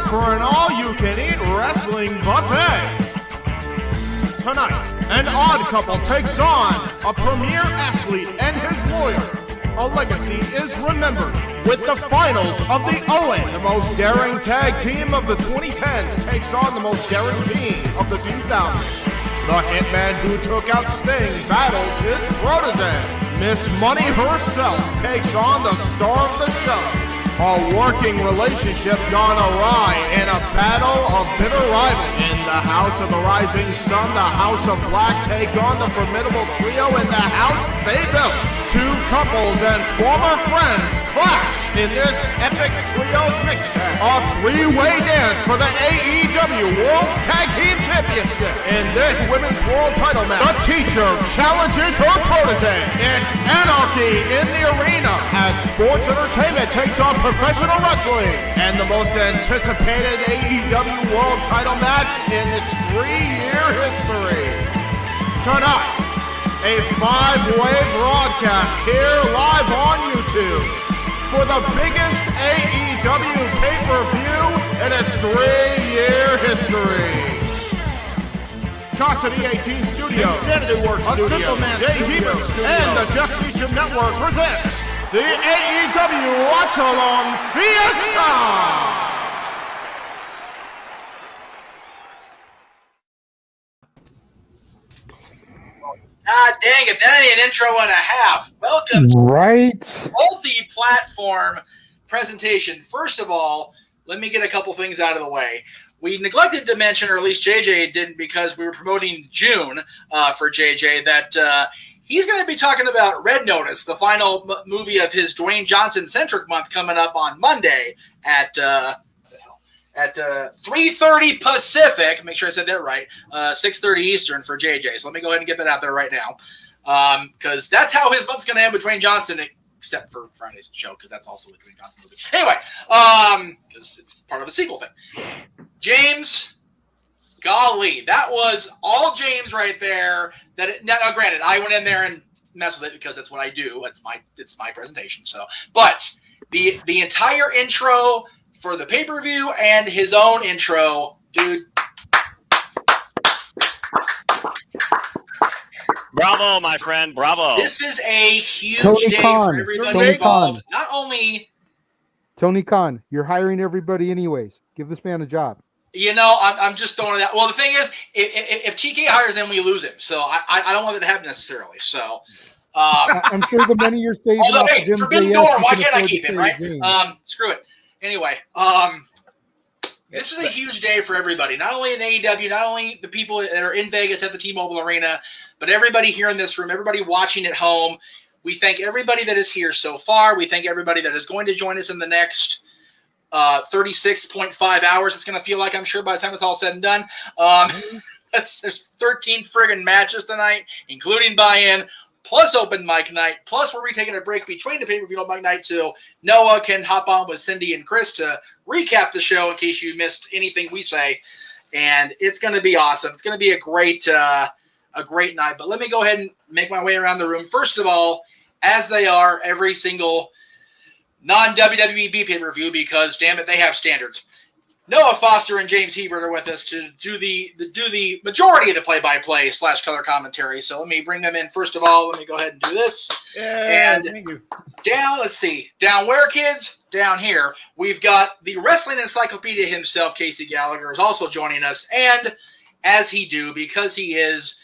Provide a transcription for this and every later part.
for an all-you-can-eat wrestling buffet. Tonight, an odd couple takes on a premier athlete and his lawyer. A legacy is remembered with the finals of the Owen. The most daring tag team of the 2010s takes on the most daring team of the 2000s. The hitman who took out Sting battles his protege. Miss Money herself takes on the star of the show. A working relationship gone awry in a battle of bitter rivals. In the House of the Rising Sun, the House of Black take on the formidable trio in the house they built. Two couples and former friends clash in this epic trios mixtape. A three-way dance for the AEW World Tag Team Championship. In this women's world title match, the teacher challenges her protege. It's anarchy in the arena as sports entertainment takes on professional wrestling, and the most anticipated AEW World title match in its 3-year history. Tonight, a 5-way broadcast here live on YouTube for the biggest AEW pay-per-view in its 3-year history. Cassidy 18 Studios, Insanity Works Studios, Simple Man Jay Heber Studios, and the Jeff Meacham Network presents the AEW Watch-Along Fiesta! Ah, dang it, that ain't an intro and a half. Welcome to multi-platform presentation. First of all, let me get a couple things out of the way. We neglected to mention, or at least JJ didn't because we were promoting June for JJ, that he's going to be talking about Red Notice, the final movie of his Dwayne Johnson-centric month coming up on Monday at 3:30 Pacific. Make sure I said that right. 6:30 Eastern for JJ. So let me go ahead and get that out there right now, because that's how his month's going to end with Dwayne Johnson, except for Friday's show, because that's also a Dwayne Johnson movie. Anyway, because it's part of a sequel thing. James, golly, that was all James right there. Now, granted, I went in there and messed with it because that's what I do. It's my presentation. So, but the entire intro for the pay-per-view and his own intro, dude. Bravo, my friend. Bravo. This is a huge day for everybody involved. Not only Tony Khan, you're hiring everybody anyways. Give this man a job. You know, I'm just throwing it out. Well, the thing is, if TK hires him, we lose him. So I don't want that to happen necessarily. So I'm sure the money you're saving. Although, hey, Forbidden Door, why can't I keep him, right? Screw it. Anyway, this is a huge day for everybody. Not only in AEW, not only the people that are in Vegas at the T-Mobile Arena, but everybody here in this room, everybody watching at home. We thank everybody that is here so far. We thank everybody that is going to join us in the next 36.5 hours. It's going to feel like, I'm sure, by the time it's all said and done. There's 13 friggin' matches tonight, including buy-in, plus open mic night, plus we're taking a break between the pay-per-view open mic night too. Noah can hop on with Cindy and Chris to recap the show in case you missed anything we say, and it's going to be awesome. It's going to be a great night. But let me go ahead and make my way around the room. First of all, as they are every single non-WWE pay-per-view, because damn it, they have standards. Noah Foster and James Hebert are with us to do the majority of the play-by-play / color commentary. So let me bring them in. First of all, let me go ahead and do this. Yeah, thank you. Down, let's see. Down where, kids? Down here. We've got the wrestling encyclopedia himself, Casey Gallagher, is also joining us. And as he do, because he is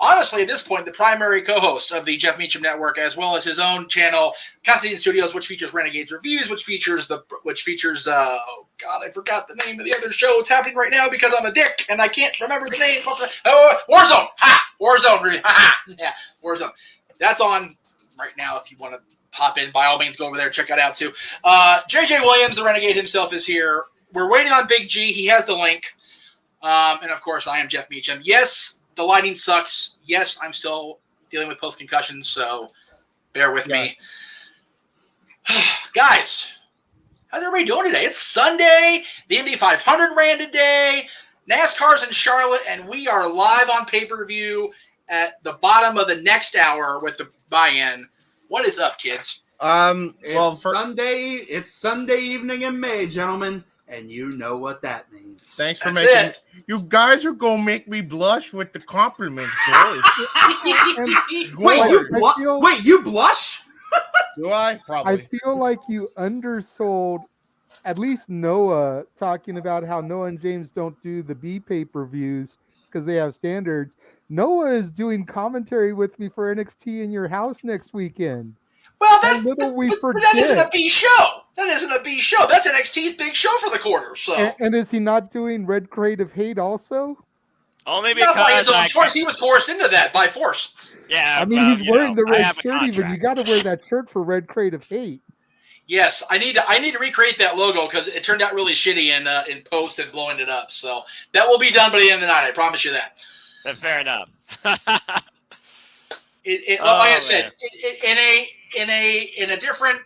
honestly, at this point, the primary co-host of the Jeff Meacham Network, as well as his own channel, Cassidy Studios, which features Renegades Reviews, which features oh God, I forgot the name of the other show. It's happening right now because I'm a dick and I can't remember the name. Warzone. Warzone. Yeah, Warzone. That's on right now. If you want to pop in, by all means, go over there, check that out too. JJ Williams, the Renegade himself, is here. We're waiting on Big G. He has the link. And of course, I am Jeff Meacham. Yes, the lighting sucks. Yes, I'm still dealing with post-concussions, so bear with me. Guys, how's everybody doing today? It's Sunday. The Indy 500 ran today. NASCAR's in Charlotte, and we are live on pay-per-view at the bottom of the next hour with the buy-in. What is up, kids? It's Sunday evening in May, gentlemen, and you know what that means. Thanks for That's making it. you guys are gonna make me blush with the compliments, boys. Wait, you blush? Do I? I Probably. feel like you undersold at least Noah talking about how Noah and James don't do the B pay-per-views because they have standards. Noah is doing commentary with me for NXT in your house next weekend. Well, How little we but that isn't a forget. B show. That isn't a B show. That's NXT's big show for the quarter. So And is he not doing Red Creative Hate also? Only not by his because own choice. He was coerced into that by force. yeah. I mean, well, he's wearing the I red have a shirt even. You contract. got to wear that shirt for Red Creative Hate. Yes, I need to recreate that logo because it turned out really shitty in post and blowing it up. So that will be done by the end of the night. I promise you that. Fair enough. Like Oh, I said, man. in a different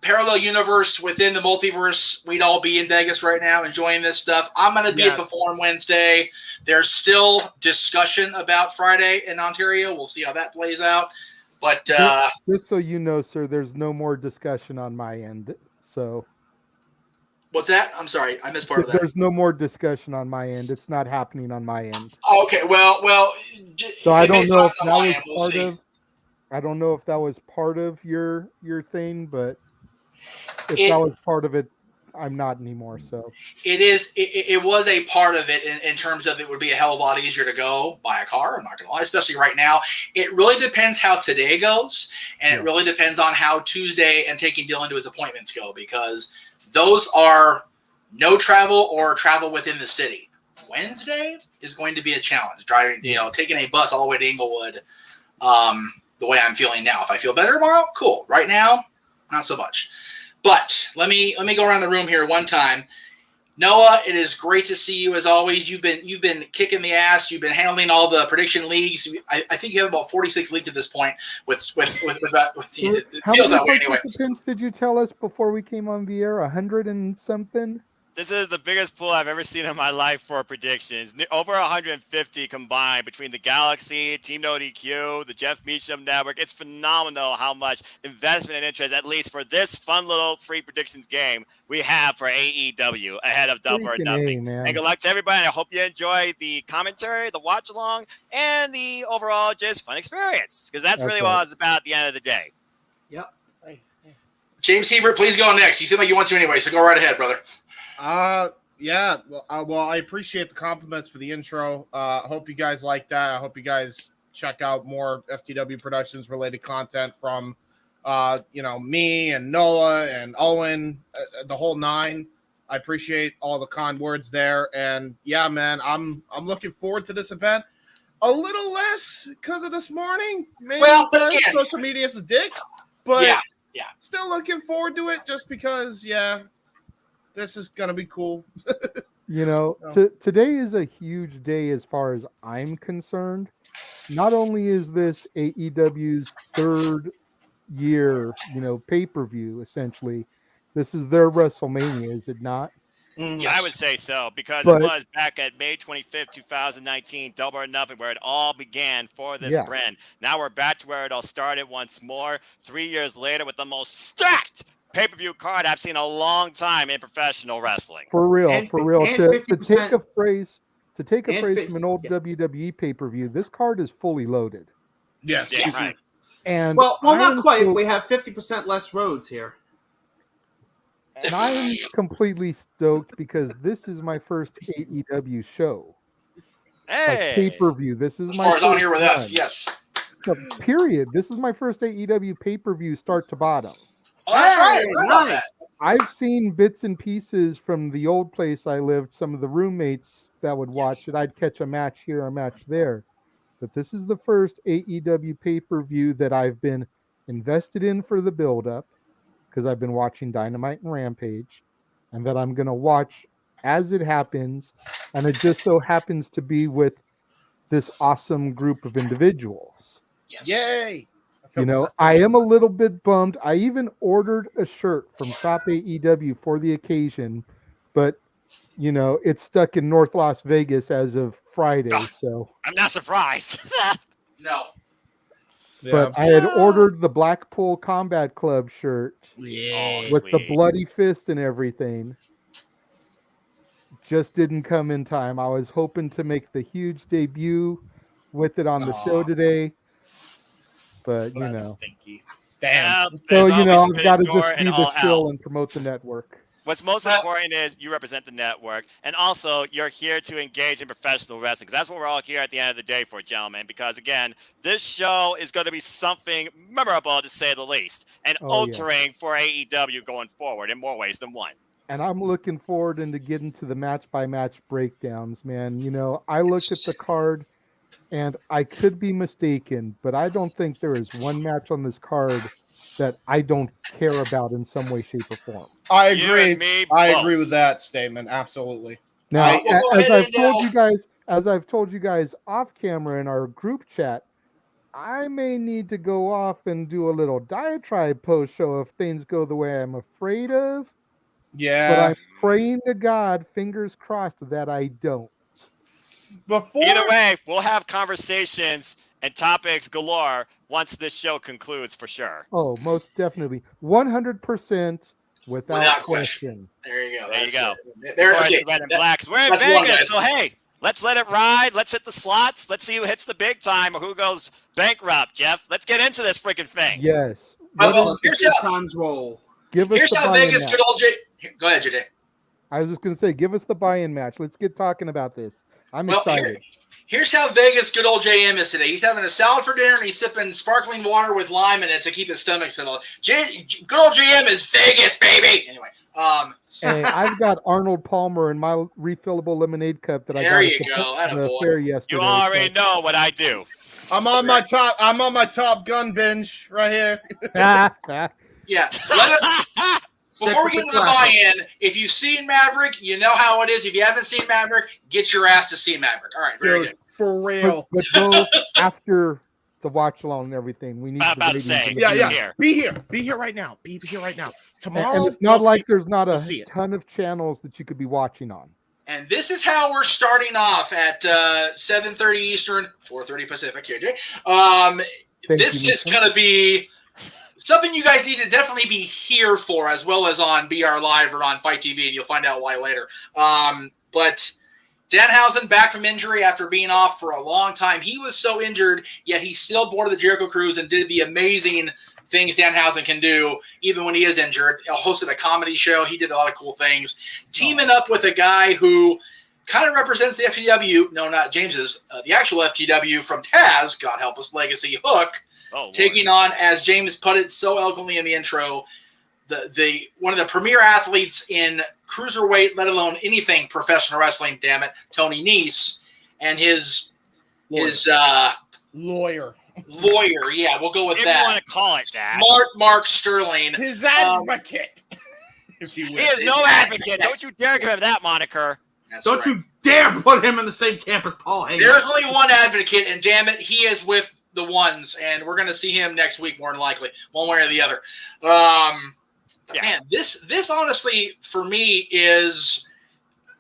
parallel universe within the multiverse, we'd all be in Vegas right now enjoying this stuff. I'm going to be at the Forum Wednesday. There's still discussion about Friday in Ontario. We'll see how that plays out. But Just so you know, sir, there's no more discussion on my end. So what's that? I'm sorry, I missed part of that. there's no more discussion on my end. It's not happening on my end. Okay, well. So I don't it's know not if on that my was end. We'll part see. of. I don't know if that was part of your thing, but if It- that was part of it, I'm not anymore. So It was a part of it in terms of it would be a hell of a lot easier to go buy a car. I'm not going to lie, especially right now. It really depends how today goes, and it really depends on how Tuesday and taking Dylan to his appointments go, because those are no travel or travel within the city. Wednesday is going to be a challenge. Driving, taking a bus all the way to Inglewood, the way I'm feeling now. If I feel better tomorrow, cool. Right now, not so much. But let me go around the room here one time. Noah, it is great to see you as always. You've been kicking the ass. You've been handling all the prediction leagues. I think you have about 46 leagues at this point. With it how feels many that way anyway. participants did you tell us before we came on the air? 100 and something. This is the biggest pool I've ever seen in my life for predictions. Over 150 combined between the Galaxy, Team No DQ, the Jeff Meacham Network. It's phenomenal how much investment and interest, at least for this fun little free predictions game, we have for AEW ahead of Double or Freaking Nothing. A, man. And good luck to everybody. And I hope you enjoy the commentary, the watch along, and the overall just fun experience, because that's really what it's about at the end of the day. Yep. James Hebert, please go next. You seem like you want to anyway, so go right ahead, brother. Yeah. Well, I appreciate the compliments for the intro. Hope you guys like that. I hope you guys check out more FTW Productions related content from, me and Noah and Owen, the whole nine. I appreciate all the kind words there. And yeah, man, I'm looking forward to this event. A little less because of this morning. Maybe but again, social media is a dick, but yeah. Still looking forward to it just because, this is going to be cool. Today is a huge day as far as I'm concerned. Not only is this AEW's third year, pay-per-view, essentially. This is their WrestleMania, is it not? Yes. I would say so, because it was back at May 25th, 2019, Double or Nothing, where it all began for this brand. Now we're back to where it all started once more, 3 years later, with the most stacked pay-per-view card I've seen in a long time in professional wrestling. For real. And To take a phrase and from an old WWE pay-per-view, this card is fully loaded. Yes. Right. And well, not quite. We have 50% less roads here. And I'm completely stoked because this is my first AEW show. Hey! Pay-per-view. This is as my far first as on here with one. us, yes. Period. This is my first AEW pay-per-view start to bottom. Oh, that's right. I forgot about that. I've seen bits and pieces from the old place I lived. Some of the roommates that would watch it. I'd catch a match here, a match there. But this is the first AEW pay-per-view that I've been invested in for the build-up, because I've been watching Dynamite and Rampage, and that I'm going to watch as it happens, and it just so happens to be with this awesome group of individuals. Yes. Yay! I am a little bit bummed. I even ordered a shirt from Shop AEW for the occasion, but, it's stuck in North Las Vegas as of Friday, so. I'm not surprised. No. But I had ordered the Blackpool Combat Club shirt Yeah. Oh, with the sweet. bloody fist and everything. Just didn't come in time. I was hoping to make the huge debut with it on the show today, but you That's know. stinky. Damn. Well, So there's you always know, I've been got to door just and be the all shill out. and promote the network. What's most important is you represent the network, and also you're here to engage in professional wrestling. 'Cause that's what we're all here at the end of the day for, gentlemen. Because again, this show is going to be something memorable to say the least, and Oh, yeah. altering for AEW going forward in more ways than one. And I'm looking forward into getting to the match by match breakdowns, man. You know, I looked at the card and I could be mistaken, but I don't think there is one match on this card that I don't care about in some way, shape, or form. I You agree. and me I both. agree with that statement. Absolutely. Now, We'll go as ahead I've and, told you guys, off camera in our group chat, I may need to go off and do a little diatribe post show if things go the way I'm afraid of. But Yeah. I'm praying to God, fingers crossed, that I don't. Before Either way, we'll have conversations and topics galore once this show concludes for sure. Oh, most definitely. 100% without question. question. There you go. There you That's go. it. There, Of course, okay, the red and that- blacks. We're in that's one, Vegas, guys. so hey, let's let it ride. Let's hit the slots. Let's see who hits the big time or who goes bankrupt, Jeff. Let's get into this freaking thing. Yes. Well, Here's times roll. Give us here's the how buy-in Vegas match. good old Go ahead, JJ. I was just going to say, give us the buy-in match. Let's get talking about this. I'm Well, excited. here's how Vegas good old JM is today. He's having a salad for dinner and he's sipping sparkling water with lime in it to keep his stomach settled. Good old JM is Vegas, baby. Anyway, Hey, I've got Arnold Palmer in my refillable lemonade cup that I There got you at go. the Attaboy. fair yesterday. You already know what I do. I'm on my Top Gun binge right here. yeah. Let us before we get into the buy-in. If you've seen Maverick, you know how it is. If you haven't seen Maverick, get your ass to see Maverick. All right, very Dude, good. for real. but go after the watch along and everything. We need I'm the about to ratings say, and the Yeah, views. yeah. Be here right now. Be here right now. Tomorrow. And it's not you'll like see- there's not you'll a see it. ton of channels that you could be watching on. And this is how we're starting off at 7:30 Eastern, 4:30 Pacific. Here, Jay. This you, is Mr. going to be something you guys need to definitely be here for, as well as on BR Live or on Fight TV, and you'll find out why later. But Danhausen back from injury after being off for a long time. He was so injured, yet he still boarded the Jericho Cruise and did the amazing things Danhausen can do, even when he is injured. He hosted a comedy show. He did a lot of cool things. Teaming up with a guy who kind of represents the FTW. No, not James's. The actual FTW from Taz, God help us, Legacy Hook. Oh, Taking on, as James put it so eloquently in the intro, the one of the premier athletes in cruiserweight, let alone anything professional wrestling. Damn it, Tony Nese and his lawyer. lawyer. Yeah, we'll go with if that. you want to call it that. Smart Mark Sterling. His advocate. If you will. He is no advocate. Don't you dare give him that moniker. That's Don't right. you dare put him in the same camp as Paul Heyman. There's only one advocate, and damn it, he is with the ones, and we're going to see him next week more than likely, one way or the other. Yeah. Man, this honestly for me is,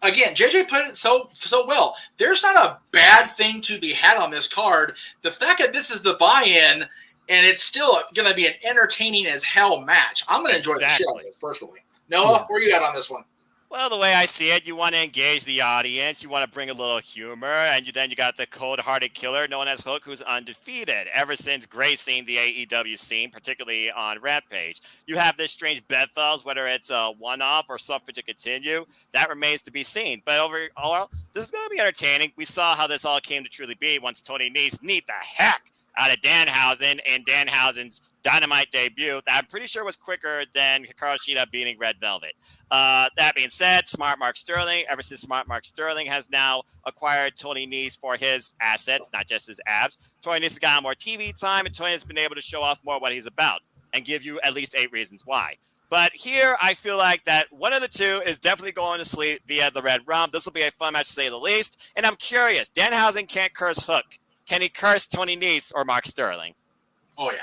again, JJ put it so well. There's not a bad thing to be had on this card. The fact that this is the buy-in and it's still going to be an entertaining as hell match. I'm going to enjoy the shit out of this personally. Noah, where you at on this one? Well, the way I see it, you want to engage the audience. You want to bring a little humor. And then you got the cold-hearted killer known as Hook, who's undefeated ever since gracing the AEW scene, particularly on Rampage. You have this strange bedfellows, whether it's a one-off or something to continue. That remains to be seen. But overall, this is going to be entertaining. We saw how this all came to truly be once Tony Nese kneed the heck out of Danhausen and Danhausen's Dynamite debut that I'm pretty sure was quicker than Hikaru Shida beating Red Velvet. That being said, Smart Mark Sterling, ever since Smart Mark Sterling has now acquired Tony Nese for his assets, not just his abs, Tony Nese has gotten more TV time, and Tony has been able to show off more what he's about and give you at least 8 reasons why. But here, I feel like that one of the two is definitely going to sleep via the Red Rum. This will be a fun match, to say the least. And I'm curious, Danhausen can't curse Hook. Can he curse Tony Nese or Mark Sterling? Oh, yeah.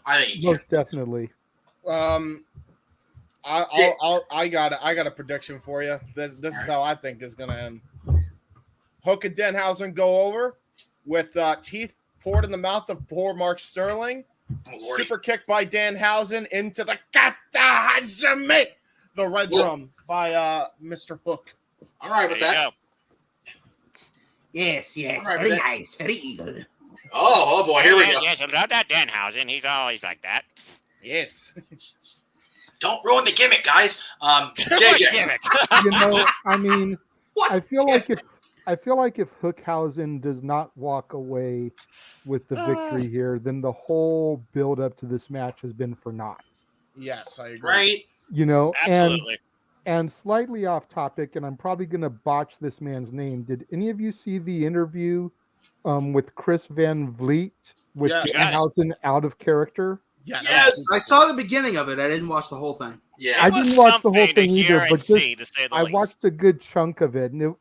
I think Most definitely. I got a prediction for you. This is how I think it's gonna end. Hook and Denhausen go over with teeth poured in the mouth of poor Mark Sterling. Oh, Lordy. Super kick by Danhausen into the Kata Hajime. The red drum by Mr. Hook. All right with There you that. go. Yes, All right, very but that- nice, very evil. Oh boy, here we go. Yes, I love that Danhausen. He's always like that. Yes. Don't ruin the gimmick, guys. What JJ. gimmick? You know, I mean, What? I feel like if Hookhausen does not walk away with the victory here, then the whole build up to this match has been for naught. Yes, I agree. Right? You know, Absolutely. and slightly off topic, and I'm probably gonna botch this man's name. Did any of you see the interview with Chris Van Vliet with Yes. Danhausen out of character? Yeah, Yes! I saw the beginning of it. I didn't watch the whole thing. Yeah. I It was didn't watch the whole something to thing hear either, and but just see, to say the I least. watched a good chunk of it, and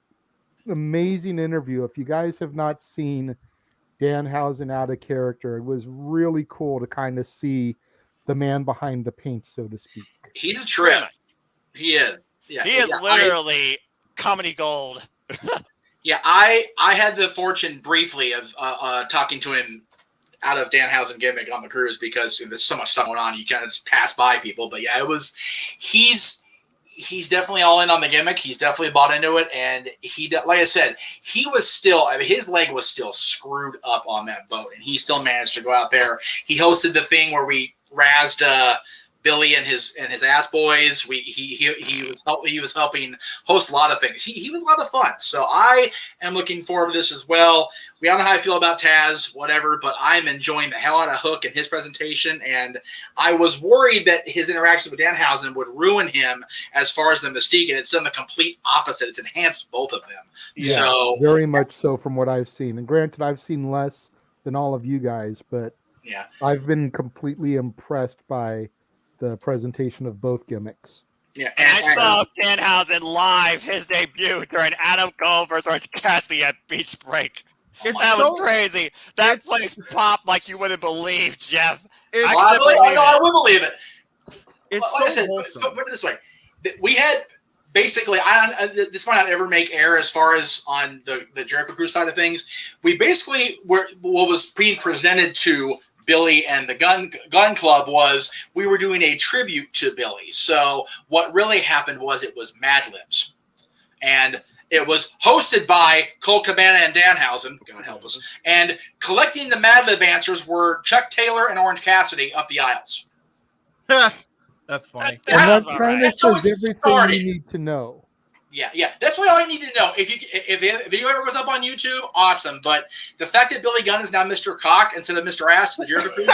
amazing interview. If you guys have not seen Danhausen out of character, it was really cool to kind of see the man behind the paint, so to speak. He's a trip. He is. Yeah. He is yeah, literally comedy gold. I had the fortune briefly of talking to him out of Danhausen gimmick on the cruise because there's so much stuff going on. You kind of just pass by people. But yeah, he's definitely all in on the gimmick. He's definitely bought into it. And like I said, he was still, his leg was still screwed up on that boat. And he still managed to go out there. He hosted the thing where we razzed Billy and his ass boys. He was helping host a lot of things. He was a lot of fun. So I am looking forward to this as well. We all know how I feel about Taz, whatever, but I'm enjoying the hell out of Hook and his presentation. And I was worried that his interaction with Danhausen would ruin him as far as the mystique, and it's done the complete opposite. It's enhanced both of them. Yeah, So very much so from what I've seen. And granted, I've seen less than all of you guys, but yeah. I've been completely impressed by the presentation of both gimmicks. Yeah, And I saw Danhausen live, his debut during Adam Cole versus Orange Cassidy at Beach Break. That was crazy. That place popped like you wouldn't believe, Jeff. I would believe it. It's Like I so said, wholesome. put it this way: we had basically, this might not ever make air as far as on the Jericho Cruise side of things. We basically were what was being presented to Billy and the Gun Club was we were doing a tribute to Billy. So what really happened was it was Mad Libs, and it was hosted by Cole Cabana and Danhausen. God help us. And collecting the Mad Lib answers were Chuck Taylor and Orange Cassidy up the aisles. That's funny. And that all kind of That's how says it everything started. you need to know. Yeah. That's really all you need to know. If the video ever goes up on YouTube, awesome. But the fact that Billy Gunn is now Mr. Cock instead of Mr. Ass to the Jericho Cruise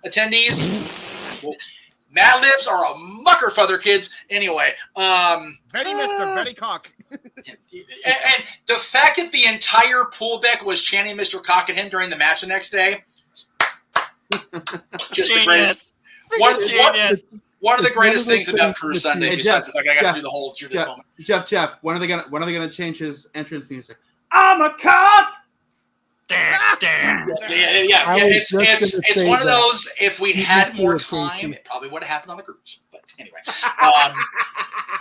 attendees, well, Mad Libs are a mucker for their kids. Anyway, Betty Mr. Betty Cock. and the fact that the entire pool deck was chanting Mr. Cock at him during the match the next day, just the greatest. Genius. One of the It's greatest one of things those about things Cruise that Sunday, Hey, besides Jeff, the fact I got Jeff, to do the whole cheer this moment. Jeff, when are they gonna change his entrance music? I'm a cock. Damn. Yeah. I was just gonna It's say one of that. those. If we'd had more Ridiculous, time, Casey. it probably would have happened on the cruise. But anyway,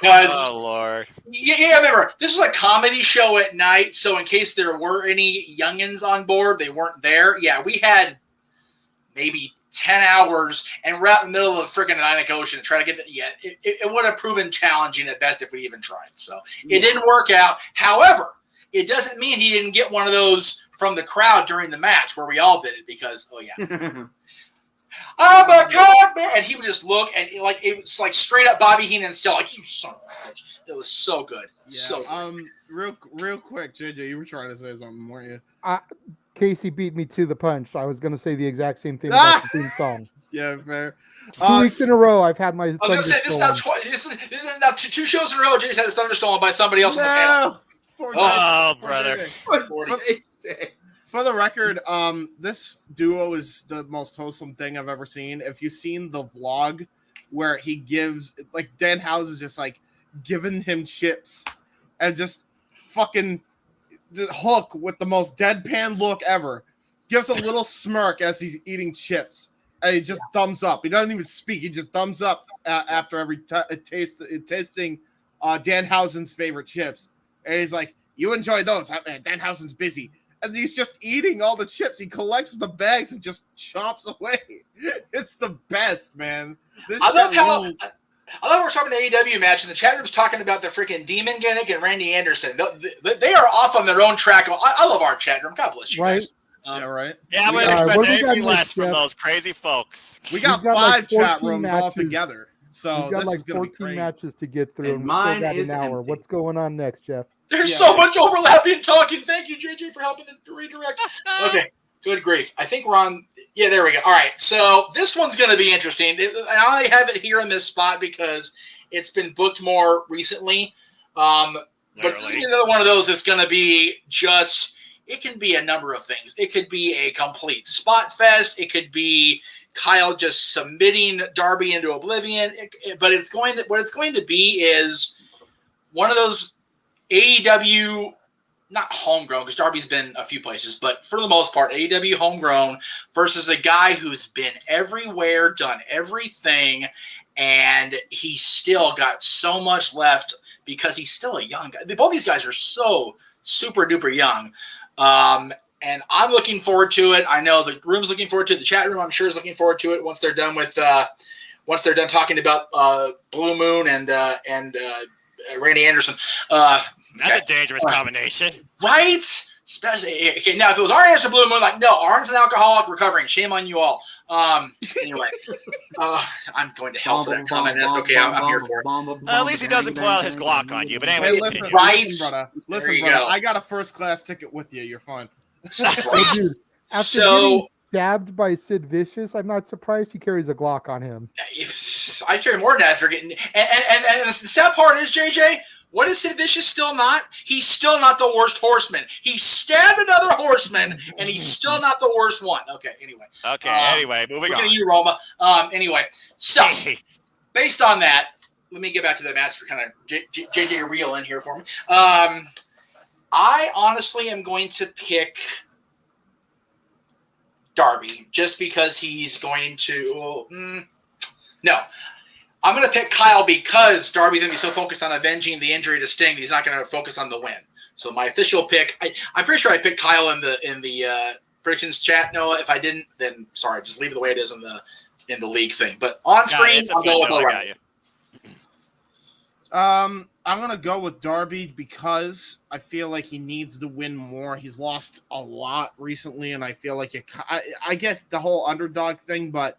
because Oh, Lord. yeah, remember this was a comedy show at night, so in case there were any youngins on board, they weren't there. Yeah, we had maybe 10 hours, and we're out in the middle of the freaking Atlantic Ocean to try to get it. Yeah, it would have proven challenging at best if we even tried. So it didn't work out. However, it doesn't mean he didn't get one of those from the crowd during the match where we all did it because, oh yeah. I'm a cock man, and he would just look and it was like straight up Bobby Heenan still like you son of a bitch. It was so good, so good. Real quick, JJ, you were trying to say something, weren't you? Casey beat me to the punch. I was going to say the exact same thing about the theme song. Yeah, fair. 2 weeks in a row, I've had my. I was gonna say this is now this is now two shows in a row. James had his thunder stolen by somebody else on the panel. Oh, brother. For the record, this duo is the most wholesome thing I've ever seen. If you've seen the vlog where he gives, like, Danhausen just, like, giving him chips and just fucking Hook with the most deadpan look ever gives a little smirk as he's eating chips. And he just thumbs up. He doesn't even speak. He just thumbs up after every tasting Danhausen's favorite chips. And he's like, you enjoy those, huh, man? Danhausen's busy. and he's just eating all the chips. He collects the bags and just chomps away. It's the best, man. This I love shit how rules. I love we're talking the AEW match, and the chat room's talking about the freaking Demon Gimmick and Randy Anderson. They are off on their own track. I love our chat room. God bless you guys. Yeah, right. Yeah, I We wouldn't got- expect what do we got anything less next, from Jeff? those crazy folks. We got We've got like 5 chat 14 rooms matches. all together. So We've got this like is gonna be 14 great. matches to get through, And and we still mine got is an hour. empty. What's going on next, Jeff? There's Yeah. so much overlapping talking. Thank you, JJ, for helping to redirect. Okay, good grief. I think we're on. Yeah, there we go. All right, so this one's going to be interesting. And I have it here in this spot because it's been booked more recently. But this is Literally. another one of those that's going to be just. It can be a number of things. It could be a complete spot fest. It could be Kyle just submitting Darby into oblivion. But what it's going to be is one of those AEW, not homegrown, because Darby's been a few places, but for the most part, AEW homegrown versus a guy who's been everywhere, done everything, and he's still got so much left because he's still a young guy. Both these guys are so super duper young. And I'm looking forward to it. I know the room's looking forward to it. The chat room, I'm sure, is looking forward to it once they're done talking about Blue Moon and Randy Anderson. That's a dangerous combination. Right? Especially okay. Now, if it was Arn Anderson, Blue Moon, like no, Arn's an alcoholic recovering. Shame on you all. Anyway, I'm going to hell for that comment. That's okay. I'm here for it. At least he doesn't pull out his Glock on you. But anyway, Hey, listen, continue. Right? brother. Listen, There you brother. go. I got a first class ticket with you. You're fine. Oh, dude, after So getting stabbed by Sid Vicious, I'm not surprised he carries a Glock on him. I carry more than that for getting. And the sad part is, JJ, what is Sid Vicious still not? He's still not the worst horseman. He stabbed another horseman, and he's still not the worst one. Okay, anyway. Okay, anyway, moving Looking on. at you, Roma. Anyway, so Jeez. based on that, let me get back to the match for kind of JJ reel in here for me. I honestly am going to pick Darby just because he's going to. No. I'm going to pick Kyle because Darby's going to be so focused on avenging the injury to Sting, he's not going to focus on the win. So my official pick, I'm pretty sure I picked Kyle in the predictions chat. Noah, if I didn't, then sorry, just leave it the way it is in the league thing. But on screen, It's I'll go with official, I all got right. you. I'm gonna go with Darby because I feel like he needs to win more. He's lost a lot recently, and I feel like I get the whole underdog thing, but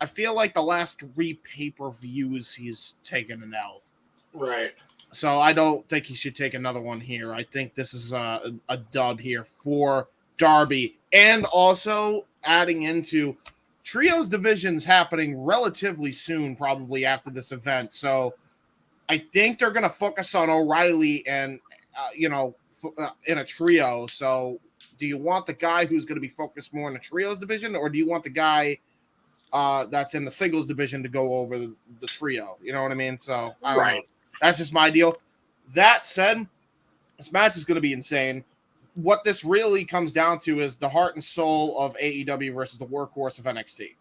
I feel like the last 3 pay-per-views he's taken an L. Right. So I don't think he should take another one here. I think this is a dub here for Darby, and also adding into Trios divisions happening relatively soon, probably after this event. So I think they're going to focus on O'Reilly and, in a trio. So do you want the guy who's going to be focused more in the trios division, or do you want the guy that's in the singles division to go over the trio? You know what I mean? So I don't know. That's just my deal. That said, this match is going to be insane. What this really comes down to is the heart and soul of AEW versus the workhorse of NXT.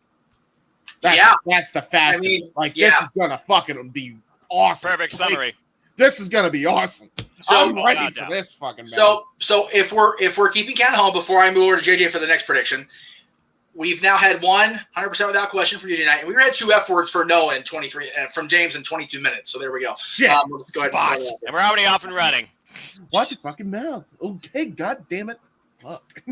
That's the fact. I mean, this is going to fucking be awesome. Perfect summary. This is gonna be awesome. So, I'm ready no for doubt. this fucking match. So if we're keeping count home before I move over to JJ for the next prediction, we've now had 100% without question for you tonight, and we had 2 F words for Noah in 23 from James in 22 minutes. So there we go. Shit. Let's go ahead. Fuck. And we're already off and running. Watch your fucking mouth. Okay, god damn it. Fuck.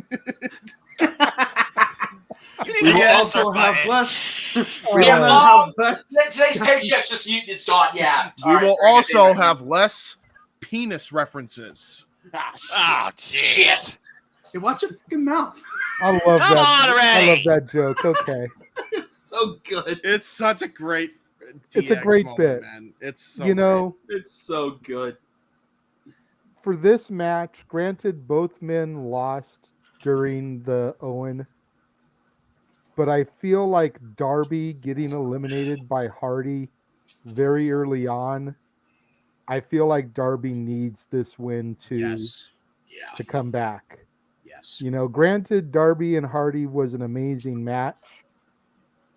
You need We to will censor also have button. less. Oh, We Yeah, will have less. Today's paycheck's just it's gone. Yeah. We will also have less penis references. Oh, jeez. shit. Hey, watch your fucking mouth. I love Come that. on I already. love that joke. Okay. It's so good. It's such a great It's a DX great moment, bit. man. It's so You know, It's so good. for this match, granted both men lost during the Owen, but I feel like Darby getting eliminated by Hardy very early on, I feel like Darby needs this win yes. Yeah. to come back. Yes. You know, granted Darby and Hardy was an amazing match.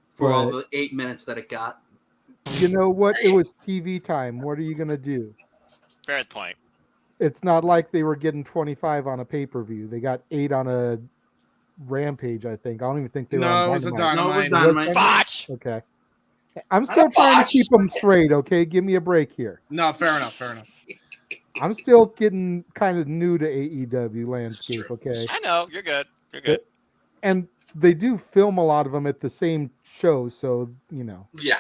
For all But- the 8 minutes that it got. You know what? It was TV time. What are you going to do? Fair point. It's not like they were getting 25 on a pay-per-view. They got 8 on a Rampage, I think. I don't even think they were on No, it was a Dynamite. No, it was Dynamite. Dynamite. Botch. Okay. I'm Not still a trying to botch. keep them straight, okay? Give me a break here. No, fair enough. I'm still getting kind of new to AEW landscape, true. okay? I know. You're good. You're good. And they do film a lot of them at the same show, so, Yeah.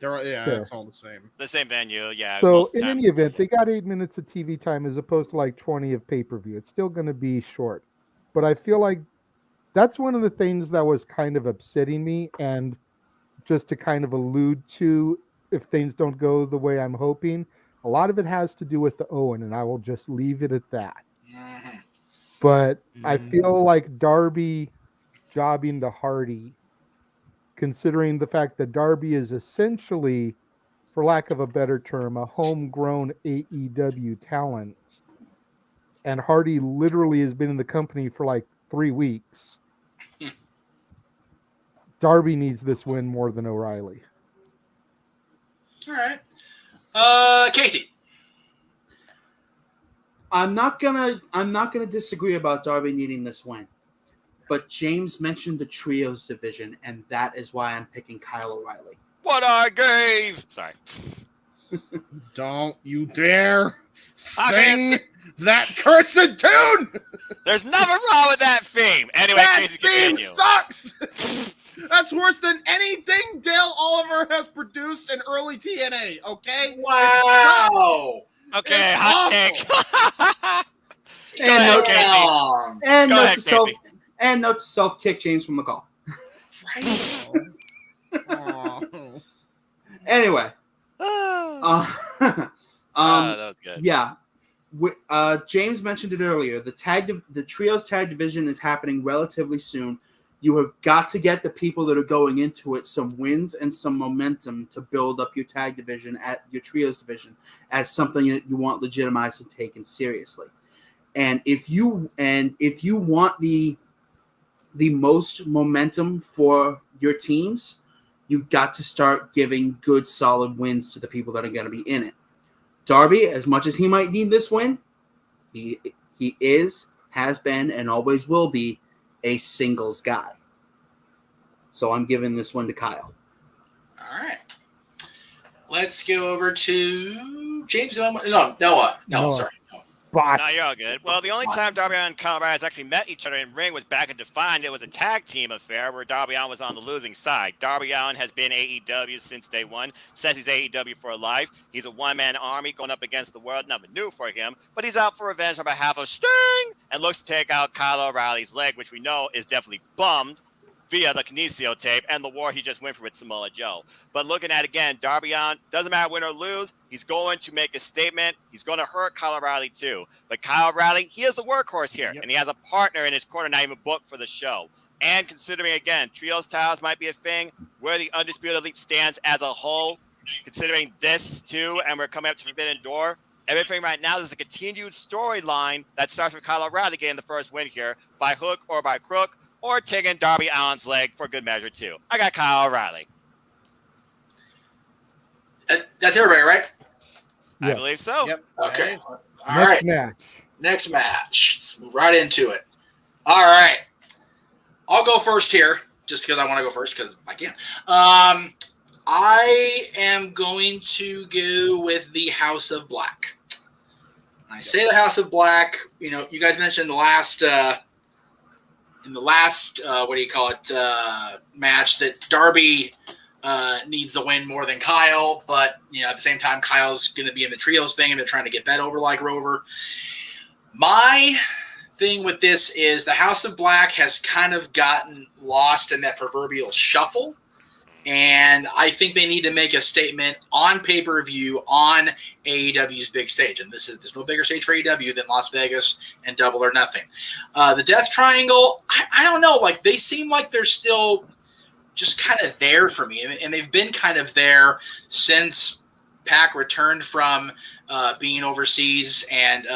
Yeah, Fair. it's all the same. The same venue. Yeah. So most of the in time. any event, they got 8 minutes of TV time as opposed to like 20 of pay-per-view. It's still going to be short. But I feel like that's one of the things that was kind of upsetting me, and just to kind of allude to if things don't go the way I'm hoping, a lot of it has to do with the Owen, and I will just leave it at that. Mhm. But I feel like Darby jobbing to Hardy, considering the fact that Darby is essentially, for lack of a better term, a homegrown AEW talent, and Hardy literally has been in the company for like 3 weeks. Darby needs this win more than O'Reilly. All right. Casey. I'm not gonna disagree about Darby needing this win, but James mentioned the trios division, and that is why I'm picking Kyle O'Reilly. What I gave. Sorry. Don't you dare I can't sing that cursed tune. There's nothing wrong with that theme. Anyway, That Casey, theme continue. sucks. That's worse than anything Dale Oliver has produced in early TNA. Okay. Wow. Okay, It's hot awful. take. Go ahead, Casey. And Go note ahead, to self, Casey. and note to self, kick James from McCall. Right. Oh. Anyway, that was good. yeah. James mentioned it earlier. The trios tag division is happening relatively soon. You have got to get the people that are going into it some wins and some momentum to build up your tag division at your trios division as something that you want legitimized and taken seriously. And if you want the most momentum for your teams, you've got to start giving good, solid wins to the people that are going to be in it. Darby, as much as he might need this win, he has been, and always will be a singles guy. So I'm giving this one to Kyle. All right. Let's go over to James. No, Noah. No, sorry. No. Botch. No, you're all good. Well, the only time Darby Allin and Kyle O'Reilly has actually met each other in ring was back in Defined. It was a tag team affair where Darby Allin was on the losing side. Darby Allin has been AEW since day one, says he's AEW for life. He's a one-man army going up against the world. Nothing new for him, but he's out for revenge on behalf of Sting and looks to take out Kyle O'Reilly's leg, which we know is definitely bummed via the Kinesio tape and the war he just went through with Samoa Joe. But looking at, again, Darby Allin, doesn't matter win or lose, he's going to make a statement. He's going to hurt Kyle O'Reilly too. But Kyle O'Reilly, he is the workhorse here, and he has a partner in his corner, not even booked for the show. And considering, again, trios titles might be a thing, where the Undisputed Elite stands as a whole, considering this too, and we're coming up to Forbidden Door, everything right now is a continued storyline that starts with Kyle O'Reilly getting the first win here, by hook or by crook, or taking Darby Allin's leg for good measure, too. I got Kyle O'Reilly. That's everybody, right? I Yeah. believe so. Yep. Okay. All Next right. match. Next match. Let's move right into it. All right. I'll go first here, just because I want to go first, because I can. I am going to go with the House of Black. When I say the House of Black, you guys mentioned in the last match that Darby needs the win more than Kyle, but at the same time Kyle's going to be in the trios thing and they're trying to get that over like Rover. My thing with this is the House of Black has kind of gotten lost in that proverbial shuffle, and I think they need to make a statement on pay-per-view on AEW's big stage. And there's no bigger stage for AEW than Las Vegas and Double or Nothing. The Death Triangle, I don't know. Like, they seem like they're still just kind of there for me. And they've been kind of there since Pac returned from being overseas and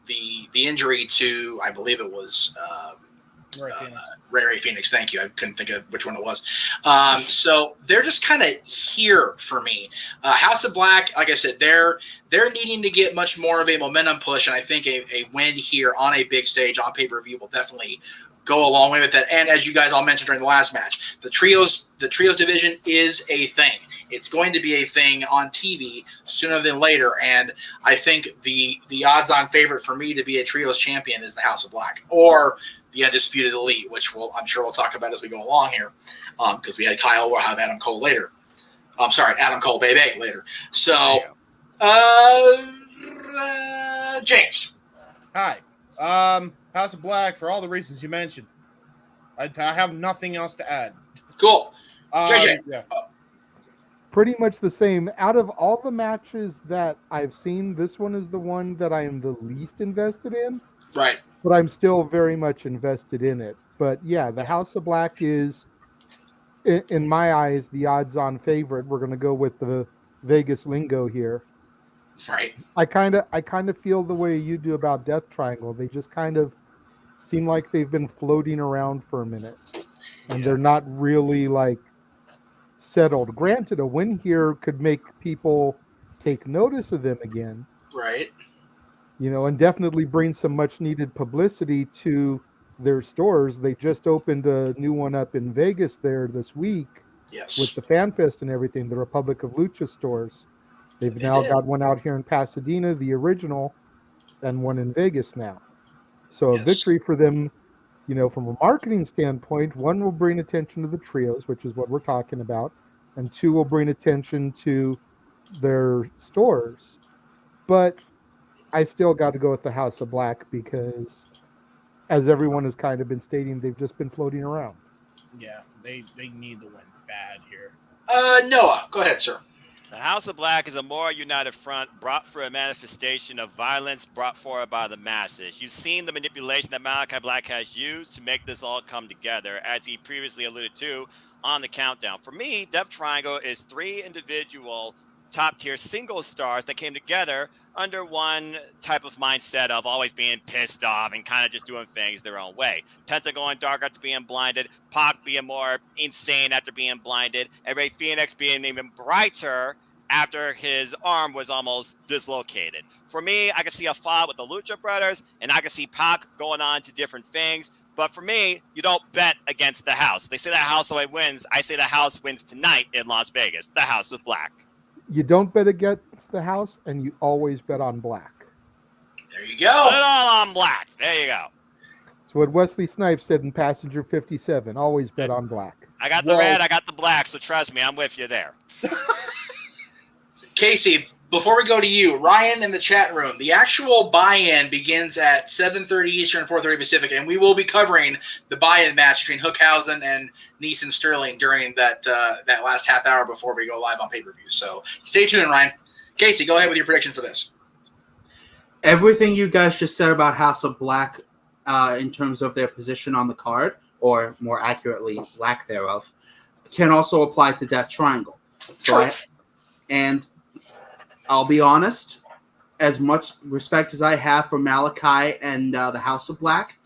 the injury to, I believe it was Ray Phoenix. Thank you. I couldn't think of which one it was. So they're just kind of here for me. House of Black, like I said, they're needing to get much more of a momentum push, and I think a win here on a big stage on pay-per-view will definitely go a long way with that. And as you guys all mentioned during the last match, the trios division is a thing. It's going to be a thing on TV sooner than later. And I think the odds-on favorite for me to be a trios champion is the House of Black or the Undisputed Elite, which I'm sure we'll talk about as we go along here, because we had Kyle, we'll have Adam Cole later. I'm sorry, Adam Cole Bebe later. So, James. Hi. House of Black, for all the reasons you mentioned. I have nothing else to add. Cool. JJ. Yeah. Pretty much the same. Out of all the matches that I've seen, this one is the one that I am the least invested in. Right. But I'm still very much invested in it. But yeah, the House of Black is, in my eyes, the odds-on favorite. We're going to go with the Vegas lingo here. Right. I kind of feel the way you do about Death Triangle. They just kind of seem like they've been floating around for a minute, and they're not really like settled. Granted, a win here could make people take notice of them again. Right. And definitely bring some much needed publicity to their stores. They just opened a new one up in Vegas there this week. Yes. With the Fan Fest and everything, the Republic of Lucha stores. They've now got one out here in Pasadena, the original, and one in Vegas now. So a victory for them, from a marketing standpoint. One will bring attention to the trios, which is what we're talking about, and two will bring attention to their stores. But I still got to go with the House of Black because, as everyone has kind of been stating, they've just been floating around. Yeah, they need the win bad here. Noah, go ahead, sir. The House of Black is a more united front brought for a manifestation of violence brought forward by the masses. You've seen the manipulation that Malachi Black has used to make this all come together, as he previously alluded to on the countdown. For me, Death Triangle is 3 individual top-tier single stars that came together under one type of mindset of always being pissed off and kind of just doing things their own way. Penta going dark after being blinded, Pac being more insane after being blinded, and Ray Phoenix being even brighter after his arm was almost dislocated. For me, I can see a fight with the Lucha Brothers, and I can see Pac going on to different things. But for me, you don't bet against the house. They say the house always wins. I say the house wins tonight in Las Vegas. The House of Black. You don't bet against the house, and you always bet on black. There you go. Put it all on black. There you go. That's what Wesley Snipes said in Passenger 57. Always bet on black. I got the red, I got the black, so trust me, I'm with you there. Casey, before we go to you, Ryan in the chat room, the actual buy-in begins at 7:30 Eastern, 4:30 Pacific, and we will be covering the buy-in match between Hookhausen and Neeson Sterling during that last half hour before we go live on pay-per-view. So stay tuned, Ryan. Casey, go ahead with your prediction for this. Everything you guys just said about House of Black in terms of their position on the card, or more accurately, lack thereof, can also apply to Death Triangle. And I'll be honest, as much respect as I have for Malachi and the House of Black,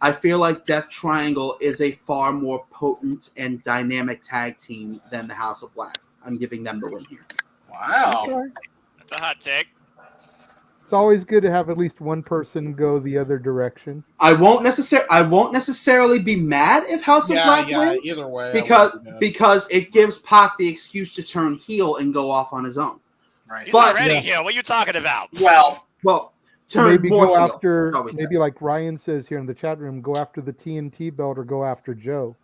I feel like Death Triangle is a far more potent and dynamic tag team than the House of Black. I'm giving them the win here. Wow. Okay. That's a hot take. It's always good to have at least one person go the other direction. I won't necessarily be mad if House of Black wins, either way, because it gives Pac the excuse to turn heel and go off on his own. Right. He's already here. What are you talking about? Well, turn Maybe more go heel, after, shall we say. maybe like Ryan says here in the chat room, go after the TNT belt or go after Joe.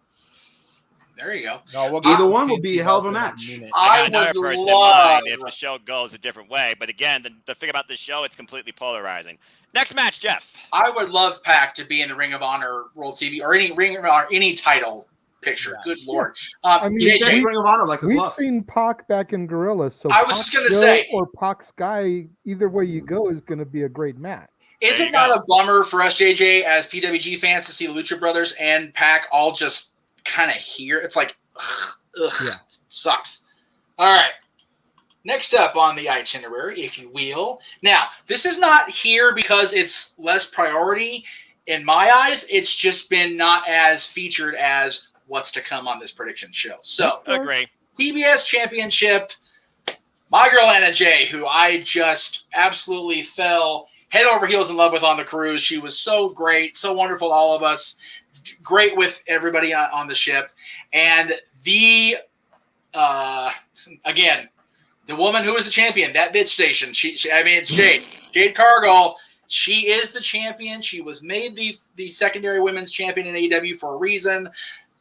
there you go. No, Either one will be a hell of a match. I got another would person love. in mind if the show goes a different way. But again, the thing about this show, it's completely polarizing. Next match, Jeff. I would love Pac to be in the Ring of Honor World TV or any Ring of Honor, any title picture. Yes. Good Lord. I mean, JJ, Ring of Honor like a We've glove. seen Pac back in Gorilla, so I was Pac just gonna Joe say- or Pac Sky, either way you go is going to be a great match. is it not a bummer for us, JJ, as PWG fans to see Lucha Brothers and Pac all just kind of here? It's like, ugh, sucks. All right. Next up on the itinerary, if you will. Now, this is not here because it's less priority. in my eyes, it's just been not as featured as what's to come on this prediction show. So, Agree. TBS Championship, my girl Anna Jay, who I just absolutely fell head over heels in love with on the cruise. She was so great, so wonderful to all of us, great with everybody on the ship. And again, the woman who is the champion, that bitch station. It's Jade. Jade Cargill. She is the champion. She was made the secondary women's champion in AEW for a reason.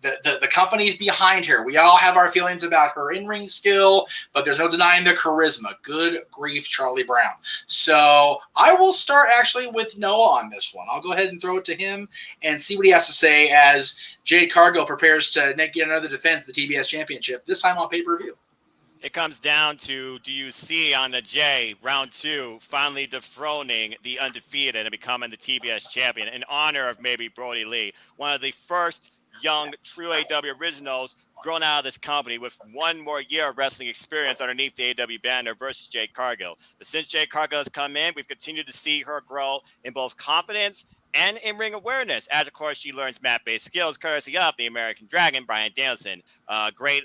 The company's behind her. We all have our feelings about her in-ring skill, but there's no denying the charisma. Good grief, Charlie Brown. So I will start actually with Noah on this one. I'll go ahead and throw it to him and see what he has to say as Jade Cargill prepares to get another defense of the TBS Championship, this time on pay-per-view. It comes down to, do you see Anna Jay, round 2, finally dethroning the undefeated and becoming the TBS champion in honor of maybe Brody Lee, one of the first young true AEW originals grown out of this company with one more year of wrestling experience underneath the AEW banner versus Jade Cargill. But since Jade Cargill has come in, we've continued to see her grow in both confidence and in-ring awareness, as, of course, she learns mat-based skills, courtesy of the American Dragon, Bryan Danielson. Great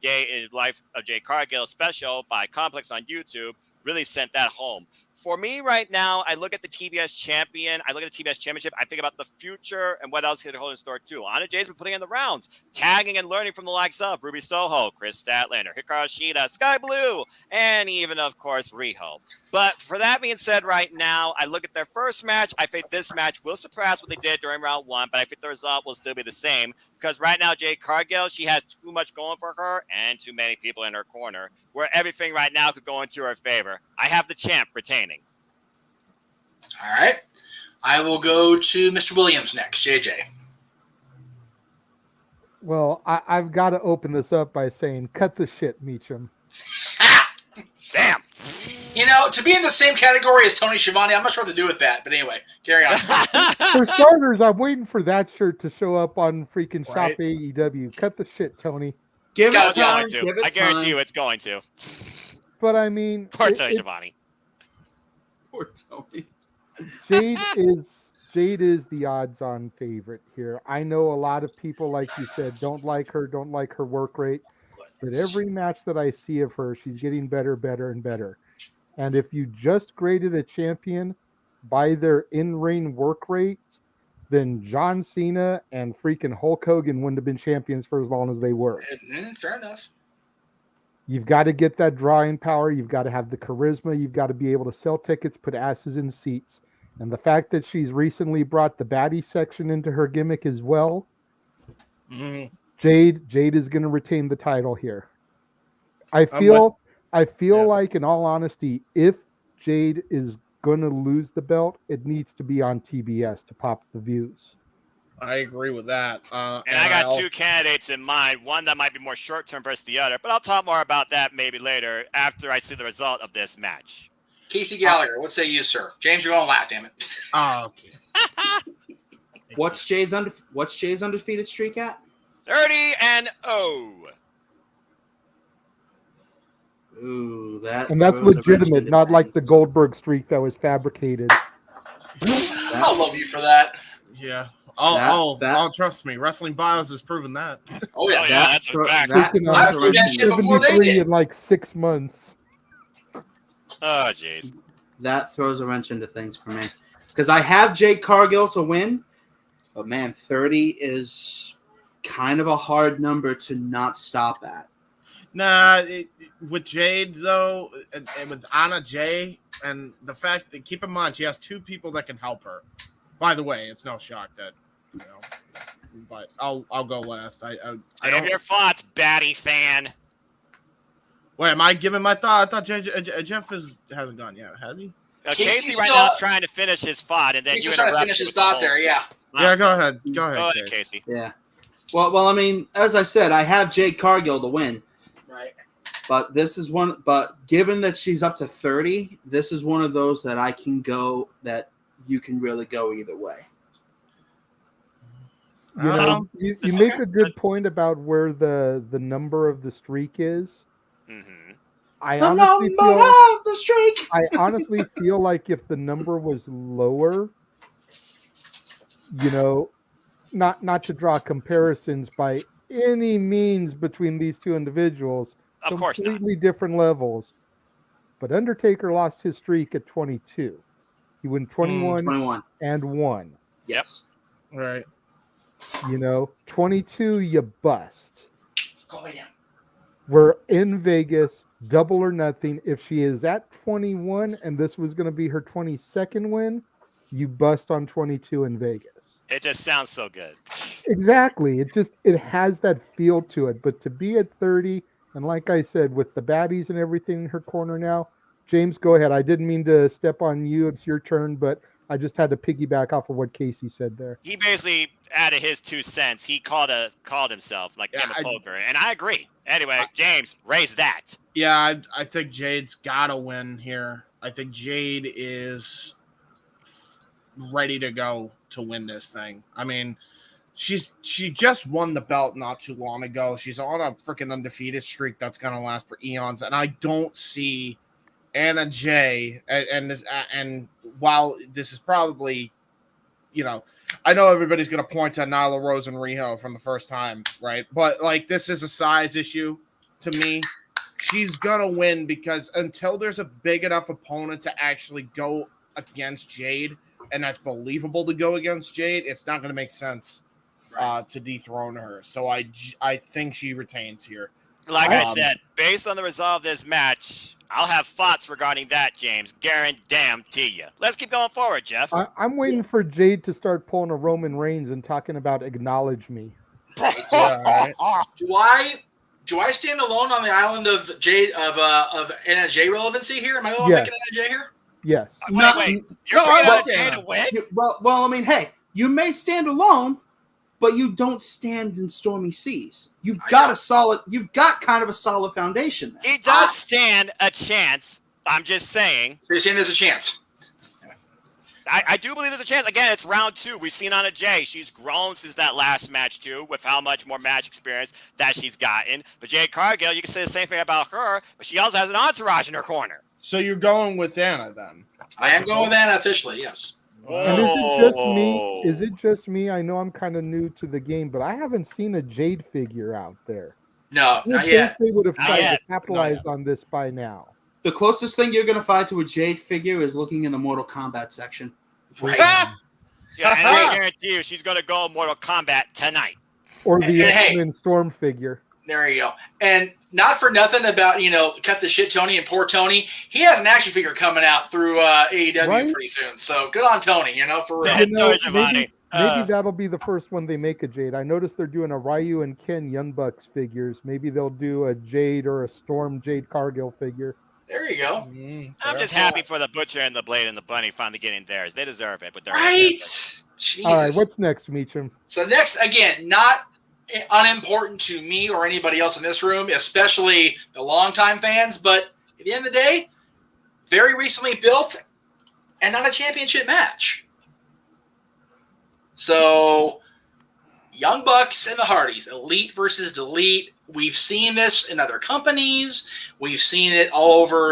Day in Life of Jade Cargill special by Complex on YouTube really sent that home. For me right now, I look at the TBS champion. I look at the TBS championship. I think about the future and what else could hold in store too. Anna Jay's been putting in the rounds, tagging and learning from the likes of Ruby Soho, Chris Statlander, Hikaru Shida, Sky Blue, and even, of course, Riho. But for that being said, right now, I look at their first match. I think this match will surpass what they did during round 1, but I think the result will still be the same. Because right now, Jade Cargill, she has too much going for her and too many people in her corner, where everything right now could go into her favor. I have the champ retaining. All right. I will go to Mr. Williams next. JJ. Well, I've got to open this up by saying, cut the shit, Meacham. Sam. You know, to be in the same category as Tony Schiavone, I'm not sure what to do with that. But anyway, carry on. For starters, I'm waiting for that shirt to show up on freaking Shop Right. AEW. Cut the shit, Tony. Give Go, it time. Going to. Give it I guarantee time. you it's going to. But I mean, Poor Tony Schiavone. Poor Tony. Jade is the odds-on favorite here. I know a lot of people, like you said, don't like her work rate. But every match that I see of her, she's getting better, and better. And if you just graded a champion by their in-ring work rate, then John Cena and freaking Hulk Hogan wouldn't have been champions for as long as they were. Fair enough. You've got to get that drawing power. You've got to have the charisma. You've got to be able to sell tickets, put asses in seats. And the fact that she's recently brought the baddie section into her gimmick as well, Jade is going to retain the title here. I feel like, in all honesty, if Jade is going to lose the belt, it needs to be on TBS to pop the views. I agree with that. And I got two candidates in mind, one that might be more short-term versus the other, but I'll talk more about that maybe later after I see the result of this match. Casey Gallagher, what say you, sir? James, you're going last, damn it. Oh, okay. What's Jade's undefeated streak at? 30-0. Ooh, that's legitimate, not like the Goldberg streak that was fabricated. I love you for that. Yeah. Trust me. Wrestling Bios has proven that. Oh, yeah. That's a fact. I proved that shit before they did. In like 6 months. Oh, jeez. That throws a wrench into things for me. Because I have Jade Cargill to win, but man, 30 is kind of a hard number to not stop at. Nah, with Jade, though, and with Anna Jay, and the fact that, keep in mind, she has two people that can help her. By the way, it's no shock that, but I'll go last. I Have your thoughts, baddie fan. Wait, am I giving my thought? I thought Jeff hasn't gone yet, has he? Casey right now is trying to finish his thought, and then He's you just trying to finish his thought there, yeah. Yeah, go ahead. Go ahead, Casey. Yeah. Well, I mean, as I said, I have Jade Cargill to win. Right. But given that she's up to 30, this is one of those that I can go that you can really go either way. You make a good point about where the number of the streak is. Mm-hmm. I honestly feel like if the number was lower, You know, not to draw comparisons by any means between these two individuals. Of course not. Completely different levels. But Undertaker lost his streak at 22. He went 21 21. and 1. Yes. Right. 22, you bust. Go lay down. We're in Vegas, double or nothing. If she is at 21 and this was going to be her 22nd win, you bust on 22 in Vegas. It just sounds so good. Exactly. It has that feel to it. But to be at 30, and like I said, with the baddies and everything in her corner now, James, go ahead. I didn't mean to step on you. It's your turn, but I just had to piggyback off of what Casey said there. He basically added his 2 cents. He called himself like game of poker, and I agree. Anyway, James, raise that. Yeah, I think Jade's got to win here. I think Jade is ready to go to win this thing. I mean, she just won the belt not too long ago. She's on a freaking undefeated streak that's gonna last for eons, and I don't see Anna Jay and while this is probably, I know everybody's gonna point to Nyla Rose and Riho from the first time, right? But like, this is a size issue to me. She's gonna win because until there's a big enough opponent to actually go against Jade, and that's believable to go against Jade, it's not going to make sense to dethrone her. So I think she retains here. Like I said, based on the result of this match, I'll have thoughts regarding that, James. Guarantee you. Let's keep going forward, Jeff. I'm waiting for Jade to start pulling a Roman Reigns and talking about acknowledge me. Yeah, right. Do I stand alone on the island of Jade of Anna Jay relevancy here? Am I the one making Anna Jay here? Yes. Wait. You're putting Anna Jay to win? Well, I mean, hey, you may stand alone, but you don't stand in stormy seas. You've got kind of a solid foundation there. He does stand a chance. I'm just saying. You're saying there's a chance. I do believe there's a chance. Again, it's round 2. We've seen Anna Jay. She's grown since that last match, too, with how much more match experience that she's gotten. But Jade Cargill, you can say the same thing about her, but she also has an entourage in her corner. So you're going with Anna then? I am going with Anna officially, yes. And is it just me? Is it just me? I know I'm kind of new to the game, but I haven't seen a Jade figure out there. No, not yet. They would have tried to capitalize on this by now. The closest thing you're going to find to a Jade figure is looking in the Mortal Kombat section. Right. Yeah, and I guarantee you she's going to go Mortal Kombat tonight. Or the X-Men Storm figure. There you go. And not for nothing about, cut the shit Tony and poor Tony. He has an action figure coming out through AEW pretty soon. So good on Tony, for real. Maybe that'll be the first one they make a Jade. I noticed they're doing a Ryu and Ken Young Bucks figures. Maybe they'll do a Jade or a Storm Jade Cargill figure. There you go. I'm just happy for the Butcher and the Blade and the Bunny finally getting theirs. They deserve it. But right. Jesus. All right, what's next, Meacham? So next, again, not unimportant to me or anybody else in this room, especially the longtime fans, but at the end of the day, very recently built and not a championship match. So, Young Bucks and the Hardys, Elite versus Delete. We've seen this in other companies. We've seen it all over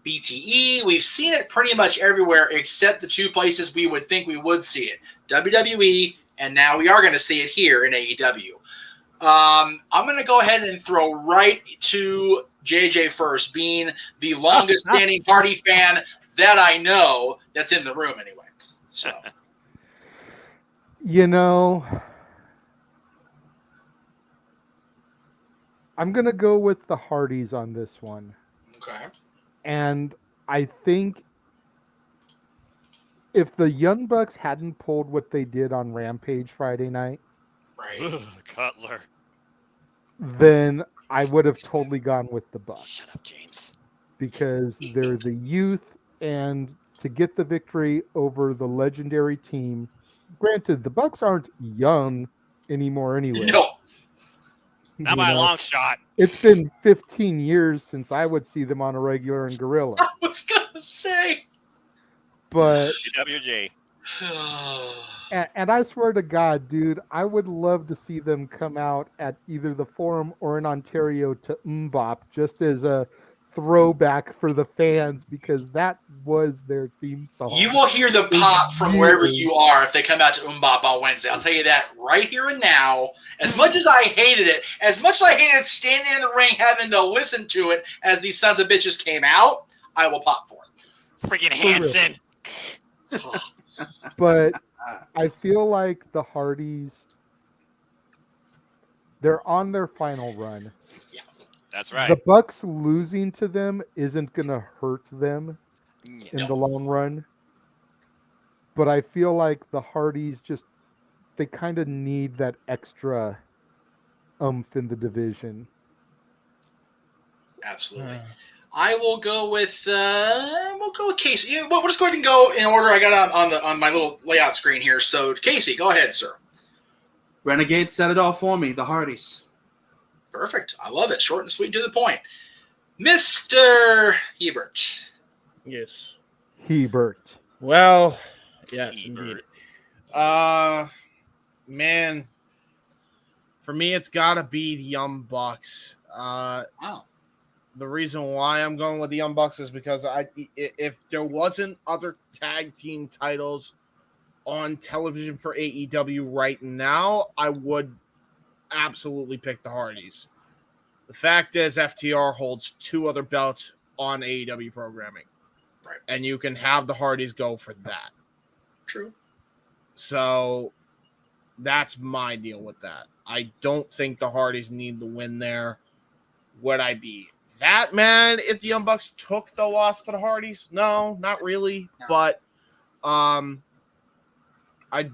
BTE. We've seen it pretty much everywhere except the 2 places we would think we would see it. WWE, and now we are going to see it here in AEW. I'm going to go ahead and throw right to JJ first, being the longest standing Hardy fan that I know that's in the room anyway. So, I'm going to go with the Hardys on this one. Okay. And I think if the Young Bucks hadn't pulled what they did on Rampage Friday night, right, Cutler, then I would have totally gone with the Bucks. Shut up, James. Because they're the youth, and to get the victory over the legendary team. Granted, the Bucks aren't young anymore anyway. No. Not by a long shot. It's been 15 years since I would see them on a regular in Gorilla. I was going to say. But WG. and I swear to God, dude, I would love to see them come out at either the Forum or in Ontario to Mbop just as a throwback for the fans because that was their theme song. You will hear the pop from wherever you are if they come out to Umbop on Wednesday. I'll tell you that right here and now. As much as I hated it, as much as I hated standing in the ring having to listen to it as these sons of bitches came out, I will pop for it. Freaking Hanson. But I feel like the Hardys, they're on their final run. Yeah, that's right. The Bucks losing to them isn't going to hurt them in the long run. But I feel like the Hardys they kind of need that extra oomph in the division. Absolutely. I will go with Casey. We'll just go ahead and go in order I got on my little layout screen here. So Casey, go ahead, sir. Renegade said it all for me. The Hardys. Perfect. I love it. Short and sweet, to the point. Mr. Hebert. Yes. Hebert. Well, yes, Hebert. indeed. Man, for me, it's got to be the Young Bucks. Wow. The reason why I'm going with the Young Bucks is because if there wasn't other tag team titles on television for AEW right now, I would absolutely pick the Hardys. The fact is, FTR holds 2 other belts on AEW programming. Right. And you can have the Hardys go for that. True. So that's my deal with that. I don't think the Hardys need the win there. Would I be that mad if the Young Bucks took the loss to the Hardys? No, not really. No. But I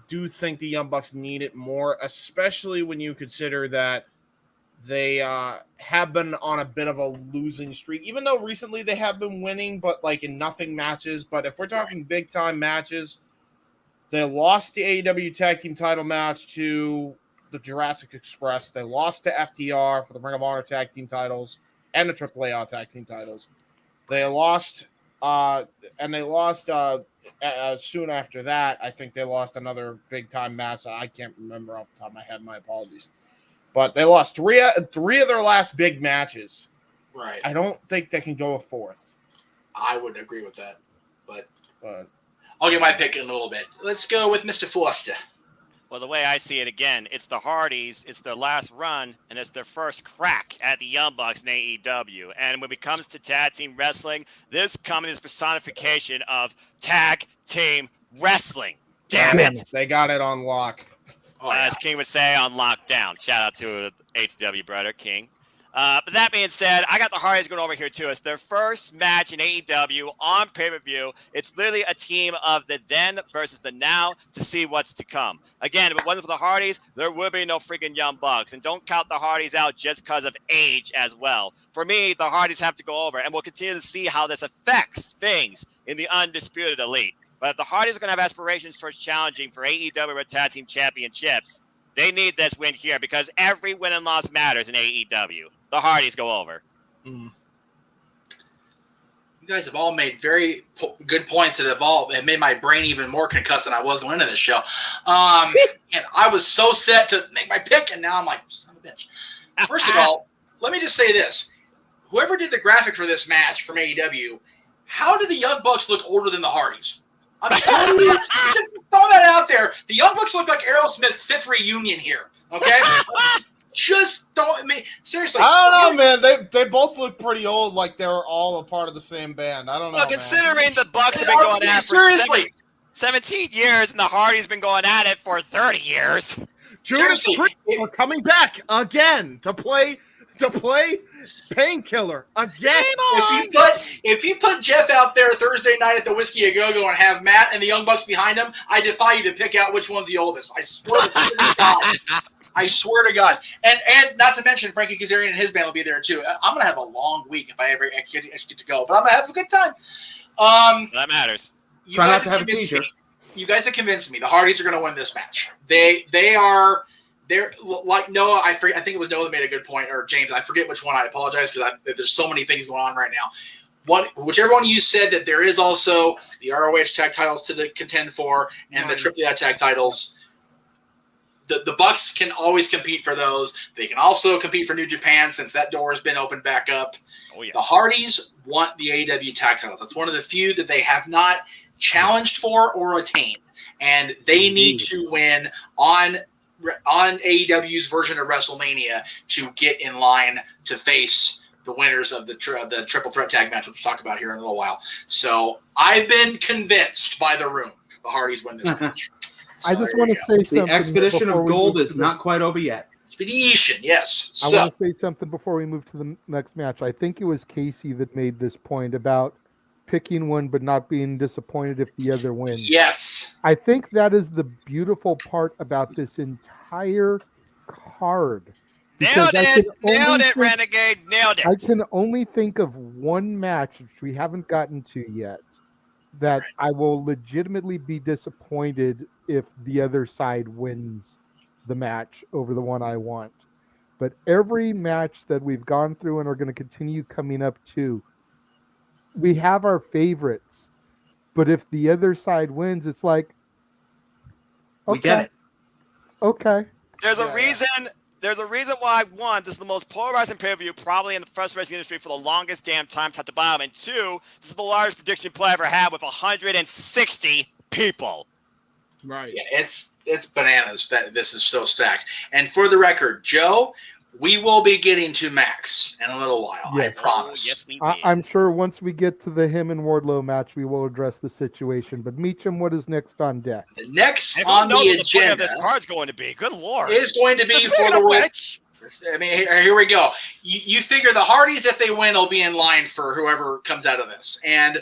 do think the Young Bucks need it more, especially when you consider that they have been on a bit of a losing streak, even though recently they have been winning, but like in nothing matches. But if we're talking big time matches, they lost the AEW tag team title match to the Jurassic Express. They lost to FTR for the Ring of Honor tag team titles and the AAA tag team titles. They lost, soon after that. I think they lost another big time match. I can't remember off the top of my head. My apologies. But they lost three of their last big matches. Right. I don't think they can go a fourth. I would agree with that. But I'll get my pick in a little bit. Let's go with Mr. Foster. Well, the way I see it, again, it's the Hardys, it's their last run, and it's their first crack at the Young Bucks in AEW. And when it comes to tag team wrestling, this company is personification of tag team wrestling. Damn it! They got it on lock. Oh, yeah. As King would say, on lockdown. Shout out to HW brother, King. But that being said, I got the Hardys going over here too. It's their first match in AEW on pay-per-view. It's literally a team of the then versus the now to see what's to come. Again, if it wasn't for the Hardys, there would be no freaking Young Bucks. And don't count the Hardys out just because of age as well. For me, the Hardys have to go over, and we'll continue to see how this affects things in the Undisputed Elite. But if the Hardys are going to have aspirations towards challenging for AEW World Tag Team Championships, they need this win here because every win and loss matters in AEW. The Hardys go over. You guys have all made very good points that have made my brain even more concussed than I was going into this show. And I was so set to make my pick, and now I'm like, son of a bitch. First of all, let me just say this. Whoever did the graphic for this match from AEW, how do the Young Bucks look older than the Hardys? I'm telling you, throw that out there. The Young Bucks look like Aerosmith's 5th reunion here, okay? Just don't. I mean, seriously. I don't know, man. They both look pretty old, like they were all a part of the same band. I don't know. So considering the Bucks have been going at it for 17 years and the Hardys been going at it for 30 years. Judas Priest are coming back again to play Painkiller again. If you put Jeff out there Thursday night at the Whiskey A Go-Go and have Matt and the Young Bucks behind him, I defy you to pick out which one's the oldest. I swear to God. I swear to God. And not to mention Frankie Kazarian and his band will be there too. I'm going to have a long week if I ever get to go, but I'm going to have a good time. That matters. Try not to have a seizure. You guys have convinced me. The Hardys are going to win this match. They're like Noah. I think it was Noah that made a good point, or James. I forget which one. I apologize because there's so many things going on right now. Whichever one you said that there is also the ROH tag titles to contend for and the AAA tag titles. the Bucks can always compete for those. They can also compete for New Japan since that door has been opened back up. Oh, yeah. The Hardys want the AEW tag titles. That's one of the few that they have not challenged for or attained. And they need to win on AEW's version of WrestleMania to get in line to face the winners of the triple threat tag match, which we'll talk about here in a little while. So I've been convinced by the room the Hardys win this match. So I just want to say something. The expedition before of we gold move is to not quite over yet. Expedition, yes. I So want to say something before we move to the next match. I think it was Casey that made this point about picking one but not being disappointed if the other wins. yes. I think that is the beautiful part about this entire card. Because Nailed it, Renegade. Nailed it. I can only think of one match, which we haven't gotten to yet, that I will legitimately be disappointed if the other side wins the match over the one I want. But every match that we've gone through and are going to continue coming up to, we have our favorites. But if the other side wins, it's like, okay, We get it. okay. There's a reason. There's a reason why, one, this is the most polarizing pay-per-view probably in the professional wrestling industry for the longest damn time, top to bottom. And two, this is the largest prediction play I ever had with 160 people. Right. Yeah, it's bananas that this is so stacked. And for the record, Joe, we will be getting to Max in a little while. Yes. I promise. Yes, we did. I'm sure once we get to the him and Wardlow match, we will address the situation. But Meacham, what is next on deck? The next And on who knows the what the point of agenda this card's going to be? Good lord. is going to be for the World. I mean, here we go. You figure the Hardys, if they win, will be in line for whoever comes out of this. And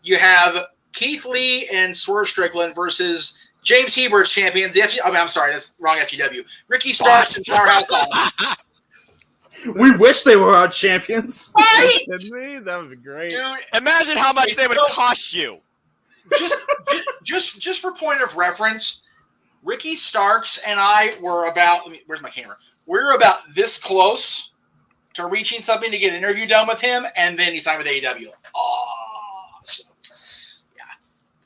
you have Keith Lee and Swerve Strickland versus James Hebert's champions. I'm sorry, that's wrong FGW. Ricky Starks and Powerhouse Hobbs. We wish they were our champions. Right? Me? That would be great. Dude, Imagine how much they would cost you. just for point of reference, Ricky Starks and I were about. Where's my camera? We're about this close to reaching something to get an interview done with him, and then he signed with AEW. Awesome. Yeah,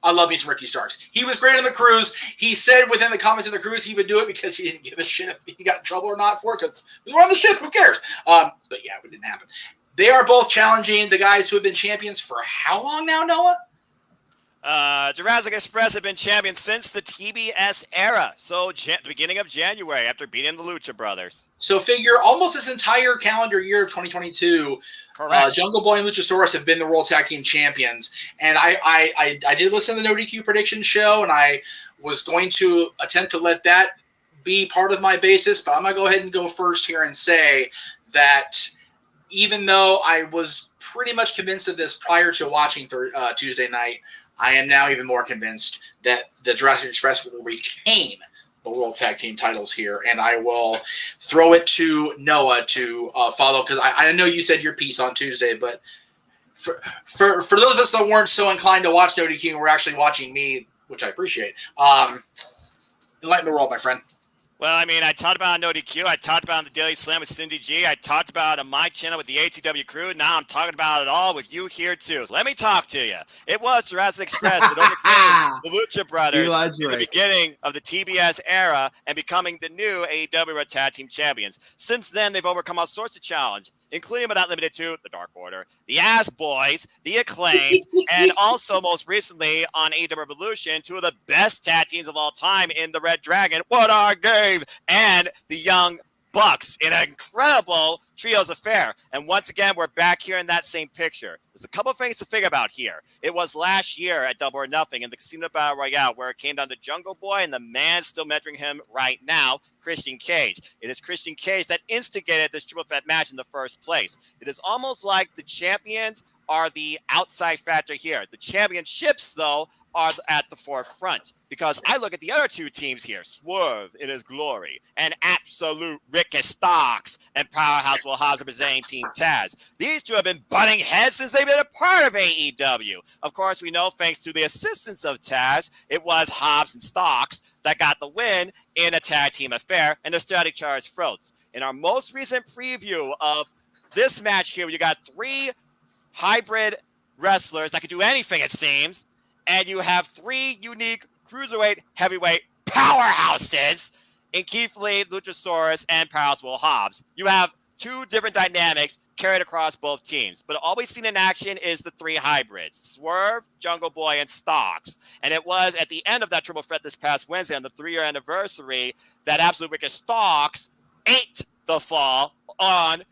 I love me some Ricky Starks. He was great on the cruise. He said within the comments of the cruise he would do it because he didn't give a shit if he got in trouble or not for it because we were on the ship. Who cares? But yeah, it didn't happen. They are both challenging the guys who have been champions for how long now, Noah? Jurassic Express have been champions since the TBS era. So the beginning of January after beating the Lucha Brothers. So figure almost this entire calendar year of 2022, Correct. Jungle Boy and Luchasaurus have been the World Tag Team Champions. And I did listen to the No DQ prediction show, and I was going to attempt to let that be part of my basis, but I'm going to go ahead and go first here and say that even though I was pretty much convinced of this prior to watching Tuesday night, I am now even more convinced that the Jurassic Express will retain the World Tag Team titles here, and I will throw it to Noah to follow, because I know you said your piece on Tuesday, but for those of us that weren't so inclined to watch No DQ and were actually watching me, which I appreciate, enlighten the world, my friend. Well, I mean, I talked about No DQ. I talked about on the Daily Slam with Cindy G. I talked about on my channel with the ATW crew. Now I'm talking about it all with you here, too. So let me talk to you. It was Jurassic Express that overcame the Lucha Brothers in the beginning of the TBS era and becoming the new AEW World Tag Team Champions. Since then, they've overcome all sorts of challenges, including but not limited to the Dark Order, the Ass Boys, the Acclaimed, and also most recently on AEW Revolution, two of the best tag teams of all time in the Red Dragon, What Our Game, and the Young Bucks in an incredible trios affair. And once again, we're back here in that same picture. There's a couple of things to think about here. It was last year at Double or Nothing in the Casino Battle Royale where it came down to Jungle Boy and the man still measuring him right now, Christian Cage. It is Christian Cage that instigated this triple threat match in the first place. It is almost like the champions are the outside factor here. The championships, though, are at the forefront because I look at the other two teams here, Swerve in his glory and Absolute Ricky Starks and Powerhouse Will Hobbs representing Team Taz. These two have been butting heads since they've been a part of AEW. Of course, we know thanks to the assistance of Taz, it was Hobbs and Starks that got the win in a tag team affair, and they're still at each other's throats. In our most recent preview of this match here, you got three hybrid wrestlers that could do anything, it seems, and you have three unique cruiserweight, heavyweight powerhouses in Keith Lee, Luchasaurus, and Powerhouse Will Hobbs. You have two different dynamics carried across both teams. But all we've seen in action is the three hybrids, Swerve, Jungle Boy, and Stocks. And it was at the end of that triple threat this past Wednesday on the 3-year anniversary that Absolute Wicked Stocks ate the fall on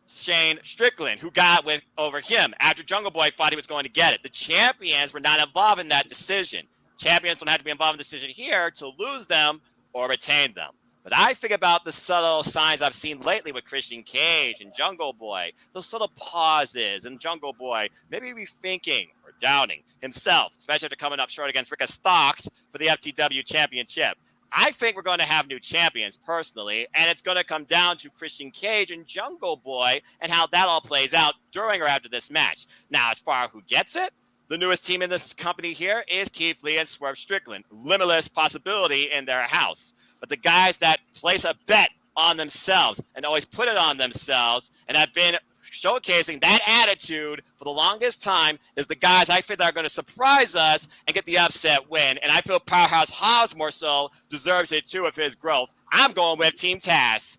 Shane Strickland, who got over him after Jungle Boy thought he was going to get it. The champions were not involved in that decision. Champions don't have to be involved in the decision here to lose them or retain them. But I think about the subtle signs I've seen lately with Christian Cage and Jungle Boy, those subtle pauses, and Jungle Boy maybe rethinking or doubting himself, especially after coming up short against Rick Stocks for the FTW Championship. I think we're going to have new champions personally, and it's going to come down to Christian Cage and Jungle Boy and how that all plays out during or after this match. Now, as far as who gets it, the newest team in this company here is Keith Lee and Swerve Strickland. Limitless possibility in their house. But the guys that place a bet on themselves and always put it on themselves and have been showcasing that attitude for the longest time is the guys I feel that are going to surprise us and get the upset win. And I feel Powerhouse Hobbs more so deserves it too of his growth. I'm going with Team Taz.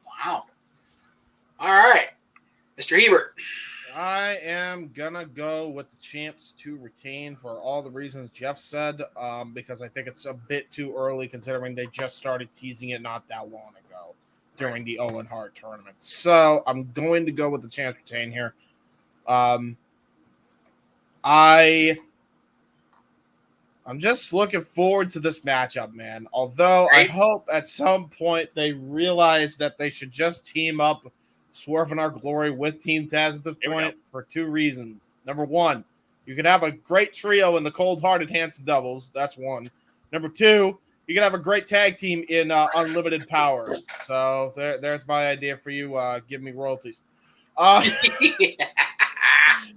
Wow. All right. Mr. Hebert. I am gonna go with the champs to retain for all the reasons Jeff said, because I think it's a bit too early considering they just started teasing it not that long ago during the Owen Hart tournament. So I'm going to go with the champs retain here. I'm just looking forward to this matchup, man. Although I hope at some point they realize that they should just team up Swerve in Our Glory with Team Taz at this point for two reasons. Number one, you can have a great trio in the Cold-Hearted Handsome Doubles. That's one. Number two, you can have a great tag team in Unlimited Power. So there's my idea for you. Give me royalties. James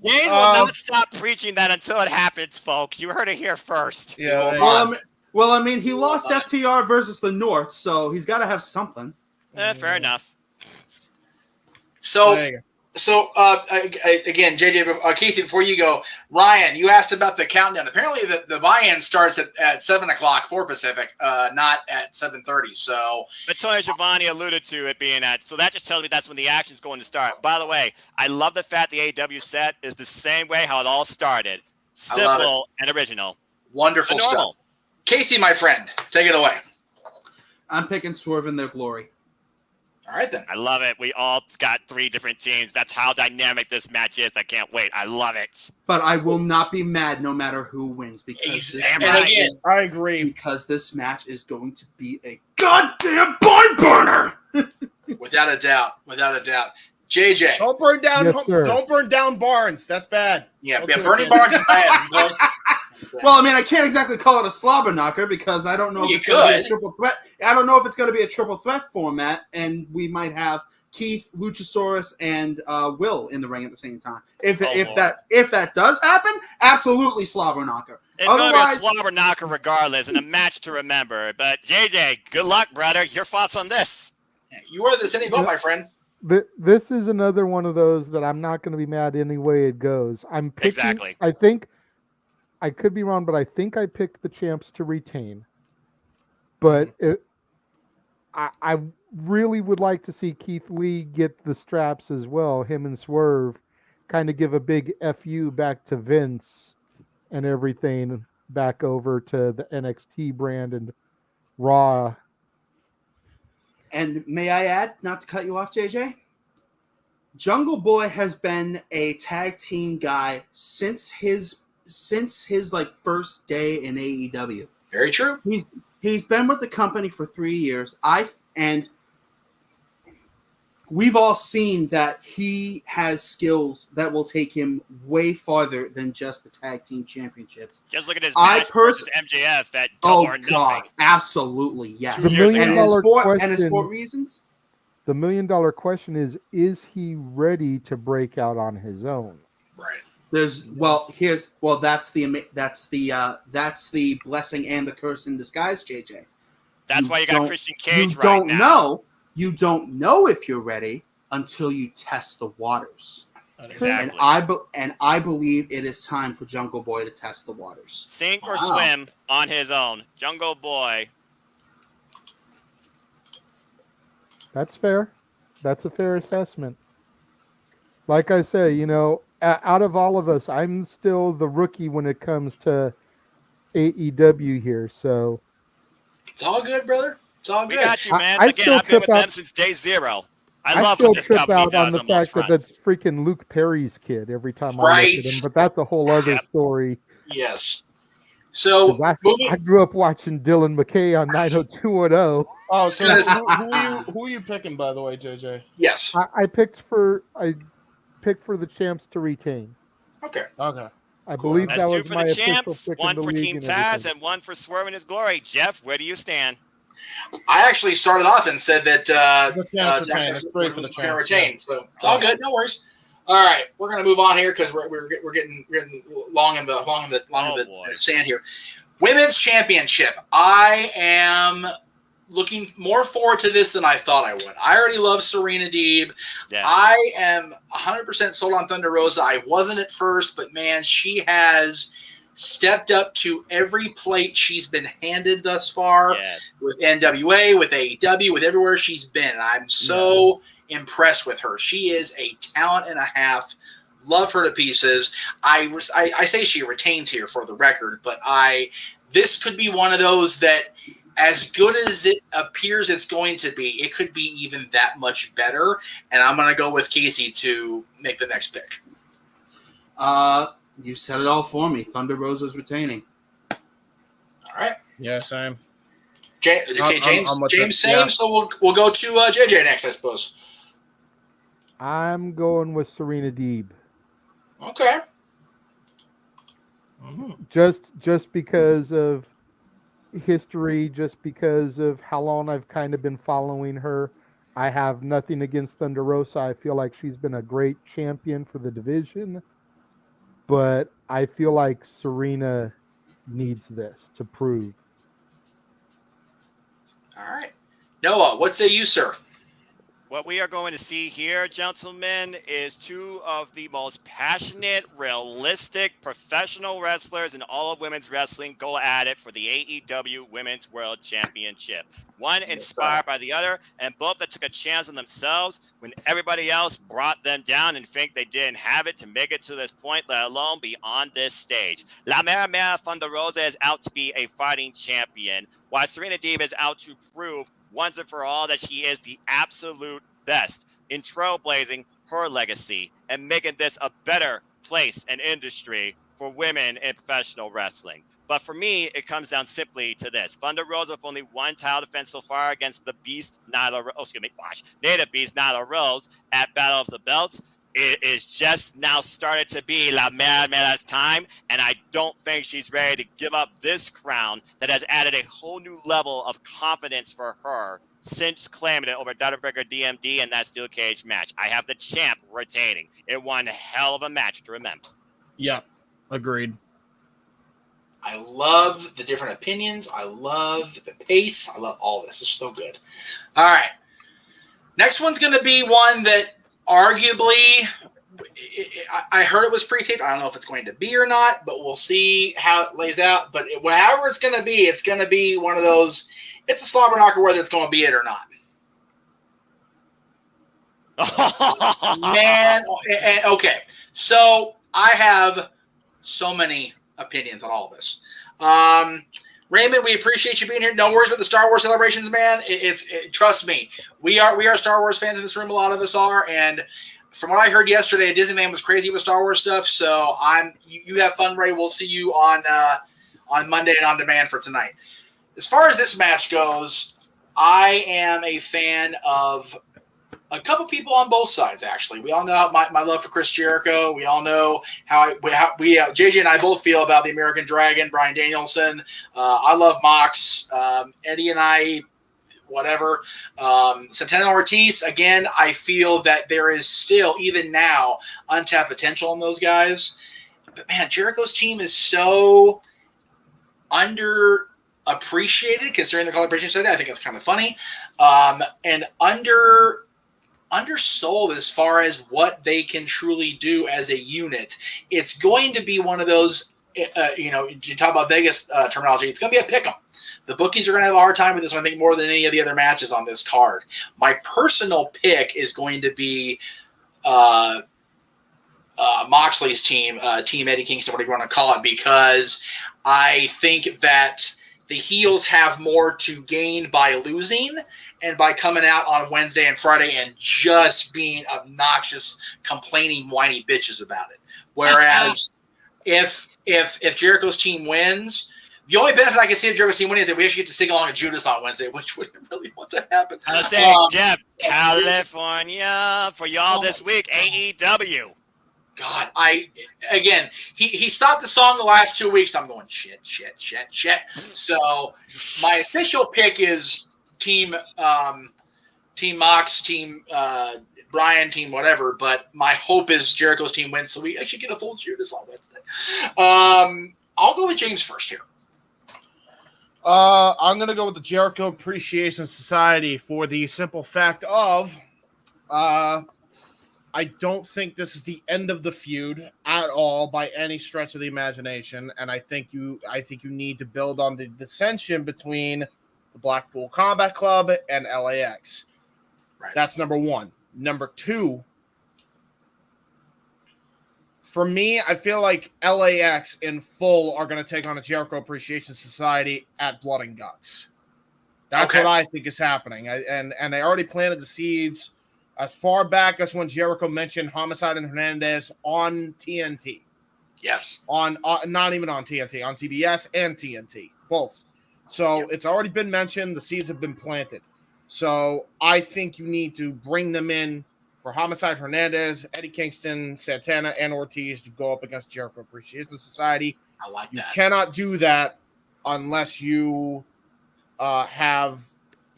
will not stop preaching that until it happens, folks. You heard it here first. Yeah. Well, I mean, he lost FTR versus the North, so he's got to have something. Fair enough. So again, JJ, Casey, before you go, Ryan, you asked about the countdown. Apparently, the buy-in starts at 7 o'clock for Pacific, not at 7:30. So, but Tony Schiavone alluded to it being at. So that just tells me that's when the action's going to start. By the way, I love the fact the AEW set is the same way how it all started, simple and original. Wonderful stuff. Casey, my friend, take it away. I'm picking Swerve in Their Glory. All right, then. I love it. We all got three different teams. That's how dynamic this match is. I can't wait. I love it. But I will not be mad no matter who wins because I agree. Because this match is going to be a goddamn barn burner. Without a doubt. JJ. Don't burn down. Yes, Don't burn down barns. That's bad. Yeah, burning barns is bad. Well, I mean, I can't exactly call it a slobber knocker because I don't know if it's going to be a triple threat. I don't know if it's going to be a triple threat format, and we might have Keith, Luchasaurus, and Will in the ring at the same time. If that does happen, absolutely slobber knocker. It's going to be a slobber knocker regardless, and a match to remember. But JJ, good luck, brother. Your thoughts on this? You are the sitting vote, my friend. This is another one of those that I'm not going to be mad any way it goes. I'm picking. Exactly. I think. I could be wrong, but I think I picked the champs to retain. But I really would like to see Keith Lee get the straps as well. Him and Swerve kind of give a big FU back to Vince and everything back over to the NXT brand and Raw. And may I add, not to cut you off, JJ? Jungle Boy has been a tag team guy since his first day in AEW. Very true. He's been with the company for 3 years. And we've all seen that he has skills that will take him way farther than just the tag team championships. Just look at his match versus MJF at Double or Nothing. God, absolutely, yes. The $1 million question, and his 4 reasons. The $1 million question is he ready to break out on his own? Right. That's the blessing and the curse in disguise, JJ. That's why you got Christian Cage right now. You don't know if you're ready until you test the waters. Exactly. And I believe it is time for Jungle Boy to test the waters. Sink or swim on his own. Jungle Boy. That's fair. That's a fair assessment. Like I say, out of all of us, I'm still the rookie when it comes to AEW here. So It's all good, brother. It's all We good. got you, man. I Again, still I've been trip with them out. since day zero. I I love still what this trip company out on does the on most fact that that's fronts. freaking Luke Perry's kid every time I look Right. at him. But that's a whole other Yep. story. Yes. Because So I moving. grew up watching Dylan McKay on 90210. Oh, so Yes. who are you picking, by the way, JJ? Yes. I picked for the champs to retain. Okay. Okay. I Cool. believe That's that two was for my the official champs, pick in one the for league Team and Taz, everything. and one for Swerve in his glory. Jeff, where do you stand? I actually started off and said that The champs retain. Jackson It's great for the was going to champs, retain. So it's all good. No worries. All right, we're going to move on here because we're getting long in the boy. sand here. Women's Championship. I am looking more forward to this than I thought I would. I already love Serena Deeb. Yeah. I am 100% sold on Thunder Rosa. I wasn't at first, but man, she has stepped up to every plate she's been handed thus far Yes. with NWA, with AEW, with everywhere she's been. I'm so impressed with her. She is a talent and a half. Love her to pieces. I say she retains here for the record, but this could be one of those that, as good as it appears it's going to be, it could be even that much better. And I'm going to go with Casey to make the next pick. You said it all for me. Thunder Rosa's retaining. All right. Yeah, same. James, I'm with James, it, same. yeah. So we'll go to JJ next, I suppose. I'm going with Serena Deeb. Okay. Just because of history, just because of how long I've kind of been following her. I have nothing against Thunder Rosa. I feel like she's been a great champion for the division. But I feel like Serena needs this to prove. All right. Noah, what say you, sir? What we are going to see here, gentlemen, is two of the most passionate, realistic, professional wrestlers in all of women's wrestling go at it for the AEW Women's World Championship. One inspired by the other, and both that took a chance on themselves when everybody else brought them down and think they didn't have it to make it to this point, let alone be on this stage. La Mera Mera Thunder Rosa is out to be a fighting champion, while Serena Deeb is out to prove once and for all that she is the absolute best in trailblazing her legacy and making this a better place and industry for women in professional wrestling. But for me, it comes down simply to this. Thunder Rosa with only one title defense so far against the Beast, Native Beast, Nyla Rose at Battle of the Belts. It is just now started to be La Mera Mera's time, and I don't think she's ready to give up this crown that has added a whole new level of confidence for her since claiming it over Breaker DMD in that steel cage match. I have the champ retaining. It one hell of a match to remember. Yeah, agreed. I love the different opinions. I love the pace. I love all this. It's so good. All right. Next one's going to be one that arguably, I heard it was pre-taped. I don't know if it's going to be or not, but we'll see how it lays out. But however it's going to be one of those, it's a slobber knocker whether it's going to be it or not. Man, and okay. So I have so many opinions on all this. Raymond, we appreciate you being here. No worries about the Star Wars celebrations, man. Trust me, we are Star Wars fans in this room. A lot of us are, and from what I heard yesterday, Disneyland was crazy with Star Wars stuff. So you have fun, Ray. We'll see you on Monday and on demand for tonight. As far as this match goes, I am a fan of a couple people on both sides, actually. We all know my love for Chris Jericho. We all know how JJ and I both feel about the American Dragon, Bryan Danielson. I love Mox. Eddie and I, whatever. Santana Ortiz, again, I feel that there is still, even now, untapped potential in those guys. But, man, Jericho's team is so underappreciated considering the celebration study. I think it's kind of funny. And undersold as far as what they can truly do as a unit. It's going to be one of those, you talk about Vegas terminology, it's going to be a pick 'em. The bookies are going to have a hard time with this one, I think, more than any of the other matches on this card. My personal pick is going to be Moxley's team, Team Eddie Kingston, whatever you want to call it, because I think that the heels have more to gain by losing and by coming out on Wednesday and Friday and just being obnoxious, complaining, whiny bitches about it. Whereas if Jericho's team wins, the only benefit I can see of Jericho's team winning is that we actually get to sing along to Judas on Wednesday, which wouldn't really want to happen. I was saying, Jeff, California for y'all this week, AEW. God, he stopped the song the last 2 weeks. I'm going shit. So my official pick is Team Mox, Team Brian, Team whatever. But my hope is Jericho's team wins, so we actually get a full Judas on Wednesday. I'll go with James first here. I'm going to go with the Jericho Appreciation Society for the simple fact of I don't think this is the end of the feud at all by any stretch of the imagination, and I think you need to build on the dissension between the Blackpool Combat Club and LAX. Right. That's number one. Number two, for me, I feel like LAX in full are going to take on the Jericho Appreciation Society at Blood and Guts. That's Okay. what I think is happening, and they already planted the seeds as far back as when Jericho mentioned Homicide and Hernandez on TNT. Yes. On not even on TNT, on TBS and TNT, both. So It's already been mentioned. The seeds have been planted. So I think you need to bring them in for Homicide Hernandez, Eddie Kingston, Santana, and Ortiz to go up against Jericho Appreciation Society. I like You that. cannot do that unless you have...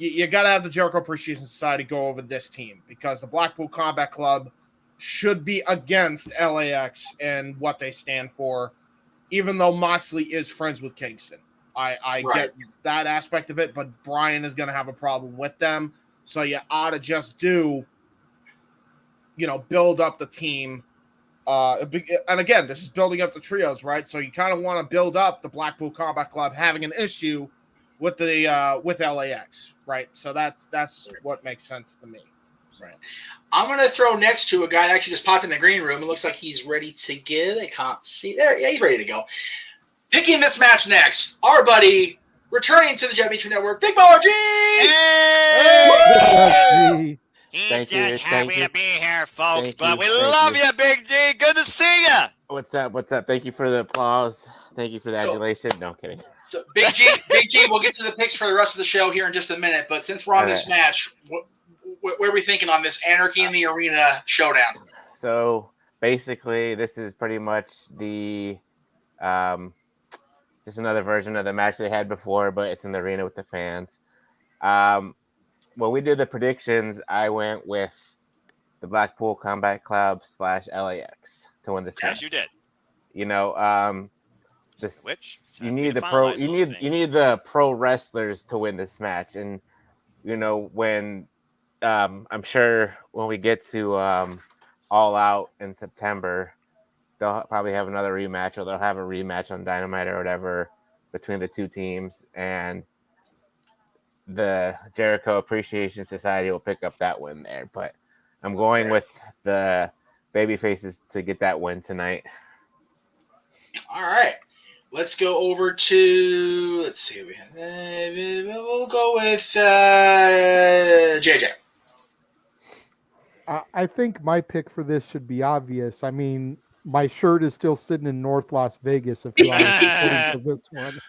You got to have the Jericho Appreciation Society go over this team because the Blackpool Combat Club should be against LAX and what they stand for, even though Moxley is friends with Kingston. I get that aspect of it, but Brian is going to have a problem with them. So you ought to just build up the team. And again, this is building up the trios, right? So you kind of want to build up the Blackpool Combat Club having an issue with the with LAX, right? So that's what makes sense to me. Right. I'm going to throw next to a guy that actually just popped in the green room. It looks like he's ready to give. I can't see. There, yeah, he's ready to go. Picking this match next, our buddy returning to the Jet Beach Network, Big Baller G. Hey! He's Thank you, just happy thank you. to be here, folks. Thank But you, we thank love you. you, Big G. Good to see you. What's up? Thank you for the applause. Thank you for the So- adulation. No, I'm kidding. So Big G, we'll get to the picks for the rest of the show here in just a minute. But since we're on this match, what are we thinking on this Anarchy in the Arena showdown? So basically, this is pretty much the just another version of the match they had before, but it's in the arena with the fans. When we did the predictions, I went with the Blackpool Combat Club / LAX to win this Yes, match. you did. This Which you need the pro. You need the pro wrestlers to win this match, and when I'm sure when we get to All Out in September, they'll probably have another rematch, or they'll have a rematch on Dynamite or whatever between the two teams, and the Jericho Appreciation Society will pick up that win there. But I'm going with the baby faces to get that win tonight. All right. Let's go over to, let's see. We'll go with JJ. I think my pick for this should be obvious. I mean, my shirt is still sitting in North Las Vegas if you want to for this one.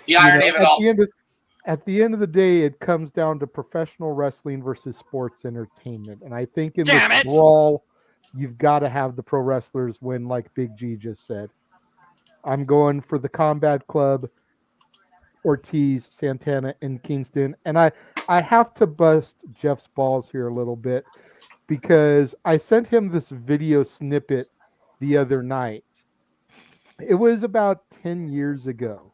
The irony of it all. At the end of the day, it comes down to professional wrestling versus sports entertainment. And I think in Damn this it! brawl, you've got to have the pro wrestlers win, like Big G just said. I'm going for the Combat Club, Ortiz, Santana, and Kingston. And I have to bust Jeff's balls here a little bit because I sent him this video snippet the other night. It was about 10 years ago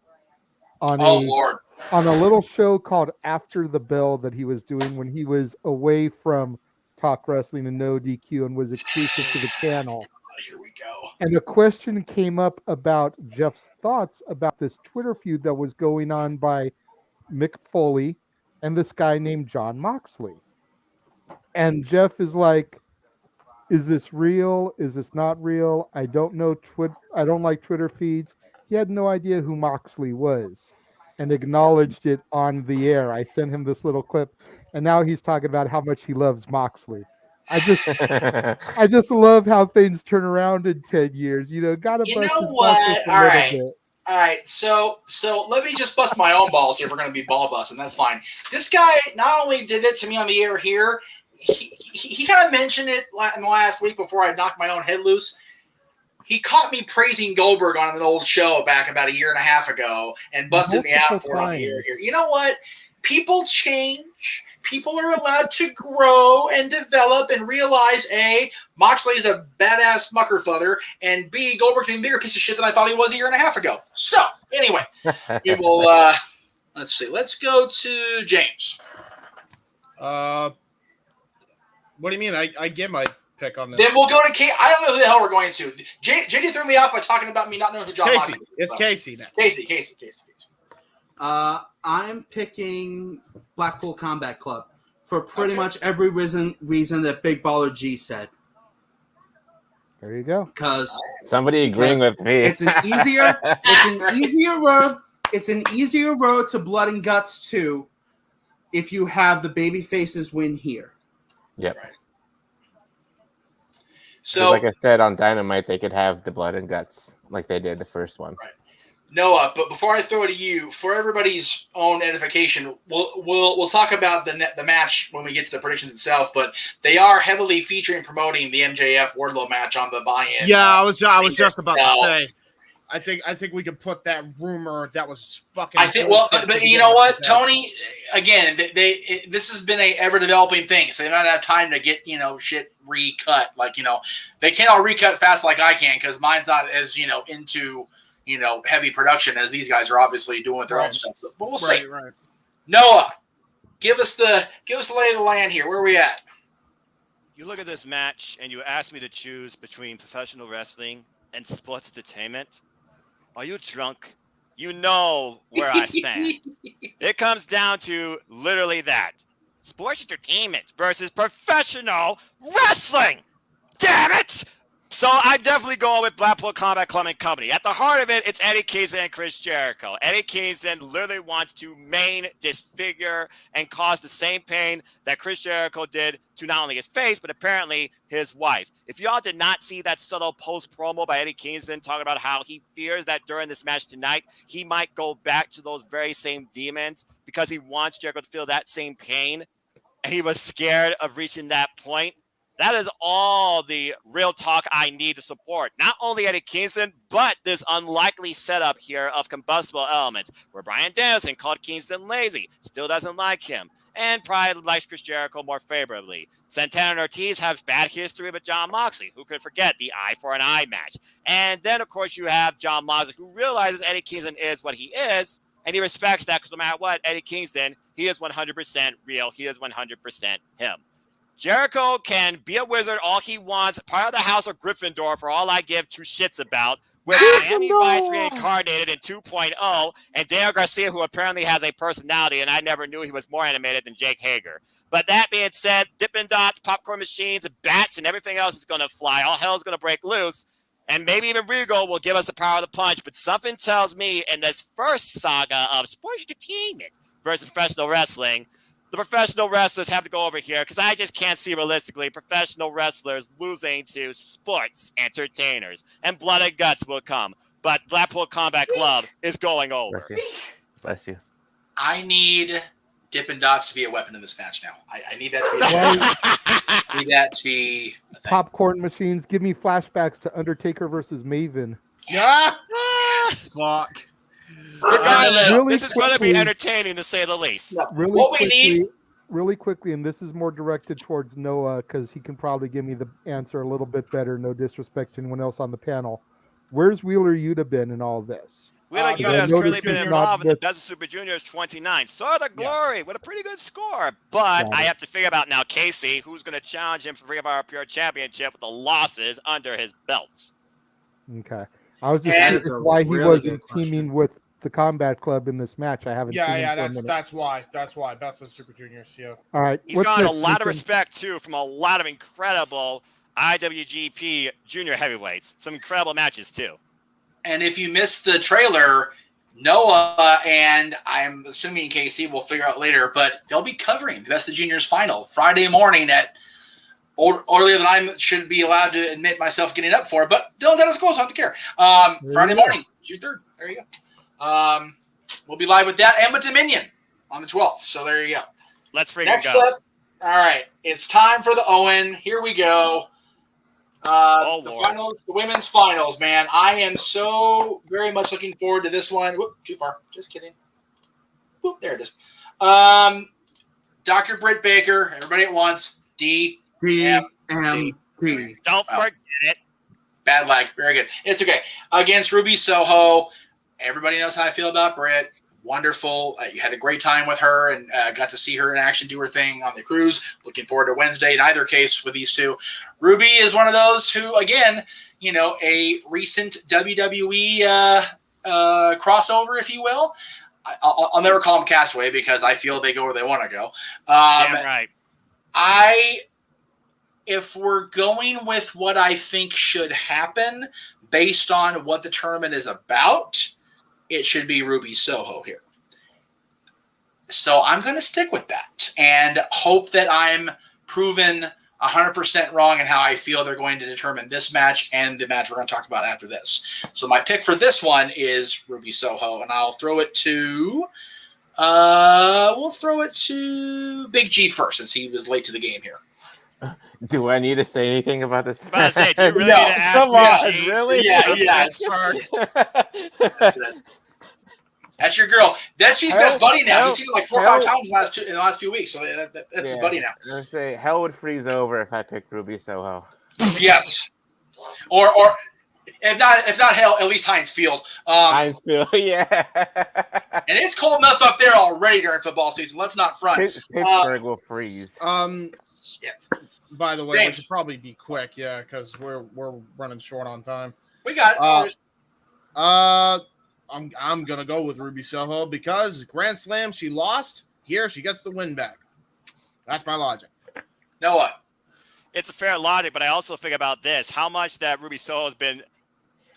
on Lord. on a little show called After the Bell that he was doing when he was away from Talk Wrestling and No DQ and was exclusive to the channel. Here we go. And a question came up about Jeff's thoughts about this Twitter feud that was going on by Mick Foley, and this guy named John Moxley. And Jeff is like, is this real? Is this not real? I don't know. I don't like Twitter feeds. He had no idea who Moxley was and acknowledged it on the air. I sent him this little clip, and now he's talking about how much he loves Moxley. I just love how things turn around in 10 years. You know, gotta You bust know his what? balls a All little right. bit. All right, so let me just bust my own balls here if we're going to be ball busting. That's fine. This guy not only did it to me on the air here, he kind of mentioned it in the last week before I knocked my own head loose. He caught me praising Goldberg on an old show back about a year and a half ago and busted me out for it on the air here. You know what? People change. People are allowed to grow and develop and realize, A, Moxley's a badass muckerfuther, and B, Goldberg's an even bigger piece of shit than I thought he was a year and a half ago. So, anyway, we will, let's see. Let's go to James. What do you mean? I get my pick on this. Then we'll go to Casey. I don't know who the hell we're going to. JD threw me off by talking about me not knowing who John Casey. Moxley is. It's Casey now. Casey. I'm picking Blackpool Combat Club for pretty much every reason that Big Baller G said. There you go. Because somebody agreeing with me. It's an easier road to Blood and Guts 2 if you have the baby faces win here. Yep. Right. So, like I said on Dynamite, they could have the Blood and Guts like they did the first one. Right. Noah, but before I throw it to you, for everybody's own edification, we'll talk about the match when we get to the predictions itself. But they are heavily featuring and promoting the MJF Wardlow match on the buy-in. Yeah, I was just about to say. I think we could put that rumor that was fucking. I think. Well, but you know what, Tony? Again, this has been a ever developing thing, so they don't have time to get shit recut. Like they can't all recut fast like I can because mine's not as into heavy production as these guys are obviously doing with their own stuff. So, but we'll see. Right. Noah, give us the lay of the land here. Where are we at? You look at this match and you ask me to choose between professional wrestling and sports entertainment. Are you drunk? You know where I stand. It comes down to literally that. Sports entertainment versus professional wrestling. Damn it! So I'm definitely going with Blackpool Combat Club and Company. At the heart of it, it's Eddie Kingston and Chris Jericho. Eddie Kingston literally wants to disfigure, and cause the same pain that Chris Jericho did to not only his face, but apparently his wife. If y'all did not see that subtle post-promo by Eddie Kingston talking about how he fears that during this match tonight, he might go back to those very same demons because he wants Jericho to feel that same pain, and he was scared of reaching that point. That is all the real talk I need to support. Not only Eddie Kingston, but this unlikely setup here of combustible elements, where Bryan Danielson called Kingston lazy, still doesn't like him, and probably likes Chris Jericho more favorably. Santana and Ortiz have bad history with John Moxley. Who could forget the eye for an eye match? And then, of course, you have John Moxley, who realizes Eddie Kingston is what he is, and he respects that because no matter what, Eddie Kingston, he is 100% real. He is 100% him. Jericho can be a wizard all he wants, part of the House of Gryffindor for all I give two shits about, with Miami Vice reincarnated in 2.0, and Daniel Garcia, who apparently has a personality, and I never knew he was more animated than Jake Hager. But that being said, Dippin' Dots, popcorn machines, bats, and everything else is going to fly. All hell is going to break loose, and maybe even Regal will give us the power of the punch, but something tells me in this first saga of sports entertainment versus professional wrestling, the professional wrestlers have to go over here because I just can't see realistically professional wrestlers losing to sports entertainers. And blood and guts will come. But Blackpool Combat Club is going over. Bless you. I need Dippin' Dots to be a weapon in this match now. I need that to be a thing. Popcorn machines. Give me flashbacks to Undertaker versus Maven. Yeah. Fuck. Regardless, this is going to be entertaining to say the least. Really quickly, and this is more directed towards Noah because he can probably give me the answer a little bit better. No disrespect to anyone else on the panel. Where's Wheeler Yuta been in all this? Wheeler Yuta has currently been involved in the Best of Super Juniors 29. Saw the glory with a pretty good score. But I have to figure out now Casey, who's going to challenge him for Ring of Honor Pure Championship with the losses under his belt. Okay. I was just curious why he wasn't teaming with the Combat Club in this match. I haven't seen him Yeah, for a minute. that's why. Best of Super Juniors. Yeah. All right. He's what's gotten a next, lot of Ethan? respect, too, from a lot of incredible IWGP junior heavyweights. Some incredible matches, too. And if you missed the trailer, Noah and I'm assuming Casey will figure out later, but they'll be covering the Best of Juniors final Friday morning at earlier than I should be allowed to admit myself getting up for, but Dylan's at his school, so I don't care. Friday morning, June 3rd. There you go. We'll be live with that and with Dominion on the 12th. So there you go. Let's freaking Next go. up, all right, it's time for the Owen. Here we go. The Lord. finals, the women's finals, man. I am so very much looking forward to this one. Whoop, too far. Just kidding. Whoop, there it is. Dr. Britt Baker, everybody at once. DMD. Don't forget it. Bad lag. Very good. It's okay. Against Ruby Soho. Everybody knows how I feel about Britt. Wonderful. You had a great time with her and got to see her in action do her thing on the cruise. Looking forward to Wednesday in either case with these two. Ruby is one of those who, again, a recent WWE crossover, if you will. I'll never call them Castaway because I feel they go where they want to go. Damn right. If we're going with what I think should happen based on what the tournament is about, it should be Ruby Soho here. So I'm going to stick with that and hope that I'm proven 100% wrong in how I feel they're going to determine this match and the match we're going to talk about after this. So my pick for this one is Ruby Soho, and I'll throw it to Big G first since he was late to the game here. Do I need to say anything about this? I was about to say, do you really No, need to ask Come on, me? really? Yeah. That's it. That's your girl. That's she's best buddy now. He's seen her like 4 or 5 times in the last few weeks. So that's his buddy now. I was gonna say hell would freeze over if I picked Ruby Soho. Yes. Or if not hell, at least Heinz Field. I feel And it's cold enough up there already during football season. Let's not front. Pittsburgh will freeze. Yes. By the way, we James. should probably be quick, yeah, because we're running short on time. We got it. No worries. I'm gonna go with Ruby Soho because Grand Slam she lost. Here she gets the win back. That's my logic. Noah. It's a fair logic, but I also think about this: how much that Ruby Soho has been,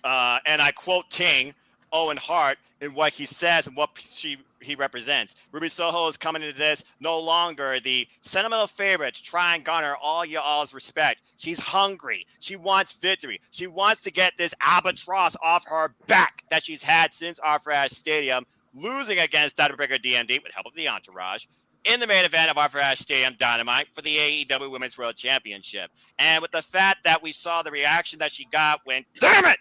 and I quote Ting, Owen Hart, in what he says and what he represents. Ruby Soho is coming into this no longer the sentimental favorite to try and garner all y'all's respect. She's hungry. She wants victory. She wants to get this albatross off her back that she's had since Arthur Ashe Stadium, losing against Dr. Breaker DMD with help of the entourage in the main event of Arthur Ashe Stadium Dynamite for the AEW Women's World Championship. And with the fact that we saw the reaction that she got when, damn it,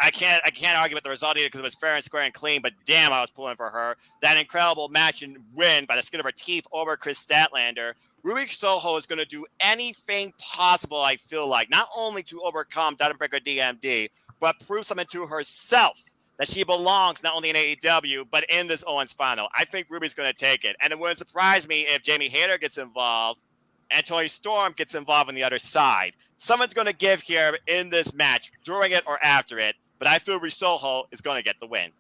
I can't argue with the result either because it was fair and square and clean, but damn, I was pulling for her. That incredible match and win by the skin of her teeth over Chris Statlander. Ruby Soho is going to do anything possible, I feel like, not only to overcome Dr. Breaker DMD, but prove something to herself. That she belongs not only in AEW, but in this Owens final. I think Ruby's going to take it. And it wouldn't surprise me if Jamie Hayter gets involved and Toni Storm gets involved on the other side. Someone's going to give here in this match, during it or after it. But I feel Ruby Soho is going to get the win.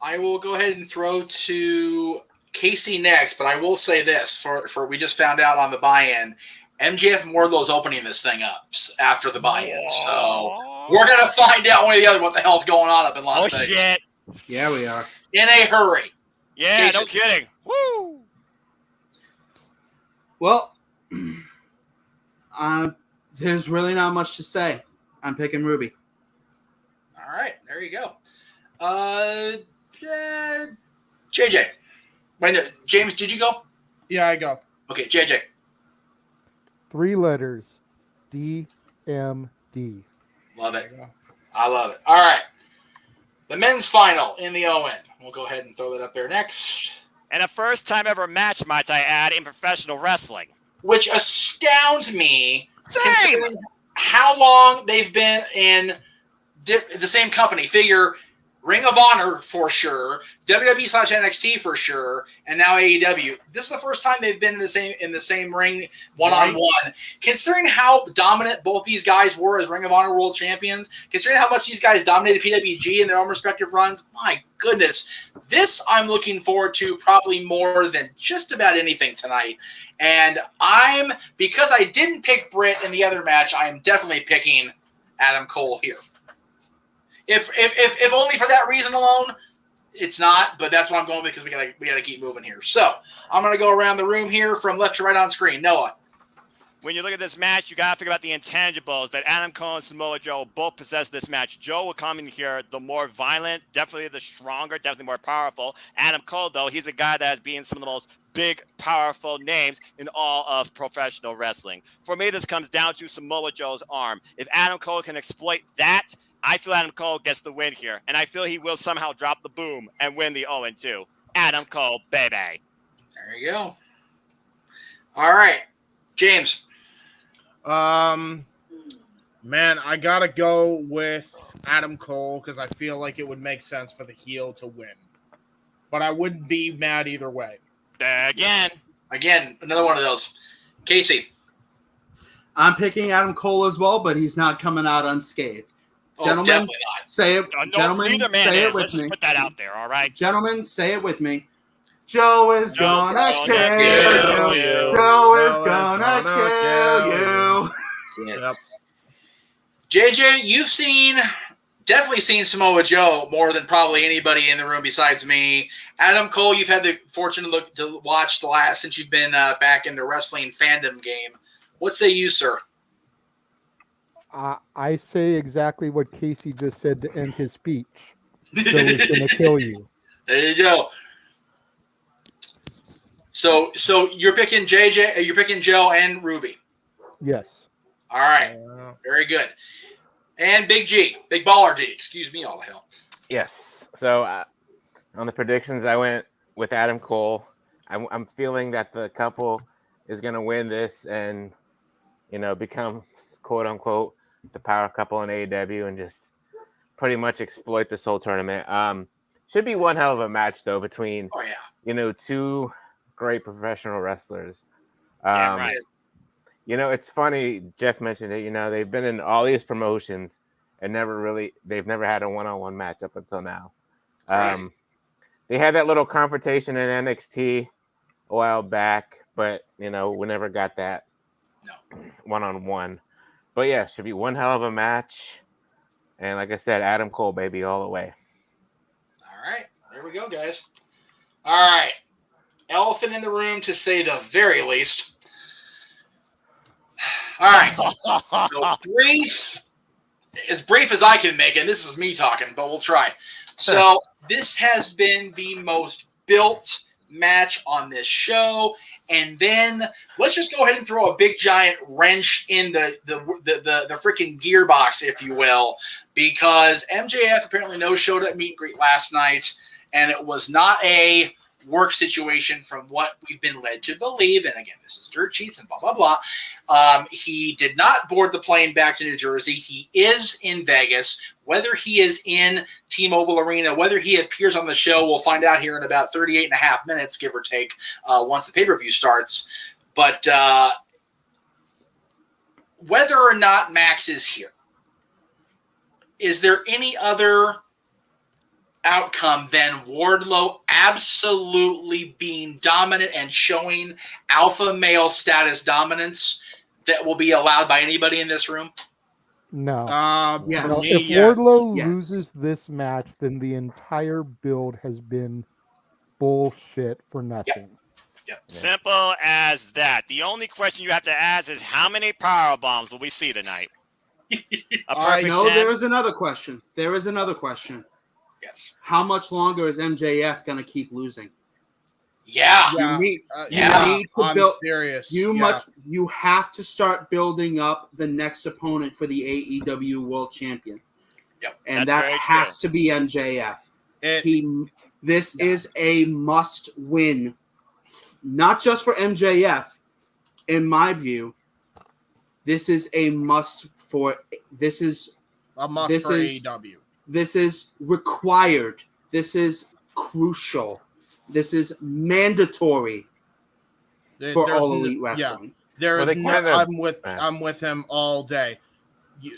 I will go ahead and throw to Casey next, but I will say this. For we just found out on the buy-in, MJF and Wardlow's opening this thing up after the buy-in. So we're going to find out one or the other what the hell's going on up in Las Vegas. Oh, shit. Yeah, we are. In a hurry. Yeah, Casey. no kidding. Woo! Well, there's really not much to say. I'm picking Ruby. All right, there you go. JJ. Wait, no, James, did you go? Yeah, I go. Okay, JJ. 3 letters. DMD. Love it. I love it. All right. The men's final in the Owen. We'll go ahead and throw that up there next. And a first time ever match, might I add, in professional wrestling. Which astounds me, Same! considering how long they've been in the same company. Figure Ring of Honor for sure, WWE/NXT for sure, and now AEW. This is the first time they've been in the same ring one-on-one. Considering how dominant both these guys were as Ring of Honor World Champions, considering how much these guys dominated PWG in their own respective runs, my goodness, this I'm looking forward to probably more than just about anything tonight. And because I didn't pick Britt in the other match, I am definitely picking Adam Cole here. If only for that reason alone, it's not, but that's what I'm going with because we gotta keep moving here. So I'm gonna go around the room here from left to right on screen. Noah. When you look at this match, you got to think about the intangibles that Adam Cole and Samoa Joe both possess this match. Joe will come in here the more violent, definitely the stronger, definitely more powerful. Adam Cole, though, he's a guy that has been some of the most big, powerful names in all of professional wrestling. For me, this comes down to Samoa Joe's arm. If Adam Cole can exploit that, I feel Adam Cole gets the win here. And I feel he will somehow drop the boom and win the 0-2. Adam Cole, baby. There you go. All right. James. Man, I gotta go with Adam Cole because I feel like it would make sense for the heel to win. But I wouldn't be mad either way. Again, another one of those. Casey. I'm picking Adam Cole as well, but he's not coming out unscathed. Gentlemen, definitely not. Say it. No, Gentlemen, neither man say is. it with Let's me. just put that out there, all right? Gentlemen, say it with me. Joe is gonna gonna kill kill you. you. Joe is gonna kill you. Yep. JJ, you've definitely seen Samoa Joe more than probably anybody in the room besides me. Adam Cole, you've had the fortune to watch the last since you've been back in the wrestling fandom game. What say you, sir? I say exactly what Casey just said to end his speech. Joe is going to kill you. There you go. So you're picking JJ, you're picking Joe and Ruby. Yes. All right. Very good. And Big Baller G. Excuse me, all the hell. Yes. So on the predictions, I went with Adam Cole. I'm feeling that the couple is going to win this and, become quote unquote the power couple in AEW and just pretty much exploit this whole tournament. Should be one hell of a match though between, two great professional wrestlers. Damn right. It's funny. Jeff mentioned it. They've been in all these promotions and they've never had a one-on-one match up until now. They had that little confrontation in NXT a while back, but we never got that one-on-one. But yeah, should be one hell of a match. And like I said, Adam Cole, baby, all the way. All right, there we go, guys. All right, elephant in the room to say the very least. All right, so as brief as I can make it. This is me talking, but we'll try. So this has been the most built match on this show, and then let's just go ahead and throw a big giant wrench in the freaking gearbox, if you will, because MJF apparently no-showed at meet and greet last night, and it was not a work situation from what we've been led to believe. And again, this is dirt sheets and blah, blah, blah. He did not board the plane back to New Jersey. He is in Vegas. Whether he is in T-Mobile Arena, whether he appears on the show, we'll find out here in about 38 and a half minutes, give or take, once the pay-per-view starts. But whether or not Max is here, is there any other outcome than Wardlow absolutely being dominant and showing alpha male status dominance that will be allowed by anybody in this room? No. Yes. No, Me, if yes. Wardlow Yes. loses this match, then the entire build has been bullshit for nothing. Yep. Simple as that. The only question you have to ask is how many power bombs will we see tonight? A I perfect know 10? there is another question. Yes. How much longer is MJF going to keep losing? Yeah. Yeah, You yeah, need to I'm build. serious. You have to start building up the next opponent for the AEW World Champion. Yep. And That's that very has to be MJF. This is a must win, not just for MJF. In my view, this is a must for a must for AEW. This is required. This is crucial. This is mandatory for There's All n- Elite Yeah, Wrestling. there Well, is they no. kinda- I'm with him all day.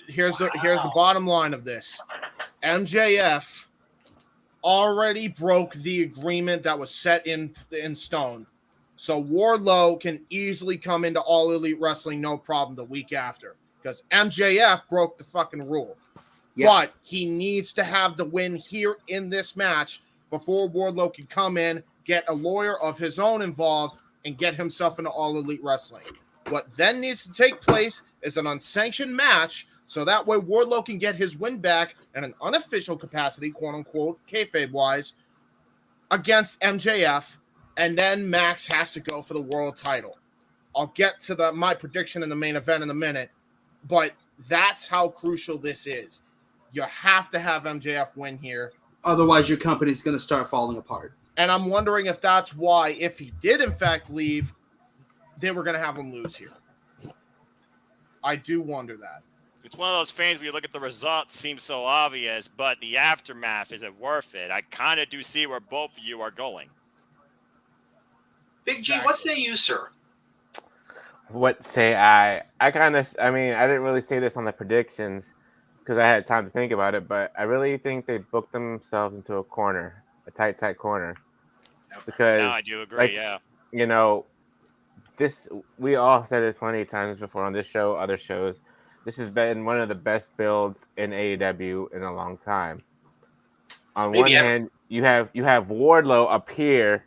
Here's the bottom line of this. MJF already broke the agreement that was set in stone. So Wardlow can easily come into All Elite Wrestling no problem the week after because MJF broke the fucking rule. Yeah. But he needs to have the win here in this match before Wardlow can come in, get a lawyer of his own involved, and get himself into All Elite Wrestling. What then needs to take place is an unsanctioned match so that way Wardlow can get his win back in an unofficial capacity, quote-unquote, kayfabe-wise, against MJF, and then Max has to go for the world title. I'll get to my prediction in the main event in a minute, but that's how crucial this is. You have to have MJF win here. Otherwise, your company's going to start falling apart. And I'm wondering if that's why, if he did in fact leave, they were going to have him lose here. I do wonder that. It's one of those things where you look at the results, seems so obvious, but the aftermath, is it worth it? I kind of do see where both of you are going. Big G, what say you, sir? What say I? I didn't really say this on the predictions because I had time to think about it, but I really think they booked themselves into a corner, a tight corner. Because No, I do agree, yeah. You know, we all said it plenty of times before on this show, other shows. This has been one of the best builds in AEW in a long time. On one hand, you have Wardlow up here.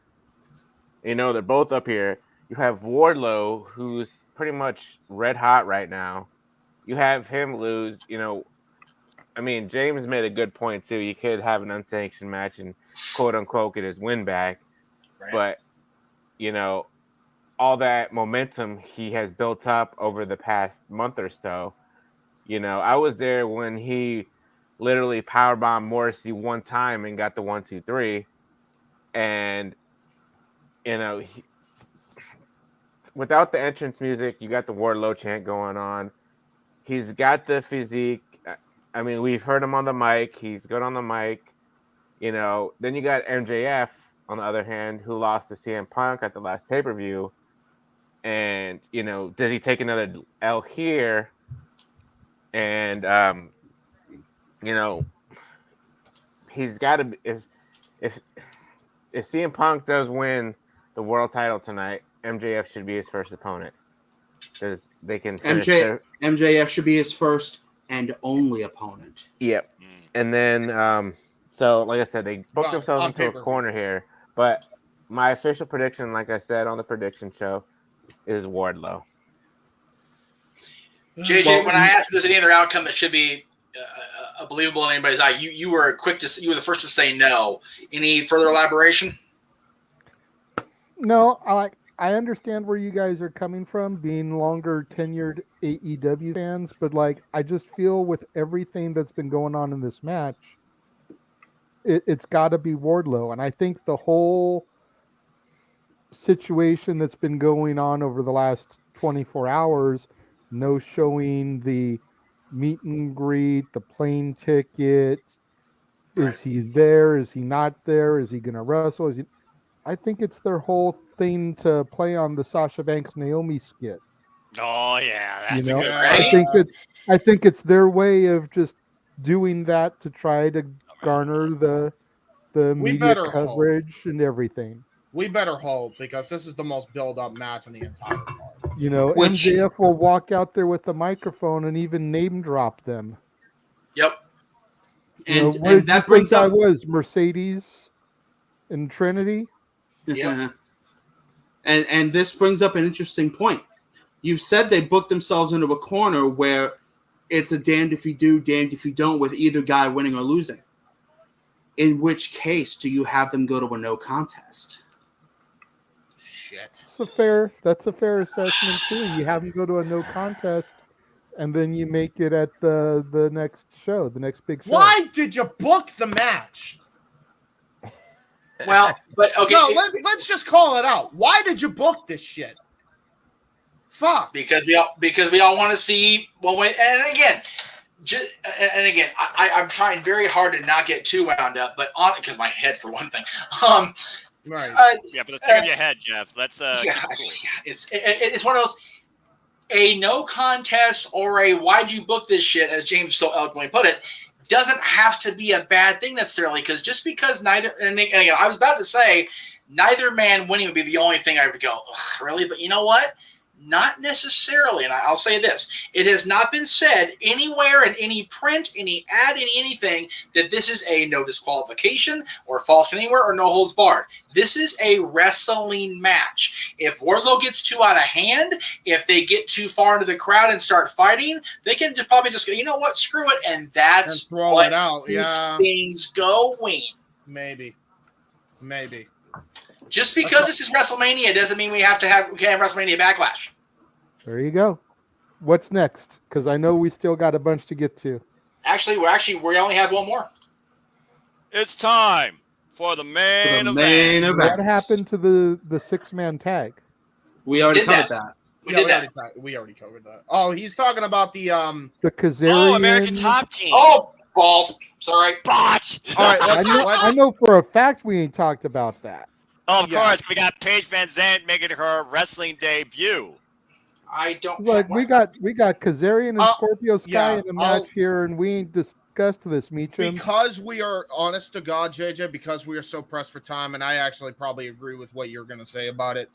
You know, they're both up here. You have Wardlow, who's pretty much red hot right now. You have him lose. You know, I mean, James made a good point too. You could have an unsanctioned match and quote unquote get his win back, Right. but you know, all that momentum he has built up over the past month or so. You know, I was there when he literally powerbombed Morrissey one time and got the 1, 2, 3. And, you know, without the entrance music, you got the Wardlow chant going on. He's got the physique. I mean, we've heard him on the mic. He's good on the mic. You know, then you got MJF, on the other hand, who lost to CM Punk at the last pay-per-view. And, you know, does he take another L here? And, you know, he's got to. If CM Punk does win the world title tonight, MJF should be his first opponent because they can. MJF should be his first and only opponent. Yep. And then, so like I said, they booked themselves into a corner here. But my official prediction, like I said on the prediction show, is Wardlow. JJ, when I asked if there's any other outcome that should be believable in anybody's eye, you were you were the first to say no. Any further elaboration? No, I understand where you guys are coming from, being longer tenured AEW fans, but I just feel with everything that's been going on in this match, it's got to be Wardlow, and I think the whole situation that's been going on over the last 24 hours. No showing the meet and greet, the plane ticket. Is he there? Is he not there? Is he going to wrestle? I think it's their whole thing to play on the Sasha Banks Naomi skit. Oh yeah, that's a good. Right? I think it's their way of just doing that to try to garner the media coverage and everything. We better hope because this is the most build-up match in the entire card. You know, MJF will walk out there with the microphone and even name drop them. Yep. And that brings up Mercedes and Trinity. Yep. and this brings up an interesting point. You've said they booked themselves into a corner where it's a damned if you do, damned if you don't, with either guy winning or losing. In which case do you have them go to a no contest? Shit. That's a fair assessment too. You have them go to a no contest, and then you make it at the next show, the next big show. Why did you book the match? Well, but okay. No, let's just call it out. Why did you book this shit? Fuck. Because we all want to see. Well, and again, And again, I'm trying very hard to not get too wound up, but on because my head for one thing. Right. Yeah, but let's think of your head, Jeff. Let's Yeah, keep it cool. it's one of those a no contest or a why'd you book this shit, as James so eloquently put it, doesn't have to be a bad thing necessarily. Because just because neither and again, I was about to say neither man winning would be the only thing I would go really, but you know what? Not necessarily, and I'll say this. It has not been said anywhere in any print, any ad, anything that this is a no disqualification or false anywhere or no holds barred. This is a wrestling match. If Wardlow gets too out of hand, if they get too far into the crowd and start fighting, they can probably just go, you know what, screw it, and that's And throw what it out. keeps Yeah. things going. Maybe. Just because this is WrestleMania doesn't mean we can have WrestleMania Backlash. There you go. What's next? Because I know we still got a bunch to get to. Actually, we only have one more. It's time for the main event. What happened to the 6-man tag? We already Did covered that. that. We already covered that. Oh, he's talking about the The Kazarian. Oh, American Top Team. Oh, balls. Sorry. Botch. All right, I know for a fact we ain't talked about that. Oh, of Yeah. course, we got Paige Van Zandt making her wrestling debut. I don't. Like we got Kazarian and Scorpio Sky yeah, in a match here, and we ain't discussed this, Meacham. because we are honest to God, JJ, because we are so pressed for time, and I actually probably agree with what you're going to say about it.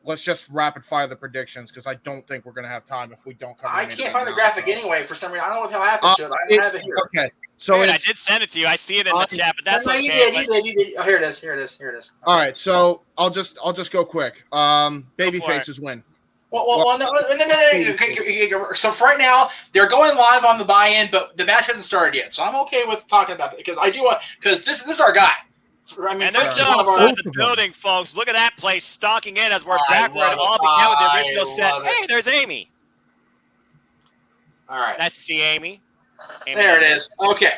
Let's just rapid fire the predictions because I don't think we're going to have time if we don't cover. I the main can't event find the now, graphic so. anyway for some reason. I don't know what the hell happened to it. I don't have it here. Okay, so Dude, I it's did send it to you. I see it in the chat, but that's No, okay. you did. but- You did. Oh, here it is. all right. So I'll just go quick. Baby Go for it. faces win. Well, no. Okay, so for right now, they're going live on the buy-in, but the match hasn't started yet. So I'm okay with talking about it because I do want because this is our guy. I mean, And they're first still one of our- outside the building, folks. Look at that place stalking in as we're back where it all began with the original set. love it. Hey, there's Amy. All right. Nice to see Amy. There it is. Okay.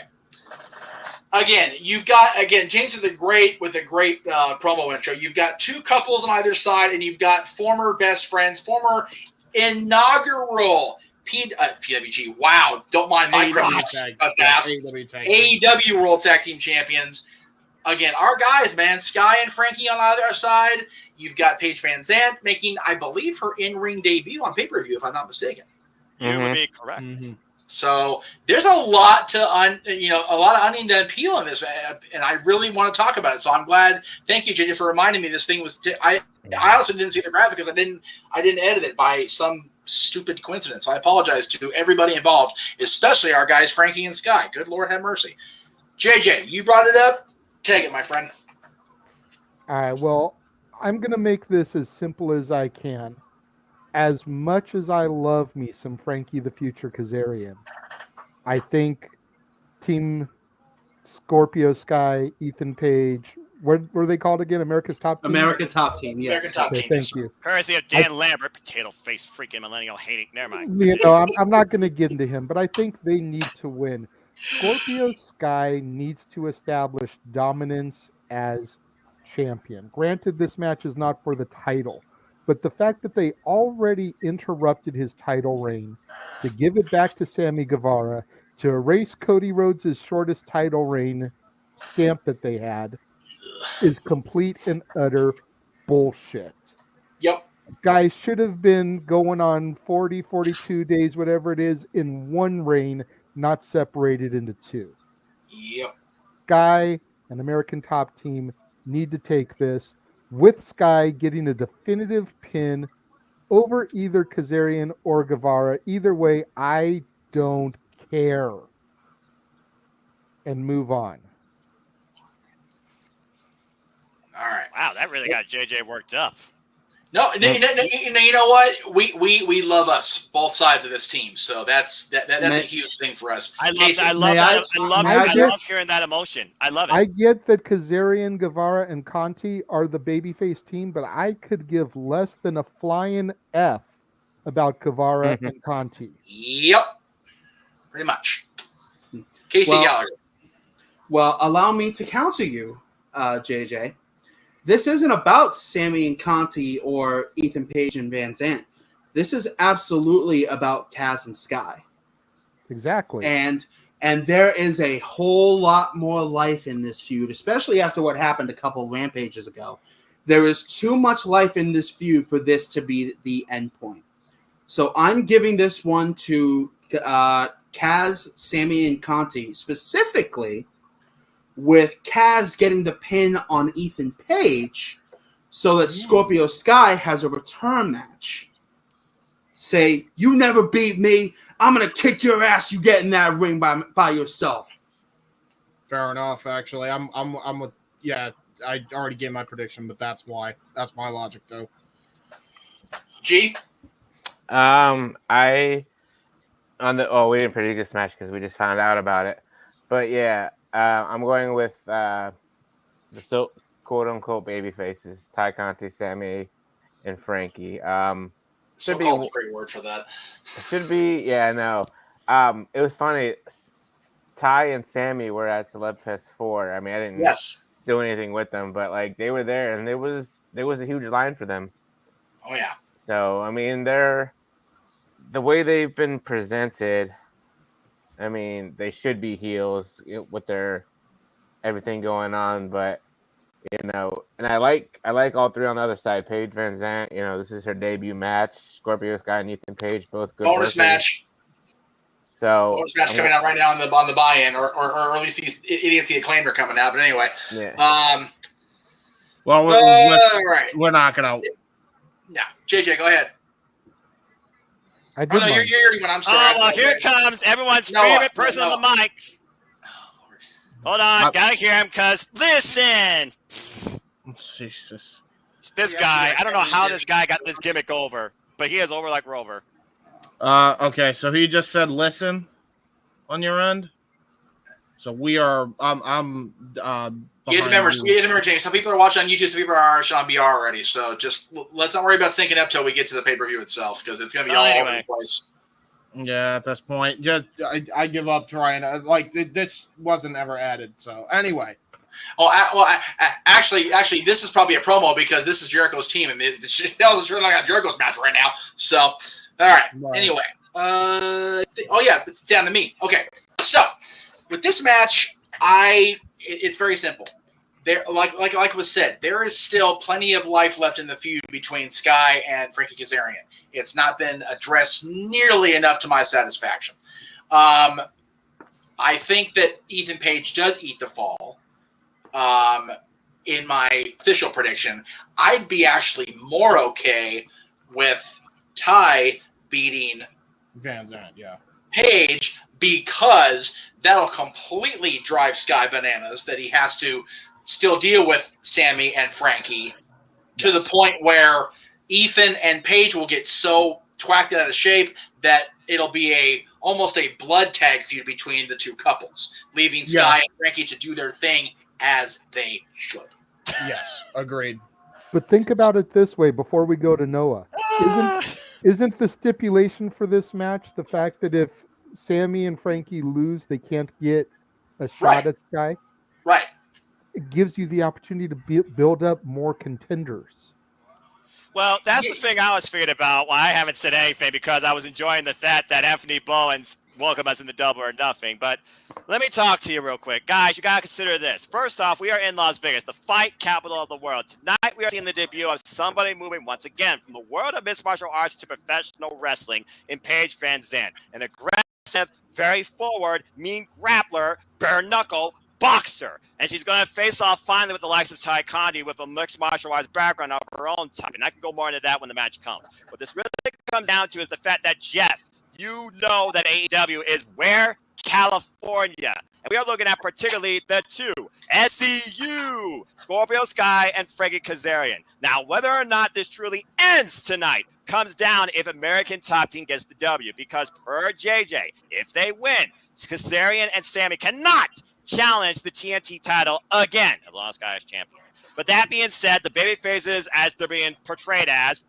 Again, you've got James with a great promo intro. You've got two couples on either side, and you've got former best friends, former inaugural PWG. Wow, don't mind my AEW World Tag Team Champions. Again, our guys, man, Sky and Frankie on either side. You've got Paige Van Zandt making, I believe, her in-ring debut on pay-per-view, if I'm not mistaken. You would be correct. So there's a lot to onion to peel in this, and I really want to talk about it. So I'm glad. Thank you, JJ, for reminding me. This thing was. I honestly didn't see the graphic because I didn't edit it by some stupid coincidence. I apologize to everybody involved, especially our guys Frankie and Sky. Good Lord, have mercy. JJ, you brought it up. Take it, my friend. All right. Well, I'm gonna make this as simple as I can. As much as I love me some Frankie the Future Kazarian, I think Team Scorpio Sky, Ethan Page, what were they called again? America's Top Team? American Top Team, yes. American Top Okay, Team. thank you. Courtesy of Dan Lambert, potato face, freaking millennial hating. Never mind. You know, I'm not going to get into him, but I think they need to win. Scorpio Sky needs to establish dominance as champion. Granted, this match is not for the title, but the fact that they already interrupted his title reign to give it back to Sammy Guevara, to erase Cody Rhodes' shortest title reign stamp that they had, is complete and utter bullshit. Yep. Guys should have been going on 40, 42 days, whatever it is, in one reign, not separated into two. Yep. Sky and American Top Team need to take this, with Sky getting a definitive pin over either Kazarian or Guevara. Either way, I don't care. And move on. All right. Wow, that really got JJ worked up. No, you know what? We love us, both sides of this team. So that's a huge thing for us. I love Casey, that. I love hearing that emotion. I love it. I get that Kazarian, Guevara, and Conti are the babyface team, but I could give less than a flying F about Guevara and Conti. Yep. Pretty much. Casey Gallagher. Well, allow me to counter you, JJ. This isn't about Sammy and Conti or Ethan Page and Van Zandt. This is absolutely about Kaz and Sky. Exactly. And there is a whole lot more life in this feud, especially after what happened a couple of Rampages ago. There is too much life in this feud for this to be the end point. So I'm giving this one to Kaz, Sammy, and Conti, specifically with Kaz getting the pin on Ethan Page so that Scorpio Sky has a return match. Say, you never beat me. I'm going to kick your ass. You get in that ring by yourself. Fair enough, actually. I'm with, yeah, I already gave my prediction, but that's why. That's my logic, too. G? We didn't predict this match because we just found out about it. But yeah, I'm going with the quote unquote baby faces, Ty Conti, Sammy, and Frankie. So-called's a great word for that. Should be, yeah, no. It was funny. Ty and Sammy were at Celeb Fest 4. I mean, I didn't do anything with them, but like they were there, and there was a huge line for them. Oh yeah. So I mean, the way they've been presented. I mean, they should be heels with their everything going on, but and I like all three on the other side. Paige Van Zandt, this is her debut match. Scorpio Sky and Ethan Page, both good. Bonus match. So bonus match coming out right now on the buy-in, or at least these idiots the Acclaimed are coming out. But anyway, yeah. Well, right. We're not gonna. Yeah, JJ, go ahead. I did you're already one. I'm sorry. Oh, well, here comes everyone's favorite person on the mic. Hold on, gotta hear him, cuz listen. Jesus. This guy, I don't know how this guy got this gimmick over, but he is over like Rover. Okay, so he just said listen on your end. So we are. I'm. You have to remember, James. Some people are watching on YouTube. Some people are watching on BR already. So just let's not worry about syncing up till we get to the pay-per-view itself, because it's going to be all over the place. Yeah, at this point, just I give up trying. This wasn't ever added. So anyway. Actually, this is probably a promo because this is Jericho's team, and it's really not Jericho's match right now. So, all right. Anyway, it's down to me. Okay, so with this match, it's very simple. There, like was said, there is still plenty of life left in the feud between Sky and Frankie Kazarian. It's not been addressed nearly enough to my satisfaction. I think that Ethan Page does eat the fall. In my official prediction, I'd be actually more okay with Ty beating Van Zandt, Page, because that'll completely drive Sky bananas that he has to still deal with Sammy and Frankie to the point where Ethan and Page will get so twacked out of shape that it'll be almost a blood tag feud between the two couples, leaving Sky and Frankie to do their thing as they should. Yes, agreed. But think about it this way before we go to Noah. Isn't the stipulation for this match the fact that if Sammy and Frankie lose, they can't get a shot at Sky? Right. It gives you the opportunity to build up more contenders. Well, that's the thing I was figured about why I haven't said anything, because I was enjoying the fact that Anthony Bowens welcomed us in the Double or Nothing. But let me talk to you real quick. Guys, you got to consider this. First off, we are in Las Vegas, the fight capital of the world. Tonight, we are seeing the debut of somebody moving once again from the world of mixed martial arts to professional wrestling in Paige Van Zandt. An aggressive, very forward, mean grappler, bare knuckle boxer. And she's going to face off finally with the likes of Ty Conti with a mixed martial arts background of her own type. And I can go more into that when the match comes. What this really comes down to is the fact that, Jeff, you know that AEW is where? California. And we are looking at particularly the two, SCU, Scorpio Sky and Frankie Kazarian. Now, whether or not this truly ends tonight comes down if American Top Team gets the W. Because per JJ, if they win, Kazarian and Sammy cannot challenge the TNT title again, as long as Sky is champion. But that being said, the babyfaces, as they're being portrayed as,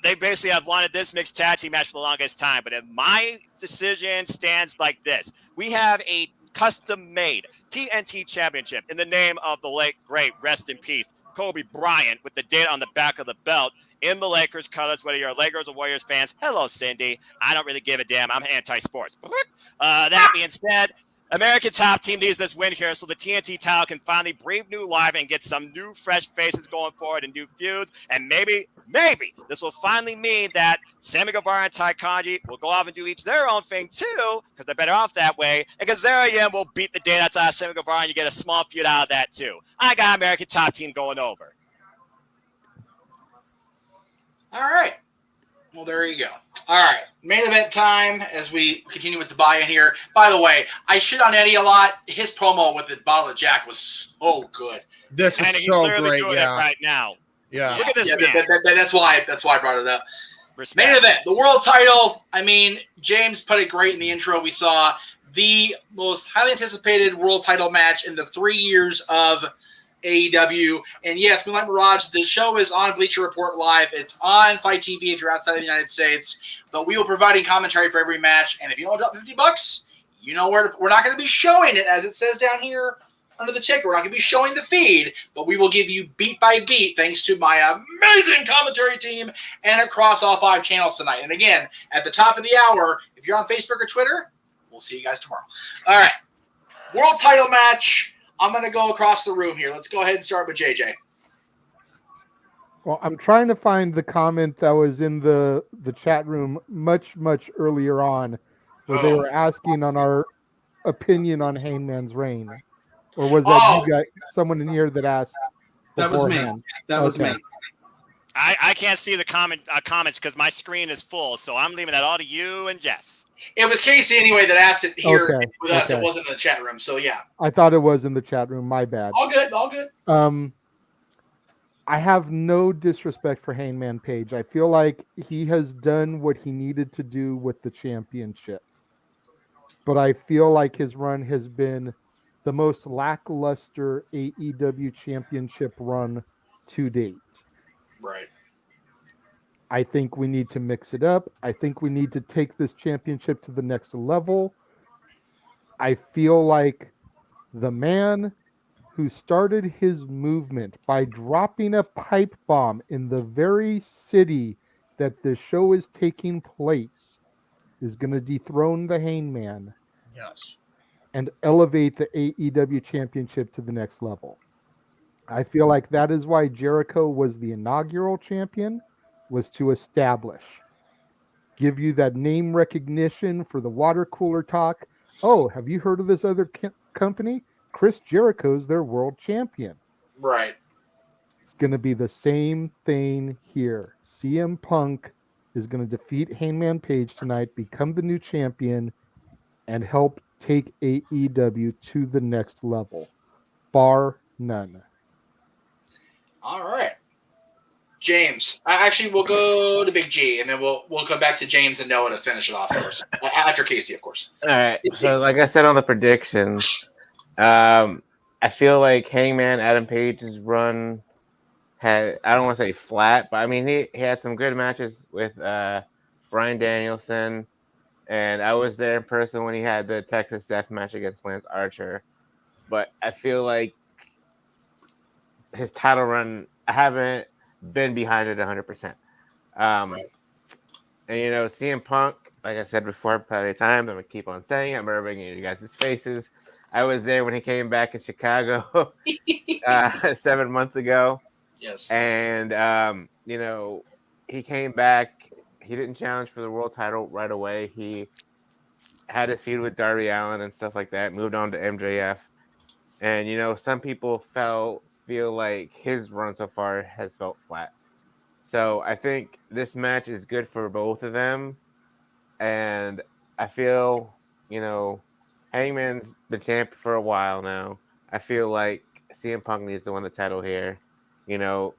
they basically have wanted this mixed tag team match for the longest time. But if my decision stands like this, we have a custom-made TNT championship in the name of the late, great, rest in peace, Kobe Bryant with the date on the back of the belt in the Lakers colors, whether you're a Lakers or Warriors fans. Hello, Cindy. I don't really give a damn. I'm anti-sports. That being said, American Top Team needs this win here so the TNT title can finally breathe new life and get some new fresh faces going forward and new feuds. And maybe this will finally mean that Sammy Guevara and Ty Conji will go off and do each their own thing too, because they're better off that way. And Kazarian will beat the day outside of Sammy Guevara and you get a small feud out of that too. I got American Top Team going over. All right. Well, there you go. All right. Main event time as we continue with the buy-in here. By the way, I shit on Eddie a lot. His promo with the bottle of Jack was so good. This And is he's so literally great. doing Yeah. it right now. Yeah. Look at this Yeah, man. that's why I brought it up. Respect. Main event, the world title. I mean, James put it great in the intro. We saw the most highly anticipated world title match in the 3 years of AEW. And yes, Moonlight Mirage, the show is on Bleacher Report Live. It's on Fight TV if you're outside of the United States. But we will be providing commentary for every match. And if you don't drop $50, you know where we're not going to be showing it as it says down here under the ticker. We're not going to be showing the feed, but we will give you beat by beat thanks to my amazing commentary team and across all 5 channels tonight. And again, at the top of the hour, if you're on Facebook or Twitter, we'll see you guys tomorrow. All right. World title match. I'm going to go across the room here. Let's go ahead and start with JJ. Well, I'm trying to find the comment that was in the chat room much earlier on, where they were asking on our opinion on Hangman's reign, or was that you guys, someone in here that asked? That was me. beforehand? That was me. I can't see the comments because my screen is full, so I'm leaving that all to you and Jeff. It was Casey anyway that asked it here Okay, with us. okay. It wasn't in the chat room, so yeah. I thought it was in the chat room. My bad. All good, all good. I have no disrespect for Hangman Page. I feel like he has done what he needed to do with the championship. But I feel like his run has been the most lackluster AEW championship run to date. Right. I think we need to mix it up. I think we need to take this championship to the next level. I feel like the man who started his movement by dropping a pipe bomb in the very city that the show is taking place is going to dethrone the Hangman. Yes. And elevate the AEW championship to the next level. I feel like that is why Jericho was the inaugural champion, was to establish, give you that name recognition for the water cooler talk. Oh, have you heard of this other company? Chris Jericho's their world champion. Right. It's going to be the same thing here. CM Punk is going to defeat Hangman Page tonight, become the new champion, and help take AEW to the next level. Bar none. All right. James. Actually, we'll go to Big G, and then we'll come back to James and Noah to finish it off first. After Casey, of course. All right. So, like I said on the predictions, I feel like Hangman Adam Page's run had, I don't want to say flat, but I mean, he had some good matches with Bryan Danielson, and I was there in person when he had the Texas Death match against Lance Archer. But I feel like his title run, I haven't been behind it 100%. And, you know, CM Punk, like I said before, plenty of times, I'm going to keep on saying it. I'm rubbing in you guys' faces. I was there when he came back in Chicago 7 months ago. Yes. And, you know, he came back. He didn't challenge for the world title right away. He had his feud with Darby Allin and stuff like that, moved on to MJF. And, you know, some people feel like his run so far has felt flat. So I think this match is good for both of them. And I feel, you know, Hangman's been champ for a while now. I feel like CM Punk needs to win the title here. You know,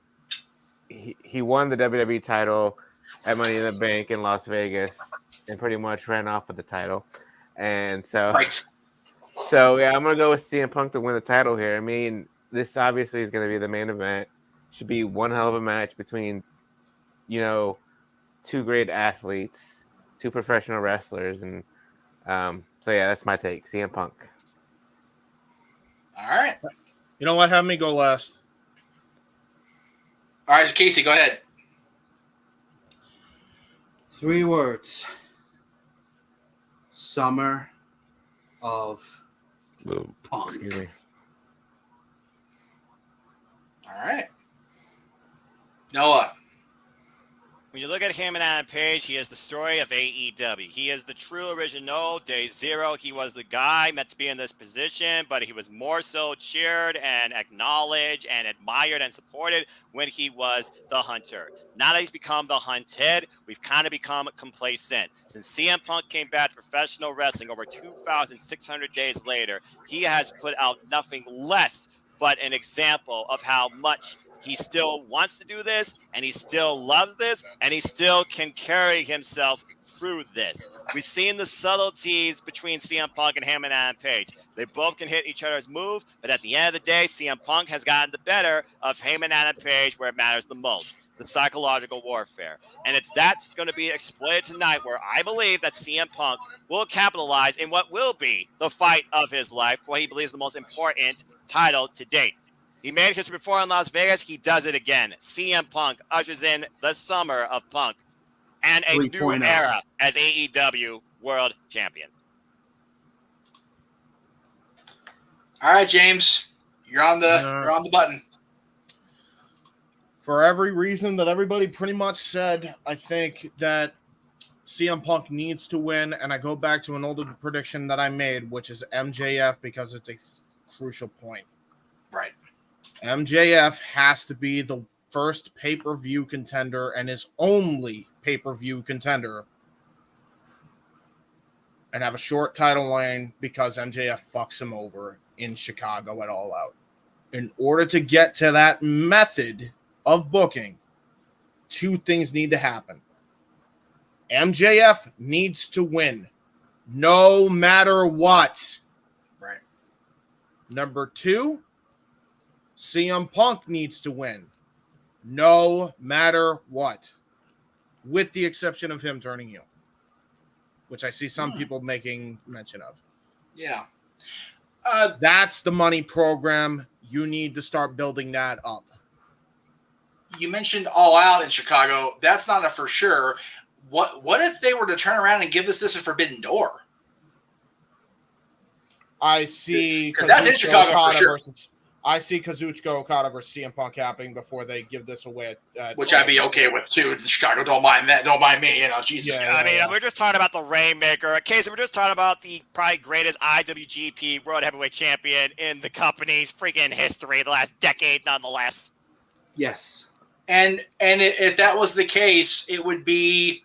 he won the WWE title at Money in the Bank in Las Vegas and pretty much ran off with the title. And so, yeah, I'm going to go with CM Punk to win the title here. I mean, this obviously is going to be the main event. Should be one hell of a match between, you know, two great athletes, two professional wrestlers. And so, yeah, that's my take. CM Punk. All right. You know what? Have me go last. All right, Casey, go ahead. 3 words. Summer of Punk. Excuse me. All right. Noah. When you look at him and Adam Page, he is the story of AEW. He is the true original. Day zero, he was the guy meant to be in this position, but he was more so cheered and acknowledged and admired and supported when he was the hunter. Now that he's become the hunted, we've kind of become complacent. Since CM Punk came back to professional wrestling over 2,600 days later, he has put out nothing less but an example of how much he still wants to do this, and he still loves this, and he still can carry himself through this. We've seen the subtleties between CM Punk and him and Adam Page. They both can hit each other's move, but at the end of the day, CM Punk has gotten the better of him and Adam Page where it matters the most, the psychological warfare. And that's going to be exploited tonight, where I believe that CM Punk will capitalize in what will be the fight of his life, what he believes is the most important title to date. He made history before in Las Vegas. He does it again. CM Punk ushers in the summer of Punk and a 3.0. new era as AEW World Champion. All right, James, you're on the button. For every reason that everybody pretty much said, I think that CM Punk needs to win, and I go back to an older prediction that I made, which is MJF, because it's a crucial point. Right. MJF has to be the first pay-per-view contender and his only pay-per-view contender and have a short title reign because MJF fucks him over in Chicago at All Out. In order to get to that method of booking, 2 things need to happen. MJF needs to win no matter what. Right. Number 2, CM Punk needs to win no matter what, with the exception of him turning heel, which I see some people making mention of. Yeah. That's the money program. You need to start building that up. You mentioned All Out in Chicago. That's not a for sure. What if they were to turn around and give us this a Forbidden Door? I see. Because that's in Chicago for sure. I see Kazuchika Okada versus CM Punk happening before they give this away. Which I'd be okay with too. In Chicago, don't mind that. Don't mind me. Jesus. Yeah, I mean, we're just talking about the Rainmaker. Casey, we're just talking about the probably greatest IWGP World Heavyweight Champion in the company's freaking history, the last decade, nonetheless. Yes. And if that was the case, it would be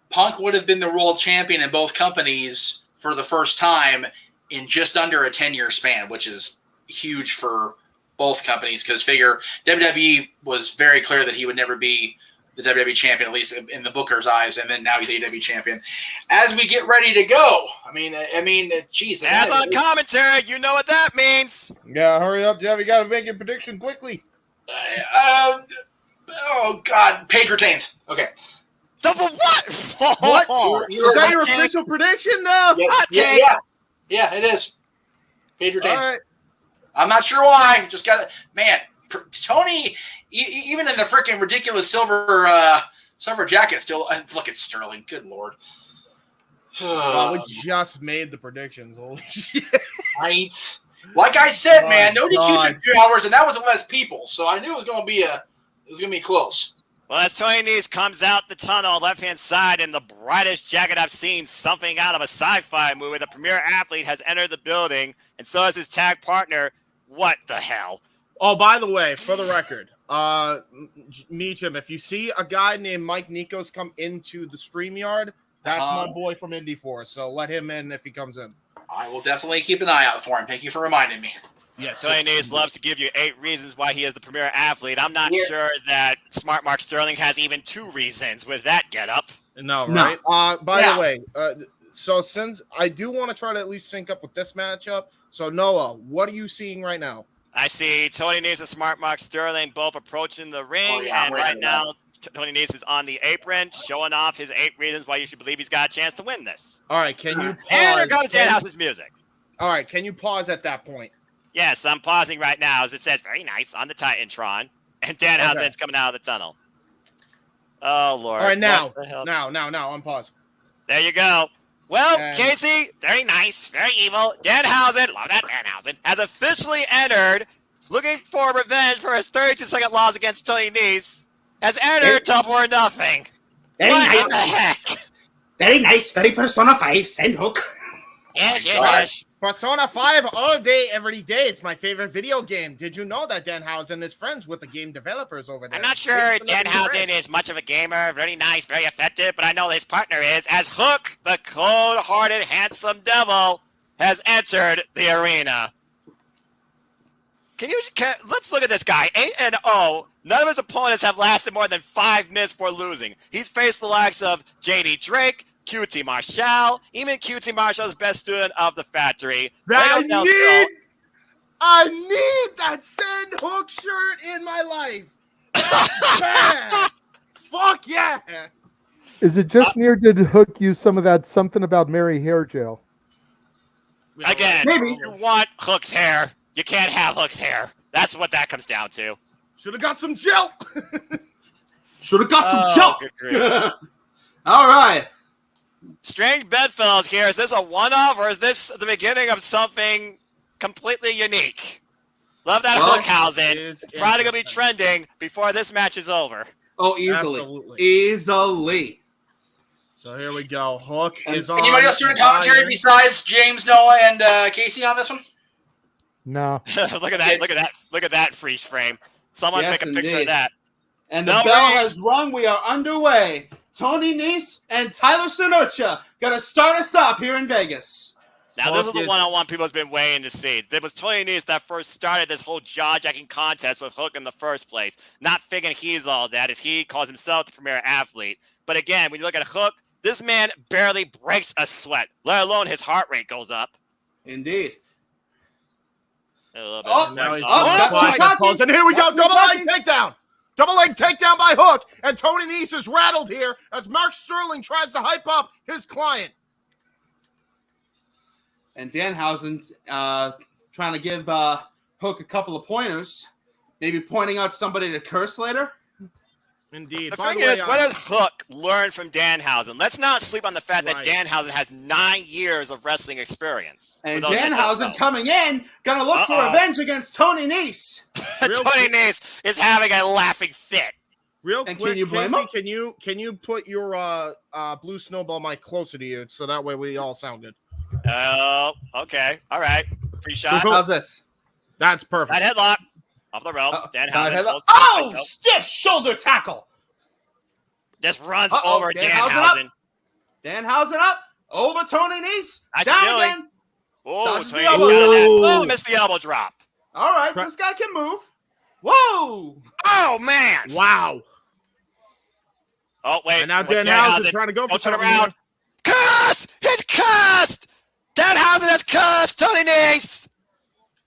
Punk would have been the world champion in both companies for the first time in just under a 10-year span, which is huge for both companies, because figure WWE was very clear that he would never be the WWE champion, at least in the Booker's eyes, and then now he's AEW champion. As we get ready to go, I mean, geez. As on commentary, you know what that means. Yeah, hurry up, Jeff. You got to make your prediction quickly. Oh, God. Page retains. Okay. Double what? What? Is that your official prediction now? Yeah, it is. Page retains. All right. I'm not sure why. Just got to, man, Tony, even in the freaking ridiculous silver jacket, still, look at Sterling. Good Lord. Well, we just made the predictions. Holy shit. Right. Like I said, man, no God. DQ took 2 hours, and that was less people. So I knew it was going to be close. Well, as Tony Nese comes out the tunnel, left-hand side, in the brightest jacket I've seen, something out of a sci-fi movie, the premier athlete has entered the building, and so has his tag partner. What the hell? Oh, by the way, for the record, Meacham, if you see a guy named Mike Nikos come into the StreamYard, that's my boy from Indy Force, so let him in if he comes in. I will definitely keep an eye out for him. Thank you for reminding me. Yes, Tony Nese loves to give you 8 reasons why he is the premier athlete. I'm not sure that Smart Mark Sterling has even 2 reasons with that getup. No, right? By the way, so since I do want to try to at least sync up with this matchup, so Noah, what are you seeing right now? I see Tony Nese and Smart Mark Sterling both approaching the ring, and right now Tony Nese is on the apron, showing off his 8 reasons why you should believe he's got a chance to win this. All right, can you pause? And here comes Danhouse's music. All right, can you pause at that point? Yes, I'm pausing right now as it says very nice on the Titantron. And Danhausen's coming out of the tunnel. Oh, Lord. All right, now, What the hell? on pause. There you go. Well, And- Casey, very nice, very evil. Danhausen, love that Danhausen, has officially entered, looking for revenge for his 32-second loss against Tony Nese, has entered Double or Nothing. Very What nice. the heck? Very nice. Very Persona 5. Send Hook. Yes. Persona 5 all day, every day. It's my favorite video game. Did you know that Danhausen is friends with the game developers over there? I'm not sure Danhausen is much of a gamer, very nice, very effective, but I know his partner is, as Hook, the cold-hearted, handsome devil, has entered the arena. Let's look at this guy. 8-0. None of his opponents have lasted more than 5 minutes before losing. He's faced the likes of JD Drake, QT Marshall, even QT Marshall's best student of the factory. I Lego Del Sol. need that Send Hook shirt in my life. Yes. Fuck yeah. Is it just near? Did Hook use some of that something about Mary hair gel? Again, Maybe. you want Hook's hair. You can't have Hook's hair. That's what that comes down to. Should have got some gel. Should have got some jump. Good grief. All right. Strange bedfellows here. Is this a one-off or is this the beginning of something completely unique? Love that Well, Hookhausen. it is It's probably going to be interesting. trending before this match is over. Oh, easily. Absolutely. Easily. So here we go. Hook And is on. Anybody else doing commentary besides James, Noah, and Casey on this one? No. Look at that. Look at that. Look at that freeze frame. Someone Yes, make a picture indeed. of that. And the No bell worries. has rung. We are underway. Tony Nese and Tyler Sonocha gonna start us off here in Vegas. Now, this is Hook the is- one-on-one people have been waiting to see. It was Tony Nese that first started this whole jaw-jacking contest with Hook in the first place. Not figuring he's all that, as he calls himself the premier athlete. But again, when you look at Hook, this man barely breaks a sweat, let alone his heart rate goes up. Indeed. A little bit Oh, of Now flex he's on oh, Hook. that's Quiet, Kentucky. pause, and here we go. That's Double leg Kentucky. takedown. Double leg takedown by Hook. And Tony Nese is rattled here as Mark Sterling tries to hype up his client. And Danhausen trying to give Hook a couple of pointers. Maybe pointing out somebody to curse later. Indeed. The By thing the way, is, what does Hook learn from Danhausen? Let's not sleep on the fact Right. that Danhausen has 9 years of wrestling experience. And For those that don't Danhausen know. coming in, gonna look for Uh-oh. revenge against Tony Nese. Real Tony quick- Nese is having a laughing fit. real And quick, can you blame Casey, him? can you put your blue snowball mic closer to you so that way we all sound good? Oh, okay. All right. Free shot. How's this? That's perfect. That headlock. Off the ropes. Danhausen. pulls- Oh, Nope. stiff shoulder tackle. Just runs Uh-oh, over Danhausen Danhausen. Danhausen up. Over Tony Nese. Nice Down feeling. again. Oh, Dodges Tony the Nese elbow. got that. Ooh. Oh, missed the elbow drop. All right, this guy can move. Whoa. Oh, man. Wow. Oh, wait. And now What's Danhausen trying to go for Oh, turn something around. Cuss! He's cussed! Danhausen has cussed Tony Nese!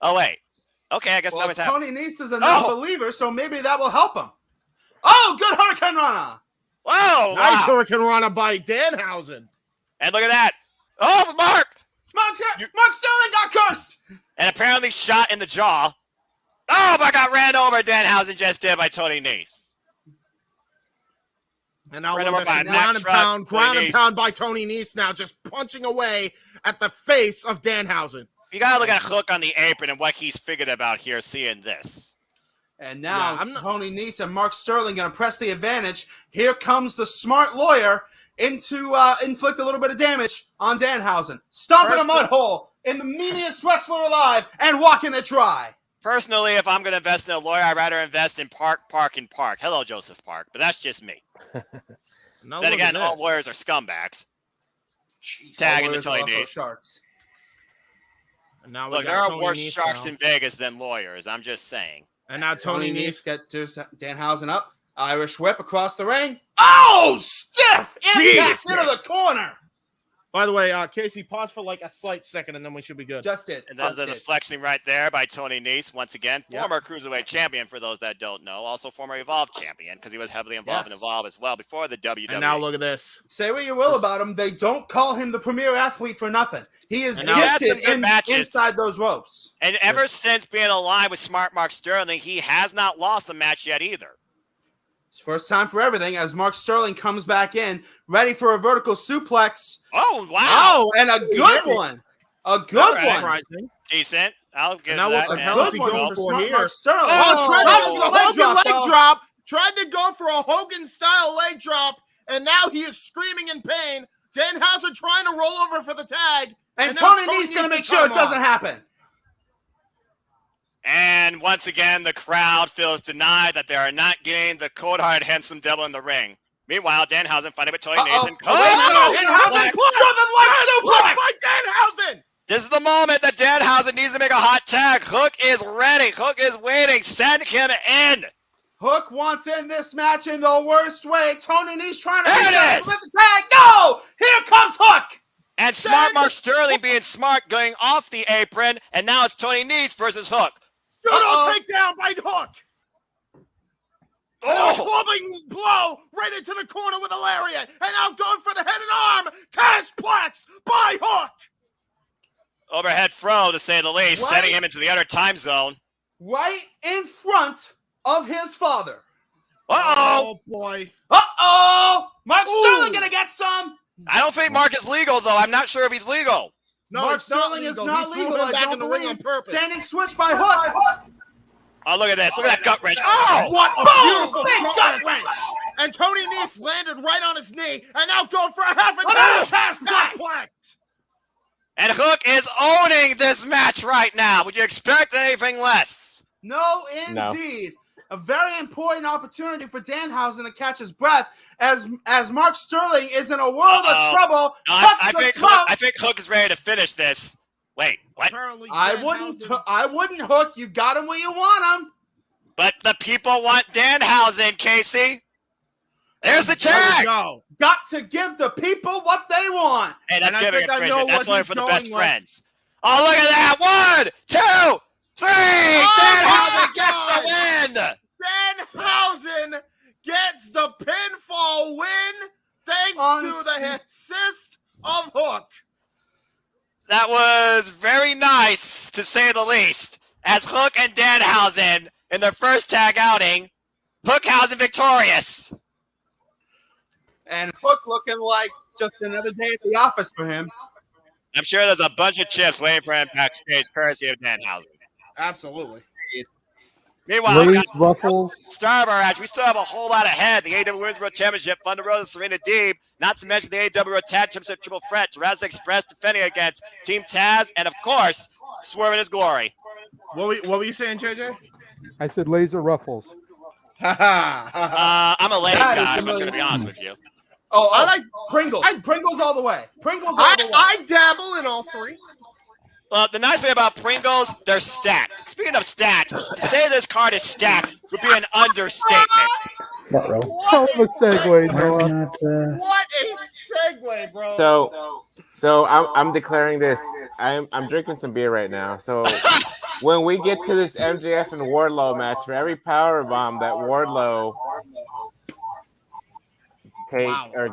Oh, wait. Okay, I guess Well, nobody's happening. Tony Nese is a non-believer, so maybe that will help him. Oh, good Hurricane Rana. Whoa! Nice Wow. Hurricane Rana by Danhausen. And look at that. Oh, Mark! Mark Sterling got cursed. And apparently shot in the jaw. Oh, my God, ran over Danhausen just did by Tony Nese. And now Right look over at by this Matt ground and Truck, pound, Tony ground and Nese. pound by Tony Nese now, just punching away at the face of Danhausen. You gotta look at Hook on the apron and what he's figured about here seeing this. And now Yeah, I'm not- Tony Nese and Mark Sterling going to press the advantage. Here comes the smart lawyer in to inflict a little bit of damage on Danhausen. Stomping a First- mud hole in the meanest wrestler alive and walking it dry. Personally, if I'm gonna invest in a lawyer, I'd rather invest in Park. Hello, Joseph Park, but that's just me. Now Then look again, at all this. lawyers are scumbags. Jeez. Tagging the Lawyers are Tony also Nese. sharks. And now we Look, got there are Tony worse Nese sharks now. in Vegas than lawyers. I'm just saying. And now Tony Tony Nese Nese. gets Danhausen up. Irish whip across the ring. Oh, stiff impact into the corner. By the way, Casey, pause for like a slight second, and then we should be good. Just it. And there's a flexing right there by Tony Nese, once again, Yep. former Cruiserweight champion for those that don't know, also former Evolve champion because he was heavily involved in Evolve as well before the WWE. And now look at this. Say what you will about him, they don't call him the premier athlete for nothing. He is And he's had some gifted good matches. inside those ropes. And ever since being aligned with Smart Mark Sterling, he has not lost a match yet either. It's first time for everything as Mark Sterling comes back in, ready for a vertical suplex. Oh, wow. Oh, and a good one. A good one. Surprising. Decent. I'll give now that. what the man. hell is he Good one going for for Smart here? Mark Sterling. Oh, tried to go for the Hogan leg though. drop. Tried to go for a Hogan-style leg drop, and now he is screaming in pain. Danhausen trying to roll over for the tag. And now Tony Nee's going to make cut sure him it doesn't off. happen. And once again, the crowd feels denied that they are not getting the cold-hearted, handsome devil in the ring. Meanwhile, Danhausen fighting with Tony Nese. Danhausen suplex by Danhausen. This is the moment that Danhausen needs to make a hot tag. Hook is ready. Hook is waiting. Send him in. Hook wants in this match in the worst way. Tony Nee's trying to There reach it out is. with the tag. No! Here comes Hook! And Smart Mark Sterling being smart, going off the apron. And now it's Tony Nese versus Hook. Judo takedown by Hook. Oh, clubbing blow right into the corner with a lariat. And now going for the head and arm. Tazplex by Hook. Overhead throw, to say the least, Right. sending him into the other time zone. Right in front of his father. Uh-oh. Oh, boy. Uh-oh! Mark Sterling going to get some. I don't think Mark is legal, though. I'm not sure if he's legal. No, Mark it's not Sterling is legal. not He threw legal. him I back don't in the ring on believe. purpose. Standing switch by Hook. Oh, look at this. Look at that gut wrench. Oh! What a Boom! beautiful Big gut gut wrench. wrench. And Tony Nese landed right on his knee. And now going for a half a Another Tazplex. And Hook is owning this match right now. Would you expect anything less? No, indeed. A very important opportunity for Danhausen to catch his breath as Mark Sterling is in a world of trouble. I think Hook is ready to finish this. Wait, what? Apparently, I wouldn't Hook. You got him where you want him. But the people want Danhausen, Casey. There's the There we tag. go. Got to give the people what they want. Hey, that's And I giving think a I friendship. know That's what only he's for the going best with. friends. Oh, look at that. 1, 2, 3. Danhausen gets the win. Danhausen gets the pinfall win thanks to the assist of Hook. That was very nice, to say the least. As Hook and Danhausen, in their first tag outing, Hookhausen victorious. And Hook looking like just another day at the office for him. I'm sure there's a bunch of chips waiting for him backstage, courtesy of Danhausen. Absolutely. Meanwhile, we Lace, got Ruffles. star of our match. We still have a whole lot ahead. The AEW Women's World Championship, Thunder Rosa, Serena Deeb. Not to mention the AEW World Tag Championship Triple Threat. Jurassic Express defending against Team Taz. And, of course, Swerve in his glory. What were you saying, JJ? I said Laser Ruffles. I'm a ladies That is guy, a if I'm going to million- be honest with you. Oh, I I like like Pringles. Pringles all the way. Pringles all the way. I dabble in all three. Well, the nice thing about Pringles, they're stacked. Speaking of stacked, to say this card is stacked would be an understatement. Not really. Hell of a segue, Noah. Not, What a segue, bro. So I'm declaring this. I'm drinking some beer right now. So when we get to this MJF and Wardlow match, for every power bomb that Wardlow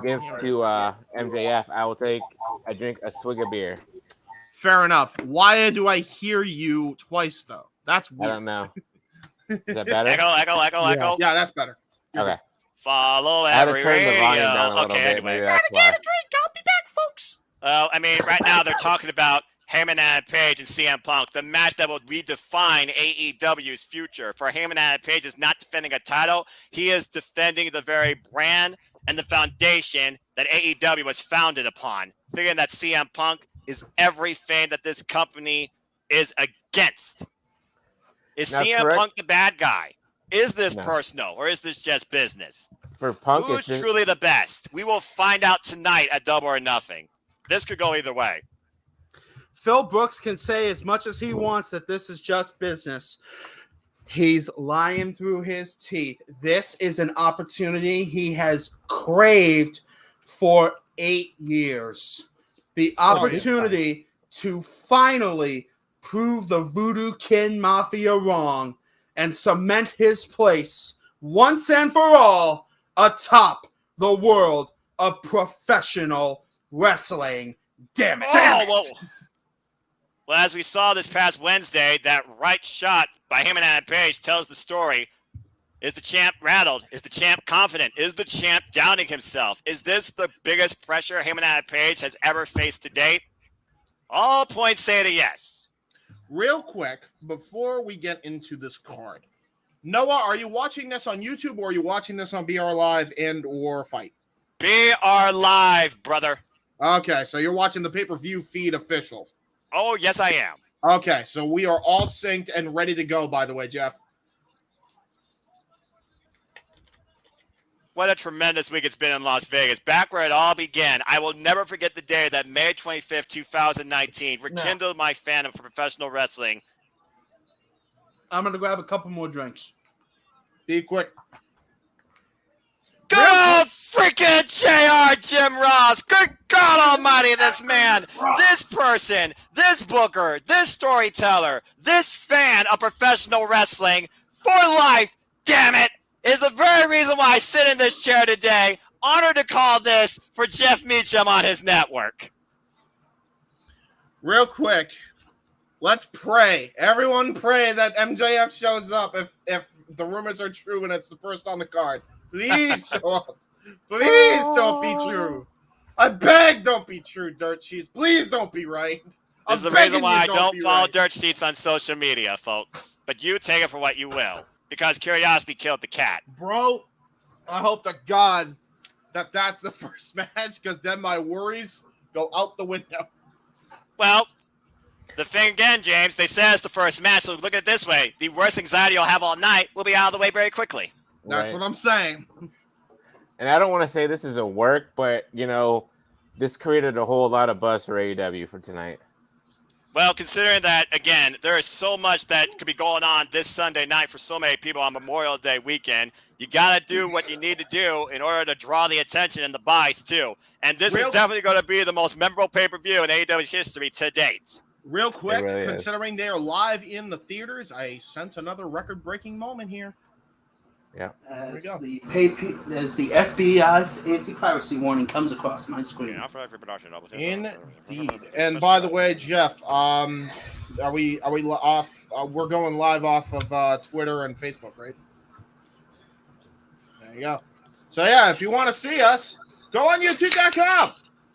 gives to MJF, I will take a swig of beer. Fair enough. Why do I hear you twice, though? That's I weird. don't know. Is that better? Echo. Yeah, that's better. Okay. Follow I had to every turn the radio. volume down a little Okay, bit. anyway. Maybe that's why. I'll be back, folks. I mean, right now they're talking about Heyman and Page and CM Punk, the match that will redefine AEW's future. For Heyman and Page is not defending a title. He is defending the very brand and the foundation that AEW was founded upon. Figuring that CM Punk is everything that this company is against. Is That's CM correct. Punk the bad guy? Is this No. personal or is this just business? For Punk, Who's it's just, truly the best? We will find out tonight at Double or Nothing. This could go either way. Phil Brooks can say as much as he wants that this is just business. He's lying through his teeth. This is an opportunity he has craved for 8 years. the opportunity to finally prove the Voodoo Kin Mafia wrong and cement his place once and for all atop the world of professional wrestling. Damn it. Well, as we saw this past Wednesday, that right shot by him and Adam Page tells the story. Is the champ rattled? Is the champ confident? Is the champ doubting himself? Is this the biggest pressure him and Adam Page has ever faced to date? All points say to yes. Real quick, before we get into this card, Noah, are you watching this on YouTube or are you watching this on BR Live and or Fight? BR Live, brother. Okay, so you're watching the pay-per-view feed official. Oh, yes, I am. Okay, so we are all synced and ready to go, by the way, Jeff. What a tremendous week it's been in Las Vegas. Back where it all began. I will never forget the day that May 25th, 2019 rekindled my fandom for professional wrestling. I'm going to grab a couple more drinks. Be quick. Good old freaking JR Jim Ross. Good God almighty, this man, this person, this booker, this storyteller, this fan of professional wrestling for life, damn it, is the very reason why I sit in this chair today. Honored to call this for Jeff Meacham on his network. Real quick, let's pray. Everyone pray that MJF shows up if the rumors are true and it's the first on the card. Please show up. Please don't be true. I beg, don't be true, Dirt Sheets. Please don't be right. This is the reason why I don't follow Dirt Sheets on social media, folks. But you take it for what you will. Because curiosity killed the cat. Bro, I hope to God that that's the first match, because then my worries go out the window. Well, the thing again, James, they say it's the first match, so look at it this way. The worst anxiety you'll have all night will be out of the way very quickly. That's what I'm saying. And I don't want to say this is a work, but, you know, this created a whole lot of buzz for AEW for tonight. Well, considering that, again, there is so much that could be going on this Sunday night for so many people on Memorial Day weekend, you got to do what you need to do in order to draw the attention and the buys, too. And this is definitely going to be the most memorable pay-per-view in AEW's history to date. Real quick, really considering they are live in the theaters, I sense another record-breaking moment here. Yeah. As the FBI anti-piracy warning comes across my screen. Indeed. And by the way, Jeff, are we off? We're going live off of Twitter and Facebook, right? There you go. So yeah, if you want to see us, go on YouTube.com.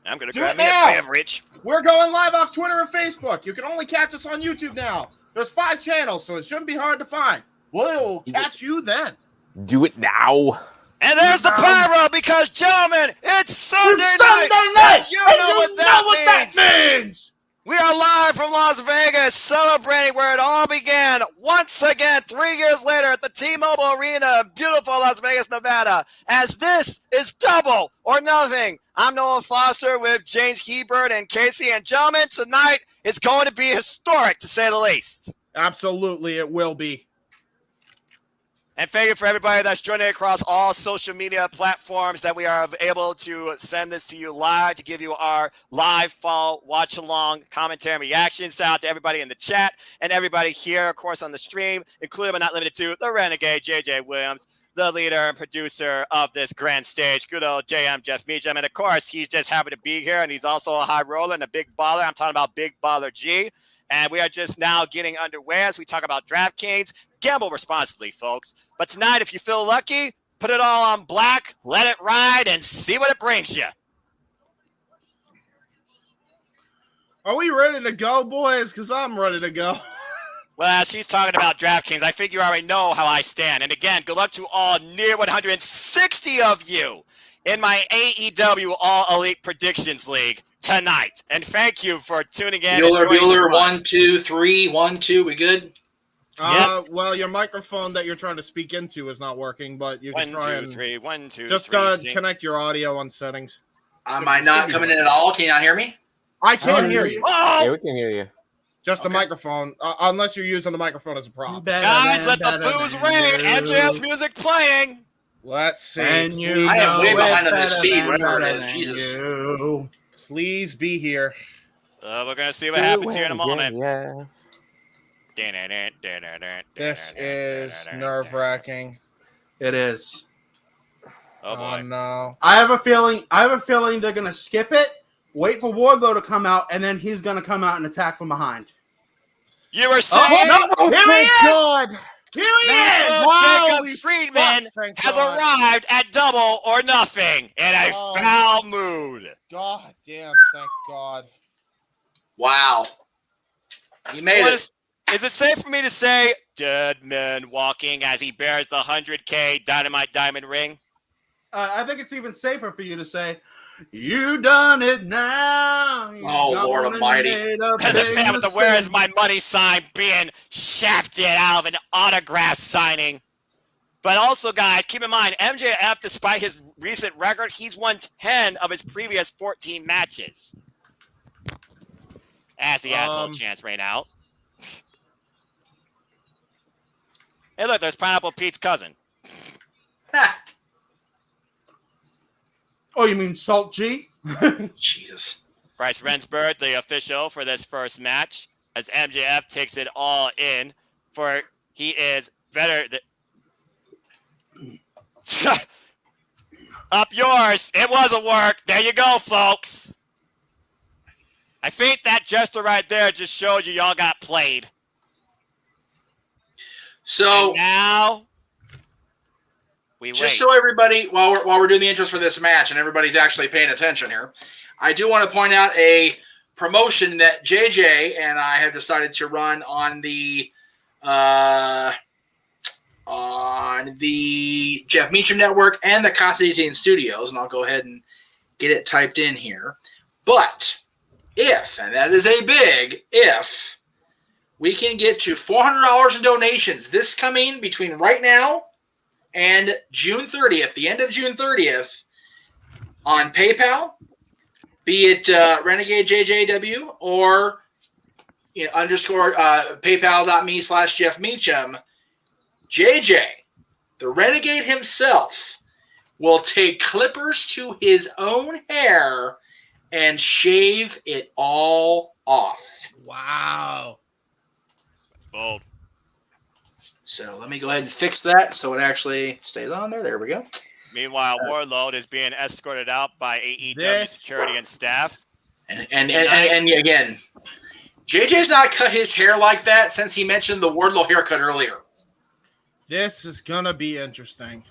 I'm going to Do grab it me a now. beverage. We're going live off Twitter and Facebook. You can only catch us on YouTube now. There's 5 channels, so it shouldn't be hard to find. We'll catch you then. Do it now. And there's the pyro because, gentlemen, it's Sunday night. You know what that means. We are live from Las Vegas celebrating where it all began once again 3 years later at the T-Mobile Arena in beautiful Las Vegas, Nevada, as this is Double or Nothing. I'm Noah Foster with James Hebert and Casey. And gentlemen, tonight it's going to be historic, to say the least. Absolutely, it will be. And thank you for everybody that's joining across all social media platforms that we are able to send this to you live, to give you our live fall watch along commentary and reactions. Shout out to everybody in the chat and everybody here, of course, on the stream, including but not limited to the Renegade JJ Williams, the leader and producer of this grand stage, good old JM Jeff Meacham. And of course, he's just happy to be here, and he's also a high roller and a big baller. I'm talking about Big Baller G. And we are just now getting underway as we talk about DraftKings. Gamble responsibly, folks. But tonight, if you feel lucky, put it all on black, let it ride, and see what it brings you. Are we ready to go, boys? Because I'm ready to go. Well, she's talking about DraftKings. I think you already know how I stand. And again, good luck to all near 160 of you in my AEW All Elite Predictions League tonight. And thank you for tuning in. Bueller, 1, 2, 3, 1, 2. We good? Well, your microphone that you're trying to speak into is not working, but you can try 1, 2, 3, 1, 2, just 3. connect your audio on settings. Am I not coming in at all? Can you not hear me? I can't hear you. Oh! Yeah, we can hear you. Just the microphone, unless you're using the microphone as a prop. Guys, let the booze ring. MJF's music playing. Let's see. I am way behind on this feed, whatever it is. Jesus. Please be here. We're going to see what happens here in a moment. Yeah. This is nerve-wracking. It is. Oh, boy. No. I have a feeling they're gonna skip it, wait for Wardlow to come out, and then he's gonna come out and attack from behind. You were saying Oh, here he Thank is! God. Here he is! Jacob Holy Friedman fuck, thank has God. arrived at Double or Nothing in a Oh. foul mood. God damn, thank God. Wow. He made What it. is it safe for me to say dead man walking as he bears the 100K Dynamite Diamond ring? I think it's even safer for you to say, "You done it now." You Oh, gone Lord and Almighty. made a And the big fan with the "Where is mistake." my money" sign being shafted out of an autograph signing. But also, guys, keep in mind, MJF, despite his recent record, he's won 10 of his previous 14 matches. As the asshole chants right now. Hey, look, there's Pineapple Pete's cousin. Oh, you mean Salt G? Jesus. Bryce Rensburg, the official for this first match, as MJF takes it all in, for he is better than... Up yours. It was a work. There you go, folks. I think that gesture right there just showed you y'all got played. So And now we just wait. so everybody, while we're doing the intros for this match and everybody's actually paying attention here, I do want to point out a promotion that JJ and I have decided to run on the Jeff Meacham Network and the Casa 18 Studios, and I'll go ahead and get it typed in here. But if, and that is a big if, we can get to $400 in donations this coming between right now and June 30th, the end of June 30th, on PayPal, be it Renegade JJW or underscore PayPal.me/Jeff Meacham, JJ, the Renegade himself, will take clippers to his own hair and shave it all off. Wow. That's bold. So let me go ahead and fix that so it actually stays on there. There we go. Meanwhile, Warlord is being escorted out by AEW This- security and staff. And again, JJ's not cut his hair like that since he mentioned the Wardlow haircut earlier. This is gonna be interesting.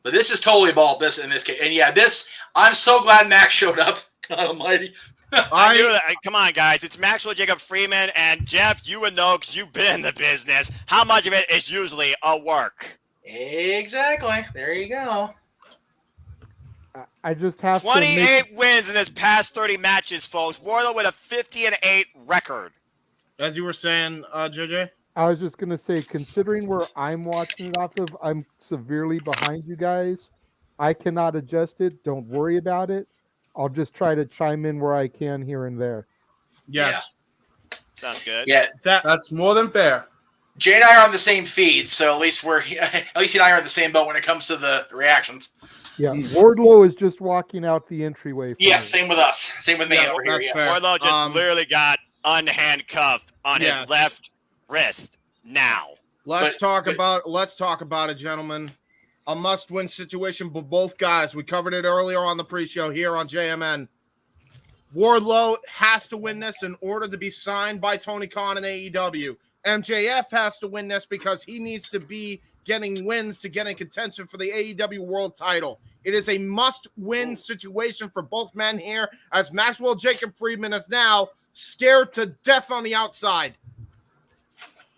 But this is totally bald. This in this case, and yeah, this. I'm so glad Max showed up. God Almighty. I knew that. Come on, guys. It's Maxwell Jacob Freeman and Jeff. You would know because you've been in the business. How much of it is usually a work? Exactly. There you go. I just have to 28 wins in his past 30 matches, folks. Warlord with a 50-8 record. As you were saying, JJ. I was just gonna say, considering where I'm watching it off of, I'm severely behind you guys. I cannot adjust it. Don't worry about it. I'll just try to chime in where I can here and there. Yes. Sounds good. Yeah. That's more than fair. Jay and I are on the same feed, so at least he and I are in the same boat when it comes to the reactions. Yeah, Wardlow is just walking out the entryway. Yes, same with us. Same with me Yeah, over here. that's Yes. fair. Warlord just literally got unhandcuffed on Yes. his left wrist now. Let's talk about it, gentlemen. A must-win situation for both guys. We covered it earlier on the pre-show here on JMN. Wardlow has to win this in order to be signed by Tony Khan and AEW. MJF has to win this because he needs to be getting wins to get in contention for the AEW World title. It is a must-win situation for both men here, as Maxwell Jacob Friedman is now scared to death on the outside.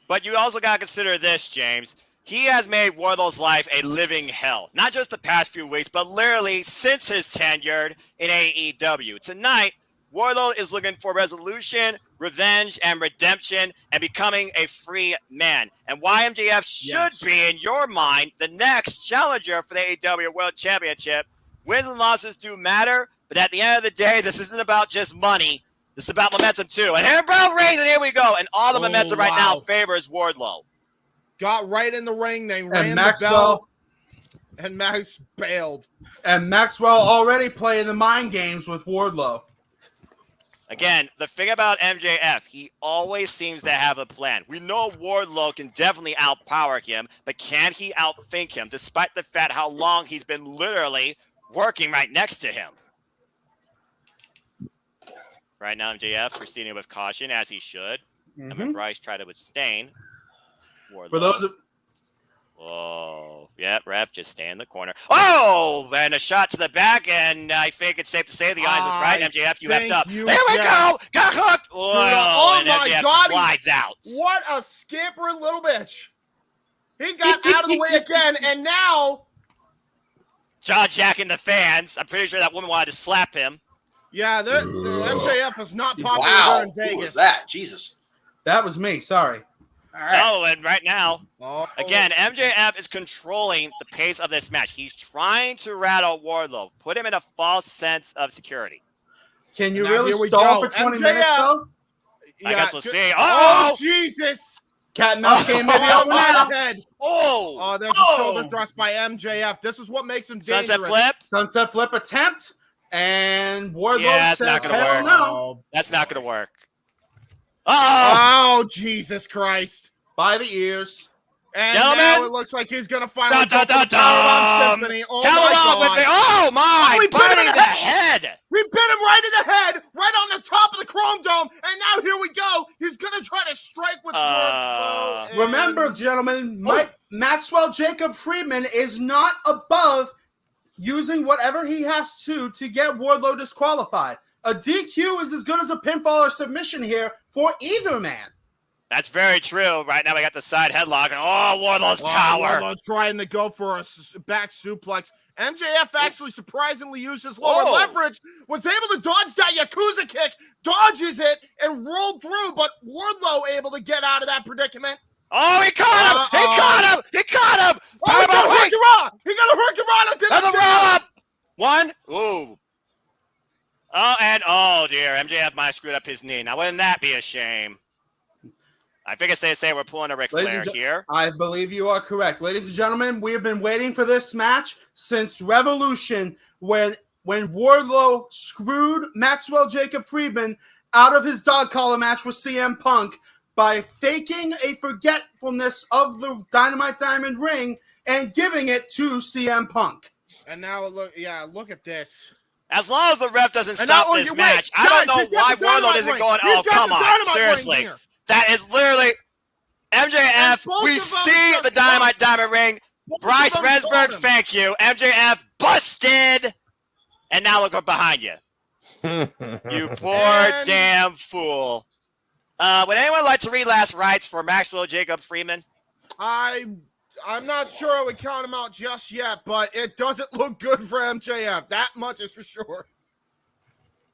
But you also got to consider this, James. He has made Wardlow's life a living hell. Not just the past few weeks, but literally since his tenure in AEW. Tonight, Wardlow is looking for resolution, revenge, and redemption, and becoming a free man. And YMJF should be, in your mind, the next challenger for the AEW World Championship. Wins and losses do matter, but at the end of the day, this isn't about just money. This is about momentum, too. And here, bell rings, and here we go. And all the momentum right now favors Wardlow. Got right in the ring. They ran Maxwell, the bell, and Max bailed. And Maxwell already playing the mind games with Wardlow. Again, the thing about MJF, he always seems to have a plan. We know Wardlow can definitely outpower him, but can he outthink him, despite the fact how long he's been literally working right next to him? Right now, MJF proceeding with caution, as he should. And Bryce tried to withstand Wardlow. For those of Oh, yeah, ref, just stay in the corner. Oh, and a shot to the back, and I think it's safe to say the eyes was right. MJF, you left up. There we go! Got hooked! Oh, and my MJF God, slides out. What a scampering little bitch. He got out of the way again, and now... Jaw jacking the fans. I'm pretty sure that woman wanted to slap him. Yeah, the MJF is not popular Wow, there in Vegas. who was that? Jesus. that was me. Sorry. All right. Oh, and right now, Oh. again, MJF is controlling the pace of this match. He's trying to rattle Wardlow, put him in a false sense of security. Can you Now really here we stall go. for 20 MJF. minutes, though? I guess we'll see. Oh, Oh! Jesus! Cat and mouse game, maybe Oh, over by now. the head. Oh! Oh, there's a shoulder thrust by MJF. This is what makes him dangerous. Sunset flip? Sunset flip attempt, and Wardlow Yeah, it's says, not gonna hell work. no. That's not going to work. Oh! Oh, Jesus Christ. By the ears. And Gentlemen. now it looks like he's going to finally Dun, go dun, for the dun, Powerbomb dun. Symphony. Oh, Count my along with God. me. Oh, my! Oh, he put him Biting in the the head! We bit him right in the head, right on the top of the Chrome Dome, and now here we go. He's going to try to strike with Wardlow. and- Remember, gentlemen, Maxwell Jacob Friedman is not above using whatever he has to get Wardlow disqualified. A DQ is as good as a pinfall or submission here for either man. That's very true. Right now we got the side headlock, and Wardlow's power. Wardlow trying to go for a back suplex. MJF actually surprisingly used his lower leverage, was able to dodge that Yakuza kick, dodges it, and rolled through, but Wardlow able to get out of that predicament. Oh, he caught him! He caught him! He caught him! Oh, he got a hurricane! He got a hurricane into Another the roll up! One. Ooh. Oh, and dear, MJF might have screwed up his knee. Now, wouldn't that be a shame? I think it's safe to say we're pulling a Ric Flair here. I believe you are correct. Ladies and gentlemen, we have been waiting for this match since Revolution when Wardlow screwed Maxwell Jacob Friedman out of his dog collar match with CM Punk by faking a forgetfulness of the Dynamite Diamond ring and giving it to CM Punk. And now, look at this. As long as the ref doesn't stop this match, I don't know why Wardlow isn't going, come on, seriously. That is literally MJF. We see the Dynamite Diamond ring. Bryce Rensburg, thank you. MJF busted. And now look up behind you. You poor damn fool. Would anyone like to read last rites for Maxwell Jacob Friedman? I'm not sure I would count him out just yet, but it doesn't look good for MJF. That much is for sure.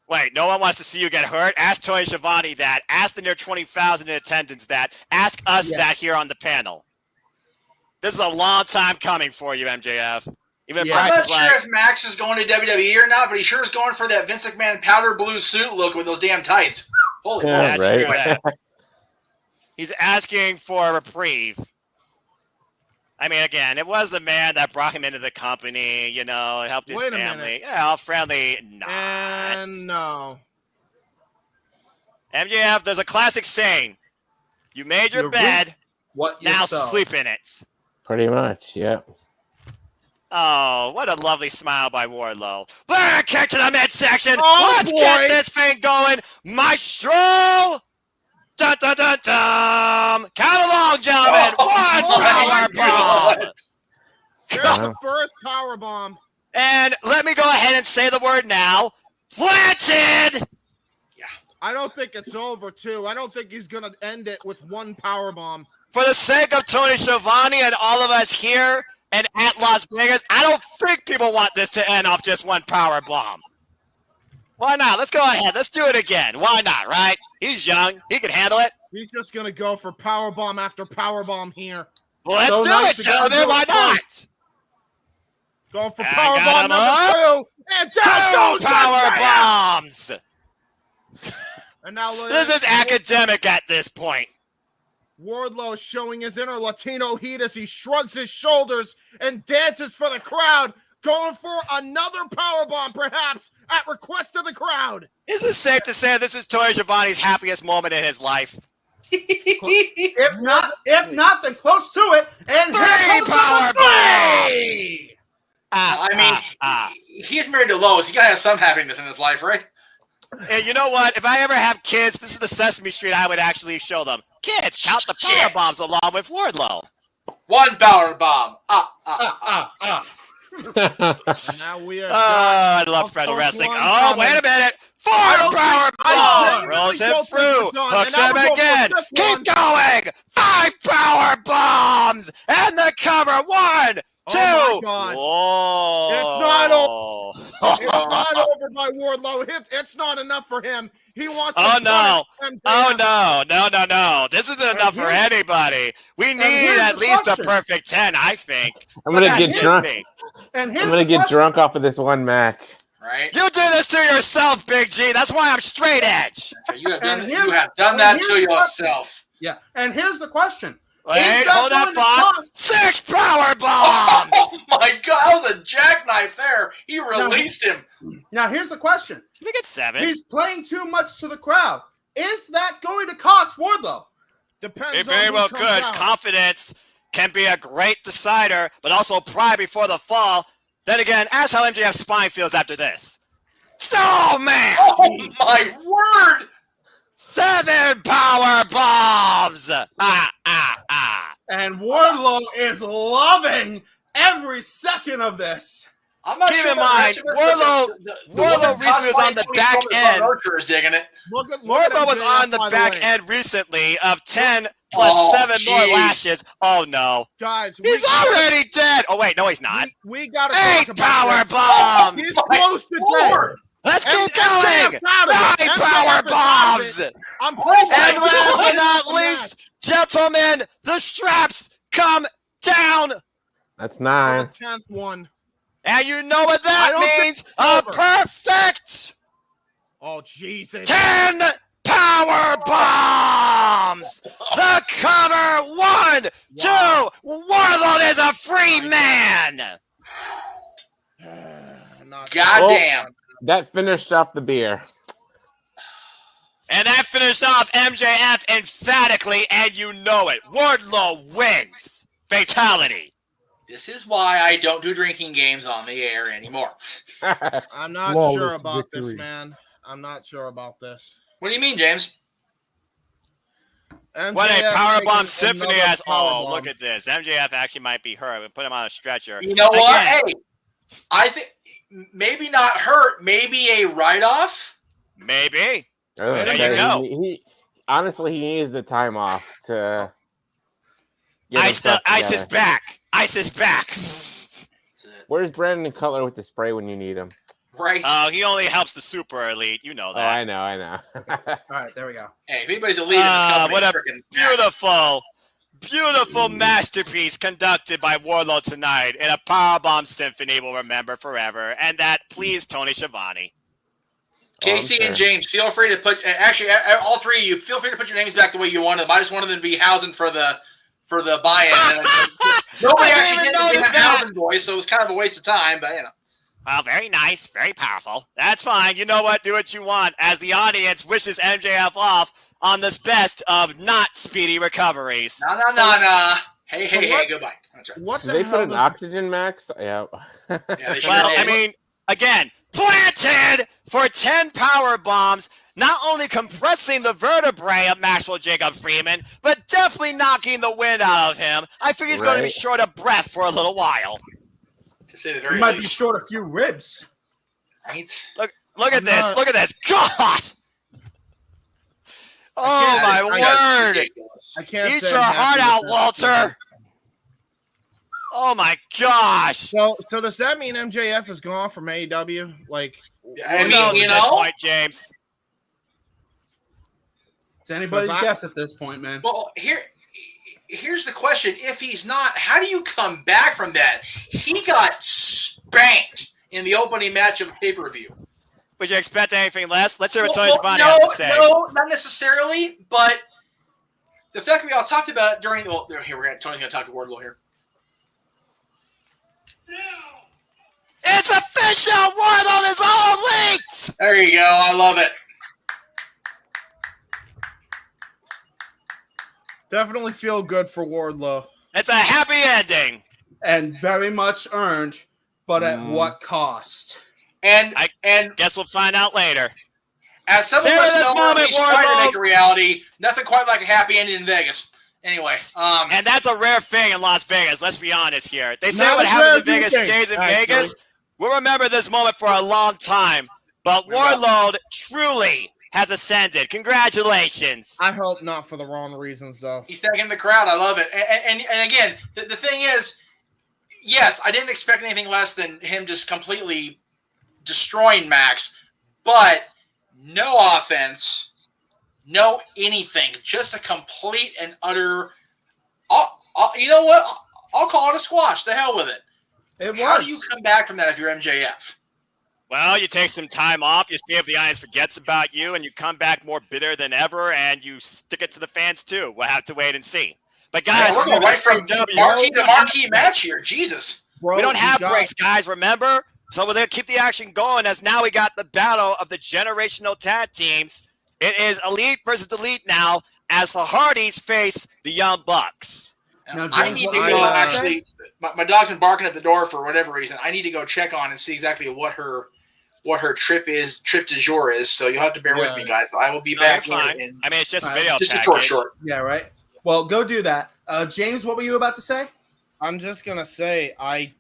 Wait, no one wants to see you get hurt? Ask Tony Schiavone that. Ask the near 20,000 in attendance that. Ask us that here on the panel. This is a long time coming for you, MJF. Even I'm not sure if Max is going to WWE or not, but he sure is going for that Vince McMahon powder blue suit look with those damn tights. Holy Yeah, right. He's asking for a reprieve. I mean, again, it was the man that brought him into the company, helped his family. Yeah, friendly. And no. MJF, there's a classic saying. You made your bed, now sleep in it. Pretty much, yeah. Oh, what a lovely smile by Wardlow. Black kick to the midsection. Oh, Let's get this thing going. Maestro. Dun, dun, dun, dun. Count along, gentlemen. One power bomb. Here's the first power bomb. And let me go ahead and say the word now. Planted. Yeah. I don't think it's over, too. I don't think he's going to end it with one power bomb. For the sake of Tony Schiavone and all of us here and at Las Vegas, I don't think people want this to end off just one power bomb. Why not? Let's go ahead. Let's do it again. Why not, right? He's young. He can handle it. He's just going to go for power bomb after power bomb here. Well, let's do it, gentlemen. Why not? Going for power bomb number 2. And down goes power bombs. And now this is academic at this point. Wardlow showing his inner Latino heat as he shrugs his shoulders and dances for the crowd. going for another powerbomb, perhaps at request of the crowd. Is it safe to say this is Tony Schiavone's happiest moment in his life? If not, then close to it. And Three power bombs! three! He's married to Lois. You gotta have some happiness in his life, right? And you know what? If I ever have kids, this is the Sesame Street I would actually show them. Kids, count the power bombs along with Wardlow. One power bomb. Now we are. I love Fred Wrestling. Oh, wait a minute. 4 power bombs. Rolls him through. Hooks him again. Keep going. 5 power bombs. And the cover. 1, 2. Oh my God. Whoa. It's not over. It's not over by Wardlow. It's not enough for him. He wants to. Oh no. MJF. Oh no. This isn't enough for anybody. We need at least a perfect 10, I think. I'm gonna get drunk. And I'm gonna get drunk off of this one match. Right? You do this to yourself, Big G. That's why I'm straight edge. So you have done that to yourself. Yeah. And here's the question. Wait, hold that thought. 6 power bombs. Oh my God, that was a jackknife there. He released him. Now here's the question. We get 7. He's playing too much to the crowd. Is that going to cost Wardlow? Depends. It very well could. Confidence can be a great decider, but also pride before the fall. Then again, ask how MJF's spine feels after this. Oh, man! Oh, my word! 7 power bombs! And Wardlow is loving every second of this. I'm not Keep sure in mind, Wardlow recently was on the back end. Archer is digging it. Wardlow was on the back end recently of 10 plus 7 more lashes. Oh, no. Guys, He's already dead. Oh, wait. No, he's not. We got 8 power bombs. He's close to dead. Let's keep going. 9 power bombs. I'm And last but not least, gentlemen, the straps come down. That's 9. 10th one. And you know what that means? A perfect Oh, Jesus. 10 power bombs. The cover. 1, 2. Wardlow is a free man. Goddamn. That finished off the beer. And that finished off MJF emphatically, and you know it. Wardlow wins. Fatality. This is why I don't do drinking games on the air anymore. I'm not Flawless sure about victory. this, man. I'm not sure about this. What do you mean, James? What a MJF powerbomb taking symphony another has. Oh, powerbomb. look at this. MJF actually might be hurt. We put him on a stretcher. You know what? Again, Hey, I think maybe not hurt. Maybe a write-off. maybe. There you go. He honestly, he needs the time off to. Ice is back. Ice is back. That's it. Where's Brandon Cutler with the spray when you need him? Right. He only helps the super elite. You know Oh, that. I know. All right, there we go. Hey, if anybody's a lead in this company, What a frickin' beautiful masterpiece conducted by Wardlow tonight in a powerbomb symphony we'll remember forever. And that pleased Tony Schiavone. Casey and James, feel free to put. Actually, all three of you, feel free to put your names back the way you wanted them. I just wanted them to be housing for the buy-in. Nobody actually did the housing voice, so it was kind of a waste of time. But you know. Well, very nice, very powerful. That's fine. You know what? Do what you want. As the audience wishes MJF off on this best of not speedy recoveries. No. Hey, goodbye. That's right. What Did they put an oxygen max? Yeah. Yeah, they sure Well, did. I mean, again, planted for 10 power bombs, not only compressing the vertebrae of Maxwell Jacob Freeman, but definitely knocking the wind out of him. I figure he's going to be Right. short of breath for a little while. to say the He very might be least. short a few ribs. Right? Look at this. not- Look at this. God! Oh, my word. Ridiculous. I can't Eat say your I'm heart happy out, with Walter. Oh, my gosh. So does that mean MJF is gone from AEW? Like, I Who knows mean, you at this know. point, James? It's anybody's Was I- guess at this point, man. Well, here's the question: if he's not, how do you come back from that? He got spanked in the opening match of a pay-per-view. Would you expect anything less? Let's hear what Tony Well, Schiavone has to say. no, not necessarily. But the fact that we all talked about it during Tony's gonna talk to Wardlow here. It's official! Wardlow is all leaked! There you go. I love it. Definitely feel good for Wardlow. It's a happy ending. And very much earned, but at what cost? And Guess we'll find out later. as some of Savor us this know, moment, he's trying to Wardlow. make a reality. Nothing quite like a happy ending in Vegas. Anyway, And that's a rare thing in Las Vegas, let's be honest here. They say Not what as happens rare in as you Vegas think, stays in actually. Vegas. We'll remember this moment for a long time. But Wardlow truly has ascended. Congratulations. I hope not for the wrong reasons, though. he's taking the crowd. I love it. And again, the thing is, yes, I didn't expect anything less than him just completely destroying Max, but no offense, no anything, just a complete and utter. You know what? I'll call it a squash. The hell with it. It was. How do you come back from that if you're MJF? Well, you take some time off, you see if the audience forgets about you, and you come back more bitter than ever, and you stick it to the fans, too. We'll have to wait and see. But, guys, We're going right from AEW. marquee to marquee match here. Jesus. Bro, We don't you have got- breaks, guys, remember? So we're going to keep the action going as now we got the battle of the generational tag teams. It is Elite versus Elite now as the Hardys face the Young Bucks. Now, I James, need what to were go you gonna actually. My dog's been barking at the door for whatever reason. I need to go check on and see exactly what her trip du jour is. So you'll have to bear with me, guys. I will be No, back you're here fine. in I mean, it's just a All right, video just a package. short. Yeah, right. Well, go do that. James, what were you about to say? I'm just gonna say I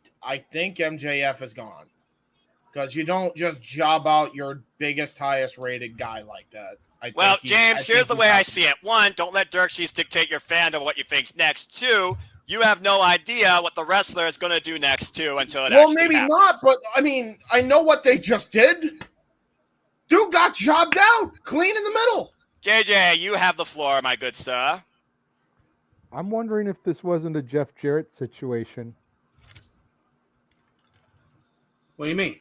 think MJF is gone because you don't just job out your biggest, highest rated guy like that. Well, James, here's the way I see it. One, don't let Dirk Sheets dictate your fandom what you think's next. Two, you have no idea what the wrestler is going to do next, too, until it Well, actually maybe happens. not, but I mean, I know what they just did. Dude got jobbed out, clean in the middle. JJ, you have the floor, my good sir. I'm wondering if this wasn't a Jeff Jarrett situation. What do you mean?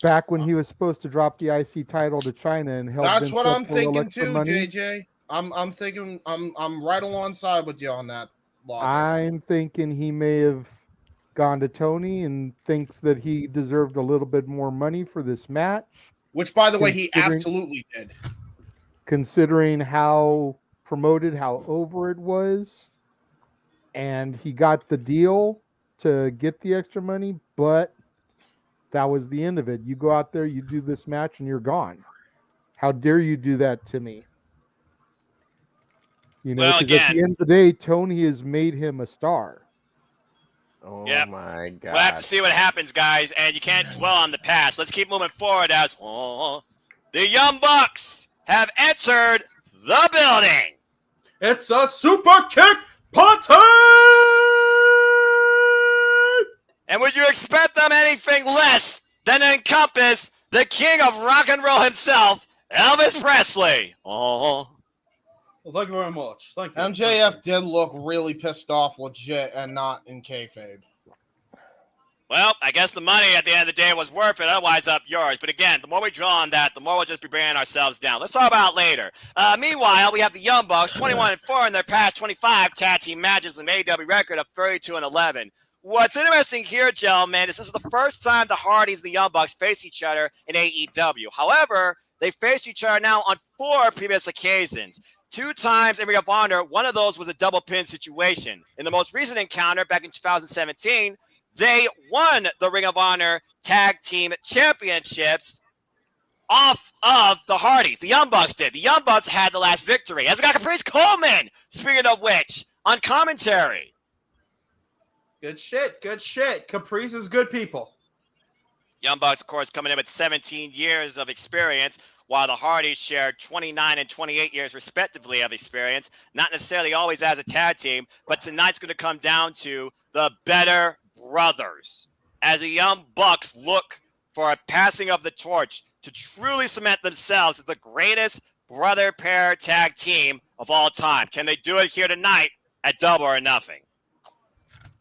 Back when he was supposed to drop the IC title to China and held That's Vince what up I'm for a little thinking extra too, money. JJ. I'm thinking I'm right alongside with you on that. Logic. I'm thinking he may have gone to Tony and thinks that he deserved a little bit more money for this match, Which, by the way, he Considering- absolutely did. considering how promoted, how over it was. And he got the deal to get the extra money, but that was the end of it. You go out there, you do this match, and you're gone. How dare you do that to me? You know, Well, 'cause at again- the end of the day, Tony has made him a star. Oh Yep. my god. We'll have to see what happens, guys, and you can't dwell on the past. Let's keep moving forward as the Young Bucks have entered the building. It's a super kick party! And would you expect them anything less than to encompass the king of rock and roll himself, Elvis Presley? Well, thank you very much. Thank you. MJF did look really pissed off, legit, and not in kayfabe. Well, I guess the money at the end of the day was worth it. Otherwise, up yours. But again, the more we draw on that, the more we'll just be bringing ourselves down. Let's talk about it later. Meanwhile, we have the Young Bucks, 21-4 in their past 25 tag team matches with an AEW record of 32-11. What's interesting here, gentlemen, is this is the first time the Hardys and the Young Bucks face each other in AEW. However, they faced each other now on 4 previous occasions. 2 times in Ring of Honor, one of those was a double pin situation. In the most recent encounter back in 2017, they won the Ring of Honor Tag Team Championships off of the Hardys. The Young Bucks did. The Young Bucks had the last victory. As we got Caprice Coleman, speaking of which, on commentary. Good shit. Good shit. Caprice is good people. Young Bucks, of course, coming in with 17 years of experience, while the Hardys shared 29 and 28 years, respectively, of experience. Not necessarily always as a tag team, but tonight's going to come down to the better brothers. As the Young Bucks look for a passing of the torch to truly cement themselves as the greatest brother pair tag team of all time. Can they do it here tonight at Double or Nothing?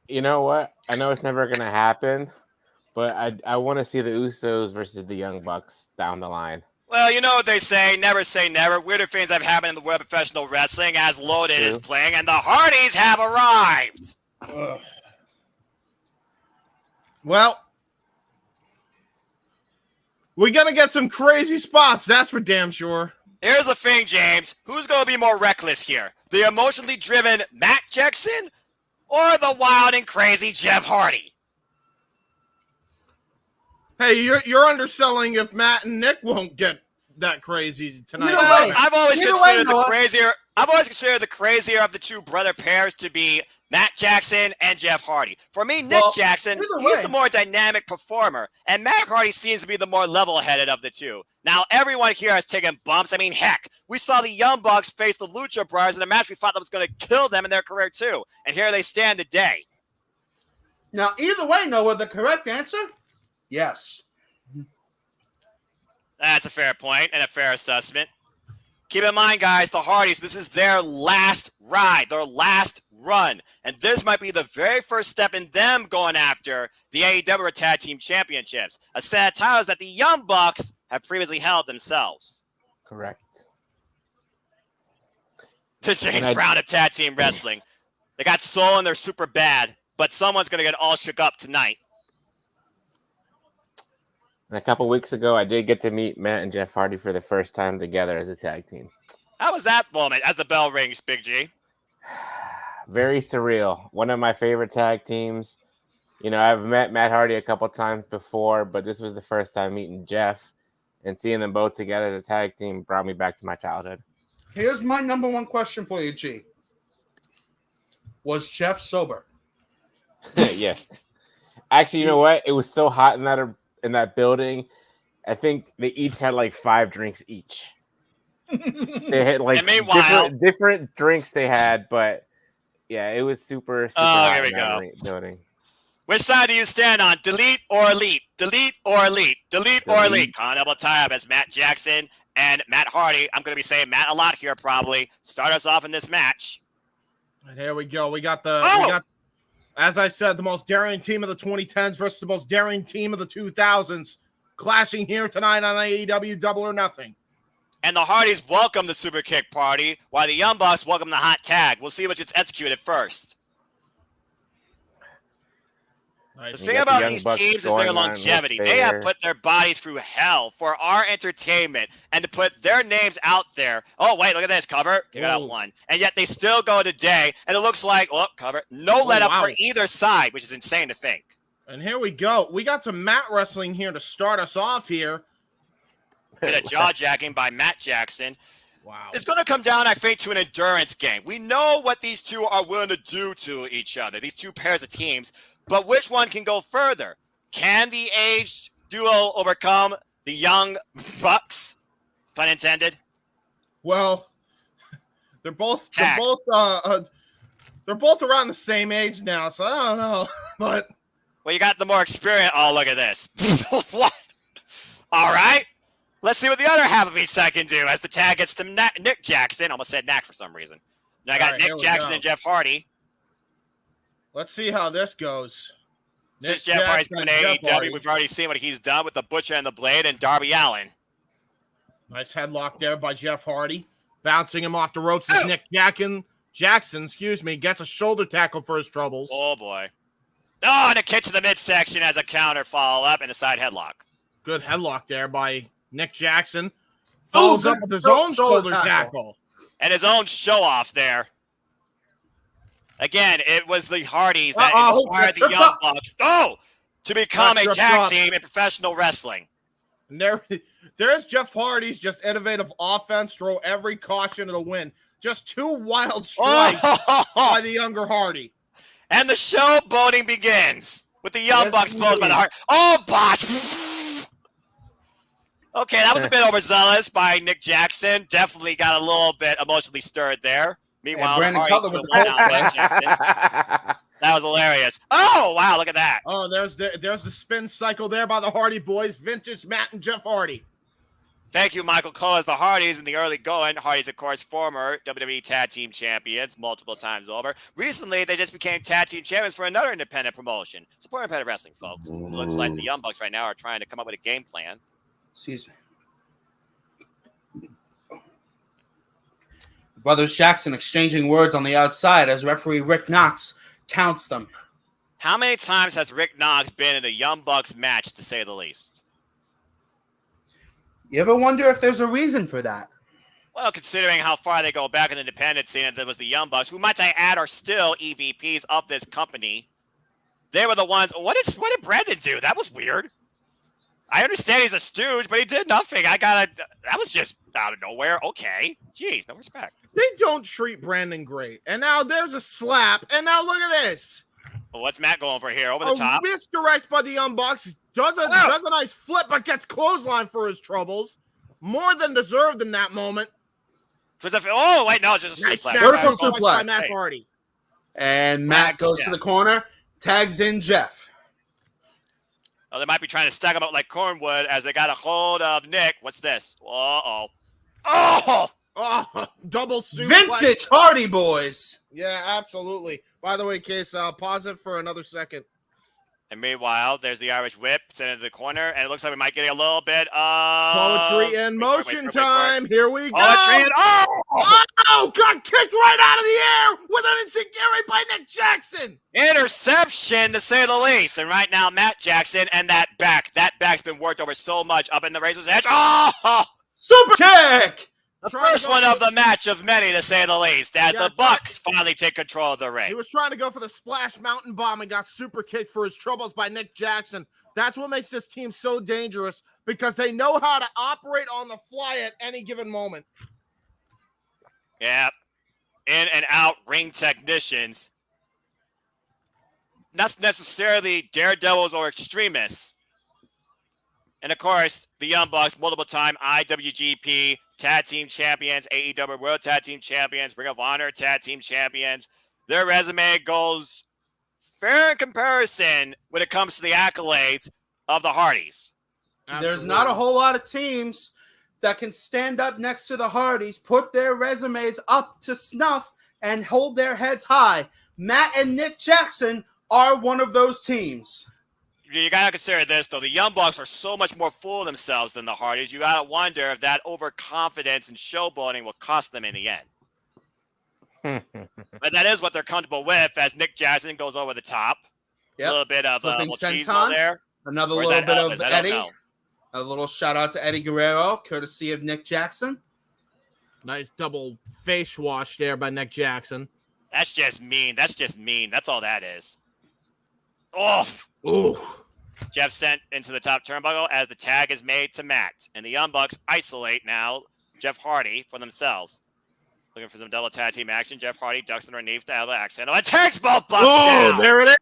You know what? I know it's never gonna happen, but I want to see the Usos versus the Young Bucks down the line. Well, you know what they say never. Weirder things have happened in the world of professional wrestling as Loaded is playing, and the Hardys have arrived. Ugh. Well, We're going to get some crazy spots. That's for damn sure. Here's the thing, James. Who's going to be more reckless here? The emotionally driven Matt Jackson or the wild and crazy Jeff Hardy? Hey, you're underselling if Matt and Nick won't get that crazy tonight. Well, I've always considered Noah. the crazier of the two brother pairs to be Matt Jackson and Jeff Hardy. For me, Nick Jackson, he's the more dynamic performer, and Matt Hardy seems to be the more level-headed of the two. Now, everyone here has taken bumps. I mean, heck, we saw the Young Bucks face the Lucha Brothers in a match we thought that was going to kill them in their career too, and here they stand today. Now, either way, Noah, the correct answer, yes. That's a fair point and a fair assessment. Keep in mind, guys, the Hardys, this is their last ride, their last run. And this might be the very first step in them going after the AEW Tag Team Championships. A set of titles that the Young Bucks have previously held themselves. Correct. To James Brown of Tag Team Wrestling. They got soul and they're super bad, but someone's going to get all shook up tonight. And a couple weeks ago, I did get to meet Matt and Jeff Hardy for the first time together as a tag team. How was that moment as the bell rings, Big G? Very surreal. One of my favorite tag teams. You know, I've met Matt Hardy a couple times before, but this was the first time meeting Jeff, and seeing them both together as a tag team brought me back to my childhood. Here's my number one question for you, G. Was Jeff sober? Yes. Actually, you know what? It was so hot in that building. I think they each had like 5 drinks each. They had like different drinks they had, but yeah, it was super hot here we in that go. building. Which side do you stand on? Delete or elite? Delete or elite? Delete or elite? Double tie up as Matt Jackson and Matt Hardy. I'm going to be saying Matt a lot here probably. Start us off in this match. And here we go. We got, as I said, the most daring team of the 2010s versus the most daring team of the 2000s clashing here tonight on AEW Double or Nothing. And the Hardys welcome the Super Kick Party, while the Young Bucks welcome the Hot Tag. We'll see what gets executed first. Nice. The thing about these teams is their longevity. They have put their bodies through hell for our entertainment and to put their names out there. Oh, wait, look at this cover. Give it up one. And yet they still go today, and it looks like, cover. No let up for either side, which is insane to think. And here we go. We got some mat wrestling here to start us off here. Get a jaw-jacking by Matt Jackson. Wow. It's going to come down, I think, to an endurance game. We know what these two are willing to do to each other, these two pairs of teams, but which one can go further? Can the aged duo overcome the young bucks? Pun intended. Well, they're both around the same age now, so I don't know. But well, you got the more experience. Oh, look at this. What? All right. Let's see what the other half of each side can do as the tag gets to Nick Jackson. Almost said Knack for some reason. Now I got Nick Jackson and Jeff Hardy. Let's see how this goes. Since Jeff Hardy's coming to AEW, we've already seen what he's done with the Butcher and the Blade and Darby Allin. Nice headlock there by Jeff Hardy. Bouncing him off the ropes as Nick Jackson, gets a shoulder tackle for his troubles. Oh, boy. Oh, and a kick to the midsection as a counter follow-up and a side headlock. Good headlock there by Nick Jackson. Follows up with his own shoulder tackle. And his own show-off there. Again, it was the Hardys that inspired the Young Bucks to become a tag team in professional wrestling. And there's Jeff Hardy's just innovative offense, throw every caution to the wind. Just 2 wild strikes by the younger Hardy. And the showboating begins with the Young Bucks posed by the Hardy. Oh, botch! Okay, that was a bit overzealous by Nick Jackson. Definitely got a little bit emotionally stirred there. Meanwhile, Brandon Cutler with the Jackson. That was hilarious. Oh, wow, look at that. Oh, there's the spin cycle there by the Hardy Boys. Vintage Matt and Jeff Hardy. Thank you, Michael Cole, as the Hardys in the early going. Hardys, of course, former WWE Tag Team Champions multiple times over. Recently, they just became Tag Team Champions for another independent promotion. Support independent wrestling, folks. It looks like the Young Bucks right now are trying to come up with a game plan. Excuse me. Brothers Jackson exchanging words on the outside as referee Rick Knox counts them. How many times has Rick Knox been in a Young Bucks match, to say the least? You ever wonder if there's a reason for that? Well, considering how far they go back in the independent scene, and there was the Young Bucks, who might I add are still EVPs of this company. They were the ones. What did Brandon do? That was weird. I understand he's a stooge, but he did nothing. That was just out of nowhere. Okay. Jeez, no respect. They don't treat Brandon great. And now there's a slap. And now look at this. Well, what's Matt going for here? Over the top. Misdirect by the Young Bucks. Does a nice flip, but gets clothesline for his troubles. More than deserved in that moment. Oh, wait, no, just a Nice suplex. Vertical suplex suplex. by Matt Hardy. And Matt goes to the corner, tags in Jeff. Oh, they might be trying to stack him up like Cornwood as they got a hold of Nick. What's this? Uh-oh. Oh! Oh, double suplex. Vintage Hardy Boys. Yeah, absolutely. By the way, Case, pause it for another second. And meanwhile, there's the Irish Whip sent into the corner, and it looks like we might get a little bit of... Poetry in motion time. Here we go. Poetry and... Oh, got kicked right out of the air with an insecurity by Nick Jackson. Interception, to say the least. And right now, Matt Jackson and that back's been worked over so much up in the Razor's Edge. Oh! Super kick. The first one of the match of many, to say the least, as the Bucks finally take control of the ring. He was trying to go for the splash mountain bomb and got super kicked for his troubles by Nick Jackson. That's what makes this team so dangerous, because they know how to operate on the fly at any given moment. Yeah. In and out ring technicians. Not necessarily daredevils or extremists. And of course, the Young Bucks, multiple-time IWGP Tag Team Champions, AEW World Tag Team Champions, Ring of Honor Tag Team Champions. Their resume goes fair in comparison when it comes to the accolades of the Hardys. Absolutely. There's not a whole lot of teams that can stand up next to the Hardys, put their resumes up to snuff, and hold their heads high. Matt and Nick Jackson are one of those teams. You got to consider this, though. The Young Bucks are so much more full of themselves than the Hardys. You got to wonder if that overconfidence and showboating will cost them in the end. But that is what they're comfortable with, as Nick Jackson goes over the top. Yep. A little bit of Flipping cheese senton. there. Another Where's little that bit Elvis? of I don't Eddie. know. A little shout out to Eddie Guerrero, courtesy of Nick Jackson. Nice double face wash there by Nick Jackson. That's just mean. That's all that is. Oh! Ooh. Jeff sent into the top turnbuckle as the tag is made to Matt. And the Young Bucks isolate now Jeff Hardy for themselves. Looking for some double tag team action. Jeff Hardy ducks underneath the elbow axe handle and takes both Bucks down. There it is.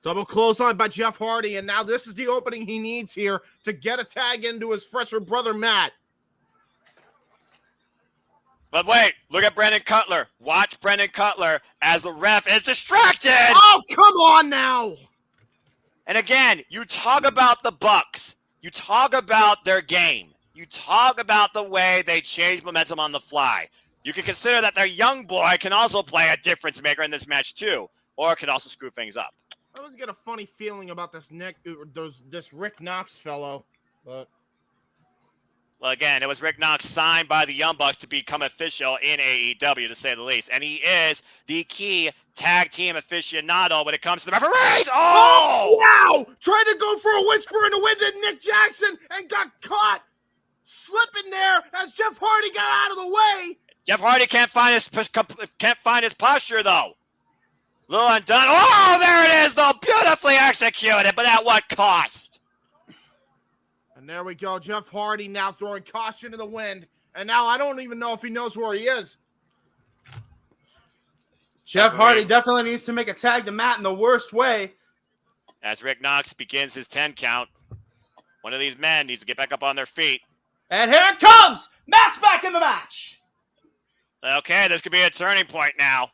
Double clothesline by Jeff Hardy. And now this is the opening he needs here to get a tag into his fresher brother, Matt. But wait, look at Brendan Cutler. Watch Brendan Cutler as the ref is distracted. Oh, come on now. And again, you talk about the Bucks. You talk about their game. You talk about the way they change momentum on the fly. You can consider that their young boy can also play a difference maker in this match too, or can also screw things up. I always get a funny feeling about this this Rick Knox fellow, but Well, again, it was Rick Knox signed by the Young Bucks to become official in AEW, to say the least. And he is the key tag team aficionado when it comes to the referees. Oh! Wow! Tried to go for a whisper in the wind at Nick Jackson and got caught slipping there as Jeff Hardy got out of the way. Jeff Hardy can't find his posture, though. Little undone. Oh, there it is, though. Beautifully executed, but at what cost? And there we go. Jeff Hardy now throwing caution to the wind. And now I don't even know if he knows where he is. Jeff Hardy definitely needs to make a tag to Matt in the worst way. As Rick Knox begins his 10 count, one of these men needs to get back up on their feet. And here it comes! Matt's back in the match! Okay, this could be a turning point now.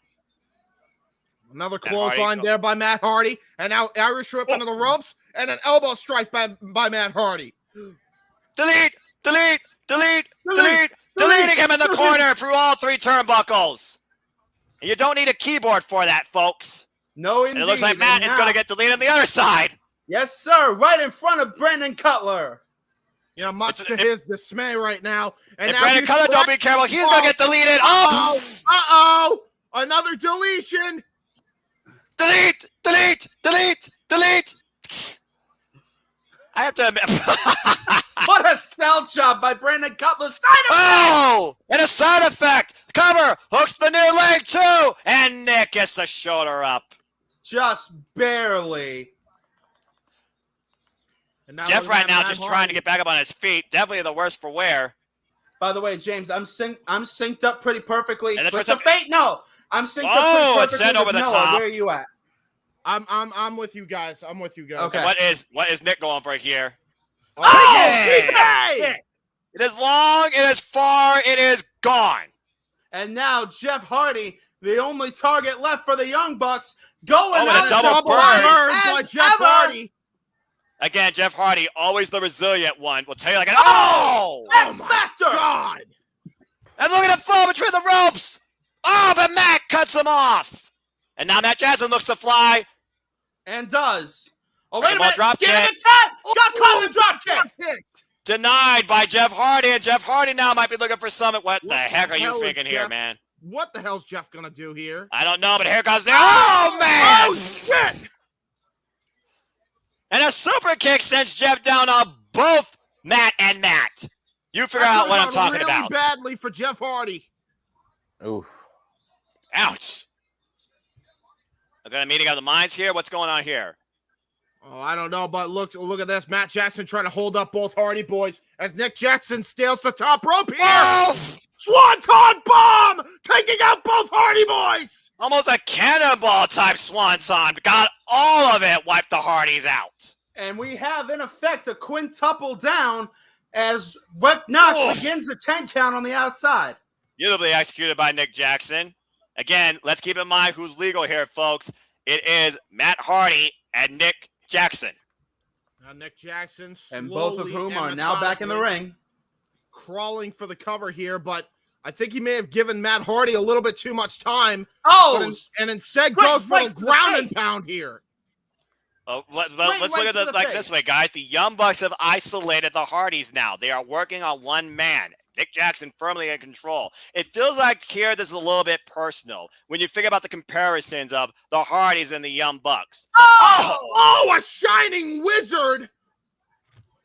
Another clothesline there by Matt Hardy. And now Irish whip into the ropes. And an elbow strike by Matt Hardy. Deleting him in the corner through all three turnbuckles. And you don't need a keyboard for that, folks. No, indeed. And it looks like Matt is going to get deleted on the other side. Yes, sir. Right in front of Brendan Cutler. You know, much to his dismay right now. And if now Brendan Cutler don't be careful, he's going to get deleted. Uh-oh. Another deletion. Delete. I have to admit. What a sell job by Brandon Cutler. Oh, and a side effect. Cover, hooks the near leg too, and Nick gets the shoulder up. Just barely. And Jeff we're gonna right now have just Matt trying to Hardy. get back up on his feet. Definitely the worse for wear. By the way, James, I'm synced up pretty perfectly. And the Twist twist of fate, no. I'm synced up Oh, pretty it's perfectly sent over with the Noah. top. Where are you at? I'm with you guys. I'm with you guys. Okay. And what is Nick going for here? Oh, Yay! It is long, it is far, it is gone. And now Jeff Hardy, the only target left for the Young Bucks, going and a out as double double burn. Burn as by Jeff ever. Hardy. Again, Jeff Hardy, always the resilient one. Will tell you like an X Factor. God. And look at him fall between the ropes. Oh, but Matt cuts him off. And now Matt Jackson looks to fly. And does. Oh, wait a Rainbow minute. drop Skin kick. of the cat. Got caught in the drop kick. Kicked. Denied by Jeff Hardy, and Jeff Hardy now might be looking for something. What the What heck the are you hell is thinking here, Jeff- man? What the hell's Jeff gonna do here? I don't know, but here comes the. Oh, man! Oh shit! And a super kick sends Jeff down on both Matt and Matt. You figure That out what I'm could've gone talking really about. badly for Jeff Hardy. Oof. Ouch. I've got a meeting of the minds here. What's going on here? Oh, I don't know, but look at this. Matt Jackson trying to hold up both Hardy boys as Nick Jackson steals the top rope here. Oh! Swanton bomb, taking out both Hardy boys. Almost a cannonball type swanton. Got all of it. Wiped the Hardys out. And we have, in effect, a quintuple down as Rick Knox Oof. begins the 10 count on the outside. Beautifully executed by Nick Jackson. Again, let's keep in mind who's legal here, folks. It is Matt Hardy and Nick Jackson. Now Nick Jackson And both of slowly whom are and now back in the methodically ring. crawling for the cover here, but I think he may have given Matt Hardy a little bit too much time. Oh! And instead straight goes for right a to the ground and face. pound here. Let's right look at to it the like face. this way, guys. The Young Bucks have isolated the Hardys now. They are working on one man. Nick Jackson firmly in control. It feels like here this is a little bit personal when you think about the comparisons of the Hardys and the Young Bucks. Oh, a shining wizard.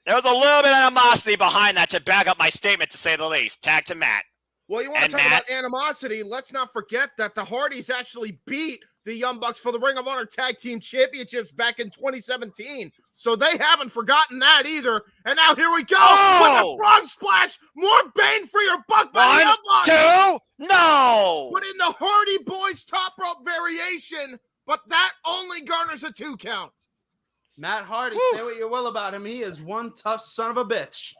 There was a little bit of animosity behind that to back up my statement, to say the least. Tag to Matt. Well, you want to And talk Matt- about animosity? Let's not forget that the Hardys actually beat the Young Bucks for the Ring of Honor Tag Team Championships back in 2017. So they haven't forgotten that either. And now here we go with Oh! the frog splash. More bang for your buck by the Young Bucks. 1, 2, no! Put in the Hardy Boys top rope variation, but that only garners a 2 count. Matt Hardy, say what you will about him. He is one tough son of a bitch.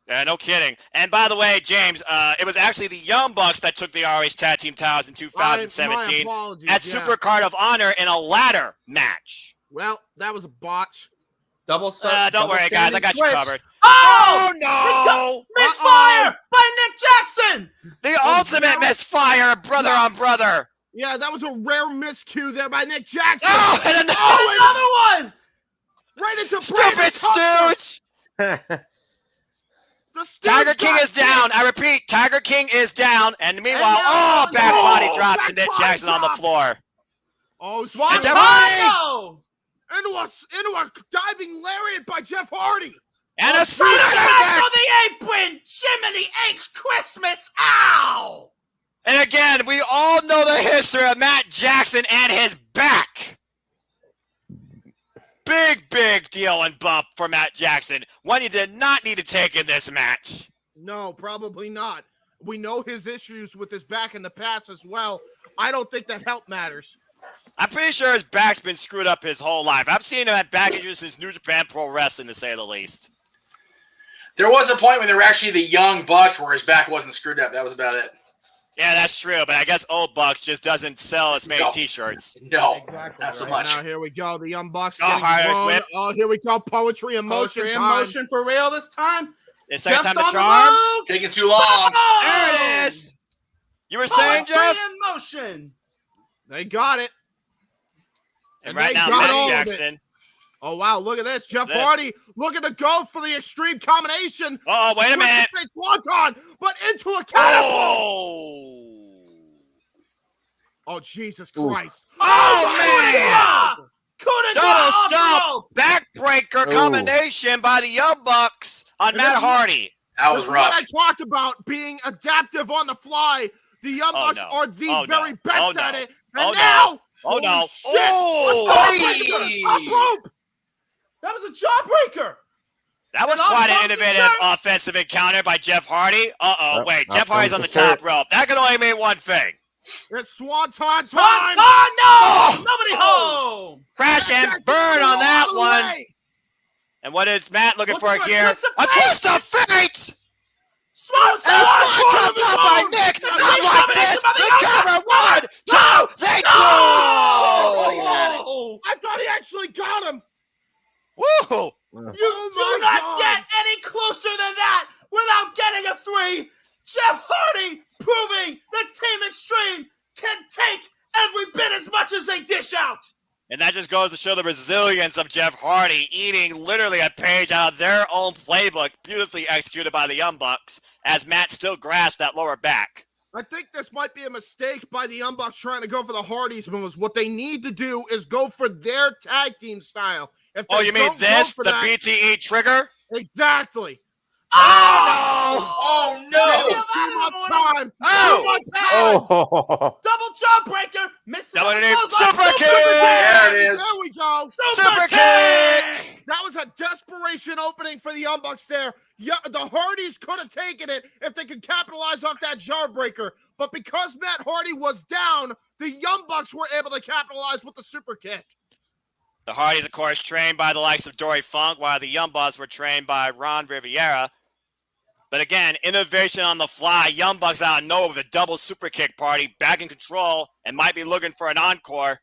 Yeah, no kidding. And by the way, James, it was actually the Young Bucks that took the ROH Tag Team titles in 2017 My apologies, at yeah. Super Card of Honor in a ladder match. Well, that was a botch. Don't worry, guys. I got you covered. Oh, no! Misfire by Nick Jackson. The ultimate misfire, brother on brother. Yeah, that was a rare miscue there by Nick Jackson. Oh, and another Oh, another one. Right into stupid Brandon Cutler. stooge. The Stooge Tiger King got is down. kicked. I repeat, Tiger King is down. And meanwhile, now- back body Oh, drop back to Nick body Jackson on the drop. floor. Oh, Swan Jeff Hardy. into a diving lariat by Jeff Hardy. And a Side side effect effect. for the apron. Jiminy H. Christmas. Ow. And again, we all know the history of Matt Jackson and his back. Big deal and bump for Matt Jackson. One you did not need to take in this match. No, probably not. We know his issues with his back in the past as well. I don't think that help matters. I'm pretty sure his back's been screwed up his whole life. I've seen him at back injuries since New Japan Pro Wrestling, to say the least. There was a point when they were actually the Young Bucks where his back wasn't screwed up. That was about it. Yeah, that's true, but I guess Old Bucks just doesn't sell as many No. t-shirts. No, Exactly. not so right. much. Now here we go. The Young Bucks. Oh, getting Irish thrown. whip. Oh, here we go. Poetry and motion Motion in time. motion for real this time. The second Jeff's time on the the charm. move. Taking too long. There it is. You were saying, Poetry Jeff? in motion. They got it. And And right they now, got all Matt of it. Jackson. Oh, wow. Look at this. Jeff This. Hardy looking to go for the extreme combination. Oh, wait a minute. Face wonton, but into a catapult. Oh! Oh, Jesus Christ. Oh, man! Double stomp, backbreaker combination by the Young Bucks on Matt Hardy. That was This is rough. what I talked about being adaptive on the fly. The Young Bucks are the very best at it. And now, no. shit. Oh! Rope. That was a jawbreaker. That was quite an innovative offensive encounter by Jeff Hardy. Wait, Jeff Hardy's on the top rope. That can only mean one thing. It's Swanton time. No! Nobody home. Crash and burn on that one. And what is Matt looking for here? A twist of fate! Swanton by Nick! Not like this! The cover! 1, 2, they Oh! I thought he actually got him. Woo! You do not get any closer than that without getting a 3. Jeff Hardy proving that Team Extreme can take every bit as much as they dish out. And that just goes to show the resilience of Jeff Hardy, eating literally a page out of their own playbook, beautifully executed by the Young Bucks, as Matt still grasps that lower back. I think this might be a mistake by the Young Bucks trying to go for the Hardys moves. What they need to do is go for their tag team style. If Oh, you mean this? The BTE trigger? Exactly. Oh no! Time. Oh! Double jawbreaker. Missed Double it. super kick. There it is. There we go. Super kick. That was a desperation opening for the Young Bucks there. Yeah, the Hardys could have taken it if they could capitalize off that jawbreaker. But because Matt Hardy was down, the Young Bucks were able to capitalize with the super kick. The Hardys, of course, trained by the likes of Dory Funk, while the Young Bucks were trained by Ron Riviera. But again, innovation on the fly. Young Bucks out of nowhere with a double super kick party, back in control, and might be looking for an encore.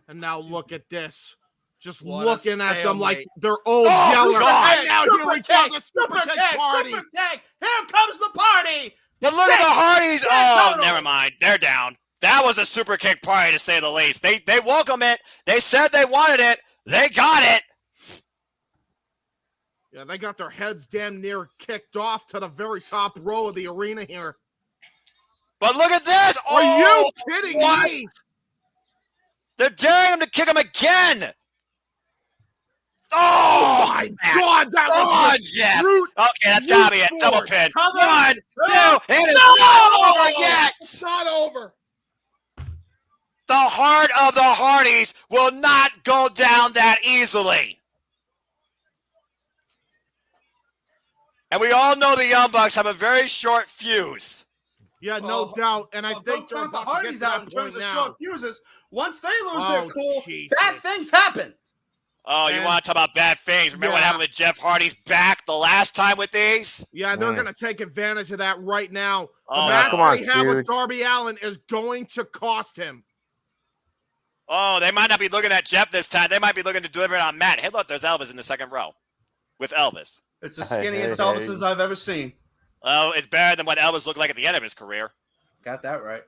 And now look at this. Just What looking a at them like stalemate. they're old Oh, yeller. God. And now here we go, the super kick party. Super kick. Here comes the party. But look at the Hardys. Oh, totally. never mind. They're down. That was a super kick party, to say the least. They welcome it. They said they wanted it. They got it. Yeah, they got their heads damn near kicked off to the very top row of the arena here. But look at this. Are you kidding me? They're daring him to kick him again. Oh my God, that was Jeff. brute. Okay, that's gotta be it. force. Double pin. Cover. 1, 2. It is not over yet. It's not over. The heart of the Hardys will not go down that easily. And we all know the Young Bucks have a very short fuse. Yeah, no doubt. And I think they're don't count the about to get Hardys to out in that terms point of now. short fuses. Once they lose Oh, their cool, Jesus. bad things happen. Oh, you And- want to talk about bad things? Remember what Yeah. happened with Jeff Hardy's back the last time with these? Yeah, they're going to take advantage of that right now. The Oh, match come on, they have with dude. Darby Allin is going to cost him. Oh, they might not be looking at Jeff this time. They might be looking to deliver it on Matt. Hey, look, there's Elvis in the second row with Elvis. It's the Hey, skinniest hey, Elvises I've ever seen. Oh, it's better than what Elvis looked like at the end of his career. Got that right.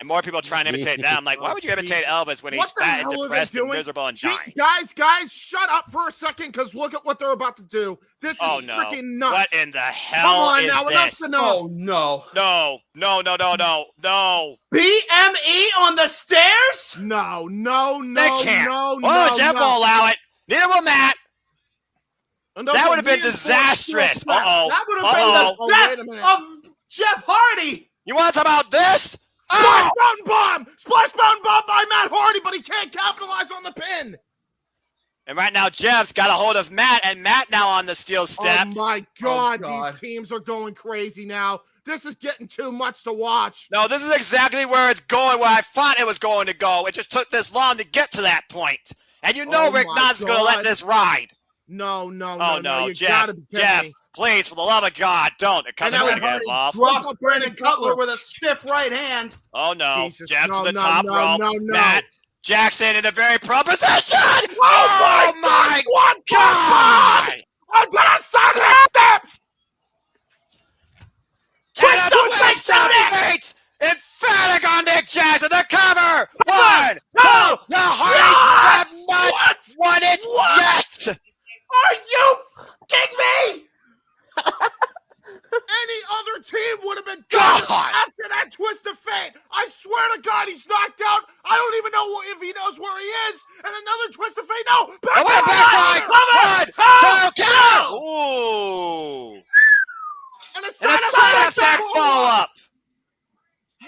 And more people trying to imitate that. I'm like, why would you imitate Elvis when he's What the fat and hell are they depressed and doing? miserable and Gee, dying? guys, shut up for a second because look at what they're about to do. This is Oh, no. freaking nuts. What in the Come hell on is now, enough's this? enough. Oh no. No. BME on the stairs? No, They can't. no, Jeff no. will allow it. Neither will Matt. And That those would have been reinforced disastrous. steel straps. Uh-oh. That would have Uh-oh. Oh, been wait a the minute. death of Jeff Hardy. You want to talk about this? Splash Oh! Mountain Bomb! Splash Mountain Bomb by Matt Hardy, but he can't capitalize on the pin. And right now, Jeff's got a hold of Matt, and Matt now on the steel steps. Oh my God, God. these teams are going crazy now. This is getting too much to watch. No, this is exactly where it's going, where I thought it was going to go. It just took this long to get to that point. And you know Oh Rick my Knott's going to let God. this ride. No, Oh, no, you Jeff, gotta be kidding Jeff, me. please, for the love of God, don't. They're coming And now to get Hardy involved. Drops Brandon Cutler with a stiff right hand. Oh, no. Jesus, Jeff's no, to the no, top no, rope. no, no. Matt Jackson in a very pro position. Oh my God! I'm gonna Sunday steps! And a twist of fate! Emphatic on Nick Jackson, the cover! 1, 2, the Hardys have not won it yet! Are you kidding me? Any other team would have been done God! after that twist of fate. I swear to God, he's knocked out. I don't even know if he knows where he is. And another twist of fate. No. Backslide. Ooh. And a And a side effect follow-up.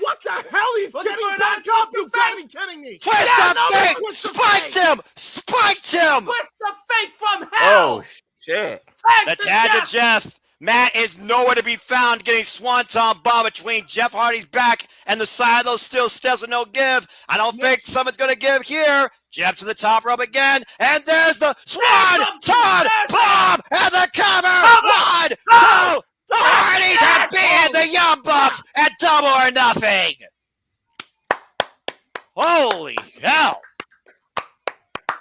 What the hell? He's getting back up. You gotta be kidding me. Twist of fate. Spiked him. Twist of fate from hell. Oh shit! The tag to Jeff. Matt is nowhere to be found, getting swanton bomb between Jeff Hardy's back and the side of those steel steps with no give. I don't think someone's going to give here. Jeff to the top rope again, and there's the swanton bomb and the cover. 1, 2. The Hardys have beaten the Young Bucks at Double or Nothing. Holy hell!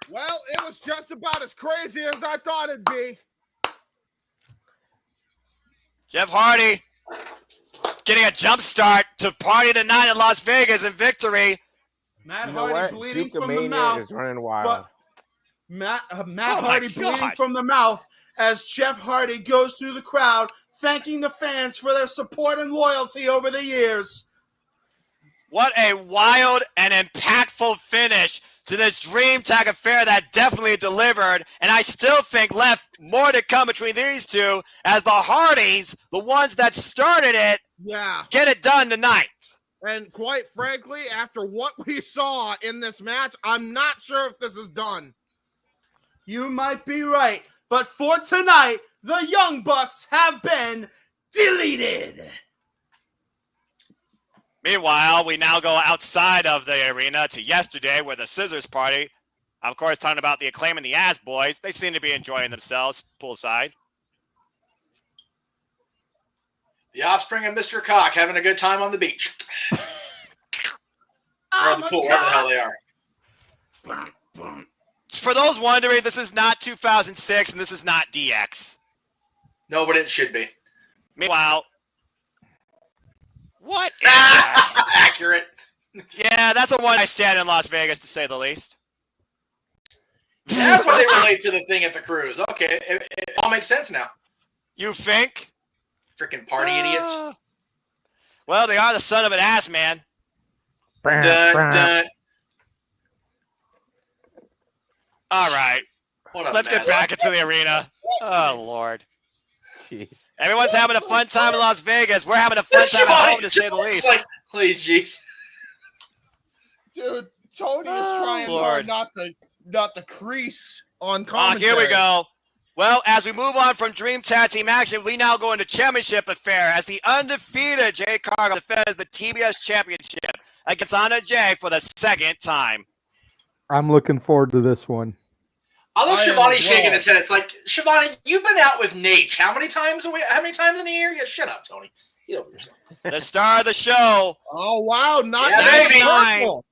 Well, it was just about as crazy as I thought it'd be. Jeff Hardy getting a jump start to party tonight in Las Vegas in victory. Matt You know Hardy what? bleeding from the Duke-a-mania mouth. is running wild. But Matt Oh Hardy my bleeding God. from the mouth as Jeff Hardy goes through the crowd, thanking the fans for their support and loyalty over the years. What a wild and impactful finish to this Dream Tag affair that definitely delivered. And I still think left more to come between these two as the Hardys, the ones that started it, Yeah. get it done tonight. And quite frankly, after what we saw in this match, I'm not sure if this is done. You might be right, but for tonight, the Young Bucks have been deleted. Meanwhile, we now go outside of the arena to yesterday where the Scissors Party, of course, talking about the Acclaim and the Ass Boys, they seem to be enjoying themselves poolside. The Offspring and Mr. Cock having a good time on the beach. Or on the pool, wherever the hell they are. For those wondering, this is not 2006 and this is not DX. No, but it should be. Meanwhile, what is that? Accurate. Yeah, that's the one I stand in Las Vegas, to say the least. That's why they relate to the thing at the cruise. Okay, it all makes sense now. You think? Freaking party idiots. Well, they are the son of an ass, man. Dun, dun. All right, What a let's get mess. back into the arena. Oh, Lord. Jeez. Everyone's having a fun time in Las Vegas. We're having a fun time at home, to say the least. Like, please, jeez. Dude, Tony is trying Lord. hard not to crease on Oh, commentary. here we go. Well, as we move on from Dream Tag Team action, we now go into Championship Affair as the undefeated Jade Cargill defends the TBS Championship against Anna Jay for the second time. I'm looking forward to this one. I love I am Shivani as shaking well. his head. It's like, Shivani, you've been out with Nate. How many times in a year? Yeah, shut up, Tony. Get over yourself. The star of the show, Oh, wow. Not Yeah, baby. purple.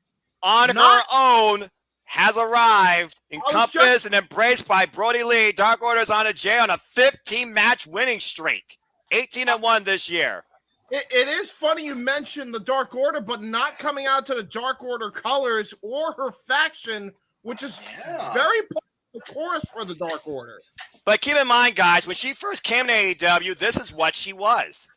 on her Not- own, has arrived, was encompassed and embraced by Brody Lee. Dark Order's Anna Jay on a 15-match winning streak. 18-1 this year. It is funny you mentioned the Dark Order, but not coming out to the Dark Order colors or her faction, which is Yeah. very part of the chorus for the Dark Order. But keep in mind, guys, when she first came to AEW, this is what she was.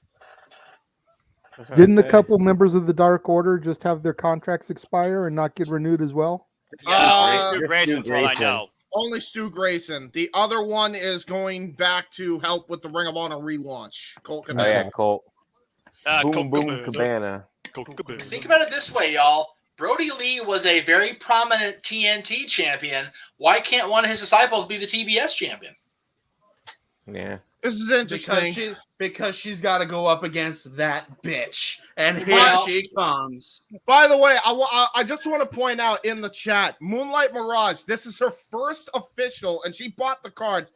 That's what I Didn't a say. couple members of the Dark Order just have their contracts expire and not get renewed as well? Uh, Stu Grayson, for all I know. Only Stu Grayson. The other one is going back to help with the Ring of Honor relaunch. Colt Oh Cabana. yeah, Colt. Boom Colt boom Cabana. cabana. Colt Cabana. Think about it this way, y'all. Brody Lee was a very prominent TNT champion. Why can't one of his disciples be the TBS champion? Yeah. This is interesting. Because she's got to go up against that bitch, and here Well- she comes. By the way, I just want to point out in the chat, Moonlight Mirage, this is her first official, and she bought the card,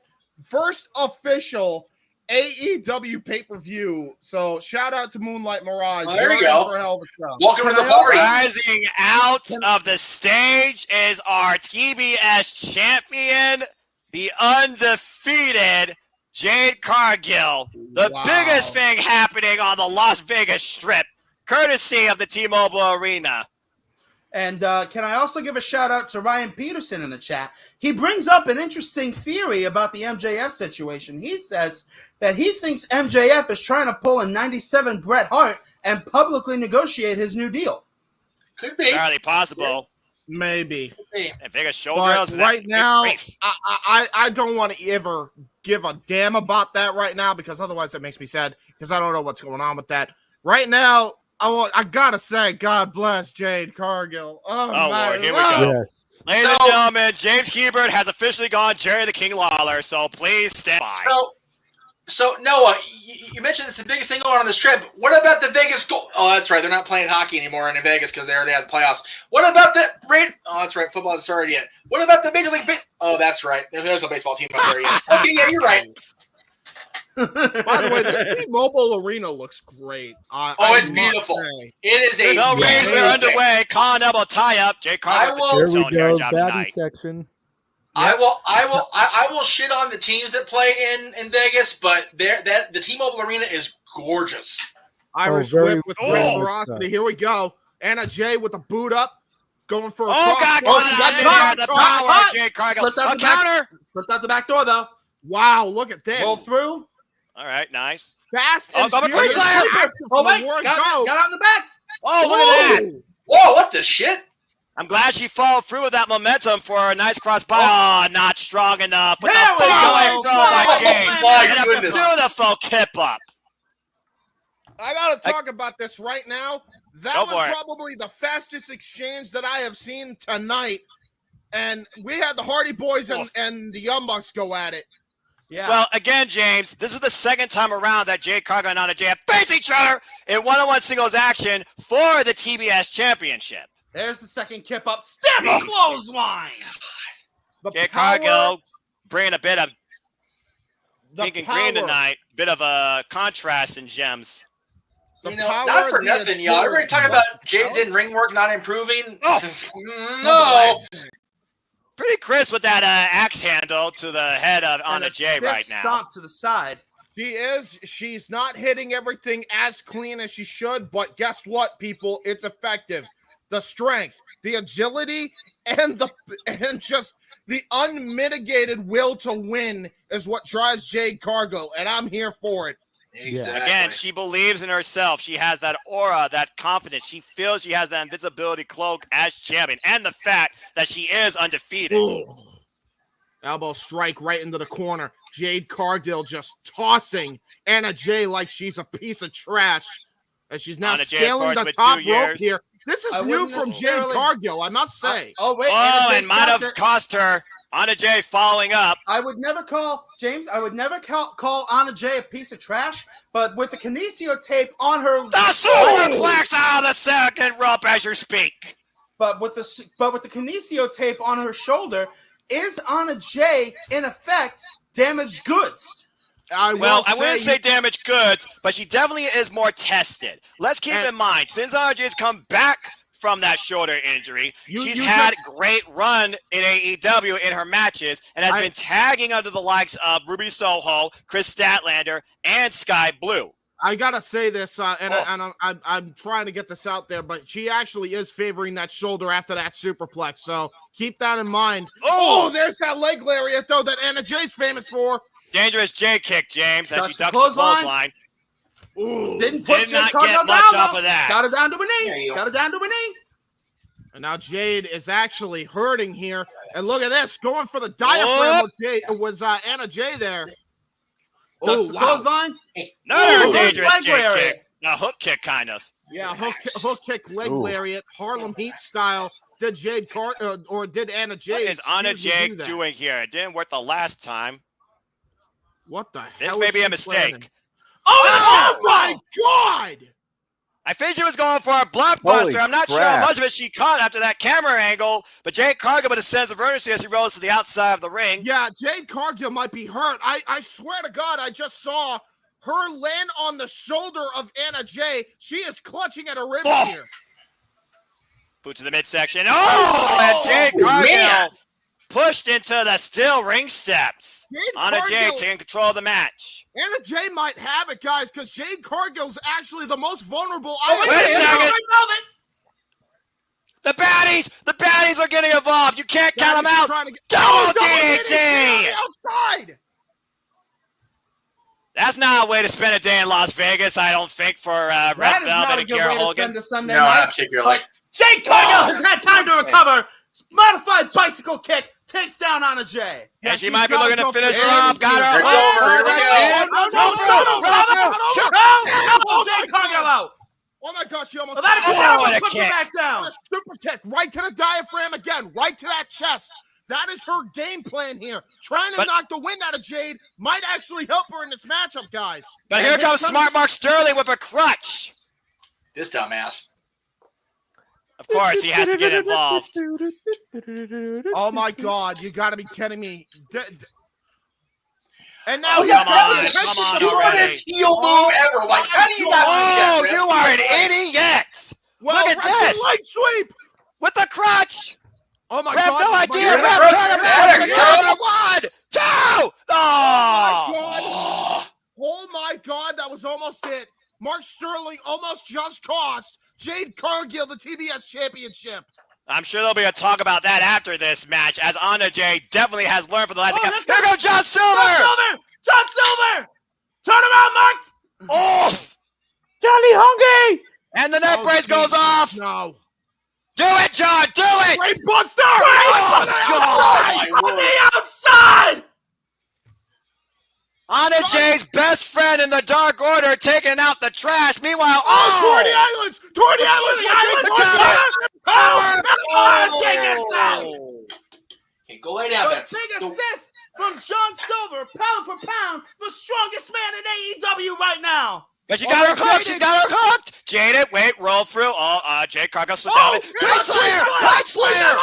first official AEW pay-per-view. So shout out to Moonlight Mirage. Well, there you You're in go. for a hell of a show. Welcome to the Can I also- party. Rising out of the stage is our TBS champion, the undefeated Jade Cargill. The Wow. biggest thing happening on the Las Vegas Strip, courtesy of the T-Mobile Arena. And can I also give a shout out to Ryan Peterson in the chat? He brings up an interesting theory about the MJF situation. He says that he thinks MJF is trying to pull a 97 Bret Hart and publicly negotiate his new deal. Could be. Entirely possible. Maybe. Could be. And Vegas Showgirls. But right now, I don't want to ever give a damn about that right now because otherwise that makes me sad because I don't know what's going on with that. Right now, I gotta say, God bless Jade Cargill. Oh my Lord, here we Lord. go. Yes. Ladies and gentlemen, James Hebert has officially gone Jerry the King Lawler, so please stand by. So Noah, you mentioned it's the biggest thing going on this trip. What about the Vegas? Oh, that's right. They're not playing hockey anymore in Vegas because they already had the playoffs. What about the Oh, that's right. Football hasn't started yet. What about the Major League Baseball? Oh, that's right. There's no baseball team up there yet. Okay, yeah, you're right. By the way, this T-Mobile Arena looks great. It's beautiful. It is a No rings, we're underway. Con elbow tie up. Jay Carter with the There two we zone here go. in job Baddie tonight. section. I will shit on the teams that play in Vegas, but the T-Mobile Arena is gorgeous. Irish very whip with cool. great ferocity. Here we go. Anna Jay with a boot up, going for a Oh, cross. God, she God, got the caught. power, Jay Cargill. Slipped out A the back. counter. Slipped out the back door though. Wow, look at this. Roll through. All right, nice. Fast Oh, and go for furious. Chris Lamb. Oh wait, Word got go. out in the back. Oh, look at that. Whoa, what the shit? I'm glad she followed through with that momentum for a nice cross by. Oh, not strong enough. With There the we full go. away throw by Oh, James. my And a goodness. beautiful kip up. I gotta talk about this right now. That Go was for it. probably the fastest exchange that I have seen tonight. And we had the Hardy Boys and the Young Bucks go at it. Yeah. Well, again, James, this is the second time around that Jay Cargill and Anna Jay have faced each other in one-on-one singles action for the TBS Championship. There's the second kip up. Step up clothesline. The Jay power- Cargill bringing a bit of the pink and green power- tonight. Bit of a contrast in gems. the You know, power not for of the nothing, y'all. Everybody talking agility. about Jade's in-ring work not improving. Oh. No. Pretty crisp with that axe handle to the head of Anna Jay right now. Stomp to the side. She's not hitting everything as clean as she should, but guess what, people? It's effective. The strength, the agility, and just the unmitigated will to win is what drives Jade Cargill, and I'm here for it. Exactly. Again, she believes in herself. She has that aura, that confidence. She feels she has that invisibility cloak as champion, and the fact that she is undefeated. Ooh. Elbow strike right into the corner. Jade Cargill just tossing Anna Jay like she's a piece of trash. As she's now Anna Jay, of scaling course, the with top 2 rope years. here. This is I new wouldn't from Jade necessarily- Cargill, I must say. Wait. Oh, Anna and Jay might have stopped it. cost her. Anna Jay following up. I would never call James. I would never call Anna Jay a piece of trash. But with the kinesio tape on her, The superplex out of the second rope as you speak. but with the kinesio tape on her shoulder, is Anna Jay in effect damaged goods? I wouldn't say damaged goods, but she definitely is more tested. Let's keep And- in mind, since Anna Jay's come back from that shoulder injury, she's you had just- great run in AEW in her matches and has I- been tagging under the likes of Ruby Soho, Chris Statlander, and Sky Blue. I gotta say this, I'm trying to get this out there, but she actually is favoring that shoulder after that superplex, so keep that in mind. Oh! Oh, there's that leg lariat, though, that Anna Jay's famous for. Dangerous J kick, James, as she Ducks the ducks the clothesline. clothesline. Ooh. Did not not Cargill get much down, off though. of that. Got her down to a There knee. you go. Got her down to a knee. And now Jade is actually hurting here. And look at this, going for the diaphragm was Anna Jay there. Ducks the clothesline. Another Ooh, dangerous leg J lariat. kick. A hook kick, kind of. Yeah, hook kick, leg Ooh. lariat, Harlem Heat style. Did Jade or did Anna Jay? What is Anna excuse me, Jay do that? doing here? It didn't work the last time. What the This hell? may is be a she mistake. planning? Oh my God! I think she was going for a blockbuster. Holy I'm not sure crap. how much of it she caught after that camera angle, but Jade Cargill with a sense of urgency as he rolls to the outside of the ring. Yeah, Jade Cargill might be hurt. I swear to God, I just saw her land on the shoulder of Anna Jay. She is clutching at her ribs Oh. here. Boot to the midsection. Oh, and Jade Cargill man. pushed into the steel ring steps. Jade Anna Jay Cargill- taking control of the match. Anna Jay might have it, guys, because Jade Cargill's actually the most vulnerable. wait a second. The baddies are getting involved. You can't count them out. Double DDT. Outside. That's not a way to spend a day in Las Vegas, I don't think, for Red That is not Velvet a and good Kara way to Hogan. spend a Sunday No, night. not particularly. But Jade Cargill has had time to recover. Modified bicycle kick takes down Anna Jay. And she might be looking to finish her off. Got her. It's over. Here we go. Jade Cargill out. Oh my God, she almost That what a put her kick. back down. a super kick right to the diaphragm again, right to that chest. That is her game plan here. Trying to knock the wind out of Jade might actually help her in this matchup, guys. But here comes Smart Mark Sterling with a crutch. This dumbass. Of course, he has to get involved. Oh my God, you got to be kidding me. And now Oh, come on, the come on stupidest heel move ever. Like, how do you not see that? Oh, Rip? you are an idiot. well, Look at wrestling this. light sweep. With the crutch. Oh my We have God. no my idea. God. We have Ref, turn there around. you go. 1, 2. Oh Oh. my God. Oh my God, that was almost it. Mark Sterling almost just cost Jade Cargill the TBS championship. I'm sure there'll be a talk about that after this match, as Anna Jay definitely has learned from the last. Oh, Here goes John Silver. John Silver! Turn around, Mark! Oh, Johnny Hungry. and the neck brace goes off. No. Do it, John. Do it. Great Buster. Oh, God. Oh, my On word. the outside! Anna Jay's best friend in the Dark Order taking out the trash. Meanwhile, Toward the islands. Toward the islands. Jay gets out! Okay, go lay down, A Vince. big Go- assist from John Silver, pound for pound, the strongest man in AEW right now. But she got her hooked. She's got her hooked. Jaded, wait, roll through. Jade Cargill slipped down. Great Slayer. Great Slayer.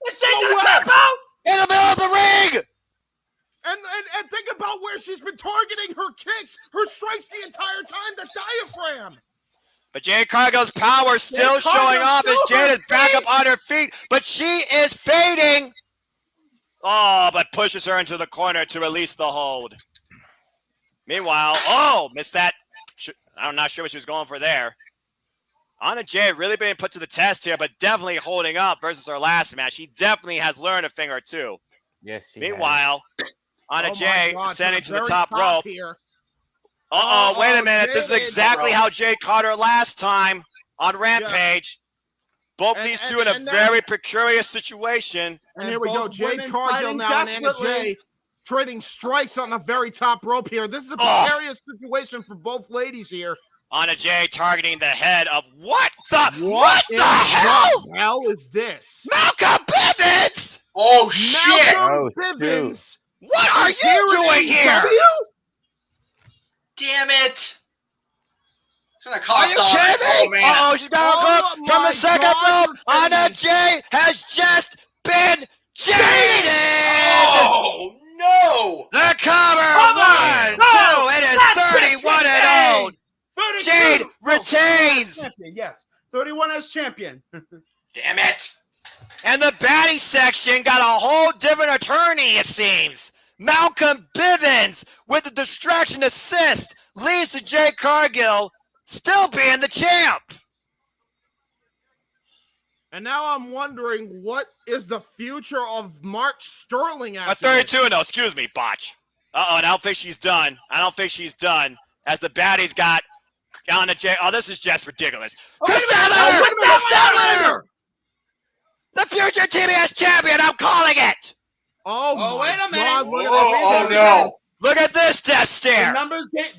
Is Jay gonna tap out? In the middle of the ring. And think about where she's been targeting her kicks, her strikes the entire time, the diaphragm. But Jade Cargill's power still Jade Cargill showing off as still Jade her is back up feet. on her feet. But she is fading. Oh, but pushes her into the corner to release the hold. Meanwhile, missed that. I'm not sure what she was going for there. Anna Jay really being put to the test here, but definitely holding up versus her last match. She definitely has learned a thing or two. Yes, she Meanwhile, Anna Oh my Jay God, ascending to the very top rope. here. Wait a minute. This is Jade. exactly how Jade caught her last time on Rampage. Both And- these two in a and then- very precarious situation. And here we go. both Jade women Cargill fighting now and Anna desperately. Jay trading strikes on the very top rope here. This is a Oh. precarious situation for both ladies here. Anna Jay targeting the head of what the in hell? the hell is this? Malcolm Bivens! Oh, shit. Malcolm Oh, Bivens. What are is here you in doing here? AEW? Damn it. It's going to Are cost you all. kidding Oh, me? man. She's got Oh, her hook from my the second God, rope. you're kidding Anna me. Jay has just been jaded. Oh, no. The cover. Cover. 1, No, 2. It is that's 31 and Jade. 0. Jade retains. Champion, yes. 31 as champion. Damn it. And the baddie section got a whole different attorney, it seems. Malcolm Bivens with the distraction assist leads to Jade Cargill still being the champ. And now I'm wondering what is the future of Mark Sterling A after this? 32 and 0, excuse me, botch. I don't think she's done. As the baddies got Anna Jay. Oh, this is just ridiculous. Chris Statlander! The future TBS champion, I'm calling it. Oh, Oh, my wait a minute. God, look at Oh, this. no. Look at this death The stare.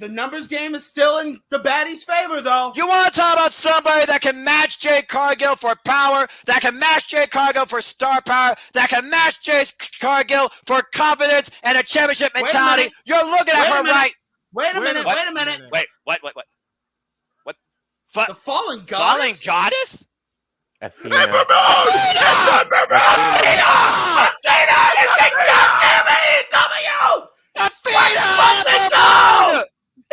numbers game is still in the baddie's favor, though. You want to talk about somebody that can match Jade Cargill for power, that can match Jade Cargill for star power, that can match Jade Cargill for confidence and a championship Wait a mentality? minute. You're looking at Wait a her minute. right. Wait a minute. What? Wait a minute. Wait, what? The fallen goddess. Falling goddess? Athena. Athena!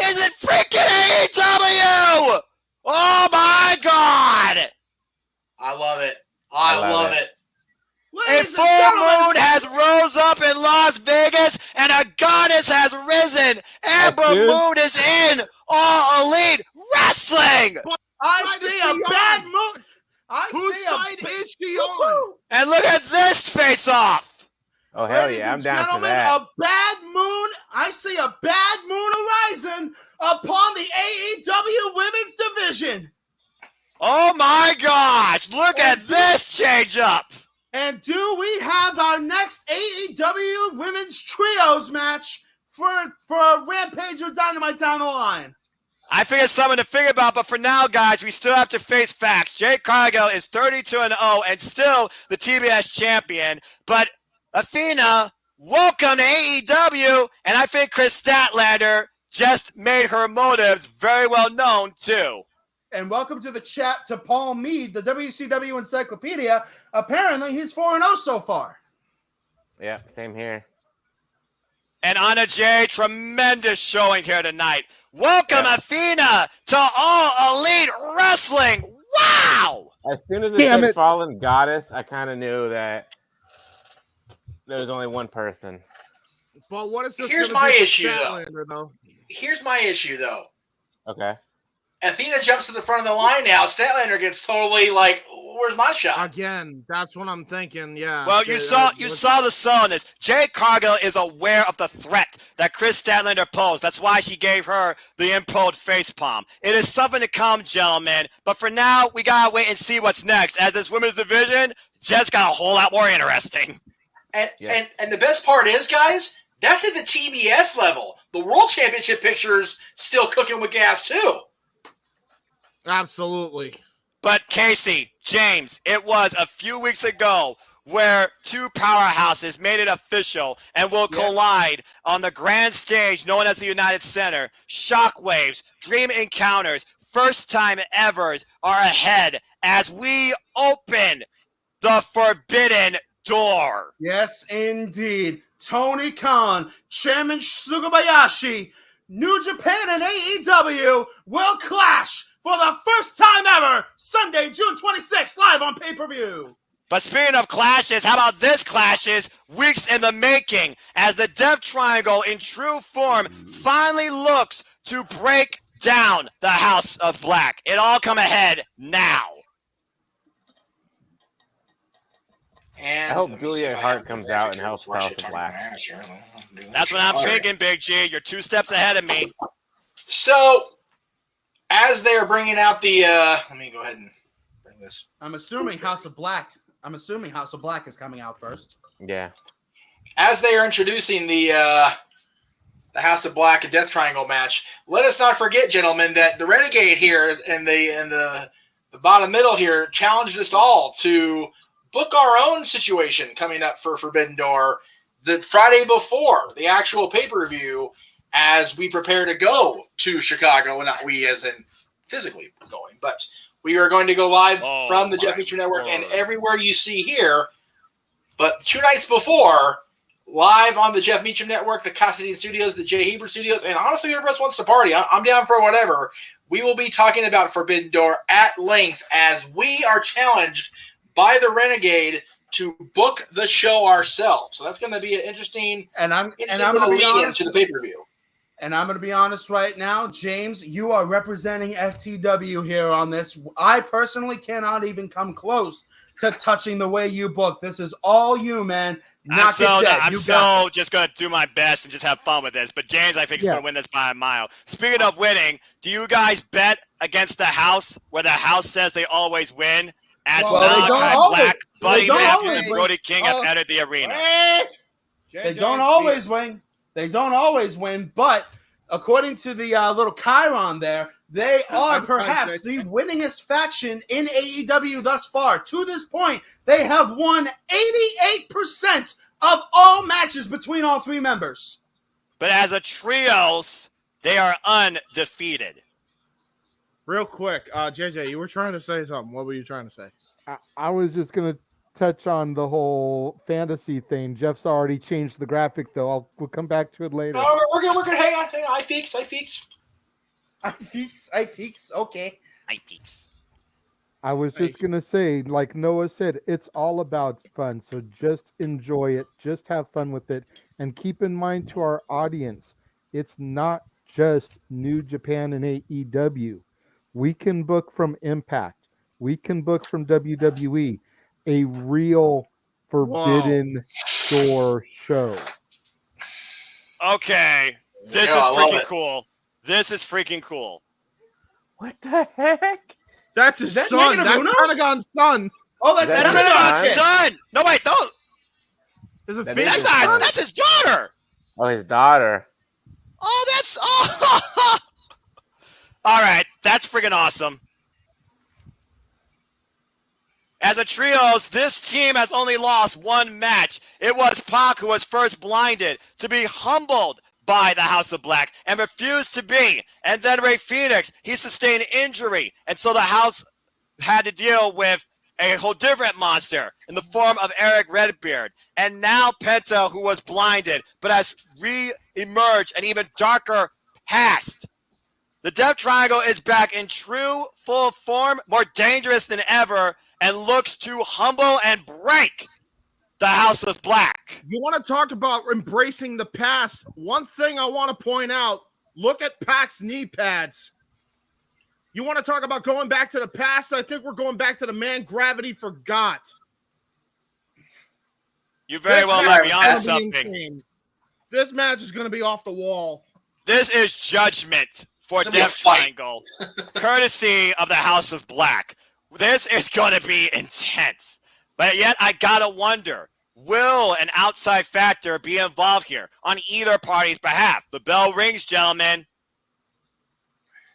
Is it freaking AEW? Oh my God! I love it. I love it. A Ladies and full gentlemen, moon has rose up in Las Vegas, and a goddess has risen. Amber dude. Moon is in All Elite Wrestling. I Side is see she a bad on? moon. I Whose see side a is she on? And look at this face-off. Oh hell Ladies yeah, I'm and down for gentlemen, that. a bad moon. I see a bad moon horizon upon the AEW Women's Division. Oh, Oh my gosh! Look at this change up. And do we have our next AEW Women's Trios match for a Rampage or Dynamite down the line? I figured something to figure about, but for now, guys, we still have to face facts. Jade Cargill is 32-0 and still the TBS champion. But Athena, welcome to AEW, and I think Chris Statlander just made her motives very well known too. And welcome to the chat to Paul Mead, the WCW Encyclopedia. Apparently, he's 4-0 so far. Yeah, same here. And Anna Jay, tremendous showing here tonight. Welcome, Athena, to All Elite Wrestling. Wow! As soon as it Damn said it. Fallen Goddess, I kind of knew that there was only one person. But what is this? Here's gonna my do for issue, Statlander, though. Here's my issue, though. Okay. Athena jumps to the front of the line now. Statlander gets totally like, where's my shot? Again, that's what I'm thinking. Yeah. Well, you saw the slowness. Jade Cargill is aware of the threat that Chris Statlander posed. That's why she gave her the imposed facepalm. It is something to come, gentlemen. But for now, we gotta wait and see what's next, as this women's division just got a whole lot more interesting. And the best part is, guys, that's at the TBS level. The World Championship picture's still cooking with gas too. Absolutely. But Casey, James, it was a few weeks ago where two powerhouses made it official and will collide on the grand stage known as the United Center. Shockwaves, Dream Encounters, first time evers are ahead as we open the forbidden door. Yes, indeed. Tony Khan, Chairman Sugabayashi, New Japan and AEW will clash for the first time ever, Sunday, June 26th, live on pay-per-view. But speaking of clashes, how about this clashes? Weeks in the making, as the Death Triangle in true form finally looks to break down the House of Black. It all come ahead now. And I hope Julia Hart comes out and helps House of Black. That's what I'm thinking, Big G. You're 2 steps ahead of me. So, as they're bringing out the, let me go ahead and bring this. I'm assuming House of Black is coming out first. Yeah. As they are introducing the House of Black and Death Triangle match, let us not forget, gentlemen, that the Renegade here in the bottom middle here challenged us all to book our own situation coming up for Forbidden Door the Friday before the actual pay-per-view, as we prepare to go to Chicago, and not we as in physically going, but we are going to go live from the Jeff Meacher Network and everywhere you see here. But 2 nights before, live on the Jeff Meacher Network, the Constantine Studios, the Jay Heber Studios, and honestly, everybody else wants to party. I'm down for whatever. We will be talking about Forbidden Door at length as we are challenged by the Renegade to book the show ourselves. So that's going to be an interesting I'm going to be honest into the pay-per-view. And I'm going to be honest right now, James, you are representing FTW here on this. I personally cannot even come close to touching the way you book. This is all you, man. I'm just going to do my best and just have fun with this. But James, I think, is going to win this by a mile. Speaking of winning, do you guys bet against the house where the house says they always win? As Malachi Black, Buddy Matthews, and Brody King have entered the arena. They don't always win. They don't always win, but according to the little Chiron there, they are perhaps the winningest faction in AEW thus far. To this point, they have won 88% of all matches between all 3 members. But as a trios, they are undefeated. Real quick, JJ, you were trying to say something. What were you trying to say? I was just going to touch on the whole fantasy thing. Jeff's already changed the graphic, though. We'll come back to it later. No, we're good. Hang on. I fix. Okay. I fix. I was just going to say, like Noah said, it's all about fun. So just enjoy it. Just have fun with it. And keep in mind to our audience, it's not just New Japan and AEW. We can book from Impact. We can book from WWE. A real Forbidden Door show. Okay. This is freaking cool. This is freaking cool. What the heck? That's his that son. Negative That's Uno? Pentagon's son. Oh, that's That's Pentagon's his son. son. No, wait, don't. Is it That Phoenix? is That's his not. son. That's his daughter. Oh, his daughter. Oh, that's. Oh. All right, that's friggin' awesome. As a trios, this team has only lost one match. It was Pac who was first blinded to be humbled by the House of Black and refused to be. And then Rey Fenix, he sustained injury. And so the House had to deal with a whole different monster in the form of Eric Redbeard. And now Penta, who was blinded, but has re-emerged an even darker past. The Death Triangle is back in true full form, more dangerous than ever, and looks to humble and break the House of Black. You want to talk about embracing the past? One thing I want to point out, look at Pac's knee pads. You want to talk about going back to the past? I think we're going back to the man gravity forgot. You very well might be onto something. Insane. This match is going to be off the wall. This is judgment for Death Triangle, courtesy of the House of Black. This is going to be intense. But yet, I got to wonder, will an outside factor be involved here on either party's behalf? The bell rings, gentlemen.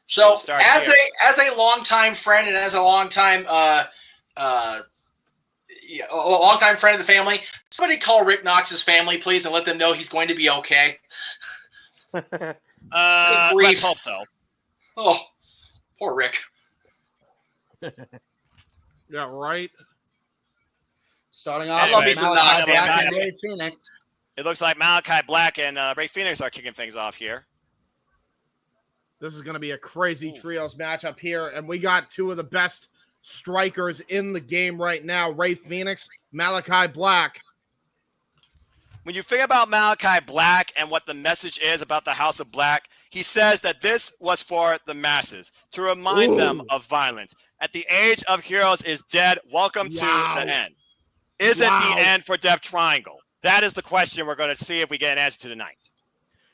So, as a longtime friend and as a longtime friend of the family, somebody call Rick Knox's family, please, and let them know he's going to be okay. Let's hope so. Oh, poor Rick. Yeah, right. Starting off, Anyway, with Malachi Black and Rey Fenix. It looks like Malachi Black and Rey Fenix are kicking things off here. This is going to be a crazy trios matchup here, and we got two of the best strikers in the game right now, Rey Fenix, Malachi Black. When you think about Malachi Black and what the message is about the House of Black, he says that this was for the masses, to remind them of violence. At the age of heroes is dead. Welcome to the end. Is it the end for Death Triangle? That is the question we're going to see if we get an answer to tonight.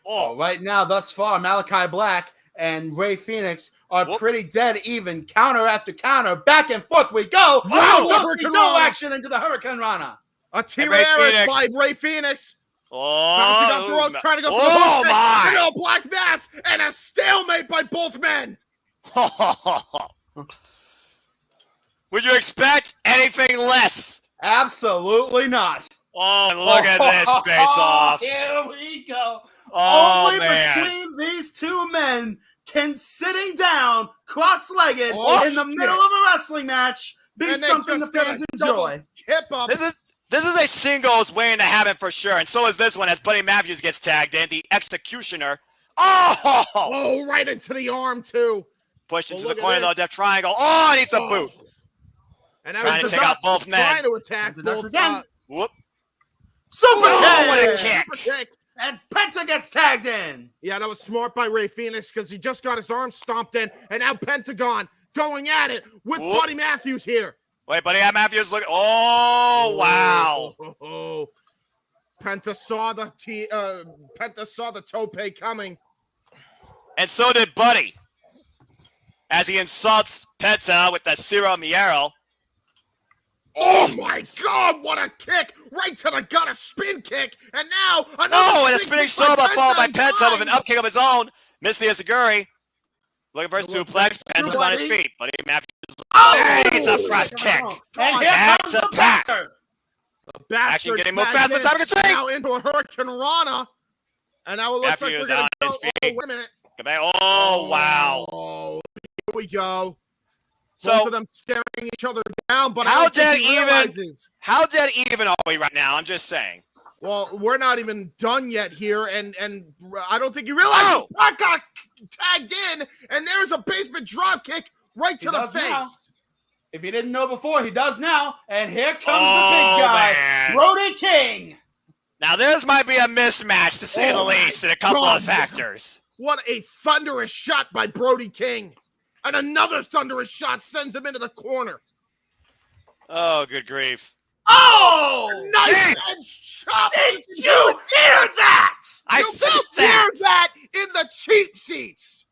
Oh, right now, thus far, Malachi Black and Rey Fenix are pretty dead even. Counter after counter. Back and forth we go. No action into the Hurricane Rana. A T-Raris by Rey Fenix. Trying to go for the oh my! No Black Mass and a stalemate by both men. Would you expect anything less? Absolutely not. Oh, and look at this face off. Here we go. Oh, Only between these two men can sitting down, cross-legged, in the middle of a wrestling match be something the fans enjoy. Hip up. This is a singles waiting to happen for sure, and so is this one as Buddy Matthews gets tagged in, the Executioner. Oh, right into the arm too. Pushed into the corner of the Death Triangle. Oh, and it's a boot. And trying to take out both men. Trying to attack both again. Whoop. Super kick! What a kick. Super kick. And Penta gets tagged in. Yeah, that was smart by Rey Fenix because he just got his arm stomped in, and now Pentagon going at it with Buddy Matthews here. Wait, Buddy Matthews, look. Oh, wow. Penta saw the tope coming. And so did Buddy. As he insults Penta with the Ciro Miero. Oh my God, what a kick! Right to the gut, a spin kick, and now another. Oh, and a spinning soba followed by Penta with an up kick of his own. Missed the Asaguri. Looking for a suplex. Penta's on his feet. Buddy Matthews. Oh, it's a thrust kick. And here comes the bastard. Action getting moved fast. But time to see. Now into a Hurricane Rana. And now it looks Matthews like we're on going his to feet. wait a minute. Oh, wow. Oh, here we go. So, both of them staring each other down, but how dead even are we right now? I'm just saying. Well, we're not even done yet here, and I don't think you realize I got tagged in, and there's a basement drop kick right to the face. Now. If you didn't know before, he does now, and here comes the big guy, Brody King. Now this might be a mismatch to say the least in a couple of factors. What a thunderous shot by Brody King. And another thunderous shot sends him into the corner. Oh, good grief. Oh! Nice and chop! Did you hear that? I felt that! Hear that in the cheap seats.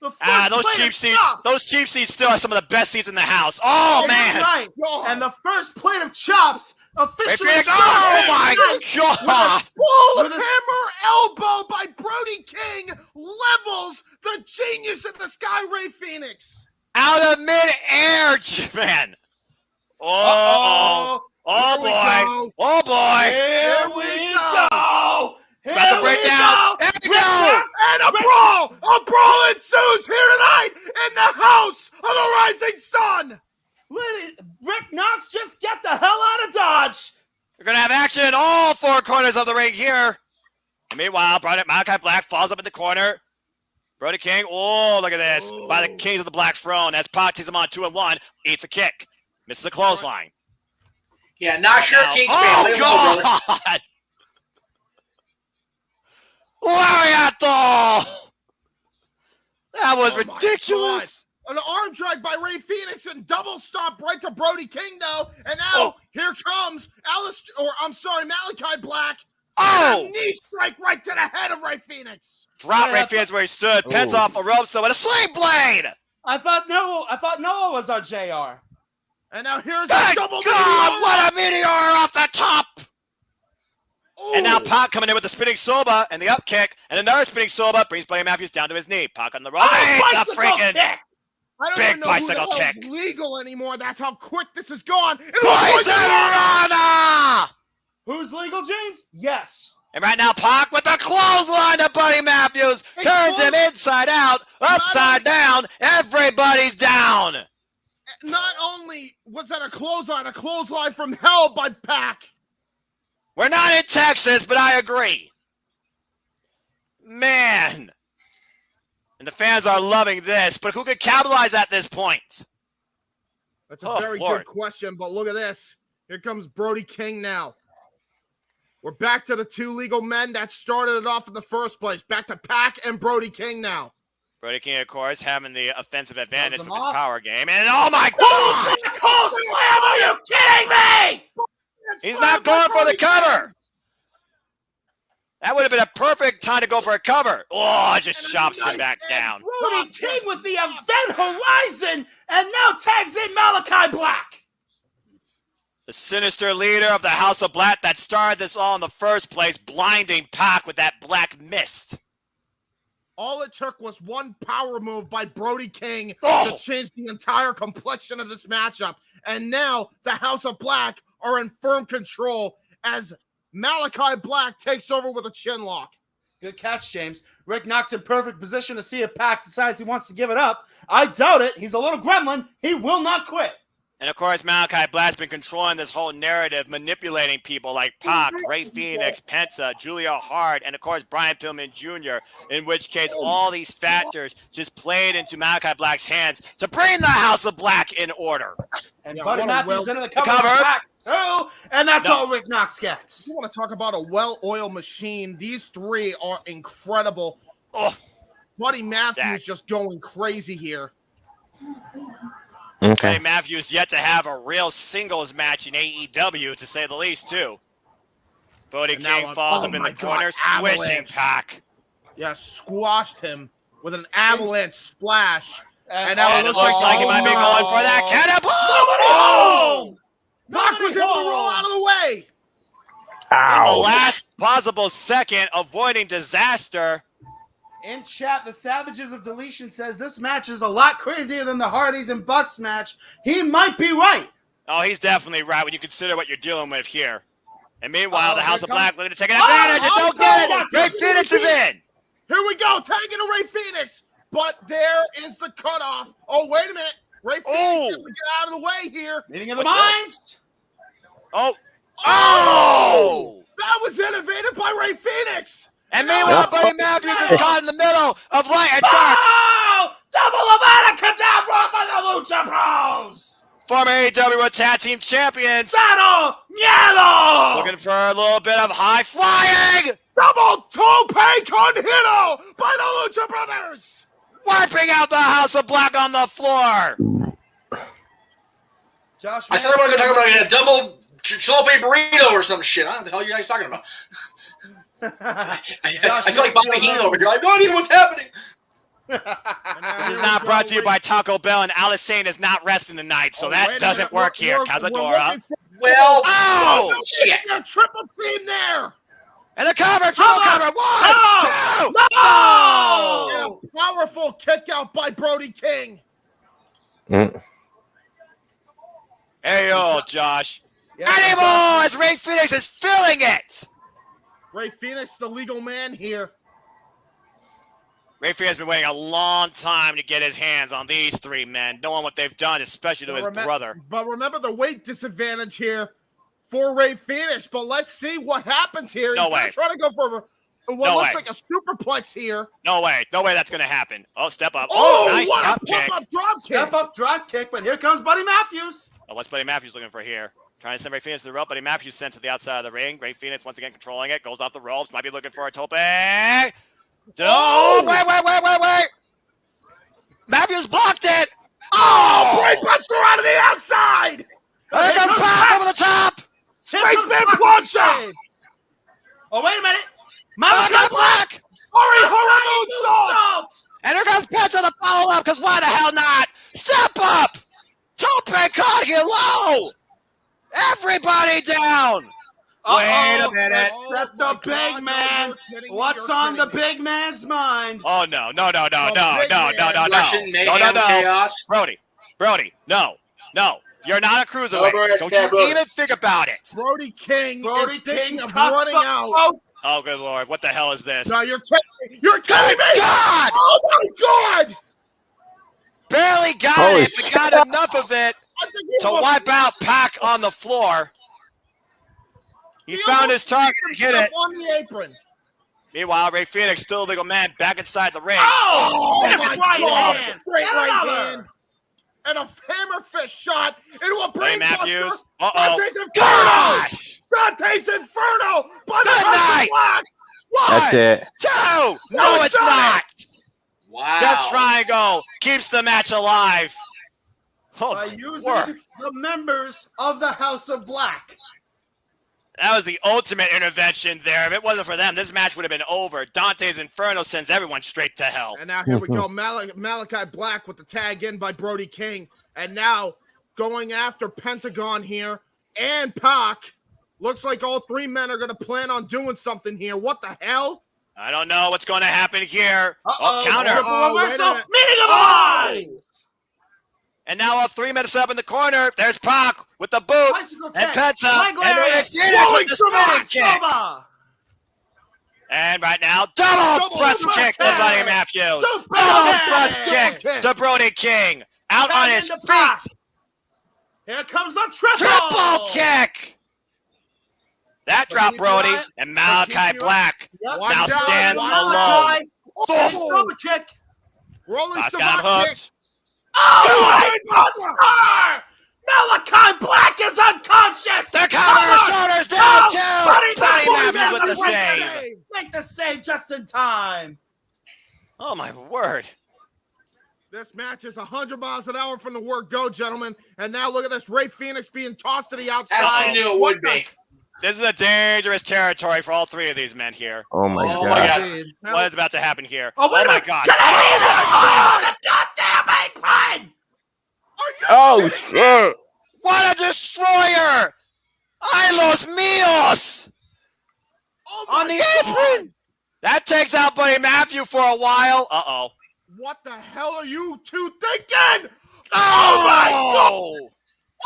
Those cheap seats. Those cheap seats still are some of the best seats in the house. Oh man! Right. And the first plate of chops officially. Oh my god! Full hammer elbow by Brody King levels the genius in the Sky Ray Phoenix. Out of mid-air, man. Oh boy! Oh boy! Here we go! About to break down. There we go! And a brawl! A brawl ensues here tonight in the house of the rising sun! Rick Knox, just get the hell out of Dodge! We're going to have action in all four corners of the ring here. And meanwhile, Malachi Black falls up in the corner. Brody King, look at this. By the Kings of the Black Throne as Pac takes him on 2-1. Eats a kick. Misses a clothesline. Yeah, not sure King's fan. Lay low, brother. God! Lariato! That was ridiculous. An arm drag by Ray Phoenix and double stomp right to Brody King, though. And now here comes Malachi Black. And a knee strike right to the head of Ray Phoenix. Drop Ray Phoenix where he stood. Pens off the ropes, though, with a sling blade. I thought Noah was our JR. And now here's Thank a double God, what a meteor off the top. And now Pac coming in with the spinning soba and the up kick, and another spinning soba brings Buddy Matthews down to his knee. Pac on the right, it's a freaking I don't big even know bicycle who the hell's kick. legal anymore. That's how quick this has gone. Poison Rana! Who's legal, James? Yes. And right now, Pac with the clothesline to Buddy Matthews turns him inside out, upside down. Everybody's down. Not only was that a clothesline from hell by Pac. We're not in Texas, but I agree. Man. And the fans are loving this, but who could capitalize at this point? That's a very good question, but look at this. Here comes Brody King now. We're back to the two legal men that started it off in the first place. Back to Pac and Brody King now. Brody King, of course, having the offensive advantage from his power game. And oh my God! Cold slam, are you kidding me? He's not going for the cover. That would have been a perfect time to go for a cover. Oh, just chops him back down. Brody King with the event horizon and now tags in Malachi Black. The sinister leader of the House of Black that started this all in the first place, blinding Pac with that black mist. All it took was one power move by Brody King to change the entire complexion of this matchup. And now the House of Black are in firm control as Malachi Black takes over with a chin lock. Good catch, James. Rick Knox in perfect position to see if Pac decides he wants to give it up. I doubt it. He's a little gremlin. He will not quit. And of course, Malachi Black's been controlling this whole narrative, manipulating people like Pac, Ray Phoenix, Penta, Julia Hart, and of course, Brian Pillman Jr., in which case all these factors just played into Malachi Black's hands to bring the House of Black in order. And Buddy Matthews into the cover. Back too, and that's all Rick Knox gets. You want to talk about a well-oiled machine. These three are incredible. Buddy Matthews just going crazy here. Okay. Buddy Matthews yet to have a real singles match in AEW, to say the least, too. Brody King falls up in the corner, squishing Pac. Yeah, squashed him with an avalanche splash. And now it looks like he might be going for that cannonball! Oh! Pac was able to roll out of the way. In the last possible second, avoiding disaster. In chat, the Savages of Deletion says this match is a lot crazier than the Hardys and Bucks match. He might be right. Oh, he's definitely right when you consider what you're dealing with here. And meanwhile, the House of Black looking to take an advantage and don't get it. Ray Phoenix is in. Here we go, tagging to Ray Phoenix. But there is the cutoff. Oh, wait a minute. Ray Phoenix has to get out of the way here. Meeting of the minds. Oh! That was innovative by Ray Phoenix. And meanwhile, Buddy Matthews is caught in the middle of light and dark. Oh! Double Avada Kedavra by the Lucha Bros. Former AEW World Tag Team Champions. Sano Miedo. Looking for a little bit of high flying. Double tope con hito by the Lucha Brothers. Wiping out the House of Black on the floor. Josh, I said I want to go talk about a double chipotle burrito or some shit. I don't know what the hell you guys talking about. I feel like Bobby Heenan over here. I have no idea what's happening. This is not brought to you by Taco Bell, and Alice Sane is not resting tonight, so that doesn't work here. Cazadora. Well, oh, shit. A triple team there. And the cover, triple cover. 1, 2. No! And a powerful kick out by Brody King. Hey, yo, Josh. Anymore as Ray Phoenix is filling it. Ray Phoenix, the legal man here. Ray Phoenix has been waiting a long time to get his hands on these 3 men, knowing what they've done, especially to his brother. But remember the weight disadvantage here for Ray Phoenix. But let's see what happens here. No He's way. Trying to go for what looks like a superplex here. No way that's going to happen. Oh, step up. Oh, nice what drop a kick. drop kick. Step up drop kick, but here comes Buddy Matthews. Oh, what's Buddy Matthews looking for here? Trying to send Ray Phoenix to the rope. Buddy Matthews sent to the outside of the ring. Ray Phoenix once again controlling it. Goes off the ropes. Might be looking for a tope. Oh, wait. Matthews blocked it. Oh! Brainbuster out of the outside. There comes Pac over the top. Spaceman Plancha. Oh, wait a minute. Malachi Black. Horror moonsault. And here comes Penta to follow up, because why the hell not? Step up. Tope caught here low. Everybody down. Wait a minute. Let the big man. What's on the big man's mind? Oh, no. Russian mayhem chaos. Brody, no. You're not a cruiserweight. Don't you even think about it. Brody King is thinking of cuts running the out. rope. Oh, good Lord. What the hell is this? No, you're kidding me. God! Oh, my God. Barely got it, but got enough of it to wipe out Pac on the floor. He found his target and hit it. On the apron. Meanwhile, Ray Phoenix, still a legal man, back inside the ring. Oh my right God. hand. Straight And right another. hand. And a hammer fist shot into a Buddy Matthews. brainbuster. Uh-oh. Dante's Inferno. Gosh! Dante's Inferno. By the Good night. Black. 1, That's it. 2. No, it's not. Wow. Death Triangle keeps the match alive. Oh, By my using word. the members of the House of Black. That was the ultimate intervention there. If it wasn't for them, this match would have been over. Dante's Inferno sends everyone straight to hell. And now here we go. Malachi Black with the tag in by Brody King. And now going after Pentagon here and Pac. Looks like all 3 men are going to plan on doing something here. What the hell? I don't know what's going to happen here. Oh, counter. Reversal. Wait a minute. Meeting of minds. And now all 3 men set up in the corner. There's Pac with the boot. Bicycle And kick. Penta. Leg And lariat. Ray Phoenix with the spinning kick. Soba. And right now, double press kick to Buddy Matthews. Super Double kick. press kick to Brody King. Out on his into Pac. feet. Here comes the triple. Triple kick. That dropped keep your Brody. eye- And Malachi keep your- Black Yep. now down, stands one alone. Malachi. Oh. Soba kick. Rolling Pac's got him Savate kick. hooked. Oh, Buster! Malachi Black is unconscious. The cover, shoulders down, Oh, two. Buddy Buddy Matthews Matthews with the has to save. Make the save just in time. Oh, my word. This match is 100 miles an hour from the word go, gentlemen. And now look at this. Ray Phoenix being tossed to the As outside. I knew it would be. This is a dangerous territory for all 3 of these men here. Oh my Oh god. my God. What is about to happen here? Oh, wait a my minute. God. Can I see this fire on the goddamn apron? Oh shit! What a destroyer! ¡Ay, los míos! Oh my On the God. apron! That takes out Buddy Matthew for a while. Uh-oh. What the hell are you two thinking? Oh!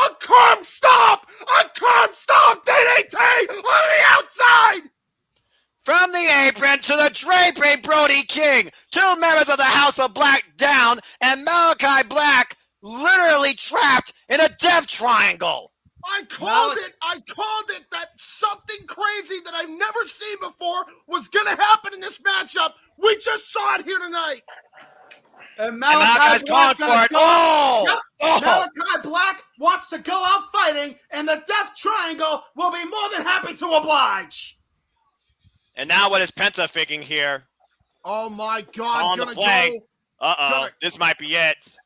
A curb stop! A curb stop! DDT on the outside! From the apron to the drapery, Brody King. 2 members of the House of Black down, and Malachi Black literally trapped in a death triangle. I called it that something crazy that I've never seen before was going to happen in this matchup. We just saw it here tonight. And Malachi's gone for it. Oh! Yep. Oh! Malachi Black wants to go out fighting, and the Death Triangle will be more than happy to oblige. And now what is Penta thinking here? Oh my God! On the Gonna play. go. Uh-oh. Gonna- This might be it.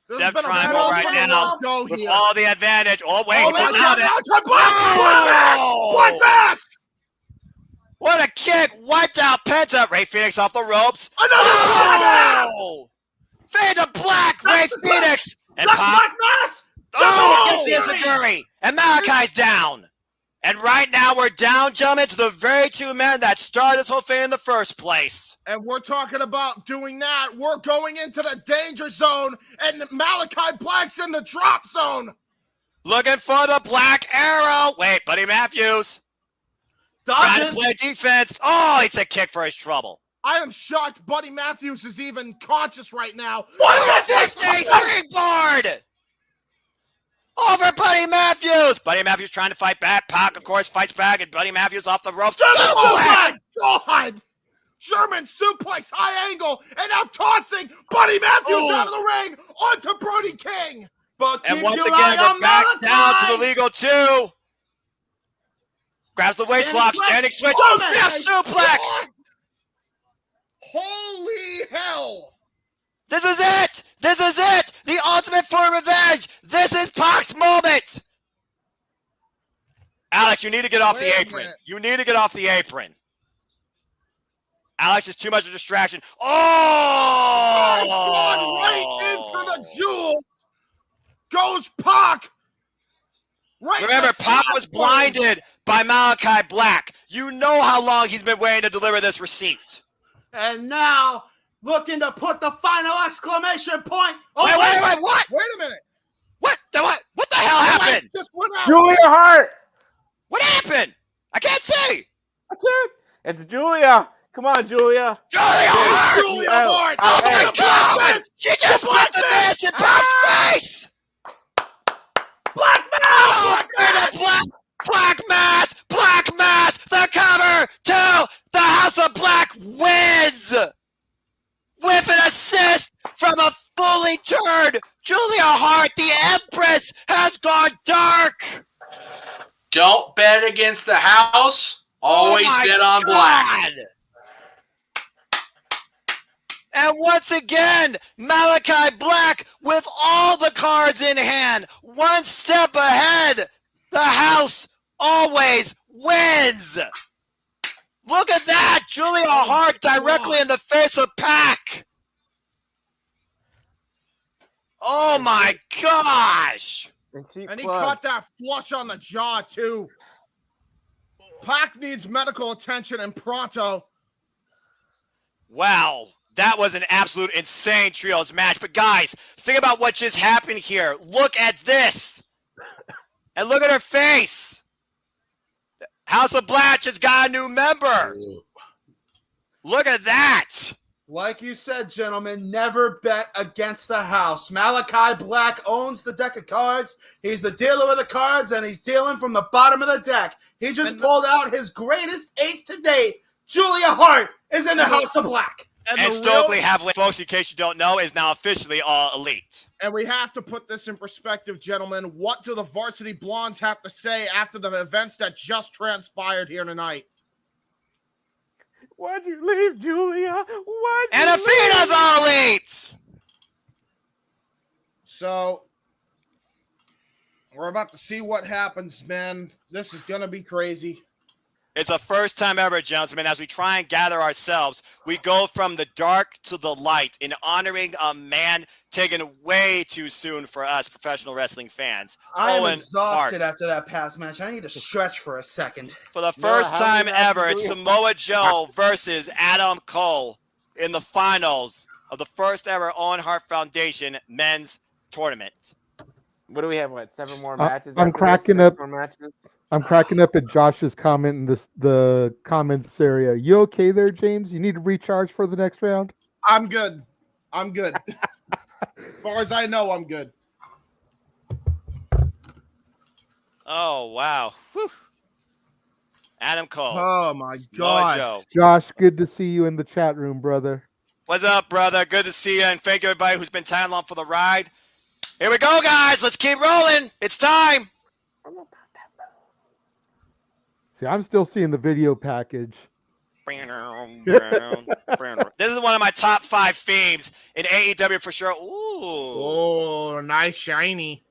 There's Death been a triangle battle right for the now go with here. all the advantage. Oh, wait, Oh, he puts Malachi out it. Black! Oh! Bloodbath! What a kick, wiped out Penta. Ray Phoenix off the ropes. Another Fade to Black, Ray Phoenix. And Black Pop. Mass. Oh, gets the Asaguri. And Malachi's down. And right now we're down, gentlemen, to the very two men that started this whole thing in the first place. And we're talking about doing that. We're going into the danger zone, and Malachi Black's in the drop zone. Looking for the Black Arrow. Wait, Buddy Matthews. Trying to Dodges. play defense. Oh, it's a kick for his trouble. I am shocked Buddy Matthews is even conscious right now. Look at this. Springboard. Over Buddy Matthews. Buddy Matthews trying to fight back. Pac, of course, fights back, and Buddy Matthews off the ropes. Oh my God! German suplex, high angle, and now tossing Buddy Matthews out of the ring onto Brody King. But And once again, we're back down to the legal 2. Grabs the waist lock, standing switch, snap suplex. Holy hell! This is it! This is it! The ultimate form of revenge! This is Pac's moment! Alex, you need to get off the apron. You need to get off the apron. Alex is too much of a distraction. Oh! Right into the jewels goes Pac. Right. Remember, Pac was blinded by Malachi Black. You know how long he's been waiting to deliver this receipt. And now, looking to put the final exclamation point. Oh, Wait, what? Wait a minute. What the hell happened? Just went out. Julia Hart. What happened? I can't see. I can't. It's Julia. Come on, Julia. Julia Hart! Julia Hart. Oh my Hey, God! She just put the mist in Pac's face! Black Oh, Black Mass! The cover to the House of Black wins! With an assist from a fully turned Julia Hart, the Empress has gone dark! Don't bet against the house. Always Oh my bet on Black. God. And once again, Malachi Black with all the cards in hand, one step ahead. The house always wins. Look at that. Julia Hart directly in the face of Pac. Oh my gosh. And he caught that flush on the jaw, too. Pac needs medical attention and pronto. Wow. That was an absolute insane trios match. But guys, think about what just happened here. Look at this. And look at her face. House of Black just got a new member. Look at that. Like you said, gentlemen, never bet against the house. Malachi Black owns the deck of cards. He's the dealer of the cards, and he's dealing from the bottom of the deck. He just pulled out his greatest ace to date. Julia Hart is in the House of Black. And Stokely Haviland, folks, in case you don't know, is now officially All Elite. And we have to put this in perspective, gentlemen. What do the Varsity Blondes have to say after the events that just transpired here tonight? Why'd you leave, Julia? And Athena's All Elite! So, we're about to see what happens, man. This is going to be crazy. It's a first time ever, gentlemen. As we try and gather ourselves, we go from the dark to the light in honoring a man taken way too soon for us professional wrestling fans. I am Owen exhausted Hart. after that past match. I need to stretch for a second. For the first time ever, it's Samoa Joe versus Adam Cole in the finals of the first ever Owen Hart Foundation men's tournament. What do we have? What, 7 more matches? I'm after cracking this? up. 6 more matches? I'm cracking up at Josh's comment in the comments area. You okay there, James? You need to recharge for the next round? I'm good. As far as I know, I'm good. Oh, wow. Whew. Adam Cole. Oh, my Samoa God. Joe. Josh, good to see you in the chat room, brother. What's up, brother? Good to see you, and thank you, everybody who's been tagging along for the ride. Here we go, guys. Let's keep rolling. It's time. See, I'm still seeing the video package. This is one of my top 5 themes in AEW for sure. Ooh. Oh, nice shiny.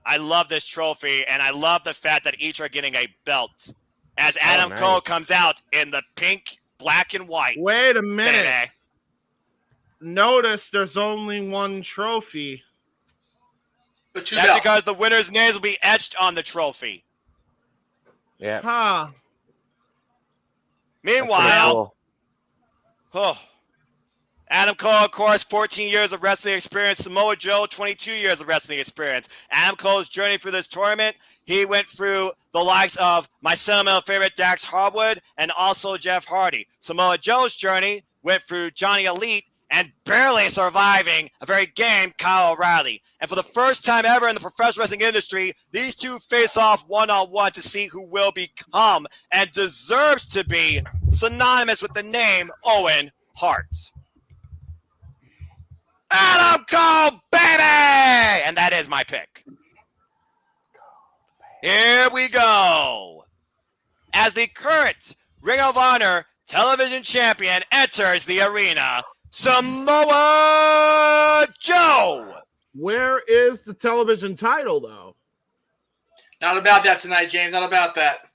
I love this trophy, and I love the fact that each are getting a belt. as Adam nice. Cole comes out in the pink, black, and white. Wait a minute. baby. Notice there's only one trophy. But 2 That's belts. because the winner's names will be etched on the trophy. Yeah. Huh. Meanwhile, Adam Cole, of course, 14 years of wrestling experience. Samoa Joe, 22 years of wrestling experience. Adam Cole's journey through this tournament, he went through the likes of my sentimental favorite Dax Harwood and also Jeff Hardy. Samoa Joe's journey went through Johnny Elite and barely surviving a very game Kyle O'Reilly. And for the first time ever in the professional wrestling industry, these two face off one-on-one to see who will become and deserves to be synonymous with the name Owen Hart. Adam Cole, baby! And that is my pick. Here we go. As the current Ring of Honor television champion enters the arena, Samoa Joe. Where is the television title, though? Not about that tonight, James. Not about that.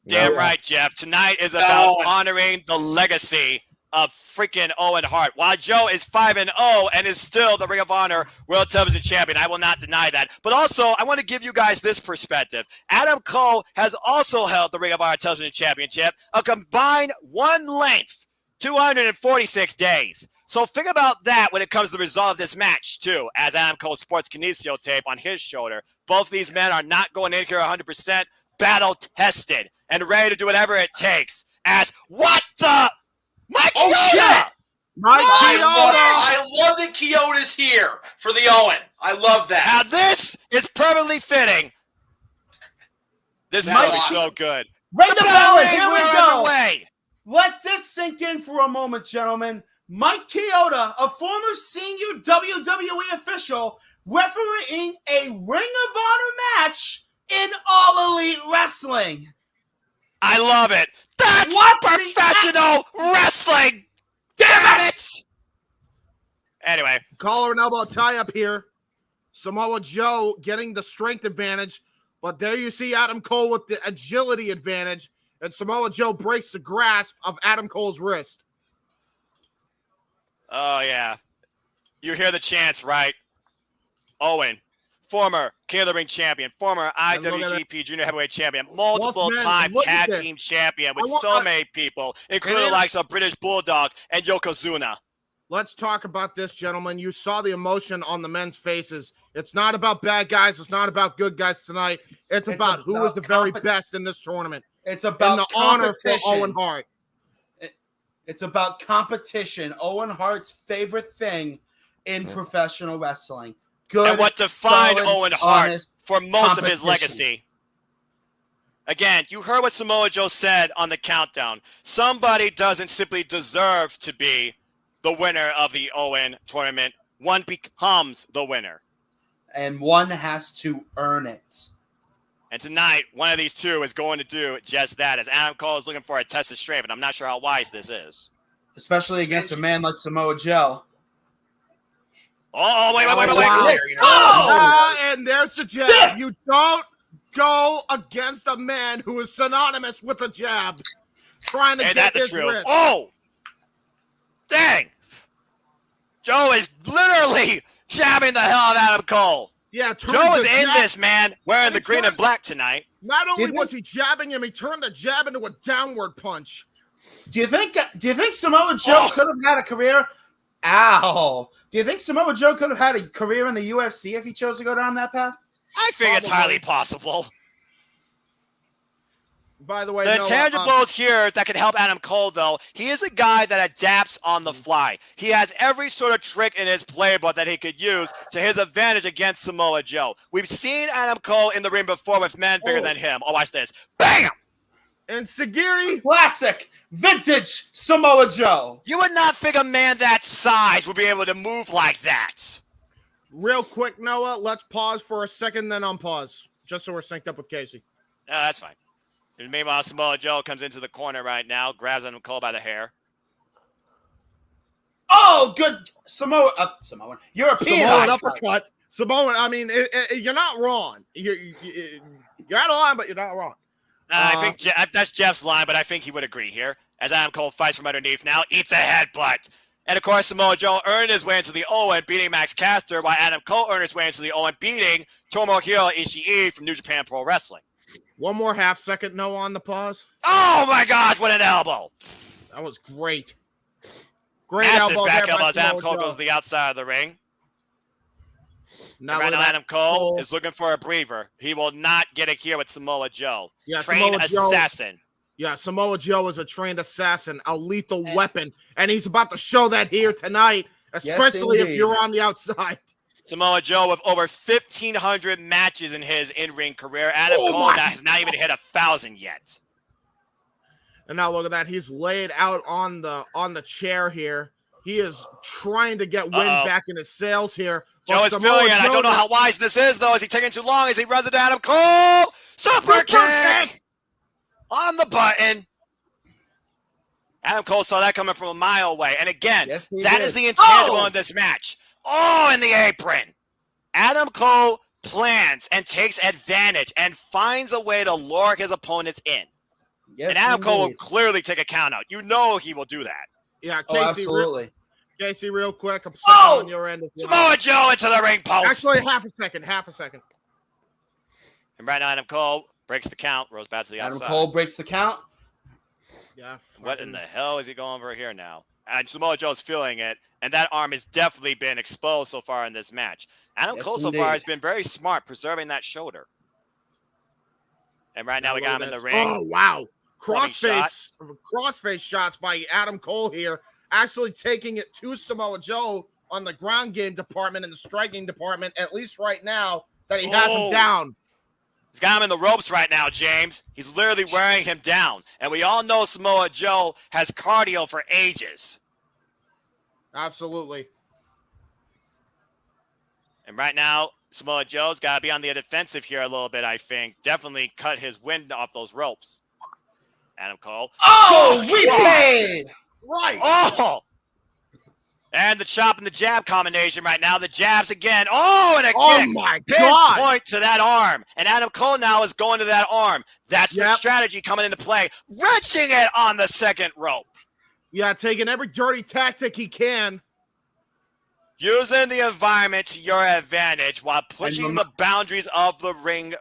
Damn right, Jeff. Tonight is about honoring the legacy of freaking Owen Hart. While Joe is 5-0 and is still the Ring of Honor World Television Champion, I will not deny that. But also, I want to give you guys this perspective. Adam Cole has also held the Ring of Honor Television Championship a combined one length, 246 days. So think about that when it comes to the result of this match, too, as Adam Cole sports kinesio tape on his shoulder. Both of these men are not going in here 100% battle-tested and ready to do whatever it takes. As what the... Mike Oh, Chioda! shit! Mike I love that Chioda's here for the Owen. I love that. Now this is perfectly fitting. This is going to be Awesome. so good. Ring the bell, and here we We're go. underway. Let this sink in for a moment, gentlemen. Mike Chioda, a former senior WWE official, refereeing a Ring of Honor match in All Elite Wrestling. I love it. That's What the- professional wrestling. Damn it. Anyway, Collar and elbow tie up here. Samoa Joe getting the strength advantage, but there you see Adam Cole with the agility advantage, and Samoa Joe breaks the grasp of Adam Cole's wrist. oh yeah. You hear the chants, right? Owen, former King of the Ring champion, former And look at IWGP Junior Heavyweight champion, multiple-time look at tag this. team champion with I want- so many people, including the likes of British Bulldog and Yokozuna. Let's talk about this, gentlemen. You saw the emotion on the men's faces. It's not about bad guys. It's not about good guys tonight. It's about who is the very best in this tournament. It's And about the honor for competition. Owen Hart. It's about competition. Owen Hart's favorite thing in professional wrestling. Good, And what defined solid, Owen Hart honest for most of his competition. legacy. Again, you heard what Samoa Joe said on the countdown. Somebody doesn't simply deserve to be the winner of the Owen tournament. One becomes the winner. And one has to earn it. And tonight, one of these two is going to do just that, as Adam Cole is looking for a test of strength, and I'm not sure how wise this is. Especially against a man like Samoa Joe. Oh, wait. Wow. Oh! And there's the jab. You don't go against a man who is synonymous with a jab. Trying to Ain't get that the his truth? wrist. Oh! Dang! Joe is literally jabbing the hell out of Adam Cole. Yeah, Joe is in this, man, wearing the It's green not- and black tonight. Not only Didn't was he jabbing him, he turned the jab into a downward punch. Do you think Samoa Joe could have had a career? Ow. Do you think Samoa Joe could have had a career in the UFC if he chose to go down that path? I think it's highly possible. By the way, The Noah, intangibles here that can help Adam Cole, though, he is a guy that adapts on the fly. He has every sort of trick in his playbook that he could use to his advantage against Samoa Joe. We've seen Adam Cole in the ring before with men bigger than him. Oh, watch this. Bam! and Sagiri. Classic, vintage Samoa Joe. You would not think a man that size would be able to move like that. Real quick, Noah, let's pause for a second, then unpause, just so we're synced up with Casey. Yeah, that's fine. And meanwhile, Samoa Joe comes into the corner right now, grabs Adam Cole by the hair. Oh, good Samoan, European Samoan uppercut. uppercut. Samoan, I mean, you're not wrong. You're out of line, but you're not wrong. I think that's Jeff's line, but I think he would agree here. As Adam Cole fights from underneath now, eats a headbutt. And of course, Samoa Joe earned his way into the Owen, beating Max Caster, while Adam Cole earned his way into the Owen, beating Tomohiro Ishii from New Japan Pro Wrestling. One more half-second no on the pause. Oh my gosh, what an elbow! That was great. Great Massive elbow back there by elbow as Adam Samoa Cole Joe. goes to the outside of the ring. Now Right look now, at Adam Cole is looking for a breather. He will not get it here with Samoa Joe. Yeah, Trained Samoa Joe- assassin. Yeah, Samoa Joe is a trained assassin, a lethal weapon, and he's about to show that here tonight, especially if indeed. you're on the outside. Samoa Joe with over 1,500 matches in his in-ring career. Adam Cole has not even hit 1,000 yet. And now look at that. He's laid out on the chair here. He is trying to get wind back in his sails here. Joe is feeling it. I don't know how wise this is, though. Is he taking too long as he runs into Adam Cole? Super kick! On the button. Adam Cole saw that coming from a mile away. And again, that is the intangible in this match. Oh, in the apron. Adam Cole plans and takes advantage and finds a way to lure his opponents in. Yes, and Adam Cole will clearly take a count out. You know he will do that. Yeah, Casey, absolutely. Casey, real quick. I'm on your end. Samoa Joe into the ring post. Actually, half a second. And right now, Adam Cole breaks the count, rolls back to the outside. Adam Cole breaks the count. Yeah. What in the hell is he going over here now? And Samoa Joe's feeling it, and that arm has definitely been exposed so far in this match. Adam Cole so far has been very smart preserving that shoulder. And right now we got him in the ring. Oh, wow. Crossface shots by Adam Cole here, actually taking it to Samoa Joe on the ground game department and the striking department, at least right now, that he has him down. He's got him in the ropes right now, James. He's literally wearing him down. And we all know Samoa Joe has cardio for ages. Absolutely. And right now, Samoa Joe's got to be on the defensive here a little bit, I think. Definitely cut his wind off those ropes. Adam Cole. Oh, we played! Right. Oh! And the chop and the jab combination right now. The jabs again. Oh, and a kick. Oh, my God. Pinpoint to that arm. And Adam Cole now is going to that arm. That's the strategy coming into play. Wrenching it on the second rope. Yeah, taking every dirty tactic he can. Using the environment to your advantage while pushing the boundaries of the ring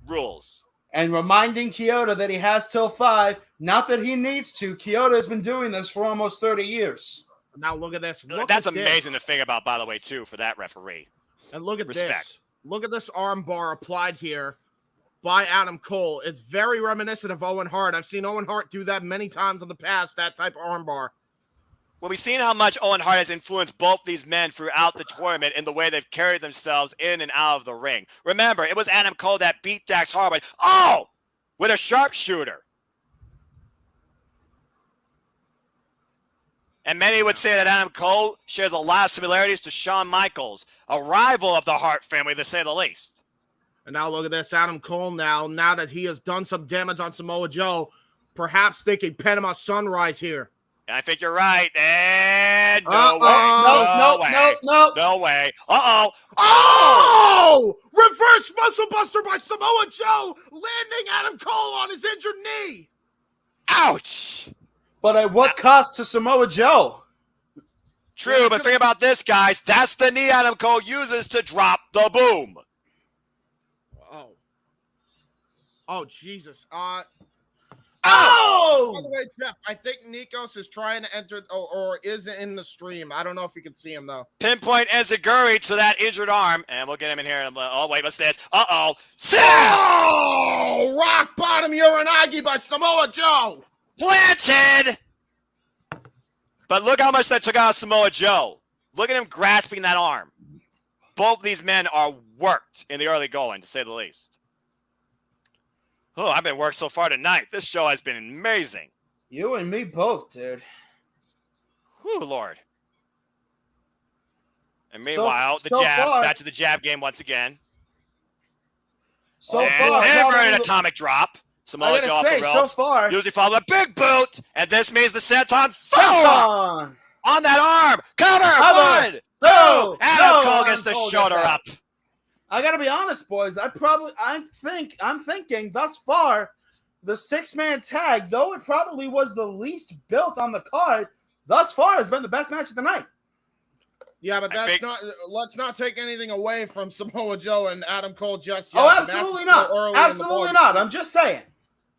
rules. And reminding Kyoto that he has till 5. Not that he needs to. Kyoto has been doing this for almost 30 years. Now look at this. That's amazing to think about, by the way, too, for that referee. And look at this. Look at this arm bar applied here by Adam Cole. It's very reminiscent of Owen Hart. I've seen Owen Hart do that many times in the past, that type of arm bar. Well, we've seen how much Owen Hart has influenced both these men throughout the tournament in the way they've carried themselves in and out of the ring. Remember, it was Adam Cole that beat Dax Harwood. Oh! With a sharpshooter. And many would say that Adam Cole shares a lot of similarities to Shawn Michaels, a rival of the Hart family, to say the least. And now look at this. Adam Cole now that he has done some damage on Samoa Joe, perhaps thinking Panama Sunrise here. And I think you're right. And No way. Uh-oh. Oh! Reverse muscle buster by Samoa Joe, landing Adam Cole on his injured knee. Ouch. But at what cost to Samoa Joe? True, but think about this, guys. That's the knee Adam Cole uses to drop the boom. Oh, Jesus. Oh! By the way, Jeff, I think Nikos is trying to enter or is in the stream. I don't know if you can see him, though. Pinpoint Enziguri to that injured arm. And we'll get him in here. Oh, wait, what's this? Uh-oh. Oh! Rock bottom Uranagi by Samoa Joe. Planted! But look how much that took out Samoa Joe. Look at him grasping that arm. Both these men are worked in the early going, to say the least. Oh, I've been worked so far tonight. This show has been amazing. You and me both, dude. Whew, Lord. And meanwhile, the jab, back to the jab game once again. Far, never an atomic drop. Samoa Joe off the ropes. So far. Usually followed by a big boot. And this means the senton follow on that arm. Cover. 1, 2. Adam Cole gets the shoulder up. I gotta be honest, boys. I'm thinking thus far, the 6-man tag, though it probably was the least built on the card, thus far has been the best match of the night. Yeah, but let's not take anything away from Samoa Joe and Adam Cole just yet. Oh, absolutely not. Absolutely not. I'm just saying.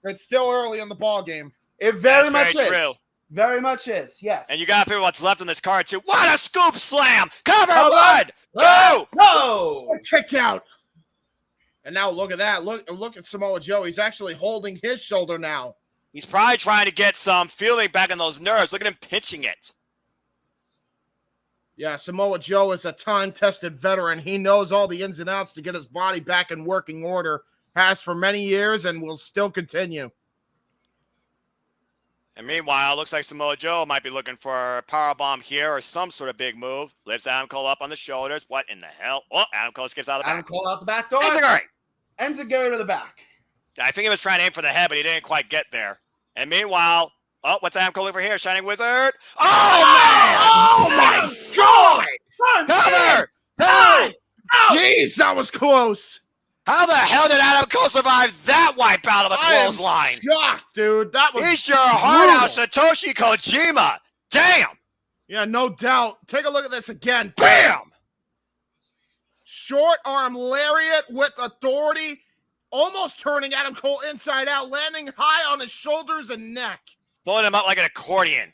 It's still early in the ball game. It very much very is. true. Very much is, yes. And you got to figure what's left on this card, too. What a scoop slam! Cover Oh, 1, 2! No! Kick out. And now look at that. Look at Samoa Joe. He's actually holding his shoulder now. He's probably trying to get some feeling back in those nerves. Look at him pinching it. Yeah, Samoa Joe is a time-tested veteran. He knows all the ins and outs to get his body back in working order. Has for many years and will still continue. And meanwhile, it looks like Samoa Joe might be looking for a powerbomb here or some sort of big move. Lifts Adam Cole up on the shoulders. What in the hell? Oh, Adam Cole skips out of the Adam back. Cole out the back door. Enziguri! Enziguri to the back. I think he was trying to aim for the head, but he didn't quite get there. And meanwhile, oh, what's Adam Cole over here? Shining Wizard. Oh, man! Oh, my God! Cover! God! Jeez, that was close. How the hell did Adam Cole survive that wipeout of a clothesline? Shocked, dude. That was He's your hard out Satoshi Kojima. Damn! Yeah, no doubt. Take a look at this again. Bam! Short arm lariat with authority, almost turning Adam Cole inside out, landing high on his shoulders and neck. Blowing him up like an accordion.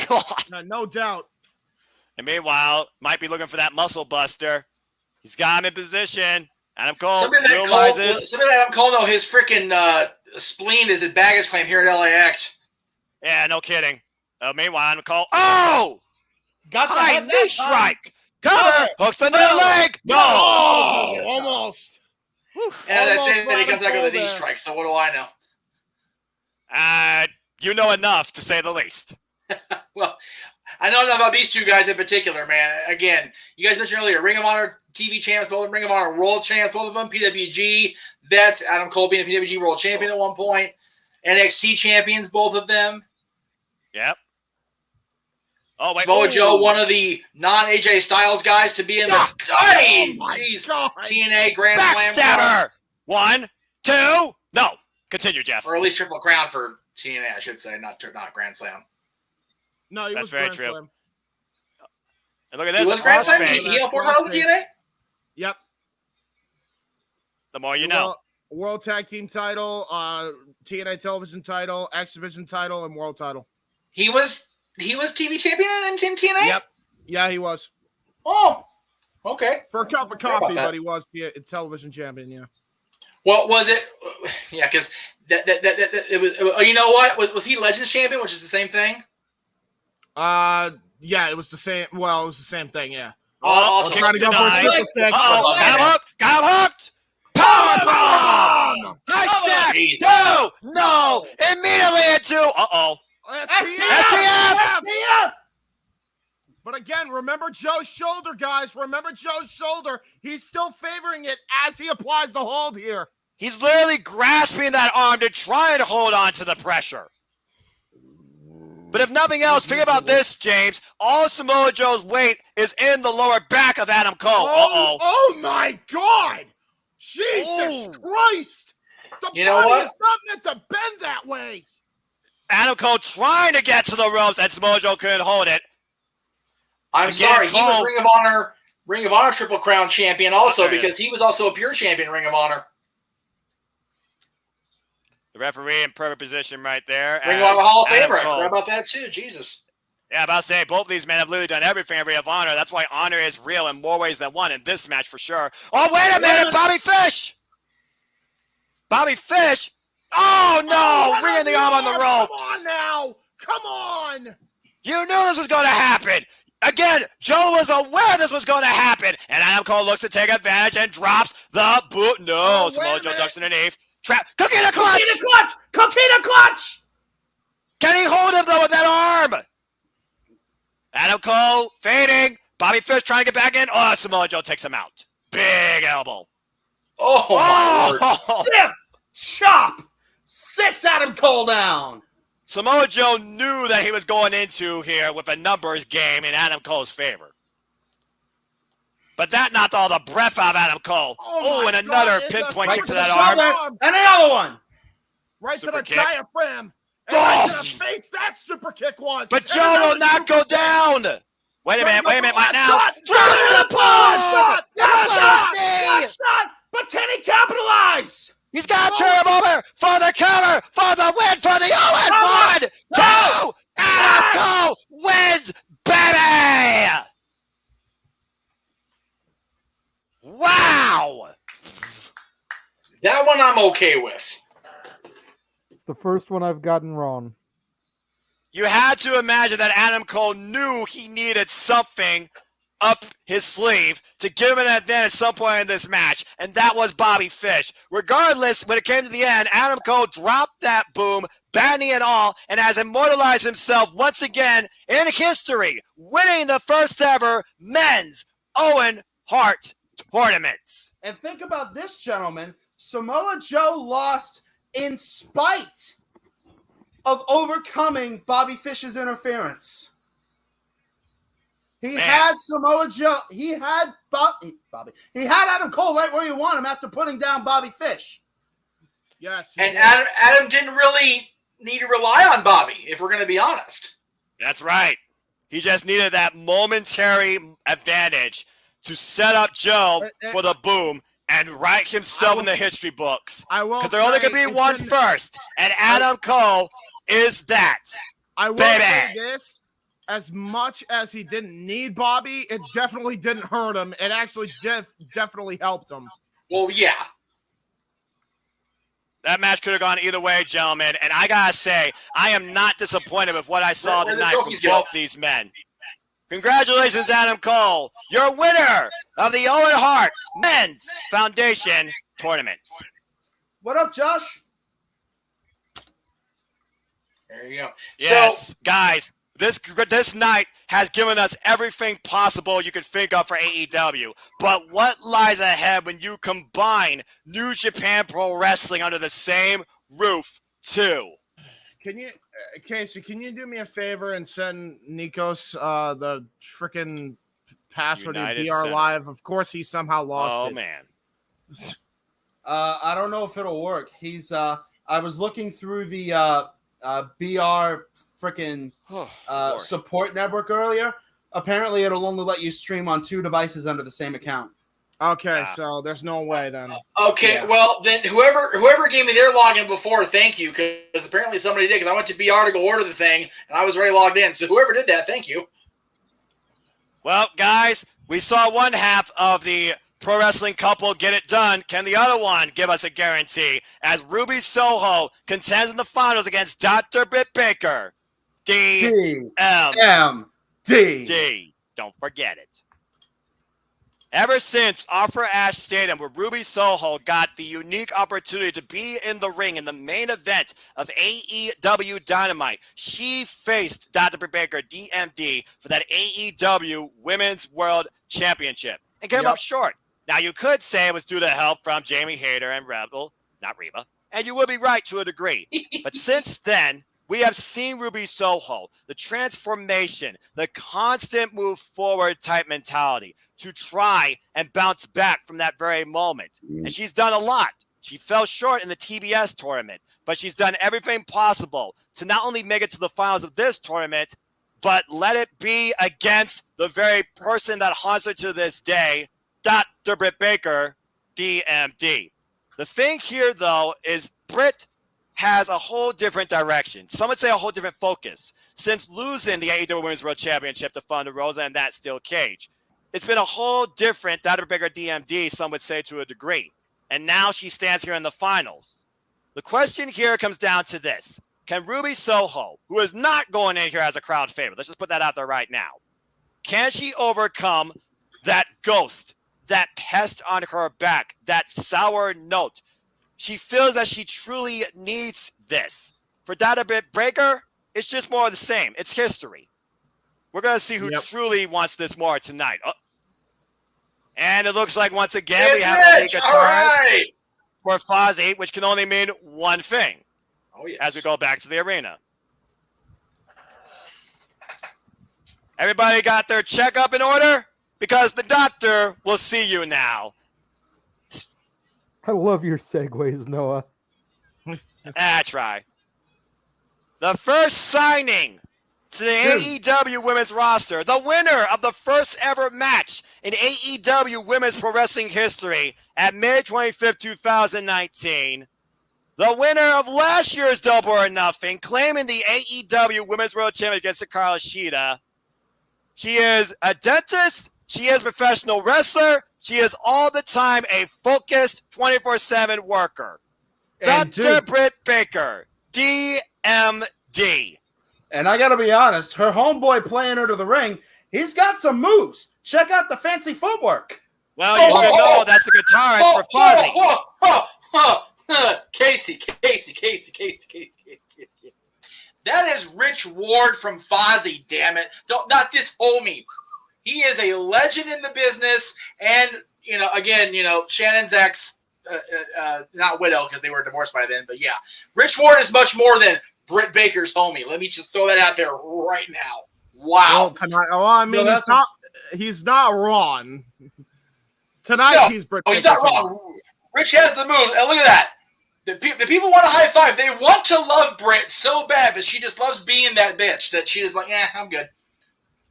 God. No doubt. And meanwhile, might be looking for that muscle buster. He's got him in position. Adam Cole Somebody that Adam Cole know his freaking spleen is a baggage claim here at LAX. Yeah, no kidding. Meanwhile, Adam Cole. Oh! Got the High head knee strike. Cover. Hooks the new leg. No. Oh, almost. And as I say Almost that, he comes back with a Adam Cole knee strike. So what do I know? You know enough, to say the least. Well, I know enough about these two guys in particular, man. Again, you guys mentioned earlier, Ring of Honor TV champs, both of them, Ring of Honor World champs, both of them, PWG vets, Adam Cole being a PWG World Champion at one point, NXT champions, both of them. Yep. Oh, wait. Samoa Joe, one of the non-AJ Styles guys to be in the jeez, TNA Grand Slam. Backstabber. 1, 2. No. Continue, Jeff. Or at least Triple Crown for TNA, I should say, not Grand Slam. No, he That's was very Grand true. Slam. And look at He this. was Grand Slam? Crossface. He held 4 titles in TNA? Yep. The more you know. World Tag Team title, TNA Television title, X Division title, and World title. He was TV champion in TNA? Yep. Yeah, he was. Oh, okay. For a cup of Forgot about coffee, that. but he was the television champion, yeah. What was it? Yeah, because it was. Oh, you know what? Was he Legends champion, which is the same thing? Yeah, it was the same. Well, it was the same thing, yeah. Also, Trying to go for a triple tag. Uh-oh. Got him hooked. Powerbomb. Nice step. jeez. No. Immediately into. Uh-oh. STF! But again, remember Joe's shoulder, guys. Remember Joe's shoulder. He's still favoring it as he applies the hold here. He's literally grasping that arm to try and hold on to the pressure. But if nothing else, think about this, James. All Samoa Joe's weight is in the lower back of Adam Cole. Oh my God! Jesus Christ! The You know body what? is not meant to bend that way. Adam Cole trying to get to the ropes, and Samoa Joe couldn't hold it. I'm Again, sorry. He was Cole- Ring of Honor Triple Crown champion also Okay. because he was also a pure champion in Ring of Honor. The referee in perfect position right there. Ring of as Honor Hall of Adam Famer. I Cole- forgot about that too. Jesus. Yeah, about to say, both of these men have literally done everything in Ring of Honor. That's why honor is real in more ways than one in this match for sure. Oh, wait a minute, Bobby Fish! Bobby Fish? Oh, no! Ringing the arm on the ropes. Come on now! Come on! You knew this was going to happen. Again, Joe was aware this was going to happen. And Adam Cole looks to take advantage and drops the boot. No, Oh, wait Samoa a Joe minute. ducks underneath. Trap. Coquina clutch! Coquina clutch! Can he hold him, though, with that arm? Adam Cole fading. Bobby Fish trying to get back in. Oh, Samoa Joe takes him out. Big elbow. Oh, my Lord. Stiff chop sits Adam Cole down. Samoa Joe knew that he was going into here with a numbers game in Adam Cole's favor. But that knocked all the breath out of Adam Cole. Oh, Oh, my and another God, pinpoint it's kick to a that shoulder. arm. And the other one. right Super to the kick. diaphragm. And right to Oh! the face that super kick was. But And Joe another will not super go kick. down. Wait a minute, right now. Shot! Drops the ball! Last shot! knee! Last shot! But can he capitalize? He's got to turn him over for the cover, for the win, for the Owen. 1, 2, Adam Cole wins, baby! Wow! That one I'm okay with. It's the first one I've gotten wrong. You had to imagine that Adam Cole knew he needed something up his sleeve to give him an advantage at some point in this match, and that was Bobby Fish. Regardless, when it came to the end, Adam Cole dropped that boom, banning it all, and has immortalized himself once again in history, winning the first ever men's Owen Hart tournament. And think about this, gentlemen. Samoa Joe lost in spite of overcoming Bobby Fish's interference. He had Samoa Joe. He had Bobby. He had Adam Cole right where you want him after putting down Bobby Fish. Yes. And Adam didn't really need to rely on Bobby, if we're going to be honest. That's right. He just needed that momentary advantage to set up Joe for the boom and write himself in the history books. I will. Because there only could be one first, and Adam Cole is that. I will say this. As much as he didn't need Bobby, it definitely didn't hurt him. It actually definitely helped him. Well, yeah. That match could have gone either way, gentlemen. And I got to say, I am not disappointed with what I saw tonight from both these men. Congratulations, Adam Cole. You're winner of the Owen Hart Men's Foundation Tournament. What up, Josh? There you go. Yes, guys. This night has given us everything possible you could think of for AEW. But what lies ahead when you combine New Japan Pro Wrestling under the same roof, too? Can you, Casey, can you do me a favor and send Nikos the freaking password to BR Live? Of course, he somehow lost it. Oh, man. I don't know if it'll work. He's. I was looking through the BR freaking support network earlier. Apparently, it'll only let you stream on 2 devices under the same account. Okay, so there's no way then. Okay, well then whoever gave me their login before, thank you, because apparently somebody did. Because I went to BR to go order the thing, and I was already logged in. So whoever did that, thank you. Well, guys, we saw one half of the pro wrestling couple get it done. Can the other one give us a guarantee? As Ruby Soho contends in the finals against Dr. Britt Baker. DMD. Don't forget it. Ever since Offer Ash Stadium, where Ruby Soho got the unique opportunity to be in the ring in the main event of AEW Dynamite, she faced Dr. Britt Baker, DMD, for that AEW Women's World Championship and came up short. Now, you could say it was due to help from Jamie Hayter and not Reba, and you would be right to a degree. But since then, we have seen Ruby Soho, the transformation, the constant move forward type mentality to try and bounce back from that very moment. And she's done a lot. She fell short in the TBS tournament, but she's done everything possible to not only make it to the finals of this tournament, but let it be against the very person that haunts her to this day, Dr. Britt Baker, DMD. The thing here, though, is Britt has a whole different direction. Some would say a whole different focus. Since losing the AEW Women's World Championship to Thunder Rosa and that steel cage, it's been a whole different Dr. Baker DMD, some would say to a degree. And now she stands here in the finals. The question here comes down to this. Can Ruby Soho, who is not going in here as a crowd favorite, let's just put that out there right now, can she overcome that ghost, that pest on her back, that sour note? She feels that she truly needs this. For Dr. Britt Baker, it's just more of the same. It's history. We're going to see who truly wants this more tonight. Oh. And it looks like once again we have a guitarist for Fozzy, which can only mean one thing. Oh, yes. As we go back to the arena. Everybody got their checkup in order? Because the doctor will see you now. I love your segues, Noah. That's right. The first signing to the AEW women's roster, the winner of the first ever match in AEW women's pro wrestling history at May 25th, 2019. The winner of last year's Double or Nothing, claiming the AEW Women's World Championship against Hikaru Shida. She is a dentist. She is a professional wrestler. She is all the time a focused 24/7 worker. And Dr. Britt Baker, DMD. And I got to be honest, her homeboy playing her to the ring, he's got some moves. Check out the fancy footwork. Well, you should know that's the guitarist for Fozzy. Casey. That is Rich Ward from Fozzy, damn it. Not this homie. He is a legend in the business. And, again, Shannon's ex, not widow because they were divorced by then, but yeah. Rich Ward is much more than Britt Baker's homie. Let me just throw that out there right now. Wow. He's not wrong. Tonight, he's Britt Baker's he's not wrong. Rich has the moves. And look at that. The people want a high five. They want to love Britt so bad, but she just loves being that bitch that she is like, I'm good.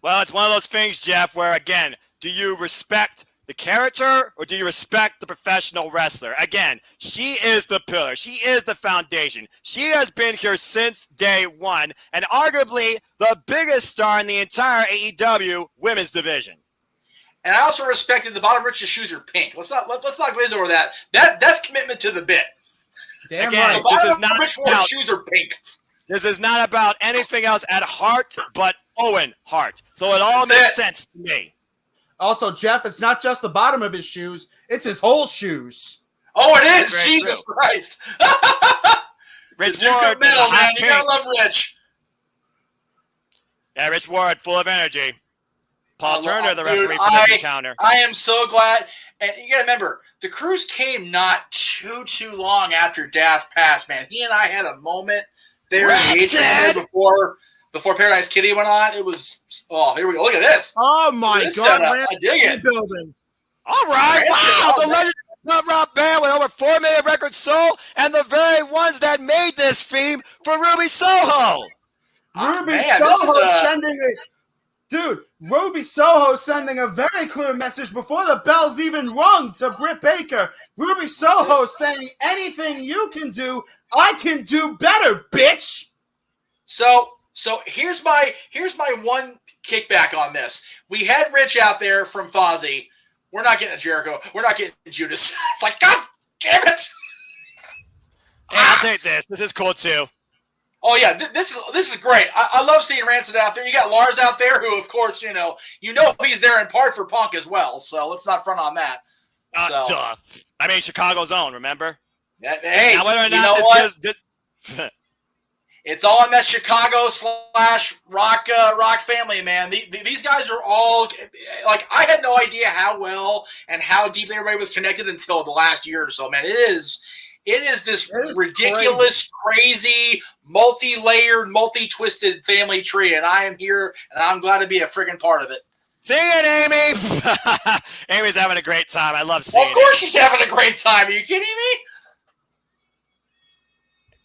Well, it's one of those things, Jeff, where, again, do you respect the character or do you respect the professional wrestler? Again, she is the pillar. She is the foundation. She has been here since day one and arguably the biggest star in the entire AEW women's division. And I also respected the bottom of Rich's shoes are pink. Let's not glaze over that. That's commitment to the bit. Damn again, right. This is not about shoes are pink. This is not about anything else at heart but Owen Hart. So it all makes sense to me. Also, Jeff, it's not just the bottom of his shoes, it's his whole shoes. Oh, it is? Jesus Christ. Rich Duke Ward, of metal, man. You gotta love Rich. Yeah, Rich Ward, full of energy. Paul Turner, the referee for this encounter. I am so glad. And you gotta remember, the Cruise came not too long after Daft passed, man. He and I had a moment there in the atrium before Paradise Kitty went on. It was, here we go. Look at this. Oh, my God. I dig it. Building. All right. Wow. The legendary Pop Rock band with over 4 million records sold and the very ones that made this theme for Ruby Soho. Ruby Soho sending a very clear message before the bells even rung to Britt Baker. Ruby Soho saying, anything you can do, I can do better, bitch. So here's my one kickback on this. We had Rich out there from Fozzy. We're not getting a Jericho. We're not getting Judas. It's like, God damn it. Hey, I'll take this. This is cool too. Oh yeah, this is great. I love seeing Rancid out there. You got Lars out there, who of course you know he's there in part for Punk as well. So let's not front on that. Duh. I mean Chicago's own. Remember? Hey, now, whether or not you know what? It's all in that Chicago / rock family, man. These guys are all like, I had no idea how well and how deeply everybody was connected until the last year or so, man. It is this ridiculous, crazy, multi-layered, multi-twisted family tree, and I am here, and I'm glad to be a friggin' part of it. See it, Amy. Amy's having a great time. I love seeing it. Of course she's having a great time. Are you kidding me?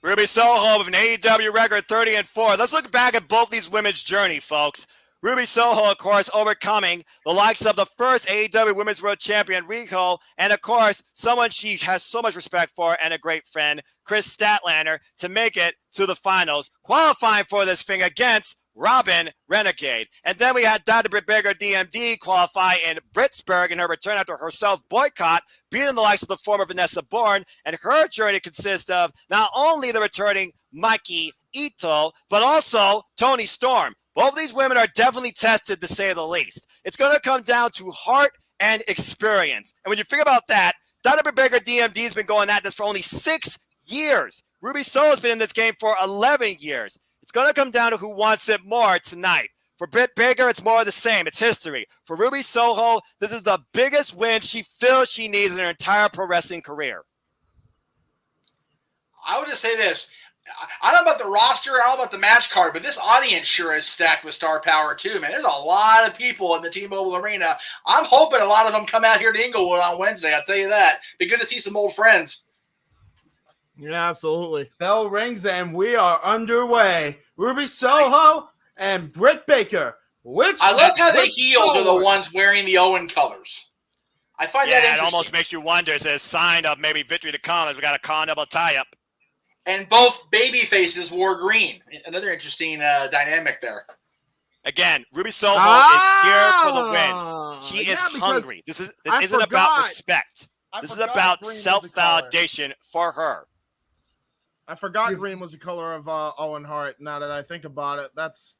Ruby Soho with an AEW record 30-4. Let's look back at both these women's journey, folks. Ruby Soho, of course, overcoming the likes of the first AEW Women's World Champion, Rico, and, of course, someone she has so much respect for and a great friend, Chris Statlander, to make it to the finals, qualifying for this thing against Robin Renegade. And then we had Dr. Britt Baker, DMD, qualify in Pittsburgh in her return after her self-boycott, beating the likes of the former Vanessa Bourne, and her journey consists of not only the returning Mikey Ito, but also Toni Storm. Both of these women are definitely tested, to say the least. It's going to come down to heart and experience. And when you think about that, Dr. Britt Baker, DMD, has been going at this for only 6 years. Ruby Soho has been in this game for 11 years. It's going to come down to who wants it more tonight. For Britt Baker, it's more of the same. It's history. For Ruby Soho, this is the biggest win she feels she needs in her entire pro wrestling career. I would just say this. I don't know about the roster, I don't know about the match card, but this audience sure is stacked with star power too, man. There's a lot of people in the T-Mobile Arena. I'm hoping a lot of them come out here to Inglewood on Wednesday. I'll tell you that. Be good to see some old friends. Yeah, absolutely. Bell rings and we are underway. Ruby Soho and Britt Baker. I love how the heels are the ones wearing the Owen colors. I find that interesting. It almost makes you wonder. It's a sign of maybe victory to come as we got a con double tie-up. And both baby faces wore green. Another interesting dynamic there. Again, Ruby Soho is here for the win. She is hungry. This isn't about respect. This is about self-validation for her. I forgot green was the color of Owen Hart. Now that I think about it, that's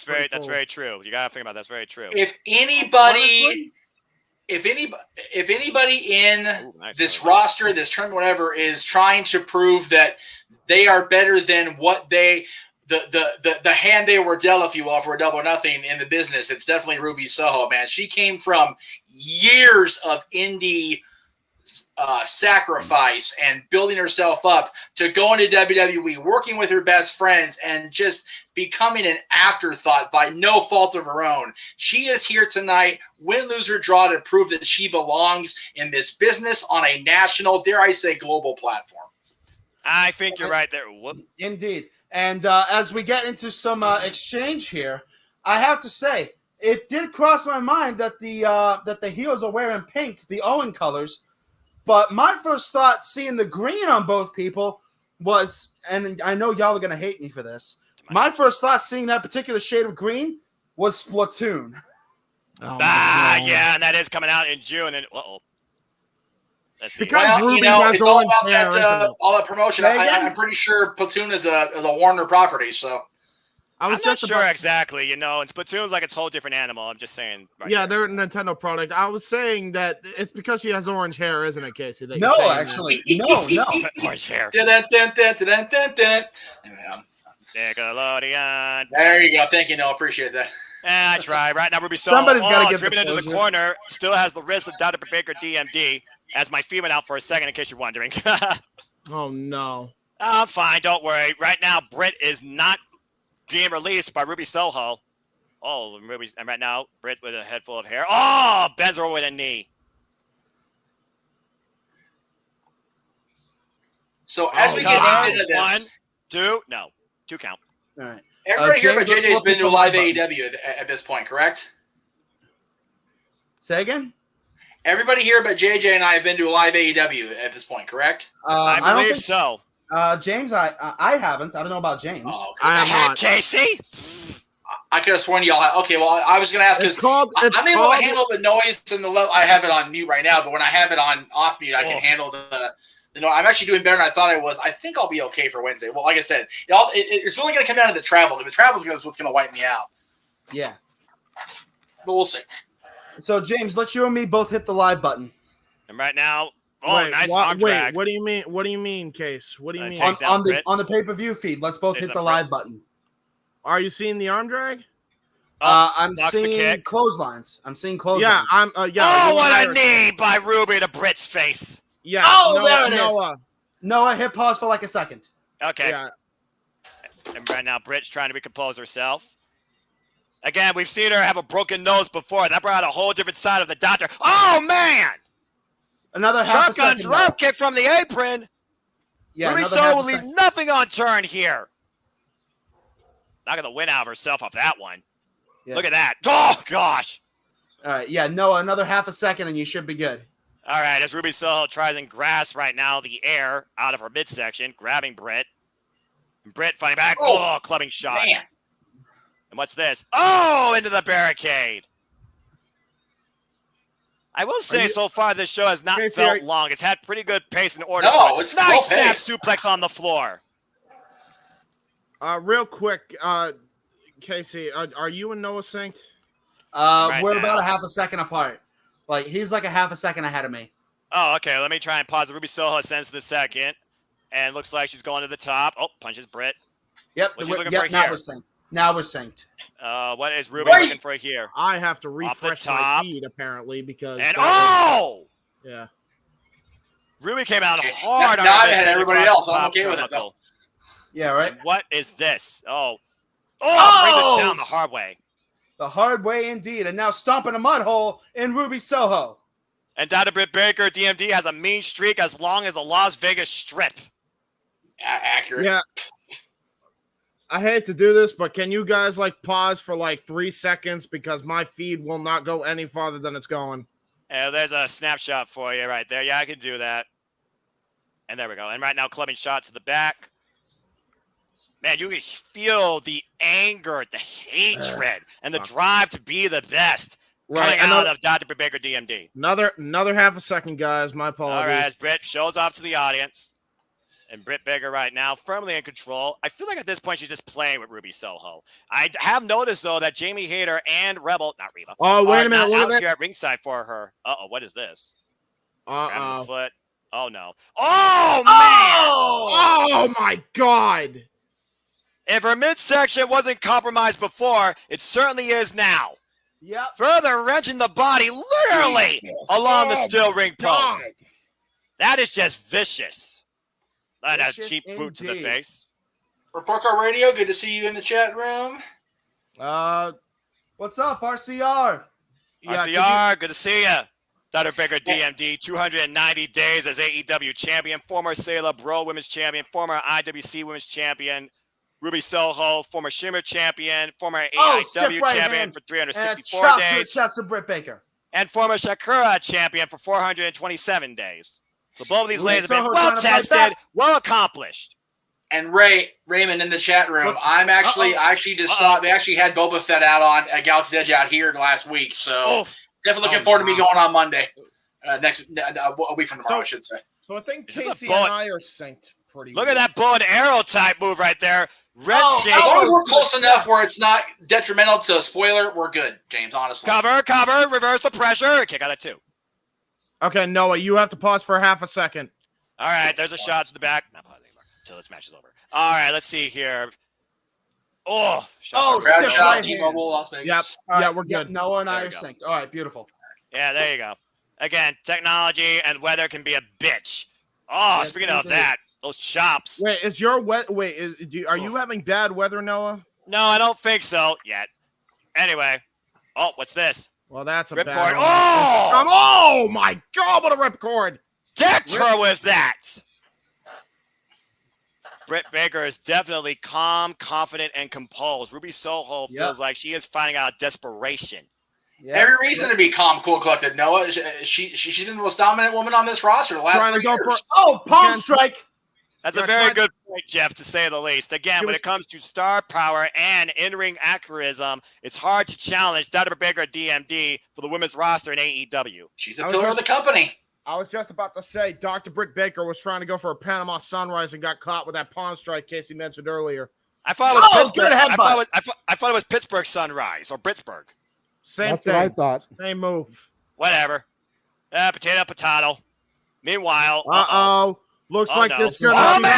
very true. You gotta think about that's very true. If anybody in this roster, this tournament, whatever, is trying to prove that they are better than what the hand they were dealt, if you will, for a double or nothing in the business, it's definitely Ruby Soho, man. She came from years of indie sacrifice and building herself up to go into WWE, working with her best friends, and just becoming an afterthought by no fault of her own. She is here tonight, win, lose, or draw, to prove that she belongs in this business on a national, dare I say, global platform. I think you're right there. Indeed. And as we get into some exchange here, I have to say, it did cross my mind that the heels are wearing pink, the Owen colors. But my first thought, seeing the green on both people, was, and I know y'all are going to hate me for this, my first thought seeing that particular shade of green was Splatoon. Yeah, and that is coming out in June. And because Ruby has it's all about hair, all that promotion. I'm pretty sure Platoon is a Warner property, so. I'm not sure exactly, and Splatoon's like its whole different animal. I'm just saying. They're a Nintendo product. I was saying that it's because she has orange hair, isn't it, Casey? No, actually. No. Orange hair. Nickelodeon. There you go. Thank you, Noah. Appreciate that. I try. Right now, Ruby Soho. Somebody's got to get driven into the corner. Still has the wrist of Dr. Baker DMD. As my feet went out for a second, in case you're wondering. Oh, no. I'm fine. Don't worry. Right now, Britt is not being released by Ruby Soho. Oh, and right now, Britt with a head full of hair. Oh, bends her with a knee. So as we get deep into this, 2 count. All right. Everybody here but JJ's been to live AEW at this point, correct? Say again? Everybody here but JJ and I have been to a live AEW at this point, correct? I believe so. James, I haven't. I don't know about James. Oh, okay. I am not. Casey? I could have sworn y'all had. Okay, well, I was going to ask because I'm able to handle the noise and the level. I have it on mute right now, but when I have it on off mute, I can handle the noise. I'm actually doing better than I thought I was. I think I'll be okay for Wednesday. Well, like I said, it's really going to come down to the travel. The travel is what's going to wipe me out. Yeah. But we'll see. So, James, let you and me both hit the live button. And right now, nice arm drag. What do you mean? What do you mean, Case? What do you mean? On the pay-per-view feed, let's both hit the live button. Are you seeing the arm drag? I'm seeing clotheslines. Yeah, what a knee by Ruby to Britt's face. Yeah. There it is. Noah, hit pause for like a second. Okay. Yeah. And right now, Britt's trying to recompose herself. Again, we've seen her have a broken nose before. That brought out a whole different side of the doctor. Oh, man! Another half a second. Drop kick from the apron. Yeah, Ruby Soho will leave nothing on turn here. Not going to win out of herself off that one. Yeah. Look at that. Oh, gosh. All right. Yeah, Noah, another half a second and you should be good. All right. As Ruby Soho tries and grasps right now the air out of her midsection, grabbing Britt. And Britt fighting back. Oh, clubbing shot. Man. And what's this? Oh, into the barricade. I will say so far this show has not felt long. It's had pretty good pace and order. No, it's nice snap suplex on the floor. Real quick, Casey, are you and Noah synced? We're about a half a second apart. Like he's like a half a second ahead of me. Oh, okay. Let me try and pause. Ruby Soho ascends to the second, and looks like she's going to the top. Oh, punches Britt. Yep. What's she looking for here? Now we're synced. What is Ruby looking for here? I have to refresh my feed apparently because. And yeah. Ruby came out hard. Now I've had everybody else. I'm okay with it though. Yeah, right. And what is this? Brings it down the hard way. The hard way indeed. And now stomping a mud hole in Ruby Soho. And Dr. Britt Baker, DMD, has a mean streak as long as the Las Vegas Strip. Accurate. Yeah. I hate to do this, but can you guys like pause for like 3 seconds because my feed will not go any farther than it's going. There's a snapshot for you right there. Yeah, I can do that. And there we go. And right now, clubbing shot to the back. Man, you can feel the anger, the hatred, and the drive to be the best coming out of Dr. Britt Baker DMD. Another half a second, guys. My apologies. All right, as Britt shows off to the audience. And Britt Baker right now firmly in control. I feel like at this point she's just playing with Ruby Soho. I have noticed, though, that Jamie Hayter and Rebel, not Reba, oh, wait a minute, look at that. Here at ringside for her. Uh-oh, what is this? Uh-oh. Foot. Oh, no. Oh, man! Oh, my God! If her midsection wasn't compromised before, it certainly is now. Yep. Further wrenching the body literally along the steel ring post. That is just vicious. And a cheap boot to the face. Report Card Radio, good to see you in the chat room. What's up, RCR? RCR, good to see you. Dr. Baker DMD, 290 days as AEW champion, former Sailor Bro Women's champion, former IWC Women's champion, Ruby Soho, former Shimmer champion, former AEW champion for 364 days. days. To the chest of Britt Baker. And former Shakura champion for 427 days. So both of these ladies have been well tested, well accomplished. And Raymond in the chat room. I actually just saw they actually had Boba Fett out on Galaxy's Edge out here last week. So definitely looking forward to me going on Monday. A week from tomorrow, I should say. So I think Casey and I are synced pretty well. Look at that bow and arrow type move right there. Red shape. As long as we're close enough where it's not detrimental to a spoiler, we're good, James, honestly. Cover, reverse the pressure. Kick out at 2. Okay, Noah, you have to pause for half a second. All right, there's a shot to the back. Not pausing anymore until this match is over. All right, let's see here. Crowd shot, T-Mobile, Las Vegas. Yep, yeah, we're good. Yep, Noah and I are synced. All right, beautiful. Yeah, there you go. Again, technology and weather can be a bitch. Oh, Yes, speaking of that, those chops. Wait, is your are you having bad weather, Noah? No, I don't think so yet. Anyway, what's this? Well, that's a ripcord. bad one. Oh my God, what a ripcord! Decked her with that. Britt Baker is definitely calm, confident, and composed. Ruby Soho feels like she is finding out desperation. Yep. Every reason to be calm, cool, collected. Noah, she's been the most dominant woman on this roster the last 3 years. Palm strike. That's a very good point, Jeff, to say the least. Again, when it comes to star power and in-ring accuracy, it's hard to challenge Dr. Baker DMD for the women's roster in AEW. She's a pillar of the company. I was just about to say, Dr. Britt Baker was trying to go for a Panama Sunrise and got caught with that palm strike Casey mentioned earlier. I thought it was Pittsburgh. I thought it was Pittsburgh Sunrise or Pittsburgh. Same That's thing. what I thought. Same move. Whatever. Potato. Meanwhile, looks like no. this gonna be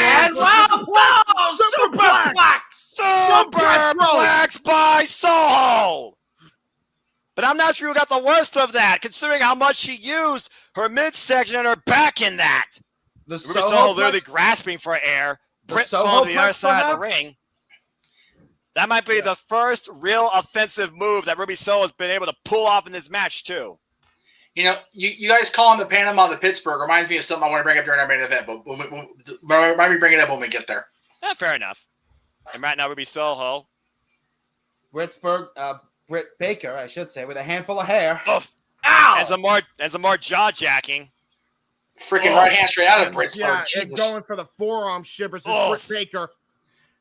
Superplex by Soho. But I'm not sure who got the worst of that, considering how much she used her midsection and her back in that. Ruby Soho literally grasping for air. Britt falling to the other side of the ring. That might be the first real offensive move that Ruby Soho has been able to pull off in this match, too. You know, you guys call him the Panama, the Pittsburgh. Reminds me of something I want to bring up during our main event, but remind me to bring it up when we get there. Yeah, fair enough. And right now, Ruby Soho. Britt Baker, I should say, with a handful of hair. Oof. Ow! And some more jaw-jacking. Freaking right hand straight out of Britt's Yeah, it's going for the forearm shivers. Britt Baker.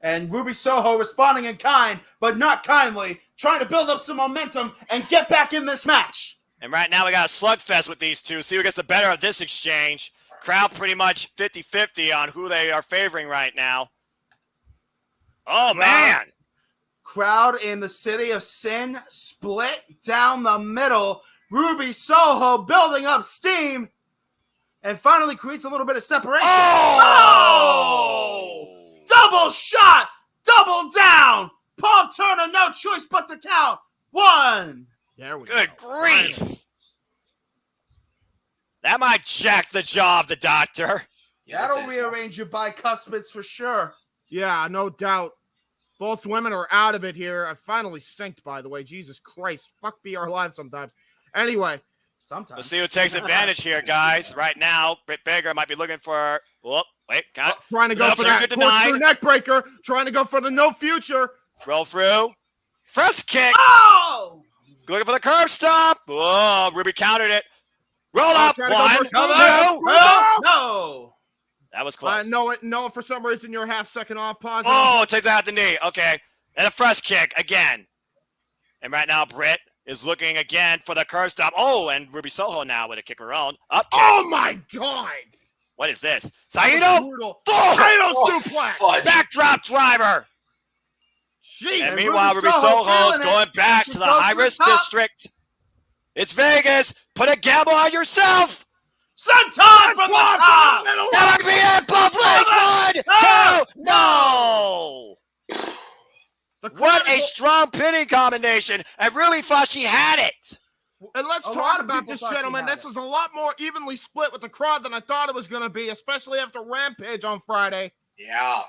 And Ruby Soho responding in kind, but not kindly, trying to build up some momentum and get back in this match. And right now we got a slugfest with these two. See who gets the better of this exchange. Crowd pretty much 50-50 on who they are favoring right now. Oh, man. Crowd in the City of Sin split down the middle. Ruby Soho building up steam and finally creates a little bit of separation. Oh! Double shot! Double down! Paul Turner, no choice but to count. 1. There we Good grief. That might jack the jaw of the doctor. Yeah, that'll rearrange your bicuspids for sure. Yeah, no doubt. Both women are out of it here. I finally synced, by the way. Jesus Christ. Fuck be our lives sometimes. Anyway. Sometimes. Let's see who takes advantage here, guys. Right now, Britt Baker might be looking for... Whoop. Wait, got it. Trying to go No for that future denied. corkscrew neck breaker. Trying to go for the no future. Roll through. First kick. Oh! Looking for the curb stop. Oh, Ruby countered it. Roll up. Trying to go 1, for 2. No. That was close. No, for some reason you're half second off. Pause. Oh, takes out the knee. Okay. And a first kick again. And right now, Britt is looking again for the curb stop. Oh, and Ruby Soho now with a kick her own. Up kick. Oh, my God. What is this? Saito? Brutal. Oh, Saito suplex. Fudge. backdrop driver. Jeez. And meanwhile, Ruby Ruby Soho Soho is feeling it. going back She to the goes to the high-risk top. district. It's Vegas. Put a gamble on yourself. Senton from the top. That'll be it. Both legs. 1, 2. No. What a strong pinning combination. I really thought she had it. And let's A lot talk of about people this, thought she gentlemen. had This it. is a lot more evenly split with the crowd than I thought it was going to be, especially after Rampage on Friday. Yeah.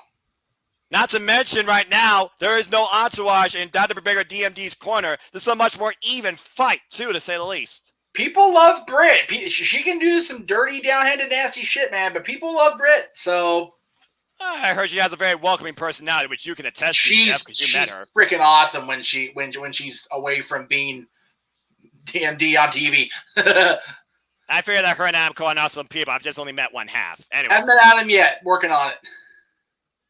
Not to mention right now, there is no entourage in Dr. Bigger DMD's corner. This is a much more even fight, too, to say the least. People love Britt. She can do some dirty, downhanded, nasty shit, man. But people love Britt, so I heard she has a very welcoming personality, which you can attest to, she's Jeff, because you met her. freaking awesome when she's away from being DMD on TV. I figured that her and Adam calling out some people. I've just only met one half. Anyway. Haven't met Adam yet. Working on it.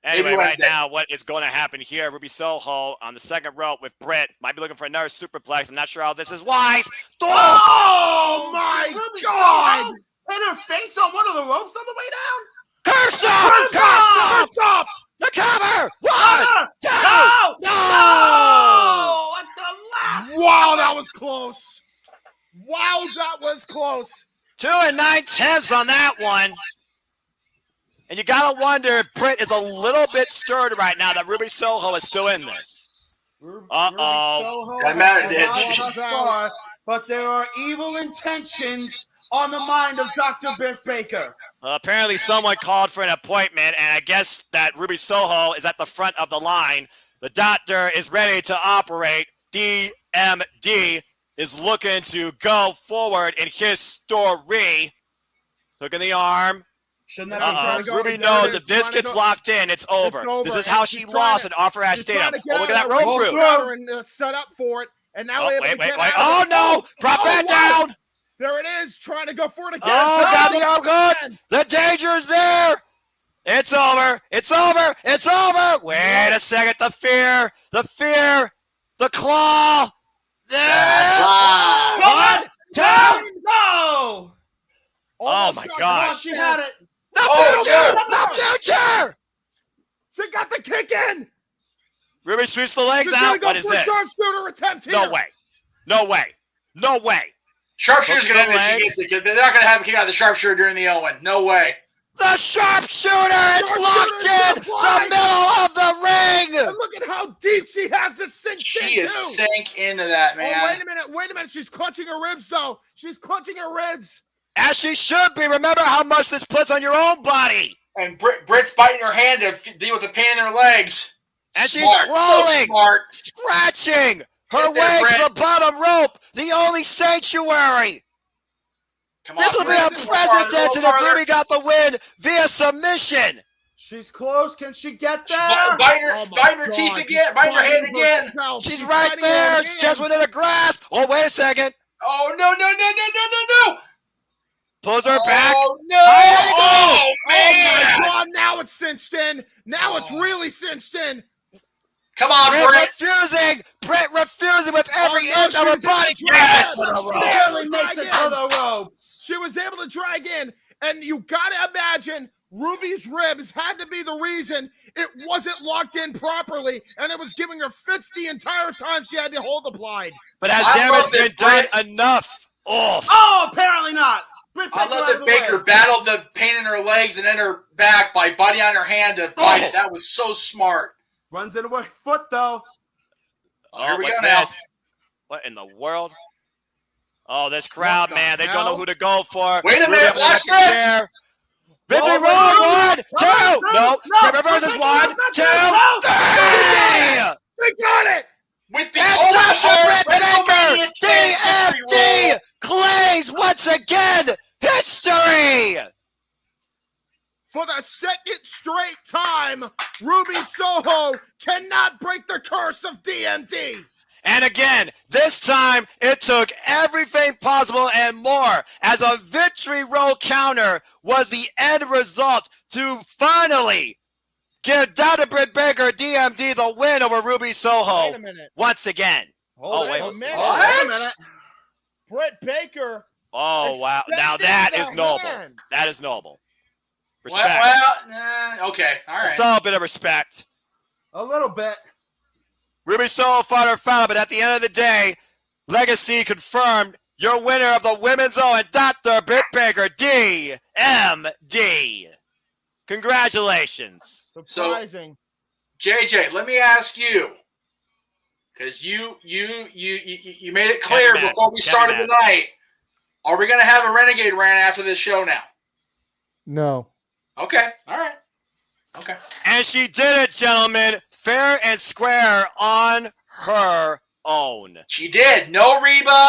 Anyway, Maybe right Wednesday. now, what is going to happen here? Ruby Soho on the second rope with Britt. Might be looking for another superplex. I'm not sure how this is wise. Oh, my Ruby God. Soho hit her face on one of the ropes on the way down. Curse stop! Curse stop! Stop. The cover! 1, 2! No! No! At the last. Wow, that was close. Wow, that was close. 2 9/10 on that one. And you gotta wonder if Britt is a little bit stirred right now that Ruby Soho is still in this. Uh-oh. Doesn't matter, but there are evil intentions on the mind of Dr. Britt Baker. Well, apparently someone called for an appointment, and I guess that Ruby Soho is at the front of the line. The doctor is ready to operate. DMD is looking to go forward in his story. Look in the arm. Shouldn't that be Ruby knows if this gets locked in, it's over. This is how she lost at Offer Ash Stadium. Oh, look at that roll through. And set up for it. And now Oh, able wait, to wait, get wait. out Oh, of it. no. Drop that wow. down. There it is. Trying to go for it again. Oh, No. got the arm hooked. The danger's there. It's over. It's over. It's over. Wait a second. The fear. The fear. The claw. Ah. 1, 2. No! Oh, my gosh. She had it. No future. No future. She got the kick in. Ruby sweeps the legs She's gonna out. go What is for a this? sharpshooter attempt here. No way. No way. No way. Sharpshooter's Hooks going the to she legs. gets the kick. They're not going to have a kick out of the sharpshooter during the Owen. No way. The sharpshooter. It's locked Sharpshooter's in applied. the middle of the ring. And look at how deep she has this cinched She in, is too. sank into that, man. Oh, wait a minute. She's clutching her ribs, though. She's clutching her ribs. As she should be. Remember how much this puts on your own body. And Britt's biting her hand to deal with the pain in her legs. And she's Smart, so crawling. smart. Scratching her Get there, way to Brett. the bottom rope. The only sanctuary. Come This on, would be Britt. unprecedented if Ruby got the win via submission. She's close. Can she get She's there? biting her, Oh my biting her God, teeth she's again, biting her hand biting again. herself. She's right biting her there. hand. It's just within a grasp. Oh, wait a second. Oh, no. Pulls her back. Oh, no. High Oh, Oh man. my God! Now it's cinched in. Now it's really cinched in. Come on, Britt. Brett refusing with every Oh, no, inch of her she's in body. the Yes! Barely makes it to the ropes. She was able to drag in, and you gotta imagine Ruby's ribs had to be the reason it wasn't locked in properly, and it was giving her fits the entire time she had the hold applied. But has I damage love been this, done Brett. enough? Oh, Oh, apparently not. Britt I Baker love out of that the Baker way. battled the pain in her legs and in her back by biting on her hand to fight it. That was so smart. Runs into her foot, though. Here we what's go now. this? What in the world? Oh, this crowd, the man. They don't hell? know who to go for. Wait a Ruby minute, up in the watch second this. chair. Victory Oh, roll. wait, 1, 2. no, No. Reverses. no, 1, no, 2, no, 3. They got it. With the And Owen Dr. Hart Britt WrestleMania Baker, 10 victory DMD, roll. claims once again history. For the second straight time, Ruby Soho cannot break the curse of DMD. And again, this time it took everything possible and more, as a victory roll counter was the end result to finally give Dr. Britt Baker DMD the win over Ruby Soho Wait a minute. once again. Hold wait a minute. What? Wait a minute. Britt Baker. Oh, wow. Now that is Extended the noble. hand. That is noble. Respect. Okay, all right. A bit of respect. A little bit. Ruby Soho fought her foul, but at the end of the day, Legacy confirmed your winner of the Women's Owen, Dr. Britt Baker, DMD. Congratulations. Surprising. JJ, let me ask you, because you made it clear Can't be mad. before we Can't be started mad. the night. Are we going to have a Renegade rant after this show now? No. Okay, all right. Okay. And she did it, gentlemen, fair and square on her own. She did. No Reba,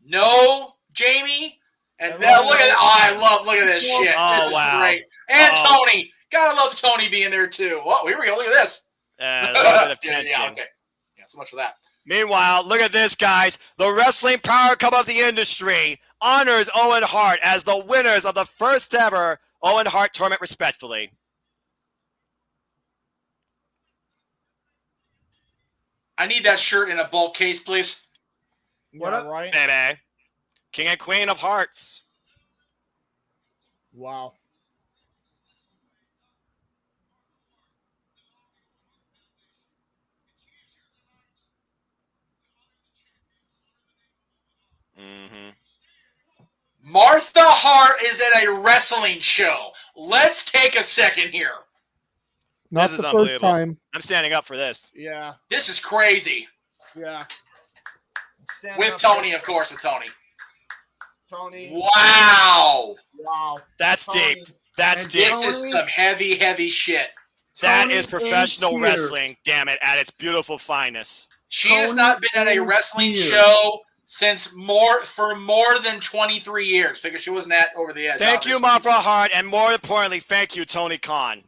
no Jamie, and now look at look at this shit. Oh, This is wow. great. And Oh. Tony. Gotta love Tony being there too. Oh, here we go. Look at this. A little bit of tension. Yeah, okay. Yeah, so much for that. Meanwhile, look at this, guys. The Wrestling Power Cup of the industry honors Owen Hart as the winners of the first ever Owen Hart tournament, respectfully. I need that shirt in a bulk case, please. What up? Right? Baby. King and Queen of Hearts. Wow. Mm-hmm. Martha Hart is at a wrestling show. Let's take a second here. Not This is the first unbelievable. time. I'm standing up for this. Yeah. This is crazy. Yeah. Stand With up Tony, there. of course, with Tony. Tony. Wow. Wow. That's Tony. deep. That's And deep. This is some heavy, heavy shit. That Tony is professional in tears. wrestling, damn it, at its beautiful finest. She has Tony not been at a in wrestling tears. show for more than 23 years. Figure she wasn't at Over the Edge. Thank you, obviously. Martha Hart, and more importantly, thank you, Tony Khan.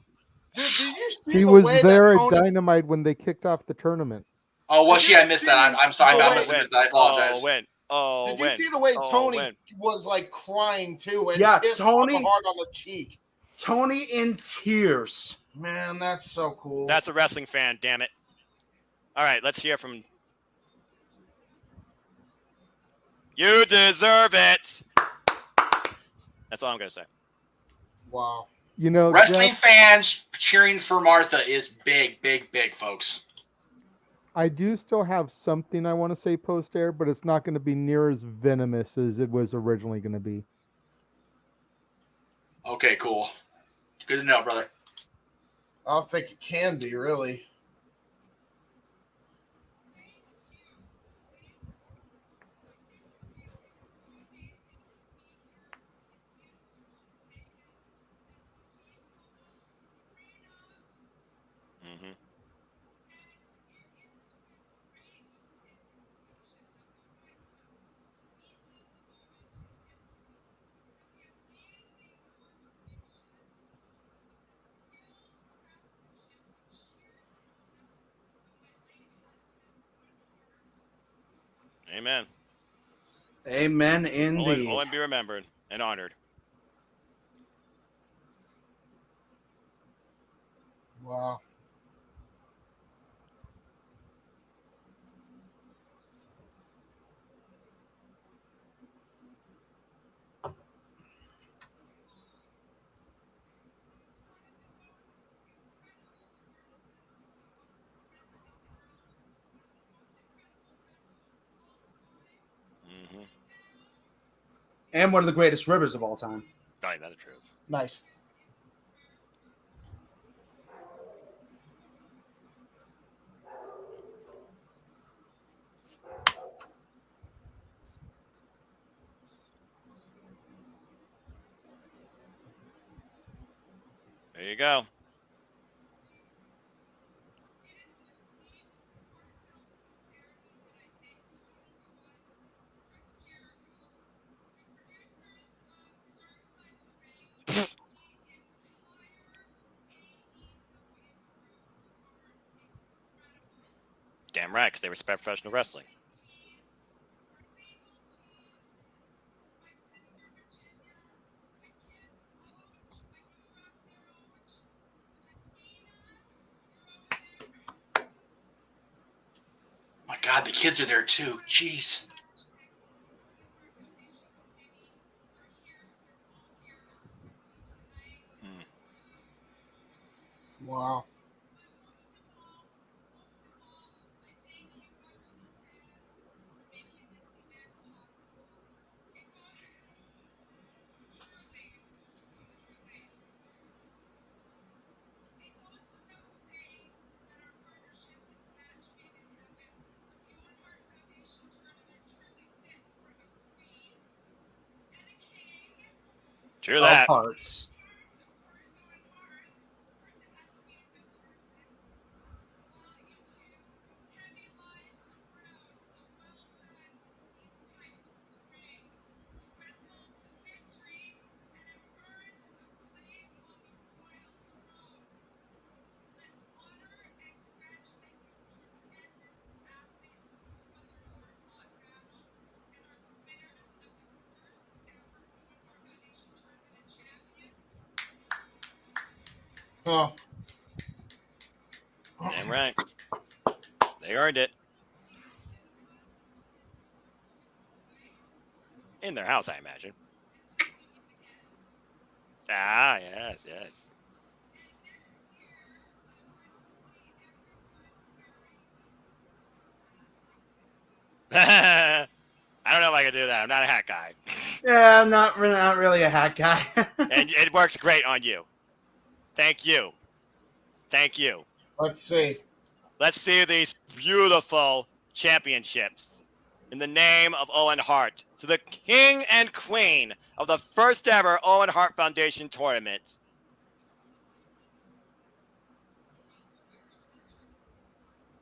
Dude, did you see She the was way there that at Tony... Dynamite when they kicked off the tournament. Oh, was Did she? you I missed that. see- I'm sorry. I Oh, must have win. missed that. I apologize. Oh, win. Oh, Did win. you see the way Oh, Tony win. was like crying too and Yeah, kissed Tony- Martha Hart on the cheek? Tony in tears. Man, that's so cool. That's a wrestling fan, damn it. All right, let's hear from... You deserve it. That's all I'm going to say. wow. You know, Wrestling Jeff, fans cheering for Martha is big, big, big, folks. I do still have something I want to say post air, but it's not going to be near as venomous as it was originally going to be. Okay, cool. Good to know, brother. I don't think it can be, really. Mm-hmm. Amen. Amen indeed. Owen be remembered and honored. Wow. Mm-hmm. And one of the greatest rivers of all time. Right, that's the truth. Nice. There you go. Damn right, because they respect professional wrestling. My God, the kids are there too. Jeez. Wow. True Of that. Hearts. Oh, Damn right. They earned it. In their house, I imagine. Ah, yes, yes. I don't know if I can do that. I'm not a hat guy. Yeah, I'm not really a hat guy. And it works great on you. Thank you. Thank you. let's see. Let's see these beautiful championships in the name of Owen Hart. So the king and queen of the first ever Owen Hart Foundation tournament.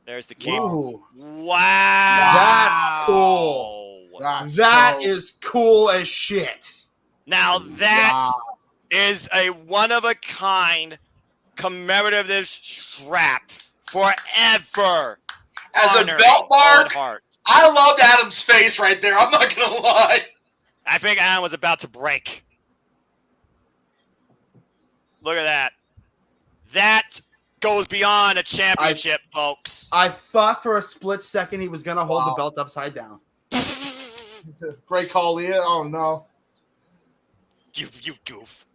There's the king. Ooh, Wow. that's cool. That is cool as shit. Now that Wow. is a one-of-a-kind commemorative strap forever. As a honoring belt Owen mark, Hart. I loved Adam's face right there. I'm not going to lie. I think Adam was about to break. Look at that. That goes beyond a championship, folks. I thought for a split second he was going to hold the Wow. belt upside down. Great call, Leah. Oh no. You goof.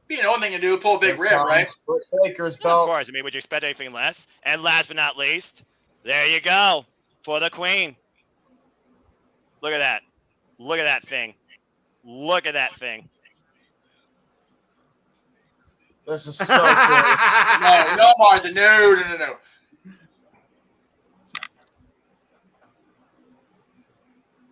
You know, one thing to do, pull a big rib, right? Britt Baker's Of belt. course. I mean, would you expect anything less? And last but not least, there you go for the queen. Look at that. Look at that thing. Look at that thing. This is so cool. No, Martha. No.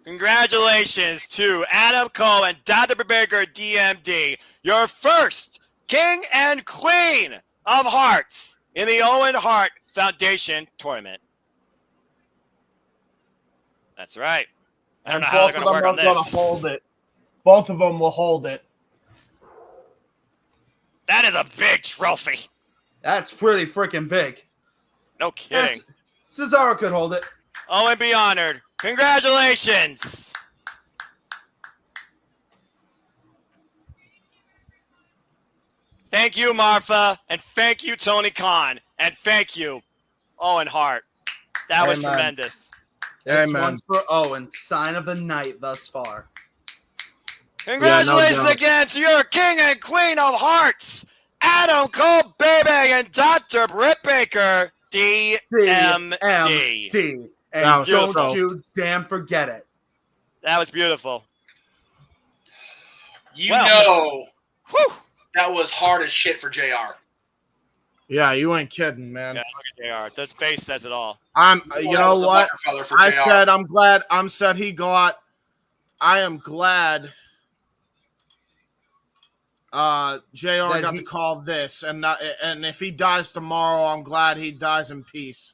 Congratulations to Adam Cole and Dr. Baker DMD, your first king and queen of hearts in the Owen Hart Foundation tournament. That's right. I don't know how they're going to work on this. Gonna hold it. Both of them will hold it. That is a big trophy. That's pretty freaking big. No kidding. Cesaro could hold it. Owen be honored. Congratulations. Thank you, Martha, and thank you, Tony Khan, and thank you, Owen Hart. That was tremendous. This one's for Owen. Sign of the night thus far. Congratulations again to your king and queen of hearts, Adam Cole, baby, and Dr. Britt Baker, DMD. And don't you damn forget it. That was beautiful. That was hard as shit for JR. Yeah, you ain't kidding, man. Yeah, look at JR. That face says it all. You know what? I said I'm glad. He got. I am glad. JR got to call this, and if he dies tomorrow, I'm glad he dies in peace.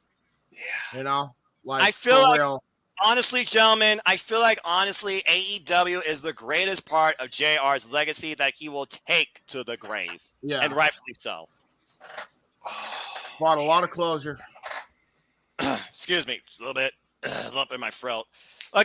Yeah, you know, like I feel like, real. honestly, gentlemen, AEW is the greatest part of JR's legacy that he will take to the grave. Yeah, and rightfully so. Brought a lot of closure. Excuse me, a little bit lump in my throat.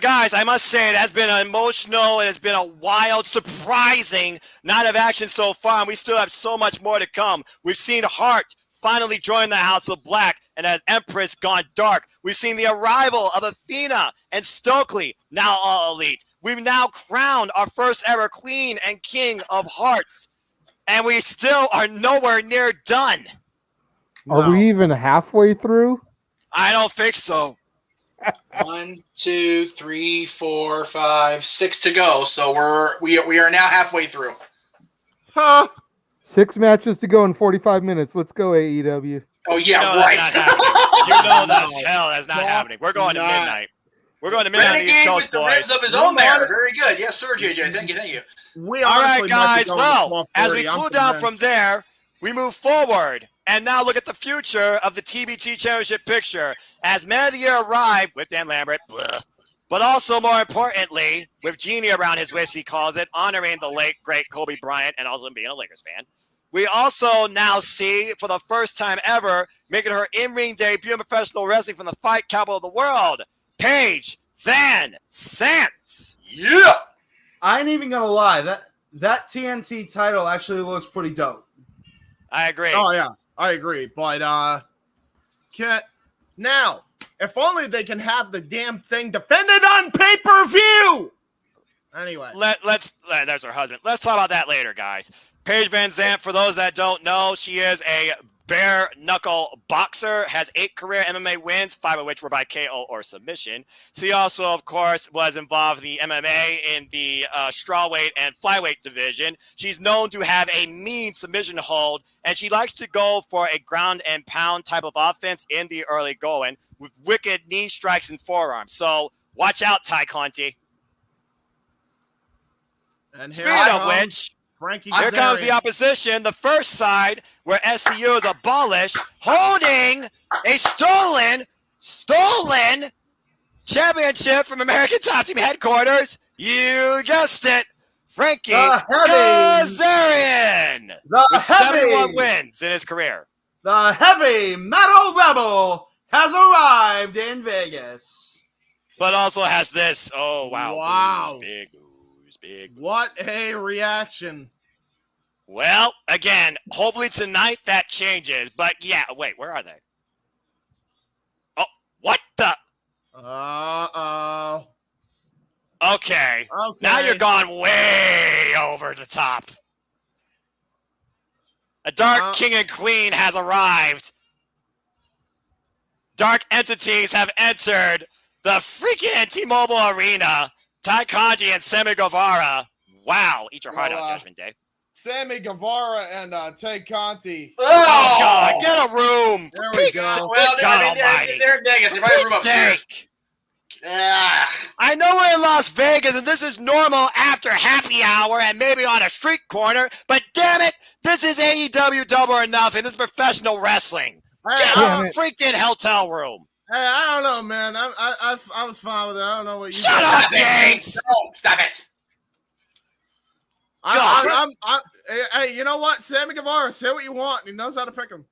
Guys, I must say it has been emotional and it's been a wild, surprising night of action so far, and we still have so much more to come. We've seen Hart finally join the House of Black and has Empress gone dark. We've seen the arrival of Athena and Stokely, now all elite. We've now crowned our first ever Queen and King of Hearts, and we still are nowhere near done. Are we even halfway through? I don't think so. 1, 2, 3, 4, 5, 6 to go. So we are now halfway through. Huh. 6 matches to go in 45 minutes. Let's go, AEW. Oh yeah, right. That's not No, happening. We're going to not. midnight. We're going to midnight on the East Renegade Coast, with the boys. ribs of his own there. Very good. Yes, sir, JJ. Thank you. We All right, honestly might be guys. going to Well, as 12:30. we I'm cool down convinced. from there, we move forward and now look at the future of the TBT Championship picture. As Man of the Year arrived with Dan Lambert, but also more importantly, with Genie around his waist, he calls it, honoring the late, great Kobe Bryant and also being a Lakers fan. We also now see, for the first time ever, making her in-ring debut in professional wrestling from the fight capital of the world, Paige Van Sant. Yeah. I ain't even gonna lie. That TNT title actually looks pretty dope. I agree. Oh yeah, I agree. But now, if only they can have the damn thing defended on pay-per-view. Anyway, There's her husband. Let's talk about that later, guys. Paige Van Zandt, for those that don't know, she is a bare knuckle boxer, has 8 career MMA wins, 5 of which were by KO or submission. She also, of course, was involved in the MMA in the strawweight and flyweight division. She's known to have a mean submission hold, and she likes to go for a ground and pound type of offense in the early going with wicked knee strikes and forearms. So watch out, Ty Conti. and Speaking of which, Frankie here comes the Kazarian. opposition, the first side where SCU is abolished, holding a stolen championship from American Top Team headquarters. You guessed it, Frankie Kazarian. With 71 wins in his career. The heavy metal rebel has arrived in Vegas. But also has this. Oh, wow. Wow. Big. What a reaction. Well, again, hopefully tonight that changes. But yeah, wait, where are they? Oh, what the? Uh-oh. Okay. Now you're gone way over the top. A dark king and queen has arrived. Dark entities have entered the freaking T-Mobile Arena. Ty Conti and Sammy Guevara. Wow. Eat your heart out, Judgment Day. Sammy Guevara and Tay Conti. Oh, God. Get a room. There we go. Well, God they're in Vegas. They probably have a room upstairs. I know we're in Las Vegas and this is normal after happy hour and maybe on a street corner, but damn it, this is AEW Double or Nothing. This is professional wrestling. Get a freaking hotel room. Hey, I don't know, man. I was fine with it. I don't know what you. Shut up, James. Stop it. Hey, you know what? Sammy Guevara, say what you want. He knows how to pick him.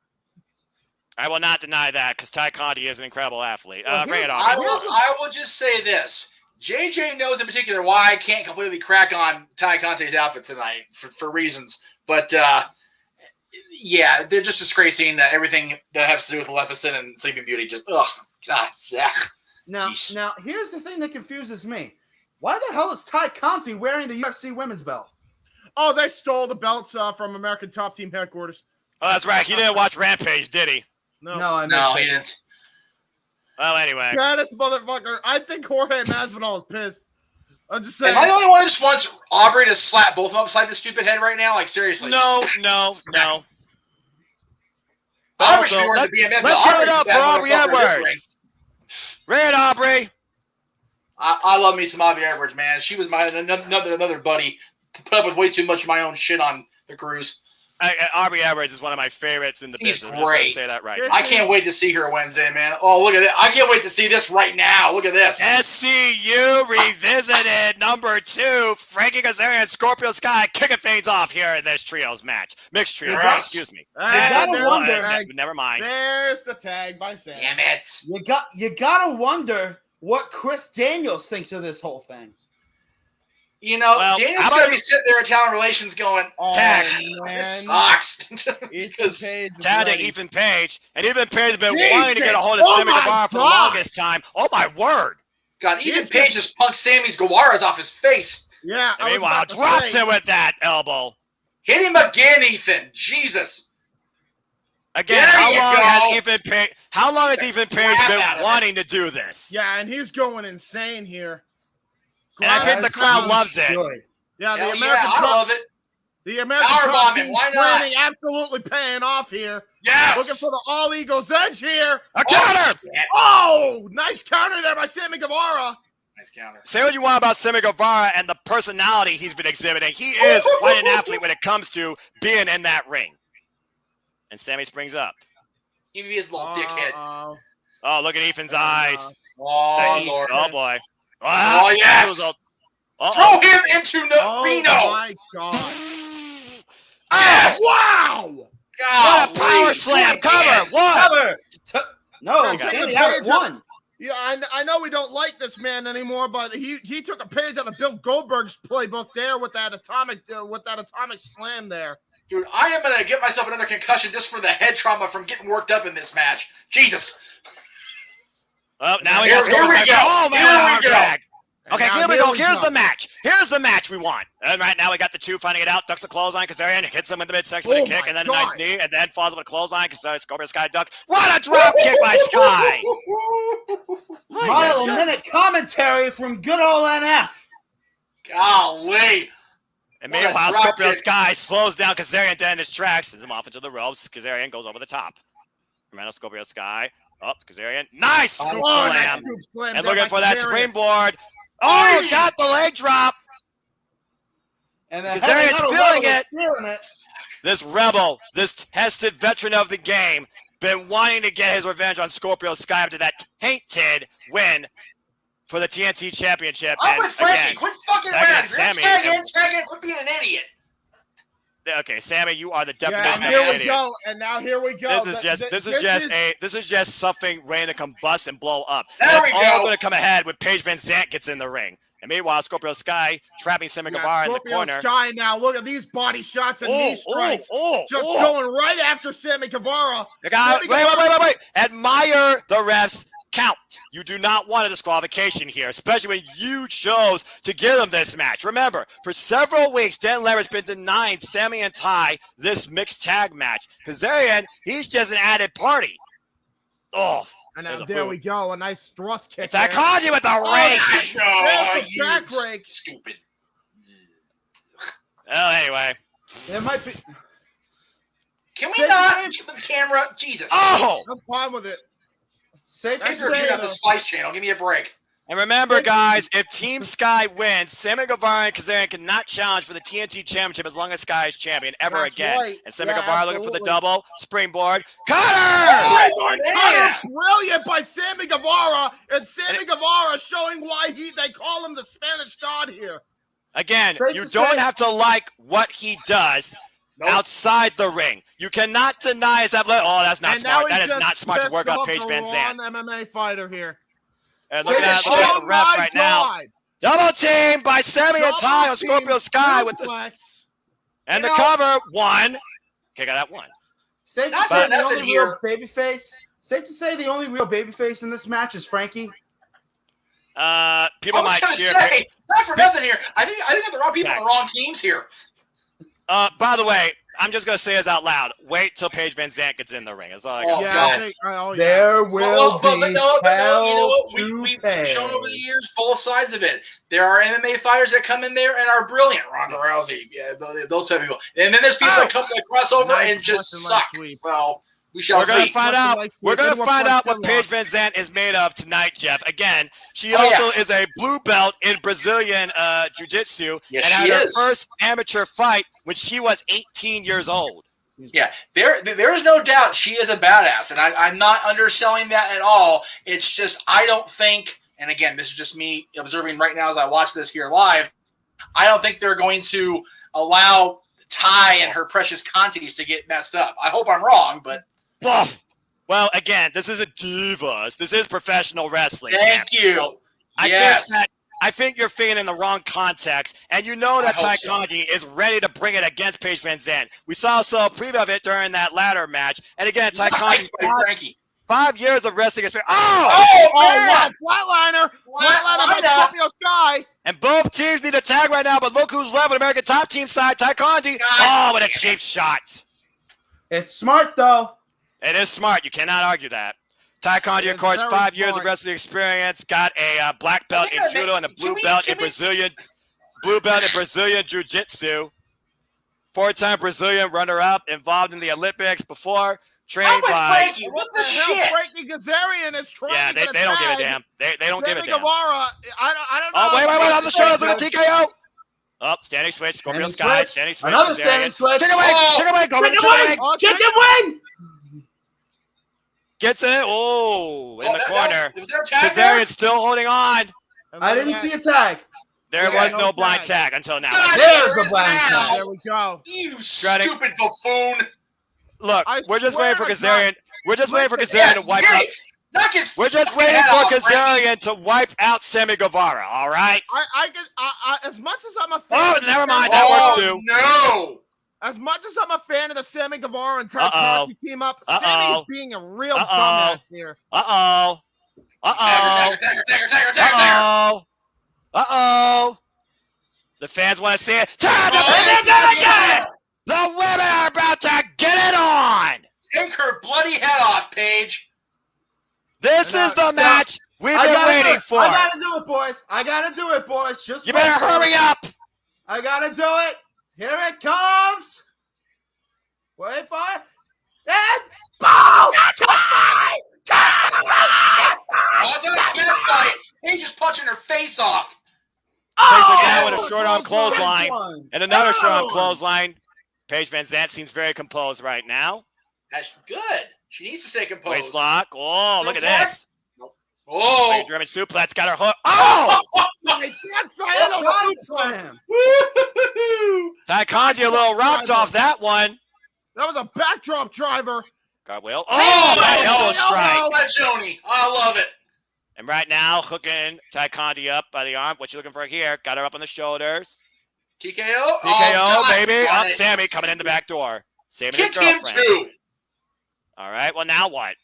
I will not deny that because Ty Conti is an incredible athlete. Bring it on. I will just say this. JJ knows in particular why I can't completely crack on Ty Conti's outfit tonight for reasons. But, yeah, they're just disgracing everything that has to do with Maleficent and Sleeping Beauty. Just, God. Now, here's the thing that confuses me. Why the hell is Ty Conti wearing the UFC women's belt? Oh, they stole the belts from American Top Team headquarters. Oh, that's right. He didn't watch Rampage, did he? No, he didn't. Well, anyway. God, this motherfucker. I think Jorge Masvidal is pissed. I'm just saying. Am I the only one who just wants Aubrey to slap both of them upside the stupid head right now? Like, seriously. No. Aubrey should be wearing the BMF. Let's give it up for Aubrey Edwards. Red Aubrey. I love me some Aubrey Edwards, man. She was my another buddy to put up with way too much of my own shit on the cruise. Aubrey Edwards is one of my favorites in the He's business. I'm just gonna great. say that right. This I can't wait to see her Wednesday, man. Oh, look at it. I can't wait to see this right now. Look at this. SCU revisited number 2. Frankie Kazarian, Scorpio Sky kicking things off here in this trios match. Mixed trios, Yes. excuse me. gotta there's wonder- the tag. Never mind. There's the tag by Sam. Damn it. You gotta wonder what Chris Daniels thinks of this whole thing. You know, Well, Daniel's how going to about be sitting there at Talent Relations going, Tag. man. this sucks. Ethan Because Page is Tag to ready. Ethan Page, and Ethan Page has been Jesus! wanting to get a hold of Oh Sammy my Guevara for the God! longest time. Oh my word! God, Ethan He's Page just punked Sammy's Guevara's off his face. Yeah, And meanwhile, dropped him with that elbow. Hit him again, Ethan. Jesus. Again, There how you long go. has Ethan Page Crap out been of it. wanting to do this? Yeah, and he's going insane here. And I think the crowd loves it. Good. Yeah, the Hell American yeah, I Top, love it. the American Power Top bombing, Team why not? planning absolutely paying off here. Yes. Looking for the All Eagles Edge here. A counter! Shit. Oh, nice counter there by Sammy Guevara. Nice counter. Say what you want about Sammy Guevara and the personality he's been exhibiting. He is quite an athlete when it comes to being in that ring. And Sammy springs up. Even his little dickhead. Uh-oh. Oh, look at Ethan's eyes. Oh, Lord. Oh, boy. Oh, yes. Uh-oh. Throw him into Oh, Reno. my God. Yes. Wow. What a Golly. power slam. Cover. One. Cover. No, Okay. Sammy out at one. Yeah, I know we don't like this man anymore, but he took a page out of Bill Goldberg's playbook there with that atomic slam there. Dude, I am going to get myself another concussion just for the head trauma from getting worked up in this match. Jesus. Oh, now we Here- got here we Scorpio. go. Oh, man, Here we arm go. drag. And Okay, now here we go. we Here's go. the match. Here's the match we want. And right now we got the two finding it out. Ducks the clothesline. Kazarian hits him in the midsection with Oh a kick, my and then God. a nice knee, and then falls with a clothesline. Scorpio Sky ducks. What a drop kick by Sky! Mile a minute commentary from good old NF. Golly. And What a meanwhile, drop Scorpio kick. Sky slows down Kazarian dead in his tracks, sends him off into the ropes. Kazarian goes over the top. Remember Scorpio Sky. Up, Kazarian. Nice scoop Oh, that slam. scoop slam And there looking by for that Kazarian. springboard. Oh, got the leg drop. And Kazarian's heavy metal feeling Rebel is it. feeling it. This rebel, this tested veteran of the game, been wanting to get his revenge on Scorpio Sky after that tainted win for the TNT Championship. I'm And with Frankie. again, Quit fucking tag around. in If you're Sammy. tag in, quit being an idiot. okay, Sammy, you are the Yeah, definition and of here an we idiot. go. And now here we go. This is just something ready to combust and blow up. There That's we all go. going to come ahead when Paige Van Zant gets in the ring. And meanwhile, Scorpio Sky trapping Sammy Guevara in the Scorpio corner. Sky now. Look at these body shots and knee strikes. Just oh. going right after Sammy Guevara. Wait. Admire the refs count. You do not want a disqualification here, especially when you chose to give them this match. Remember, for several weeks, Dan Lambert has been denying Sammy and Ty this mixed tag match. Kazarian, he's just an added party. Oh, And there's now a there boot. we go. A nice thrust kick. It's Akaji with the rake. There's the you back rake. stupid. Well, anyway. There might be. Can we Say- not keep the camera? Jesus. Oh! I'm fine with it. Safe to I figured say, you got the Spice Channel. Give me a break. And remember, guys, if Team Sky wins, Sammy Guevara and Kazarian cannot challenge for the TNT Championship as long as Sky is champion ever That's again. right. And Sammy Yeah, Guevara looking for the absolutely. double springboard. Cutter! Oh, yeah. Brilliant by Sammy Guevara. And Sammy Guevara showing why they call him the Spanish God here. Again, Safe you to don't say- have to like what he does outside the ring. You cannot deny his ability. Oh, that's not And now smart. That he is just not smart to pissed work on off Paige the Van Zandt. wrong MMA fighter here. And look at Finish that, it. the ref my right now. God. Double team by Sammy and Ty on Scorpio Sky with the suplex. and You the know- cover. One. Okay, got that one. safe to Not say for the nothing only here. real babyface. Safe to say the only real babyface in this match is Frankie. People I was might gonna cheer. say, not for nothing here. I think that the wrong people on the wrong teams here. By the way, I'm just gonna say this out loud. Wait till Paige Van Zandt gets in the ring. That's all I Oh, got. Yeah, God. I think, oh, yeah. There will But be no, you know what? hell to We've pay. shown over the years both sides of it. There are MMA fighters that come in there and are brilliant. Ronda Rousey, yeah, those type of people. And then there's people that come that cross over Nice and just Western leg suck. sweep. So We shall We're gonna see. find out. Like, We're gonna anyone find wants out what to Paige Van Zandt is made of tonight, Jeff. Again, she Oh, also yeah. is a blue belt in Brazilian jiu-jitsu Yes, and she had her is. first amateur fight when she was 18 years old. Yeah, there's no doubt she is a badass, and I'm not underselling that at all. It's just I don't think, and again, this is just me observing right now as I watch this here live, I don't think they're going to allow Ty and her precious Contis to get messed up. I hope I'm wrong, but Well, again, this isn't divas. This is professional wrestling. thank you. So Yes. I think you're thinking in the wrong context, and you know that I hope Ty so. Conti is ready to bring it against Paige Van Zandt. We saw a preview of it during that ladder match, and again, Ty Conti, Nice by Frankie. 5 years of wrestling experience. Oh, wow, man! flatliner by Flatliner. Scorpio Sky. And both teams need a tag right now, but look who's left on American Top Team side, Ty Conti. Oh, what a cheap shot. It's smart though. It is smart. You cannot argue that. Ty Conti, of It's course, very 5 years of smart. wrestling experience, got a black belt in judo and a blue belt in Brazilian jiu-jitsu. 4-time Brazilian runner-up, involved in the Olympics before, trained How much by. Frankie? What the shit? Frankie Kazarian is trying Yeah, to they get don't give a tag. damn. They don't give a Sammy damn. Guevara, I don't know. Oh, wait, on the shoulders with a TKO. Oh, standing switch, Scorpio Standing Sky, switch. standing switch. Another Kazarian. standing switch. Chicken wing, Oh, chicken wing, go with the Chicken chicken wing. wing. Chicken wing. Gets it. Oh, in the corner. Was there a tag there? Kazarian's still holding on. I didn't see a tag. There Yeah, was no no blind tag. tag until now. God, There's there a is blind now. tag. There we go. You Shredding. stupid buffoon. Look, I we're just swear waiting for to Kazarian. We're just waiting for Listen, Kazarian to wipe out. Hey, knock his We're just fucking waiting head for off, Frankie. Kazarian to wipe out Sammy Guevara. All right. I as much as I'm a fan. Oh, of the never mind. Sammy- That works Oh, too. no. As much as I'm a fan of the Sammy Guevara and Ty Uh-oh. Conti team up, Uh-oh. Sammy's being a real Uh-oh. dumbass here. Uh-oh. Uh-oh. Tagger. Uh-oh. The fans want to see it. Time to Oh, bring it yeah. again. The women are about to get it on. Take her bloody head off, Paige. This is the match we've been waiting for. I gotta do it, boys. Just You better hurry up. I gotta do it. Here it comes. Wait for it. And boom! Was it a cat fight? Paige is punching her face off. Takes her down Oh, with a short arm clothesline and another short arm clothesesline. Paige Van Zandt seems very composed right now. That's good. She needs to stay composed. Waist lock. Oh, look at this. Oh. German suplex got her hook. Oh! I can't say it. Slam. Ty Conti a little rocked off that one. That was a backdrop driver. Cartwheel. Oh, Oh, that elbow strike. Joni. I love it. And right now, hooking Ty Conti up by the arm. What you looking for here? Got her up on the shoulders. TKO. TKO, Oh, God, baby. darn Up, it. Sammy coming in the back door. Sammy and his Kick him girlfriend. too. All right. Well, now what?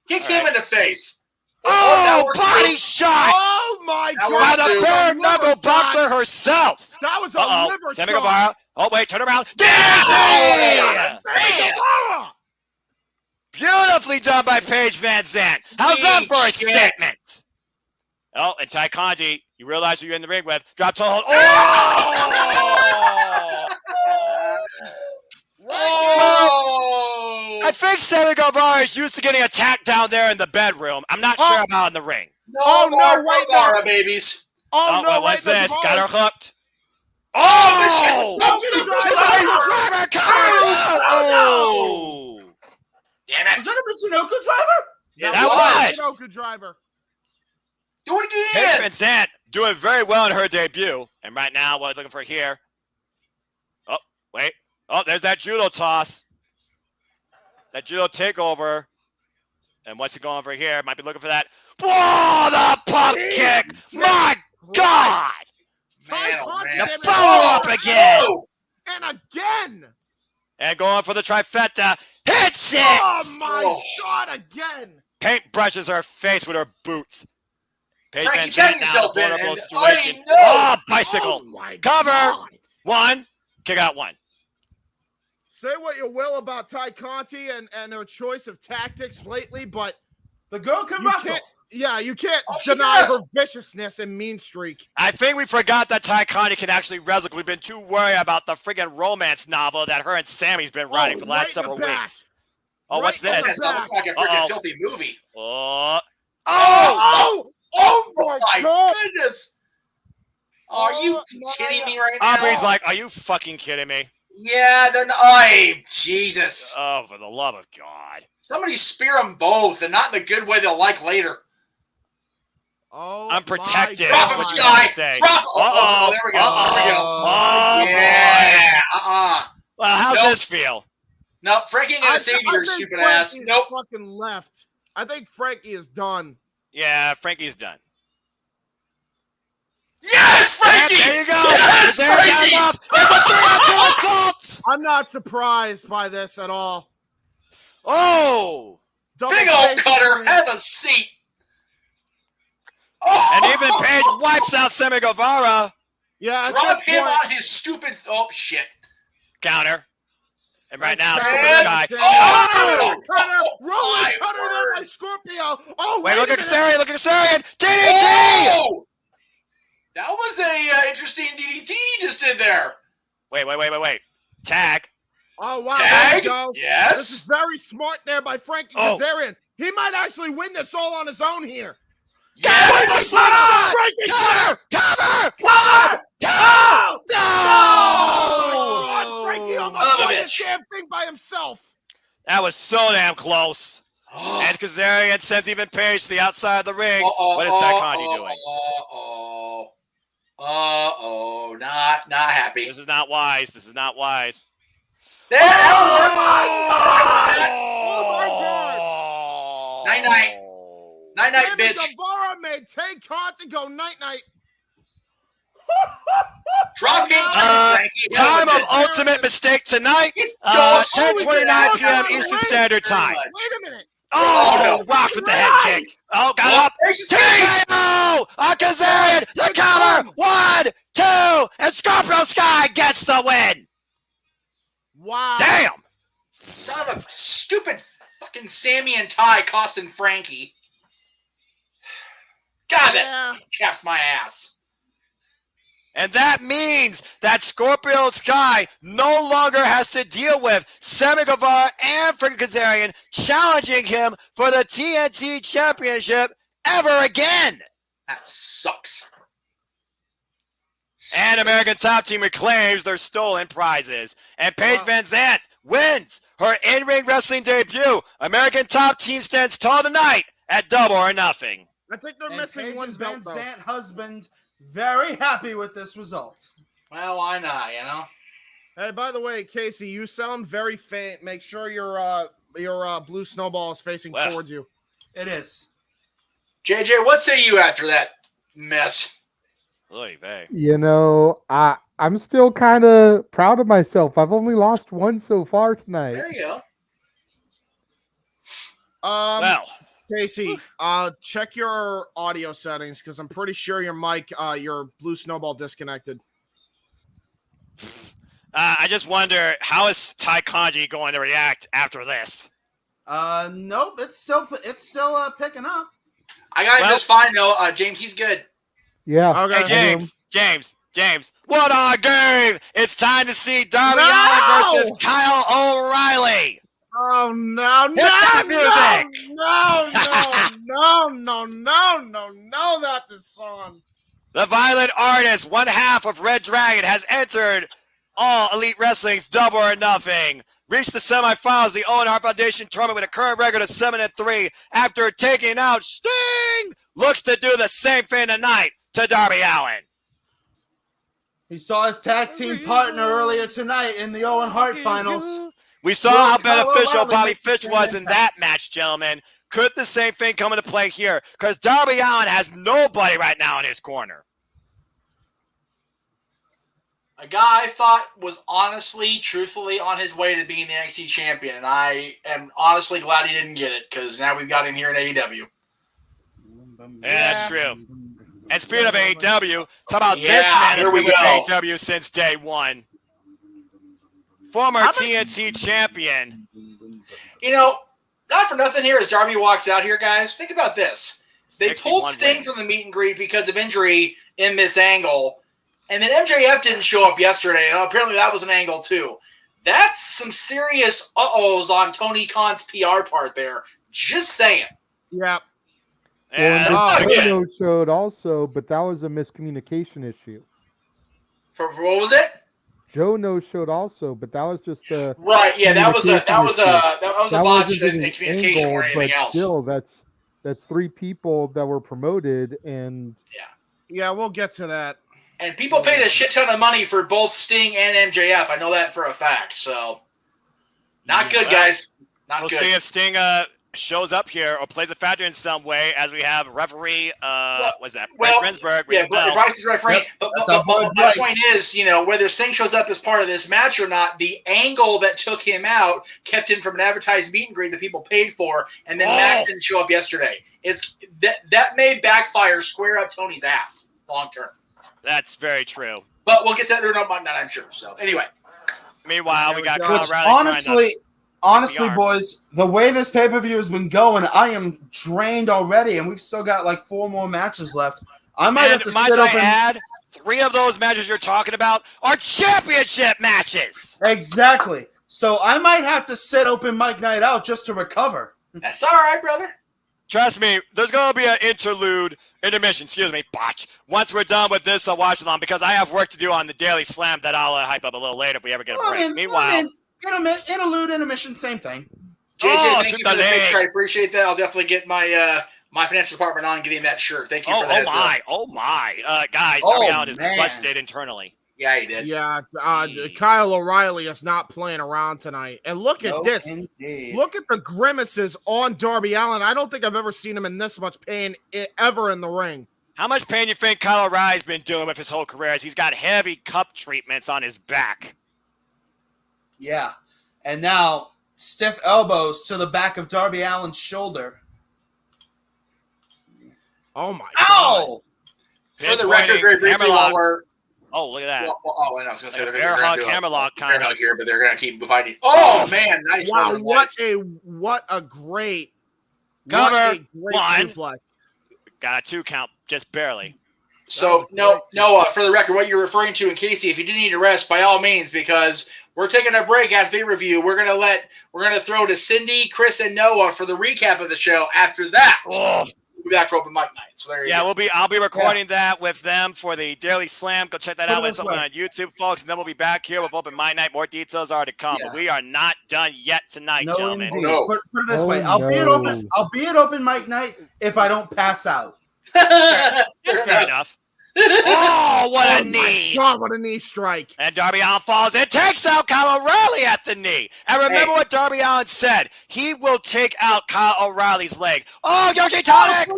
Kick All him right. in the face. Oh, that works body too. shot Oh my That by works god. the too. bare Liver knuckle shot. boxer herself. That was a Uh-oh. liver Sammy shot. Guevara. Oh, wait. Turn around. Oh, DDT! Man. Guevara. Beautifully done by Paige Van Zandt. How's that for a Shit. statement? Oh, and Ty Conti, you realize who you're in the ring with. Drop toe hold. Oh! Oh. I think Sammy Guevara is used to getting attacked down there in the bedroom. I'm not sure about in the ring. No Oh, no, more wait, Guevara, babies. Oh, no, what's wait, this? Got her Guevara's- hooked. Oh! Driver. Oh! Damn Was it. that a Michinoku driver? That was. No good driver. Do it Paige again. Van Zandt doing very well in her debut. And right now, what I'm looking for here. Oh, wait. Oh, there's that judo toss. That judo takeover. And what's he going for here? Might be looking for that. Whoa, the pump kick. My God. Ty Man, oh, Conti man. came in Follow up again. Oh. and again. And going for the trifecta. Hits it. Oh my Oh. god, again. Paint brushes her face with her boots. Paige Frankie, Van Zandt tag now yourself in, vulnerable and- situation. I know. Oh, bicycle. Oh my Cover. God. One. Kick out one. Say what you will about Ty Conti and her choice of tactics lately, but The girl can you wrestle. can't. Yeah, you can't Oh, she deny does. her viciousness and mean streak. I think we forgot that Ty Conti can actually wrestle. We've been too worried about the friggin' romance novel that her and Sammy's been writing for the last right in several back. weeks. Oh, what's Right this? That looks like a freaking filthy movie. Oh, Oh my God. Goodness. Are you kidding me right now? Aubrey's like, are you fucking kidding me? Yeah, they're not. Oh, Jesus. Oh, for the love of God. Somebody spear them both, and not in the good way they'll like later. Oh, I'm protected. Drop him, What you Sky. gotta say? Oh, there we go. There we go. Oh, Yeah. Well, how's Nope. this feel? No, Frankie ain't gonna save your think stupid ass. Frankie's Nope. fucking left. I think Frankie is done. Yeah, Frankie's done. Yes, Frankie! There you go. Yes, There's Frankie! enough. It's a 3-on-2 assault. I'm not surprised by this at all. Oh, Double Big old face cutter. turn. Have a seat. Oh! and even Page wipes out Sammy Guevara. Yeah, at Drop this him point- on his stupid. Oh, shit. Counter. And right now, That's Scorpio bad. Sky. Oh! Cutter, rolling my cutter there word. by Scorpio. Oh, Wait, look a at minute. Kazarian. Look at Kazarian. DDT. Oh! That was a interesting DDT he just did there. Wait. Tag. Oh, wow. Tag? There we go. Yes. This is very smart there by Frankie Oh. Kazarian. He might actually win this all on his own here. Yes. Frankie Cover. Cover. Cover! No. Oh, No. God, Frankie almost Son of a won this bitch. damn thing by himself. That was so damn close. And Kazarian sends even Page to the outside of the ring. What is Ty Conti doing? Not happy. This is not wise. There, that'll work. Oh, my God. Night-night. Night-night, Sammy bitch. Guevara made Tay Conti go night-night. Drop him, Frankie. Time Hell of with this. ultimate mistake tonight. Go. 10:29 p.m. Oh, Eastern wait. Standard Time. Very Wait a minute. Oh, rocked with the head kick. Oh, got up. TKO on Kazarian. The cover. 1, 2, and Scorpio Sky gets the win. Wow. Damn. Son of a stupid fucking Sammy and Ty costing Frankie. God, Yeah. that chaps my ass. And that means that Scorpio Sky no longer has to deal with Sammy Guevara and Frankie Kazarian challenging him for the TNT Championship ever again. That sucks. And American Top Team reclaims their stolen prizes. And Paige Van Zant wins her in-ring wrestling debut. American Top Team stands tall tonight at Double or Nothing. I think they're And missing one Paige's belt, Van though. Zant husband very happy with this result. Well, why not, you know? Hey, by the way, Casey, you sound very faint. Make sure your blue snowball is facing Well. towards you. It is. JJ, what say you after that mess? Oy vey. You know, I'm still kind of proud of myself. I've only lost one so far tonight. There you go. Well, Casey, check your audio settings because I'm pretty sure your mic, your blue snowball disconnected. I just wonder, how is Ty Conti going to react after this? Nope. It's still picking up. I got him Well- just fine, though. James, he's good. Yeah. Okay. Hey, James, what a game! It's time to see Darby No! Allin versus Kyle O'Reilly. Oh no! Hit that music! No! Not this song. The Violent Artist, one half of Red Dragon, has entered All Elite Wrestling's Double or Nothing. Reached the semifinals of the Owen Hart Foundation tournament with a current record of 7-3 after taking out Sting. Looks to do the same thing tonight to Darby Allin. He saw his tag team partner earlier tonight in the Owen Hart finals. We saw Well, how Kyle beneficial O'Reilly Bobby makes the Fish same was in impact. that match, gentlemen. Could the same thing come into play here? Because Darby Allin has nobody right now in his corner. A guy I thought was honestly, truthfully on his way to being the NXT champion, and I am honestly glad he didn't get it because now we've got him here in AEW. Yeah, that's true. And speaking of AEW, talk about this Yeah, man here has we been with go. AEW since day one. Former TNT champion. You know, not for nothing here as Darby walks out here, guys. Think about this. They 61 pulled Sting wins. from the meet and greet because of injury in Miss Angle, and then MJF didn't show up yesterday, and apparently that was an angle too. That's some serious uh-ohs on Tony Khan's PR part there. Just saying. Yeah. Yeah, That's not good. Jono showed also, but that was a miscommunication issue. For what was it? Joe No showed also, but that was just a Right. Yeah, that was a That botch wasn't in an communication more than anything but else. still, that's 3 people that were promoted, and Yeah, we'll get to that. And people paid a shit ton of money for both Sting and MJF. I know that for a fact. So, not good, guys. Not we'll good. see if Sting shows up here or plays a factor in some way, as we have referee. What's that? Bryce Rensburg. Yeah, Bryce is refereeing. But my point is, whether Sting shows up as part of this match or not, the angle that took him out kept him from an advertised meet and greet that people paid for, and then Max didn't show up yesterday. It's that may backfire square up Tony's ass long term. That's very true. But we'll get to that in a minute, I'm sure. So anyway. Meanwhile, we got Kyle O'Reilly. Honestly, boys, the way this pay-per-view has been going, I am drained already, and we've still got like 4 more matches left. I might have to sit up and add 3 of those matches you're talking about are championship matches. Exactly. So I might have to sit open mic night out just to recover. That's all right, brother. Trust me, there's going to be an intermission, botch. Once we're done with this, I'll watch it on because I have work to do on the Daily Slam that I'll hype up a little later if we ever get a break. Meanwhile, interlude, intermission, same thing. JJ, thank you for the picture. I appreciate that. I'll definitely get my my financial department on getting that shirt. Thank you for that. Oh my. Guys, Darby Allin is busted internally. Yeah, he did. Yeah, Kyle O'Reilly is not playing around tonight. And look at this. Indeed. Look at the grimaces on Darby Allin. I don't think I've ever seen him in this much pain ever in the ring. How much pain you think Kyle O'Reilly's been doing with his whole career as he's got heavy cup treatments on his back? Yeah. And now, stiff elbows to the back of Darby Allin's shoulder. Oh, my God. For the record, very briefly, while we're... Oh, look at that. And I was going to say they're bear hug, hammerlock kind of. Hug here, but they're going to keep fighting. Oh, man. Nice. Wow, what a great... Cover. One. Got a 2 count, just barely. So, no, for the record, what you're referring to, and Casey, if you do need to rest, by all means, because we're taking a break after the review. We're gonna throw to Cindy, Chris, and Noah for the recap of the show. After that, we'll be back for open mic night. So there you go. I'll be recording that with them for the Daily Slam. Go check that out. It's something on YouTube, folks, and then we'll be back here with open mic night. More details are to come, but we are not done yet tonight, gentlemen. No. Put it this way: I'll be at open mic night if I don't pass out. Fair enough. Oh, what a knee! God, what a knee strike! And Darby Allin falls and takes out Kyle O'Reilly at the knee. And remember what Darby Allin said: he will take out Kyle O'Reilly's leg. Oh, Yoshi Tonic!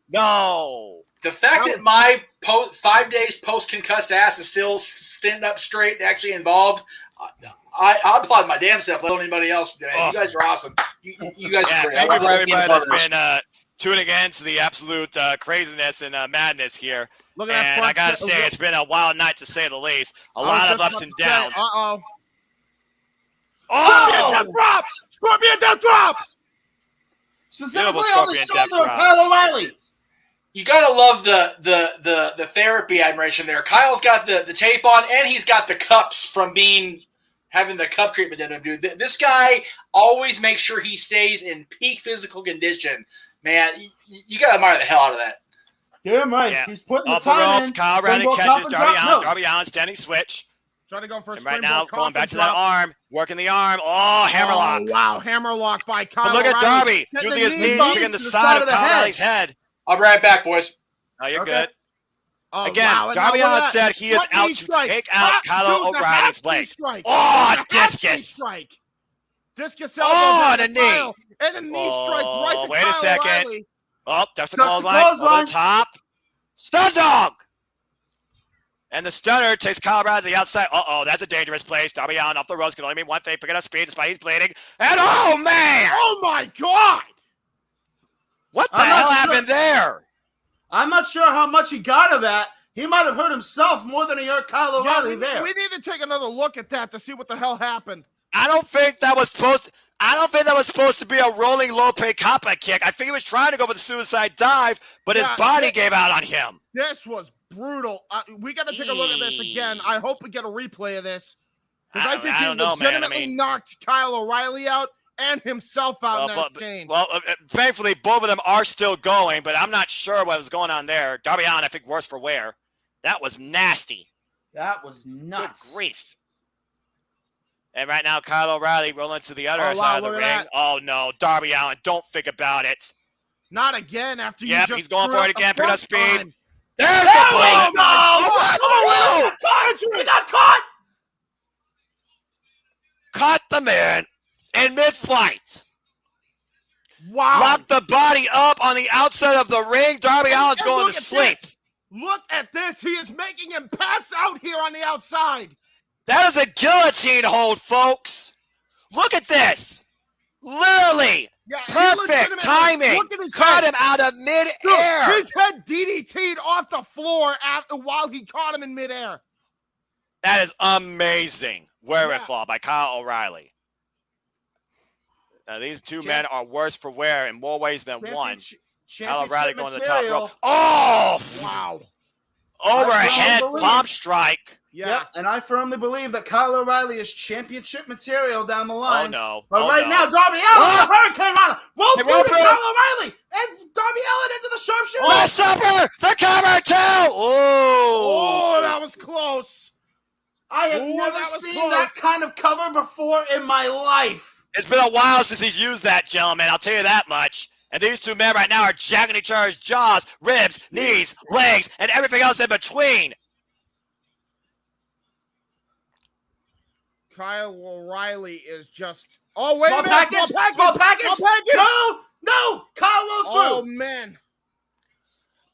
No. The fact that my 5 days post concussed ass is still standing up straight, and actually involved. I applaud my damn self. Let anybody else. Man. You guys are awesome. You guys are great. Thank you for everybody that's been tuning in to the absolute craziness and madness here. Look at that. And I gotta say, it's been a wild night to say the least. A lot of ups and downs. Death drop! Scorpion death drop! Specifically on the shoulder of Kyle O'Reilly. You gotta love the therapy admiration there. Kyle's got the tape on, and he's got the cups from having the cup treatment done. Dude, this guy always makes sure he stays in peak physical condition. Man, you gotta admire the hell out of that. Damn right. Yeah. He's putting the time in. Kyle O'Reilly catches Darby Allin. Darby Allin standing switch. Trying to go for a right now, going back to that arm, working the arm. Oh, hammerlock. Oh, wow, hammerlock by Kyle. But look at Darby using his knees, kicking the side of Kyle O'Reilly's head. I'll be right back, boys. Oh, you're good. Again, Darby Allin said he is out to take out Kyle O'Reilly's leg. Oh, discus. Discus elbow. Oh, the knee. And a knee strike right to wait Kyle a second. O'Reilly. Oh, that's the clothesline. Over the top. Stun dog. And the stunner takes Kyle O'Reilly to the outside. That's a dangerous place. Darby Allin off the ropes can only mean one thing. Picking up speed despite he's bleeding. And oh, man. Oh, my God. What the hell happened there? I'm not sure how much he got of that. He might have hurt himself more than he hurt Kyle O'Reilly there. We need to take another look at that to see what the hell happened. I don't think that was supposed to be a rolling Lope Kappa kick. I think he was trying to go for the suicide dive, but his body gave out on him. This was brutal. We got to take a look at this again. I hope we get a replay of this. Because I think he legitimately knocked Kyle O'Reilly out and himself out in that exchange. Thankfully, both of them are still going, but I'm not sure what was going on there. Darby Allin, I think, worse for wear. That was nasty. That was nuts. Good grief. And right now, Kyle O'Reilly rolling to the other side of the ring. That. Oh, no. Darby Allin, don't think about it. Not again after you just he's going for it again. Pick up speed. Time. There's the bullet. Oh, he got caught. Caught the man in mid-flight. Wow. Locked the body up on the outside of the ring. Darby Allin's going to sleep. Look at this. He is making him pass out here on the outside. That is a guillotine hold, folks. Look at this. Literally. Yeah, perfect timing. Caught him out of midair. His head DDT'd off the floor while he caught him in midair. That is amazing. Wherewithal by Kyle O'Reilly. Now, these two men are worse for wear in more ways than one. Kyle O'Reilly going to the top rope. Oh! Wow. Overhead bomb strike. Yeah. Yep, and I firmly believe that Kyle O'Reilly is championship material down the line. Oh, no. But now, Darby Allin, the Hurricane Rana, roll through to Kyle O'Reilly, and Darby Allin into the sharpshooter. Last supper, the cover too. Oh, that was close. I have never seen that kind of cover before in my life. It's been a while since he's used that, gentlemen. I'll tell you that much. And these two men right now are jacking each other's jaws, ribs, knees, legs, and everything else in between. Kyle O'Reilly is just... Oh, wait a minute. Small package. No. Kyle goes through. Oh, man.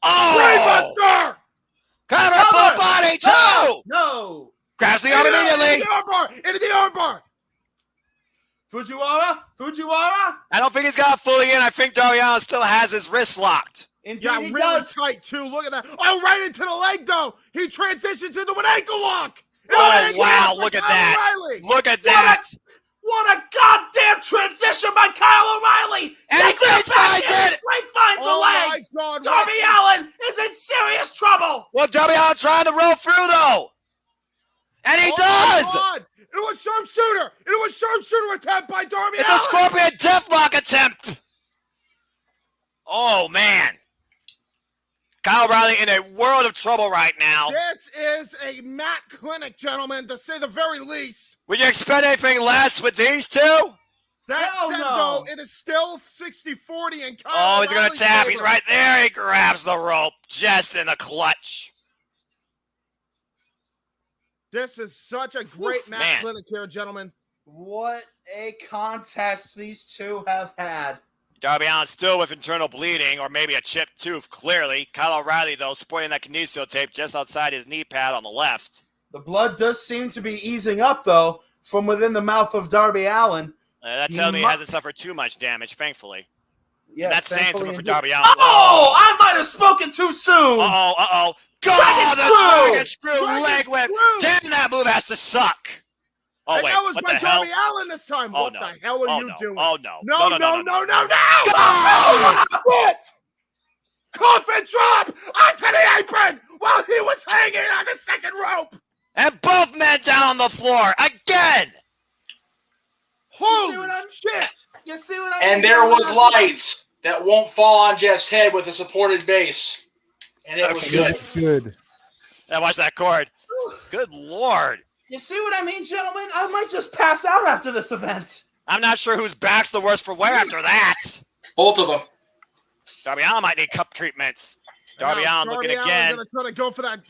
Oh. Brainbuster. Cover full body, too. No. Grabs the arm immediately. Into the armbar. Fujiwara. I don't think he's got it fully in. I think Darby Allin still has his wrist locked. Indeed, yeah, really tight, too. Look at that. Oh, right into the leg, though. He transitions into an ankle lock. Oh, wow. Look at that. Look at that. What a goddamn transition by Kyle O'Reilly. And he finds it. Finds the legs. God, Darby Allin is in serious trouble. Well, Darby Allin trying to roll through, though. And he does. It was sharpshooter. It was sharpshooter attempt by Darby Allin. It's a Scorpion Deathlock attempt. Oh, man. Kyle O'Reilly in a world of trouble right now. This is a mat clinic, gentlemen, to say the very least. Would you expect anything less with these two? That said, though, it is still 60-40 and Kyle Oh, he's going to tap. Favor. He's right there. He grabs the rope just in a clutch. This is such a great mat clinic here, gentlemen. What a contest these two have had. Darby Allin still with internal bleeding or maybe a chipped tooth, clearly. Kyle O'Reilly, though, sporting that kinesio tape just outside his knee pad on the left. The blood does seem to be easing up, though, from within the mouth of Darby Allin. That tells me he hasn't suffered too much damage, thankfully. Yeah, that's saying something for Darby Allin. Oh, I might have spoken too soon. Uh-oh. God, the Dragon Screw leg whip. Damn, that move has to suck. Oh, and wait, that was what by the hell? Darby Allin this time. Oh, what no. the hell are you doing? Oh, no. No. Oh! Coffin drop onto the apron while he was hanging on the second rope. And both men down on the floor again. Holy shit. You see what I mean? And there was light that won't fall on Jeff's head with a supported base. And it was good. Now watch that cord. Good Lord. You see what I mean, gentlemen? I might just pass out after this event. I'm not sure whose back's the worst for wear after that. Both of them. Darby Allin might need cup treatments. Darby Allin looking again. Gonna go for that.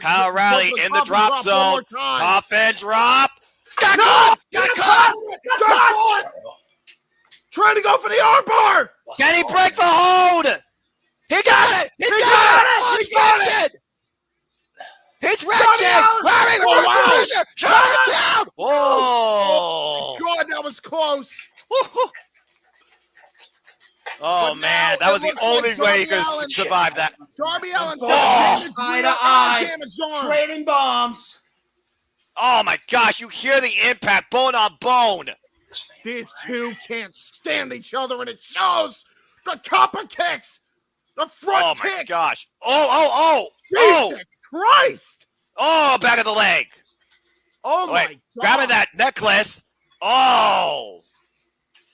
Kyle O'Reilly in the drop zone. Coffin drop. Got caught. Trying to go for the armbar. Can he break the hold? He got it. He's got it. He's wretched! Shoulders down! Oh! God, that was close! Oh, man, that was the only way he could survive that. Darby Allin's eye to eye, trading bombs. Oh, my gosh, you hear the impact, bone on bone. These two can't stand each other, and it shows. The copper kicks! The front kicks! Oh, my gosh. Oh! Jesus Christ! Oh, back of the leg. Oh my God. Grabbing that necklace. Oh.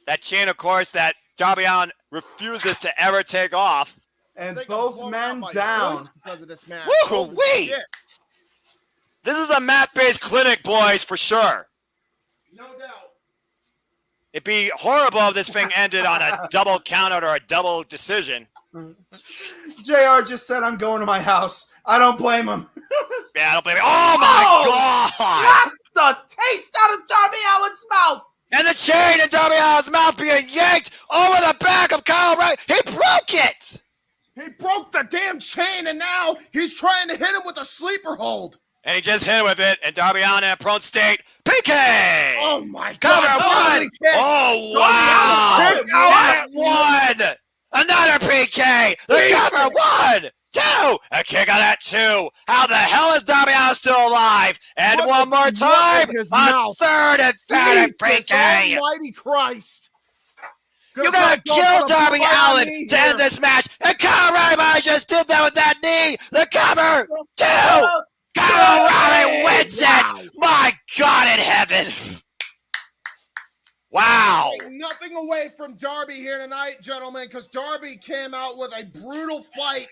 That chain, of course, that Darby Allin refuses to ever take off. And think both I'm men blowing out my down. voice because of this match. Woo, Holy wee. shit. This is a mat-based clinic, boys, for sure. No doubt. It'd be horrible if this thing ended on a double countout or a double decision. JR just said, I'm going to my house. I don't blame him. Yeah, I don't blame me. Oh, my God. Knocked the taste out of Darby Allin's mouth. And the chain in Darby Allin's mouth being yanked over the back of Kyle O'Reilly. He broke it. He broke the damn chain, and now he's trying to hit him with a sleeper hold. And he just hit with it, and Darby Allin in a prone state. PK! Oh, my Cover God. one! Oh, wow! Darby Allin That one! Another PK! The cover, 1, 2! A kick on that 2. How the hell is Darby Allin still alive? And What one the more time, fuck in his a mouth? third emphatic Jesus PK! Almighty Christ. You gotta kill Darby Allin to end this match, and Kyle O'Reilly just did that with that knee! The cover! 2! Kyle O'Reilly wins it! My God in heaven! Wow! Taking nothing away from Darby here tonight, gentlemen, because Darby came out with a brutal fight.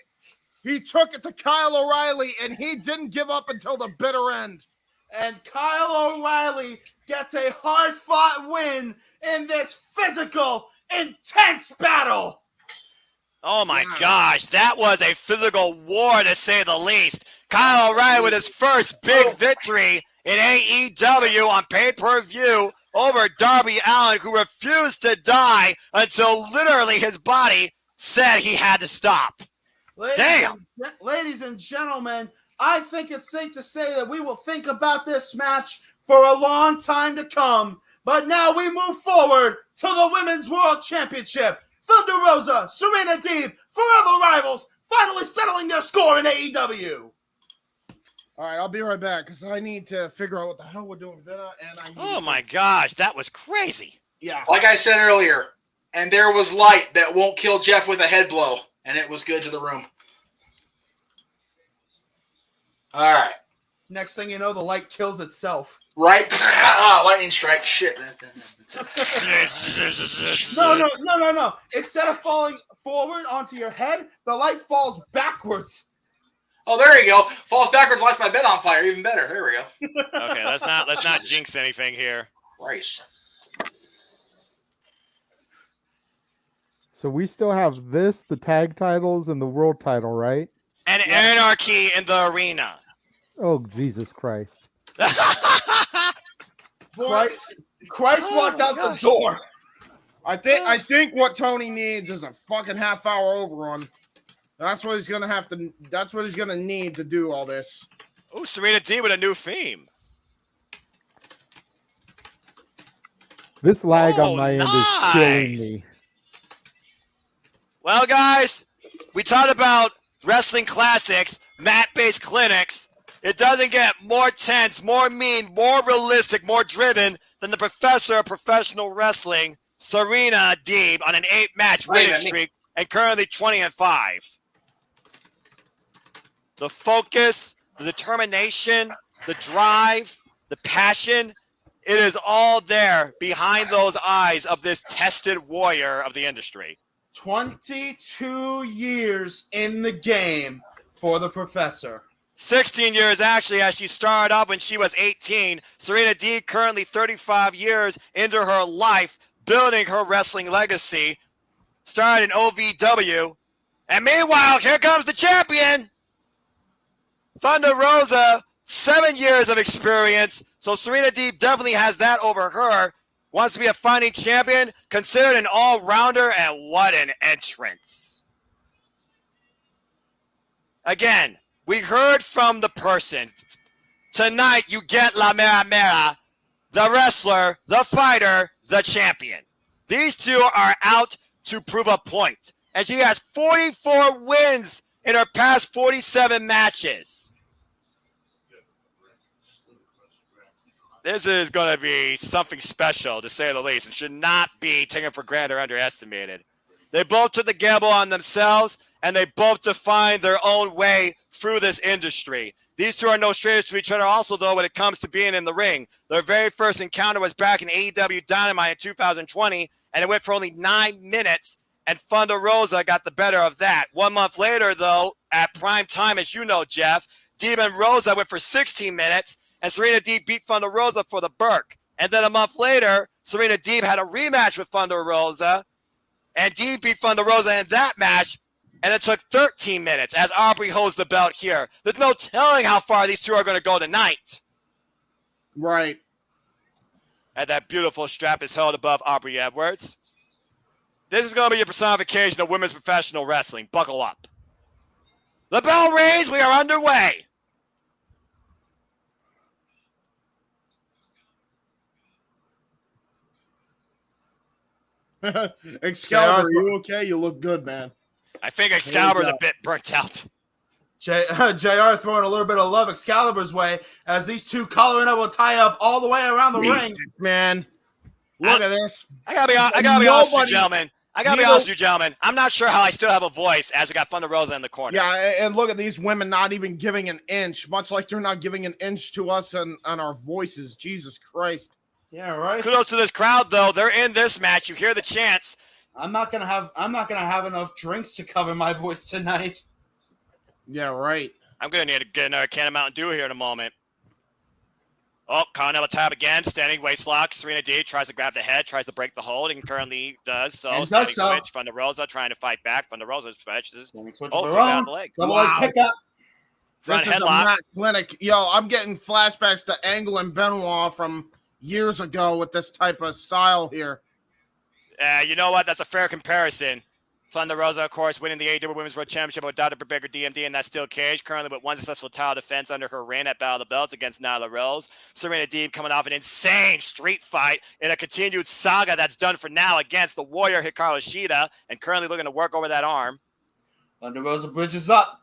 He took it to Kyle O'Reilly, and he didn't give up until the bitter end. And Kyle O'Reilly gets a hard-fought win in this physical, intense battle. Oh my gosh, that was a physical war to say the least. Kyle O'Reilly with his first big victory in AEW on pay-per-view over Darby Allin, who refused to die until literally his body said he had to stop. Ladies and gentlemen, I think it's safe to say that we will think about this match for a long time to come. But now we move forward to the Women's World Championship. Thunder Rosa, Serena Deeb, forever rivals, finally settling their score in AEW. All right, I'll be right back because I need to figure out what the hell we're doing for dinner. Oh my gosh, that was crazy. Yeah. Like I said earlier, and there was light that won't kill Jeff with a head blow, and it was good to the room. All right. Next thing you know, the light kills itself. Right? Lightning strike. Shit. No. Instead of falling forward onto your head, the light falls backwards. Oh, there you go. Falls backwards, lights my bed on fire. Even better. There we go. Okay, let's not jinx anything here. Christ. So we still have this, the tag titles, and the world title, right? And anarchy in the arena. Oh, Jesus Christ. Christ walked out the door. I think what Tony needs is a fucking half-hour overrun. That's what he's gonna have to. That's what he's gonna need to do all this. Oh, Serena D with a new theme. This lag on my end is killing me. Well, guys, we talked about wrestling classics, mat-based clinics. It doesn't get more tense, more mean, more realistic, more driven than the professor of professional wrestling, Serena Deeb, on an 8-match winning streak and currently 20-5. The focus, the determination, the drive, the passion, it is all there behind those eyes of this tested warrior of the industry. 22 years in the game for the professor. 16 years, actually, as she started up when she was 18. Serena Deeb currently 35 years into her life, building her wrestling legacy. Started in OVW. And meanwhile, here comes the champion. Thunder Rosa, 7 years of experience. So Serena Deeb definitely has that over her. Wants to be a fighting champion, considered an all-rounder, and what an entrance. Again, we heard from the person. Tonight, you get La Mera Mera, the wrestler, the fighter, the champion. These two are out to prove a point. And she has 44 wins in her past 47 matches. This is going to be something special, to say the least, and should not be taken for granted or underestimated. They both took the gamble on themselves, and they both defined their own way through this industry. These two are no strangers to each other also, though, when it comes to being in the ring. Their very first encounter was back in AEW Dynamite in 2020, and it went for only 9 minutes, and Thunder Rosa got the better of that. 1 month later, though, at prime time, as you know, Jeff, Deeb and Rosa went for 16 minutes, and Serena Deeb beat Thunder Rosa for the Burke. And then a month later, Serena Deeb had a rematch with Thunder Rosa, and Deeb beat Thunder Rosa in that match, and it took 13 minutes as Aubrey holds the belt here. There's no telling how far these two are going to go tonight. Right. And that beautiful strap is held above Aubrey Edwards. This is going to be a personification of women's professional wrestling. Buckle up. The bell rings. We are underway. Excalibur, are you okay? You look good, man. I think Excalibur's a bit burnt out. JR throwing a little bit of love Excalibur's way as these two Colorado will tie up all the way around the ring. Man, look at this. I gotta be honest with you, gentlemen. I'm not sure how I still have a voice as we got Thunder Rosa in the corner. Yeah, and look at these women not even giving an inch, much like they're not giving an inch to us on our voices. Jesus Christ. Yeah, right. Kudos to this crowd, though. They're in this match. You hear the chants. I'm not gonna have enough drinks to cover my voice tonight. Yeah, right. I'm gonna need to get another can of Mountain Dew here in a moment. Oh, Continental tab again, standing waist lock. Serena D tries to grab the head, tries to break the hold, and currently does so. And Standing does so. switch. Thunder Rosa trying to fight back. Thunder Rosa switches. Switch Oh, of takes her out own. the leg. Double leg pickup. Front This is a headlock. Matt Clinic. Yo, I'm getting flashbacks to Angle and Benoit from years ago with this type of style here. You know what? That's a fair comparison. Thunder Rosa, of course, winning the AEW Women's World Championship with Dr. Baker DMD, and that's still Cage. Currently with one successful title defense under her reign at Battle of the Belts against Nyla Rose. Serena Deeb coming off an insane street fight in a continued saga that's done for now against the Warrior Hikaru Shida, and currently looking to work over that arm. Thunder Rosa bridges up.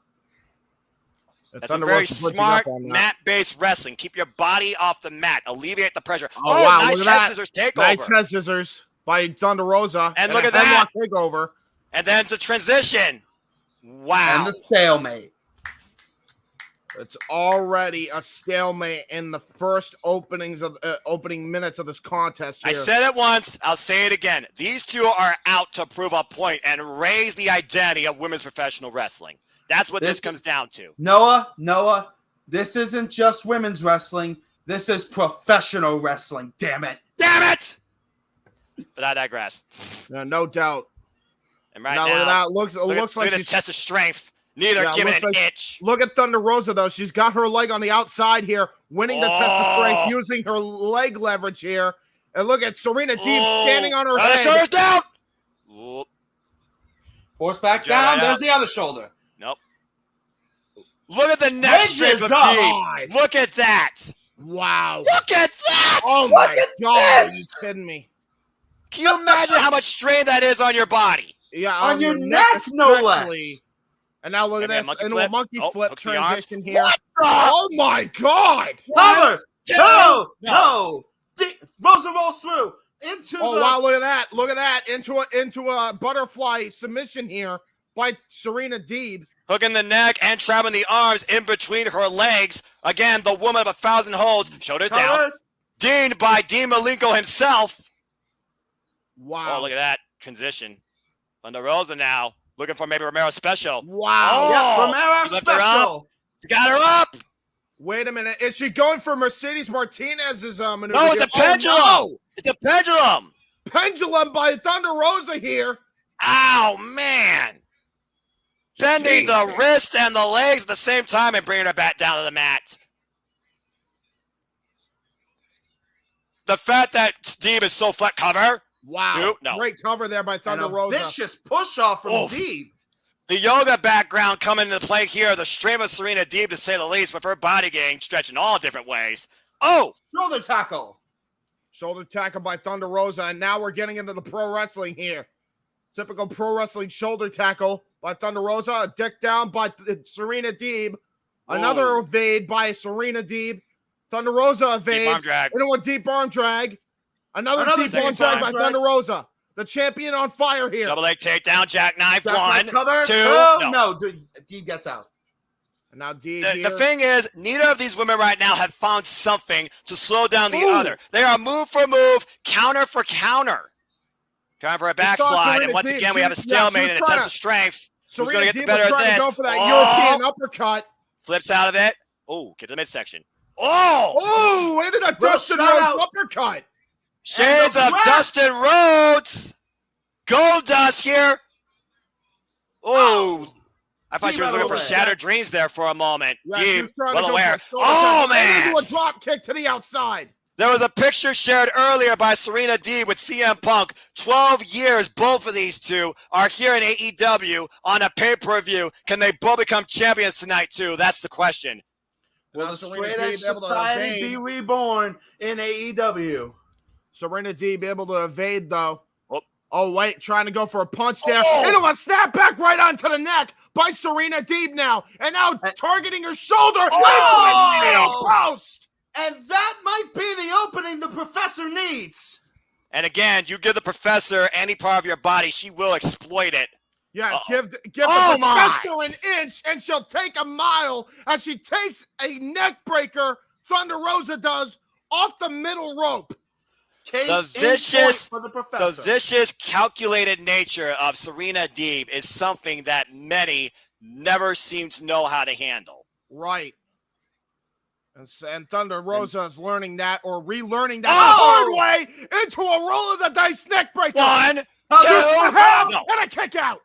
That's a very smart mat-based wrestling. Keep your body off the mat. Alleviate the pressure. Oh wow, nice look at head that. scissors takeover. Nice head scissors by Thunder Rosa. And look a at that. headlock takeover. And then the transition. Wow. And the stalemate. It's already a stalemate in the first opening minutes of this contest here. I said it once. I'll say it again. These two are out to prove a point and raise the identity of women's professional wrestling. That's what this comes down to. Noah, this isn't just women's wrestling. This is professional wrestling. Damn it. Damn it! But I digress. No doubt. And right now, now, look at that. Looks like this she's test of strength. Neither giving an itch. Look at Thunder Rosa, though. She's got her leg on the outside here, winning the test of strength, using her leg leverage here. And look at Serena Deeb standing on her head. Shoulders down. Force back down. There's the other shoulder. Nope. Look at the neck strength of Deeb. Look at that. Wow. Look at that. Oh, my God. Are you kidding me? Can you imagine how much strain that is on your body? Yeah, on your neck, no less. And now look at this. Into a monkey flip transition here. What oh my God! Cover! No! Rosa rolls through into wow, look at that. Look at that. Into a butterfly submission here by Serena Deeb. Hooking the neck and trapping the arms in between her legs. Again, the woman of 1,000 holds. Shoulders down. Deaned by Dean Malenko himself. Wow. Oh, look at that transition. Thunder Rosa now. Looking for maybe Romero special. Wow. Oh, yeah, Romero special. She got her up. Wait a minute. Is she going for Mercedes Martinez's maneuver? No, it's a pendulum. Oh, no. It's a pendulum. Pendulum by Thunder Rosa here. Ow, man. Bending the wrist and the legs at the same time and bringing her back down to the mat. The fact that Steve is so flat cover. Wow. Dude, no. Great cover there by Thunder Rosa. Vicious push off from Deeb. The yoga background coming into play here. The stream of Serena Deeb, to say the least, with her body getting stretched in all different ways. Oh! Shoulder tackle. Shoulder tackle by Thunder Rosa. And now we're getting into the pro wrestling here. Typical pro wrestling shoulder tackle by Thunder Rosa. A dick down by Serena Deeb. Another evade by Serena Deeb. Thunder Rosa evades. Into a deep arm drag. Another deep arm drag by Thunder Rosa. The champion on fire here. Double leg takedown, jackknife. One, cover, two. No, Deeb gets out. And now Deeb The here. thing is, neither of these women right now have found something to slow down the other. They are move for move, counter for counter. Trying for a backslide, and once again, we have a stalemate and a test of strength. Who's going to get the better of this? Go for that European uppercut. Flips out of it. Oh, get to the midsection. Oh! Into the Dustin Rhodes uppercut. Shades of Dustin Rhodes. Gold Dust here. Oh. I thought she was looking for Shattered Dreams there for a moment. Deep, well aware. Oh, man. A drop kick to the outside. There was a picture shared earlier by Serena Deeb with CM Punk. 12 years, both of these two are here in AEW on a pay-per-view. Can they both become champions tonight, too? That's the question. Will the Straight Edge Society be reborn in AEW? Serena Deeb able to evade, though. Oh, wait, trying to go for a punch there. Into a snapback right onto the neck by Serena Deeb now. And now targeting her shoulder. Nail post. And that might be the opening the Professor needs. And again, you give the Professor any part of your body, she will exploit it. Yeah, give the Professor an inch, and she'll take a mile as she takes a neck breaker, Thunder Rosa does, off the middle rope. The vicious, calculated nature of Serena Deeb is something that many never seem to know how to handle. Right. And Thunder Rosa is learning that or relearning that the hard way into a roll of the dice neck breaker. 1, 2, and a kick out.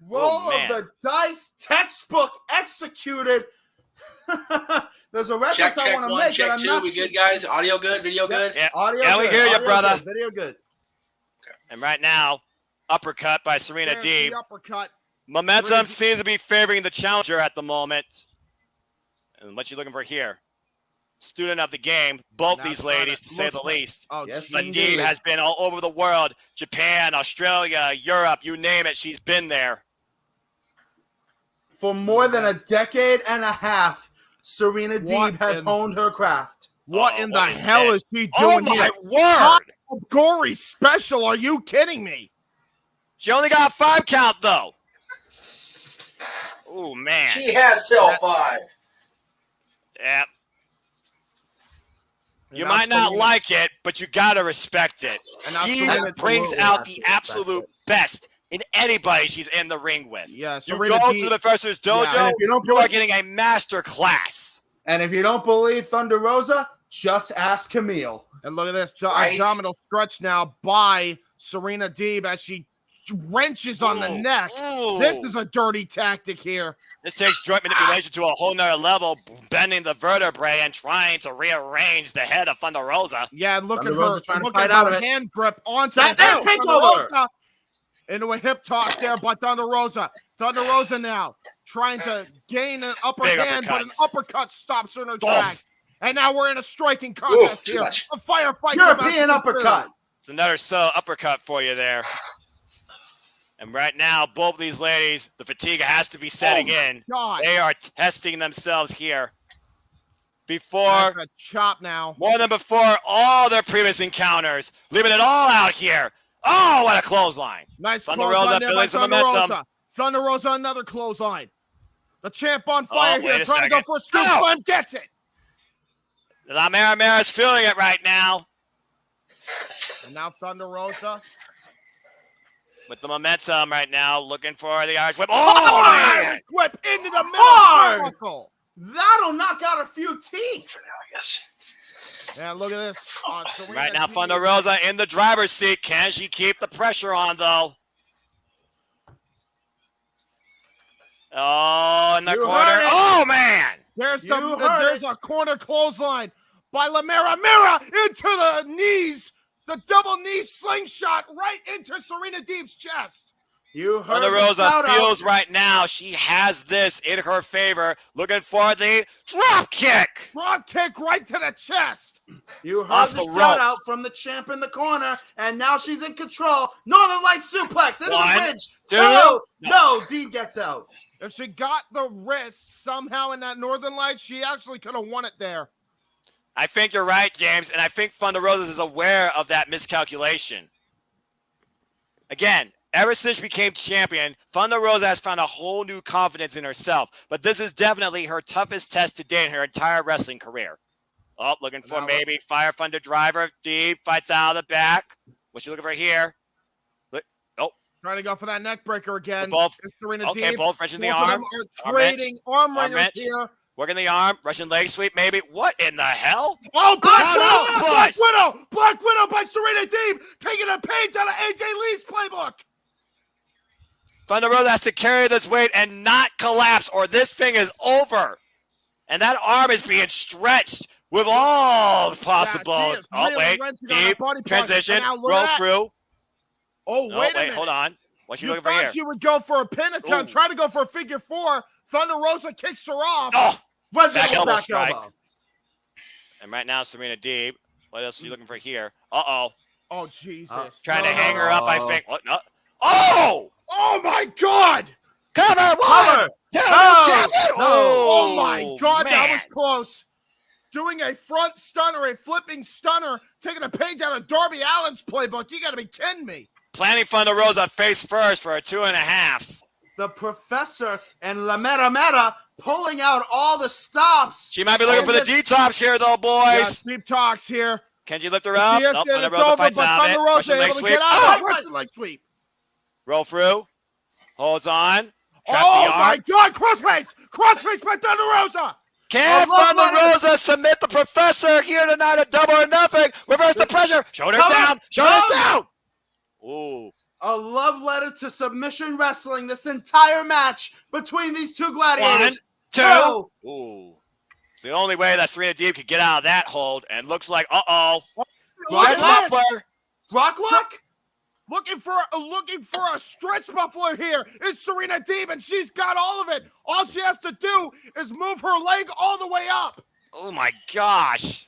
Roll of the dice, textbook executed. There's a reference check I want to one, make. check two. We good, guys? Audio good? Video good? Yeah, Audio yeah, we hear you, brother. Good. Video good. And right now, uppercut by Serena Deeb. Uppercut. Momentum seems to be favoring the challenger at the moment. And what you looking for here? Student of the game, both these ladies, to say the least. Oh, yes, but Deeb has been all over the world. Japan, Australia, Europe, you name it, she's been there. For more than a decade and a half, Serena Deeb has honed her craft. What in the hell is she doing here? Oh, my word! Gory special, are you kidding me? She only got a 5 count, though. Oh, man. She has till 5. Yeah. You might not like it, but you got to respect it. Deeb brings out the absolute best in anybody she's in the ring with. Yeah, you go to the Professor's Dojo, you are getting a master class. And if you don't believe Thunder Rosa, just ask Camille. And look at this abdominal stretch now by Serena Deeb as she wrenches on the neck. This is a dirty tactic here. This takes joint manipulation to a whole nother level, bending the vertebrae and trying to rearrange the head of Thunder Rosa. Yeah, look Thunder at Rosa her. trying to Look fight at out her of it. hand grip onto That Thunder takeover. Rosa. Into a hip toss there by Thunder Rosa. Thunder Rosa now trying to gain an upper hand, but an uppercut stops her in her track. And now we're in a striking contest here. A firefight. European uppercut. It's another uppercut for you there. And right now, both of these ladies, the fatigue has to be setting in. God. They are testing themselves here. Before, a chop now. More than before all their previous encounters. Leaving it all out here. Oh, what a clothesline. Nice Thunder Rosa building some momentum. Thunder Rosa, another clothesline. The champ on fire here, trying to go for a scoop slam, gets it. La Mara's feeling it right now. And now Thunder Rosa. With the momentum right now, looking for the Irish whip. Oh, man! Whip into the middle. That'll knock out a few teeth. For now, I guess. Yeah, look at this. Right now, Thunder Rosa in the driver's seat. Can she keep the pressure on, though? Oh, in the corner. Oh, man! There's a corner clothesline by La Mera into the knees. The double knee slingshot right into Serena Deeb's chest. You heard Thunder Rosa feels right now she has this in her favor. Looking for the drop kick. Drop kick right to the chest. You heard the shout out from the champ in the corner, and now she's in control. Northern Light suplex into the bridge. No, Deeb gets out. If she got the wrist somehow in that Northern Light, she actually could have won it there. I think you're right, James, and I think Thunder Rosa is aware of that miscalculation. Again, ever since she became champion, Thunder Rosa has found a whole new confidence in herself. But this is definitely her toughest test to date in her entire wrestling career. Oh, looking for maybe Fire Thunder Driver. Deep fights out of the back. What's she looking for here? Trying to go for that neck breaker again. Both, Serena okay, Deeb. both wrenching the arm. Trading arm wringers here. Working the arm. Russian leg sweep, maybe. What in the hell? Oh, Black Widow! Black Widow by Serena Deeb, taking a page out of AJ Lee's playbook. Thunder Rosa has to carry this weight and not collapse, or this thing is over. And that arm is being stretched with all possible. Deep transition, roll through. Oh, wait a minute. Hold on. What's she you looking for here? thought she would go for a pin attempt, try to go for a figure four. Thunder Rosa kicks her off. Oh, back elbow. And right now, Serena Deeb. What else are you looking for here? Uh-oh. Oh, Jesus. Trying to hang her up, I think. What? No. Oh! Oh, my God! Cover! Cover! Oh, my God, man. that was close. Doing a front stunner, a flipping stunner, taking a page out of Darby Allin's playbook. You got to be kidding me. Planning Thunder Rosa face first for a 2.5. The Professor and La Mera Mera pulling out all the stops. She might be looking for the D-tops here, though, boys. Yeah, deep talks here. Can you lift her up? Nope, Thunder Rosa over, fights out of it. Thunder Rosa able to get out. Russian leg sweep. Roll through. Holds on. Traps Oh, the arm. my God. Crossface. Crossface by Thunder Rosa. Can Thunder Rosa submit the Professor here tonight at Double or Nothing? Reverse the pressure. Shoulders down. Shoulders down. Ooh. A love letter to submission wrestling this entire match between these two gladiators. 1, 2. Ooh. It's the only way that Serena Deeb could get out of that hold, and looks like, stretch muffler. Rocklock? Looking for a stretch muffler here is Serena Deeb, and she's got all of it. All she has to do is move her leg all the way up. Oh my gosh.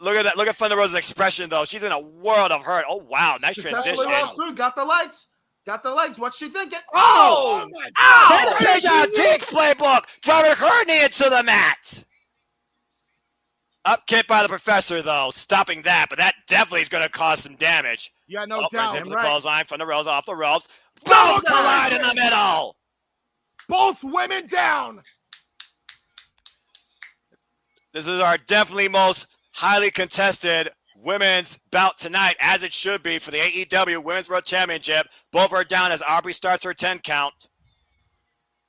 Look at that. Look at Thunder Rosa's expression, though. She's in a world of hurt. Oh, wow. Nice transition. Got the legs. Got the legs. What's she thinking? Oh! Take a page out of Deeb's playbook. Driving her knee into the mat. Up kick by the Professor, though. Stopping that, but that definitely is going to cause some damage. Yeah, no doubt. Into the clothesline. Thunder Rosa off the ropes. Boom! Collide in the middle. Both women down. This is our definitely most highly contested women's bout tonight, as it should be for the AEW Women's World Championship. Both are down as Aubrey starts her 10 count.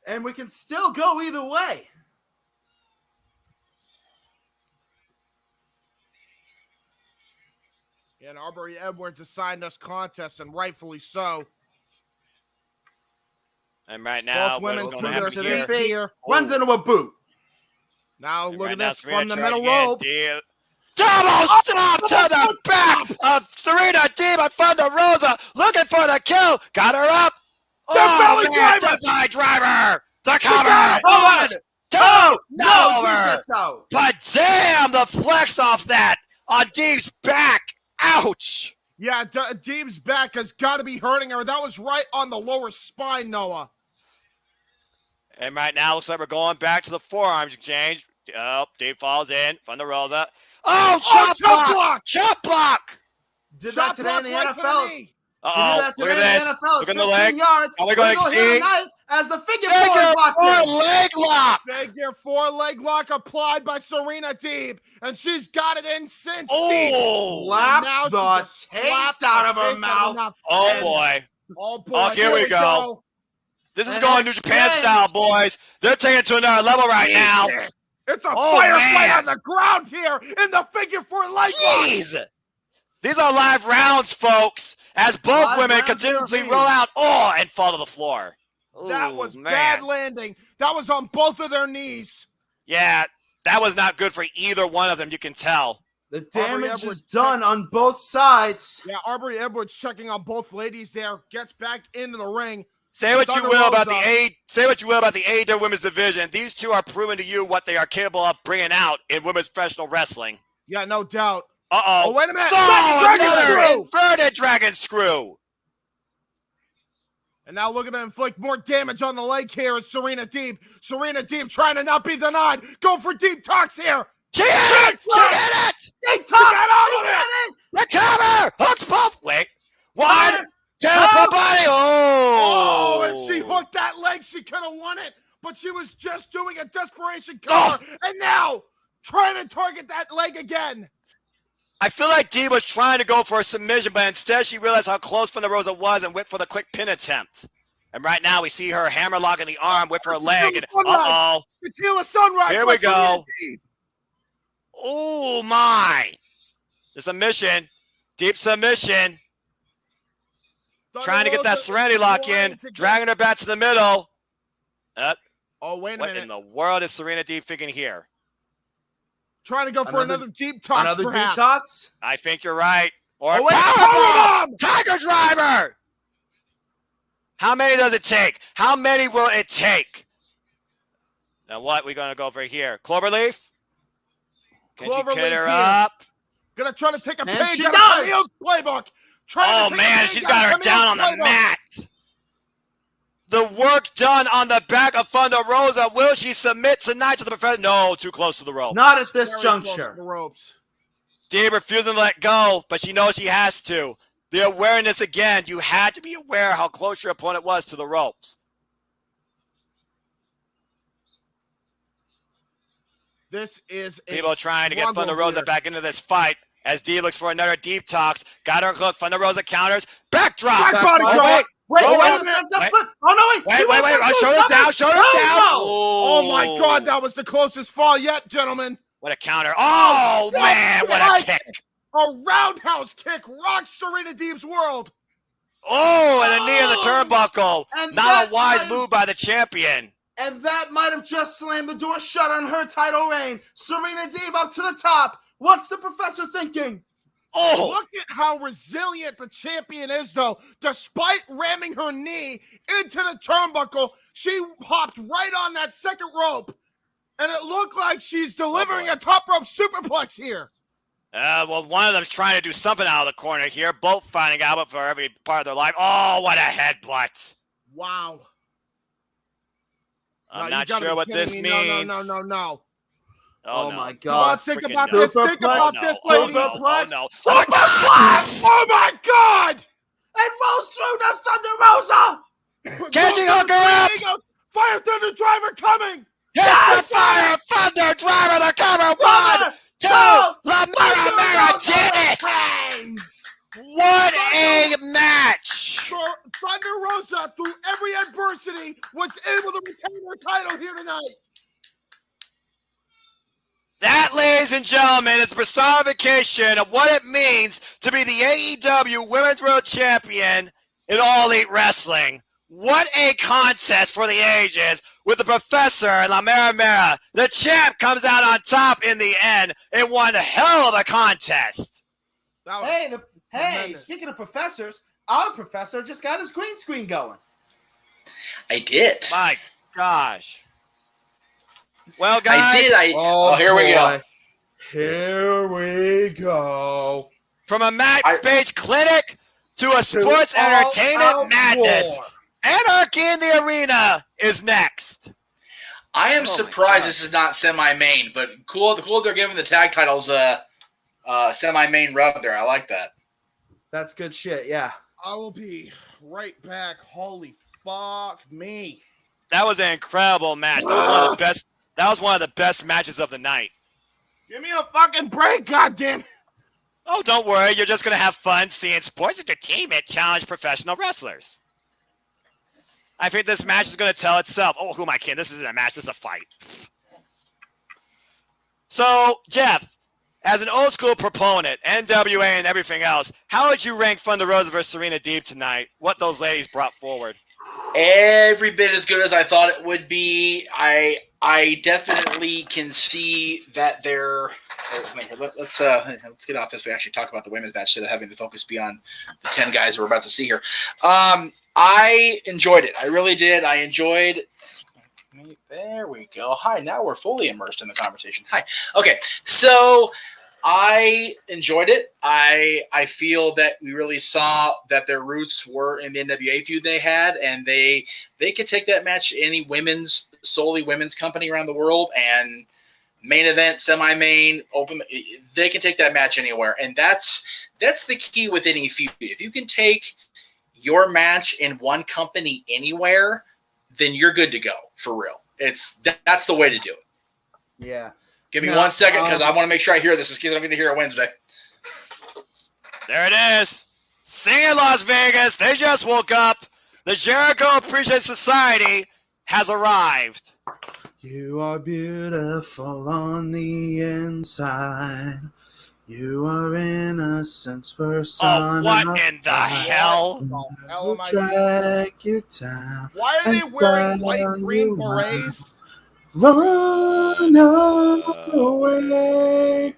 And we can still go either way. And Aubrey Edwards assigned us contest, and rightfully so. And right now, both women what is going to happen to their feet here. One's into a boot. Now and look right at now, this Serena from the trying middle rope. Double stop to the back of Serena Deeb and Thunder Rosa, looking for the kill. Got her up. belly driver. Defy driver. The cover. 1, 2. No over. But damn, the flex off that on Deeb's back. Ouch. Yeah, Deeb's back has got to be hurting her. That was right on the lower spine, Noah. And right now, looks like we're going back to the forearms exchange. Oh, Deeb falls in. Thunder Rosa. Oh, chop block! Chop block! Did that today in the NFL. Uh-oh, look at this. Look at the leg. Yards. Are we going to see? As the figure four leg lock. Figure four leg lock applied by Serena Deeb, and she's got it in since. Oh, slap the taste out of her mouth. Oh, boy. Oh, boy. Oh, here we go. This is going New Japan style, boys. They're taking it to another level right now. It's a firefight on the ground here in the figure four leg lock. These are live rounds, folks, as both women continuously roll out and fall to the floor. That was bad landing. That was on both of their knees. Yeah, that was not good for either one of them, you can tell. The damage is done on both sides. Yeah, Aubrey Edwards checking on both ladies there. Gets back into the ring. Say what you will about the AEW women's division. These two are proving to you what they are capable of bringing out in women's professional wrestling. Yeah, no doubt. Uh-oh. Oh, wait a minute. Another inverted dragon screw. And now looking to inflict more damage on the leg here is Serena Deeb. Serena Deeb trying to not be denied. Go for deep talks here. She hit it! She hit it! Deep talks! It! The cover! Hooks both. Wait. 1, 2. what she was just doing, a desperation cover, and now trying to target that leg again. I feel like Dee was trying to go for a submission, but instead she realized how close Thunder Rosa was and went for the quick pin attempt. And right now we see her hammerlocking the arm with her leg. And Tequila Sunrise. Here we go. Oh my! The submission, deep submission. Trying to get that Serenity lock in, dragging her back to the middle. Oh, wait a minute. What in the world is Serena Deep thinking here? Trying to go for another deep tox, Another perhaps. deep tox? I think you're right. Or powerbomb! Tiger Driver! How many does it take? How many will it take? Now what we gonna go for here? Cloverleaf? Can she get her up? Gonna try to take a page she out does! of Camille's playbook. Oh man, she's got her down on the mat. The work done on the back of Thunder Rosa. Will she submit tonight to the professor? No, too close to the rope. Not at this juncture. Dee refusing to let go, but she knows she has to. The awareness again. You had to be aware how close your opponent was to the ropes. This is people trying to get Thunder Rosa back into this fight as Dee looks for another deep tox. Got her hook. Thunder Rosa counters. Backdrop. Back body drop. Wait, oh no, wait. Shoulders down. Oh my God, that was the closest fall yet, gentlemen. What a counter. Oh man, what a kick. A roundhouse kick rocks Serena Deeb's world. Oh, and a knee in the turnbuckle. And not a wise move by the champion. And that might have just slammed the door shut on her title reign. Serena Deeb up to the top. What's the professor thinking? Oh, look at how resilient the champion is, though. Despite ramming her knee into the turnbuckle, she hopped right on that second rope, and it looked like she's delivering a top rope superplex here. Well, one of them's trying to do something out of the corner here. Both finding out for every part of their life. Oh, what a headbutt. Wow. I'm not sure what this means. No. Oh my God. Think about this. Think about this, ladies. Oh, no. Superplex! Oh, my God! It rolls through the Thunder Rosa! Can she hook her up? Fire Thunder Driver coming! Yes! The Fire Thunder Driver, the cover. 1, 2, La Mara did it! What a match! Thunder Rosa, through every adversity, was able to retain her title here tonight. That, ladies and gentlemen, is the personification of what it means to be the AEW Women's World Champion in All Elite Wrestling. What a contest for the ages with the Professor and La Mera. The champ comes out on top in the end in one hell of a contest. Hey, speaking of professors, our professor just got his green screen going. I did. My gosh. Well, guys. I did. Here we go. Here we go. From a match-based clinic to a sports entertainment madness. Anarchy in the Arena is next. I am surprised this is not semi-main, but cool they're giving the tag titles semi-main rub there. I like that. That's good shit, yeah. I will be right back. Holy fuck me. That was an incredible match. That was one of the best matches of the night. Give me a fucking break, goddamn. Oh, don't worry. You're just going to have fun seeing sports entertainment challenge professional wrestlers. I think this match is going to tell itself. Oh, who am I kidding? This isn't a match. This is a fight. So, Jeff, as an old school proponent, NWA and everything else, how would you rank Thunder Rosa versus Serena Deeb tonight? What those ladies brought forward? Every bit as good as I thought it would be. I definitely can see that they're. Let's get off this. We actually talk about the women's match instead of having the focus be on the 10 guys we're about to see here. I enjoyed it. I really did. I enjoyed. There we go. Hi. Now we're fully immersed in the conversation. Hi. Okay. So I enjoyed it. I feel that we really saw that their roots were in the NWA feud they had, and they could take that match to any solely women's company around the world, and main event, semi-main, open. They can take that match anywhere, and that's the key with any feud. If you can take your match in one company anywhere, then you're good to go for real. That's the way to do it. Yeah. Give me 1 second because I want to make sure I hear this in case I don't get to hear it Wednesday. There it is. Singing Las Vegas. They just woke up. The Jericho Appreciation Society has arrived. You are beautiful on the inside. You are innocent person. Oh, what in the hell? Hell am I Drag you down. Why are they wearing white green berets? Run away.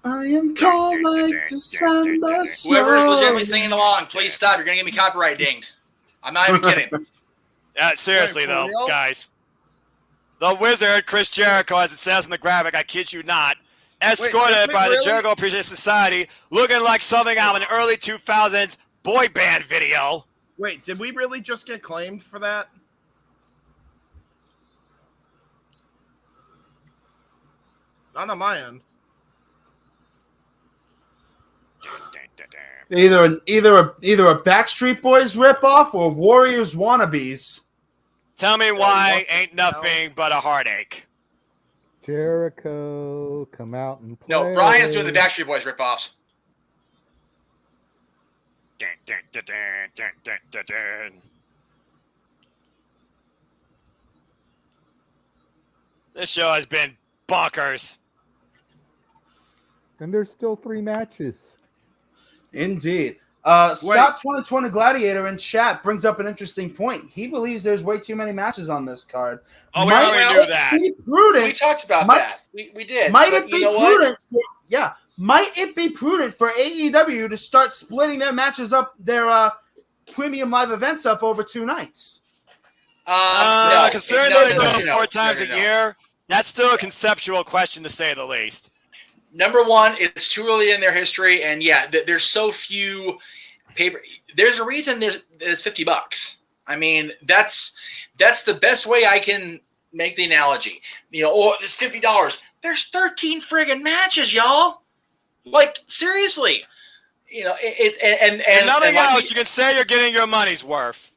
I am cold like December snow. Whoever is legitimately singing along, please stop. You're going to get me copyright dinged. I'm not even kidding. Seriously, Wait, for though, real? guys. The Wizard, Chris Jericho, as it says in the graphic, I kid you not, escorted by the Jericho Appreciation Society, looking like something out of an early 2000s boy band video. Wait, did we really just get claimed for that? Not on my end. Either a Backstreet Boys ripoff or Warriors wannabes. Tell me why ain't nothing but a heartache. Jericho, come out and play. No, Brian's doing the Backstreet Boys ripoffs. This show has been bonkers. And there's still 3 matches. Indeed. Stop 2020 Gladiator in chat brings up an interesting point. He believes there's way too many matches on this card. Oh, we already knew that. We talked about that. We did. Might it be prudent? Might it be prudent for AEW to start splitting their matches up, their premium live events up over 2 nights? Considering they do it 4 times a year, that's still a conceptual question to say the least. Number one, it's too early in their history, and there's so few paper. There's a reason there's $50. I mean, that's the best way I can make the analogy. It's $50. There's 13 friggin' matches, y'all. Like, seriously. It's and nothing else. You can say you're getting your money's worth.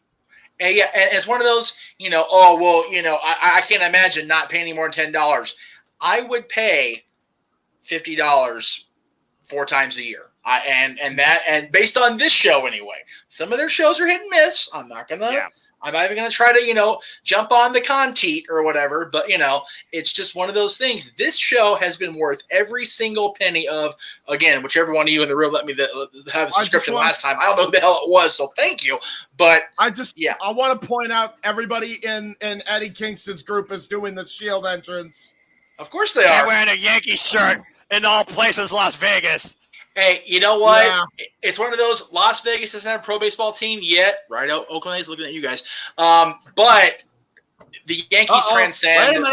And it's one of those. I can't imagine not paying any more than $10. I would pay $50 4 times a year. And based on this show anyway, some of their shows are hit and miss. I'm not even gonna try to jump on the conteat or whatever, but it's just one of those things. This show has been worth every single penny of, again, whichever one of you in the room let me have a subscription last time. I don't know who the hell it was, so thank you. But I want to point out everybody in Eddie Kingston's group is doing the Shield entrance. Of course they They're are. wearing a Yankee shirt in all places, Las Vegas. Hey, you know what? Yeah. It's one of those. Las Vegas doesn't have a pro baseball team yet, right? Oakland is looking at you guys. But the Yankees transcend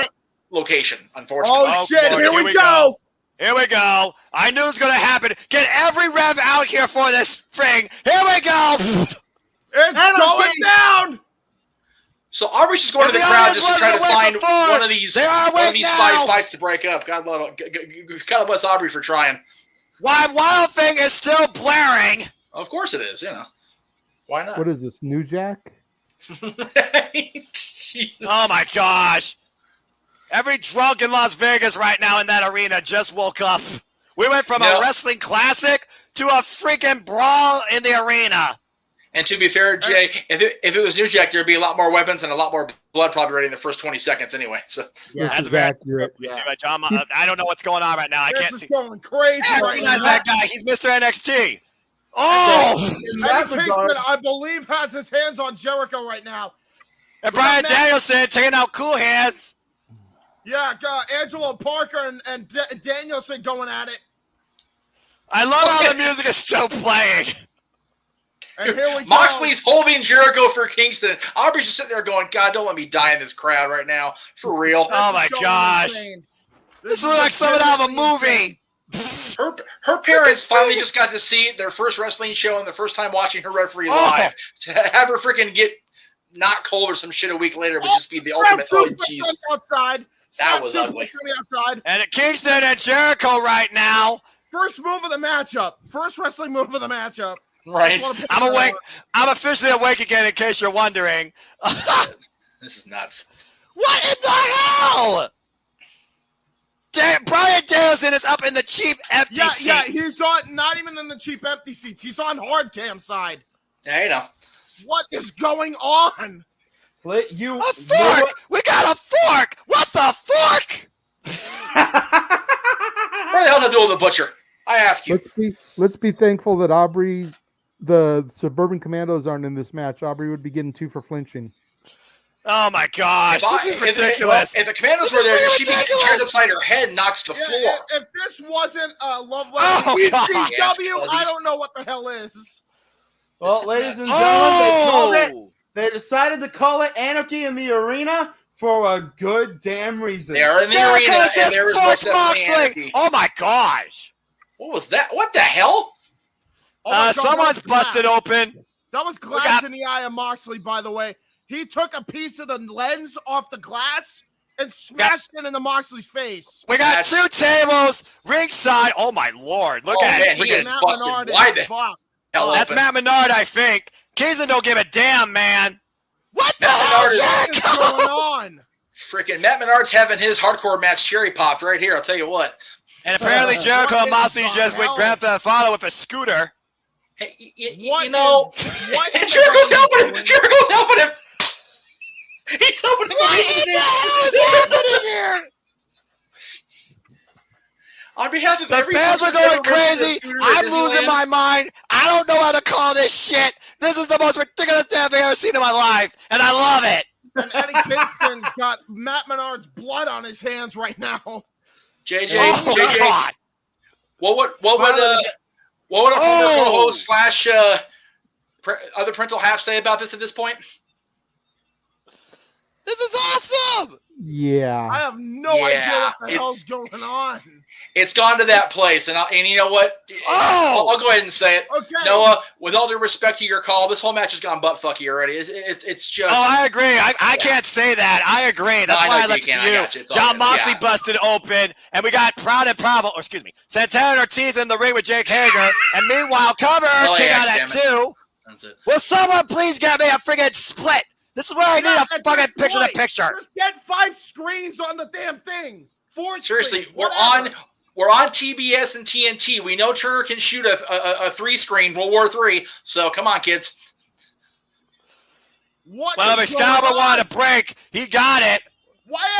location, unfortunately. Oh, shit, here we go. Here we go. I knew it was going to happen. Get every rev out here for this thing. Here we go. It's going down. So Aubrey's just going to the crowd just to try to find one of these 5 fights to break up. God bless Aubrey for trying. Why Wild Thing is still blaring? Of course it is. Why not? What is this, New Jack? Oh my gosh! Every drunk in Las Vegas right now in that arena just woke up. We went from a wrestling classic to a freaking brawl in the arena. And to be fair, Jay, if it was New Jack, there'd be a lot more weapons and a lot more blood probably right in the first 20 seconds anyway. So that's accurate. I don't know what's going on right now. I can't see. Going crazy. I recognize that guy. He's Mr. NXT. Oh! Eddie Kingston, I believe, has his hands on Jericho right now. And Brian Danielson taking out Cool Hands. Yeah, Angelo Parker and Danielson going at it. I love how the music is still playing. And here we go. Moxley's holding Jericho for Kingston. Aubrey's just sitting there going, God, don't let me die in this crowd right now. For real. Oh, my gosh. This looks like something out of a movie. Her parents finally just got to see their first wrestling show and the first time watching her referee live. To have her freaking get not cold or some shit a week later would just be the ultimate jeez. Outside. That was ugly. Outside. And Kingston and Jericho right now. First move of the matchup. First wrestling move of the matchup. Right. I'm awake. I'm officially awake again in case you're wondering. This is nuts. What in the hell? Brian Danielson is up in the cheap empty seats. Yeah, he's on, not even in the cheap empty seats. He's on hard cam side. Yeah, you know. What is going on? A fork! We got a fork! What the fork? Where the hell did I do with the butcher? I ask you. Let's be thankful that Aubrey, the Suburban Commandos, aren't in this match. Aubrey would be getting 2 for flinching. Oh my gosh, this is ridiculous. If the Commandos were there, she'd be getting chairs upside her head and knocked to the floor. If this wasn't a Love Letter ECW, I don't know what the hell is. Well, ladies and gentlemen, they decided to call it Anarchy in the Arena for a good damn reason. They are in the arena, and there is Moxley. Oh my gosh. What was that? What the hell? Someone's busted open. That was glass in the eye of Moxley, by the way. He took a piece of the lens off the glass and smashed it into Moxley's face. We got 2 tables ringside. Oh my lord! Look at it. He is busted. Why the hell? That's Matt Menard, I think. Kazan don't give a damn, man. What the hell is going on? Freaking Matt Menard's having his hardcore match cherry popped right here. I'll tell you what. And apparently Jericho and Moxley just went Grand Theft Auto with a scooter. Hey, you know, Jericho's helping him. He's helping him. What in the hell is happening here? On behalf of the fans are going crazy. I'm losing my mind. I don't know how to call this shit. This is the most ridiculous thing I've ever seen in my life, and I love it. And Eddie Kingston's got Matt Menard's blood on his hands right now. JJ, God. What would a former co-host slash other parental half say about this at this point? This is awesome. Yeah. I have no idea what the hell's going on. It's gone to that place, and you know what? I'll go ahead and say it. Okay. Noah, with all due respect to your call, this whole match has gone butt fucky already. It's just. Oh, I agree. I can't say that. I agree. That's why I left it to you. John Moxley busted open, and we got Santana and Ortiz in the ring with Jake Hager, and meanwhile, Cover came out at 2. That's it. Will someone please get me a friggin' split? This is where I need a fucking picture-to-picture. Just get 5 screens on the damn thing. 4 Seriously, screens, we're on TBS and TNT. We know Turner can shoot a 3-screen World War III. So come on, kids. Well, if Excalibur wanted a break, he got it.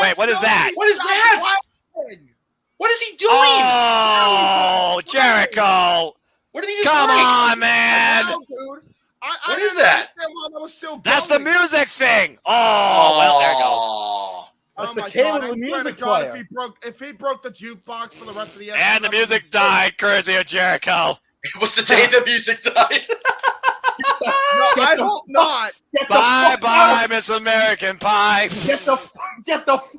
Wait, what is that? What is that? What is he doing? Oh, Jericho. What did he just Come break? on, man. What is that? That's the music thing. Oh, well, there it goes. That's the cable of the music player. If he broke the jukebox for the rest of the episode. And the music died, courtesy of Jericho. It was the day the music died. No, I hope not. Bye, Miss American Pie. Get the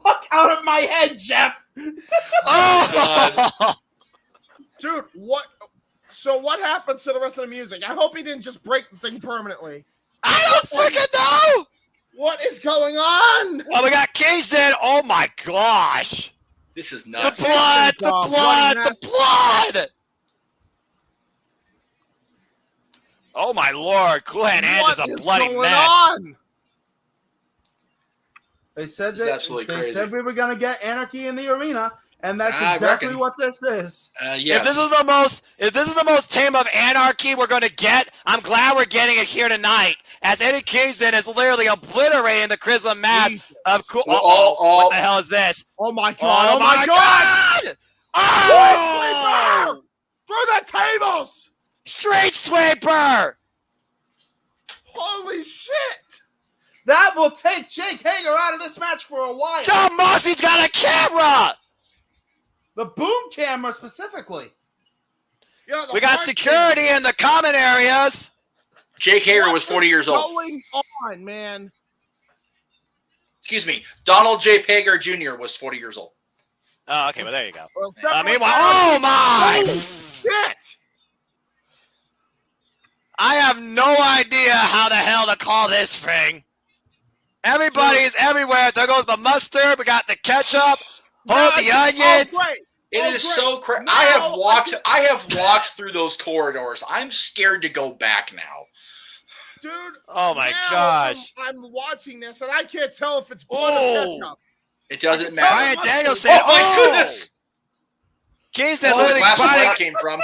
fuck out of my head, Jeff. Oh, dude, what? So what happens to the rest of the music? I hope he didn't just break the thing permanently. I don't freaking know. What is going on? Well, we got Kingston. Oh my gosh. This is nuts. The blood. Oh my lord, Cool Hand Ange is a bloody mess. On? They said they said we were gonna get Anarchy in the Arena, and that's exactly what this is. Yes. If this is the most tame of Anarchy we're gonna get, I'm glad we're getting it here tonight. As Eddie Kingston is literally obliterating the Charisma mask of Cool. What the hell is this? Oh my god! Oh my god! Oh! Through the tables! Street Sweeper! Holy shit! That will take Jake Hager out of this match for a while. John Moxley's got a camera! The boom camera specifically. Yeah, we got security in the common areas. Jake Hager was 40 years old. What's going on, man? Excuse me. Donald J. Hager Jr. was 40 years old. Oh, okay. Well, there you go. Well, meanwhile, oh my! Shit! I have no idea how the hell to call this thing. Everybody's everywhere. There goes the mustard. We got the ketchup. Hold the onions. It is so crazy. I have walked through those corridors. I'm scared to go back now. Dude. Oh my now gosh. I'm watching this and I can't tell if it's blood or ketchup. It doesn't Brian matter. Danielson. Oh my goodness! Kingston That's where the literally glass of blood biting. came from.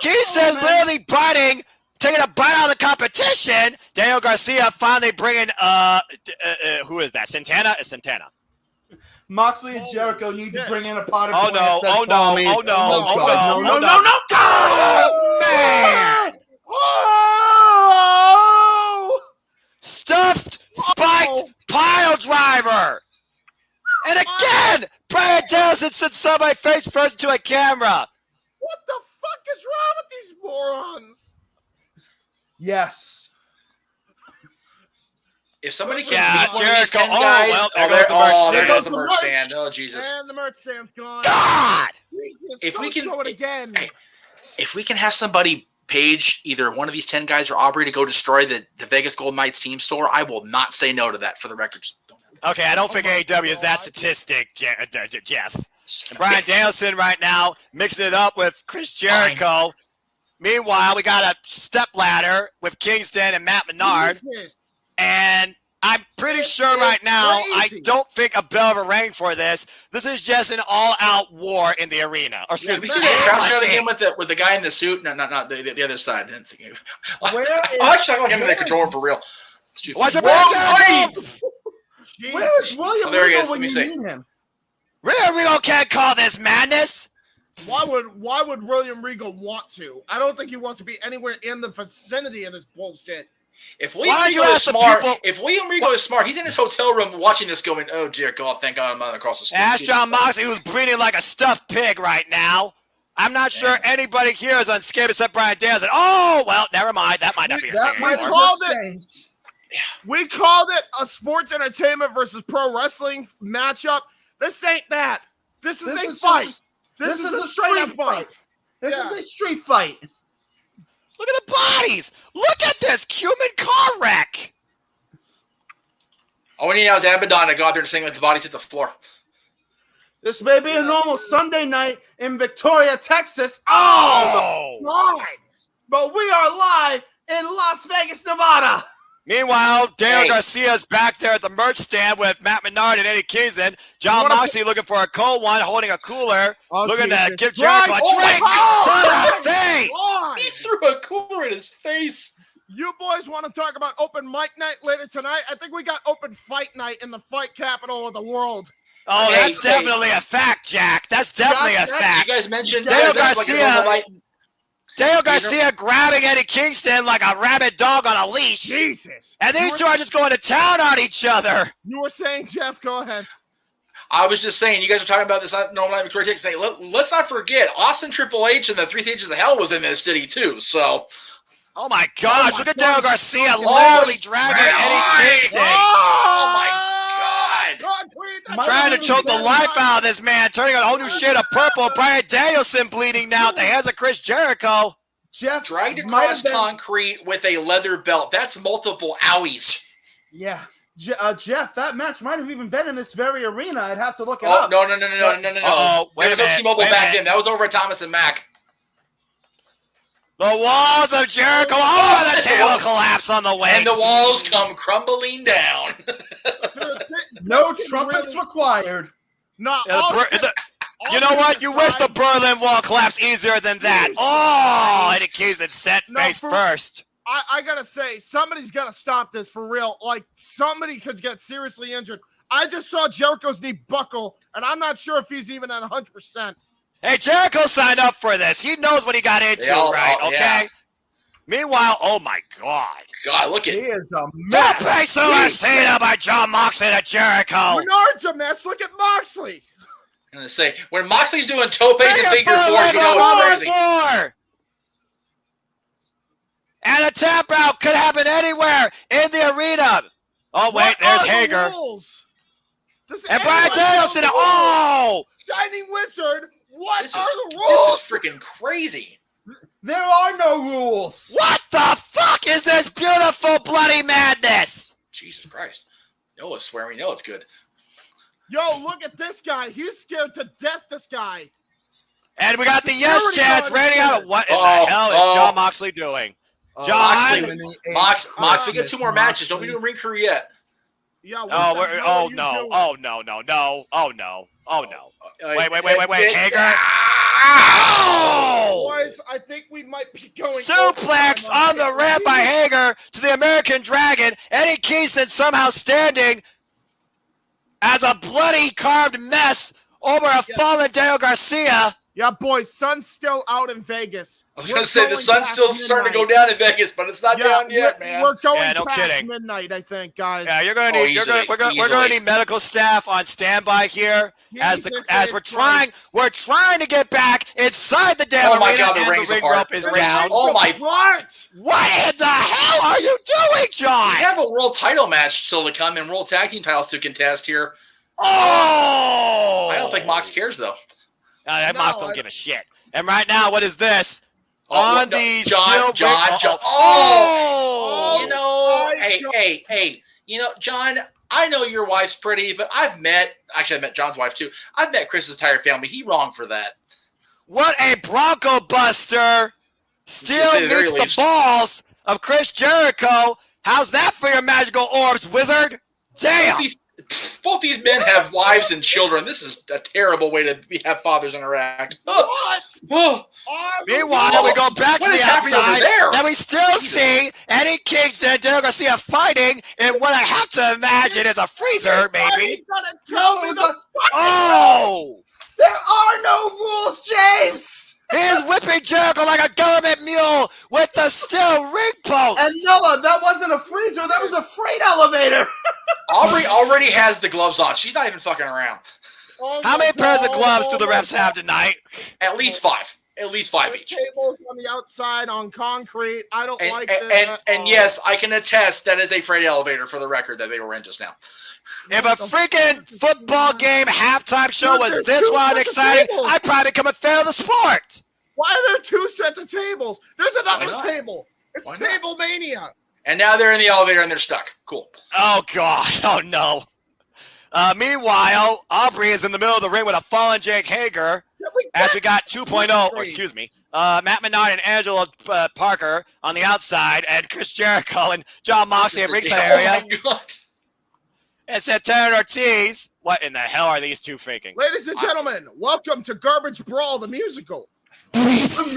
Kingston literally biting, taking a bite out of the competition. Daniel Garcia finally bringing who is that? Santana? It's Santana. Moxley and Jericho need to bring in a pot of Oh no! Oh no! Oh no! Oh no! No! Oh man! Oh! Stuffed, spiked pile driver. And again, Brian Danielson sent somebody face first to a camera. What the fuck is wrong with these morons? Yes. If somebody can Yeah, beat one of these Jericho. 10 guys, There goes the merch there stand. goes the merch stand. Oh Jesus! And the merch stand's gone. God! Jesus, If we don't can- show it again. If we can have somebody page either one of these 10 guys or Aubrey to go destroy the Vegas Golden Knights team store, I will not say no to that. For the record, just don't. Okay, I don't think AEW is that statistic, Jeff. And Brian Danielson right now mixing it up with Chris Jericho. Meanwhile, we got a step ladder with Kingston and Matt Menard. Jesus. And I'm pretty sure right now, I crazy. don't think a bell of a ring for this. This is just an all-out war in the arena. Or excuse Did we me. see that crowd shot again with the guy in the suit? No, not the other side. Didn't see it. Where I actually like him in the controller for real. It's too Watch funny. it, Whoa, Jericho! Where is William Oh, there he Regal is. Let when me you see. need him? Real Regal can't call this madness. Why would William Regal want to? I don't think he wants to be anywhere in the vicinity of this bullshit. If William Why Regal you is ask the smart, people- if William Regal is smart, he's in his hotel room watching this going, oh, dear God, thank God I'm not across the street. Ask John Moxley, who's breathing like a stuffed pig right now. I'm not sure anybody here is unscathed except Brian Danielson. Oh, well, never mind. That might not be a That thing might anymore. called just it- change. We called it a sports entertainment versus pro wrestling matchup. This ain't that. This is a fight. This is a straight up fight. This Yeah. is a street fight. Look at the bodies. Look at this human car wreck. All we need now is Abaddon to go out there and sing like the bodies hit the floor. This may be a normal Sunday night in Victoria, Texas. Oh! God! But we are live in Las Vegas, Nevada. Meanwhile, Daniel Hey. Garcia's back there at the merch stand with Matt Menard and Eddie Kingston. John Moxley looking for a cold one, holding a cooler, Oh, looking to Jesus. give Jericho a Oh, my drink God. to the face. Why? He threw a cooler in his face. You boys want to talk about open mic night later tonight? I think we got open fight night in the fight capital of the world. Oh, Hey, that's definitely a fact, Jack. That's definitely a Jack, fact. You guys mentioned Daniel that's like a Garcia. normal night. Daniel Garcia grabbing Eddie Kingston like a rabid dog on a leash. Jesus. And these two are just going to town on each other. You were saying, Jeff, go ahead. I was just saying, you guys are talking about this normal night Victoria Texas. Hey, let's not forget, Austin Triple H and the Three Stages of Hell was in this city too. So, Oh my gosh, my look at God. Daniel Garcia Oh, literally he's dragging right. Eddie Kingston. oh my God. God, tweet that. Trying to choke the life out of this man, turning a whole new shade of purple. Brian Danielson bleeding now at the hands of Chris Jericho. Jeff Dragged might across have been- concrete with a leather belt. That's multiple owies. Yeah. Jeff, that match might have even been in this very arena. I'd have to look it Oh, up. no. Uh-oh, wait There was a no minute, T-Mobile wait a back minute. then. That was over at Thomas and Mack. The walls of Jericho. Oh, the table collapse on the way. And the walls come crumbling down. No trumpets required. No, You know what? You wish the Berlin Wall collapsed easier than that. Oh, Eddie Kingston set No, face for- first. I gotta say, somebody's gotta stop this for real. Like, somebody could get seriously injured. I just saw Jericho's knee buckle, and I'm not sure if he's even at 100%. Hey, Jericho signed up for this. He knows what he got into, right? Okay. yeah. Meanwhile, oh my God. God, look He at is a Don't mess. pay Celestina by John Moxley to Jericho. Menard's a mess. Look at Moxley. I'm going to say, when Moxley's doing topes and Bring it figure for fours, you know level it's crazy. floor. And a tap out could happen anywhere in the arena. Oh, wait, What there's are the Hager. rules? Does And Brian anyone know Danielson. the rules? Oh! Shining Wizard, what This are is, the this rules? is freaking crazy. There are no rules. What the fuck is this beautiful bloody madness? Jesus Christ. No, it's swearing. No, it's good. Yo, look at this guy. He's scared to death, this guy. And we got the yes Security chance guard raining is out. in. What in Uh-oh, the hell is uh-oh. John Moxley doing? John. Mox, we got 2 more matches. Don't we do a ring crew yet? Yeah. Oh no. Wait. Hager. Boys, I think we might be going. Suplex on the ramp by Hager to the American Dragon. Eddie Kingston somehow standing as a bloody carved mess over a fallen Daniel Garcia. Yeah, boys, sun's still out in Vegas. I was going to say the sun's still starting to go down in Vegas, but it's not down yet, man. We're going past midnight, I think, guys. Yeah, we're going to need medical staff on standby here as we're trying to get back inside the damn arena. God, the and ring's the ring apart. rope is down. Oh my! What in the hell are you doing, John? We have a world title match still to come and world tag team titles to contest here. Oh! I don't think Mox cares though. Mox don't give a shit. And right now, what is this? John. Oh! You know, hey. You know, John, I know your wife's pretty, but I've met John's wife too. I've met Chris's entire family. He wrong for that. What a Bronco Buster! Still meets the balls of Chris Jericho. How's that for your magical orbs, wizard? Damn! Both these men have wives and children. This is a terrible way to have fathers interact. What? Meanwhile, we go back to the outside, and we still see Eddie Kingston and Daniel Garcia fighting in what I have to imagine is a freezer, maybe. There are no rules, James! He is whipping Jericho like a government mule with the steel ring post. And Noah, that wasn't a freezer, that was a freight elevator. Aubrey already has the gloves on. She's not even fucking around. How many pairs of gloves do the refs have tonight? At least 5. At least 5 each. Tables on the outside on concrete. I don't like this. And yes, I can attest that is a freight elevator for the record that they were in just now. If a freaking football game halftime show was this wild and exciting, I'd probably become a fan of the sport. Why are there 2 sets of tables? There's another table. It's Table Mania. And now they're in the elevator and they're stuck. Cool. Oh, God. Oh, no. Meanwhile, Aubrey is in the middle of the ring with a fallen Jake Hager as we got 2.0, Matt Menard and Angelo Parker on the outside, and Chris Jericho and John Moxley in ringside area. Oh, my God. And Santana Ortiz. What in the hell are these two faking? Ladies and gentlemen, welcome to Garbage Brawl, the musical. Except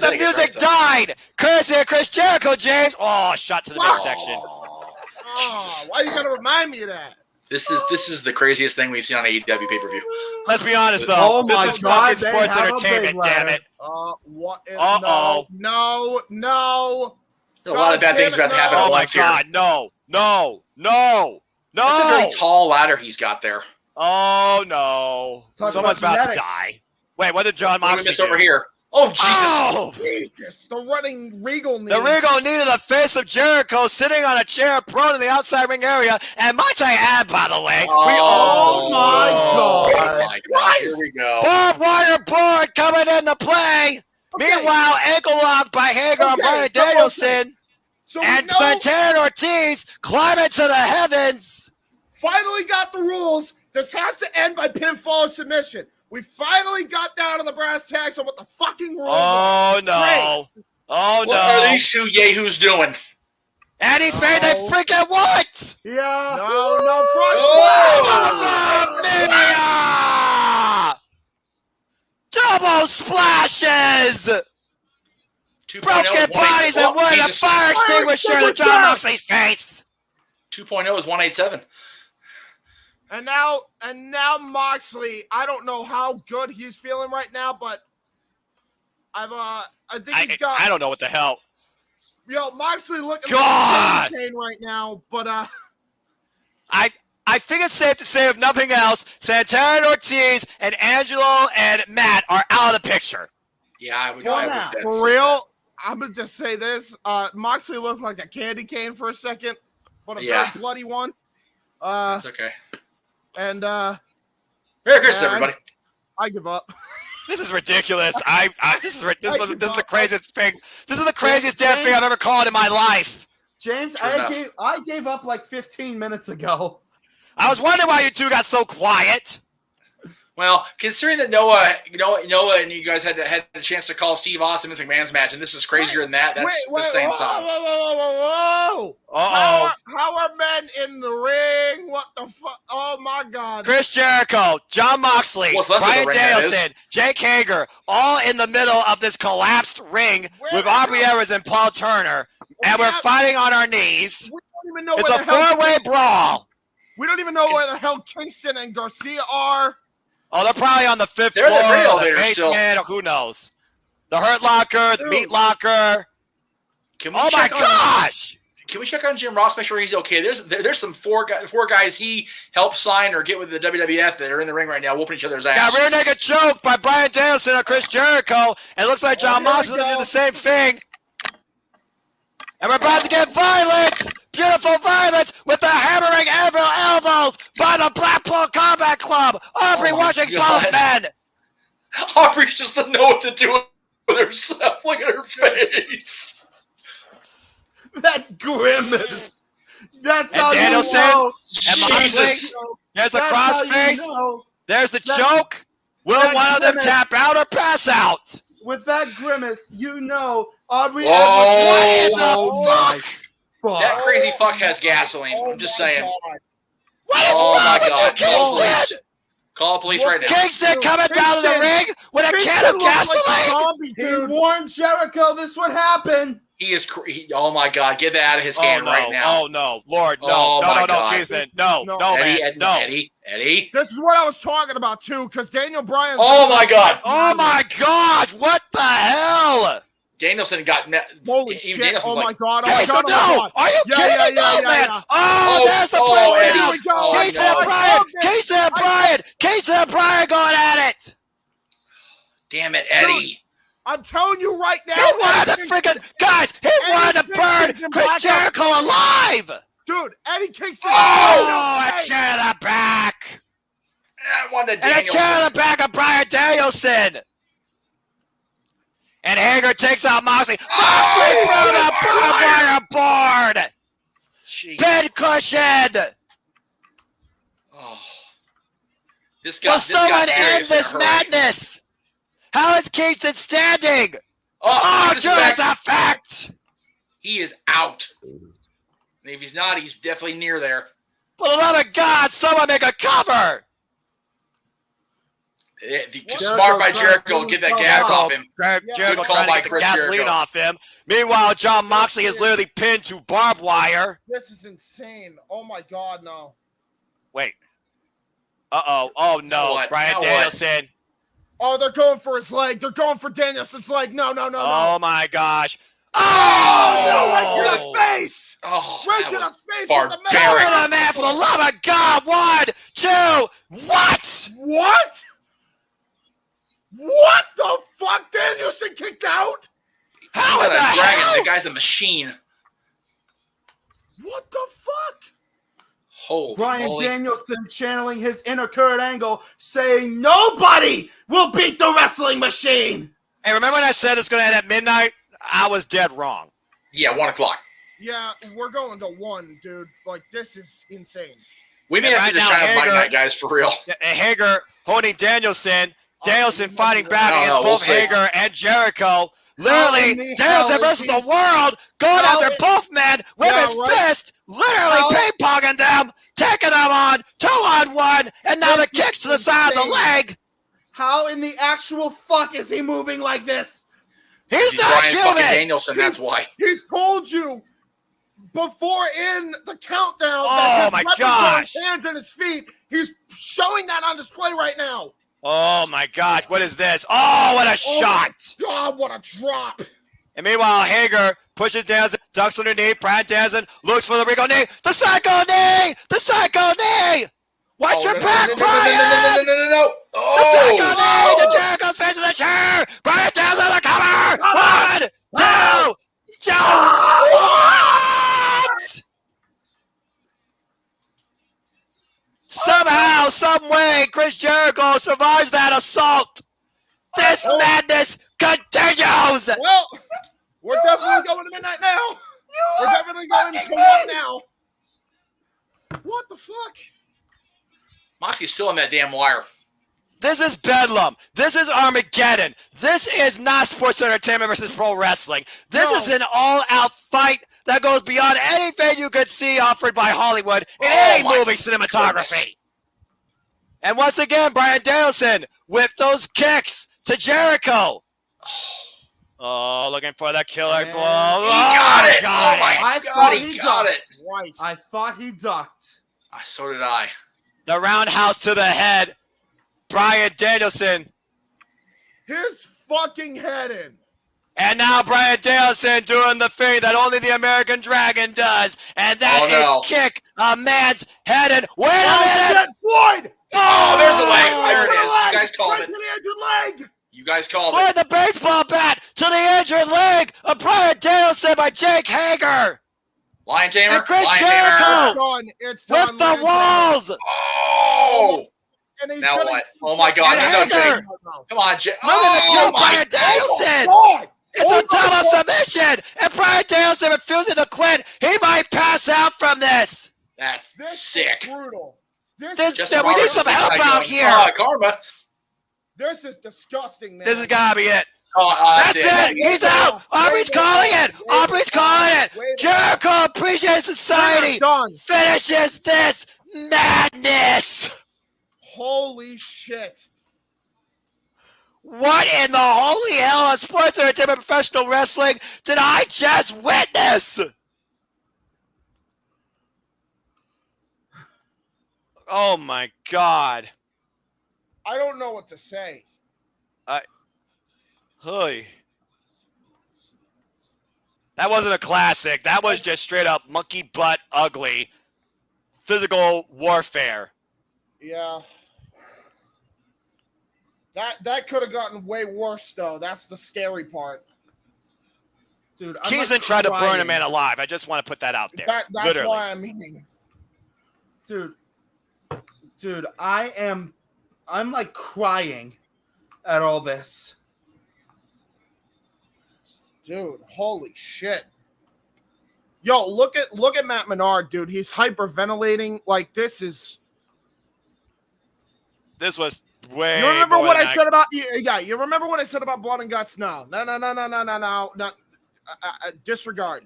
the music died. Courtesy of Chris Jericho, James. Oh, shot to the midsection. Why you gotta remind me of that? This is the craziest thing we've seen on AEW pay-per-view. Let's be honest, though. This is fucking sports entertainment, damn it. What? Uh-oh. No. There's a lot of bad things about to happen at once here. Oh, my God, no. That's a very tall ladder he's got there. Oh, no. Someone's about to die. Wait, what did John Moxley do? Over here? Oh, Jesus. Oh. Jesus. The running Regal knee. The Regal knee to the face of Jericho sitting on a chair prone in the outside ring area. And might I add, by the way, Oh, my God. Here we go. barbed wire board coming into play. Okay. Meanwhile, ankle locked by Hager and Bryan Danielson. So and Santana Ortiz climbing to the heavens. Finally got the rules. This has to end by pinfall or submission. We finally got down to the brass tacks on what the fucking rules are. No. Oh, no. What are these two yahoos doing? Eddie Faye, they freaking what? Yeah. No, Double splashes! 2.0 Broken bodies and wood, a fire extinguisher to John Moxley's face! 2.0 is 187. And now Moxley, I don't know how good he's feeling right now, but I think he's got. I don't know what the hell. Yo, Moxley looking God! like pain right now, but I think it's safe to say, if nothing else, Santana Ortiz and Angelo and Matt are out of the picture. Yeah, I would for real. I'm gonna just say this: Moxley looked like a candy cane for a second, but a very bloody one. That's okay. And Merry Christmas, everybody. I give up. This is ridiculous. This is the craziest thing. This is the craziest damn thing I've ever called in my life. James, I gave up like 15 minutes ago. I was wondering why you two got so quiet. Well, considering that Noah, and you guys had the chance to call Steve Austin Vince McMahon's match, and this is crazier than that. That's saying something. Whoa. How are men in the ring? What the fuck? Oh my God! Chris Jericho, John Moxley, Bryan Danielson, Jake Hager, all in the middle of this collapsed ring with Aubrey Evans and Paul Turner, and we're fighting on our knees. We don't even know it's a four-way brawl. We don't even know where the hell Kingston and Garcia are. Oh, they're probably on the fifth floor, the basement, or who knows? The Hurt Locker, the Meat Locker. Oh my gosh! Can we check on Jim Ross, make sure he's okay? There's some four guys he helped sign or get with the WWF that are in the ring right now, whooping each other's ass. Got rear naked choke by Bryan Danielson or Chris Jericho, and it looks like John Moxley is going to do the same thing. And we're about to get violence, beautiful violence, with the hammering elbows by the Blackpool Combat Club. Aubrey watching both men. Aubrey just doesn't know what to do with herself. Look at her face. That grimace. That's how Danielson, you know. And Moxley. There's the crossface. There's the choke. Will one of them tap out or pass out? With that grimace, you know Aubrey Evans. What the fuck? That crazy fuck has gasoline. I'm just saying. What is wrong with you, Kingston? Call the police right now. Kingston coming down to the ring with a can of gasoline. He warned Jericho this would happen. He is. Oh my God! Get that out of his hand right now! Oh no, Lord, no, no, Kingston, no, man, no. Eddie. This is what I was talking about too, because Daniel Bryan. Oh my God! Oh my God! What the hell? Danielson got met. Holy shit! Danielson's oh my God! Oh my God! No! Are you kidding me? No, man! Oh, there's the breakdown! Casey and Bryan going at it! Damn it, Eddie! I'm telling you right now. He wanted to freaking guys. He wanted to burn Chris Jericho alive. Dude, Eddie Kingston. Oh, a chair to the back. I wanted and a chair to the back of Bryan Danielson. And Hager takes out Moxley. Moxley from the barbed wire board. Pin cushion. Oh. Will someone end this madness? How is Kingston standing? Oh, just a fact. He is out. And if he's not, he's definitely near there. For the love of God, someone make a cover. Smart by Jericho to get that gas off him. Jericho trying to get the gasoline off him. Meanwhile, John Moxley is literally pinned to barbed wire. This is insane. Oh my God, no. Wait. Uh-oh. Oh no. Bryan Danielson. Oh, they're going for his leg. They're going for Danielson's leg. No. Oh my gosh. Oh! Right to the face! Oh, right to the face! Barbaric. Cover the man, for the love of God! 1, 2, what? What? What the fuck? Danielson kicked out? How in the hell? The guy's a machine. What the fuck? Holy Bryan moly. Danielson channeling his inner Kurt Angle, saying nobody will beat the wrestling machine. Hey, remember when I said it's going to end at midnight? I was dead wrong. Yeah, 1 o'clock. Yeah, we're going to 1, dude. Like, this is insane. We may have to just shine Monday night, guys, for real. And Hager holding Danielson. Danielson fighting back against both Hager and Jericho. Literally, Danielson versus the world, going after both men with his fist, literally ping-ponging them, taking them on, 2-on-1, and now the kicks to the side of the leg. How in the actual fuck is he moving like this? He's not Bryan human. fucking Danielson, that's why. He told you before in the countdown that his my gosh. hands and his feet. He's showing that on display right now. Oh my gosh, what is this? Oh, what a shot! God, what a drop! And meanwhile, Hager pushes Danielson, ducks underneath. Bryan Danielson looks for the Rico knee. The psycho knee! The psycho knee! Watch your back, Bryan! No. The psycho knee! The Jericho's facing the chair! Bryan Danielson, the cover! 1, 2, what? Somehow, some way, Chris Jericho survives that assault. This madness continues. Well, we're definitely going to midnight now. We're definitely going to 1 now. What the fuck? Moxie's still on that damn wire. This is Bedlam. This is Armageddon. This is not sports entertainment versus pro wrestling. This is an all-out fight that goes beyond anything you could see offered by Hollywood in any movie cinematography. Goodness. And once again, Bryan Danielson with those kicks to Jericho. Oh, looking for the killer blow. He got it. Got oh, my God. He got it. I thought he ducked. So did I. The roundhouse to the head. Bryan Danielson. His fucking head in. And now Bryan Danielson doing the thing that only the American Dragon does. And that is kick a man's head in. Wait a minute. Floyd. Oh, there's the leg. There it is. You guys called it. To the injured leg. You guys called Floyd it. the baseball bat to the injured leg of Bryan Danielson by Jake Hager. Lion Tamer. And Chris Lion Jericho It's done. with the walls. Oh. Now what? Oh my God! There's no Jake. Come on, Jake. Oh my Bryan Danielson! It's a double submission, and Bryan Danielson refusing to quit. He might pass out from this. That's sick. Is brutal. We need some help out here. Karma. This is disgusting, man. This has got to be it. That's it. He's out. Aubrey's calling it. Aubrey's calling it. Jericho Appreciation Society finishes this madness. Holy shit. What in the holy hell of sports entertainment professional wrestling did I just witness? Oh my God. I don't know what to say. Hey. That wasn't a classic. That was just straight up monkey butt ugly physical warfare. Yeah. That could have gotten way worse, though. That's the scary part. Dude, Kingston tried to burn a man alive. I just want to put that out there. That's literally. why I'm meaning. Dude, I'm like crying at all this. Dude, holy shit. Yo, look at Matt Menard, dude. He's hyperventilating. Like, this was way. You remember what I said about? Yeah, you remember what I said about blood and guts? No. Disregard.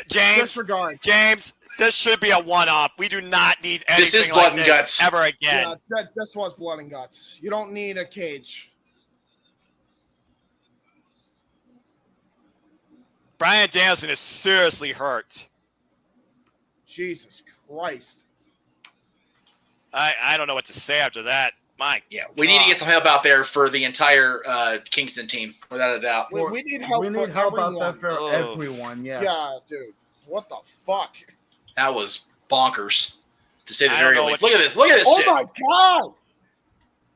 James. Disregard. James, this should be a one-off. We do not need anything this is blood like and this guts ever again. Yeah, this was blood and guts. You don't need a cage. Bryan Danielson is seriously hurt. Jesus Christ. I don't know what to say after that. My we need to get some help out there for the entire Kingston team, without a doubt. We need help. We need help out there for Oh. everyone. Yes. Yeah, dude. What the fuck? That was bonkers, to say the I don't very know least. what- Look at this. Look at this shit. Oh my God.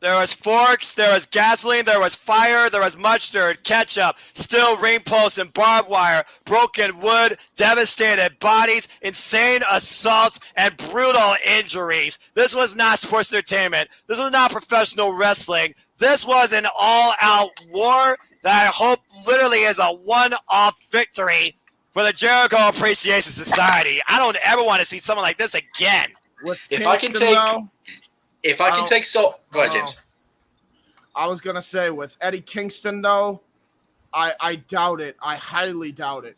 There was forks, there was gasoline, there was fire, there was mustard, ketchup, steel ring posts and barbed wire, broken wood, devastated bodies, insane assaults, and brutal injuries. This was not sports entertainment. This was not professional wrestling. This was an all-out war that I hope literally is a one-off victory for the Jericho Appreciation Society. I don't ever want to see something like this again. If I can take go ahead, James. I was gonna say with Eddie Kingston though, I doubt it. I highly doubt it.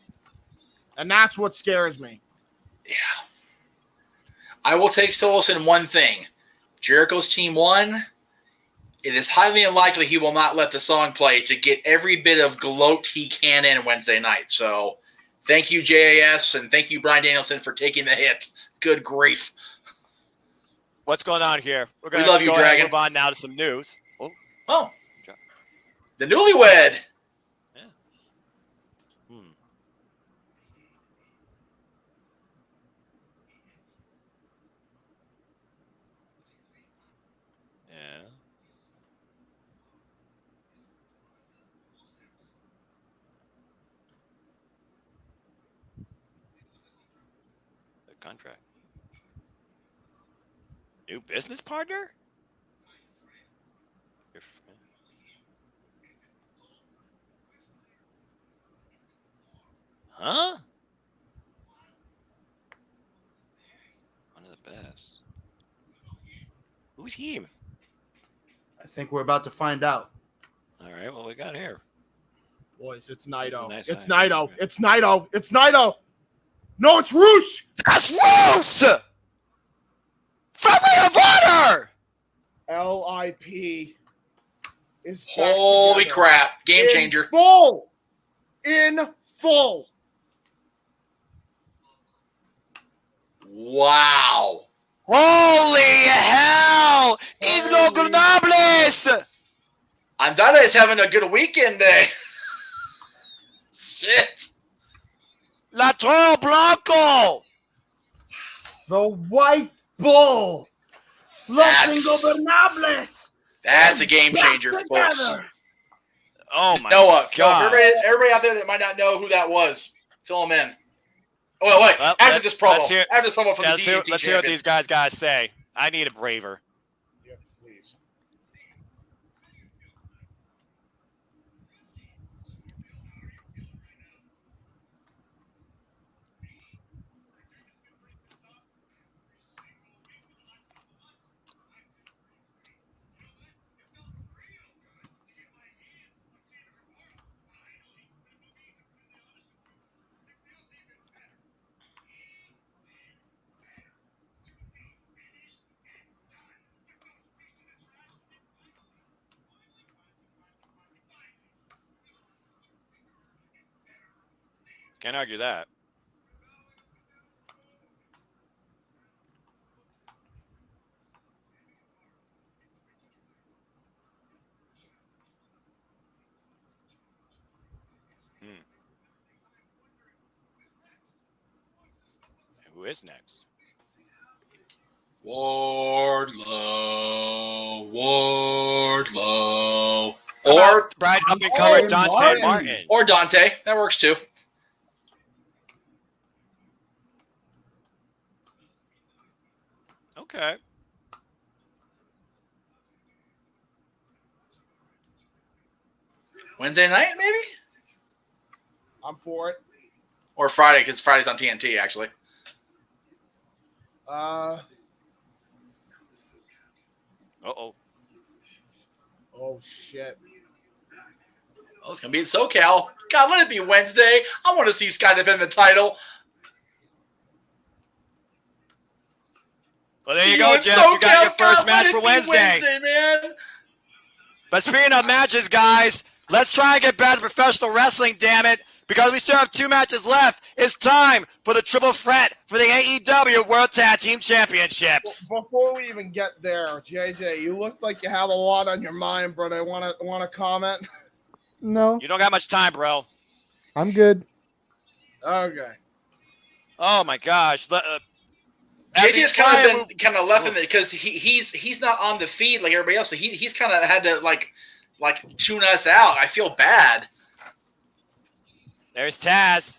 And that's what scares me. Yeah. I will take solace in one thing. Jericho's team won. It is highly unlikely he will not let the song play to get every bit of gloat he can in Wednesday night. So thank you, JAS, and thank you, Bryan Danielson, for taking the hit. Good grief. What's going on here? We're going We love you, to go ahead and Dragon. move on now to some news. Oh. The newlywed. Yeah. Yeah. The contract. New business partner? Huh? One of the best. Who's he? think we're about to find out. All right, what we got here? Boys, it's Naito. Nice It's eye. Naito. It's Naito. It's Naito. No, it's Roosh. That's Roosh! From Ring of Honor! LIP is back Holy together. crap. Game In changer. full. In full. Wow. Holy hell! Ignobles! Andrade is having a good weekend day. Shit. La Toro Blanco! The White Bull. Los That's- Ingobernables. That's a game changer, Back folks. together. Oh my Noah, god. everybody out there that might not know who that was, fill them in. Oh, wait. Well, After this promo. let's hear- After this promo from the Let's hear TNT what champion. these guys got to say. I need a braver. Yeah, please. Can't argue that. Who is next? Wardlow. Or bright up and comer Hey, Dante Martin. Martin. Or Dante. That works too. Okay. Wednesday night, maybe? I'm for it. Or Friday, because Friday's on TNT, actually. Uh Uh-oh. oh shit. Oh, it's going to be in SoCal. God, let it be Wednesday. I want to see Sky defend the title. Well, there See you go, in Jeff. You got SoCal. your first God, let match it for be Wednesday. man. But speaking of matches, guys, let's try and get back to professional wrestling, damn it. Because we still have 2 matches left. It's time for the triple threat for the AEW World Tag Team Championships. Before we even get there, JJ, you look like you have a lot on your mind, brother. Want to comment? No, You don't got much time, bro. I'm good. Okay. Oh, my gosh. JJ's kind of been kind of left in it because he's not on the feed like everybody else. So he's kind of had to like tune us out. I feel bad. There's Taz.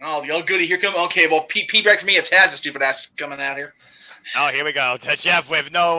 Oh, the old goody here come. Okay, well, P break for me if Taz's stupid ass is coming out here. Oh, here we go. Jeff with no,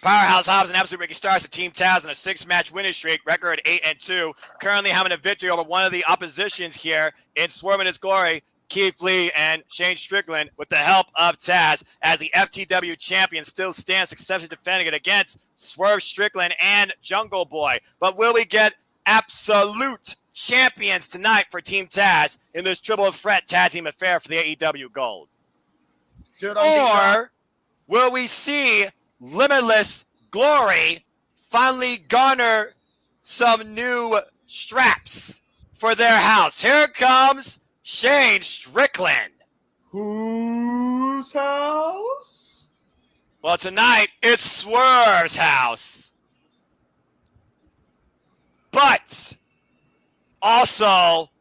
Powerhouse Hobbs and Absolute Ricky Stars to Team Taz on a 6-match winning streak, record 8-2. Currently having a victory over one of the oppositions here in Swerve in His Glory, Keith Lee and Shane Strickland, with the help of Taz, as the FTW champion still stands successfully defending it against Swerve Strickland and Jungle Boy. But will we get absolute champions tonight for Team Taz in this triple threat tag team affair for the AEW Gold? Dude, Or will we see Limitless Glory finally garner some new straps for their house? Here comes Shane Strickland. Whose house? Well, tonight it's Swerve's house. But also,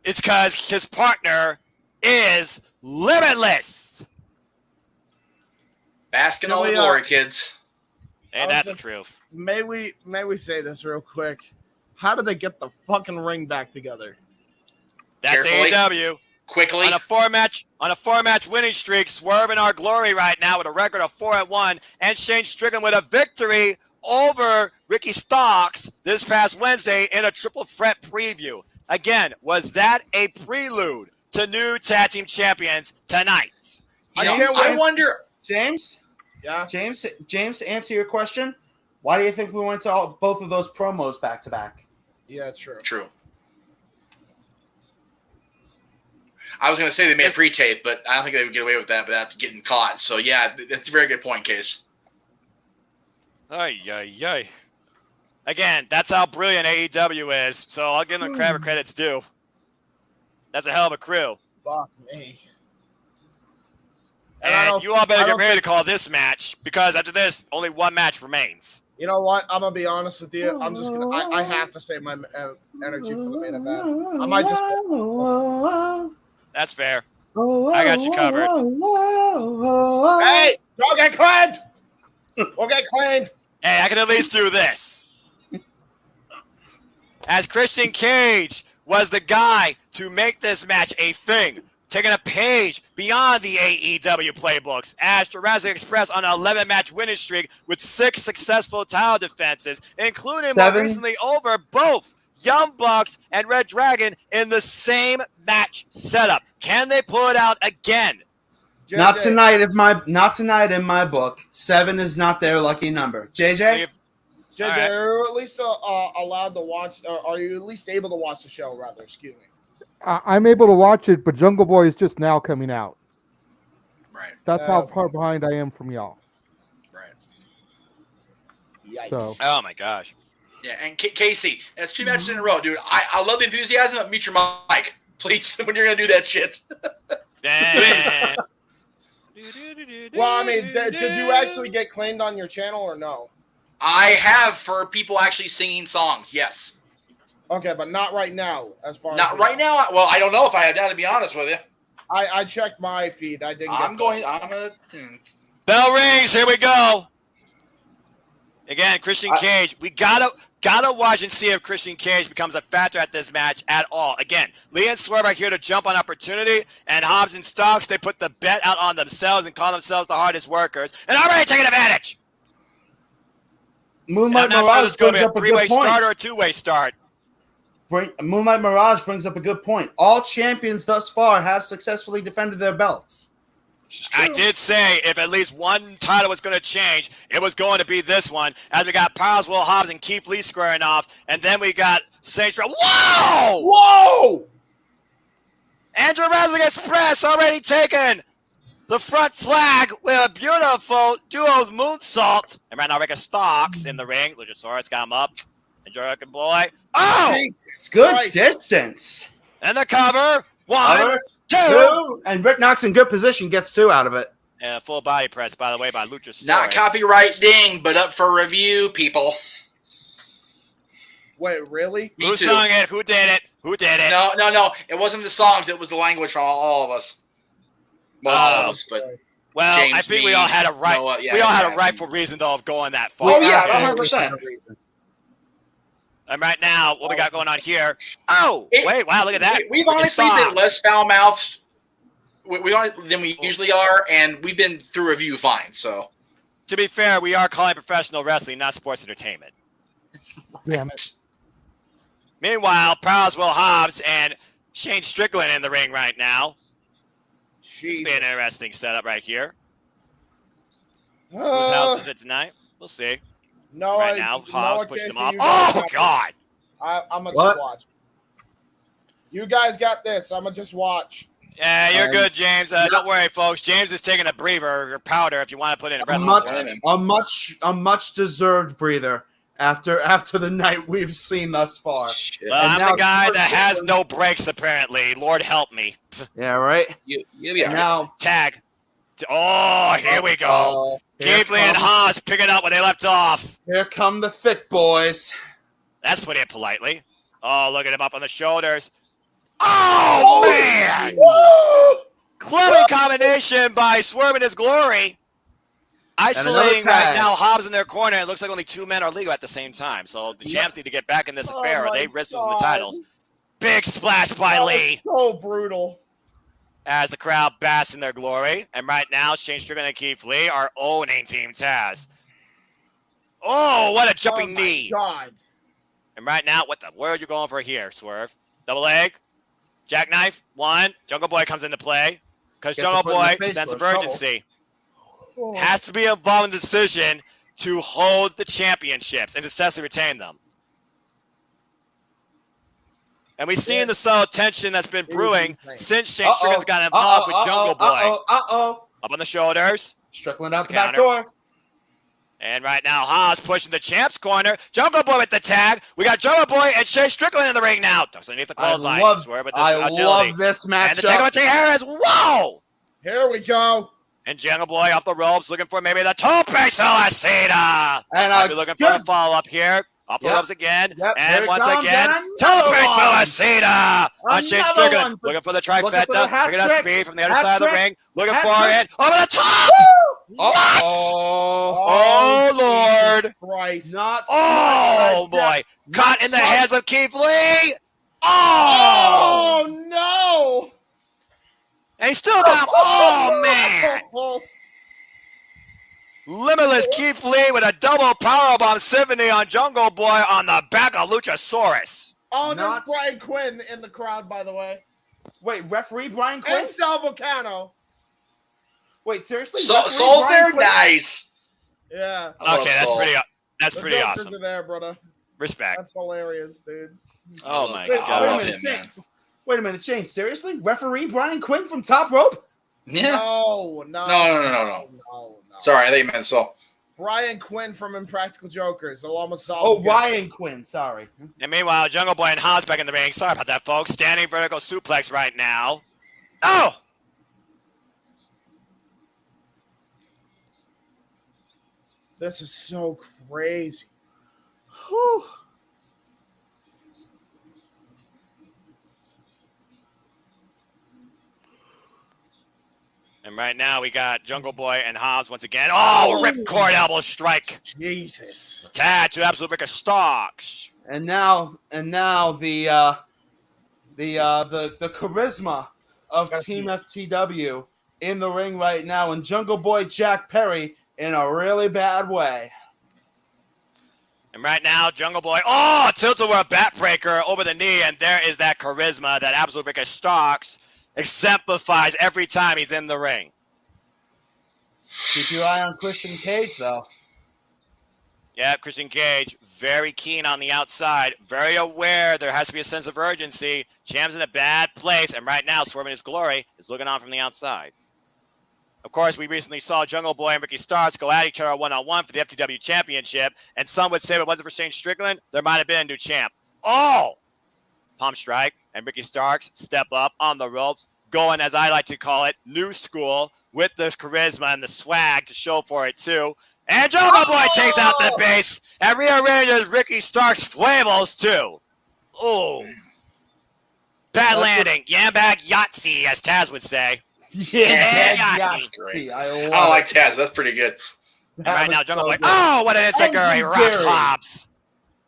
it's because his partner is Limitless. Basking all the glory, kids. Ain't that the truth? May we say this real quick? How did they get the fucking ring back together? That's Carefully. AEW. Quickly. On a four-match winning streak, Swerve in our glory right now with a record of 4-1, and Shane Strickland with a victory over Ricky Starks this past Wednesday in a triple threat preview. Again, was that a prelude to new tag team champions tonight? I wonder. James? Yeah. James, to answer your question, why do you think we went to both of those promos back to back? Yeah, true. True. I was going to say they made a pre-tape, but I don't think they would get away with that without getting caught. So, yeah, that's a very good point, Case. Ay. Again, that's how brilliant AEW is, so I'll give them the credit's due. That's a hell of a crew. Fuck me. And you all better get ready to call this match, because after this, only one match remains. You know what? I'm gonna be honest with you. I'm just gonna. I have to save my energy for the main event. I might just. That's fair. I got you covered. Hey, don't get claimed. We'll get claimed. Hey, I can at least do this. As Christian Cage was the guy to make this match a thing, taking a page beyond the AEW playbooks, as Jurassic Express on an 11-match winning streak with 6 successful title defenses, including 7. more recently over both Young Bucks and Red Dragon in the same match setup. Can they pull it out again? JJ. Not tonight in my book. 7 is not their lucky number. JJ? JJ, Right. are you at least allowed to watch? Or are you at least able to watch the show? Rather, excuse me. I'm able to watch it, but Jungle Boy is just now coming out. Right. That's how far behind I am from y'all. Right. Yikes. So. Oh, my gosh. Yeah, and Casey, that's 2 matches in a row, dude. I love the enthusiasm, but mute your mic, please, when you're going to do that shit. Well, I mean, did you actually get claimed on your channel or no? I have for people actually singing songs, yes. Okay, but not right now. As far Not as right now. Well, I don't know if I have now, to be honest with you. I checked my feed. I didn't. I'm going to. Bell rings. Here we go. Again, Christian Cage. We gotta watch and see if Christian Cage becomes a factor at this match at all. Again, Lee and Swerve are here to jump on opportunity, and Hobbs and Stokes, they put the bet out on themselves and call themselves the hardest workers, and already taking advantage. Moonlight Mirage Mirage going to brings be a up a three-way good point. start or a two-way start. Moonlight Mirage brings up a good point. All champions thus far have successfully defended their belts. I did say if at least one title was going to change, it was going to be this one. As we got Powers, Will Hobbs, and Keith Lee squaring off, and then we got Saints Row. Whoa! Whoa! And Jurassic Express already taken the front flag with a beautiful duo's moonsault. And right now, Rick Stocks in the ring. Luchasaurus got him up. Enjoy Rick Boy. Oh! It's good Christ. distance. And the cover. One, two. And Rick Knox in good position gets 2 out of it. And a full body press, by the way, by Luchasaurus. Not copyright ding, but up for review, people. Wait, really? Me Who too. sung it? Who did it? Who did it? No. It wasn't the songs. It was the language for all of us. Well, all of us, but Well, James, I think me, we all had a right. Noah, yeah, we all had yeah. a rightful reason though of going that far. Oh yeah, 100%. And right now, what we got going on here? Oh, wait! Wow, look at that. We've honestly been less foul-mouthed than we usually are, and we've been through review fine. So, to be fair, we are calling professional wrestling, not sports entertainment. Damn it. Meanwhile, Prowse, Will Hobbs, and Shane Strickland in the ring right now. This will be an interesting setup right here. Whose house is it tonight? We'll see. No, right now, Hobbs pushing him off. you Oh, guys God! I'm going to What? just watch. You guys got this. I'm going to just watch. Yeah, you're good, James. Don't worry, folks. James is taking a breather or powder if you want to put in a wrestling terms. A much deserved breather after the night we've seen thus far. Well, And I'm now the guy that Strickland- has no breaks, apparently. Lord help me. Yeah, right. you'll be all right. Now, Tag. Oh, here we go. Keith Lee and Haas picking up where they left off. Here come the thick boys. That's putting it politely. Oh, look at him up on the shoulders. Oh, man! Clever combination by Swerve in his glory. Isolating another tag. right now Hobbs in their corner. It looks like only 2 men are legal at the same time. So the champs need to get back in this affair or they risk losing the titles. Big splash by Lee. So brutal. As the crowd basks in their glory. And right now, Shane Strickland and Keith Lee are owning Team Taz. Oh, what a jumping knee. God. And right now, where are you going for here, Swerve? Double leg, jackknife, 1. Jungle Boy comes into play. Because Gets a Jungle foot in the Boy, face, sense of we're in trouble. urgency. has to be involved in the decision to hold the championships and successfully retain them. And we've seen the subtle tension that's been brewing since Shane Strickland's got involved with Jungle Boy. Up on the shoulders. Strickland out the back door. And right now, Haas pushing the champ's corner. Jungle Boy with the tag. We got Jungle Boy and Shea Strickland in the ring now. Ducks underneath the clothesline. I love this matchup. And the takeover to Harris. Whoa! Here we go. And Jungle Boy off the ropes, looking for maybe the tope suicida. And I'll be looking for a follow-up here. Off the ropes again. And once again, tope suicida on Shea Strickland. Looking for the trifecta. Looking at speed from the other side of the ring. Looking for it. Over the top! What? Oh, Lord. Christ. Oh, boy. Caught in the hands of Keith Lee. Oh, no. And he's still down. Oh, man. Limitless Keith Lee with a double powerbomb 70 on Jungle Boy on the back of Luchasaurus. Oh, there's Brian Quinn in the crowd, by the way. Wait, referee Brian Quinn? And Sal Vulcano. Wait, seriously? Saul's there? Nice. Yeah. Okay, that's pretty awesome. Are there, brother. Respect. That's hilarious, dude. Oh, my God. Wait a minute, James. Seriously? Referee Brian Quinn from Top Rope? Yeah. No. Sorry, I think you meant Saul. Brian Quinn from Impractical Jokers. Ryan Quinn. Sorry. And meanwhile, Jungle Boy and Haas back in the ring. Sorry about that, folks. Standing vertical suplex right now. Oh! This is so crazy. Whew. And right now we got Jungle Boy and Haas once again. Oh, ripcord elbow strike. Jesus. Tag to Absolute Ricker Stocks. And now the charisma of Team FTW in the ring right now, and Jungle Boy Jack Perry in a really bad way. And right now, Jungle Boy, tilt-a-whirl backbreaker over the knee, and there is that charisma that Absolute Ricker Stocks exemplifies every time he's in the ring. Keep your eye on Christian Cage, though. Yeah, Christian Cage, very keen on the outside, very aware there has to be a sense of urgency. Champ's in a bad place, and right now, Swerving His Glory is looking on from the outside. Of course, we recently saw Jungle Boy and Ricky Starks go at each other one-on-one for the FTW Championship, and some would say if it wasn't for Shane Strickland, there might have been a new champ. Oh! Palm strike, and Ricky Starks step up on the ropes, going, as I like to call it, new school, with the charisma and the swag to show for it, too. And Jungle Boy takes out the base and rearranges Ricky Starks' Fuevos, too. Oh. Bad landing. Yambag Yahtzee, as Taz would say. Yeah, that's great. I like Taz. That's pretty good. And right now, Jungle Boy. Oh, what an insecurity. Rocks Hobbs.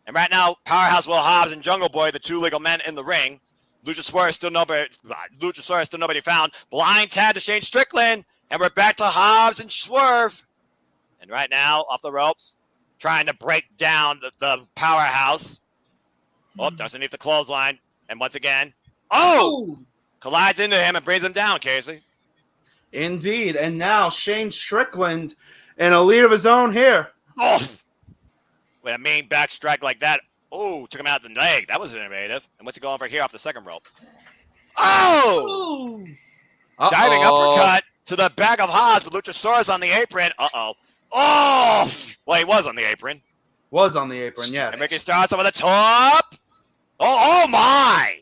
And right now, Powerhouse Will Hobbs and Jungle Boy, the two legal men in the ring. Luchasaurus still nobody found. Blind tag to Shane Strickland. And we're back to Hobbs and Swerve. And right now, off the ropes, trying to break down the Powerhouse. Oh, just underneath the clothesline. And once again, collides into him and brings him down, Casey. Indeed. And now Shane Strickland in a lead of his own here. Oh, with a mean back strike like that. Oh, took him out the leg. That was innovative. And what's he going for here off the second rope? Oh! Diving uppercut to the back of Haas with Luchasaurus on the apron. Oh! Well, he was on the apron. Was on the apron, yes. And Ricky starts over the top. Oh my!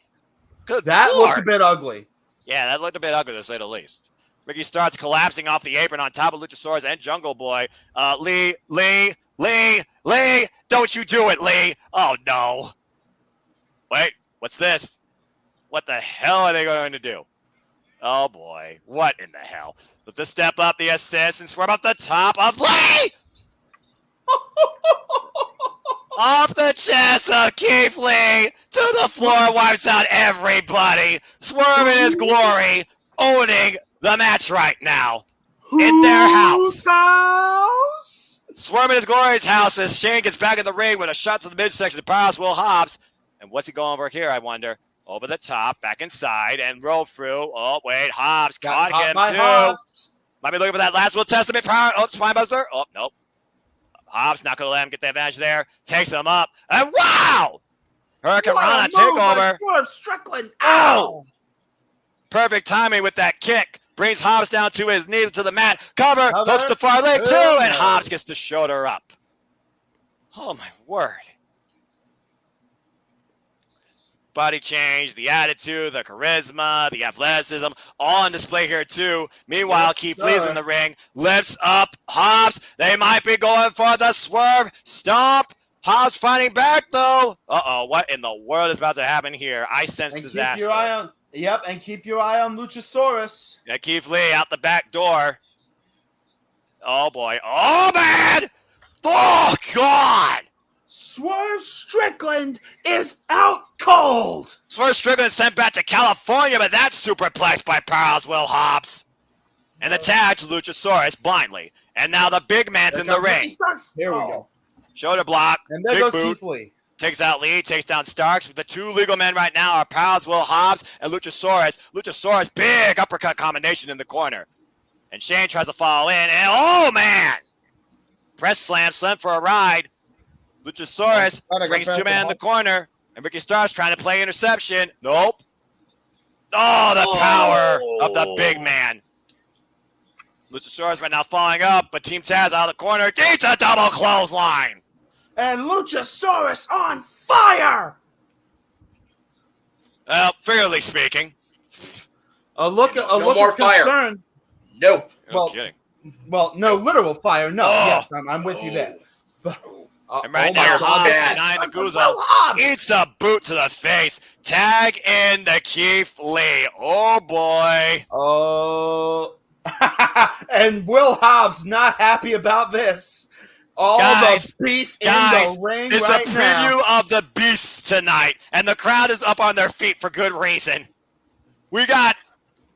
Good That Lord. looked a bit ugly. Yeah, that looked a bit ugly, to say the least. Ricky starts collapsing off the apron on top of Luchasaurus and Jungle Boy. Lee, don't you do it, Lee. Oh, no. Wait, what's this? What the hell are they going to do? Oh, boy. What in the hell? With the step up, the assist, and swerve up the top of Lee! Off the chest of Keith Lee to the floor, wipes out everybody. Swerving His Glory, owning the match right now in their house. Swerving His Glory's house as Shane gets back in the ring with a shot to the midsection of Powerhouse Will Hobbs. And what's he going over here, I wonder? Over the top, back inside, and roll through. Oh, wait, Hobbs caught him, too. Might be looking for that last will testament power. Oh, Spinebuster. Oh, nope. Hobbs not going to let him get the advantage there. Takes him up. And wow! Hurricane Rana takeover. Swerve Strickland. Oh! Perfect timing with that kick. Brings Hobbs down to his knees to the mat. Cover. Hooks the far leg too. And Hobbs gets the shoulder up. Oh, my word. Body change, the attitude, the charisma, the athleticism, all on display here too. Meanwhile, Keith Lee's in the ring, lifts up Hobbs. They might be going for the swerve. Stomp. Hobbs fighting back though. Uh-oh, what in the world is about to happen here? I sense disaster. Keep your eye on, and keep your eye on Luchasaurus. Yeah, Keith Lee out the back door. Oh boy. Oh man! Oh God! Swerve Strickland is out cold. Swerve Strickland sent back to California, but that's superplexed by Powerhouse Will Hobbs. And the tag to Luchasaurus blindly. And now the big man's in the ring. Here we go. Shoulder block. And there big goes boot. Keith Lee. Takes out Lee, takes down Starks. The two legal men right now are Powerhouse Will Hobbs and Luchasaurus. Luchasaurus, big uppercut combination in the corner. And Shane tries to fall in. And oh, man. Press slam, slam for a ride. Luchasaurus brings two men in the corner, and Ricky Starks trying to play interception. Nope. Oh, the power of the big man. Luchasaurus right now falling up, but Team Taz out of the corner. Gets a double clothesline. And Luchasaurus on fire. Well, fairly speaking. A look No of more fire. concern. No. No kidding. Well, no literal fire. No, Oh. yes, I'm with you there. And right my now, God. Hobbs Bad. denying the Guzzo. Will Hobbs. Eats a boot to the face. Tag in the Keith Lee. Oh, boy. Oh. And Will Hobbs not happy about this. All Guys, the beef Guys, in the ring it's right a now. preview of the Beasts tonight, and the crowd is up on their feet for good reason. We got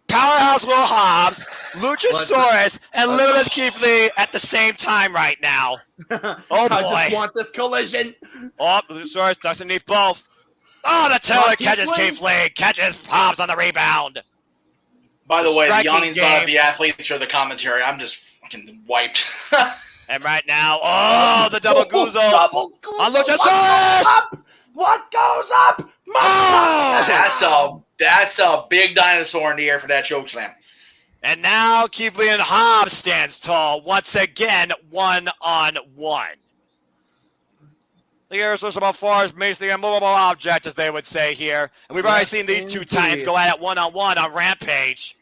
Powerhouse Will Hobbs, Luchasaurus, and Limitless Keith Lee at the same time right now. Oh, boy. I just want this collision. Oh, Luchasaurus ducks underneath both. Oh, the Taylor Keith catches Lee. Keith Lee, catches Hobbs on the rebound. By the way, the Striking yawning's not game. at the athletes or the commentary. I'm just fucking wiped. And right now, oh, the double Guzzo Double on Guzzo. Luchasaurus. What goes up? Oh! That's a big dinosaur in the air for that choke slam. And now Keith Lee and Hobbs stands tall once again, 1-on-1. The air source about far as makes the immovable object, as they would say here. And we've already seen these two titans go at it 1-on-1 on Rampage.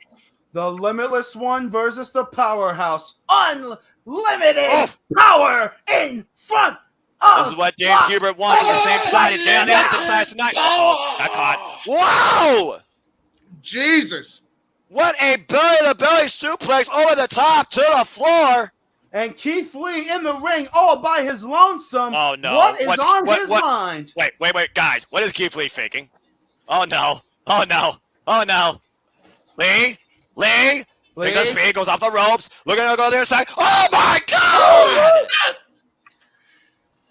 The Limitless One versus the Powerhouse. Unlimited power in front of This is what James Hubert wants on the same side. He's getting on the opposite side tonight. Uh-oh, got caught. Wow! Jesus. What a belly-to-belly suplex over the top to the floor. And Keith Lee in the ring all by his lonesome. Oh, no. What is on his mind? Wait, guys. What is Keith Lee faking? Oh, no. Oh, no. Lee? Takes a speed, goes off the ropes. Looking to go to the other side. Oh, my God!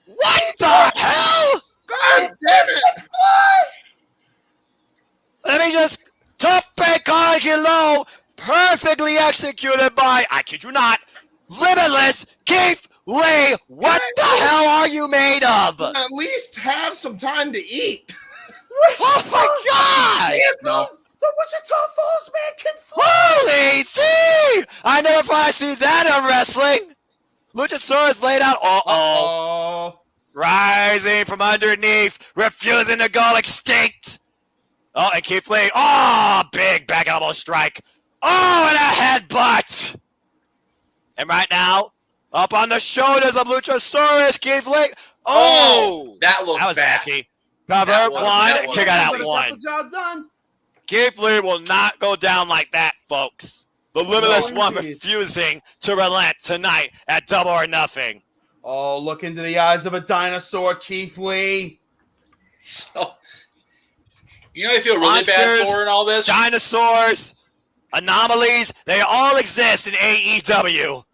What the hell? God damn it. Let me just tope low, perfectly executed by, I kid you not, Limitless Keith Lee. What the hell are you made of? At least have some time to eat. Oh my God! No. The Wichita Falls man can fly. Holy see! I never thought I'd see that in wrestling. Luchasaurus laid out. Oh. Rising from underneath, refusing to go extinct. Oh, and Keith Lee. Oh, big back elbow strike. Oh, and a headbutt. And right now, up on the shoulders of Luchasaurus, Keith Lee. Oh, that looked was bad. messy. Cover That was- one, that was- kick out Got one. the job done. Keith Lee will not go down like that, folks. The Limitless No, One indeed. refusing to relent tonight at Double or Nothing. Oh, look into the eyes of a dinosaur, Keith Lee. So, you know, I feel really Monsters, bad for in all this. Dinosaurs, anomalies, they all exist in AEW.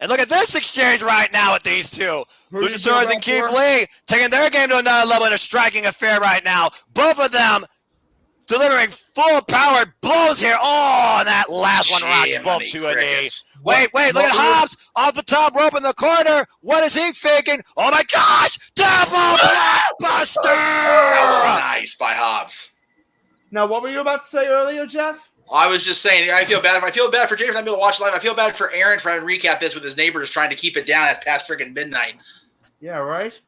And look at this exchange right now with these two. Who'd you Luchasaurus go and Keith for? Lee taking their game to another level in a striking affair right now. Both of them delivering full powered blows here. Oh, and that last one rocked both to a knee. Wait, look at Hobbs off the top rope in the corner. What is he faking? Oh my gosh! Double blockbuster! That was nice by Hobbs. Now, what were you about to say earlier, Jeff? I was just saying, I feel bad for Jay for not being able to watch live. I feel bad for Aaron for having to recap this with his neighbors trying to keep it down at past freaking midnight. Yeah, right?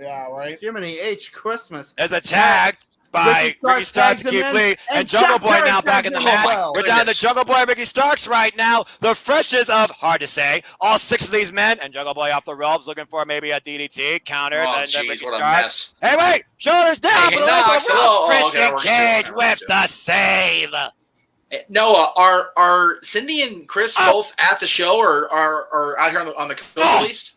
Yeah, right. Jiminy H. Christmas. There's a tag by Ricky Starks to Keith Lee, and Jungle Boy now back in the match. We're down to Jungle Boy and Ricky Starks right now. The freshest of, hard to say, all 6 of these men, and Jungle Boy off the ropes looking for maybe a DDT counter. Oh, and jeez, Ricky what a Starks. mess. Hey, wait! Shoulders down, Hey, but Knox, Christian Cage with the save. Noah, are Cindy and Chris both at the show or are out here on the coast at least?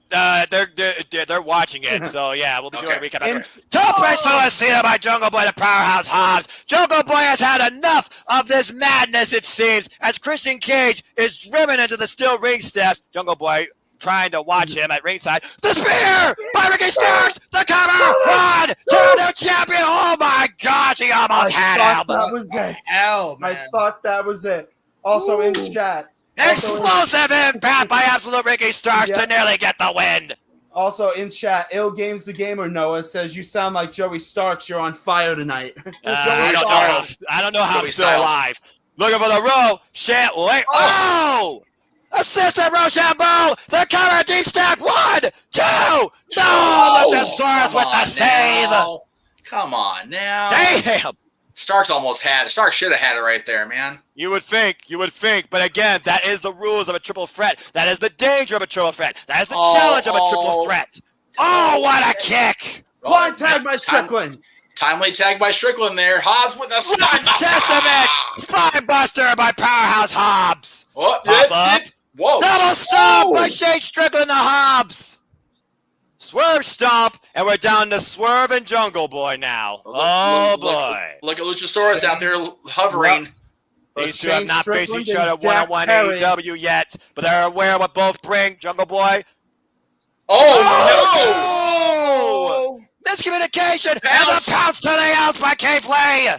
They're watching it, so yeah, we'll be doing a recap after. Tope Suicida by Jungle Boy, the powerhouse Hobbs. Jungle Boy has had enough of this madness, it seems, as Christian Cage is driven into the steel ring steps. Jungle Boy trying to watch him at ringside. The spear by Ricky Starks. The cover. 1, 2, new champion. Oh my gosh, he almost had him. That was it. Hell, man. I thought that was it. Also in the chat. Explosive impact by Absolute Ricky Starks to nearly get the win. Also in chat, Ill Games the Gamer Noah says, you sound like Joey Starks. You're on fire tonight. I don't know how I'm still alive. Looking for the row. Wait. Oh! Assistant Rochambeau. The cover deep stack. 1, 2. No! Luchasaurus with the save. Come on now. Damn. Starks almost had it. Starks should have had it right there, man. You would think. But again, that is the rules of a triple threat. That is the danger of a triple threat. That is the challenge of a triple threat. Oh, what a kick. Blind tag by Strickland. Timely tag by Strickland there. Hobbs with a spine buster. Testament. Spine buster by Powerhouse Hobbs. Pop up. Whoa. Double stomp by Shane Strickland to Hobbs. Swerve stomp, and we're down to Swerve and Jungle Boy now. Boy. Look at Luchasaurus out there hovering. These two have not faced each other one-on-one AEW yet, but they're aware of what both bring. Jungle Boy. Oh, no! Miscommunication, and the pounce to the house by Keith Lee.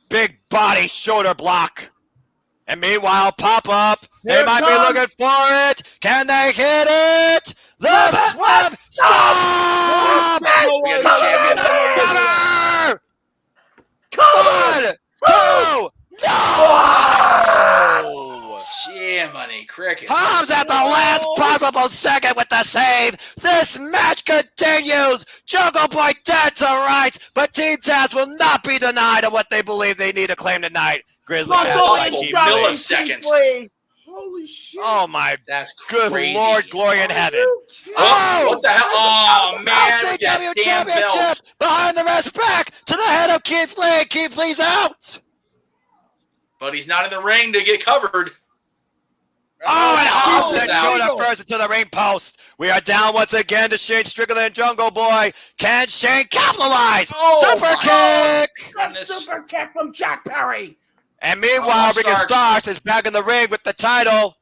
Big body shoulder block. And meanwhile, pop up. They might be looking for it. Can they hit it? The Swerve Stomp! Cover! 1, 2, no! Jiminy crickets. Hobbs at the last possible second with the save. This match continues. Jungle Boy dead to rights, but Team Taz will not be denied of what they believe they need to claim tonight. Grizzly milliseconds. Holy shit. Oh my, that's good crazy. Lord, glory in heaven. What the hell? Oh man, AEW championship behind the rest back to the head of Keith Lee. Keith Lee's out. But he's not in the ring to get covered. Oh, and Hobbs showed up first into the ring post. We are down once again to Shane Strickland and Jungle Boy. Can Shane capitalize? Super kick! Super kick from Jack Perry. And meanwhile, Ricky Starks is back in the ring with the title.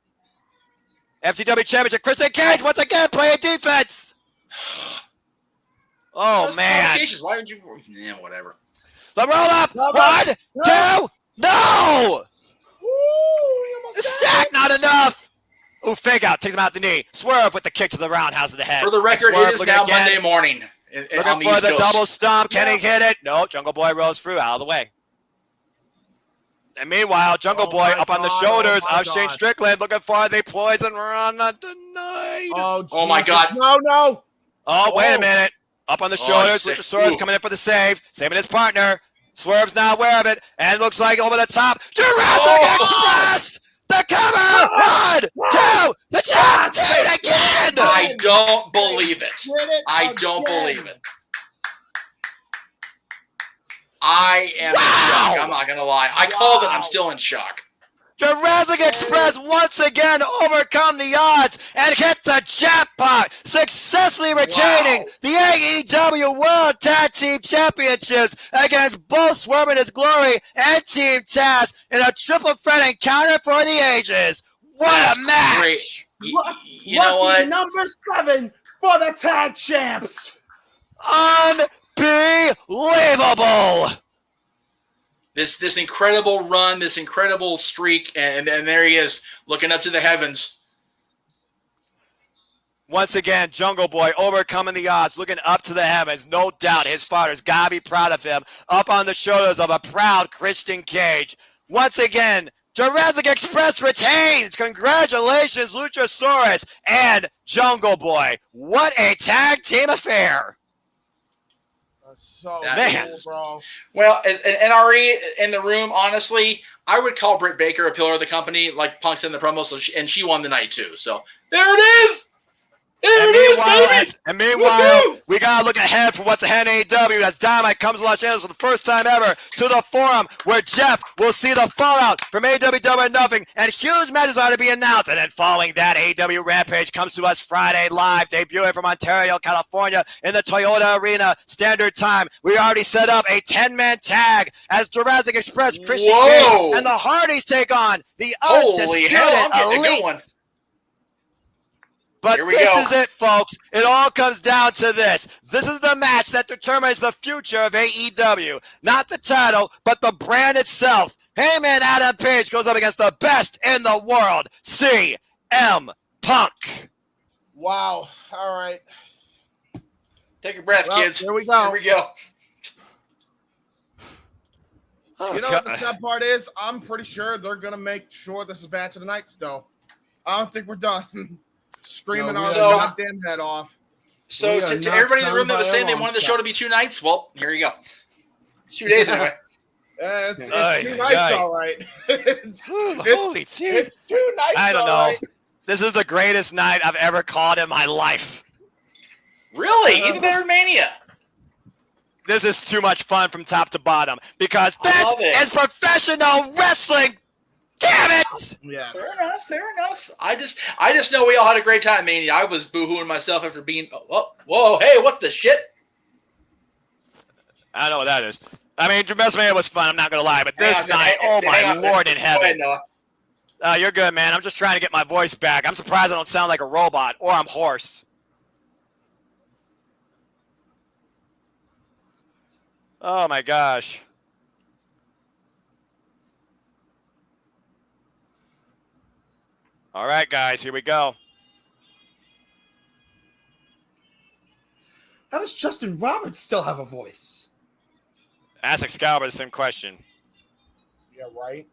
FTW Championship. Christian Cage once again playing defense. Oh, man. Why would you? Yeah, whatever. The roll up. 1, 2. No! The stack, not enough. Ooh, fake out. Takes him out the knee. Swerve with the kick to the roundhouse of the head. For the record, it is now Monday morning. Looking for the double stomp. Can he hit it? No. Jungle Boy rolls through out of the way. And meanwhile, Jungle Boy up on the shoulders of Shane Strickland, looking for the poison run denied. Oh my God. No. Oh, wait a minute. Up on the shoulders. Luchasaurus coming in for the save. Saving his partner. Swerve's now aware of it. And it looks like over the top. Jurassic Express! The cover! 1, 2! The champs did it again! I don't believe it. I don't believe it. I am in shock. I'm not going to lie. I called it. I'm still in shock. Jurassic Express once again overcome the odds and hit the jackpot, successfully retaining the AEW World Tag Team Championships against both Swerve in His Glory and Team Taz in a triple threat encounter for the ages. What a match! Great. You know what? Number 7 for the tag champs. unbelievable. This incredible run, this incredible streak, and there he is, looking up to the heavens. Once again, Jungle Boy overcoming the odds, looking up to the heavens. No doubt his father's got to be proud of him, up on the shoulders of a proud Christian Cage. Once again, Jurassic Express retains. Congratulations, Luchasaurus and Jungle Boy. What a tag team affair. So Man. cool, bro. Well, as an NRE in the room, honestly, I would call Britt Baker a pillar of the company, like Punk's in the promo, and she won the night too. So there it is. And meanwhile, we got to look ahead for what's ahead in AEW as Dynamite comes to Los Angeles for the first time ever to the Forum, where Jeff will see the fallout from AEW Double or Nothing, and huge matches are to be announced. And then following that, AEW Rampage comes to us Friday live, debuting from Ontario, California, in the Toyota Arena, standard time. We already set up a 10-man tag as Jurassic Express, Christian Cage, and the Hardys take on the Undisputed Elite. But this is it, folks. It all comes down to this. This is the match that determines the future of AEW. Not the title, but the brand itself. Heyman Adam Page goes up against the best in the world, CM Punk. Wow. All right. Take a breath, kids. Here we go. Here we go. You know what the sad part is? I'm pretty sure they're going to make sure this is match of the night still. I don't think we're done. Screaming our goddamn head off. So to everybody in the room that was saying they wanted the show to be 2 nights, well, here you go. It's 2 days anyway. It's 2 nights, all right. It's 2 nights. I don't know. Right. This is the greatest night I've ever called in my life. Really? Even better than Mania? This is too much fun from top to bottom because this is professional wrestling. Damn it! Yeah. Fair enough. I just know we all had a great time, Mania. I was boohooing myself after being. Whoa! Hey, what the shit? I don't know what that is. I mean, WrestleMania was fun. I'm not gonna lie, but this night, oh my Lord in heaven! Go ahead, Noah. You're good, man. I'm just trying to get my voice back. I'm surprised I don't sound like a robot or I'm hoarse. Oh my gosh. All right, guys, here we go. How does Justin Roberts still have a voice? Ask Excalibur the same question. Yeah, right.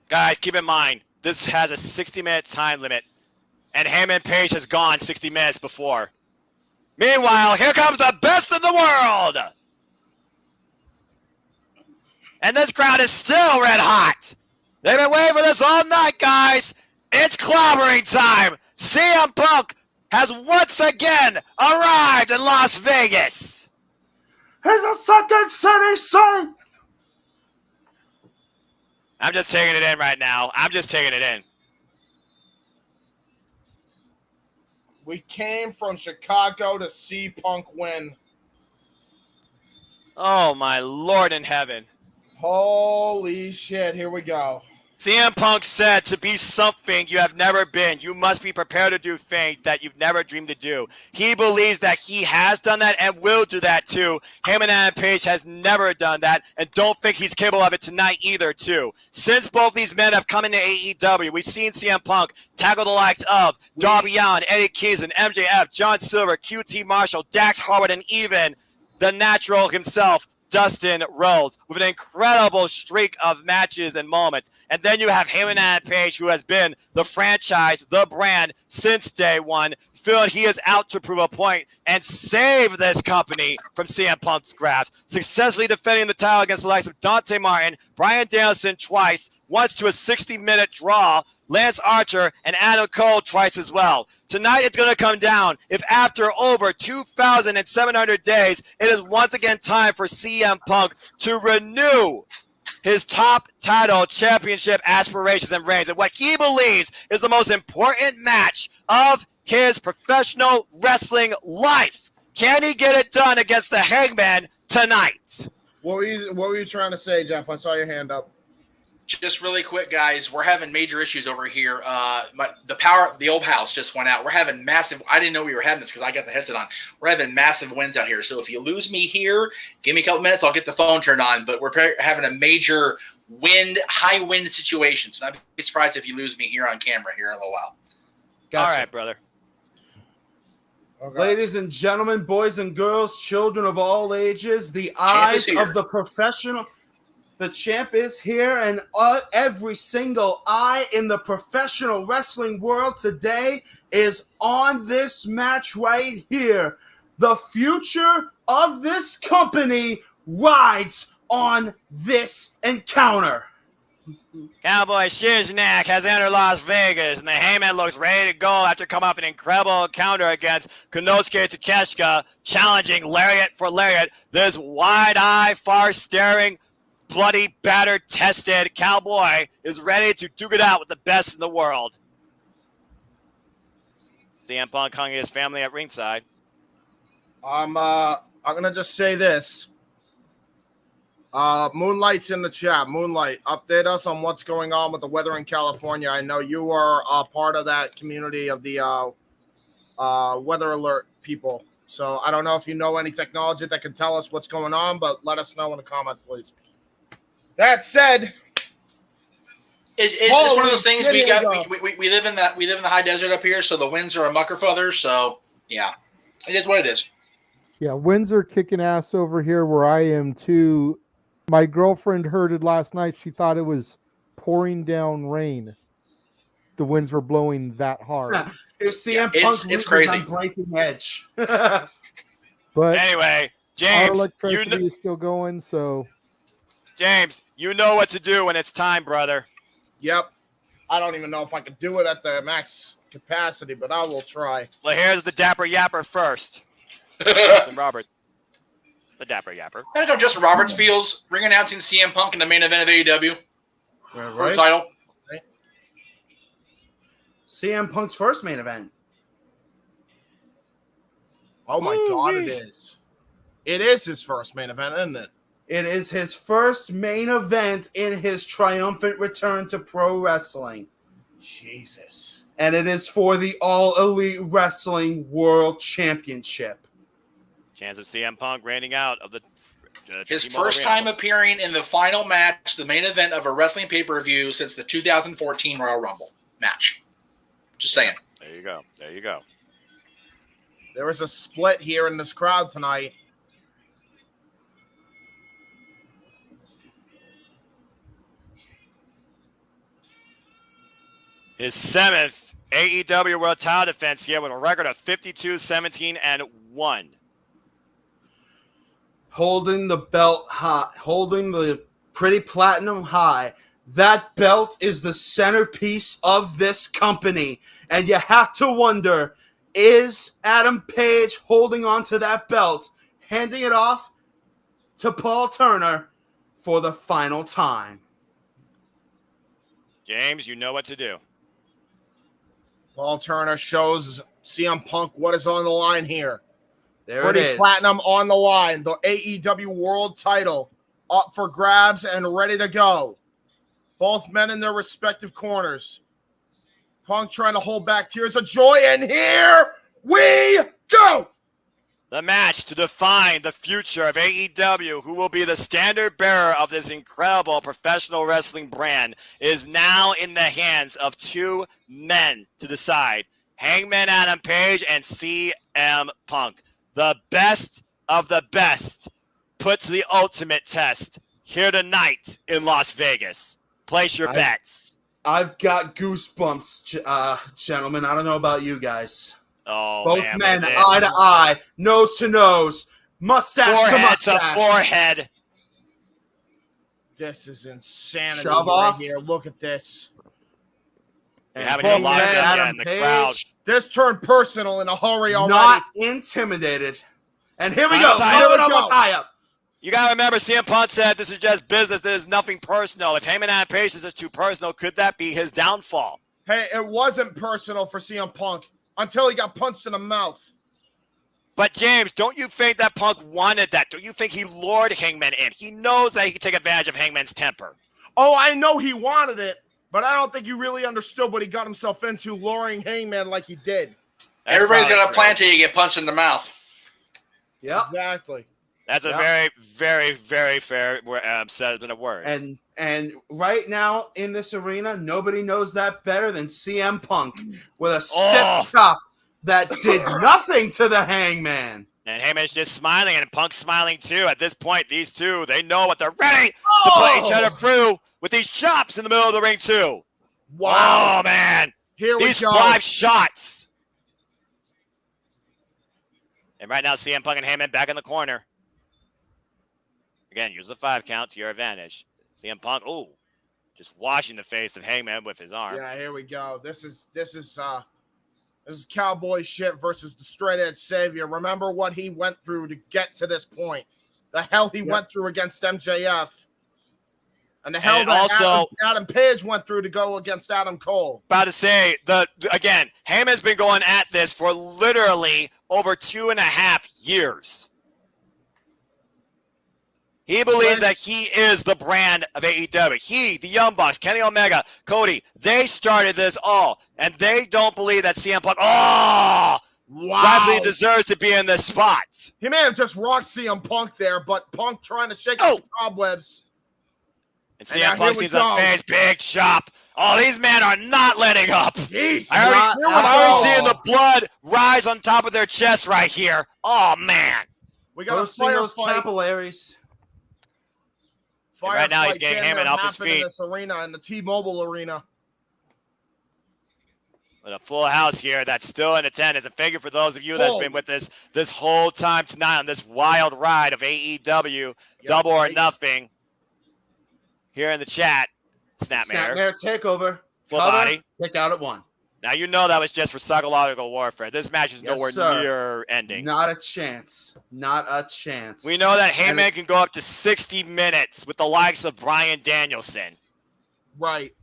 Guys, keep in mind, this has a 60-minute time limit, and Heyman Page has gone 60 minutes before. Meanwhile, here comes the best in the world! And this crowd is still red hot. They've been waiting for this all night, guys. It's clobbering time. CM Punk has once again arrived in Las Vegas. Here's a second city, son. I'm just taking it in right now. I'm just taking it in. We came from Chicago to see Punk win. Oh, my Lord in heaven. Holy shit, here we go. CM Punk said, to be something you have never been, you must be prepared to do things that you've never dreamed to do. He believes that he has done that and will do that too. Him and Adam Page has never done that and don't think he's capable of it tonight either too. Since both these men have come into AEW, we've seen CM Punk tackle the likes of Darby Allin, Eddie Kingston, MJF, John Silver, QT Marshall, Dax Harwood, and even the natural himself, Dustin Rhodes, with an incredible streak of matches and moments. And then you have him and Adam Page, who has been the franchise, the brand, since day one, feeling he is out to prove a point and save this company from CM Punk's grasp, successfully defending the title against the likes of Dante Martin, Bryan Danielson twice, once to a 60-minute draw, Lance Archer, and Adam Cole twice as well. Tonight it's going to come down if after over 2,700 days, it is once again time for CM Punk to renew his top title championship aspirations and reigns and what he believes is the most important match of his professional wrestling life. Can he get it done against the Hangman tonight? What were you trying to say, Jeff? I saw your hand up. Just really quick, guys, we're having major issues over here. The old house just went out. We're having massive. I didn't know we were having this because I got the headset on. We're having massive winds out here. So if you lose me here, give me a couple minutes. I'll get the phone turned on. But we're having a major high wind situation. So I'd be surprised if you lose me here on camera here in a little while. Gotcha. All right, brother. Okay. Ladies and gentlemen, boys and girls, children of all ages, the eyes of the professional. The champ is here, and every single eye in the professional wrestling world today is on this match right here. The future of this company rides on this encounter. Cowboy Shiznak has entered Las Vegas, and the Heyman looks ready to go after coming off an incredible encounter against Konosuke Takeshita, challenging lariat for lariat. This wide-eye, far-staring, bloody, battered, tested Cowboy is ready to duke it out with the best in the world. CM Punk hung his family at ringside. I'm gonna just say this. Moonlight's in the chat. Moonlight, update us on what's going on with the weather in California. I know you are a part of that community of the weather alert people. So I don't know if you know any technology that can tell us what's going on, but let us know in the comments, please. That said, it's one of those things we live in the high desert up here, so the winds are a mucker feather. So yeah, it is what it is. Yeah, winds are kicking ass over here where I am too. My girlfriend heard it last night. She thought it was pouring down rain. The winds were blowing that hard. It's crazy. On breaking edge. But anyway, James, our electricity is still going, so. James, you know what to do when it's time, brother. Yep. I don't even know if I can do it at the max capacity, but I will try. Well, here's the Dapper Yapper first. Robert. The Dapper Yapper. That's how Justin Roberts feels ring announcing CM Punk in the main event of AEW. For the title. Right. CM Punk's first main event. Oh my God, it is. It is his first main event, isn't it? It is his first main event in his triumphant return to pro wrestling. Jesus. And it is for the All Elite Wrestling World Championship. Chance of CM Punk reigning out of the his first time appearing in the final match, the main event of a wrestling pay-per-view since the 2014 Royal Rumble match. Just saying. There you go. There you go. There was a split here in this crowd tonight. His 7th AEW World Title defense here with a record of 52-17-1. Holding the belt high, holding the pretty platinum high. That belt is the centerpiece of this company. And you have to wonder, is Adam Page holding on to that belt, handing it off to Paul Turner for the final time? James, you know what to do. Paul Turner shows CM Punk what is on the line here. There Pretty it is. platinum on the line. The AEW World Title up for grabs and ready to go. Both men in their respective corners. Punk trying to hold back tears of joy, and here we go. The match to define the future of AEW, who will be the standard bearer of this incredible professional wrestling brand, is now in the hands of two men to decide. Hangman Adam Page and CM Punk. The best of the best put to the ultimate test here tonight in Las Vegas. Place your bets. I've got goosebumps, gentlemen. I don't know about you guys. Oh, both man, men, eye to eye, nose to nose, mustache to mustache. To forehead. This is insanity Shove right off. here. Look at this. We haven't even live yet in the crowd. This turned personal in a hurry already. Not intimidated. And here we go. Tie-up. You got to remember, CM Punk said this is just business. There's nothing personal. If Heyman Adam Page is just too personal, could that be his downfall? Hey, it wasn't personal for CM Punk until he got punched in the mouth. But, James, don't you think that Punk wanted that? Don't you think he lured Hangman in? He knows that he can take advantage of Hangman's temper. Oh, I know he wanted it, but I don't think he really understood what he got himself into, luring Hangman like he did. Everybody's got a plan till you get punched in the mouth. Yep. Exactly. That's a very, very, very fair set of words. And right now in this arena, nobody knows that better than CM Punk with a stiff chop that did nothing to the Hangman. And Heyman's just smiling, and Punk's smiling too. At this point, these two, they know what they're ready to put each other through with these chops in the middle of the ring too. Wow. Oh, man. Here these we go. 5 shots. And right now, CM Punk and Heyman back in the corner. Again, use the 5 count to your advantage. CM Punk, just washing the face of Hangman with his arm. Yeah, here we go. This is cowboy shit versus the straight edge savior. Remember what he went through to get to this point. The hell he went through against MJF. And the hell that Adam Page went through to go against Adam Cole. About to say, again, Heyman's been going at this for literally over 2.5 years. He believes that he is the brand of AEW. He, the Young Bucks, Kenny Omega, Cody, they started this all. And they don't believe that CM Punk, rightfully deserves to be in this spot. He may have just rocked CM Punk there, but Punk trying to shake the cobwebs. And CM Punk seems unfazed. Big chop. Oh, these men are not letting up. Jeez, I'm already seeing the blood rise on top of their chest right here. Oh, man. We got those capillaries. Right now, he's getting Heyman off his feet. In this arena, in the T-Mobile arena. With a full house here that's still in attendance. And thank you for those of you that's been with us this whole time tonight on this wild ride of AEW, Double or Nothing. Here in the chat, Snapmare takeover. Full body. Kick out at 1. Now, you know that was just for psychological warfare. This match is nowhere near ending. Not a chance. Not a chance. We know that Heyman can go up to 60 minutes with the likes of Bryan Danielson. Right.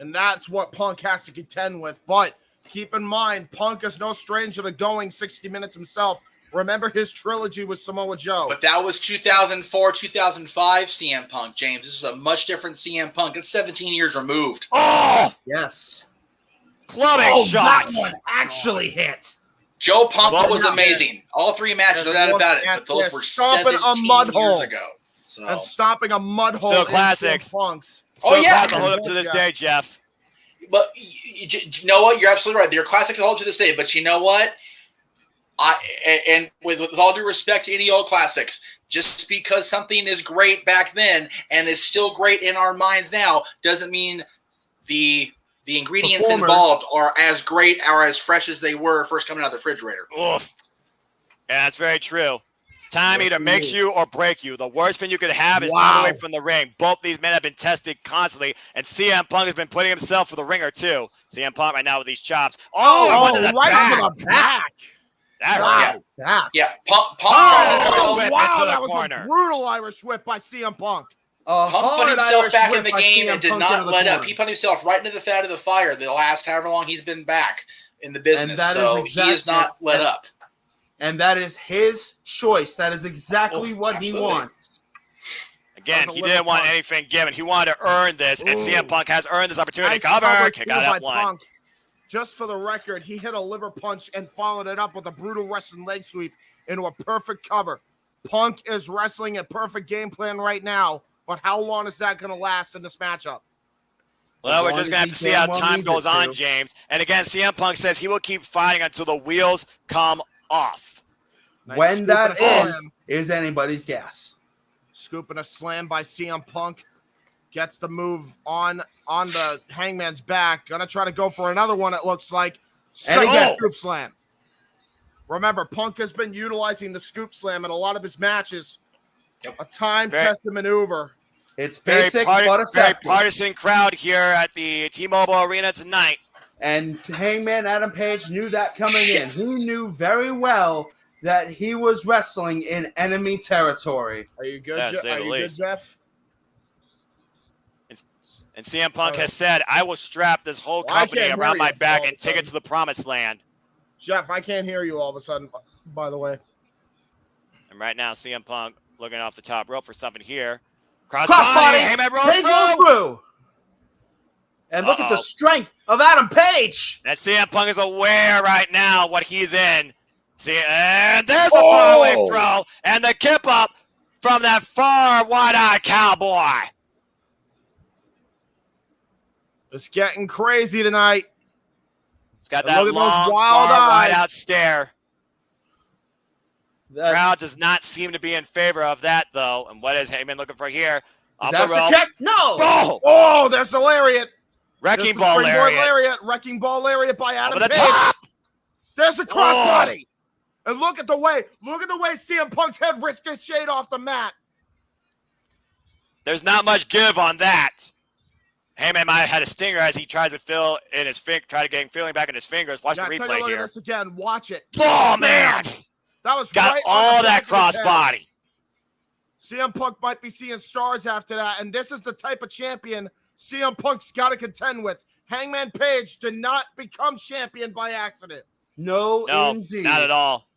And that's what Punk has to contend with. But keep in mind, Punk is no stranger to going 60 minutes himself. Remember his trilogy with Samoa Joe. But that was 2004, 2005 CM Punk, James. This is a much different CM Punk. It's 17 years removed. Oh! Yes. Clubbing shots. That one actually hit. Joe Punk was amazing. All 3 matches, no doubt about it. But those were 17 years ago. So. And stopping a mud hole. Still classics. Punks. Still classics hold up to this day, Jeff. But you know what? You're absolutely right. They're classics hold to this day. But you know what? And with all due respect to any old classics, just because something is great back then and is still great in our minds now doesn't mean the ingredients involved are as great or as fresh as they were first coming out of the refrigerator. Oof. Yeah, that's very true. Time either makes you or break you. The worst thing you could have is time away from the ring. Both these men have been tested constantly, and CM Punk has been putting himself for the ringer too. CM Punk right now with these chops. Right to the back. That Yeah. Punk. That was a brutal Irish whip by CM Punk. Punk put himself back in the game and did not let up. He put himself right into the fat of the fire the last however long he's been back in the business. So he has not let up. And that is his choice. That is exactly what he wants. Again, he didn't want anything given. He wanted to earn this, and CM Punk has earned this opportunity. Cover, kick out at 1. Punk. Just for the record, he hit a liver punch and followed it up with a brutal wrestling leg sweep into a perfect cover. Punk is wrestling a perfect game plan right now, but how long is that going to last in this matchup? Well, we're just going to have to see how time goes on, James. And again, CM Punk says he will keep fighting until the wheels come off. When that is anybody's guess. Scooping a slam by CM Punk. Gets the move on the Hangman's back. Gonna try to go for another one, it looks like. Second scoop slam. Remember, Punk has been utilizing the scoop slam in a lot of his matches. A time-tested maneuver. It's basic but effective. Very partisan crowd here at the T-Mobile Arena tonight. And Hangman Adam Page knew that coming in. He knew very well that he was wrestling in enemy territory. Are you good, Jeff? And CM Punk has said, I will strap this whole company around my back and take it to the promised land. Jeff, I can't hear you all of a sudden, by the way. And right now, CM Punk looking off the top rope for something here. Crossbody. Heyman rolls Page rolls through. And look at the strength of Adam Page. That CM Punk is aware right now what he's in. See, and there's the faraway throw and the kip up from that far wide-eyed cowboy. It's getting crazy tonight. It's got that long, wide-out stare. The crowd does not seem to be in favor of that, though. And what is Heyman looking for here? Is that the kick? No. Oh, there's the lariat. Wrecking ball lariat. Wrecking ball lariat by Adam Over the Page. top. There's the crossbody. And look at the way CM Punk's head ricocheted off the mat. There's not much give on that. Heyman might have had a stinger as he tries to fill in his feeling back in his fingers. Watch the replay take a look here. at this again. Watch it. Oh man, that was got right all that crossbody. CM Punk might be seeing stars after that, and this is the type of champion CM Punk's got to contend with. Hangman Page did not become champion by accident. No, indeed. Not at all.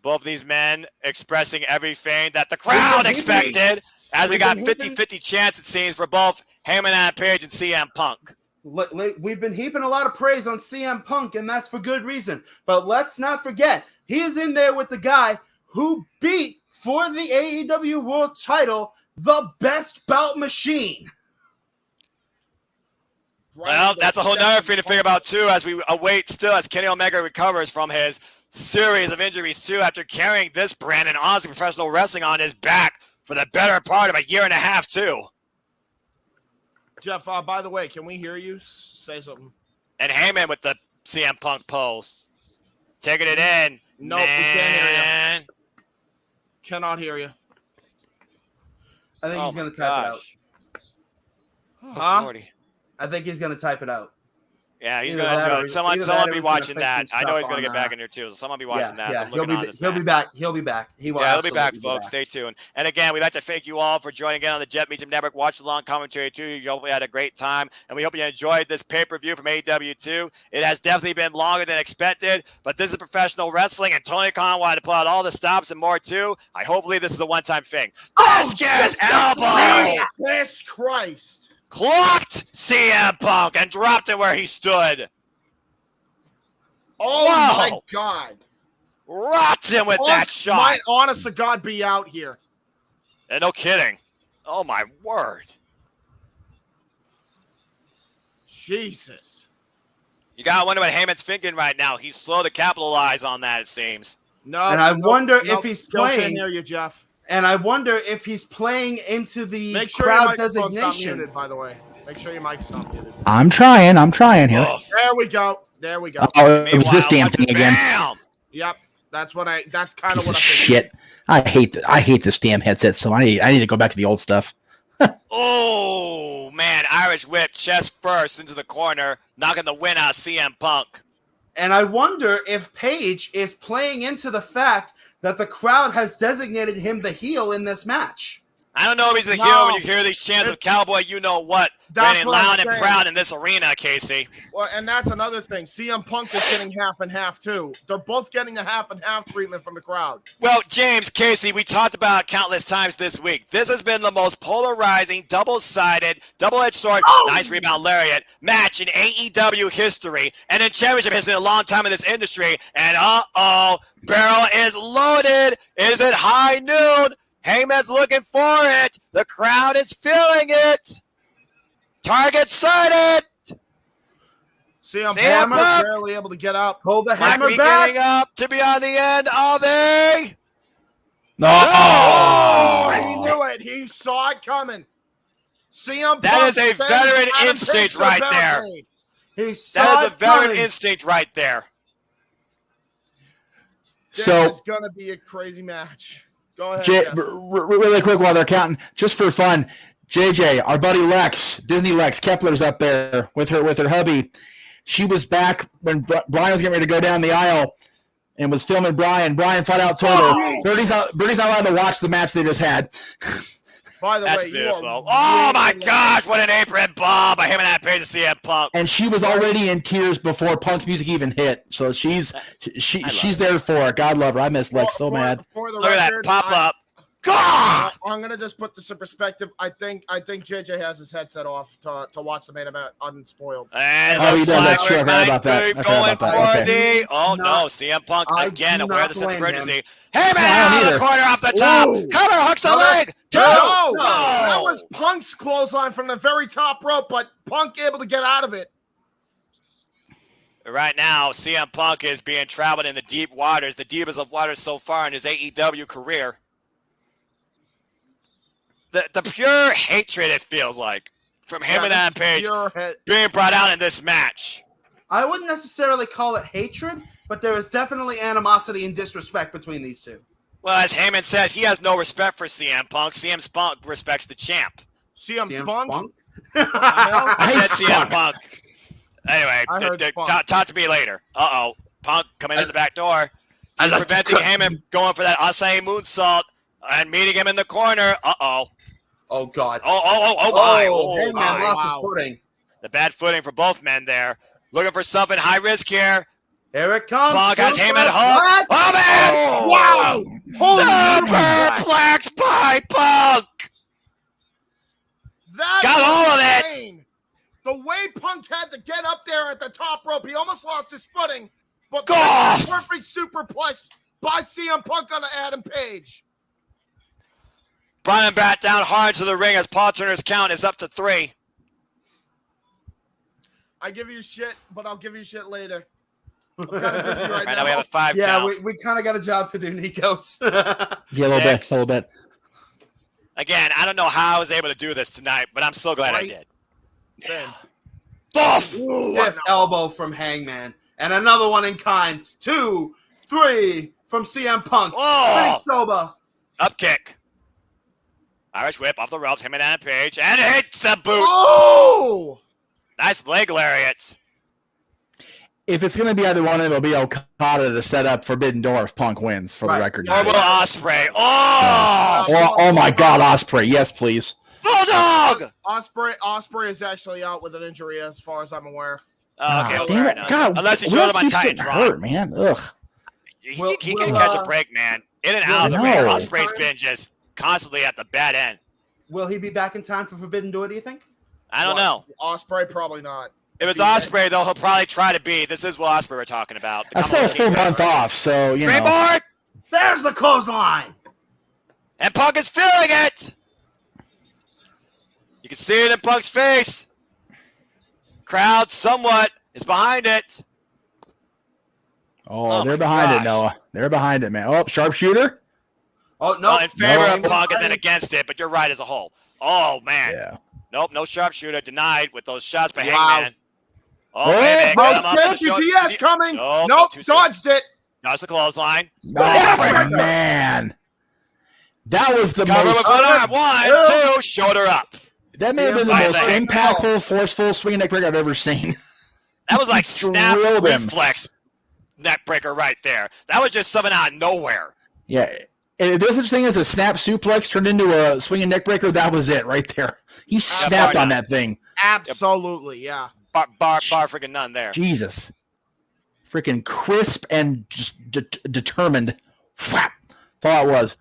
Both of these men expressing everything that the crowd expected, as we got 50-50 chance, it seems, for both Heyman and Page and CM Punk. We've been heaping a lot of praise on CM Punk, and that's for good reason. But let's not forget, he is in there with the guy who beat, for the AEW World title, the best bout machine. Well, that's a whole nother thing to figure about, too, as we await still as Kenny Omega recovers from his series of injuries, too, after carrying this brand and honestly professional wrestling on his back for the better part of a year and a half, too. Jeff, by the way, can we hear you say something? And Heyman with the CM Punk pose. Taking it in. Nope, we can't hear you. Cannot hear you. I think he's going to type it out. Oh, Lordy. I think he's going to type it out. Yeah, he's going to. Someone be watching that. I know he's going to get back in there too. So someone be watching that. Yeah, he'll be back. He'll be back. He will. Yeah, he'll be back, folks. Stay tuned. And again, we'd like to thank you all for joining in on the Jet Meacham Network Watch Along commentary too. You hope we had a great time, and we hope you enjoyed this pay-per-view from AEW 2. It has definitely been longer than expected, but this is professional wrestling, and Tony Khan wanted to pull out all the stops and more too. Hopefully this is a one-time thing. Discus elbow! Jesus Christ! Clocked CM Punk and dropped it where he stood. Oh, my God. Rocked him with that shot. Might, honest to God, be out here. And no kidding. Oh, my word. Jesus. You got to wonder what Heyman's thinking right now. He's slow to capitalize on that, it seems. No. And I wonder if he's playing. Can't hear you, Jeff. And I wonder if he's playing into the Make sure crowd your microphone's designation. not muted, by the way. Make sure your mic's not muted. I'm trying here. Oh. There we go. Oh, it was this damn thing again. Yep. That's kind of what I think. Shit. I hate this damn headset, so I need to go back to the old stuff. Oh, man. Irish whip, chest first into the corner, knocking the win out of CM Punk. And I wonder if Page is playing into the fact that the crowd has designated him the heel in this match. I don't know if he's a heel when you hear these chants of Cowboy, you know what. Raining loud and proud in this arena, Casey. Well, and that's another thing. CM Punk is getting half and half, too. They're both getting a half and half treatment from the crowd. Well, James, Casey, we talked about it countless times this week. This has been the most polarizing, double-sided, double-edged sword, nice rebound lariat match in AEW history. And in championship has been a long time in this industry. And barrel is loaded. Is it high noon? Heyman's looking for it. The crowd is feeling it. Target sighted. CM Punk barely able to get up. Hold the hammer back. back. Getting up to be on the end of a. He knew it. He saw it coming. CM Punk. That is a veteran instinct right there. That is a veteran instinct right there. This is going to be a crazy match. Go ahead. Really quick while they're counting, just for fun, JJ, our buddy Lex, Disney Lex Kepler's up there with her hubby. She was back when Brian was getting ready to go down the aisle and was filming Brian. Brian flat out told her, Birdie's not allowed to watch the match they just had. By the That's way, beautiful. Oh my gosh, what an apron bomb by him and that page to CM Punk. And she was already in tears before Punk's music even hit. So she's there for it. God love her. I miss Lex so mad. Look at that pop up. God! I'm gonna just put this in perspective. I think JJ has his headset off to watch the main event unspoiled. And Oh, he looks does. like That's true. I we forgot might about that. be I forgot going about that. for Okay. the. Oh No. no, CM Punk I again do aware of not the sense of blame urgency. him. Hey man, No, I out don't of the either. corner off the top. Ooh. Cover hooks the No, leg. Two. No, No. that was Punk's clothesline from the very top rope, but Punk able to get out of it. Right now, CM Punk is being traveled in the deep waters, the deepest of waters so far in his AEW career. The pure hatred it feels like from him and Adam Page being brought out in this match. I wouldn't necessarily call it hatred, but there is definitely animosity and disrespect between these two. Well, as Heyman says, he has no respect for CM Punk. CM Punk respects the champ. CM Spunk? I said CM Punk. Anyway, I heard talk to me later. Uh-oh. Punk coming in the back door. He's preventing Heyman going for that Asai moonsault and meeting him in the corner. Uh-oh. Oh, God. Oh, my. Heyman My. lost his footing. The bad footing for both men there. Looking for something high risk here. Here it comes. Punk has Heyman hooked. Oh, man. Wow! Superplex by Punk. That Got was all of it. insane. The way Punk had to get up there at the top rope, he almost lost his footing. But perfect superplex by CM Punk on Adam Page. Brian back down hard to the ring as Paul Turner's count is up to 3. I give you shit, but I'll give you shit later. I'm kind of busy right Right now. now we have a 5 Yeah, count. we kind of got a job to do, Nikos. Yeah, a little bit. Again, I don't know how I was able to do this tonight, but I'm so glad I did. Same. Stiff elbow from Hangman. And another one in kind. 2, 3 from CM Punk. Oh! Spinning Soba. Up kick. Irish whip off the ropes, him and Adam Page, and hits the boot. Oh! Nice leg lariat. If it's going to be either one, it'll be Okada to set up Forbidden Door if Punk wins, for the record. Or will Ospreay. Oh! Oh my God, Ospreay. Yes, please. Bulldog! Ospreay is actually out with an injury as far as I'm aware. Oh, okay, damn fair it. enough. God, unless he's Will showing him on keeps getting Titan hurt, man. Ugh. He can catch a break, man. In and out of the ring. Ospreay's been just constantly at the bad end. Will he be back in time for Forbidden Door, do you think? I don't know. Ospreay, probably not. If it's Ospreay, though, he'll probably try to be. This is what Ospreay we're talking about. I still a full month off, so, you know. Springboard! There's the clothesline! And Punk is feeling it! You can see it in Punk's face. Crowd somewhat is behind it. Oh, they're behind it, Noah. They're behind it, man. Oh, sharpshooter? Oh, no. Well, in favor of Punk and then against it, but you're right as a whole. Oh, man. Yeah. Nope, no sharpshooter denied with those shots by Wow. Hangman. Oh, Hangman got him up in the GTS coming. Nope, Nope, too soon. dodged it. Dodged the clothesline. Oh, man. That was the Cover most... with one arm. 1, 2, shoulder up. That may have been the Right most leg. impactful, forceful swing neck breaker I've ever seen. That was like snap Drilled him. reflex neck breaker right there. That was just something out of nowhere. Yeah. If there's such thing as a snap suplex turned into a swinging neck breaker, that was it right there. He snapped on that thing. Absolutely, yeah. Bar freaking none there. Jesus. Freaking crisp and just determined. Flap. That's all it was.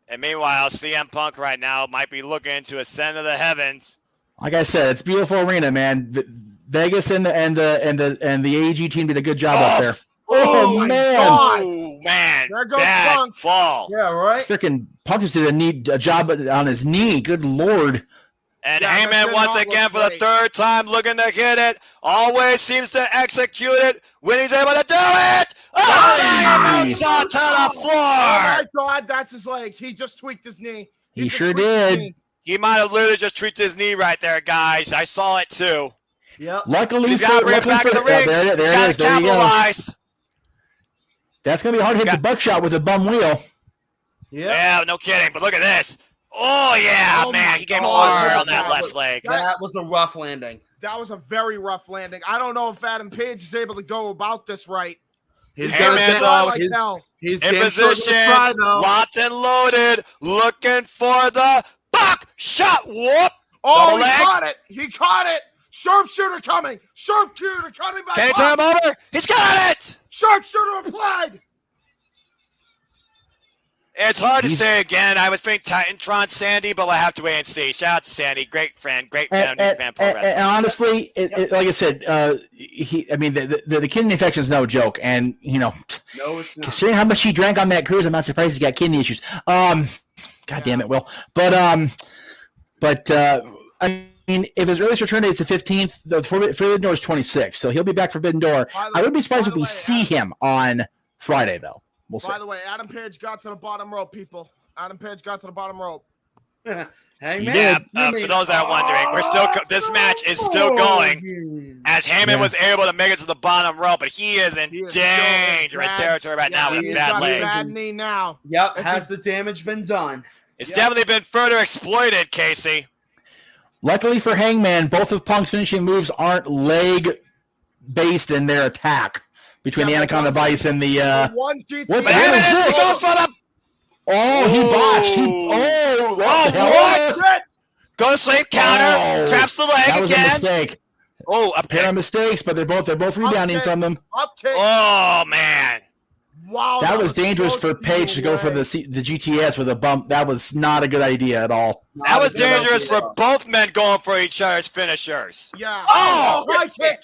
And meanwhile, CM Punk right now might be looking to ascend to the heavens. Like I said, it's a beautiful arena, man. Vegas and the AEG team did a good job up there. Oh, man. Oh, man. There goes Bad Punk. fall. Yeah, right? Freaking Punk just did a job on his knee. Good Lord. And Yeah, that Heyman did once not again look for the great. third time looking to hit it. Always seems to execute it when he's able to do it. Moonsault to the floor. Oh my God, that's his leg. He just tweaked his knee. He just sure tweaked his did. knee. He might have literally just tweaked his knee right there, guys. I saw it too. Yep. Luckily He's got to bring it back in the ring. there it He's is. got to There you go. capitalize. That's going to be hard to hit the buckshot with a bum wheel. Yeah, no kidding. But look at this. Oh, yeah, Oh, man. my He came God. hard on that That left was- leg. That was a rough landing. That was a very rough landing. I don't know if Adam Page is able to go about this right. He's Heyman, gonna though, Like hell. he's In damn sure position, gonna try, though. locked and loaded, looking for the buckshot. Whoop. Oh, Double he leg. caught it. He caught it. Sharpshooter coming. Sharpshooter coming by. Can he turn him over? He's got it. Sharpshooter applied. It's hard to say again. I would think Titantron Sandy, but we'll have to wait and see. Shout out to Sandy, great fan, great fan, fan pro wrestling. And honestly, like I said, the kidney infection is no joke, and no, it's not. Considering how much he drank on that cruise, I'm not surprised he's got kidney issues. God damn it, Will. But I mean, if his earliest return date is the 15th, the Forbidden Door is 26th, so he'll be back for Forbidden Door. I wouldn't be surprised if we see him on Friday, though. We'll see. By the way, Adam Page got to the bottom rope, people. Adam Page got to the bottom rope. Hey, man. For those that are wondering, this match is still going as Heyman was able to make it to the bottom rope, but he is in dangerous territory right now with a bad leg. Bad knee now. Yep. Has the damage been done? It's definitely been further exploited, Casey. Luckily for Hangman, both of Punk's finishing moves aren't leg-based in their attack between the Anaconda Vice and the one GT. What the hell is this? He botched. What? Go to sleep, counter, traps the leg that was again. A mistake. A pair of mistakes, but they're both rebounding from them. Oh man. Wow. That was dangerous for Page to go for the GTS with a bump. That was not a good idea at all. That was dangerous for both men going for each other's finishers. Yeah. High kick.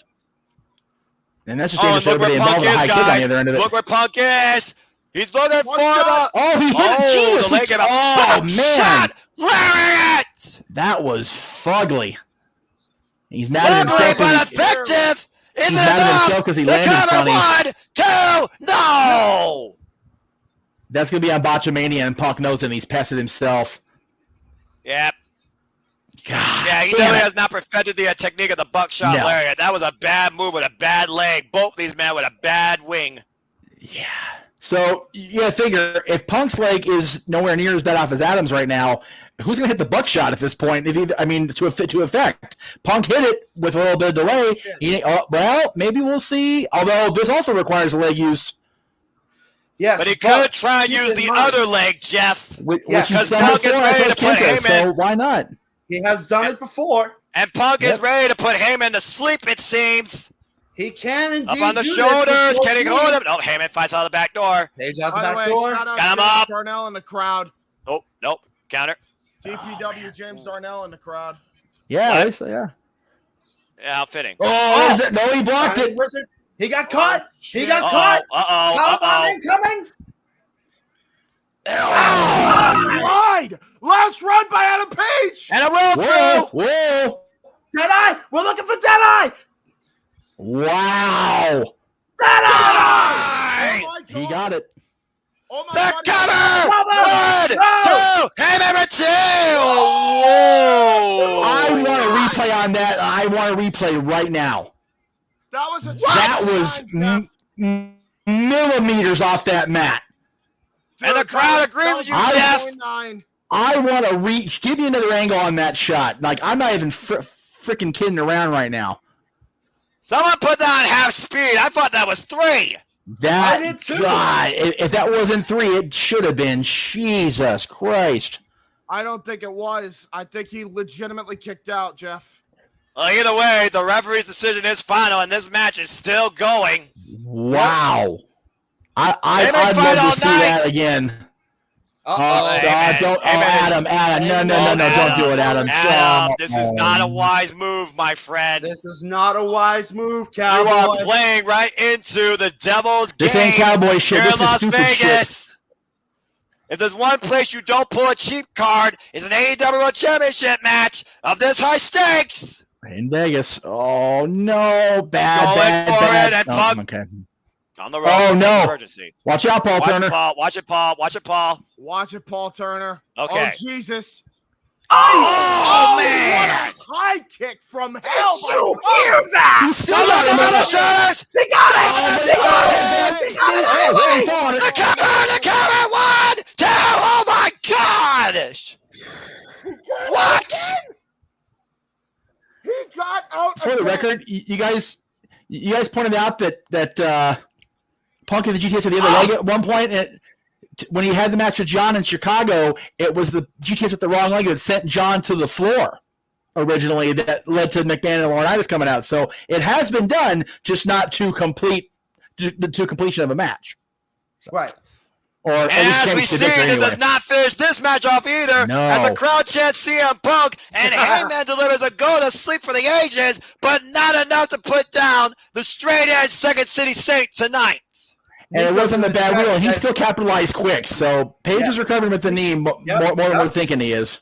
And that's just dangerous for everybody involved with a high kick on the other end of it. Look where Punk is. He's looking for the... he hit it. Jesus. Man. Lariat. That was fugly. He's mad at himself. But effective. He's mad at himself because he landed funny. 1, 2, no. That's going to be on Botchamania, and Punk knows it, and he's past it himself. Yep. God, yeah, he definitely has not perfected the technique of the buckshot lariat. That was a bad move with a bad leg. Both these men with a bad wing. Yeah. So you got to figure, if Punk's leg is nowhere near as bad off as Adams right now, who's going to hit the buckshot at this point? To effect. Punk hit it with a little bit of delay. Well, maybe we'll see. Although this also requires leg use. Yes, but he could try and use the other leg, Jeff. Because Punk is ready to put Heyman. So why not? He has done it before. And Punk is ready to put Heyman to sleep, it seems. He can indeed. Up on the shoulders. Can he hold him? No, Heyman fights out the back door. Page out the back door. Got him up. Darnell in the crowd. Oh, nope. Counter. GPW James Darnell in the crowd. Yeah, Yeah, how fitting. No, he blocked it. He got caught. He got caught. Uh-oh. Incoming. Ride! Last run by Adam Page! And a roll through! Whoa! Deadeye! We're looking for Deadeye! Wow! Deadeye! Oh he got it. Oh the cover! 1, 2! Hey, number 2! Whoa! I want a replay on that. I want a replay right now. That was millimeters off that mat. Dude, and the crowd agrees with you, Jeff. I want to give me another angle on that shot. Like, I'm not even freaking kidding around right now. Someone put that on half speed. I thought that was 3. That, I did too. God, if that wasn't 3, it should have been. Jesus Christ. I don't think it was. I think he legitimately kicked out, Jeff. Well, either way, the referee's decision is final, and this match is still going. Wow. I'd love to see that again. Adam. No, don't do it, Adam. Adam, this is not a wise move, my friend. This is not a wise move, Cowboy. You are playing right into the devil's game. This ain't cowboy shit. Here This in is Las stupid Vegas. shit. If there's one place you don't pull a cheap card, it's an AEW World Championship match of this high stakes. In Vegas. Oh, no. Bad. And Punk. Okay. On the road. Oh, no. Emergency. Watch out, Paul Turner. Watch it, Paul. Watch it, Paul Turner. Okay. Oh, Jesus. Oh, man. What a high kick from hell. Did you hear that? He's still got him on the shoulders. They got it. The cover. 1, 2. Oh, my gosh. What? He got out. For the record, you guys pointed out that Punk and the GTS had the other leg at one point. And when he had the match with John in Chicago, it was the GTS with the wrong leg that sent John to the floor originally that led to McMahon and Laurinaitis coming out. So it has been done, just not to completion of a match. So. Right. Or And as we see, this does not finish this match off either. No. As the crowd chants CM Punk, and Heyman delivers a go to sleep for the ages, but not enough to put down the straight edge Second City Saint tonight. And it wasn't a bad wheel. He still capitalized quick. So Page is recovering with the knee more than we're thinking he is.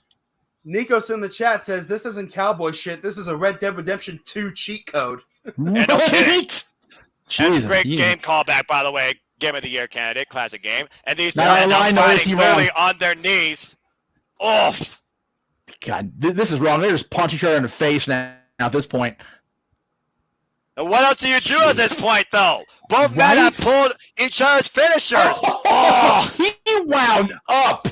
Nikos in the chat says this isn't cowboy shit. This is a Red Dead Redemption 2 cheat code. And no kidding. Jesus, great game callback, by the way. Game of the Year candidate, classic game. And these two Now, are now I know fighting it's clearly wrong. on their knees. Oof. God, this is wrong. They're just punching each other in the face now at this point. And what else do you do at this point, though? Both men have pulled each other's finishers. Oh, he wound up.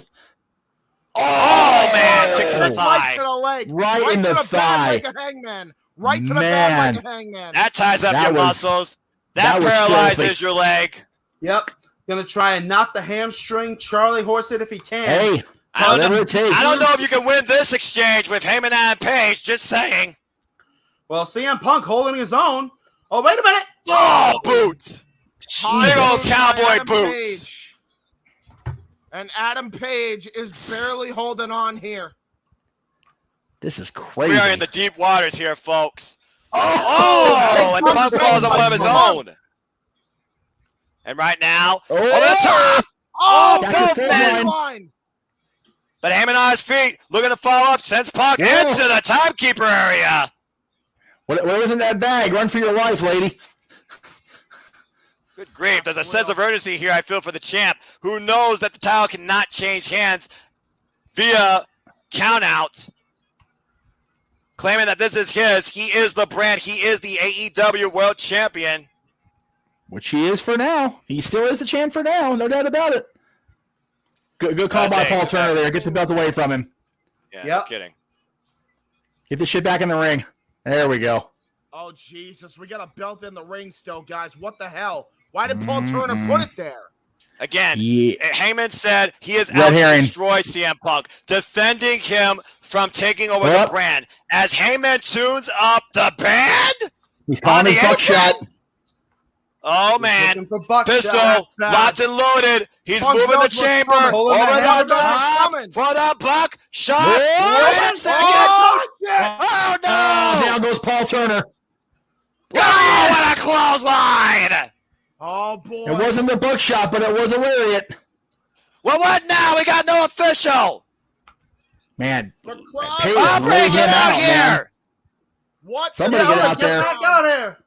Oh, man. Kick to the Right thigh. to the leg. Right in the to thigh. bad leg of Hangman. Right to the Man. bad leg of Hangman. That ties up That your was- muscles. that That was paralyzes filthy. your leg. Yep. Gonna try and knock the hamstring. Charlie horse it if he can. Hey, whatever it takes. I don't know if you can win this exchange with Heyman and Page. Just saying. Well, CM Punk holding his own. Oh, wait a minute. Oh, boots. Big old Jesus. cowboy Adam boots. Page. And Adam Page is barely holding on here. This is crazy. We are in the deep waters here, folks. Oh, and Punk falls on one of his own. And right now, over the top. Oh, Got his both full men. Line. But Heyman on his feet, looking to follow up, sends Punk into the timekeeper area. What was in that bag? Run for your life, lady. Good grief. There's a sense of urgency here, I feel, for the champ, who knows that the title cannot change hands via countout. Claiming that this is his. He is the brand. He is the AEW World Champion. Which he is for now. He still is the champ for now. No doubt about it. Good call by Paul Turner there. Get the belt away from him. Yeah, no Yep. kidding. Get the shit back in the ring. There we go. Oh, Jesus. We got a belt in the ring still, guys. What the hell? Why did Paul Turner put it there? Again, Yeah. Heyman said he is Red out to herring. destroy CM Punk, defending him from taking over the Yep. brand. As Heyman tunes up the band, He's calling On his the buckshot. oh man, Looking for buckshot. pistol, locked and loaded. He's Punk moving the knows what's chamber coming. over Holding the the hammer. top Coming. for the buck shot. Whoa. Wait a second. Oh, shit. Oh no! Down goes Paul Turner. Oh, what a clothesline! Oh, boy. It wasn't the buckshot, but it was a lariat. Well, what now? We got no official. Man, The crowd- Page I'll is break laying it him out out, man. here. What? Somebody the get hell? out there. Back out here.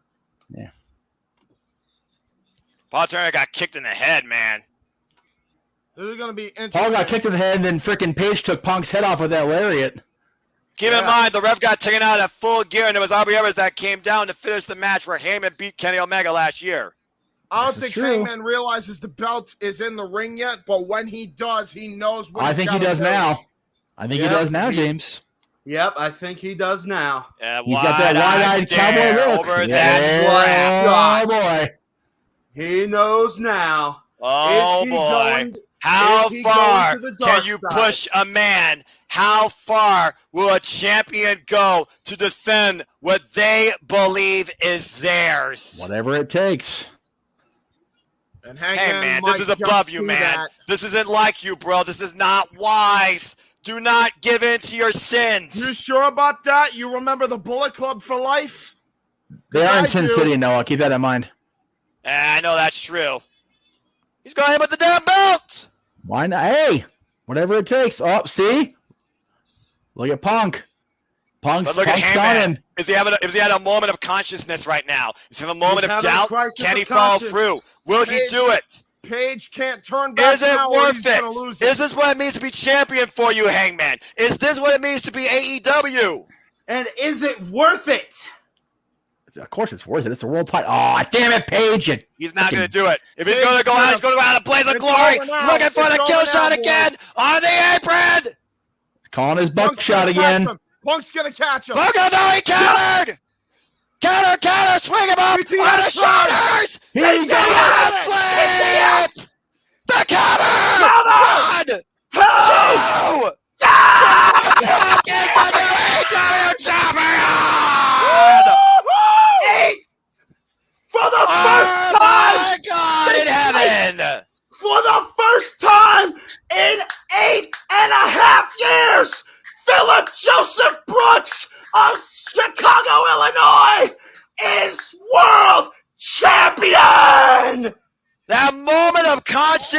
Paul Turner got kicked in the head, man. This is going to be interesting. Paul got kicked in the head, and then freaking Page took Punk's head off with that lariat. Keep in mind, the ref got taken out at full gear, and it was Aubrey Evans that came down to finish the match where Heyman beat Kenny Omega last year. I don't This is think true. Hangman realizes the belt is in the ring yet, but when he does, he knows what I he's think he gotta does do. now. I think Yeah, he does now, he- James. Yep, I think he does now. He's got that wide-eyed cowboy look. over Yeah. that Oh, boy. He knows now. Oh, Is he boy. going- How is he far going to the dark can you side? push a man? How far will a champion go to defend what they believe is theirs? Whatever it takes. And Hey, Hangman man, might this is just above you, do man. that. This isn't like you, bro. This is not wise. Do not give in to your sins. You sure about that? You remember the Bullet Club for life? They are in I Sin do. City, Noah. Keep that in mind. I know that's true. He's going to hit with the damn belt. Why not? Hey, whatever it takes. Oh, see? Look at Punk. Punk's But look at Punk's on Heyman. him. Is he having a moment of consciousness right now? Is he having a moment He's of having a doubt? crisis Can of he follow conscience. through? Will he Hey, do it? Page can't turn back Is it now or worth he's gonna it? lose Is this what it means to be champion for you, Hangman? Is this what it means to be AEW? And is it worth it? Of course it's worth it. It's a world title. Oh, damn it, Page. You He's not fucking- going to do it. If he's Page going to go out, he's going to go out in a blaze of It's glory. going out. Looking for It's the kill going shot out, again on the apron. calling his Punk's buckshot gonna catch again. him. Punk's gonna catch him. Look at no, he countered. Counter, swing him up on the shoulders. Here he He's goes. gonna slip. The cover. 1, 2, 3. For the Oh first time! my God in heaven! For the first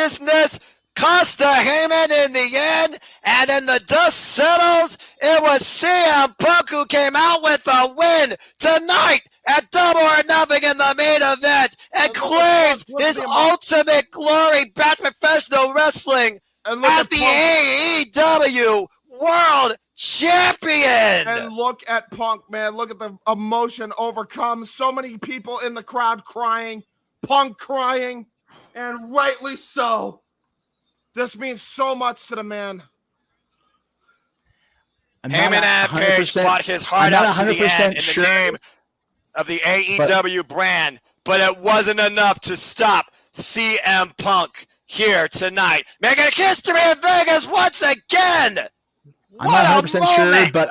nervousness cost the Heyman in the end, and in the dust settles, it was CM Punk who came out with the win tonight at Double or Nothing in the main event and claims his ultimate glory back to professional wrestling as the AEW World Champion. And look at Punk, man. Look at the emotion overcome. So many people in the crowd crying. Punk crying. And rightly so. This means so much to the man. Heyman and Page fought his heart out to the end in the name of the AEW brand, but it wasn't enough to stop CM Punk here tonight, making history in Vegas once again. I'm not 100% sure, but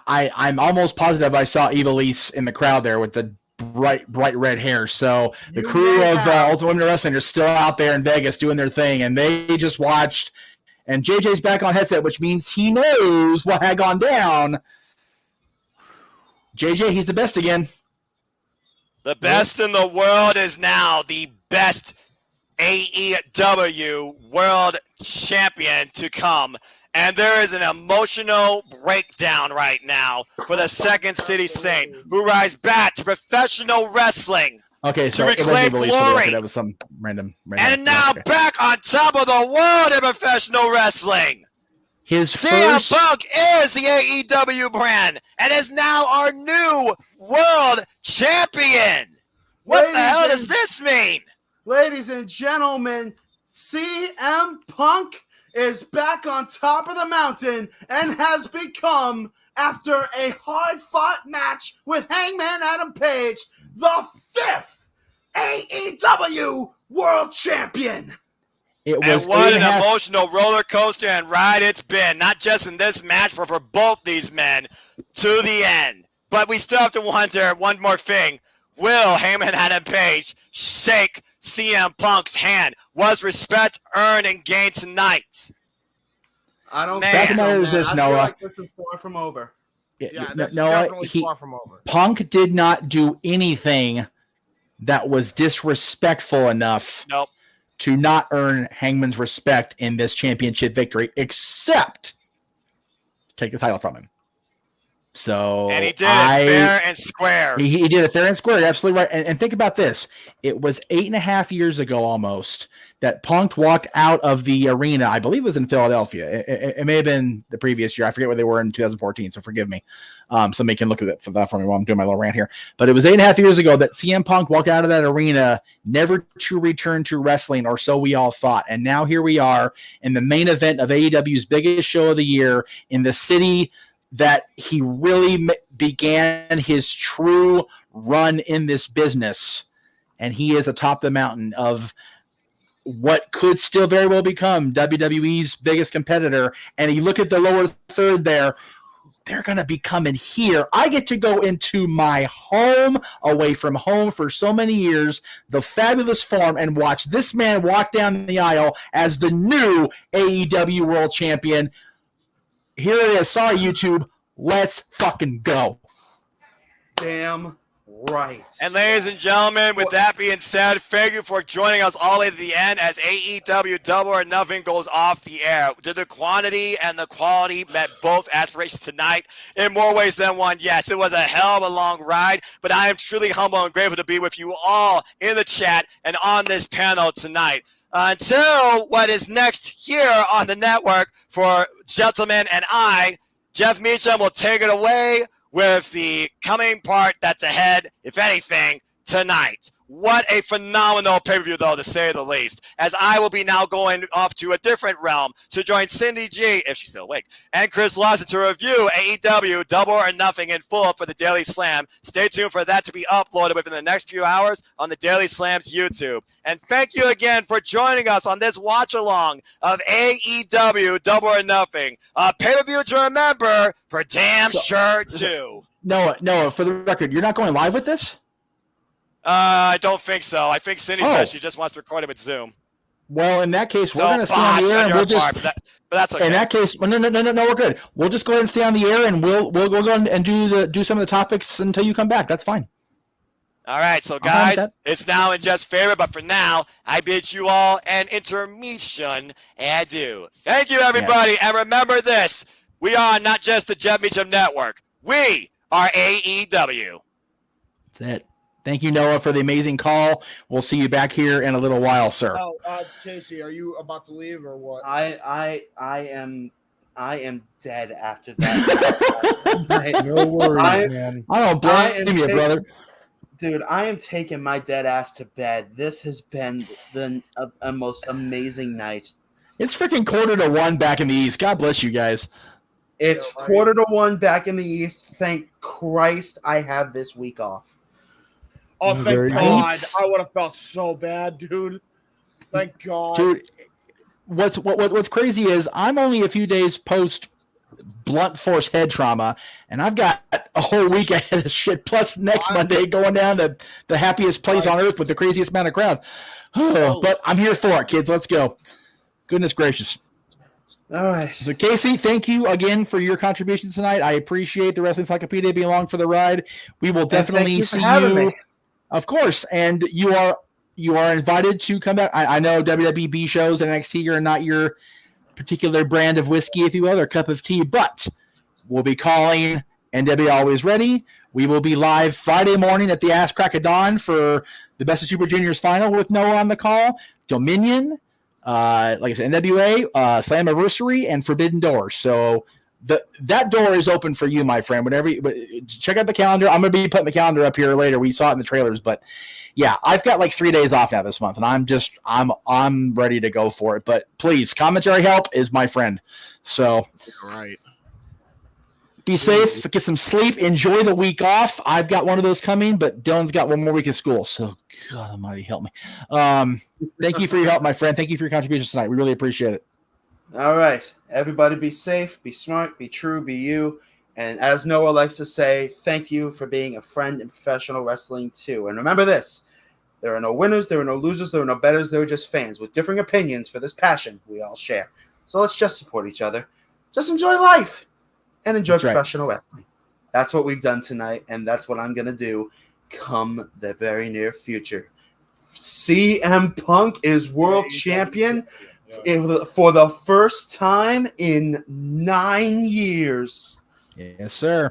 I'm almost positive I saw Ivelisse in the crowd there with the bright red hair. So the crew of Ultimate Women Wrestling are still out there in Vegas doing their thing, and they just watched. And JJ's back on headset, which means he knows what had gone down. JJ, he's the best again. The best in the world is now the best AEW World Champion to come. And there is an emotional breakdown right now for the Second City Saint, who rise back to professional wrestling. Okay, so to reclaim glory. That was some random and now back on top of the world in professional wrestling. CM Punk is the AEW brand and is now our new world champion. What the hell does this mean? Ladies and gentlemen, CM Punk is back on top of the mountain and has become, after a hard-fought match with Hangman Adam Page, the 5th AEW World Champion. It was and what an emotional roller coaster and ride it's been, not just in this match, but for both these men to the end. But we still have to wonder one more thing. Will Heyman Adam Page shake CM Punk's hand? Was respect earned and gained tonight? I don't think so, man. This, Noah. Feel like this is far from over. Yeah, this is Noah, definitely far from over. Punk did not do anything that was disrespectful enough to not earn Hangman's respect in this championship victory, except take the title from him. So, and he did it fair and square. He did it fair and square. You're absolutely right. And think about this. It was 8.5 years ago almost that Punk walked out of the arena. I believe it was in Philadelphia. It may have been the previous year. I forget where they were in 2014, so forgive me. Somebody can look at it for that for me while I'm doing my little rant here. But it was 8.5 years ago that CM Punk walked out of that arena, never to return to wrestling, or so we all thought. And now here we are in the main event of AEW's biggest show of the year in the city that he really began his true run in this business. And he is atop the mountain of what could still very well become WWE's biggest competitor. And you look at the lower third there, they're going to be coming here. I get to go into my home, away from home for so many years, the Fabulous Farm, and watch this man walk down the aisle as the new AEW World Champion. Here it is. Sorry, YouTube. Let's fucking go. Damn right. And ladies and gentlemen, with that being said, thank you for joining us all the way to the end as AEW Double or Nothing goes off the air. Did the quantity and the quality met both aspirations tonight? In more ways than one, yes. It was a hell of a long ride, but I am truly humble and grateful to be with you all in the chat and on this panel tonight. Until what is next here on the network for Gentlemen and I, Jeff Meacham will take it away with the coming part that's ahead, if anything, tonight. What a phenomenal pay-per-view, though, to say the least, as I will be now going off to a different realm to join Cindy G, if she's still awake, and Chris Lawson to review AEW Double or Nothing in full for the Daily Slam. Stay tuned for that to be uploaded within the next few hours on the Daily Slam's YouTube. And thank you again for joining us on this watch-along of AEW Double or Nothing, a pay-per-view to remember for damn sure, too. Noah, for the record, you're not going live with this? I don't think so. I think Cindy says she just wants to record it with Zoom. Well, in that case, we're going to stay on the air, and we'll just. But that's okay. In that case, no, we're good. We'll just go ahead and stay on the air, and we'll go and do some of the topics until you come back. That's fine. All right, so guys, it's now in just favor, but for now, I bid you all an intermission adieu. Thank you, everybody, and remember this: we are not just the Jeff Meacham Network. We are AEW. That's it. Thank you, Noah, for the amazing call. We'll see you back here in a little while, sir. Oh, Casey, are you about to leave or what? I am dead after that. No worries, man. I don't blame you, brother. Dude, I am taking my dead ass to bed. This has been a most amazing night. It's freaking 1:45 back in the East. God bless you guys. It's 1:45 back in the East. Thank Christ I have this week off. Oh, thank Very God. nice. I would have felt so bad, dude. Thank God. Dude, what's crazy is I'm only a few days post blunt force head trauma, and I've got a whole week ahead of shit, plus next Monday going down to the happiest place on earth with the craziest amount of crowd. But I'm here for it, kids. Let's go. Goodness gracious. All right. So, Casey, thank you again for your contributions tonight. I appreciate the Wrestling Encyclopedia being along for the ride. We will definitely see you. Of course. And you are invited to come back. I know WWB shows and NXT are not your particular brand of whiskey, if you will, or cup of tea, but we'll be calling NW Always Ready. We will be live Friday morning at the Ass Crack of Dawn for the Best of Super Juniors final with Noah on the call, Dominion, like I said, NWA, Slammiversary, and Forbidden Doors. So that door is open for you, my friend. Check out the calendar. I'm going to be putting the calendar up here later. We saw it in the trailers, but yeah, I've got like 3 days off now this month, and I'm ready to go for it. But please, commentary help is my friend. So, all right. Be safe, get some sleep, enjoy the week off. I've got one of those coming, but Dylan's got one more week of school. So, God Almighty, help me. Thank you for your help, my friend. Thank you for your contributions tonight. We really appreciate it. All right. Everybody be safe, be smart, be true, be you. And as Noah likes to say, thank you for being a friend in professional wrestling too. And remember this, there are no winners, there are no losers, there are no betters, there are just fans with differing opinions for this passion we all share. So let's just support each other. Just enjoy life and enjoy professional wrestling. That's what we've done tonight, and that's what I'm going to do come the very near future. CM Punk is world champion for the first time in 9 years. Yes, sir.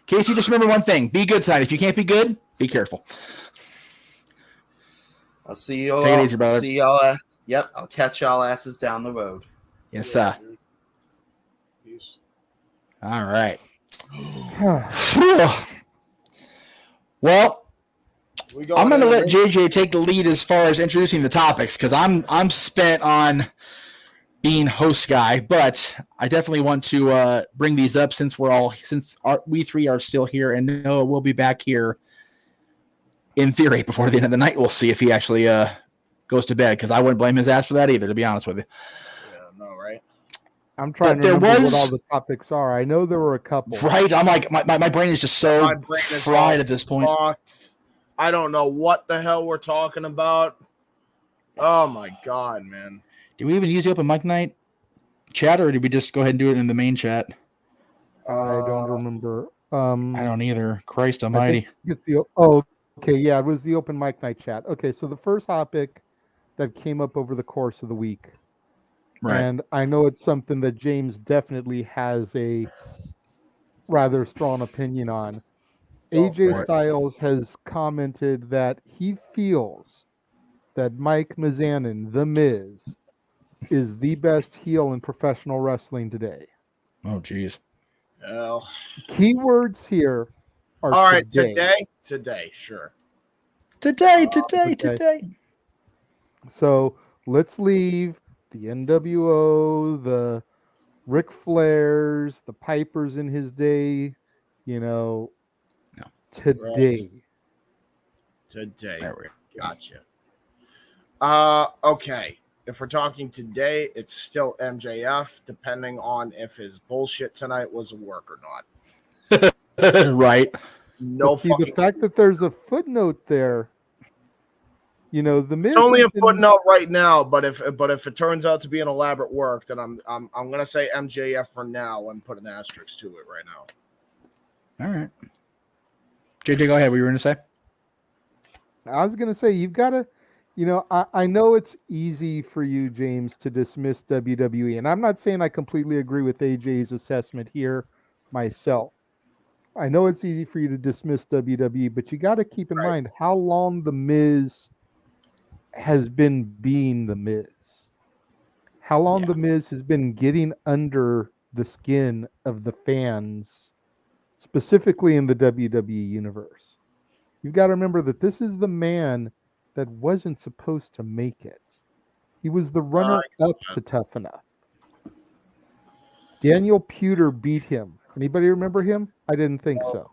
Casey, just remember one thing. Be good tonight. If you can't be good, be careful. I'll see you all. Take it easy, brother. See y'all. Yep, I'll catch y'all asses down the road. Yes, sir. Peace. All right. Well, I'm going to let JJ take the lead as far as introducing the topics because I'm spent on being host guy, but I definitely want to bring these up since we three are still here, and Noah will be back here in theory before the end of the night. We'll see if he actually goes to bed because I wouldn't blame his ass for that either, to be honest with you. Yeah, no, right? I'm trying to remember what all the topics are. I know there were a couple. Right? I'm like, my brain is just so fried at this point. I don't know what the hell we're talking about. Oh, my God, man. Did we even use the open mic night chat, or did we just go ahead and do it in the main chat? I don't remember. I don't either. Christ almighty. Okay, yeah, it was the open mic night chat. Okay, so the first topic that came up over the course of the week, right? And I know it's something that James definitely has a rather strong opinion on. AJ Styles has commented that he feels that Mike Mizanin, The Miz, is the best heel in professional wrestling today. Oh, geez. Well, keywords here are all right. Today, sure. Today. So let's leave the NWO, the Ric Flairs, the Pipers in his day. Today. Gotcha. Okay. If we're talking today, it's still MJF, depending on if his bullshit tonight was a work or not. Right. The fact that there's a footnote there, the Miz. It's only a footnote right now, but if it turns out to be an elaborate work, then I'm gonna say MJF for now and put an asterisk to it right now. All right. JJ, go ahead. What you were going to say? I was gonna say you've got to, I know it's easy for you, James, to dismiss WWE, and I'm not saying I completely agree with AJ's assessment here myself. I know it's easy for you to dismiss WWE, but you got to keep in mind how long the Miz has been being the Miz. How long the Miz has been getting under the skin of the fans, specifically in the WWE universe. You've got to remember that this is the man that wasn't supposed to make it. He was the runner-up to Tough Enough. Daniel Puder beat him. Anybody remember him? I didn't think so.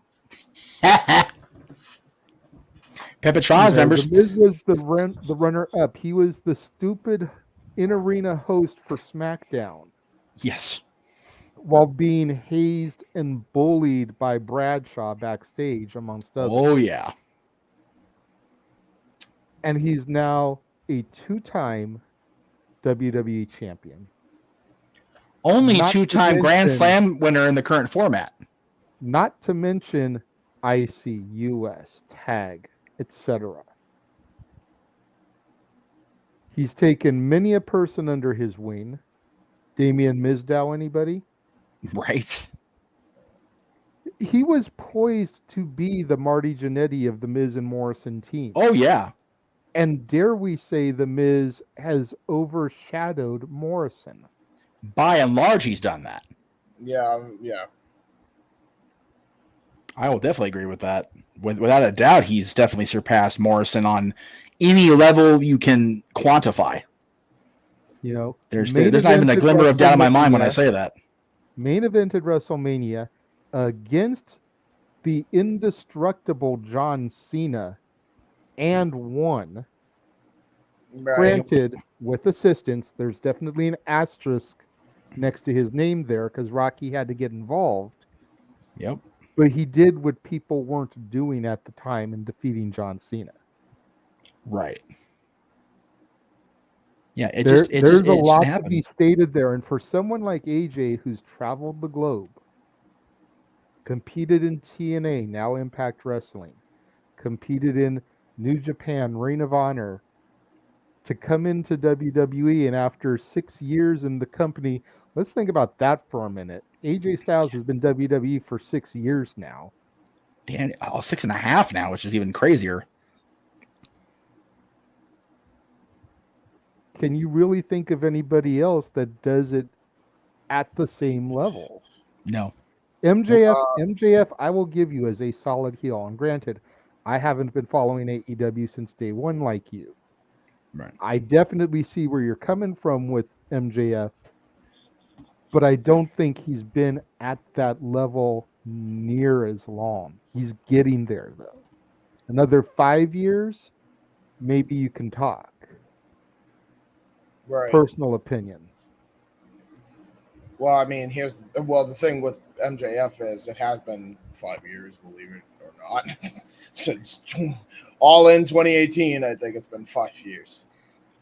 Pepitron's members. The Miz was the runner-up. He was the stupid in-arena host for SmackDown. Yes. While being hazed and bullied by Bradshaw backstage, amongst others. Oh, yeah. And he's now a 2-time WWE champion. Only 2-time Grand Slam winner in the current format. Not to mention IC, US, Tag, etc. He's taken many a person under his wing. Damian Mizdow, anybody? Right. He was poised to be the Marty Jannetty of the Miz and Morrison team. Oh, yeah. And dare we say the Miz has overshadowed Morrison. By and large, he's done that. Yeah. I will definitely agree with that. Without a doubt, he's definitely surpassed Morrison on any level you can quantify. There's not even a glimmer of doubt in my mind when I say that. Main evented WrestleMania against the indestructible John Cena and won. Right. Granted, with assistance, there's definitely an asterisk next to his name there because Rocky had to get involved. Yep. But he did what people weren't doing at the time in defeating John Cena. Right. Yeah, there's a lot to be stated there. And for someone like AJ who's traveled the globe, competed in TNA, now Impact Wrestling, competed in New Japan, Ring of Honor, to come into WWE and after 6 years in the company, let's think about that for a minute. AJ Styles has been WWE for 6 years now. 6.5 now, which is even crazier. Can you really think of anybody else that does it at the same level? No. MJF, I will give you as a solid heel. And granted, I haven't been following AEW since day one like you. Right. I definitely see where you're coming from with MJF, but I don't think he's been at that level near as long. He's getting there, though. Another 5 years, maybe you can talk. Right. Personal opinion. Well, I mean, the thing with MJF is it has been 5 years, believe it or not, since All In 2018. I think it's been 5 years.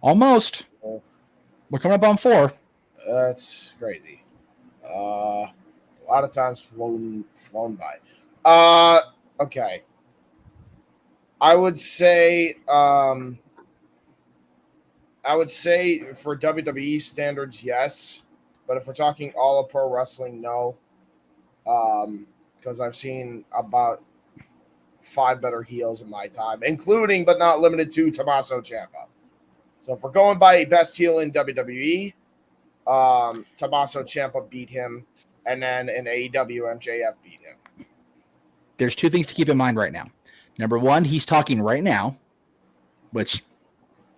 Almost. We're coming up on 4. That's crazy. A lot of times flown by. Okay. I would say for WWE standards, yes. But if we're talking all of pro wrestling, no. Because I've seen about 5 better heels in my time, including but not limited to Tommaso Ciampa. So if we're going by best heel in WWE, Tommaso Ciampa beat him, and then in AEW, MJF beat him. There's 2 things to keep in mind right now. Number 1, he's talking right now, which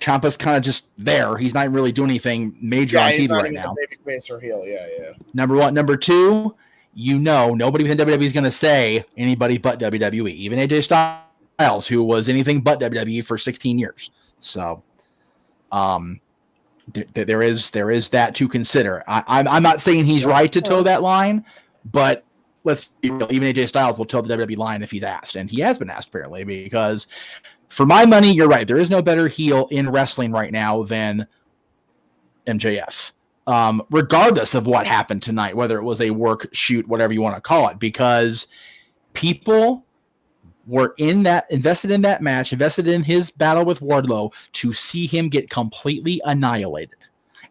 Ciampa's kind of just there. He's not really doing anything major on TV right now. Babyface or heel, yeah. Number 1. Number 2, nobody within WWE is going to say anybody but WWE. Even AJ Styles, who was anything but WWE for 16 years. So, there is that to consider. I'm not saying he's right to toe that line, but let's be real. Even AJ Styles will toe the WWE line if he's asked, and he has been asked apparently. Because for my money, you're right. There is no better heel in wrestling right now than MJF, regardless of what happened tonight, whether it was a work, shoot, whatever you want to call it, because people were invested in that match, invested in his battle with Wardlow to see him get completely annihilated.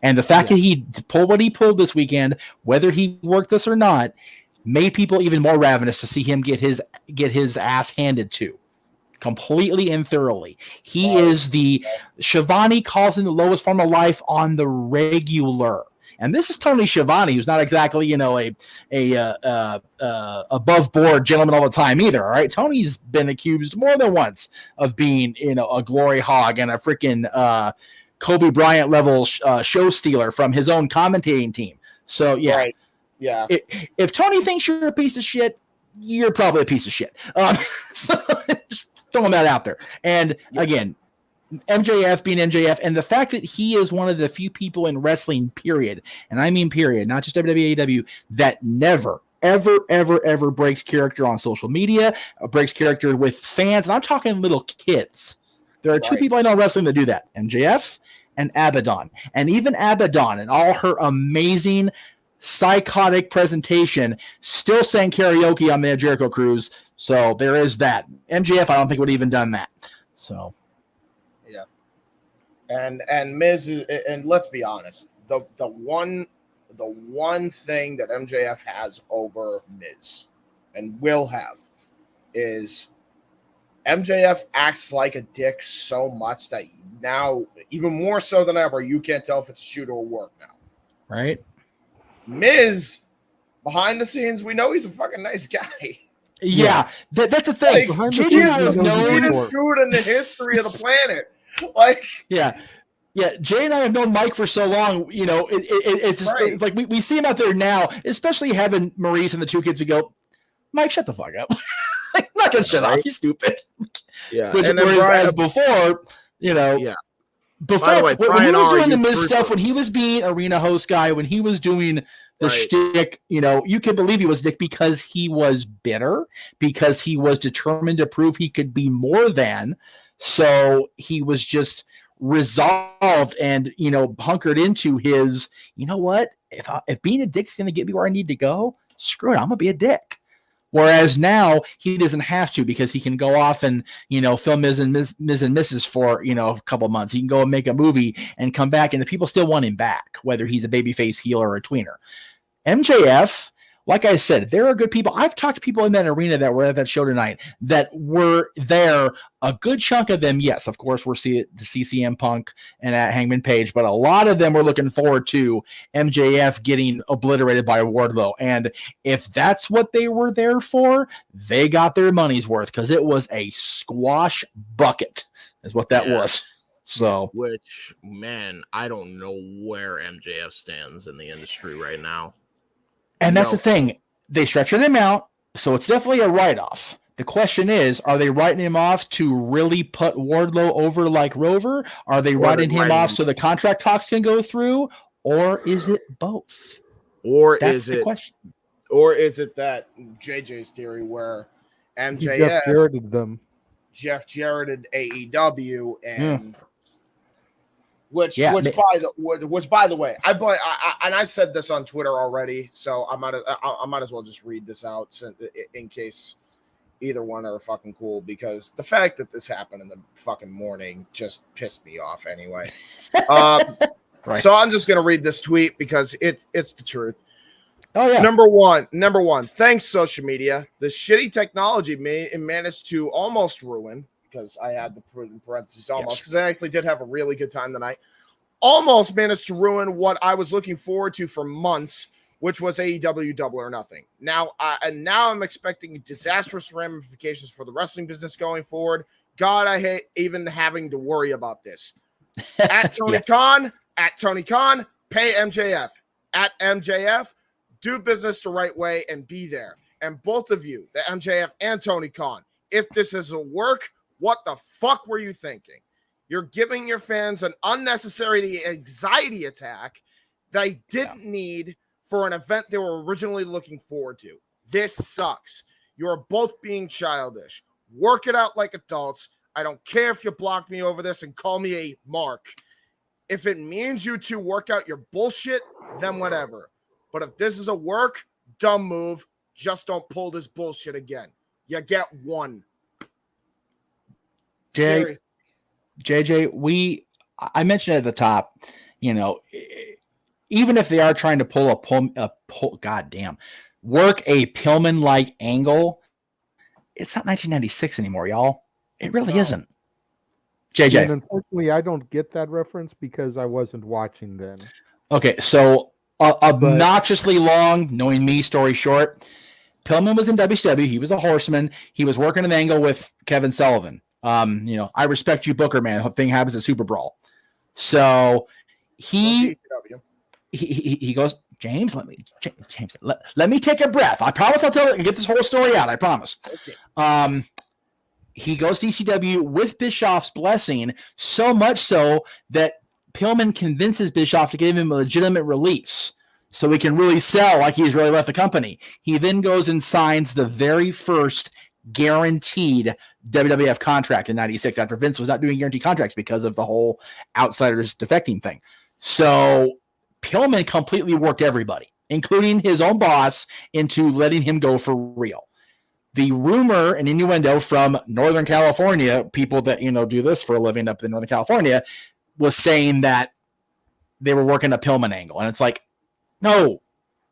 And the fact that he pulled what he pulled this weekend, whether he worked this or not, made people even more ravenous to see him get his ass handed to. Completely and thoroughly. He is Shivani calls him the lowest form of life on the regular. And this is Tony Schiavone, who's not exactly, a above board gentleman all the time either. All right. Tony's been accused more than once of being, a glory hog and a freaking Kobe Bryant level show stealer from his own commentating team. So yeah. Right. Yeah. If Tony thinks you're a piece of shit, you're probably a piece of shit. So just throwing that out there. And again, MJF being MJF, and the fact that he is one of the few people in wrestling, period, and I mean period, not just WWE, AEW, that never, ever, ever, ever breaks character on social media, breaks character with fans, and I'm talking little kids. There are two people I know in wrestling that do that, MJF and Abaddon. And even Abaddon and all her amazing psychotic presentation still sang karaoke on the Jericho Cruise, so there is that. MJF, I don't think would have even done that. So... And Miz is, and let's be honest, the one thing that MJF has over Miz and will have is MJF acts like a dick so much that now, even more so than ever, you can't tell if it's a shoot or work now. Right? Miz, behind the scenes, we know he's a fucking nice guy. Yeah, that's the thing. Like, he's the sweetest dude in the history of the planet. Like, yeah. Jay and I have known Mike for so long. It's just, like we see him out there now, especially having Maurice and the two kids. We go, Mike, shut the fuck up. I'm not gonna shut off. You stupid. Yeah. Whereas before, before way, when he was doing the Miz stuff, when he was being arena host guy, when he was doing the shtick, you could believe he was dick because he was bitter, because he was determined to prove he could be more than. So he was just resolved and hunkered into his, what, if being a dick's gonna get me where I need to go, screw it, I'm gonna be a dick. Whereas now he doesn't have to, because he can go off and film Ms. and Mrs. for a couple months. He can go and make a movie and come back, and the people still want him back, whether he's a babyface, heel, or a tweener. MJF, like I said, there are good people. I've talked to people in that arena that were at that show tonight that were there. A good chunk of them, yes, of course, we're to see CM Punk and at Hangman Page, but a lot of them were looking forward to MJF getting obliterated by Wardlow. And if that's what they were there for, they got their money's worth, because it was a squash bucket, is what that was. So, which, man, I don't know where MJF stands in the industry right now. And that's the thing. They stretched him out, so it's definitely a write-off. The question is, are they writing him off to really put Wardlow over like Rover? Are they writing him off so the contract talks can go through? Or is it both? Or that's is the it question. Or is it that JJ's theory where MJF Jeff Jarretted AEW and Which by the way, I said this on Twitter already, so I might as well just read this out in case either one are fucking cool, because the fact that this happened in the fucking morning just pissed me off anyway. So I'm just gonna read this tweet because it's the truth. Oh yeah. Number one. Thanks, social media. The shitty technology managed to almost ruin. Because I had to put in parentheses almost, because I actually did have a really good time tonight. Almost managed to ruin what I was looking forward to for months, which was AEW Double or Nothing. Now I'm expecting disastrous ramifications for the wrestling business going forward. God, I hate even having to worry about this. At Tony Khan, pay MJF. At MJF, do business the right way and be there. And both of you, the MJF and Tony Khan, if this is a work, what the fuck were you thinking? You're giving your fans an unnecessary anxiety attack they didn't need for an event they were originally looking forward to. This sucks. You're both being childish. Work it out like adults. I don't care if you block me over this and call me a mark. If it means you two work out your bullshit, then whatever. But if this is a work, dumb move. Just don't pull this bullshit again. You get one. JJ, I mentioned it at the top, even if they are trying to work a Pillman-like angle, it's not 1996 anymore, y'all. It really isn't. JJ. And unfortunately, I don't get that reference because I wasn't watching then. Okay, so obnoxiously long, knowing me, story short, Pillman was in WCW. He was a horseman. He was working an angle with Kevin Sullivan. I respect you, Booker, man. The thing happens at Super Brawl. So he goes, James, let me take a breath. I promise I'll get this whole story out. I promise. Okay. He goes to ECW with Bischoff's blessing, so much so that Pillman convinces Bischoff to give him a legitimate release so he can really sell like he's really left the company. He then goes and signs the very first guaranteed WWF contract in 96 after Vince was not doing guaranteed contracts because of the whole outsiders defecting thing. So Pillman completely worked everybody, including his own boss, into letting him go for real. The rumor and innuendo from Northern California, people that, do this for a living up in Northern California, was saying that they were working a Pillman angle. And it's like, no,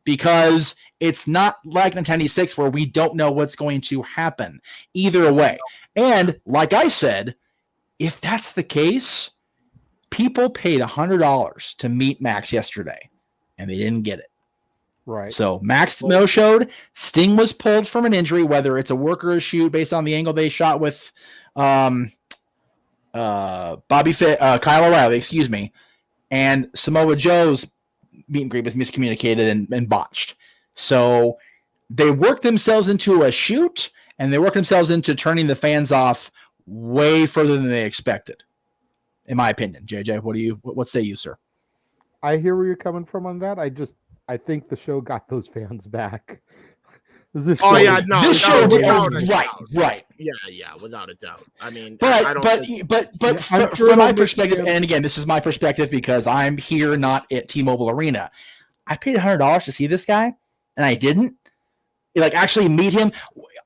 because it's not like 1996 where we don't know what's going to happen either way. And like I said, if that's the case, people paid $100 to meet Max yesterday and they didn't get it. Right. So Max no-showed. Sting was pulled from an injury, whether it's a work or a shoot based on the angle they shot with Kyle O'Reilly, excuse me. And Samoa Joe's meet and greet was miscommunicated and botched. So they worked themselves into a shoot, and they worked themselves into turning the fans off way further than they expected, in my opinion. JJ, what say you, sir? I hear where you're coming from on that. I think the show got those fans back. Right. Yeah, without a doubt. I mean, but from my perspective, and again, this is my perspective because I'm here, not at T-Mobile Arena. I paid $100 to see this guy, and I didn't actually meet him.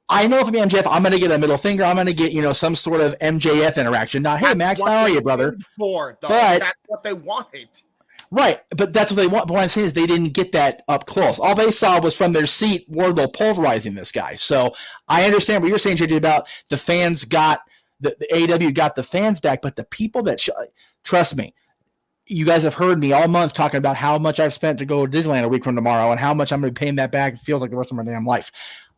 I know if I'm MJF, I'm going to get a middle finger. I'm going to get some sort of MJF interaction. Not, hey Max, how are you, brother? But that's what they wanted. Right, but that's what they want. But what I'm saying is they didn't get that up close. All they saw was from their seat Wardlow pulverizing this guy. So I understand what you're saying, JJ, about the fans got the AEW got the fans back, but the people that trust me, you guys have heard me all month talking about how much I've spent to go to Disneyland a week from tomorrow and how much I'm going to be paying that back. It feels like the rest of my damn life.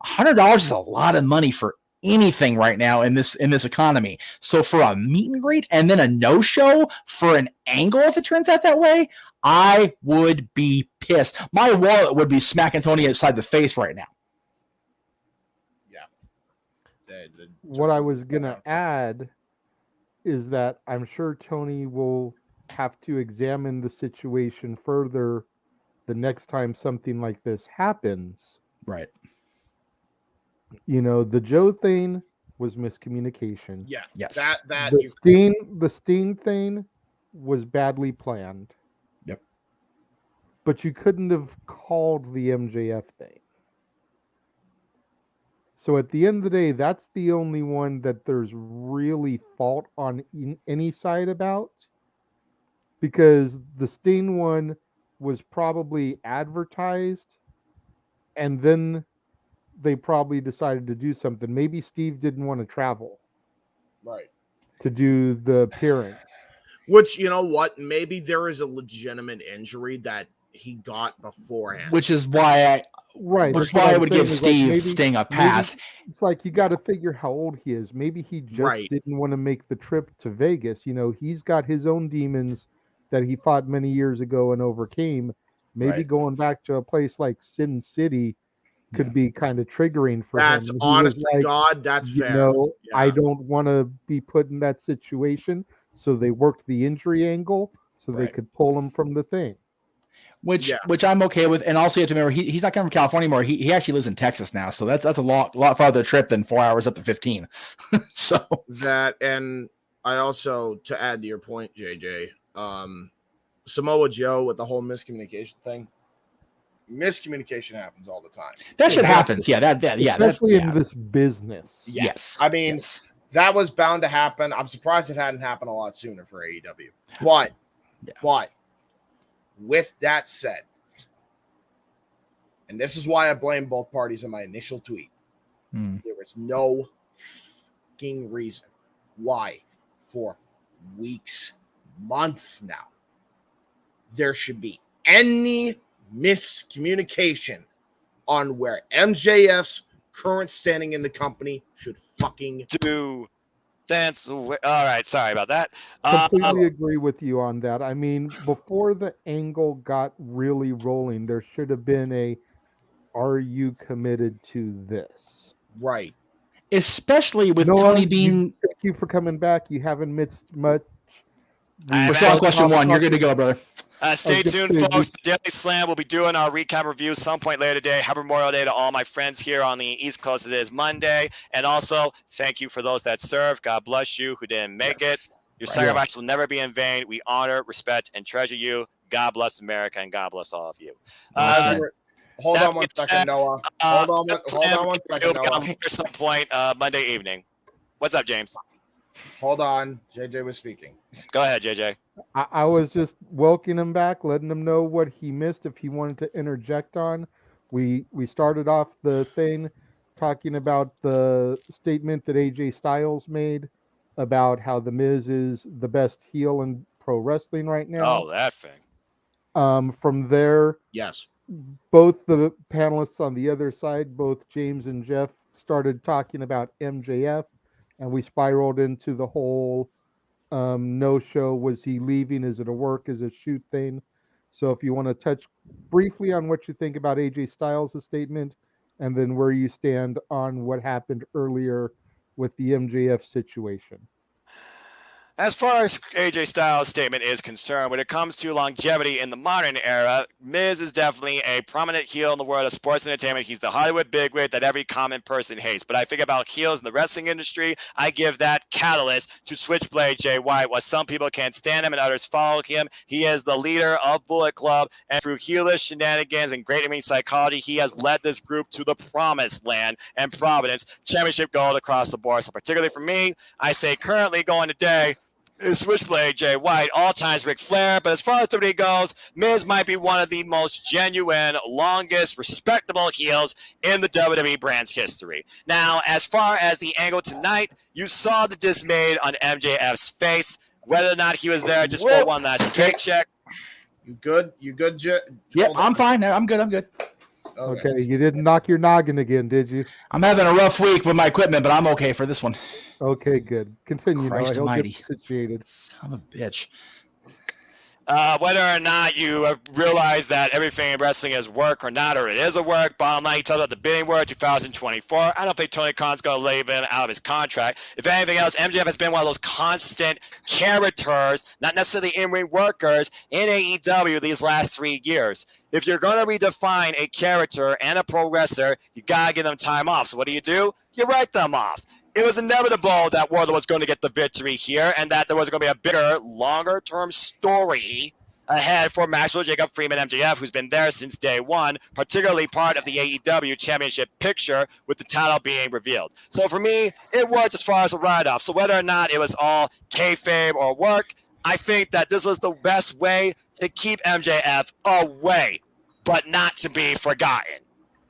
$100 is a lot of money for anything right now in this economy. So for a meet and greet and then a no-show for an angle, if it turns out that way, I would be pissed. My wallet would be smacking Tony upside the face right now. Yeah. What I was going to add is that I'm sure Tony will have to examine the situation further the next time something like this happens. Right. The Joe thing was miscommunication. Yeah. Yes. The Sting thing was badly planned. Yep. But you couldn't have called the MJF thing. So at the end of the day, that's the only one that there's really fault on any side about. Because the Sting one was probably advertised and then they probably decided to do something. Maybe Steve didn't want to travel. Right. To do the appearance. Which, you know what? Maybe there is a legitimate injury that he got beforehand. Which is why I would give Sting a pass. It's like you got to figure how old he is. Maybe he just didn't want to make the trip to Vegas. He's got his own demons that he fought many years ago and overcame. Maybe going back to a place like Sin City could be kind of triggering for him. That's honestly, God, that's fair. I don't want to be put in that situation. So they worked the injury angle so they could pull him from the thing. Which I'm okay with. And also you have to remember, he's not coming from California anymore. He actually lives in Texas now. So that's a lot farther trip than 4 hours up to 15. So that, and I also, to add to your point, JJ, Samoa Joe with the whole miscommunication thing. Miscommunication happens all the time. That shit happens. Yeah, especially in this business. Yes. I mean, That was bound to happen. I'm surprised it hadn't happened a lot sooner for AEW. But with that said, and this is why I blame both parties in my initial tweet, there is no fucking reason why for weeks, months now, there should be any miscommunication on where MJF's current standing in the company should fucking do. Dance away. All right, sorry about that. Completely agree with you on that. I mean, before the angle got really rolling, there should have been a, are you committed to this? Right. Especially with Noah, Tony being. Thank you for coming back. You haven't missed much. Response question 1. You're good to go, brother. Stay tuned, folks. Daily Slam will be doing our recap review some point later today. Happy Memorial Day to all my friends here on the East Coast. It is Monday. And also, thank you for those that served. God bless you who didn't make it. Your sacrifice will never be in vain. We honor, respect, and treasure you. God bless America, and God bless all of you. Hold on one second, Noah. Hold on one second, Noah. At some point Monday evening. What's up, James? Hold on. JJ was speaking. Go ahead, JJ. I was just welcoming him back, letting him know what he missed if he wanted to interject on. We started off the thing talking about the statement that AJ Styles made about how The Miz is the best heel in pro wrestling right now. Oh, that thing. From there, yes, both the panelists on the other side, both James and Jeff, started talking about MJF, and we spiraled into the whole no-show. Was he leaving? Is it a work? Is it a shoot thing? So if you want to touch briefly on what you think about AJ Styles' statement, and then where you stand on what happened earlier with the MJF situation. As far as AJ Styles' statement is concerned, when it comes to longevity in the modern era, Miz is definitely a prominent heel in the world of sports entertainment. He's the Hollywood bigwig that every common person hates. But I think about heels in the wrestling industry, I give that catalyst to Switchblade Jay White. While some people can't stand him and others follow him, he is the leader of Bullet Club. And through heelish shenanigans and great ring psychology, he has led this group to the promised land and Providence championship gold across the board. So particularly for me, I say currently going today, is Switchblade Jay White, all times Ric Flair. But as far as WWE goes, Miz might be one of the most genuine, longest, respectable heels in the WWE brand's history. Now, as far as the angle tonight, you saw the dismay on MJF's face. Whether or not he was there just for one last paycheck. You good? You good, Yep, I'm fine. I'm good. Okay, you didn't knock your noggin again, did you? I'm having a rough week with my equipment, but I'm okay for this one. Okay, good. Continue. Christ almighty. Situated. Son of a bitch. Whether or not you realize that everything in wrestling is work or not, or it is a work, bottom line, he tells about the bidding war 2024. I don't think Tony Khan's going to leave him out of his contract. If anything else, MJF has been one of those constant characters, not necessarily in-ring workers, in AEW these last 3 years. If you're going to redefine a character and a pro wrestler, you got to give them time off. So what do? You write them off. It was inevitable that Wardlow was going to get the victory here and that there was going to be a bigger, longer-term story ahead for Maxwell Jacob Freeman MJF, who's been there since day one, particularly part of the AEW championship picture with the title being revealed. So for me, it worked as far as a write-off. So whether or not it was all kayfabe or work, I think that this was the best way to keep MJF away, but not to be forgotten.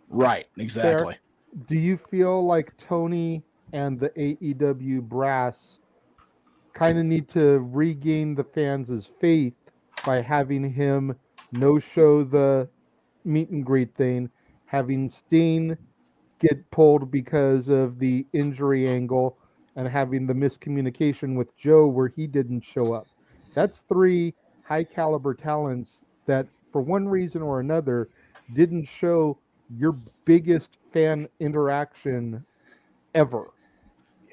Right, exactly. Do you feel like Tony and the AEW brass kind of need to regain the fans' faith by having him no-show the meet and greet thing, having Steen get pulled because of the injury angle, and having the miscommunication with Joe where he didn't show up? That's 3 high-caliber talents that, for one reason or another, didn't show your biggest fan interaction ever.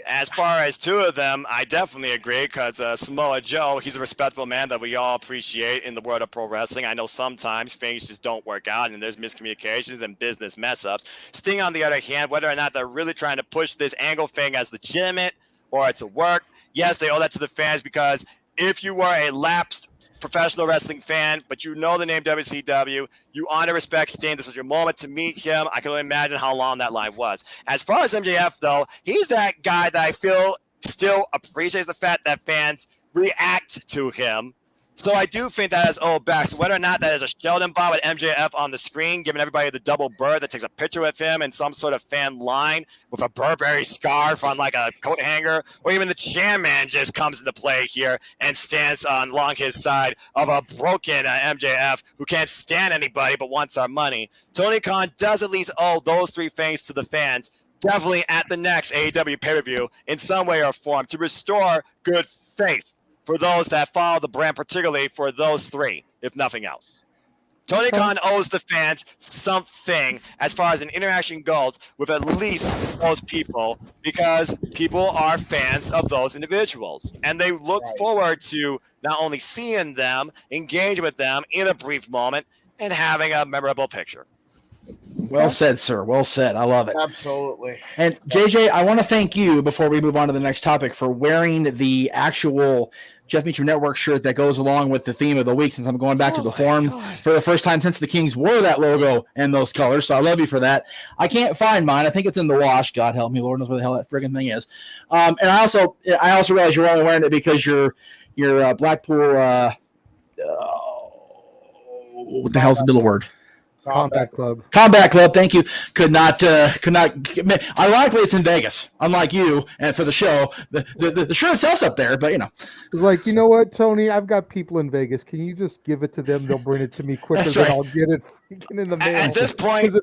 As far as 2 of them, I definitely agree because Samoa Joe, he's a respectable man that we all appreciate in the world of pro wrestling. I know sometimes things just don't work out and there's miscommunications and business mess-ups. Sting, on the other hand, whether or not they're really trying to push this angle thing as legitimate or it's a work, yes, they owe that to the fans because if you were a lapsed professional wrestling fan, but you know the name WCW, you honor, respect Sting. This was your moment to meet him. I can only imagine how long that line was. As far as MJF, though, he's that guy that I feel still appreciates the fact that fans react to him. So I do think that is old back. So whether or not that is a Sheldon Bob with MJF on the screen, giving everybody the double bird that takes a picture with him in some sort of fan line with a Burberry scarf on like a coat hanger, or even the chairman just comes into play here and stands along his side of a broken MJF who can't stand anybody but wants our money. Tony Khan does at least owe those three things to the fans, definitely at the next AEW pay-per-view in some way or form, to restore good faith for those that follow the brand, particularly for those three, if nothing else. Tony Khan owes the fans something as far as an interaction goes with at least those people, because people are fans of those individuals. And they look forward to not only seeing them, engage with them in a brief moment, and having a memorable picture. Well said, sir. Well said. I love it. Absolutely. And JJ, I want to thank you before we move on to the next topic for wearing the actual Jeff Meacham Network shirt that goes along with the theme of the week, since I'm going back to the forum for the first time since the Kings wore that logo and those colors. So I love you for that. I can't find mine. I think it's in the wash. God help me. Lord knows where the hell that friggin' thing is. And I also realize you're only wearing it because you're Blackpool. What the hell's the middle word? Combat Club. Combat Club. Thank you. Could not. Ironically, it's in Vegas. Unlike you, and for the show, the shirt sells up there. But it's like, you know what, Tony? I've got people in Vegas. Can you just give it to them? They'll bring it to me quicker than I'll get it in the mail. At this point,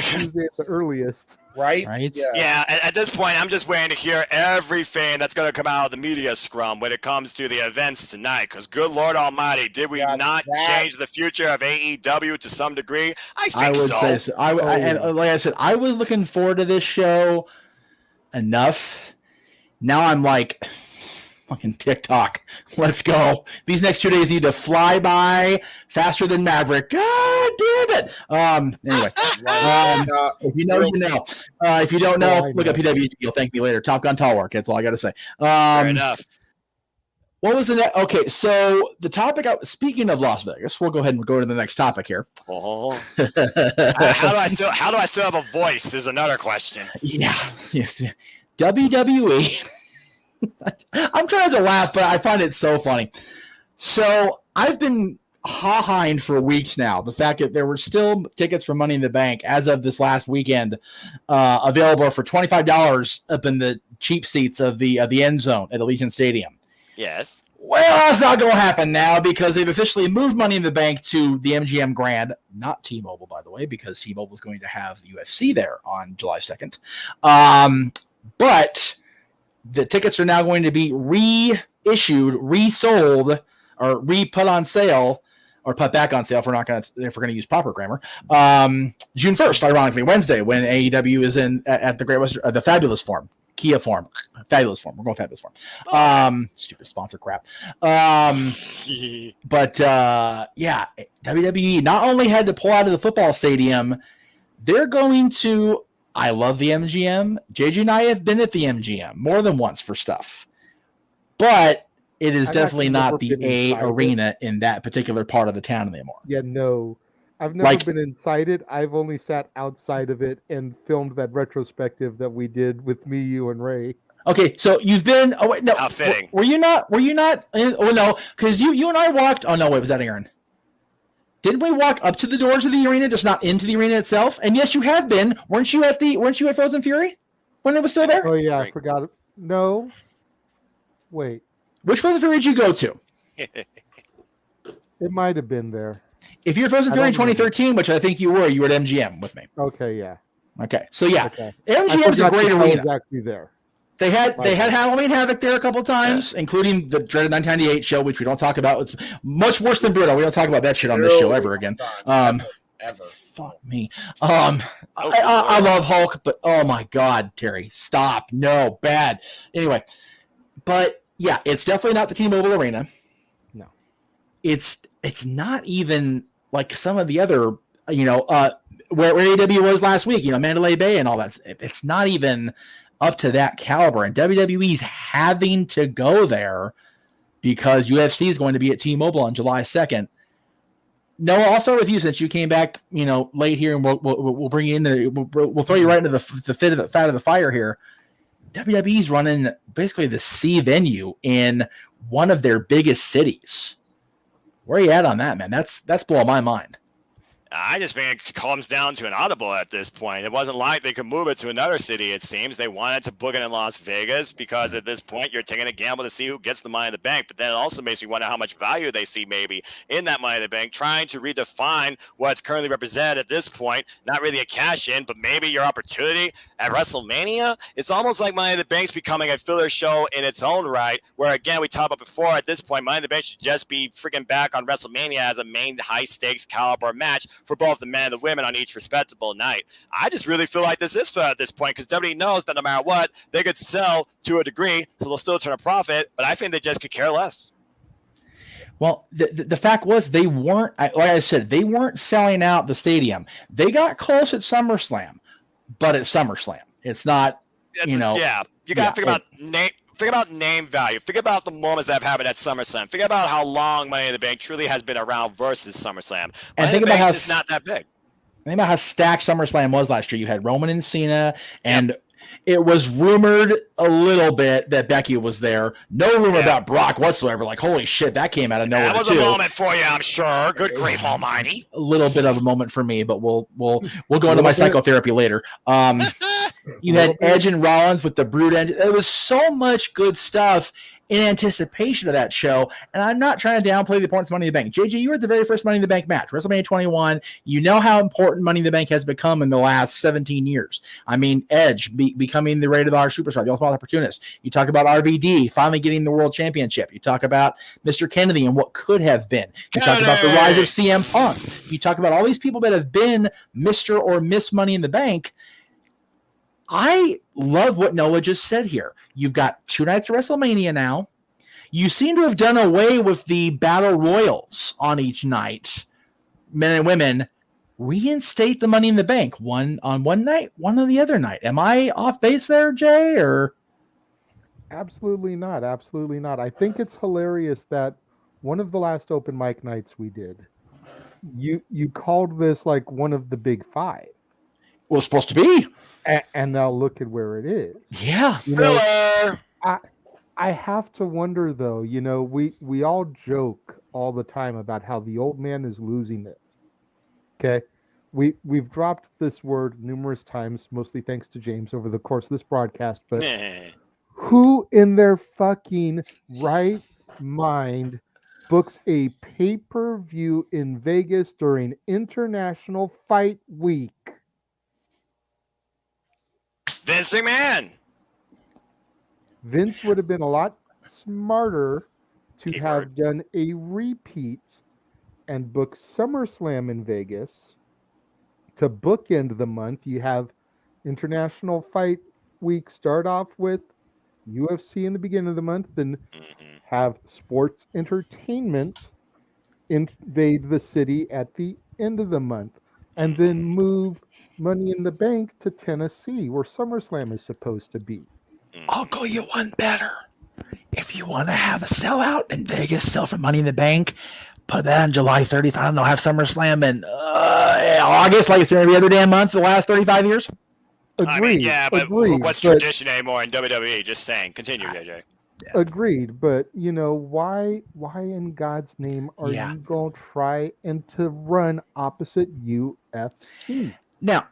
Tuesday at the earliest. Right? Yeah. At this point, I'm just waiting to hear everything that's going to come out of the media scrum when it comes to the events tonight. Because, good Lord Almighty, did we not change the future of AEW to some degree? I would say so. And like I said, I was looking forward to this show enough. Now I'm like, fucking TikTok. Let's go. These next 2 days need to fly by faster than Maverick. God damn it. Anyway, if you know, you know. If you don't know, look at PWG. You'll thank me later. Top Gun Tall Work. That's all I got to say. Fair enough. What was the next? Okay, so the topic. Speaking of Las Vegas, we'll go ahead and go to the next topic here. Oh. How do I still have a voice? Is another question. Yeah. Yes. WWE. I'm trying to laugh, but I find it so funny. So I've been ha-haing for weeks now. The fact that there were still tickets for Money in the Bank as of this last weekend available for $25 up in the cheap seats of the end zone at Allegiant Stadium. Yes. Well, that's not going to happen now because they've officially moved Money in the Bank to the MGM Grand, not T-Mobile, by the way, because T-Mobile is going to have the UFC there on July 2nd. But the tickets are now going to be reissued, resold, or re-put on sale, or put back on sale if we're going to use proper grammar. June 1st, ironically, Wednesday, when AEW is at the Great Western, the Fabulous Forum, Kia Forum, Fabulous Forum. We're going Fabulous Forum. Stupid sponsor crap. But yeah, WWE not only had to pull out of the football stadium, they're going to. I love the MGM. JJ and I have been at the MGM more than once for stuff. But it is definitely not the A arena in that particular part of the town anymore. Yeah, no. I've never been inside it. I've only sat outside of it and filmed that retrospective that we did with me, you, and Ray. Okay, so you've been. Oh wait, no. How fitting. Were you not? Oh no, because you and I walked. Oh no, wait, was that Aaron? Didn't we walk up to the doors of the arena, just not into the arena itself? And yes, you have been. Weren't you at Frozen Fury when it was still there? Oh yeah, I forgot it. No. Wait. Which Frozen Fury did you go to? It might have been there. If you're Frozen Fury in 2013, which I think you were at MGM with me. Okay, yeah. Okay, so yeah, MGM's a great arena. I was actually there. They had Halloween Havoc there a couple times, including the dreaded 1998 show, which we don't talk about. It's much worse than Bruno. We don't talk about that shit on this show ever again. Ever. Fuck me. I love Hulk, but oh my God, Terry, stop. No, bad. Anyway, but yeah, it's definitely not the T-Mobile Arena. No, it's not even like some of the other, where AEW was last week. Mandalay Bay and all that. It's not even up to that caliber, and WWE's having to go there because UFC is going to be at T-Mobile on July 2nd. Noah, I'll start with you since you came back, late here, and we'll bring you in. We'll throw you right into the fat of the fire here. WWE's running basically the C venue in one of their biggest cities. Where are you at on that, man? That's blowing my mind. I just think it comes down to an audible at this point. It wasn't like they could move it to another city, it seems. They wanted to book it in Las Vegas because at this point you're taking a gamble to see who gets the Money in the Bank. But then it also makes me wonder how much value they see maybe in that Money in the Bank, trying to redefine what's currently represented at this point. Not really a cash-in, but maybe your opportunity at WrestleMania. It's almost like Money in the Bank's becoming a filler show in its own right, where, again, we talked about before, at this point, Money in the Bank should just be freaking back on WrestleMania as a main high-stakes caliber match for both the men and the women on each respectable night. I just really feel like this is fair at this point because WWE knows that no matter what, they could sell to a degree, so they'll still turn a profit, but I think they just could care less. Well, the fact was they weren't, like I said, they weren't selling out the stadium. They got close at SummerSlam, but at SummerSlam. It's not, you got to figure about name. Think about name value. Think about the moments that have happened at SummerSlam. Think about how long Money in the Bank truly has been around versus SummerSlam. And think about how it's not that big. Think about how stacked SummerSlam was last year. You had Roman and Cena, and it was rumored a little bit that Becky was there. No rumor about Brock whatsoever. Like, holy shit, that came out of nowhere. That was a moment for you, I'm sure. Good grief almighty. A little bit of a moment for me, but we'll go into my psychotherapy later. You had Edge and Rollins with the Brood Engine. There was so much good stuff in anticipation of that show, and I'm not trying to downplay the importance of Money in the Bank. JJ, you were at the very first Money in the Bank match, WrestleMania 21. You know how important Money in the Bank has become in the last 17 years. I mean, Edge becoming the rated R superstar, the ultimate opportunist. You talk about RVD finally getting the world championship. You talk about Mr. Kennedy and what could have been. You talk about the rise of CM Punk. You talk about all these people that have been Mr. or Miss Money in the Bank. I love what Noah just said here. You've got 2 nights of WrestleMania now. You seem to have done away with the battle royals on each night. Men and women, reinstate the Money in the Bank. One on one night, one on the other night. Am I off base there, Jay? Or absolutely not. Absolutely not. I think it's hilarious that one of the last open mic nights we did, you called this like one of the big 5. It was supposed to be. And now look at where it is. Yeah. I have to wonder, though, we all joke all the time about how the old man is losing it. Okay? We've dropped this word numerous times, mostly thanks to James over the course of this broadcast, but who in their fucking right mind books a pay-per-view in Vegas during International Fight Week? Vince McMahon. Vince would have been a lot smarter to have done a repeat and book SummerSlam in Vegas to bookend the month. You have International Fight Week start off with UFC in the beginning of the month, then have sports entertainment invade the city at the end of the month, and then move Money in the Bank to Tennessee, where SummerSlam is supposed to be. I'll go you one better. If you want to have a sellout in Vegas, sell for Money in the Bank, put that on July 30th. I don't know, have SummerSlam in August, like it's been every other damn month for the last 35 years. Agreed. What's tradition anymore in WWE? Just saying. Continue, JJ. Yeah. Agreed, but why in God's name are you going to try and to run opposite UFC? Now,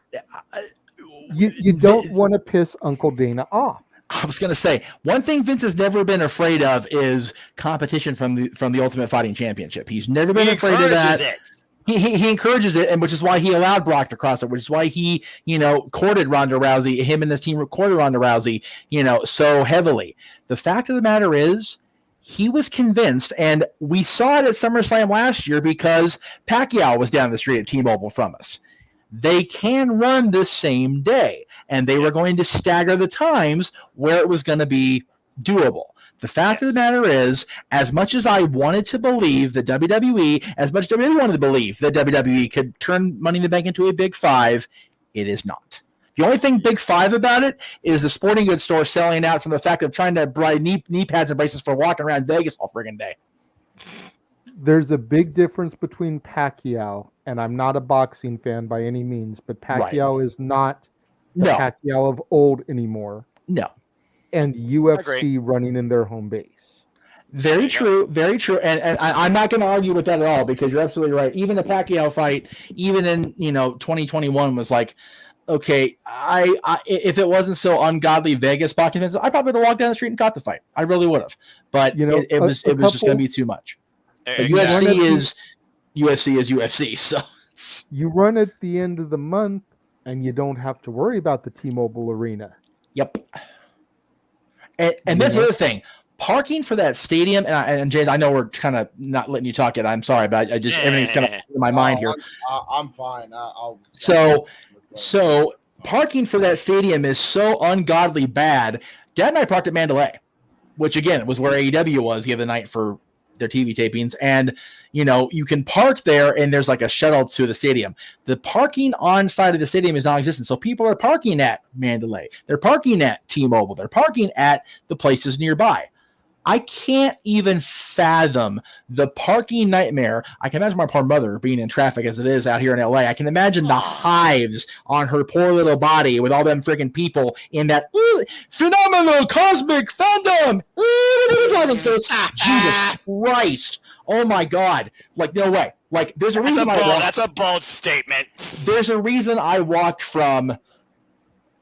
you don't want to piss Uncle Dana off. I was going to say, one thing Vince has never been afraid of is competition from the Ultimate Fighting Championship. He's never been afraid of that. He encourages it, and which is why he allowed Brock to cross it, which is why he, courted Ronda Rousey. Him and his team courted Ronda Rousey, so heavily. The fact of the matter is, he was convinced, and we saw it at SummerSlam last year because Pacquiao was down the street at T-Mobile from us. They can run this same day, and they were going to stagger the times where it was going to be doable. The fact of the matter is, as much as I wanted to believe that WWE, as much as WWE wanted to believe that WWE could turn Money in the Bank into a Big 5, it is not. The only thing Big 5 about it is the sporting goods store selling out from the fact of trying to buy knee pads and braces for walking around Vegas all friggin' day. There's a big difference between Pacquiao, and I'm not a boxing fan by any means, but Pacquiao is not the Pacquiao of old anymore. No. and UFC running in their home base. Very true, very true, and I'm not going to argue with that at all because you're absolutely right. Even the Pacquiao fight, even in 2021, was like, okay, I if it wasn't so ungodly Vegas boxing fans, I probably would have walked down the street and caught the fight. I really would have, but it was just going to be too much. UFC is UFC, so you run at the end of the month, and you don't have to worry about the T-Mobile Arena. Yep, and that's the other thing. Parking for that stadium, and James, I know we're kind of not letting you talk it. I'm sorry, but I just everything's kind of in my mind here. I'm fine. So parking for that stadium is so ungodly bad. Dad and I parked at Mandalay, which again was where AEW was the other night for their TV tapings, and you can park there, and there's like a shuttle to the stadium. The parking on side of the stadium is non-existent, so people are parking at Mandalay. They're parking at T-Mobile. They're parking at the places nearby. I can't even fathom the parking nightmare. I can imagine my poor mother being in traffic as it is out here in LA. I can imagine the hives on her poor little body with all them freaking people in that phenomenal cosmic fandom. Jesus Christ. Oh my God. Like, no way. Like, there's a reason that's a bold statement. There's a reason I walked from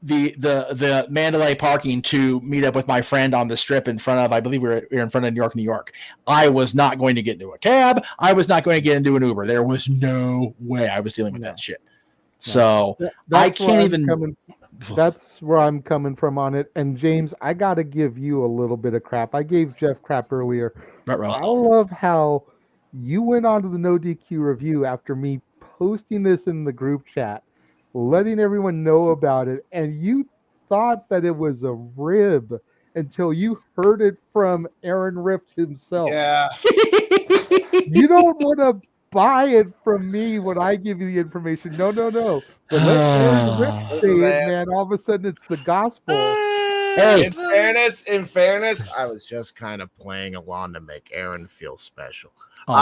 the Mandalay parking to meet up with my friend on the strip in front of, I believe we were in front of New York. I was not going to get into a cab. I was not going to get into an Uber. There was no way I was dealing with that shit. So I can't even. That's where I'm coming from on it. And James, I got to give you a little bit of crap. I gave Jeff crap earlier. I love how you went on to the No DQ review after me posting this in the group chat, letting everyone know about it, and you thought that it was a rib until you heard it from Aaron Rift himself. Yeah. You don't want to buy it from me when I give you the information. No. But let Aaron Rift say it, man. All of a sudden, it's the gospel. Hey, in fairness, I was just kind of playing along to make Aaron feel special. No,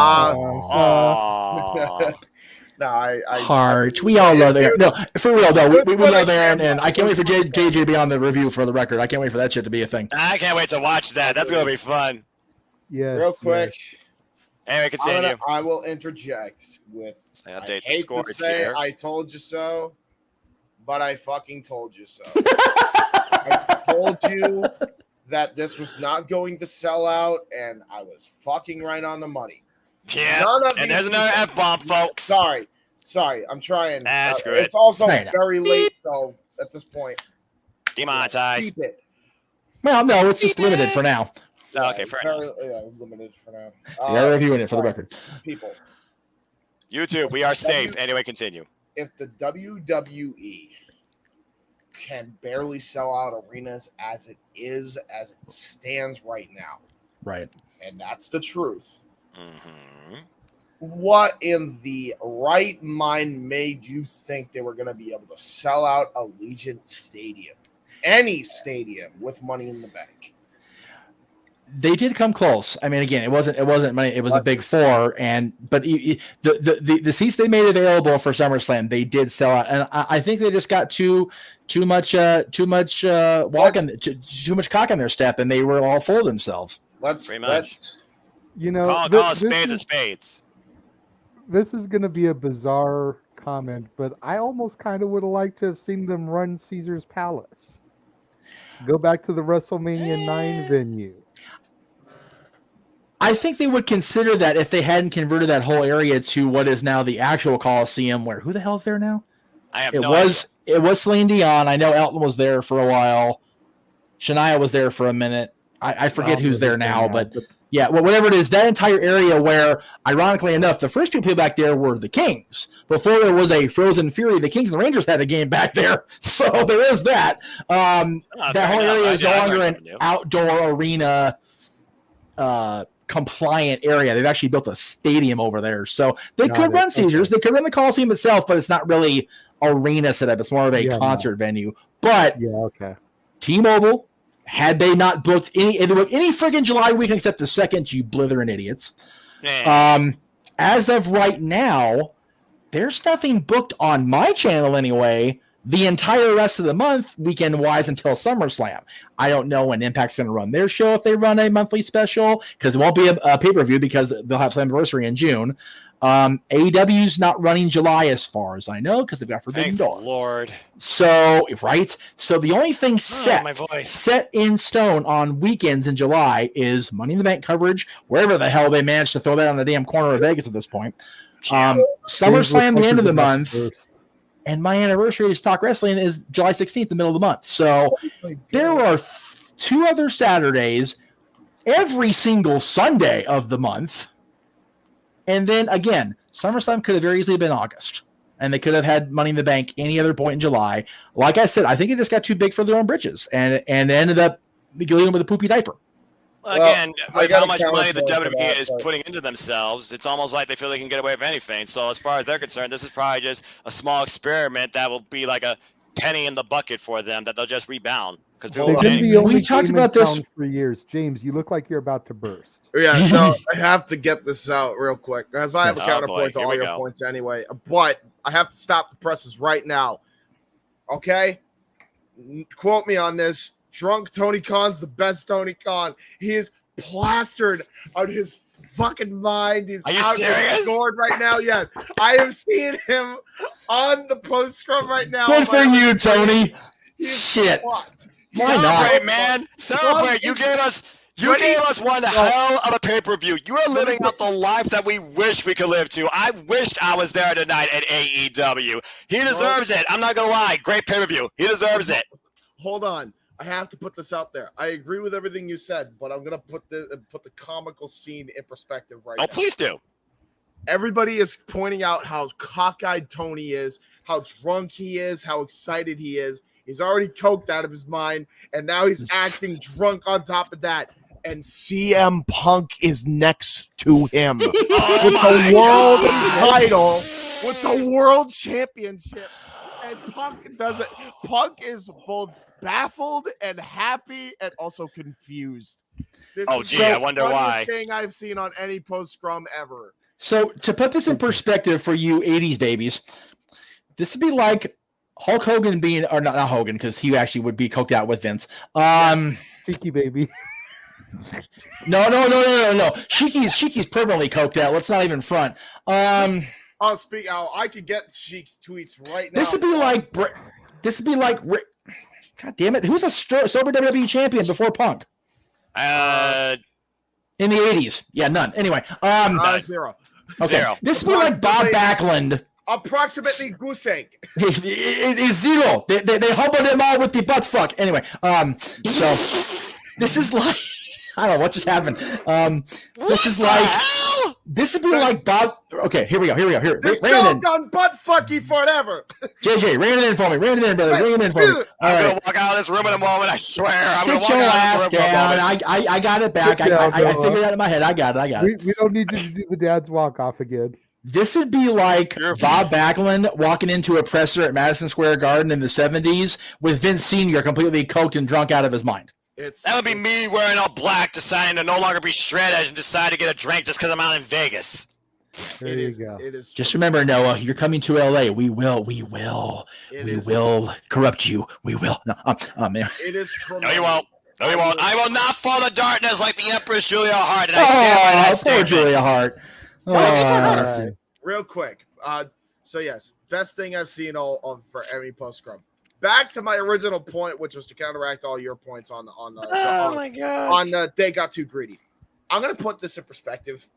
Heart. We all love Aaron. No, for real though, we love Aaron, and I can't wait for JJ to be on the review for the record. I can't wait for that shit to be a thing. I can't wait to watch that. That's gonna be fun. Yeah. Real quick. Anyway, continue. I will interject with. I hate to say here. I told you so, but I fucking told you so. I told you that this was not going to sell out, and I was fucking right on the money. Yeah, and there's another F-bomb, folks. Sorry. I'm trying. Screw it's also very late, so at this point. Demonetized. Keep it. Well, no, it's just limited for now. Okay, fair enough. Yeah, limited for now. They're reviewing it for the record. People. YouTube, we are safe. Anyway, continue. If the WWE can barely sell out arenas as it stands right now. Right. And that's the truth. Mm-hmm. What in the right mind made you think they were going to be able to sell out Allegiant Stadium, any stadium, with Money in the Bank? They did come close. I mean, again, it wasn't money. It was a big four, but the seats they made available for SummerSlam, they did sell out, and I think they just got too much too much cock in their step, and they were all full of themselves. Let's call spades as spades. This is going to be a bizarre comment, but I almost kind of would have liked to have seen them run Caesar's Palace. Go back to the WrestleMania 9 venue. I think they would consider that if they hadn't converted that whole area to what is now the actual Coliseum, where who the hell is there now? It was Celine Dion. I know Elton was there for a while. Shania was there for a minute. I forget who's there now, but yeah, well, whatever it is, that entire area where, ironically enough, the first two people back there were the Kings. Before there was a Frozen Fury, the Kings and the Rangers had a game back there. So there is that. That whole area is no longer an outdoor arena compliant area. They've actually built a stadium over there. So they could run Caesars. They could run the Coliseum itself, but it's not really arena setup. It's more of a concert venue. But T-Mobile, had they not booked any friggin' July weekend except the second, you blithering idiots. As of right now, there's nothing booked on my channel anyway the entire rest of the month, weekend-wise, until SummerSlam. I don't know when Impact's going to run their show if they run a monthly special, because it won't be a pay-per-view because they'll have Slammiversary in June. AEW's not running July as far as I know because they've got Forbidden Door. Lord. So, right? So the only thing set in stone on weekends in July is Money in the Bank coverage, wherever the hell they managed to throw that on the damn corner of Vegas at this point. SummerSlam, the end of the month. And my anniversary to Talk Wrestling is July 16th, the middle of the month. So there are 2 other Saturdays every single Sunday of the month. And then again, SummerSlam could have very easily been August. And they could have had Money in the Bank any other point in July. Like I said, I think it just got too big for their own britches. And ended up dealing with a poopy diaper. Again, with how much money the WWE is putting into themselves, it's almost like they feel they can get away with anything. So as far as they're concerned, this is probably just a small experiment that will be like a penny in the bucket for them that they'll just rebound. Because we talked about this for years. James, you look like you're about to burst. Yeah, no, I have to get this out real quick, as I have a counterpoint to all your points anyway. But I have to stop the presses right now. Okay? Quote me on this. Drunk Tony Khan's the best Tony Khan. He is plastered on his fucking mind. He's out there scored right now. Yes, I am seeing him on the post scrum right now. Good for you, Tony. Shit. Why not, man? Celebrate. You gave us one hell of a pay-per-view. You are living out the life that we wish we could live to. I wished I was there tonight at AEW. He deserves it. I'm not gonna lie. Great pay-per-view. He deserves it. Hold on. I have to put this out there. I agree with everything you said, but I'm gonna put the comical scene in perspective right now. Oh, please do. Everybody is pointing out how cockeyed Tony is, how drunk he is, how excited he is. He's already coked out of his mind, and now he's acting drunk on top of that. And CM Punk is next to him with the world title, with the world championship. And Punk doesn't. Punk is both baffled and happy and also confused. This is I wonder why. Thing I've seen on any post scrum ever. So to put this in perspective for you 80s babies, this would be like Hulk Hogan being, or not Hogan, because he actually would be coked out with Vince. Cheeky baby. No. Sheiky's permanently coked out. Let's not even front. I could get Sheik tweets right now. This would be like. God damn it! Who's a sober WWE champion before Punk? In the 80s, yeah, none. Anyway, zero. Okay, Zero. This would be like Bob Backlund. Approximately goose egg. It's zero. They humbled him all with the butt fuck. Anyway, so this is like. I don't know what just happened. This would be like Bob. Okay, here we go. Here, this show done butt fucky forever. JJ, rein it in for me. Rein it in, brother. Rein it in for me. I'm gonna walk out of this room in a moment. I swear. Sit your ass down. I got it back. I figured it out in my head. I got it. We don't need you to do the dad's walk off again. This would be like Bob Backlund walking into a presser at Madison Square Garden in the 70s with Vince Sr. completely coked and drunk out of his mind. That would be me wearing all black, deciding to no longer be shred edge and decide to get a drink just because I'm out in Vegas. There you go. It is. Just remember, Noah, you're coming to LA. We will corrupt you. We will. No, man. It is. No, you won't. No, you won't. I will not fall to darkness like the Empress Julia Hart, and I stand by that statement. Poor Julia Hart. Right. Real quick. So yes, best thing I've seen all for every post scrum. Back to my original point, which was to counteract all your points on they got too greedy. I'm going to put this in perspective.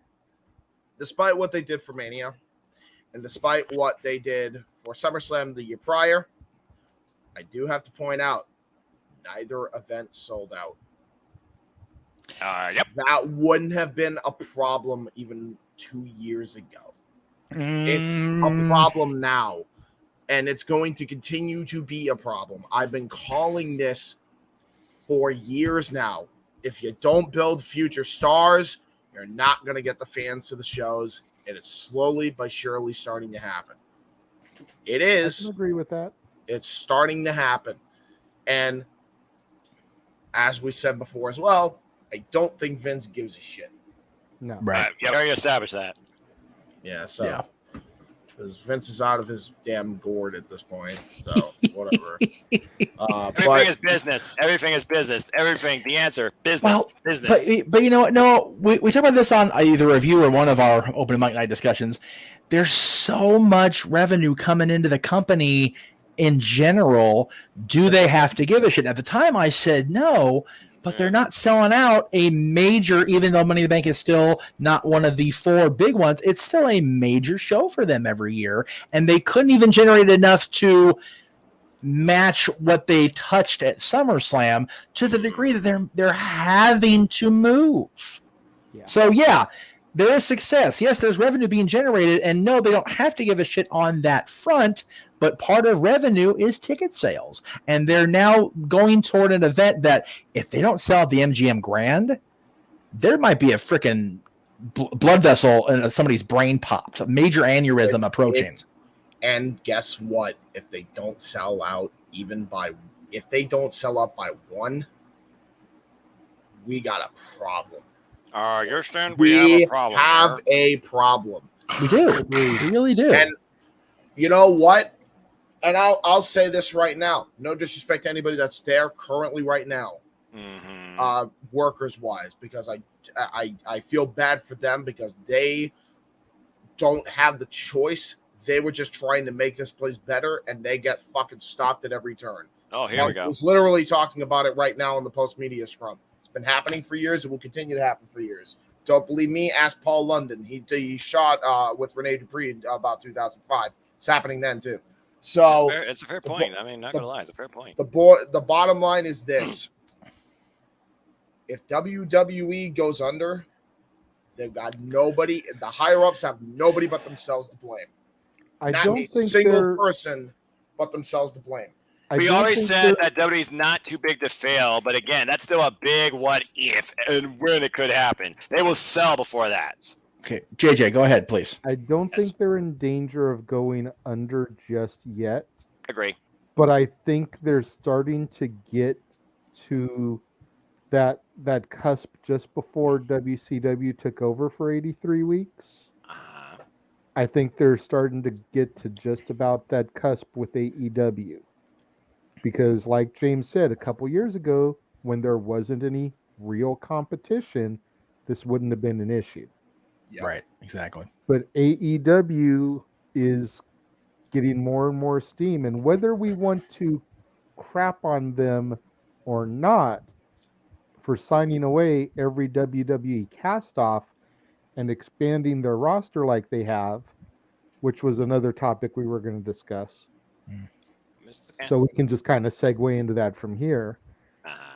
Despite what they did for Mania, and despite what they did for SummerSlam the year prior, I do have to point out neither event sold out. Yep. That wouldn't have been a problem even 2 years ago. It's a problem now. And it's going to continue to be a problem. I've been calling this for years now. If you don't build future stars, you're not going to get the fans to the shows. And it's slowly but surely starting to happen. It is. I can agree with that. It's starting to happen. And as we said before as well, I don't think Vince gives a shit. No. Right. Yeah, we already established that. Yeah, so. Yeah. because Vince is out of his damn gourd at this point. So whatever. Everything is business. Everything is business. Everything. The answer, business. Well, business. But you know what? No, we talk about this on either a review or one of our open mic night discussions. There's so much revenue coming into the company in general. Do they have to give a shit? At the time, I said no, but they're not selling out a major, even though Money in the Bank is still not one of the 4 big ones, it's still a major show for them every year. And they couldn't even generate enough to match what they touched at SummerSlam to the degree that they're having to move. Yeah. So yeah, there is success. Yes, there's revenue being generated, and no, they don't have to give a shit on that front, but part of revenue is ticket sales. And they're now going toward an event that if they don't sell at the MGM Grand, there might be a freaking blood vessel in somebody's brain popped, a major aneurysm approaching. And guess what? If they don't sell out if they don't sell out by 1, we got a problem. You're saying we have a problem. Have a problem. We do. We really do. And you know what? And I'll say this right now. No disrespect to anybody that's there currently right now, workers wise, because I feel bad for them because they don't have the choice. They were just trying to make this place better, and they get fucking stopped at every turn. Oh, here we go. I was literally talking about it right now in the post-media scrum. It's been happening for years. It will continue to happen for years. Don't believe me? Ask Paul London. He shot with Rene Dupree in about 2005. It's happening then, too. So it's a fair point. I mean, not going to lie. It's a fair point. The bottom line is this. If WWE goes under, they've got nobody. The higher-ups have nobody but themselves to blame. Not a single person but themselves to blame. We already said that WWE's not too big to fail, but again, that's still a big what if and when it could happen. They will sell before that. Okay, JJ, go ahead, please. I don't think they're in danger of going under just yet. Agree. But I think they're starting to get to that cusp just before WCW took over for 83 weeks. I think they're starting to get to just about that cusp with AEW. Because like James said, a couple years ago, when there wasn't any real competition, this wouldn't have been an issue. Yep. Right, exactly. But AEW is getting more and more steam. And whether we want to crap on them or not for signing away every WWE cast-off and expanding their roster like they have, which was another topic we were going to discuss. So we can just kind of segue into that from here.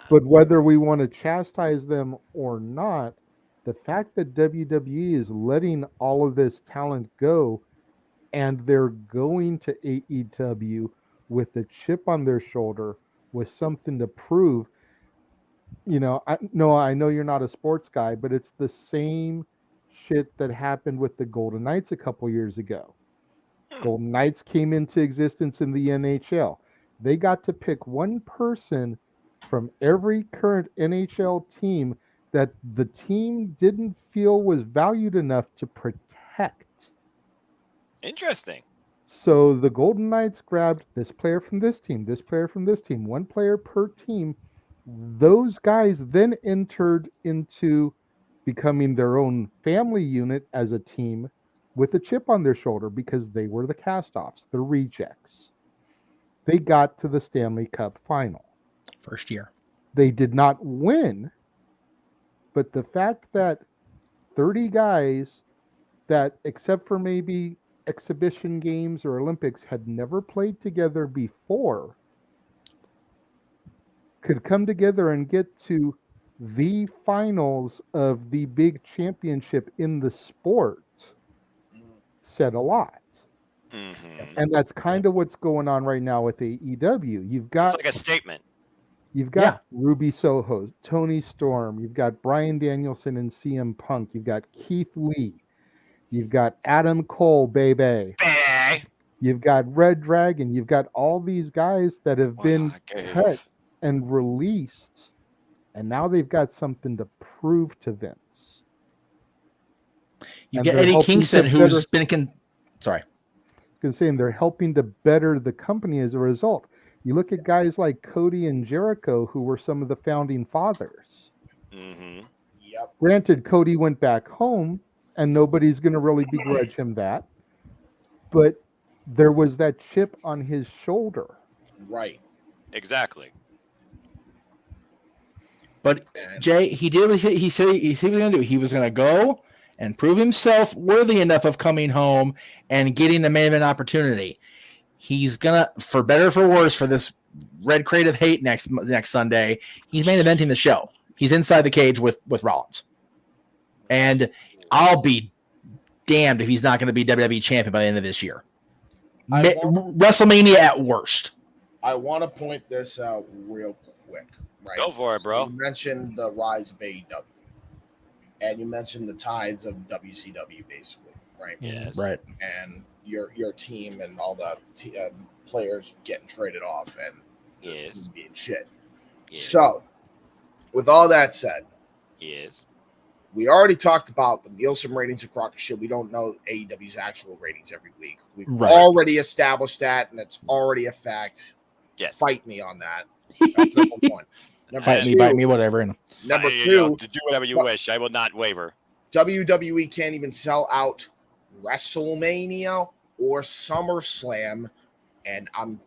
But whether we want to chastise them or not, the fact that WWE is letting all of this talent go and they're going to AEW with a chip on their shoulder with something to prove. You know, I know you're not a sports guy, but it's the same shit that happened with the Golden Knights a couple years ago. Golden Knights came into existence in the NHL. They got to pick one person from every current NHL team that the team didn't feel was valued enough to protect. Interesting. So the Golden Knights grabbed this player from this team, this player from this team, one player per team. Those guys then entered into becoming their own family unit as a team with a chip on their shoulder because they were the cast-offs, the rejects. They got to the Stanley Cup final. First year. They did not win, but the fact that 30 guys that, except for maybe exhibition games or Olympics, had never played together before, could come together and get to the finals of the big championship in the sport said a lot. Mm-hmm. And that's kind of what's going on right now with AEW. You've got, it's like a statement. You've got Ruby Soho, Tony Storm. You've got Bryan Danielson and CM Punk. You've got Keith Lee. You've got Adam Cole, baby. You've got Red Dragon. You've got all these guys that have been cut and released, and now they've got something to prove to Vince. You get Eddie Kingston, who's been sorry. saying they're helping to better the company as a result. You look at guys like Cody and Jericho, who were some of the founding fathers. Mm-hmm. Yep. Granted, Cody went back home, and nobody's going to really begrudge him that. But there was that chip on his shoulder. Right. Exactly. But Jay, he did what he said he was going to do. He was going to go and prove himself worthy enough of coming home and getting the main event opportunity. He's gonna, for better or for worse, for this Red Crate of Hate next Sunday, he's main eventing the show. He's inside the cage with Rollins, and I'll be damned if he's not going to be WWE champion by the end of this year. WrestleMania at worst. I want to point this out real quick. Right. Go for it, bro. So you mentioned the rise of AEW, and you mentioned the tides of WCW, basically, right? Yes. Right. And your team and all the players getting traded off and Yes. being shit. Yes. So, with all that said, Yes. we already talked about the Nielsen ratings of Crockett Shield. We don't know AEW's actual ratings every week. We've already established that, and it's already a fact. Yes. Fight me on that. That's number one. Fight me, bite me, whatever. Number You two, to do whatever you wish. I will not waver. WWE can't even sell out WrestleMania or SummerSlam, and I'm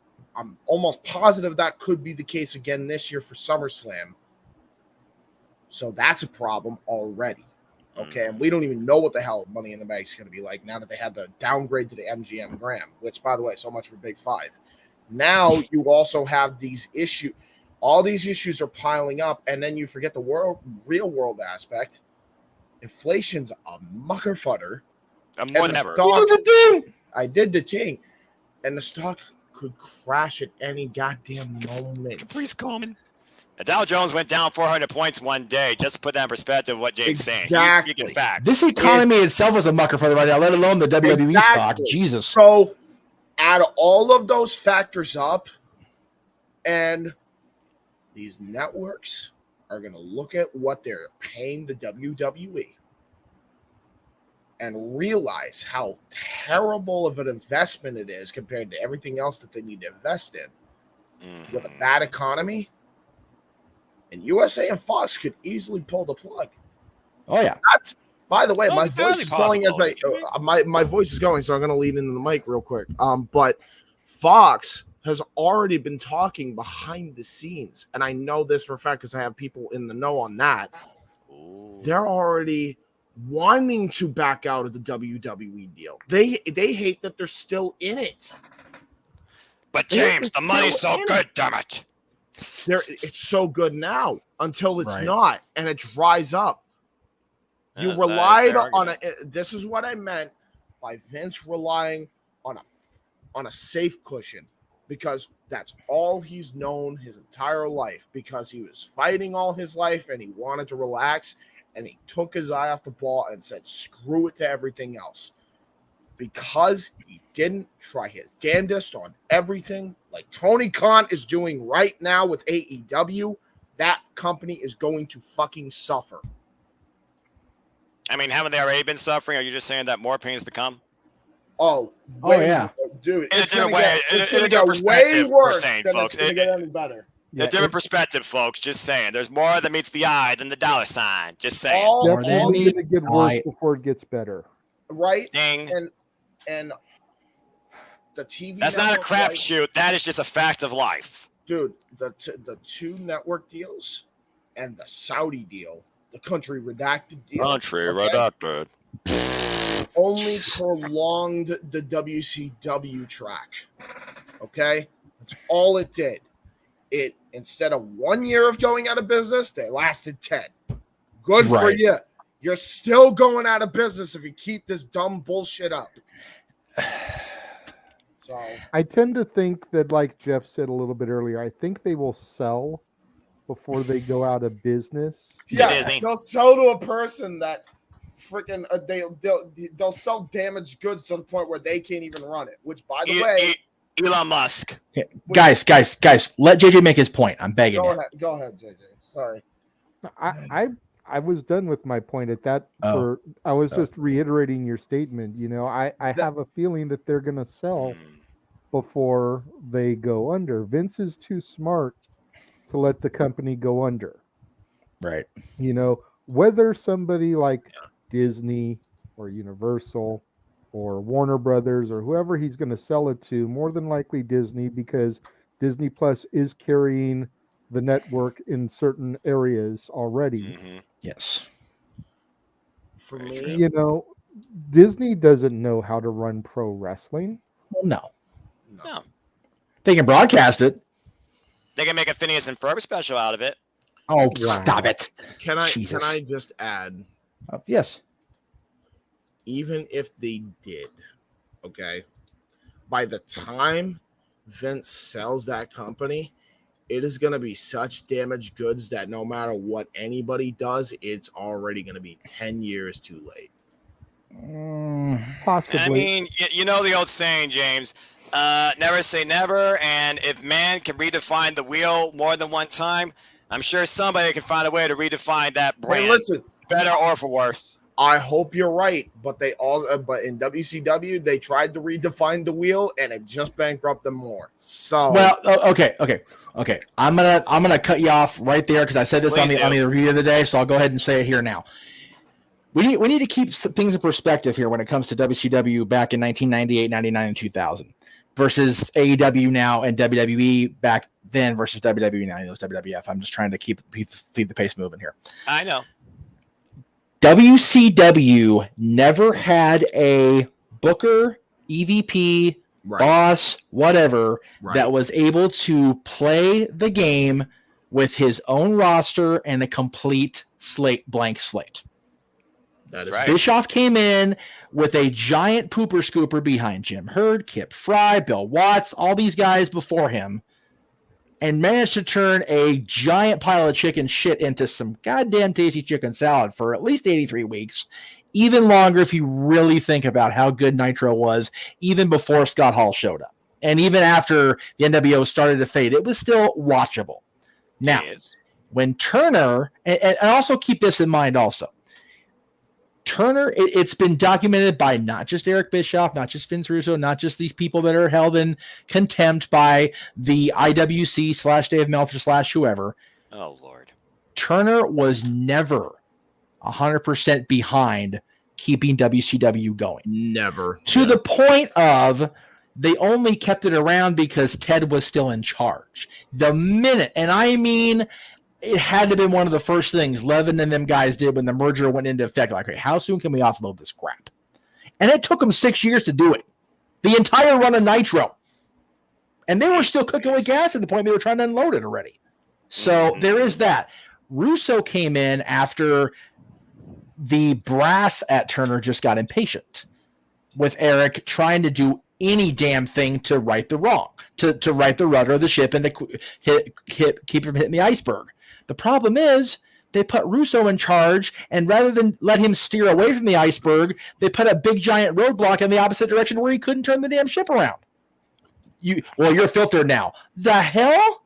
almost positive that could be the case again this year for SummerSlam. So that's a problem already. Okay, and we don't even know what the hell Money in the Bank is going to be like now that they had the downgrade to the MGM Grand, which, by the way, so much for Big Five. Now you also have these issues. All these issues are piling up, and then you forget the real world aspect. Inflation's a mucker futter. More than ever. I did the thing, and the stock could crash at any goddamn moment. Please call me. The Dow Jones went down 400 points one day. Just to put that in perspective, what James saying. He's speaking facts. This economy itself is a mucker for right now, let alone the WWE stock. Jesus. So add all of those factors up, and these networks are going to look at what they're paying the WWE and realize how terrible of an investment it is compared to everything else that they need to invest in. With a bad economy, and USA and Fox could easily pull the plug. Oh yeah. That's, by the way, my voice is going as my voice is going, so I'm going to lean into the mic real quick. But Fox has already been talking behind the scenes, and I know this for a fact because I have people in the know on that. They're already wanting to back out of the WWE deal. They hate that they're still in it. But James, the money's so good, damn it. It's so good now until it's not, and it dries up. You relied on this is what I meant by Vince relying on a safe cushion, because that's all he's known his entire life, because he was fighting all his life and he wanted to relax, and he took his eye off the ball and said screw it to everything else, because he didn't try his damnedest on everything like Tony Khan is doing right now with AEW. That company is going to fucking suffer. I mean, haven't they already been suffering? Are you just saying that more pains to come? Oh yeah. Dude, it's going to get way worse saying, than folks. It's going to get any better. A different perspective, folks. Just saying. There's more that meets the eye than the dollar sign. Just saying. It's only going to get worse before it gets better. Right? Ding. And the TV. That's not a crapshoot. That is just a fact of life. Dude, the two network deals and the Saudi deal, the country redacted deal. Redacted. Only prolonged the WCW track. Okay? That's all it did. It, instead of 1 year of going out of business, they lasted 10. Good for you. You're still going out of business if you keep this dumb bullshit up. So I tend to think that, like Jeff said a little bit earlier, I think they will sell before they go out of business. Yeah, they'll sell to a person that freaking they'll sell damaged goods to the point where they can't even run it. Which, by the way, Elon Musk. Okay. Guys, let JJ make his point. I'm begging you. Go ahead, JJ. Sorry. I was done with my point at that. I was just reiterating your statement. I have a feeling that they're going to sell before they go under. Vince is too smart to let the company go under. Right. Whether somebody like Disney or Universal or Warner Brothers or whoever he's going to sell it to, more than likely Disney, because Disney Plus is carrying the network in certain areas already. Yes. For me, Disney doesn't know how to run pro wrestling. Well, no. They can broadcast it. They can make a Phineas and Ferb special out of it. Oh, stop it. Can I just add? Yes. Even if they did, okay, by the time Vince sells that company, it is going to be such damaged goods that no matter what anybody does, it's already going to be 10 years too late. Possibly. I mean, you know the old saying, James, never say never. And if man can redefine the wheel more than one time, I'm sure somebody can find a way to redefine that brand. Hey, listen, better or for worse. I hope you're right, but but in WCW they tried to redefine the wheel and it just bankrupted them more. So okay. I'm gonna cut you off right there because I said this on the review of the day, so I'll go ahead and say it here now. We need to keep things in perspective here when it comes to WCW back in 1998, 99, and 2000 versus AEW now and WWE back then versus WWE now. Those WWF. I'm just trying to keep the pace moving here. I know. WCW never had a booker, EVP, boss, whatever, that was able to play the game with his own roster and a complete blank slate. That is right. Bischoff came in with a giant pooper scooper behind Jim Herd, Kip Fry, Bill Watts, all these guys before him, and managed to turn a giant pile of chicken shit into some goddamn tasty chicken salad for at least 83 weeks. Even longer if you really think about how good Nitro was, even before Scott Hall showed up. And even after the NWO started to fade, it was still watchable. Now, when Turner, and also keep this in mind also, Turner, it's been documented by not just Eric Bischoff, not just Vince Russo, not just these people that are held in contempt by the IWC / Dave Meltzer / whoever. Oh, Lord. Turner was never 100% behind keeping WCW going. Never. To the point of they only kept it around because Ted was still in charge. The minute, and I mean, it had to have been one of the first things Levin and them guys did when the merger went into effect. Like, okay, how soon can we offload this crap? And it took them 6 years to do it. The entire run of Nitro. And they were still cooking with gas at the point they were trying to unload it already. So there is that. Russo came in after the brass at Turner just got impatient with Eric trying to do any damn thing to right the wrong, to right the rudder of the ship and to keep him hitting the iceberg. The problem is they put Russo in charge, and rather than let him steer away from the iceberg, they put a big giant roadblock in the opposite direction where he couldn't turn the damn ship around. You're filtered now. The hell?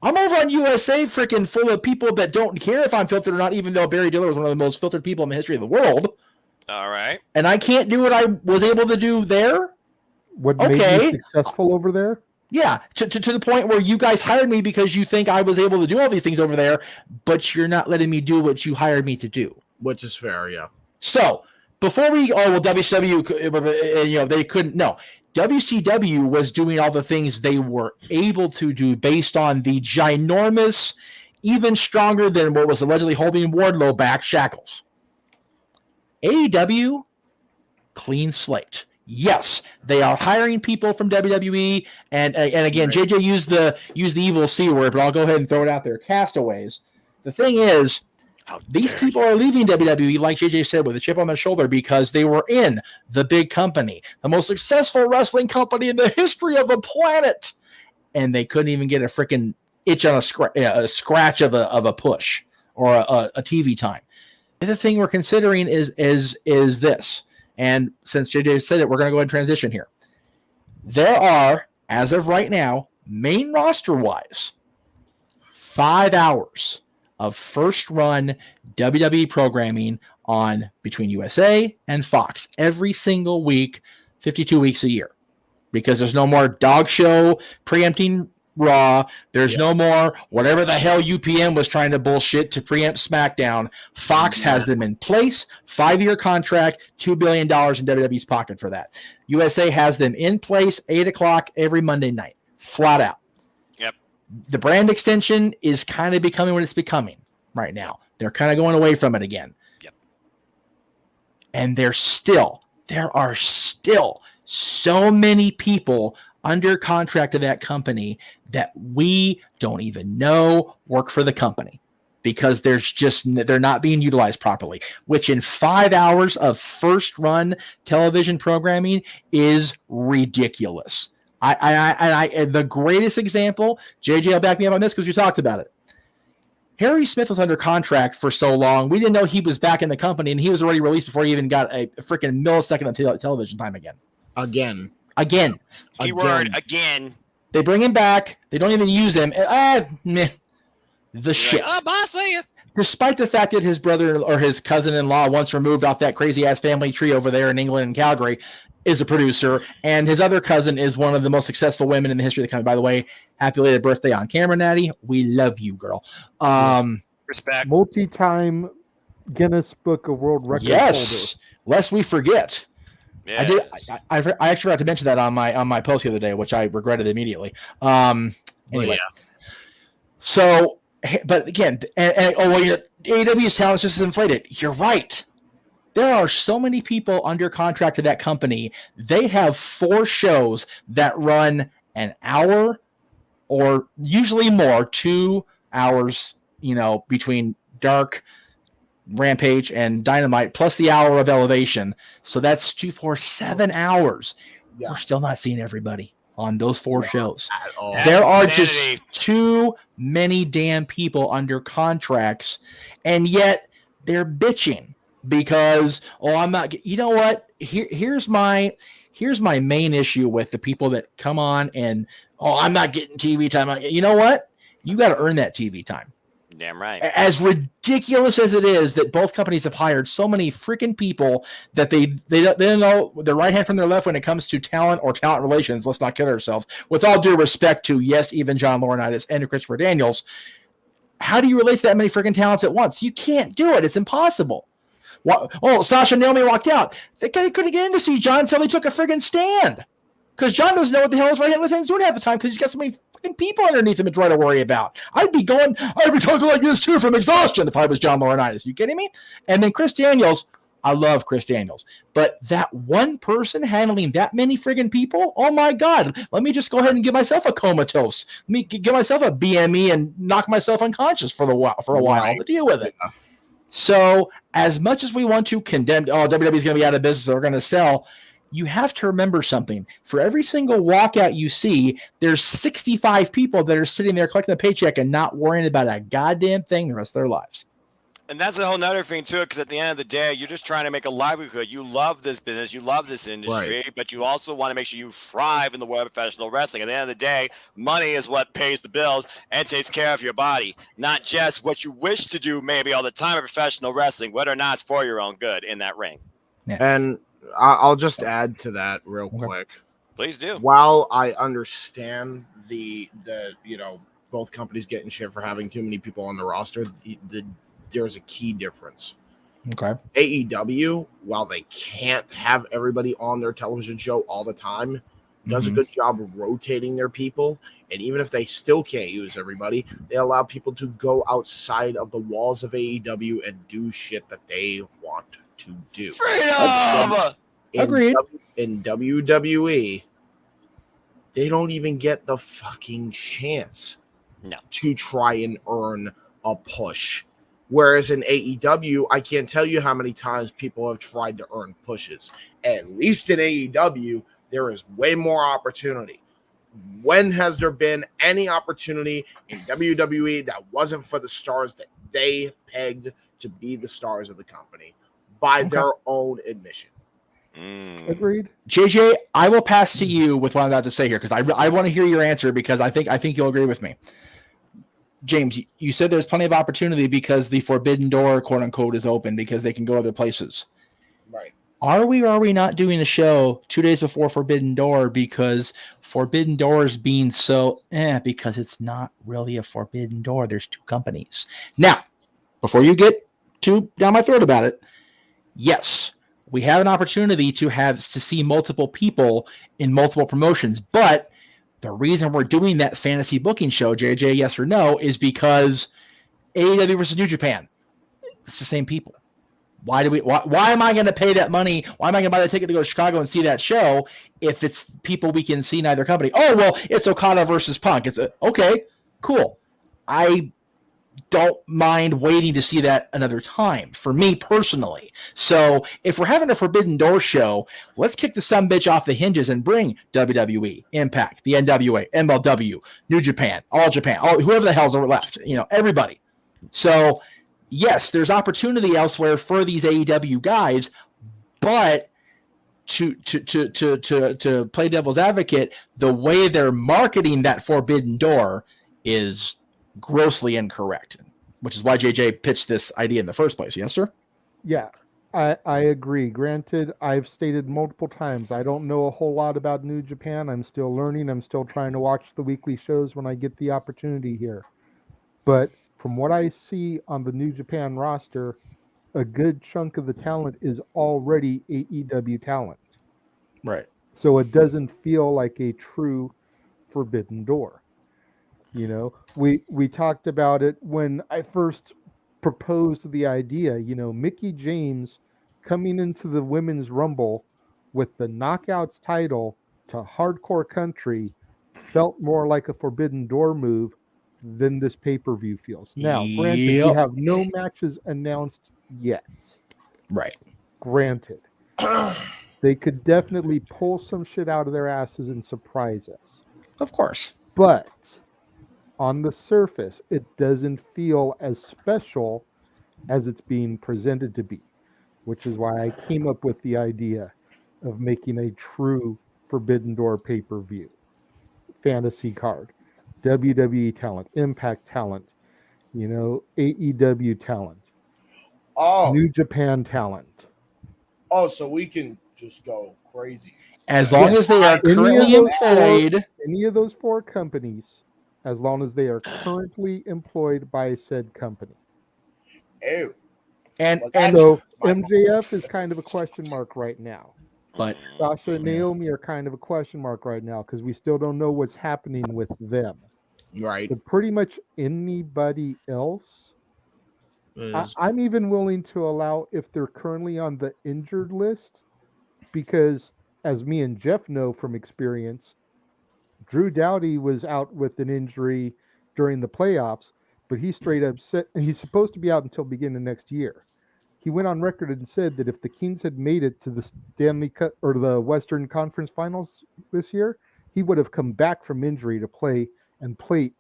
I'm over on USA freaking full of people that don't care if I'm filtered or not, even though Barry Diller was one of the most filtered people in the history of the world. All right. And I can't do what I was able to do there? What made you successful over there? Yeah, to the point where you guys hired me because you think I was able to do all these things over there, but you're not letting me do what you hired me to do. Which is fair, yeah. So, before WCW, they couldn't, no. WCW was doing all the things they were able to do based on the ginormous, even stronger than what was allegedly holding Wardlow back, shackles. AEW, clean slate. Yes, they are hiring people from WWE, and again, JJ used the evil C word, but I'll go ahead and throw it out there. Castaways. The thing is, these people are leaving WWE, like JJ said, with a chip on their shoulder because they were in the big company, the most successful wrestling company in the history of the planet, and they couldn't even get a freaking itch on a scratch of a push or a TV time. The other thing we're considering is this. And since JJ said it, we're going to go ahead and transition here. There are, as of right now, main roster-wise, 5 hours of first run WWE programming on between USA and Fox every single week, 52 weeks a year, because there's no more dog show preempting Raw. There's no more whatever the hell UPN was trying to bullshit to preempt SmackDown. Fox has them in place, 5-year contract, $2 billion in WWE's pocket for that. USA has them in place, 8 o'clock every Monday night, flat out. Yep. The brand extension is kind of becoming what it's becoming right now. They're kind of going away from it again. Yep. And there are still so many people under contract to that company that we don't even know work for the company, because they're not being utilized properly, which in 5 hours of first run television programming is ridiculous. The greatest example, JJ will back me up on this because we talked about it. Harry Smith was under contract for so long. We didn't know he was back in the company, and he was already released before he even got a freaking millisecond of television time again. Keyword again. They bring him back. They don't even use him. The shit. Like, I see you. Despite the fact that his brother or his cousin-in-law, once removed off that crazy-ass family tree over there in England and Calgary, is a producer, and his other cousin is one of the most successful women in the history of the company. By the way, happy belated birthday on camera, Natty. We love you, girl. Respect. Multi-time Guinness Book of World Records Yes, lest we forget. Yes. I actually forgot to mention that on my post the other day, which I regretted immediately. Anyway, so, but again, your AEW's talent just is inflated. You're right. There are so many people under contract to that company. They have 4 shows that run an hour or usually more, 2 hours, between Dark, Rampage, and Dynamite, plus the hour of Elevation. So that's 2, 4, 7 hours. Yeah. We're still not seeing everybody on those 4 shows. There are just too many damn people under contracts, and yet they're bitching because, I'm not. You know what? Here's my main issue with the people that come on and, I'm not getting TV time. You know what? You got to earn that TV time. Damn right. As ridiculous as it is that both companies have hired so many freaking people that they don't know their right hand from their left when it comes to talent or talent relations. Let's not kid ourselves. With all due respect to, yes, even John Laurinaitis and Christopher Daniels, how do you relate to that many freaking talents at once? You can't do it. It's impossible. Sasha and Naomi walked out. They couldn't get in to see John until he took a friggin' stand. Because John doesn't know what the hell his right hand left hand's doing half the time because he's got so many fucking people underneath him to try to worry about. I'd be talking like this too from exhaustion if I was John Laurinaitis. You kidding me? And then Chris Daniels, I love Chris Daniels. But that one person handling that many friggin' people, oh my God, let me just go ahead and give myself a comatose. Let me give myself a BME and knock myself unconscious for a while to deal with it. So as much as we want to condemn, WWE's going to be out of business, they're going to sell, you have to remember something. For every single walkout you see, there's 65 people that are sitting there collecting a paycheck and not worrying about a goddamn thing the rest of their lives. And that's a whole nother thing, too, because at the end of the day, you're just trying to make a livelihood. You love this business. You love this industry, but you also want to make sure you thrive in the world of professional wrestling. At the end of the day, money is what pays the bills and takes care of your body, not just what you wish to do maybe all the time in professional wrestling, whether or not it's for your own good in that ring. Yeah. And I'll just add to that real quick. Please do. While I understand the both companies getting shit for having too many people on the roster, there's a key difference. Okay. AEW, while they can't have everybody on their television show all the time, does a good job of rotating their people. And even if they still can't use everybody, they allow people to go outside of the walls of AEW and do shit that they want to do. Agreed. In WWE, they don't even get the fucking chance to try and earn a push. Whereas in AEW, I can't tell you how many times people have tried to earn pushes. At least in AEW, there is way more opportunity. When has there been any opportunity in WWE that wasn't for the stars that they pegged to be the stars of the company by their own admission? Agreed. JJ, I will pass to you with what I'm about to say here because I want to hear your answer because I think you'll agree with me. James, you said there's plenty of opportunity because the forbidden door, quote unquote, is open because they can go other places. Right. Are we or are we not doing a show 2 days before Forbidden Door because Forbidden Door is being so because it's not really a Forbidden Door. There's 2 companies. Now, before you get too down my throat about it, yes, we have an opportunity to see multiple people in multiple promotions, but the reason we're doing that fantasy booking show, JJ, yes or no, is because AEW versus New Japan. It's the same people. Why am I going to pay that money? Why am I going to buy the ticket to go to Chicago and see that show if it's people we can see in either company? Oh, well, it's Okada versus Punk. Okay, cool. I don't mind waiting to see that another time for me personally. So if we're having a Forbidden Door show, let's kick the sumbitch off the hinges and bring WWE, Impact, the NWA, MLW, New Japan, All Japan, whoever the hell's left, everybody. So yes, there's opportunity elsewhere for these AEW guys, but to play devil's advocate, the way they're marketing that Forbidden Door is grossly incorrect, which is why JJ pitched this idea in the first place. Yes, sir? Yeah, I agree. Granted, I've stated multiple times, I don't know a whole lot about New Japan. I'm still learning. I'm still trying to watch the weekly shows when I get the opportunity here. But from what I see on the New Japan roster, a good chunk of the talent is already AEW talent. Right. So it doesn't feel like a true Forbidden Door. We talked about it when I first proposed the idea. Mickie James coming into the Women's Rumble with the Knockouts title to Hardcore Country felt more like a Forbidden Door move than this pay-per-view feels. Now, granted, we have no matches announced yet. Right. Granted. They could definitely pull some shit out of their asses and surprise us. Of course. But on the surface, it doesn't feel as special as it's being presented to be, which is why I came up with the idea of making a true Forbidden Door pay-per-view fantasy card. WWE talent, Impact talent, AEW talent, New Japan talent. Oh, so we can just go crazy. As long as they are currently employed. Any of those 4 companies, as long as they are currently employed by said company. Ew. And so MJF is kind of a question mark right now. But Sasha and Naomi are kind of a question mark right now because we still don't know what's happening with them. Right. But pretty much anybody else, I'm even willing to allow if they're currently on the injured list, because as me and Jeff know from experience, Drew Doughty was out with an injury during the playoffs, but he straight up said he's supposed to be out until beginning of next year. He went on record and said that if the Kings had made it to the Stanley Cup or the Western Conference Finals this year, he would have come back from injury to play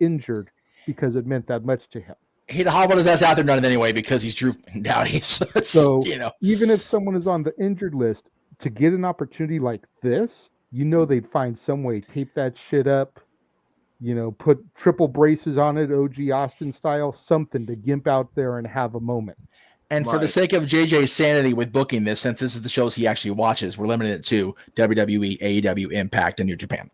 injured because it meant that much to him. He'd hobbled his ass out there done it anyway because he's Drew Doughty. So even if someone is on the injured list, to get an opportunity like this, they'd find some way, tape that shit up, put triple braces on it, OG Austin style, something to gimp out there and have a moment. And for the sake of JJ's sanity with booking this, since this is the shows he actually watches, we're limiting it to WWE, AEW, Impact, and New Japan.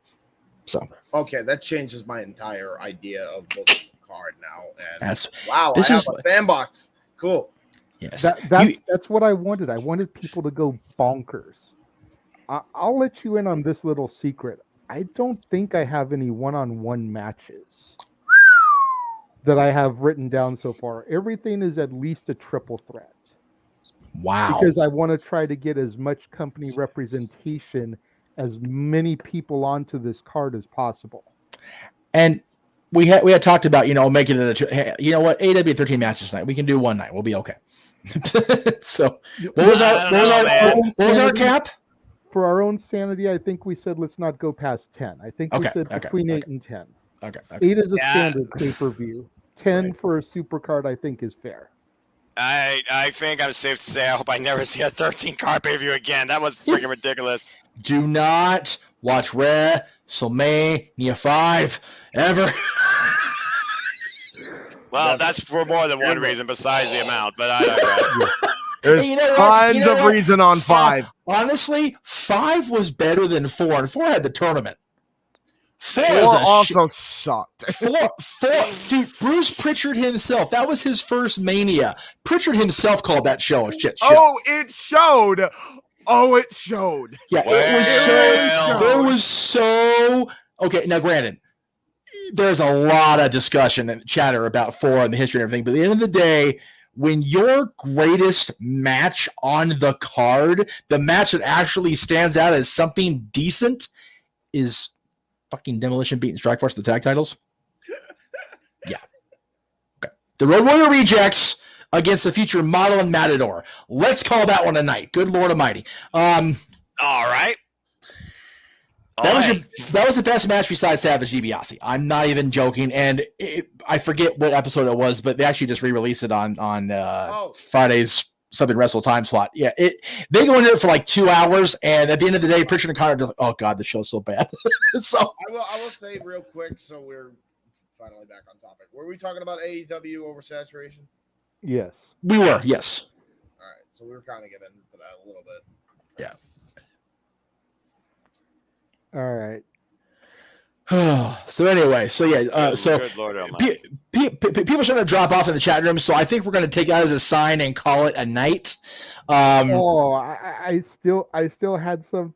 So okay, that changes my entire idea of booking the card now. And that's wow, I have a sandbox. Cool. Yes, that's what I wanted. I wanted people to go bonkers. I'll let you in on this little secret. I don't think I have any one-on-one matches that I have written down so far. Everything is at least a triple threat. Wow. Because I want to try to get as much company representation, as many people onto this card as possible. And we had talked about, making it AEW 13 matches tonight. We can do one night. We'll be okay. So what was our cap? For our own sanity, I think we said let's not go past 10. I think we said between 8 and 10. Okay. 8 is a standard pay-per-view. 10 for a super card, I think, is fair. I think I'm safe to say I hope I never see a 13 card pay-per-view again. That was freaking ridiculous. Do not watch WrestleMania 5 ever. Well, that's for more than one reason besides the amount, but I digress. There's tons of reason on 5. Honestly, 5 was better than 4, and 4 had the tournament. 4 also sucked. 4, dude, Bruce Pritchard himself, that was his first Mania. Pritchard himself called that show a shit show. Oh, it showed. Yeah, there was so okay. Now, granted, there's a lot of discussion and chatter about 4 and the history and everything, but at the end of the day, when your greatest match on the card, the match that actually stands out as something decent, is fucking Demolition beating Strikeforce the tag titles. Yeah. Okay. The Road Warrior Rejects against the future Model and Matador. Let's call that one a night. Good Lord Almighty. All right. That was the best match besides Savage DiBiase. I'm not even joking. And I forget what episode it was, but they actually just re-released it on Friday's Southern Wrestle time slot. Yeah, they go into it for like 2 hours, and at the end of the day, Pritchard and Connor just, oh god, the show's so bad. So I will say real quick, so we're finally back on topic. Were we talking about AEW oversaturation? Yes, we were. Yes. All right, so we were kind of getting into that a little bit. Yeah. All right. So anyway, so yeah, so Good Lord people shouldn't drop off in the chat room. So I think we're going to take that as a sign and call it a night. I still had some.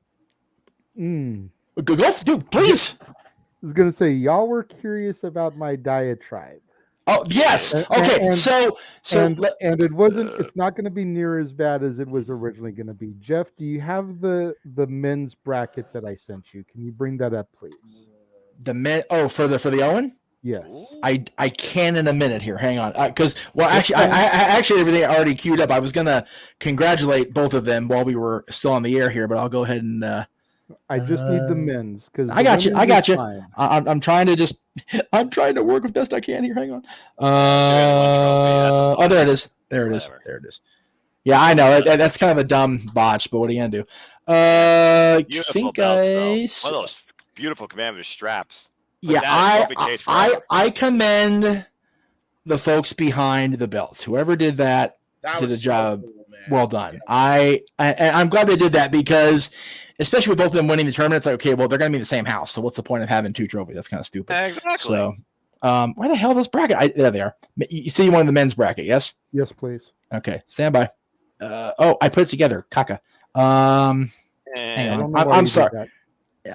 Go, dude, please. I was going to say, y'all were curious about my diatribe. Oh yes. Okay. So it wasn't. It's not going to be near as bad as it was originally going to be. Jeff, do you have the men's bracket that I sent you? Can you bring that up, please? The men. Oh, for the Owen. Yes. I can in a minute here. Hang on, because actually I actually everything already queued up. I was gonna congratulate both of them while we were still on the air here, but I'll go ahead and. I just need the men's because I got you. I'm trying to work as best I can here. Hang on. Oh, there it is. There it is. Yeah, I know that's kind of a dumb botch, but what are you gonna do? Beautiful belts, though. One of those beautiful commander straps. Yeah, I commend the folks behind the belts. Whoever did that did a job. Cool, well done. I'm glad they did that because, especially with both of them winning the tournament, it's like, okay, well, they're going to be in the same house. So what's the point of having 2 trophies? That's kind of stupid. Exactly. So, where the hell are those bracket? There they are. You see one in the men's bracket, yes? Yes, please. Okay, stand by. I put it together. Caca. Hang on. I'm sorry.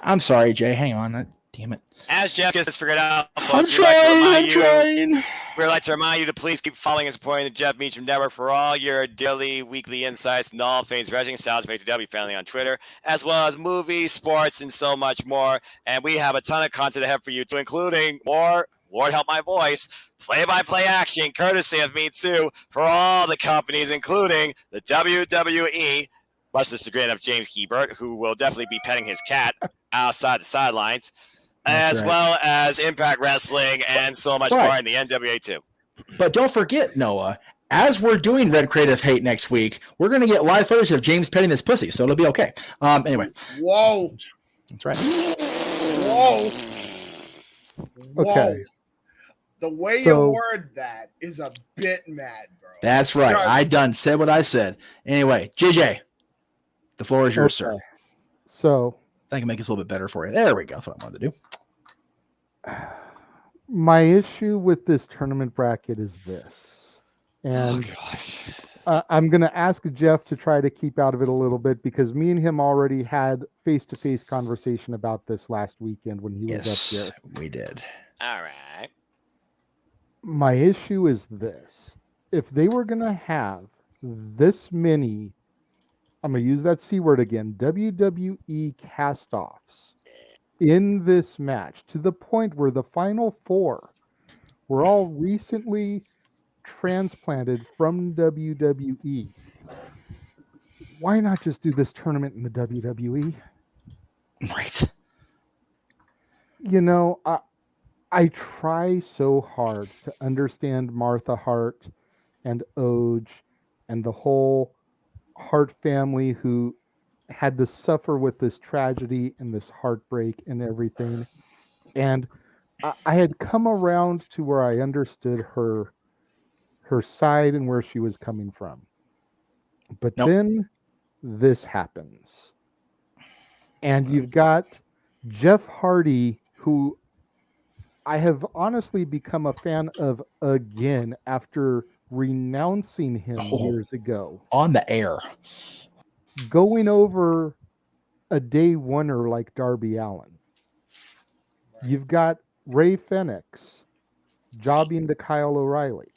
I'm sorry, Jay. Hang on. Damn it. As Jeff just figured out, I'm trying. We'd like to remind you to please keep following and supporting the Jeff Meacham Network for all your daily, weekly insights and all things wrestling. Styles make the W family on Twitter, as well as movies, sports, and so much more. And we have a ton of content ahead for you, too, including more, Lord help my voice, play-by-play action, courtesy of me, too, for all the companies, including the WWE, much to the chagrin of James Hebert, who will definitely be petting his cat outside the sidelines. As well as Impact Wrestling and so much more in the NWA too. But don't forget, Noah, as we're doing Red Creative Hate next week, we're going to get live footage of James petting his pussy, so it'll be okay. Anyway. Whoa. That's right. Whoa. Okay. The way you word that is a bit mad, bro. That's right. I done said what I said. Anyway, JJ, the floor is yours, sir. So I can make this a little bit better for you. There we go. That's what I wanted to do. My issue with this tournament bracket is this. And I'm going to ask Jeff to try to keep out of it a little bit because me and him already had face-to-face conversation about this last weekend when he was up here. We did. All right. My issue is this. If they were going to have this many, I'm going to use that C word again, WWE cast-offs in this match to the point where the final 4 were all recently transplanted from WWE. Why not just do this tournament in the WWE? Right. You know, I try so hard to understand Martha Hart and Oj and the whole Hart family who had to suffer with this tragedy and this heartbreak and everything. And I had come around to where I understood her side and where she was coming from. But then this happens. And you've got Jeff Hardy, who I have honestly become a fan of again after renouncing him years ago. On the air. Going over a day oneer like Darby Allin. You've got Ray Fenix jobbing to Kyle O'Reilly.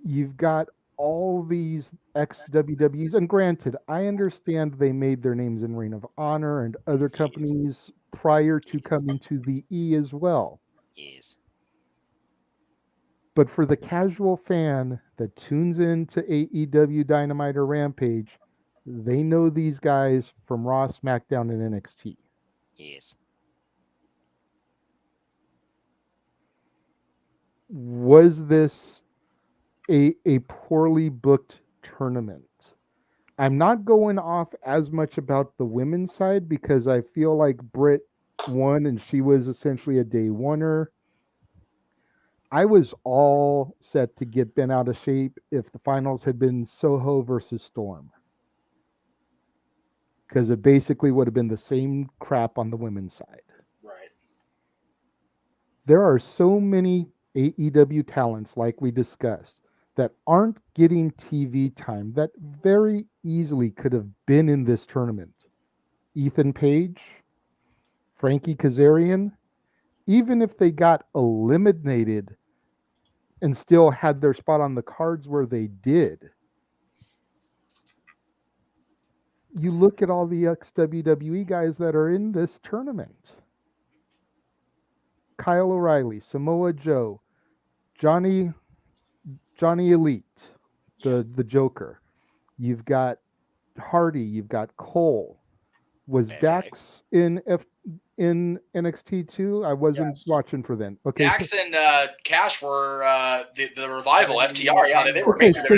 You've got all these ex-WWEs, and granted, I understand they made their names in Ring of Honor and other companies prior to coming to the E as well. Yes. But for the casual fan that tunes into AEW Dynamite or Rampage, they know these guys from Raw, SmackDown, and NXT. Yes. Was this a poorly booked tournament? I'm not going off as much about the women's side because I feel like Britt won and she was essentially a day oneer. I was all set to get bent out of shape if the finals had been Soho versus Storm. Because it basically would have been the same crap on the women's side. Right. There are so many AEW talents, like we discussed, that aren't getting TV time that very easily could have been in this tournament. Ethan Page, Frankie Kazarian, even if they got eliminated and still had their spot on the cards where they did. You look at all the ex-WWE guys that are in this tournament. Kyle O'Reilly, Samoa Joe, Johnny Elite, the Joker. You've got Hardy, you've got Cole. Was Dax in NXT too? I wasn't watching for them. Okay. Dax and Cash were the revival, FTR. Yeah, they were major. So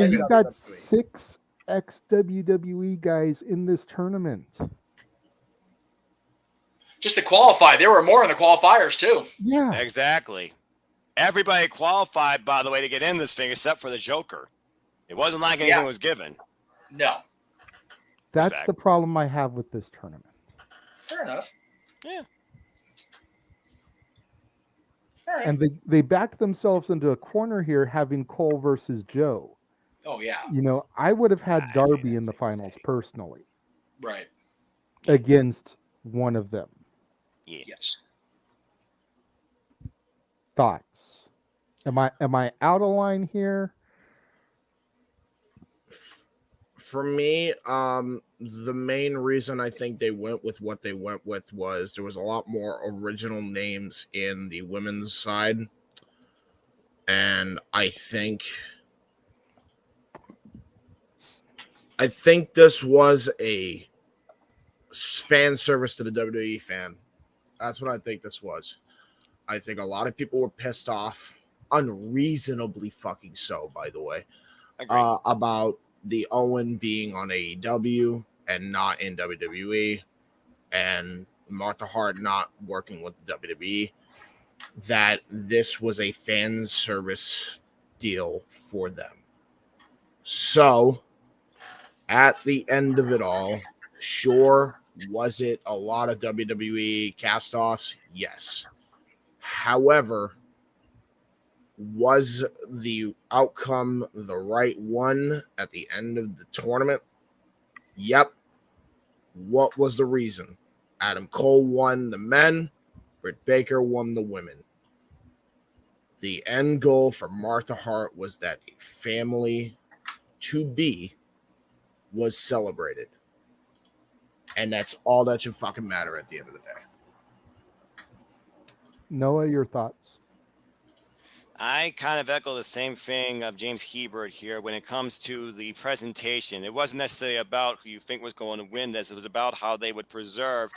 you've got 6 ex-WWE guys in this tournament. Just to qualify, there were more in the qualifiers too. Yeah, exactly. Everybody qualified, by the way, to get in this thing except for the Joker. It wasn't like anything was given. No. That's the problem I have with this tournament. Fair enough. Yeah. All right. And they backed themselves into a corner here having Cole versus Joe. Oh, yeah. You know, I would have had Darby in the finals personally. Right. Against one of them. Yes. Thoughts? Am I out of line here? For me, the main reason I think they went with what they went with was there was a lot more original names in the women's side. And I think this was a fan service to the WWE fan. That's what I think this was. I think a lot of people were pissed off, unreasonably fucking so, by the way, about the Owen being on AEW and not in WWE, and Martha Hart not working with WWE, that this was a fan service deal for them. So, at the end of it all, sure, was it a lot of WWE cast-offs? Yes. However, was the outcome the right one at the end of the tournament? Yep. What was the reason? Adam Cole won the men, Britt Baker won the women. The end goal for Martha Hart was that a family to be was celebrated. And that's all that should fucking matter at the end of the day. Noah, your thoughts? I kind of echo the same thing of James Hebert here when it comes to the presentation. It wasn't necessarily about who you think was going to win this. It was about how they would preserve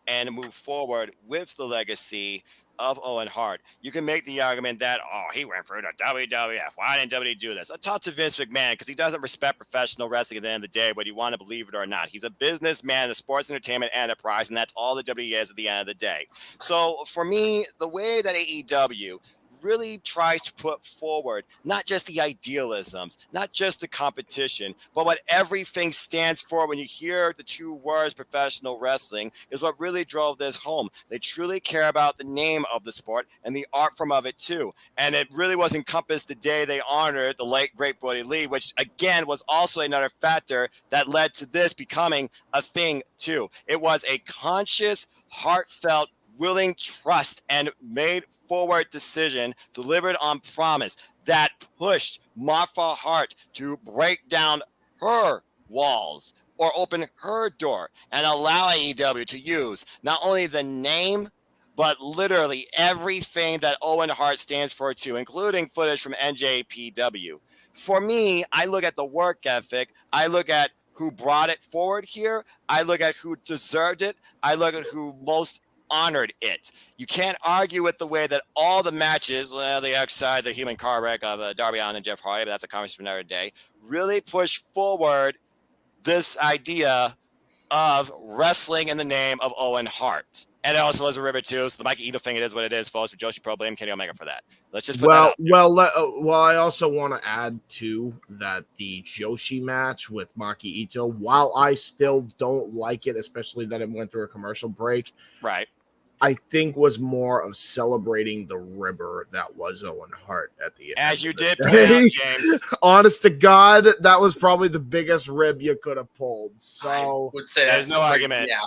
and move forward with the legacy of Owen Hart, you can make the argument that, he went for the WWF. Why didn't WWE do this? I talked to Vince McMahon because he doesn't respect professional wrestling at the end of the day, whether you want to believe it or not. He's a businessman, a sports entertainment enterprise, and that's all the WWE is at the end of the day. So for me, the way that AEW really tries to put forward not just the idealisms, not just the competition, but what everything stands for when you hear the two words professional wrestling is what really drove this home. They truly care about the name of the sport and the art form of it too. And it really was encompassed the day they honored the late great Brody Lee, which again was also another factor that led to this becoming a thing too. It was a conscious, heartfelt, willing trust and made forward decision delivered on promise that pushed Martha Hart to break down her walls or open her door and allow AEW to use not only the name, but literally everything that Owen Hart stands for too, including footage from NJPW. For me, I look at the work ethic. I look at who brought it forward here. I look at who deserved it. I look at who most honored it. You can't argue with the way that all the matches, the outside, the human car wreck of Darby Allin and Jeff Hardy, but that's a conversation for another day, really push forward this idea of wrestling in the name of Owen Hart. And it also was a river too. So the Mikey Ito thing, it is what it is, folks. For Joshi Pro, blame Kenny Omega for that. Let's just put that out there. Well, I also want to add too that the Joshi match with Maki Ito, while I still don't like it, especially that it went through a commercial break, right? I think was more of celebrating the ribber that was Owen Hart at the end. As you did point out, James. Honest to God, that was probably the biggest rib you could have pulled. So I would say there's no argument. Yeah.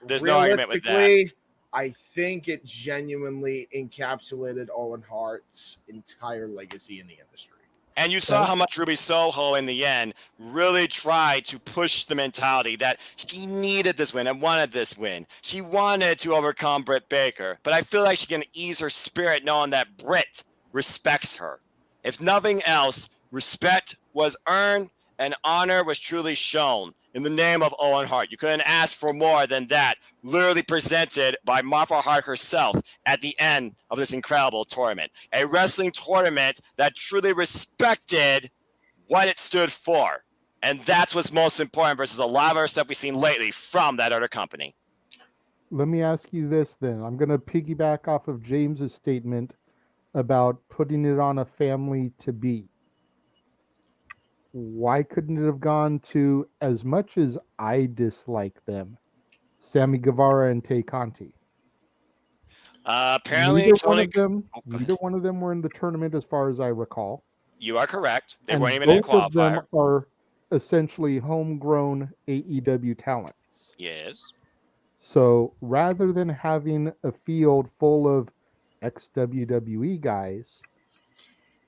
There's no argument with that. I think it genuinely encapsulated Owen Hart's entire legacy in the industry. And you saw how much Ruby Soho in the end really tried to push the mentality that she needed this win and wanted this win. She wanted to overcome Britt Baker, but I feel like she can ease her spirit knowing that Britt respects her. If nothing else, respect was earned and honor was truly shown in the name of Owen Hart. You couldn't ask for more than that, literally presented by Martha Hart herself at the end of this incredible tournament. A wrestling tournament that truly respected what it stood for. And that's what's most important versus a lot of other stuff we've seen lately from that other company. Let me ask you this then. I'm going to piggyback off of James's statement about putting it on a family to be. Why couldn't it have gone to, as much as I dislike them, Sammy Guevara and Tay Conti? Apparently, neither one of them were in the tournament, as far as I recall. You are correct. They and weren't even in a qualifier. Both of them are essentially homegrown AEW talents. Yes. So rather than having a field full of ex-WWE guys,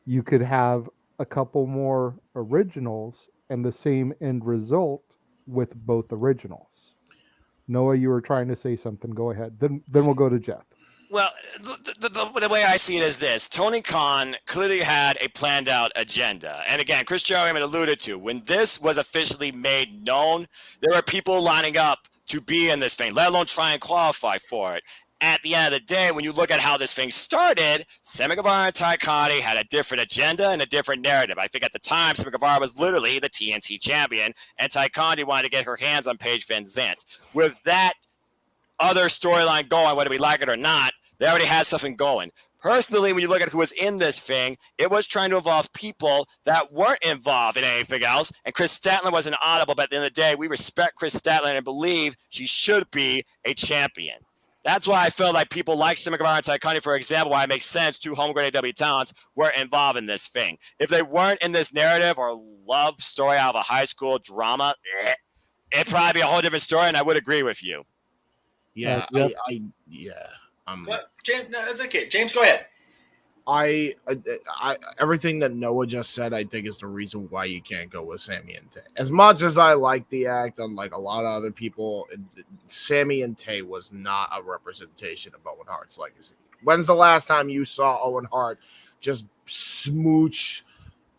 you could have a couple more originals and the same end result with both originals. Noah, you were trying to say something. Go ahead. Then we'll go to Jeff. Well, the way I see it is this. Tony Khan clearly had a planned out agenda. And again, Chris Jericho alluded to, when this was officially made known, there were people lining up to be in this thing, let alone try and qualify for it. At the end of the day, when you look at how this thing started, Sammy Guevara and Tay Conti had a different agenda and a different narrative. I think at the time, Sammy Guevara was literally the TNT champion, and Tay Conti wanted to get her hands on Paige Van Zandt. With that other storyline going, whether we like it or not, they already had something going. Personally, when you look at who was in this thing, it was trying to involve people that weren't involved in anything else. And Chris Statler was an audible, but at the end of the day, we respect Chris Statler and believe she should be a champion. That's why I feel like people like Sammy Guevara and Tay Conti, for example, why it makes sense two homegrown AEW talents were involved in this thing. If they weren't in this narrative or love story out of a high school drama, it'd probably be a whole different story, and I would agree with you. Yeah, James, no, that's okay. James, go ahead. I everything that Noah just said, I think is the reason why you can't go with Sammy and Tay. As much as I like the act, unlike a lot of other people, Sammy and Tay was not a representation of Owen Hart's legacy. When's the last time you saw Owen Hart just smooch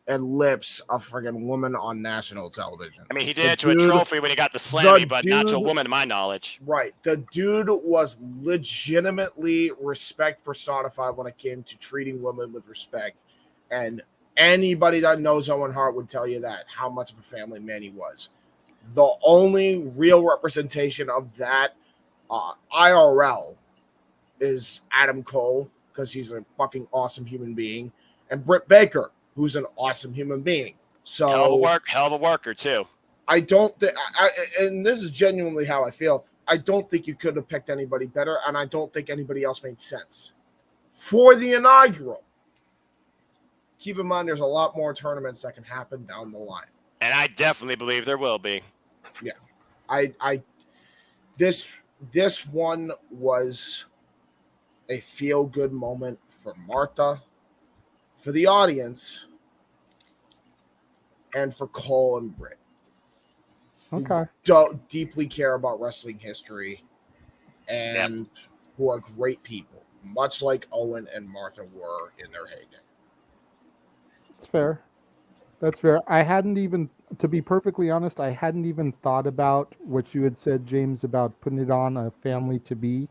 and lips a friggin' woman on national television. I mean, he did it to a trophy when he got the Slammy, but not to a woman, to my knowledge. Right. The dude was legitimately respect personified when it came to treating women with respect. And anybody that knows Owen Hart would tell you that, how much of a family man he was. The only real representation of that IRL is Adam Cole, because he's a fucking awesome human being, and Britt Baker, who's an awesome human being. So hell of a worker too. I don't think, and this is genuinely how I feel. I don't think you could have picked anybody better, and I don't think anybody else made sense for the inaugural. Keep in mind, there's a lot more tournaments that can happen down the line, and I definitely believe there will be. Yeah, this one was a feel-good moment for Martha, for the audience, and for Cole and Britt. Okay. Don't deeply care about wrestling history and who are great people, much like Owen and Martha were in their heyday. That's fair. That's fair. I hadn't even, to be perfectly honest, I hadn't even thought about what you had said, James, about putting it on a family to be.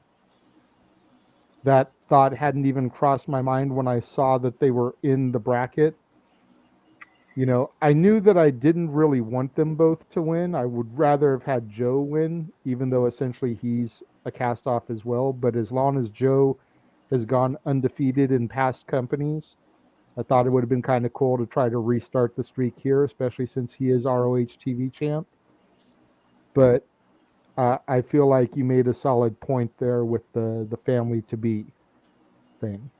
That thought hadn't even crossed my mind when I saw that they were in the bracket. You know, I knew that I didn't really want them both to win. I would rather have had Joe win, even though essentially he's a cast-off as well. But as long as Joe has gone undefeated in past companies, I thought it would have been kind of cool to try to restart the streak here, especially since he is ROH TV champ. But I feel like you made a solid point there with the family to be thing.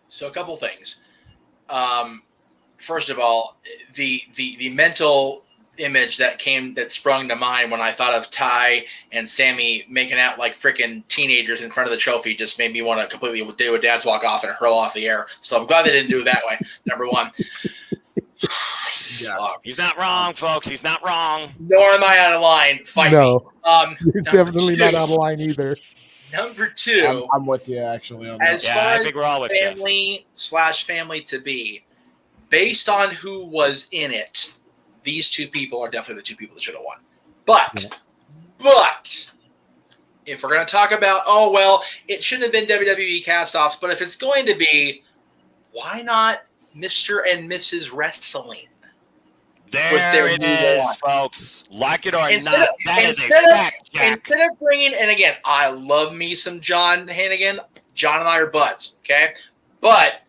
So a couple things. First of all, the mental image that sprung to mind when I thought of Ty and Sammy making out like freaking teenagers in front of the trophy just made me want to completely do a dad's walk off and hurl off the air. So I'm glad they didn't do it that way. Number one. Yeah. He's not wrong, folks. He's not wrong. Nor am I out of line. Fight me. You're definitely not out of line either. Number two. I'm with you, actually. As far as family to be, based on who was in it, these two people are definitely the two people that should have won. But if we're going to talk about, it shouldn't have been WWE cast-offs, but if it's going to be, why not Mr. and Mrs. Wrestling? There it is, folks. Like it or instead not, instead of bringing, and again, I love me some John Hannigan. John and I are buds, okay? But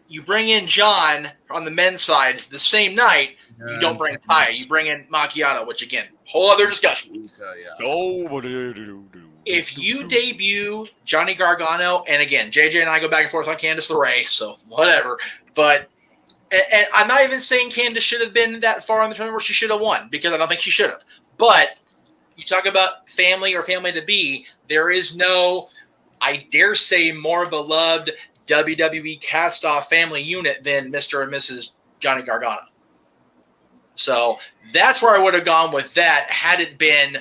you bring in John on the men's side the same night, you don't bring Ty. You bring in Macchiato, which, again, whole other discussion. If you debut Johnny Gargano, and again, JJ and I go back and forth on Candice LeRae, so whatever. But, and I'm not even saying Candice should have been that far in the tournament where she should have won, because I don't think she should have. But you talk about family or family to be, there is no, I dare say, more beloved WWE cast-off family unit than Mr. and Mrs. Johnny Gargano. So that's where I would have gone with that had it been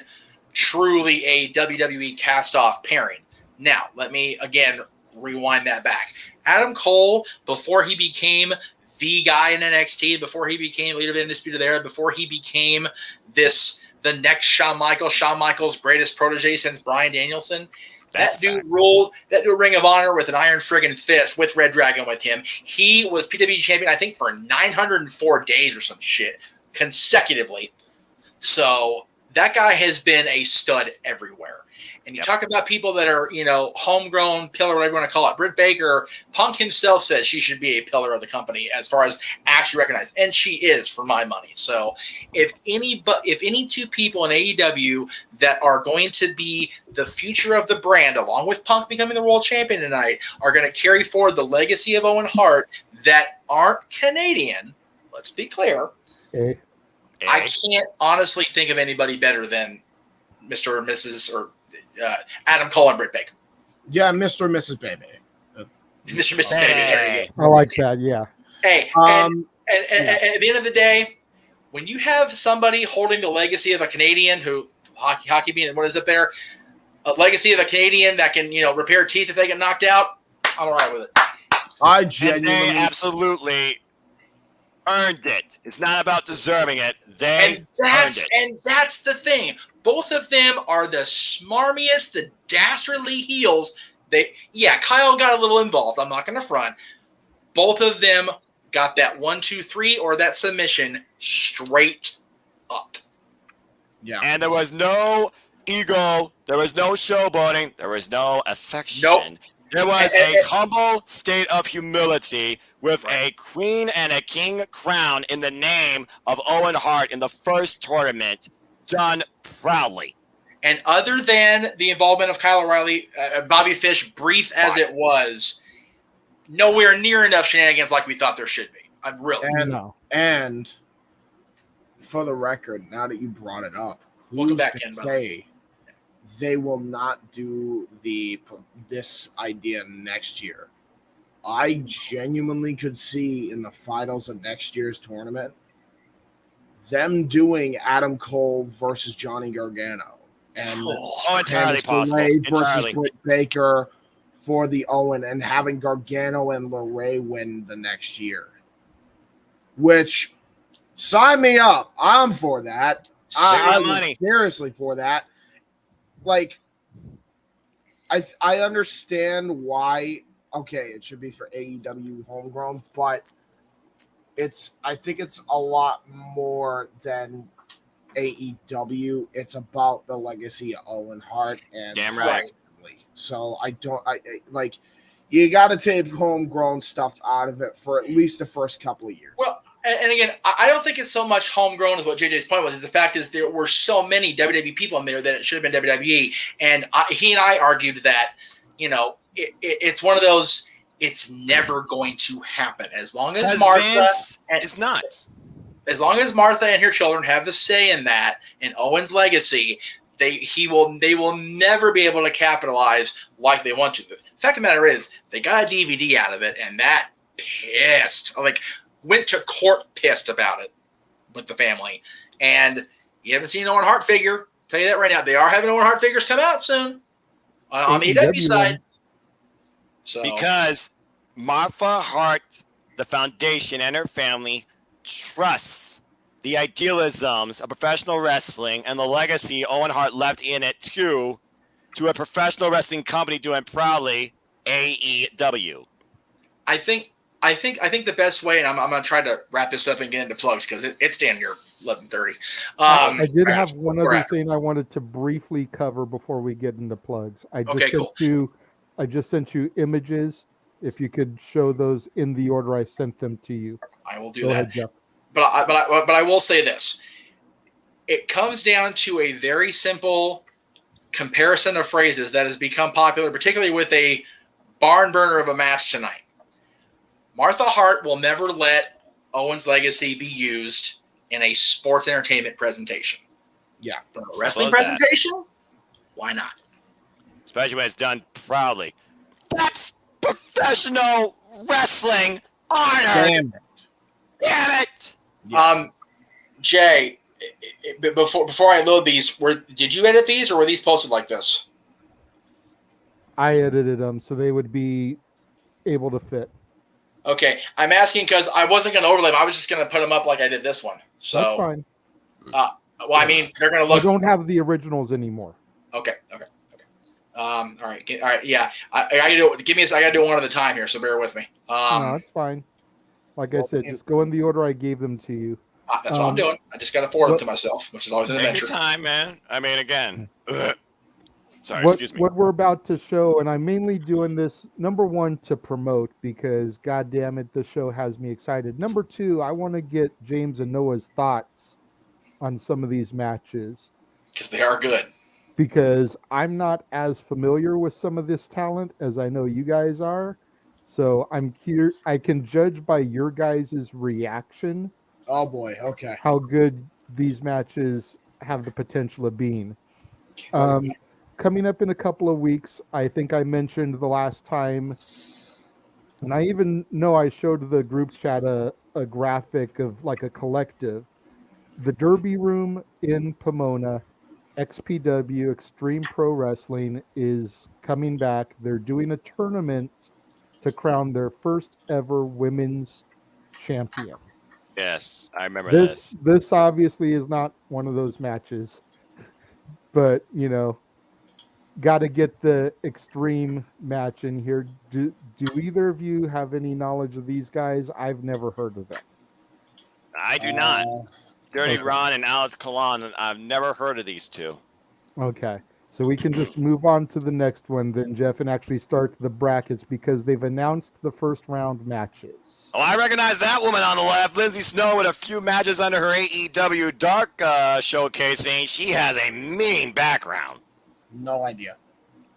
truly a WWE cast-off pairing. Now, let me, again, rewind that back. Adam Cole, before he became the guy in NXT, before he became leader of the Undisputed Era, before he became the next Shawn Michaels' greatest protege since Bryan Danielson, that dude ruled Ring of Honor with an iron friggin' fist with Red Dragon with him. He was PWG champion, I think, for 904 days or some shit consecutively. So that guy has been a stud everywhere. And you talk about people that are, homegrown pillar, whatever you want to call it. Britt Baker, Punk himself says she should be a pillar of the company as far as actually recognized. And she is, for my money. So if any two people in AEW that are going to be the future of the brand, along with Punk becoming the world champion tonight, are going to carry forward the legacy of Owen Hart that aren't Canadian, let's be clear, I can't honestly think of anybody better than Mr. or Mrs. or Adam Cole and Britt Baker. Yeah, Mr. and Mrs. Baby. Mr. and Mrs. Baby, there you go. I like that, yeah. Hey, and at the end of the day, when you have somebody holding the legacy of a Canadian who, hockey being, what is it there? A legacy of a Canadian that can, repair teeth if they get knocked out, I'm all right with it. I And genuinely. they absolutely earned it. It's not about deserving it. They earned it. And that's the thing. Both of them are the smarmiest, the dastardly heels. Kyle got a little involved. I'm not going to front. Both of them got that 1, 2, 3 or that submission straight up. Yeah. And there was no ego. There was no showboating. There was no affection. Nope. There was a humble state of humility with a queen and a king crown in the name of Owen Hart in the first tournament, done proudly. And other than the involvement of Kyle O'Reilly, Bobby Fish, brief as it was, nowhere near enough shenanigans like we thought there should be. I'm really. And for the record, now that you brought it up, Welcome back, to Ken, say they will not do this idea next year? I genuinely could see in the finals of next year's tournament them doing Adam Cole versus Johnny Gargano and entirely possible. versus Entirely. Britt Baker for the Owen and having Gargano and LeRae win the next year. Which, sign me up. I'm for that. I'm money. Seriously for that. Like, I understand why. Okay, it should be for AEW homegrown, but I think it's a lot more than AEW. It's about the legacy of Owen Hart and damn right. So I like you got to take homegrown stuff out of it for at least the first couple of years. Well, and again, I don't think it's so much homegrown as what JJ's point was. The fact is there were so many WWE people in there that it should have been WWE. And he and I argued that, it's one of those, it's never going to happen. As long as Martha is not. As long as Martha and her children have the say in that, in Owen's legacy, they will never be able to capitalize like they want to. The fact of the matter is, they got a DVD out of it, and that pissed. Went to court pissed about it with the family. And you haven't seen an Owen Hart figure. I'll tell you that right now. They are having Owen Hart figures come out soon on the AEW side. So because Martha Hart, the foundation, and her family trusts the idealisms of professional wrestling and the legacy Owen Hart left in it to a professional wrestling company doing proudly AEW. I think the best way, and I'm going to try to wrap this up and get into plugs because it's damn near 11:30. I did have one other thing I wanted to briefly cover before we get into plugs. I just sent you images. If you could show those in the order I sent them to you. I will do Go that. ahead, Jeff. But I will say this. It comes down to a very simple comparison of phrases that has become popular, particularly with a barn burner of a match tonight. Martha Hart will never let Owen's legacy be used in a sports entertainment presentation. Yeah. But a wrestling presentation? Why not? Especially when it's done proudly. That's professional wrestling honor. Damn it. Yes. Jay, before I load these, did you edit these or were these posted like this? I edited them so they would be able to fit. Okay, I'm asking because I wasn't going to overlay them. I was just going to put them up like I did this one. So that's fine. Well, I mean, they're going to look. I don't have the originals anymore. Okay. All right. Yeah, I got to do it. I got to do one at a time here, so bear with me. No, it's fine. Like I said, just go in the order I gave them to you. That's what I'm doing. I just got to forward them to myself, which is always an adventure. Take your time, man. I mean, again. Sorry, excuse me. What we're about to show, and I'm mainly doing this, number one, to promote, because, God damn it, the show has me excited. Number two, I want to get James and Noah's thoughts on some of these matches. Because they are good. Because I'm not as familiar with some of this talent as I know you guys are. So I'm curious. I can judge by your guys' reaction. Oh, boy. Okay. How good these matches have the potential of being. Coming up in a couple of weeks, I think I mentioned the last time, and I even know I showed the group chat a graphic of like a collective. The Derby Room in Pomona, XPW, Extreme Pro Wrestling, is coming back. They're doing a tournament to to crown their first ever women's champion. Yes, I remember This this. this obviously is not one of those matches, but got to get the extreme match in here. Do either of you have any knowledge of these guys? I've never heard of them. I do not. Dirty okay. Ron and Alex Colon. I've never heard of these two. Okay. So we can just move on to the next one then, Jeff, and actually start the brackets because they've announced the first round matches. Oh, I recognize that woman on the left, Lindsay Snow, with a few matches under her AEW Dark showcasing. She has a mean background. No idea.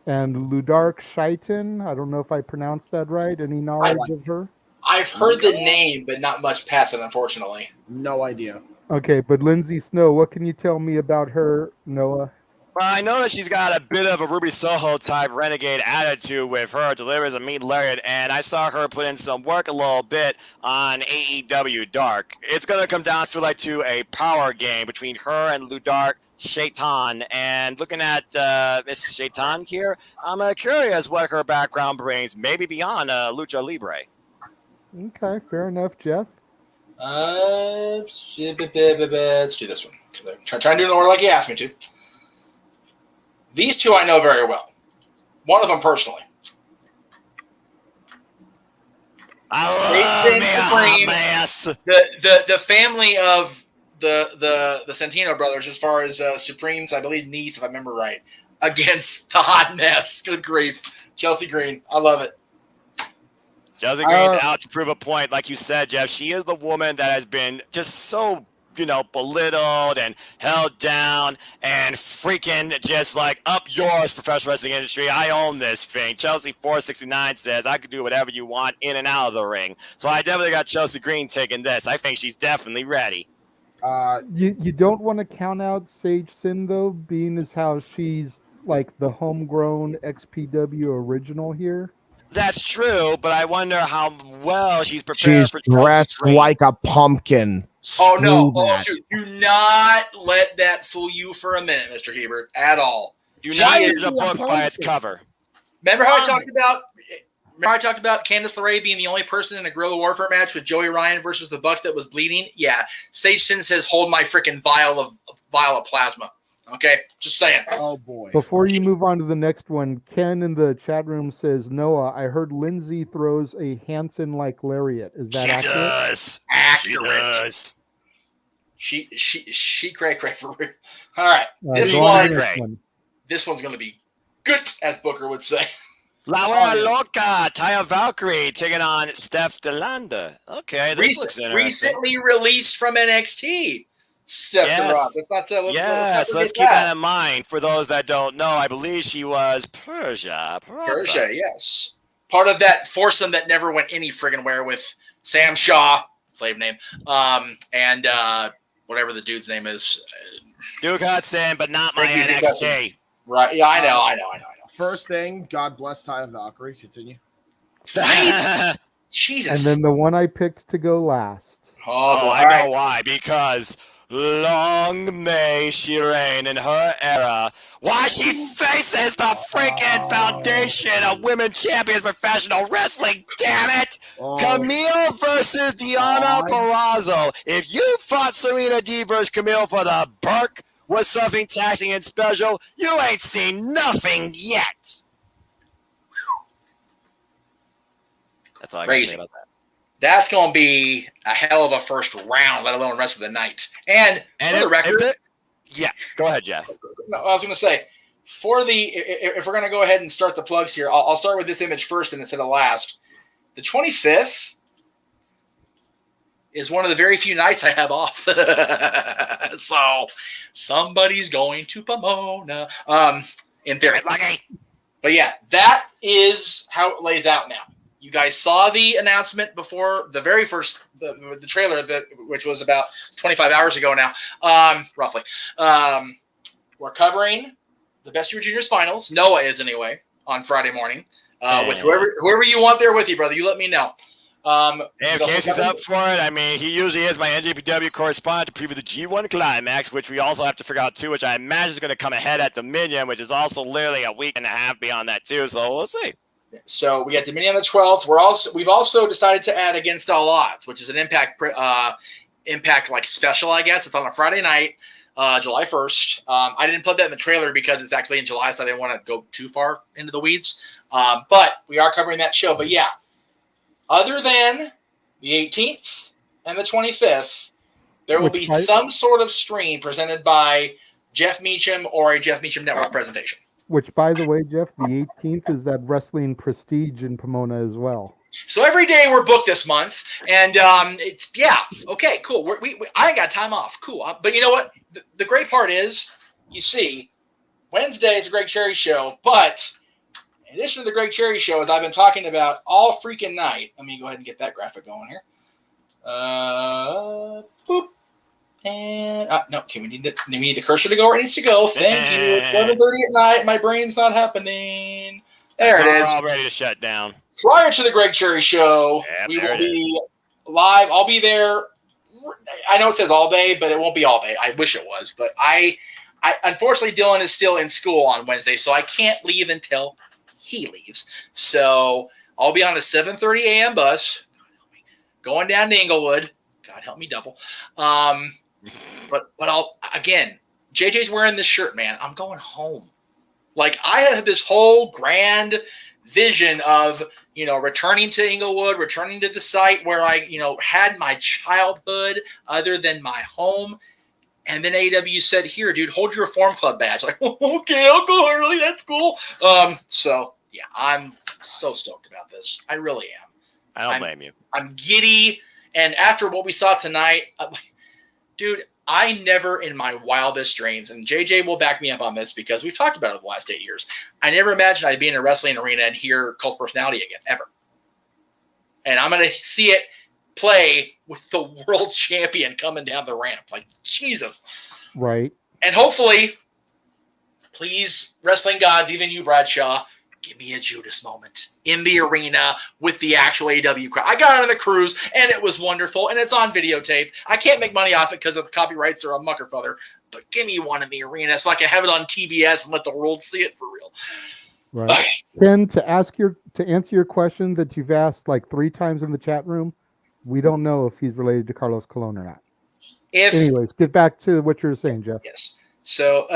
And Ludark Shaitan, I don't know if I pronounced that right. Any knowledge of her? I've heard the name, but not much past it, unfortunately. No idea. Okay, but Lindsay Snow, what can you tell me about her, Noah? Well, I know that she's got a bit of a Ruby Soho type renegade attitude with her, delivers a mean lariat, and I saw her put in some work a little bit on AEW Dark. It's going to come down to a power game between her and Ludark Shaitan, and looking at Miss Shaitan here, I'm curious what her background brings, maybe beyond Lucha Libre. Okay, fair enough, Jeff. Let's do this one. Try to do it in order like you asked me to. These two I know very well. One of them personally. I love me a mess. The family of the Santino brothers, as far as Supreme's, I believe, niece, if I remember right, against the Hot Mess. Good grief. Chelsea Green. I love it. Chelsea Green's out to prove a point. Like you said, Jeff, she is the woman that has been just so belittled and held down and freaking just like up yours, professional wrestling industry. I own this thing. Chelsea 469 says I could do whatever you want in and out of the ring. So I definitely got Chelsea Green taking this. I think she's definitely ready. You don't want to count out Sage Sin though, being as how she's like the homegrown XPW original here. That's true, but I wonder how well she's prepared. She's dressed like a pumpkin. Oh, no. Screw that. Shoot. Do not let that fool you for a minute, Mr. Hebert, at all. Do not judge the book by its cover. Remember how I talked about Candice LeRae being the only person in a Guerrilla Warfare match with Joey Ryan versus the Bucks that was bleeding? Yeah. Sage Sin says, hold my freaking vial of plasma. Okay? Just saying. Oh, boy. Before you move on to the next one, Ken in the chat room says, Noah, I heard Lindsay throws a Hanson-like lariat. Is that accurate? Does. Accurate. She does. She cray for real. All right. This one's going to be good, as Booker would say. La Wea Loca, Taya Valkyrie taking on Steph DeLanda. Okay, this looks interesting. Recently released from NXT. Steph DeLanda. Let's keep that in mind. For those that don't know, I believe she was Persia, yes. Part of that foursome that never went any friggin' where with Sam Shaw, slave name, and whatever the dude's name is. Duke Hudson, but not my NXT. Right. Yeah, I know. First thing, God bless Taya Valkyrie. Continue. Jesus. And then the one I picked to go last. Oh, I know why. Because long may she reign in her era. Why she faces the freaking foundation of women champions professional wrestling, damn it! Camille versus Deonna Purrazzo. If you fought Serena D versus Camille for the Burke was something taxing and special, you ain't seen nothing yet. That's all I can say about that. That's going to be a hell of a first round, let alone the rest of the night. And for the record, go ahead, Jeff. No, I was going to say, if we're going to go ahead and start the plugs here, I'll start with this image first instead of last. The 25th is one of the very few nights I have off. So somebody's going to Pomona, in theory. But yeah, that is how it lays out now. You guys saw the announcement before the very first, the trailer, which was about 25 hours ago now, roughly. We're covering the Best Year Juniors finals. Noah is anyway on Friday morning with whoever you want there with you, brother. You let me know. If Casey's up for it, I mean, he usually is my NJPW correspondent to preview the G1 Climax, which we also have to figure out too, which I imagine is going to come ahead at Dominion, which is also literally a week and a half beyond that too. So we'll see. So we got Dominion on the 12th. We've also decided to add Against All Odds, which is an Impact like special, I guess. It's on a Friday night, July 1st. I didn't put that in the trailer because it's actually in July, so I didn't want to go too far into the weeds. But we are covering that show. But yeah, other than the 18th and the 25th, there will be some sort of stream presented by Jeff Meacham or a Jeff Meacham Network presentation. Which, by the way, Jeff, the 18th is that Wrestling Prestige in Pomona as well. So every day we're booked this month, and it's okay, cool. I ain't got time off, cool. But you know what? The great part is, you see, Wednesday is the Greg Cherry Show, but in addition to the Greg Cherry Show, as I've been talking about all freaking night, let me go ahead and get that graphic going here. Boop. And no, okay, we need the cursor to go where it needs to go. Thank you. It's 11:30 at night. My brain's not happening. There it is. All ready to shut down. Prior to the Greg Cherry Show, we will be live. I'll be there. I know it says all day, but it won't be all day. I wish it was, but I unfortunately Dylan is still in school on Wednesday, so I can't leave until he leaves. So I'll be on the 7:30 a.m. bus, going down to Inglewood. God help me double. But I'll again. JJ's wearing this shirt, man. I'm going home. Like I had this whole grand vision of returning to Inglewood, returning to the site where I had my childhood, other than my home. And then AEW said, "Here, dude, hold your Reform Club badge." Like, okay, I'll go early. That's cool. So yeah, I'm so stoked about this. I really am. I don't blame you. I'm giddy, and after what we saw tonight, dude, I never in my wildest dreams, and JJ will back me up on this because we've talked about it the last 8 years, I never imagined I'd be in a wrestling arena and hear Cult Personality again, ever. And I'm going to see it play with the world champion coming down the ramp. Like, Jesus. Right. And hopefully, please, wrestling gods, even you, Bradshaw, give me a Judas moment in the arena with the actual AEW crowd. I got on the cruise, and it was wonderful, and it's on videotape. I can't make money off it because of the copyrights or a muckerfuther, but give me one in the arena so I can have it on TBS and let the world see it for real. Right. Okay. Ken, to answer your question that you've asked like 3 times in the chat room, we don't know if he's related to Carlos Colon or not. Anyways, get back to what you were saying, Jeff. Yes. So,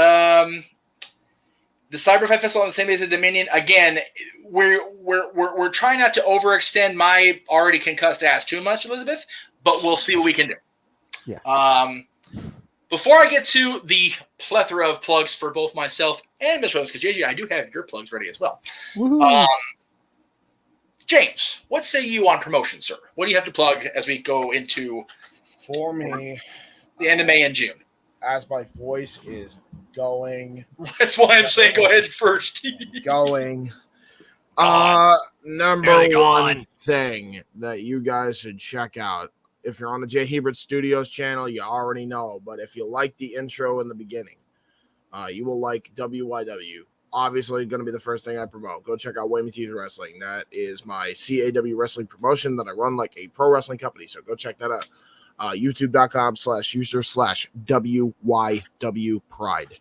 the Cyberfight Festival on the same day as the Dominion. Again, we're trying not to overextend my already concussed ass too much, Elizabeth, but we'll see what we can do. Yeah. Before I get to the plethora of plugs for both myself and Miss Rose, because JJ, I do have your plugs ready as well. James, what say you on promotion, sir? What do you have to plug as we go into for me the end of May and June? As my voice is going. That's why I'm saying go ahead first. Going. Number one thing that you guys should check out. If you're on the Jay Hebert Studios channel, you already know. But if you like the intro in the beginning, you will like WYW. Obviously, going to be the first thing I promote. Go check out Wayne Matthews Wrestling. That is my CAW wrestling promotion that I run like a pro wrestling company. So go check that out. YouTube.com/user/WYW Pride.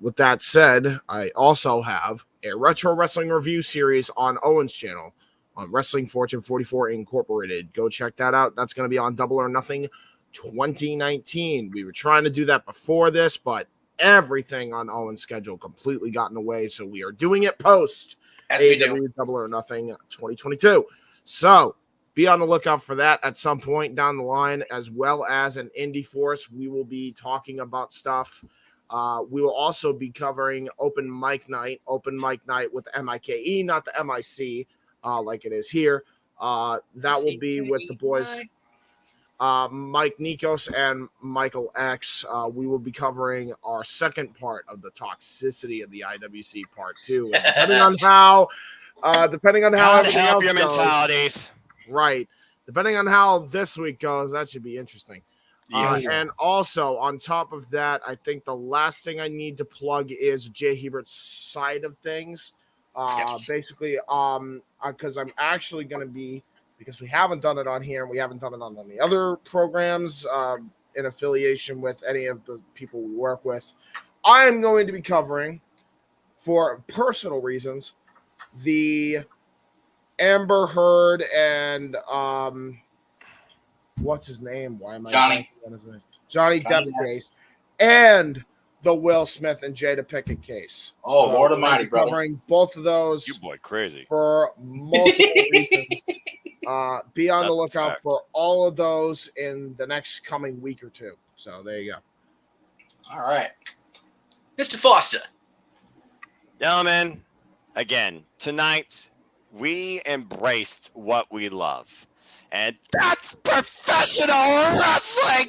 With that said, I also have a retro wrestling review series on Owen's channel on Wrestling Fortune 44 Incorporated. Go check that out. That's going to be on Double or Nothing 2019. We were trying to do that before this, but everything on Owen's schedule completely got in the way, so we are doing it post AEW Double or Nothing 2022. So be on the lookout for that at some point down the line, as well as an Indie Force. We will be talking about stuff. We will also be covering Open Mic Night with MIKE, not the MIC, like it is here. That will be with the boys Mike Nikos and Michael X. We will be covering our second part of the toxicity of the IWC part 2. And depending on how everything else goes, mentalities. Right. Depending on how this week goes, that should be interesting. Yes. And also, on top of that, I think the last thing I need to plug is Jay Hebert's side of things. Basically, because I'm actually going to be, because we haven't done it on here and we haven't done it on any other programs in affiliation with any of the people we work with, I am going to be covering, for personal reasons, the Amber Heard and what's his name? Why am I Johnny. blanking on his name? Johnny Depp's case, and the Will Smith and Jada Pinkett case. Oh, Lord Almighty, brother. Covering both of those. You boy crazy. For multiple reasons. Be on the That's a lookout fact. for all of those in the next coming week or two. So there you go. All right. Mr. Foster. Gentlemen, again, tonight we embraced what we love. And that's professional wrestling!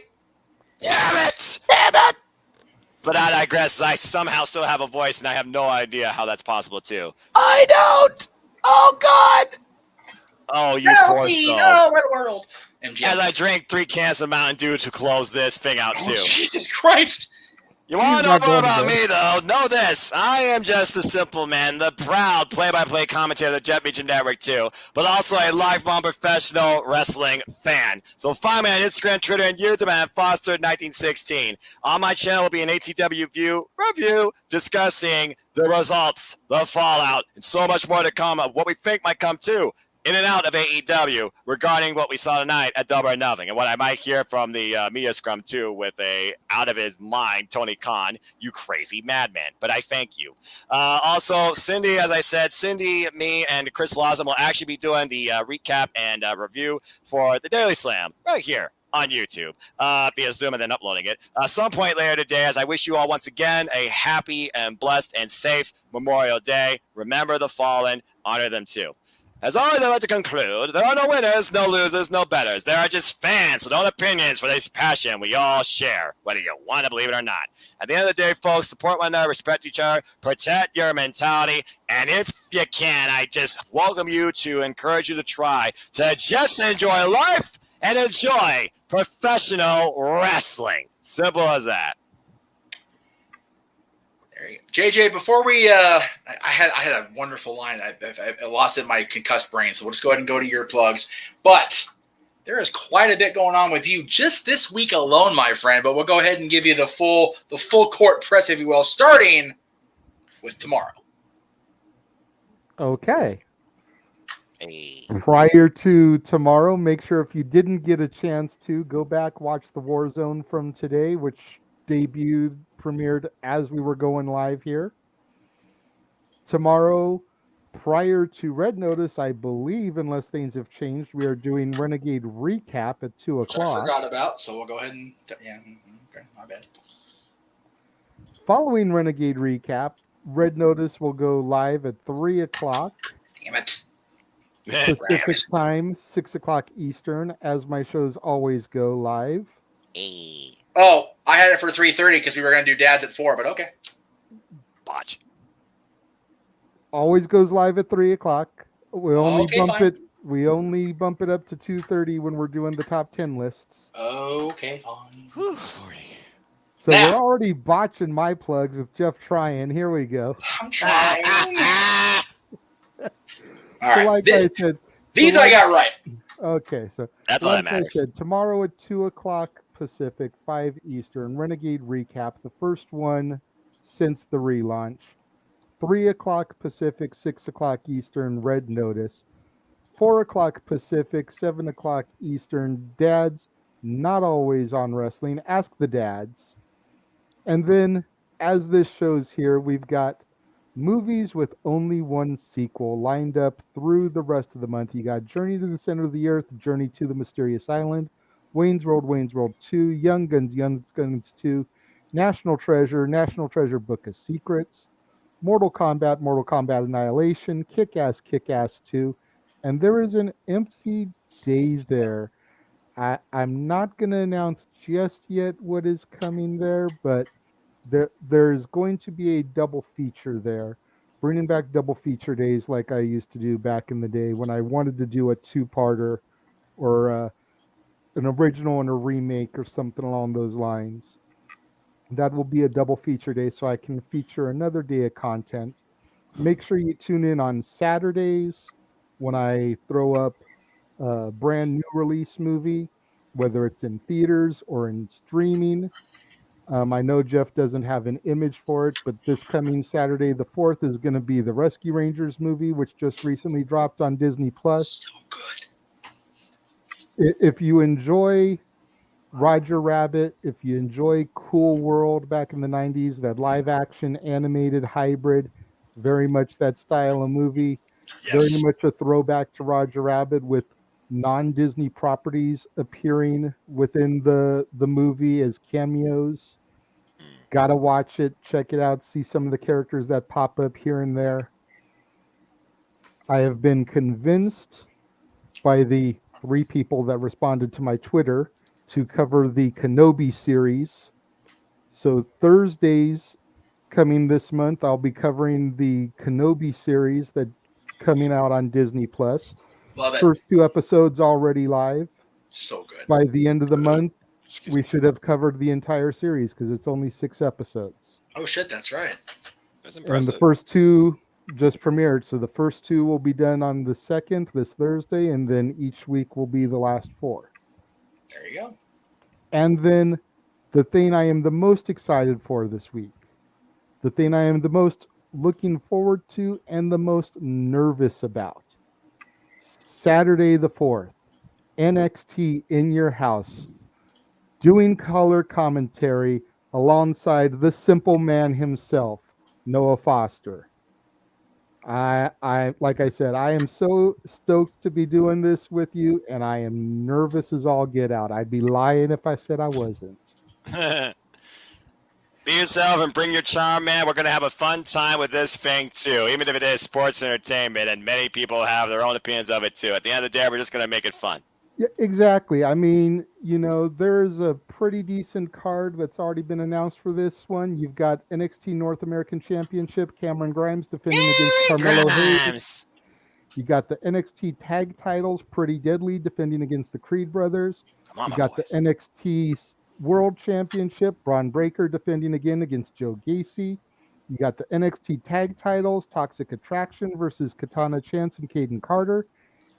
Damn it! Damn it! But I digress. I somehow still have a voice, and I have no idea how that's possible, too. I don't! Oh, God! Oh, you poor soul. Oh, red world. MGF. As I drink 3 cans of Mountain Dew to close this thing out, Oh, too. Jesus Christ. You want to know not more going about to me, though? Know this. I am just the simple man, the proud play-by-play commentator of the Jet Beach Network, too, but also a lifelong professional wrestling fan. So find me on Instagram, Twitter, and YouTube at Foster1916. On my channel will be an ATW View review discussing the results, the fallout, and so much more to come of what we think might come, too, in and out of AEW regarding what we saw tonight at Double or Nothing, and what I might hear from the media scrum too with a out of his mind Tony Khan, you crazy madman. But I thank you. Also, Cindy, as I said, Cindy, me, and Chris Lawson will actually be doing the recap and review for the Daily Slam right here on YouTube via Zoom and then uploading it some point later today, as I wish you all once again a happy and blessed and safe Memorial Day. Remember the fallen, honor them too. As always, I'd like to conclude, there are no winners, no losers, no betters. There are just fans with own opinions for this passion we all share, whether you want to believe it or not. At the end of the day, folks, support one another, respect each other, protect your mentality, and if you can, I just welcome you to encourage you to try to just enjoy life and enjoy professional wrestling. Simple as that. JJ, before we, I had a wonderful line. I lost it in my concussed brain, so we'll just go ahead and go to your plugs. But there is quite a bit going on with you just this week alone, my friend. But we'll go ahead and give you the full court press, if you will, starting with tomorrow. Okay. Hey. Prior to tomorrow, make sure if you didn't get a chance to go back, watch the Warzone from today, which premiered as we were going live here. Tomorrow, prior to Red Notice, I believe, unless things have changed, we are doing Renegade Recap at 2 Which I o'clock. forgot about, so we'll go ahead and, yeah, okay, my bad. Following Renegade Recap, Red Notice will go live at 3 o'clock. Damn it. Pacific time, 6 o'clock Eastern, as my shows always go live. Hey. Oh, I had it for 3:30 because we were going to do Dads at 4, but okay. Botch. Always goes live at 3 o'clock. We only fine. We only bump it up to 2:30 when we're doing the top 10 lists. Okay, fine. Whew, Lordy. So Now. we're already botching my plugs with Jeff Tryon. Here we go. I'm trying. All So right. like I said, These I got right. okay. So That's all that like I matters. said, tomorrow at 2 o'clock Pacific, 5 Eastern, Renegade Recap, the first one since the relaunch. 3 o'clock Pacific, 6 o'clock Eastern, Red Notice. 4 o'clock Pacific, 7 o'clock Eastern, Dads Not Always on Wrestling. Ask the Dads. And then, as this shows here, we've got movies with only one sequel lined up through the rest of the month. You got Journey to the Center of the Earth, Journey to the Mysterious Island, Wayne's World 2, Young Guns 2, National Treasure Book of Secrets, Mortal Kombat Annihilation, Kick-Ass 2, and there is an empty day there. I'm not going to announce just yet what is coming there, but there's going to be a double feature there, bringing back double feature days like I used to do back in the day when I wanted to do a two-parter or an original and a remake or something along those lines. That will be a double feature day, so I can feature another day of content. Make sure you tune in on Saturdays when I throw up a brand new release movie, whether it's in theaters or in streaming. I know Jeff doesn't have an image for it, but this coming Saturday, the 4th, is going to be the Rescue Rangers movie, which just recently dropped on Disney Plus. So good. If you enjoy Roger Rabbit, if you enjoy Cool World back in the 90s, that live action animated hybrid, very much that style of movie, very much a throwback to Roger Rabbit with non-Disney properties appearing within the movie as cameos. Gotta watch it, check it out, see some of the characters that pop up here and there. I have been convinced by the 3 people that responded to my Twitter to cover the Kenobi series. So Thursdays coming this month, I'll be covering the Kenobi series that's coming out on Disney Plus. Love it. First 2 episodes already live. So good. By the end of the month, we should have covered the entire series because it's only 6 episodes. Oh shit, that's right. That's And impressive. the first 2 just premiered. So the first 2 will be done on the 2nd, this Thursday, and then each week will be the last 4. There you go. And then the thing I am the most excited for this week, the thing I am the most looking forward to and the most nervous about. Saturday the 4th, NXT in your house, doing color commentary alongside the simple man himself, Noah Foster. I like I said, I am so stoked to be doing this with you, and I am nervous as all get out. I'd be lying if I said I wasn't. Be yourself and bring your charm, man. We're going to have a fun time with this thing, too, even if it is sports entertainment, and many people have their own opinions of it, too. At the end of the day, we're just going to make it fun. Yeah, exactly. I mean, you know, there's a pretty decent card that's already been announced for this one. You've got NXT North American Championship, Cameron Grimes defending against Carmelo Hayes. You got the NXT Tag Titles, Pretty Deadly defending against the Creed Brothers. You got the NXT World Championship, Braun Breaker defending again against Joe Gacy. You got the NXT Tag Titles, Toxic Attraction versus Katana Chance and Caden Carter.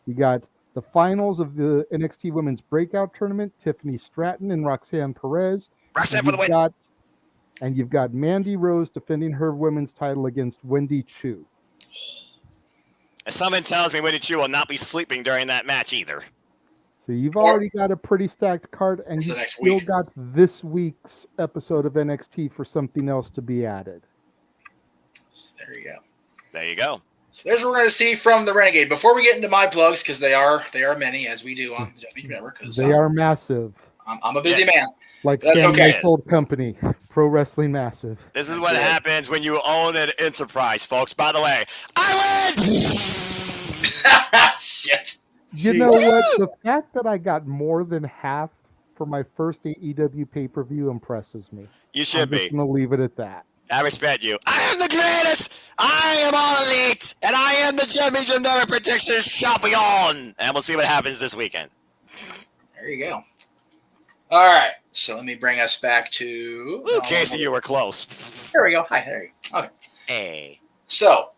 You got the finals of the NXT Women's Breakout Tournament, Tiffany Stratton and Roxanne Perez. Roxanne for the win. And you've got Mandy Rose defending her women's title against Wendy Chu. And someone tells me Wendy Chu will not be sleeping during that match either. So you've already got a pretty stacked card, and you still got this week's episode of NXT for something else to be added. So there you go. There you go. So there's what we're going to see from the Renegade. Before we get into my plugs, because they are many, as we do on the Jeff Beach Network. They are massive. I'm a busy man. Like that's okay. Old company, Pro Wrestling Massive. This is what happens when you own an enterprise, folks. By the way, I win! Shit. You know what? The fact that I got more than half for my first AEW pay-per-view impresses me. You should be. I'm just going to leave it at that. I respect you. I am the greatest. I am all elite. And I am the championship never prediction champion. And we'll see what happens this weekend. There you go. All right. So let me bring us back to... Ooh, Casey, you were close. There we go. Hi, there you go. Okay. Hey. So,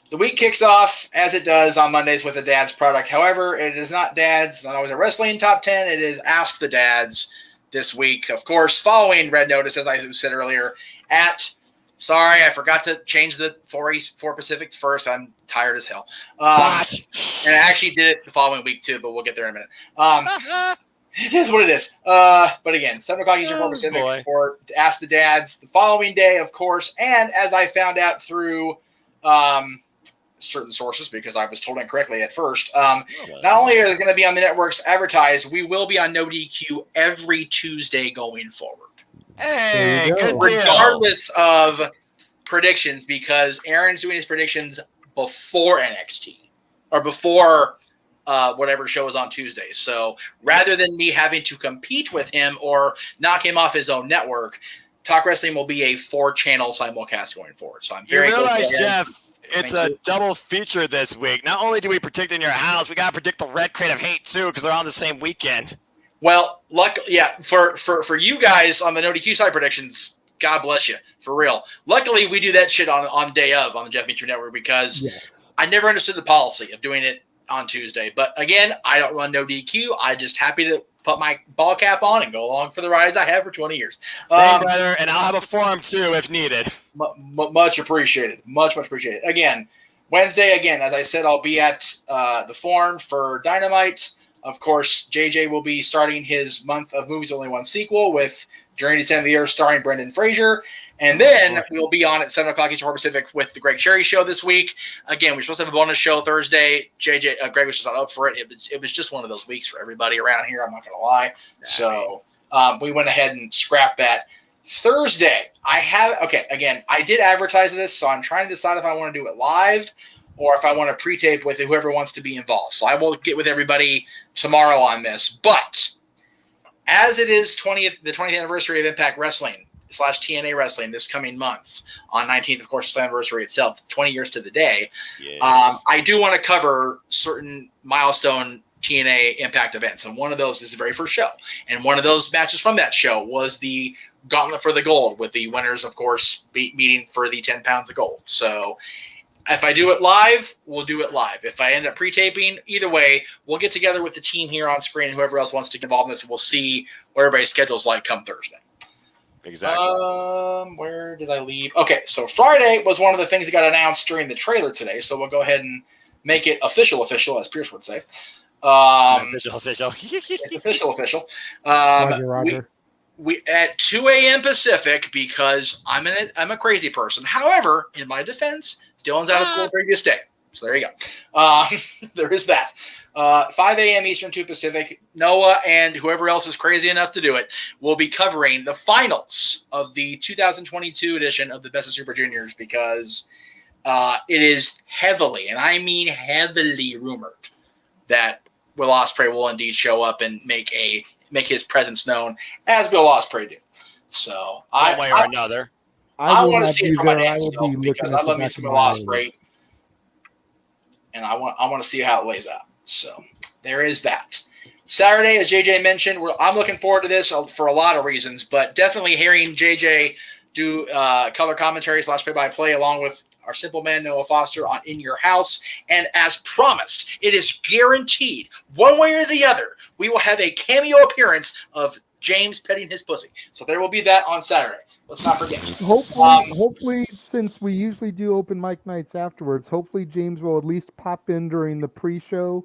the week kicks off, as it does on Mondays, with a Dad's product. However, it is not Dad's, not always a wrestling top 10. It is Ask the Dads this week. Of course, following Red Notice, as I said earlier, at... Sorry, I forgot to change the 4 Pacific first. I'm tired as hell. And I actually did it the following week, too, but we'll get there in a minute. It is what it is. But again, 7 o'clock Eastern 4 Pacific for Ask the Dads the following day, of course. And as I found out through certain sources, because I was told incorrectly at first, not only are they going to be on the networks advertised, we will be on No DQ every Tuesday going forward. Hey, good regardless of predictions, because Aaron's doing his predictions before NXT or before whatever show is on Tuesdays. So rather than me having to compete with him or knock him off his own network, Talk Wrestling will be a 4-channel simulcast going forward. So I'm very You realize, grateful. Jeff, it's a double feature this week. Not only do we predict in your house, we got to predict the Red Crate of Hate, too, because they're on the same weekend. Well, for you guys on the No DQ side predictions, God bless you, for real. Luckily, we do that shit on day of on the Jeff Beach Network because I never understood the policy of doing it on Tuesday. But again, I don't run No DQ. I'm just happy to put my ball cap on and go along for the ride as I have for 20 years. Same, brother, and I'll have a forum too if needed. Much appreciated. Much appreciated. Again, Wednesday, as I said, I'll be at the Forum for Dynamite. Of course, JJ will be starting his month of Movies Only One sequel with Journey to the Center of the Earth starring Brendan Fraser. And then we'll be on at 7 o'clock Eastern Pacific with the Greg Sherry Show this week. Again, we're supposed to have a bonus show Thursday. Greg was just not up for it. It was just one of those weeks for everybody around here. I'm not going to lie. So we went ahead and scrapped that. Thursday, I did advertise this, so I'm trying to decide if I want to do it live or if I want to pre-tape with whoever wants to be involved. So I will get with everybody tomorrow on this. But as it is the 20th anniversary of Impact Wrestling / TNA Wrestling this coming month on 19th, of course, the anniversary itself, 20 years to the day, yes. I do want to cover certain milestone TNA Impact events. And one of those is the very first show. And one of those matches from that show was the Gauntlet for the Gold, with the winners, of course, meeting for the 10 pounds of gold. So if I do it live, we'll do it live. If I end up pre-taping, either way, we'll get together with the team here on screen and whoever else wants to get involved in this, and we'll see what everybody's schedule's like come Thursday. Exactly. Where did I leave? Okay, so Friday was one of the things that got announced during the trailer today, so we'll go ahead and make it official, as Pierce would say. Official. It's official. Roger. We at 2 a.m. Pacific, because I'm a crazy person. However, in my defense, Dylan's out of school the previous day. So there you go. There is that. 5 a.m. Eastern, 2 Pacific. Noah and whoever else is crazy enough to do it will be covering the finals of the 2022 edition of the Best of Super Juniors, because it is heavily, and I mean heavily, rumored that Will Ospreay will indeed show up and make his presence known, as Will Ospreay do. So one way or another. I want to see it for my damn self, because I love me some Will Ospreay, and I want to see how it lays out. So there is that. Saturday, as JJ mentioned, I'm looking forward to this for a lot of reasons, but definitely hearing JJ do color commentary / play-by-play along with our simple man Noah Foster on In Your House. And as promised, it is guaranteed, one way or the other, we will have a cameo appearance of James petting his pussy. So there will be that on Saturday. Let's not forget. Hopefully, since we usually do open mic nights afterwards, hopefully James will at least pop in during the pre-show,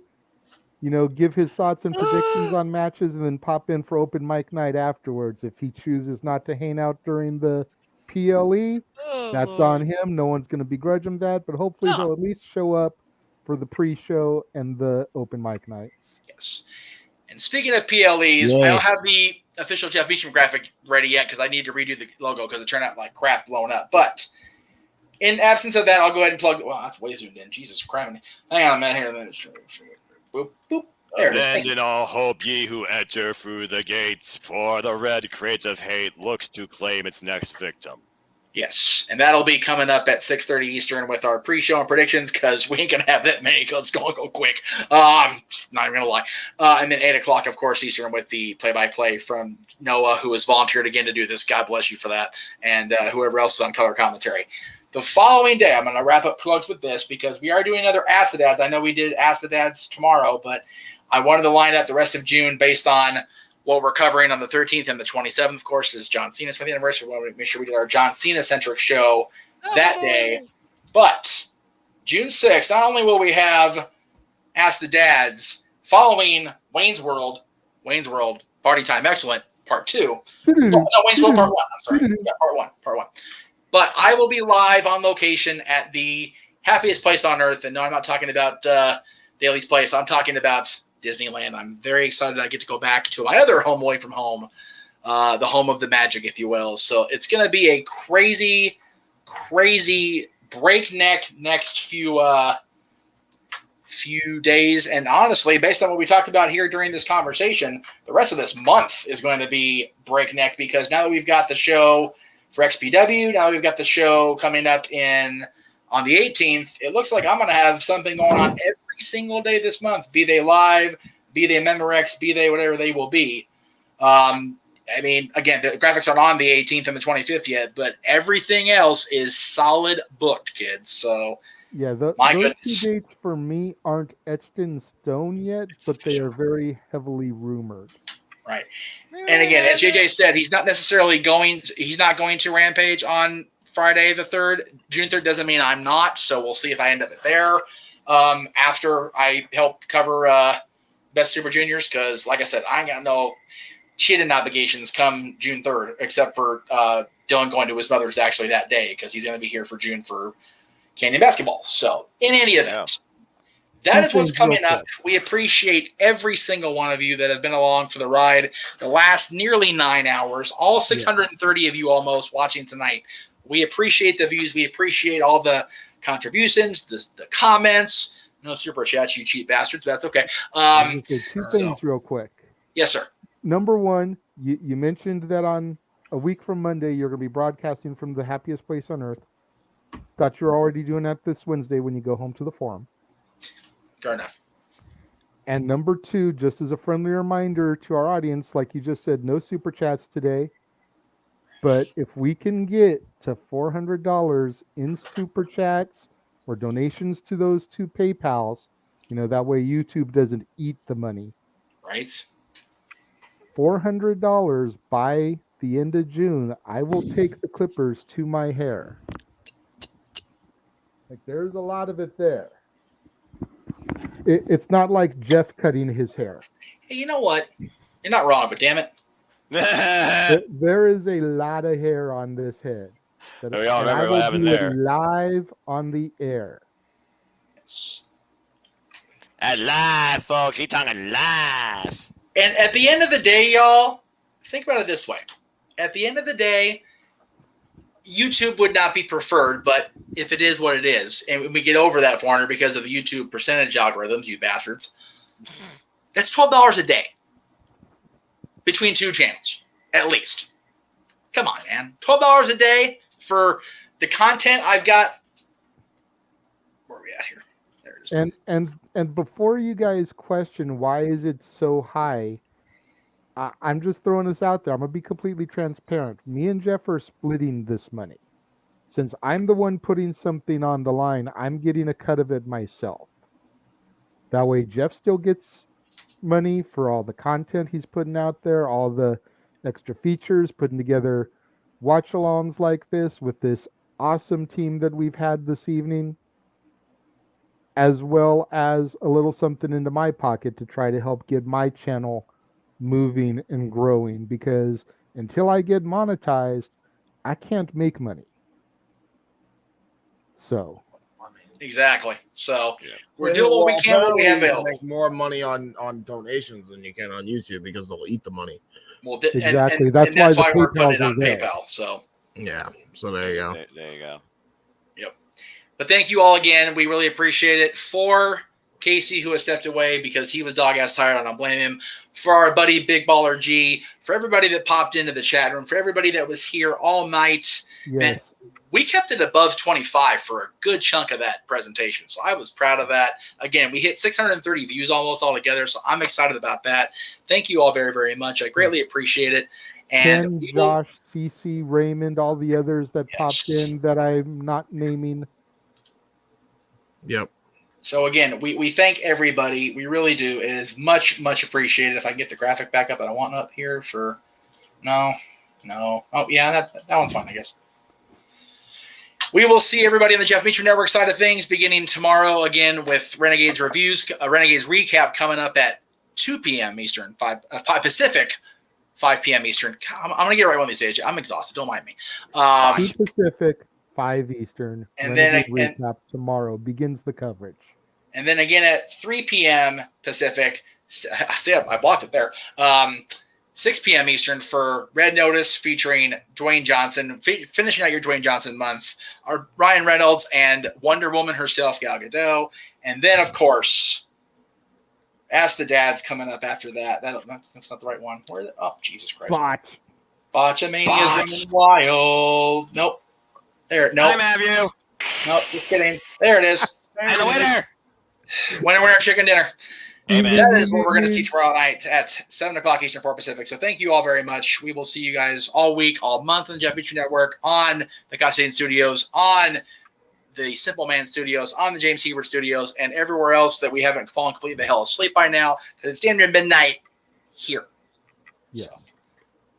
give his thoughts and predictions on matches, and then pop in for open mic night afterwards. If he chooses not to hang out during the PLE, that's on him. No one's going to begrudge him that, but hopefully he'll at least show up for the pre-show and the open mic nights. Yes. And speaking of PLEs, I don't have the official Jeff Beecham graphic ready yet because I need to redo the logo because it turned out like crap blown up. But in absence of that, I'll go ahead and plug. Well, that's way zoomed in. Jesus Christ. Hang on a minute here. Boop, boop. There it is. Abandon all hope, ye who enter through the gates, for the red crate of hate looks to claim its next victim. Yes, and that'll be coming up at 6:30 Eastern with our pre-show and predictions, because we ain't going to have that many because it's going to go quick. Not even going to lie. And then 8 o'clock, of course, Eastern with the play-by-play from Noah, who has volunteered again to do this. God bless you for that. And whoever else is on color commentary. The following day, I'm going to wrap up plugs with this because we are doing another Ask the Dads. I know we did Ask the Dads tomorrow, but I wanted to line up the rest of June based on what we're covering on the 13th and the 27th, of course, is John Cena's 20th anniversary. We want to make sure we did our John Cena-centric show that day. But June 6th, not only will we have Ask the Dads following Wayne's World, Party Time Excellent, Part 2. No, Wayne's World Part 1. I'm sorry. Yeah, Part 1. But I will be live on location at the happiest place on earth. And no, I'm not talking about Daly's Place. I'm talking about Disneyland. I'm very excited I get to go back to my other home away from home, the home of the magic, if you will. So it's going to be a crazy breakneck next few days. And honestly, based on what we talked about here during this conversation, the rest of this month is going to be breakneck, because now that we've got the show for XPW, now that we've got the show coming up on the 18th, it looks like I'm going to have something going on every single day this month, be they live, be they Memorex, be they whatever they will be. I mean, again, the graphics aren't on the 18th and the 25th yet, but everything else is solid booked, kids. So, yeah, those goodness. 2 dates for me aren't etched in stone yet, but they are very heavily rumored. Right. And again, as JJ said, he's not going to Rampage on Friday the 3rd. June 3rd doesn't mean I'm not, so we'll see if I end up there after I help cover Best Super Juniors, because, like I said, I ain't got no cheating obligations come June 3rd, except for Dylan going to his mother's actually that day, because he's going to be here for June for Canyon basketball. So, in any event, that is what's coming up. We appreciate every single one of you that have been along for the ride the last nearly 9 hours, all 630 of you almost watching tonight. We appreciate the views. We appreciate all the contributions, the comments. No super chats, you cheap bastards. That's okay. Two things real quick. Yes, sir. Number one, you mentioned that on a week from Monday, you're going to be broadcasting from the happiest place on earth. Thought you were already doing that this Wednesday when you go home to the forum. Fair enough. And number two, just as a friendly reminder to our audience, like you just said, no super chats today. But if we can get to $400 in super chats or donations to those two PayPals, that way YouTube doesn't eat the money. Right. $400 by the end of June, I will take the clippers to my hair. Like, there's a lot of it there. It's not like Jeff cutting his hair. Hey, you know what? You're not wrong, but damn it. There is a lot of hair on this head. We all remember what happened there. Live on the air. Yes. Live, folks. He's talking live. And at the end of the day, y'all, think about it this way. At the end of the day, YouTube would not be preferred, but if it is what it is, and we get over that 400 because of the YouTube percentage algorithms, you bastards, that's $12 a day between two channels, at least. Come on, man. $12 a day for the content I've got. Where are we at here? There it is. And before you guys question why is it so high, I'm just throwing this out there. I'm going to be completely transparent. Me and Jeff are splitting this money. Since I'm the one putting something on the line, I'm getting a cut of it myself. That way Jeff still gets money for all the content he's putting out there, all the extra features, putting together watch-alongs like this with this awesome team that we've had this evening, as well as a little something into my pocket to try to help get my channel moving and growing, because until I get monetized, I can't make money. So exactly. So we're doing what we can, what we have available. Make more money on donations than you can on YouTube because they'll eat the money. Well, exactly. And that's why we're putting it on PayPal. So yeah. So there you go. There you go. Yep. But thank you all again. We really appreciate it. For Casey, who has stepped away because he was dog-ass tired, I don't blame him. For our buddy Big Baller G, for everybody that popped into the chat room, for everybody that was here all night. Yes. Man, we kept it above 25 for a good chunk of that presentation. So I was proud of that. Again, we hit 630 views almost all together, so I'm excited about that. Thank you all very, very much. I greatly appreciate it. And Ken, Josh, CC, Raymond, all the others that popped in that I'm not naming. Yep. So again, we thank everybody. We really do. It is much, much appreciated. If I can get the graphic back up that I want up here for no. Oh yeah, that one's fine, I guess. We will see everybody on the Jeff Meacham Network side of things beginning tomorrow again with Renegades reviews, Renegades recap coming up at 2 p.m. Eastern, 5 Pacific, 5 p.m. Eastern. I'm going to get it right one of these days. I'm exhausted. Don't mind me. 2 Pacific, 5 Eastern. And Renegade then recap tomorrow begins the coverage. And then again at 3 p.m. Pacific. See, I blocked it there. 6 p.m. Eastern for Red Notice featuring Dwayne Johnson, finishing out your Dwayne Johnson month, our Ryan Reynolds and Wonder Woman herself, Gal Gadot. And then, of course, Ask the Dads coming up after that. That's not the right one. Where? Oh, Jesus Christ. Botchamania is running wild. Nope. There. Nope. I'm have you. Nope. Just kidding. There it is. And the winner. Winner, chicken dinner. Amen. That is what we're going to see tomorrow night at 7 o'clock Eastern, 4 Pacific. So thank you all very much. We will see you guys all week, all month on the Jeff Meacham Network, on the Castaigne Studios, on the Simple Man Studios, on the James Hebert Studios, and everywhere else that we haven't fallen completely the hell asleep by now, because it's damn near midnight here. Yeah. So,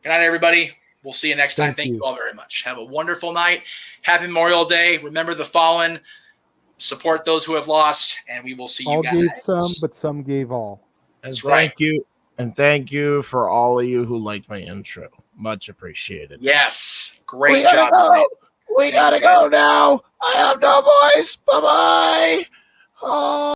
good night, everybody. We'll see you next time. Thank you. you all very much. Have a wonderful night. Happy Memorial Day. Remember the fallen. Support those who have lost, and we will see you All guys. gave some, but some gave all. That's And right. Thank you. And thank you for all of you who liked my intro. Much appreciated. Yes. Great job. We gotta go now. I have no voice. Bye-bye. Oh.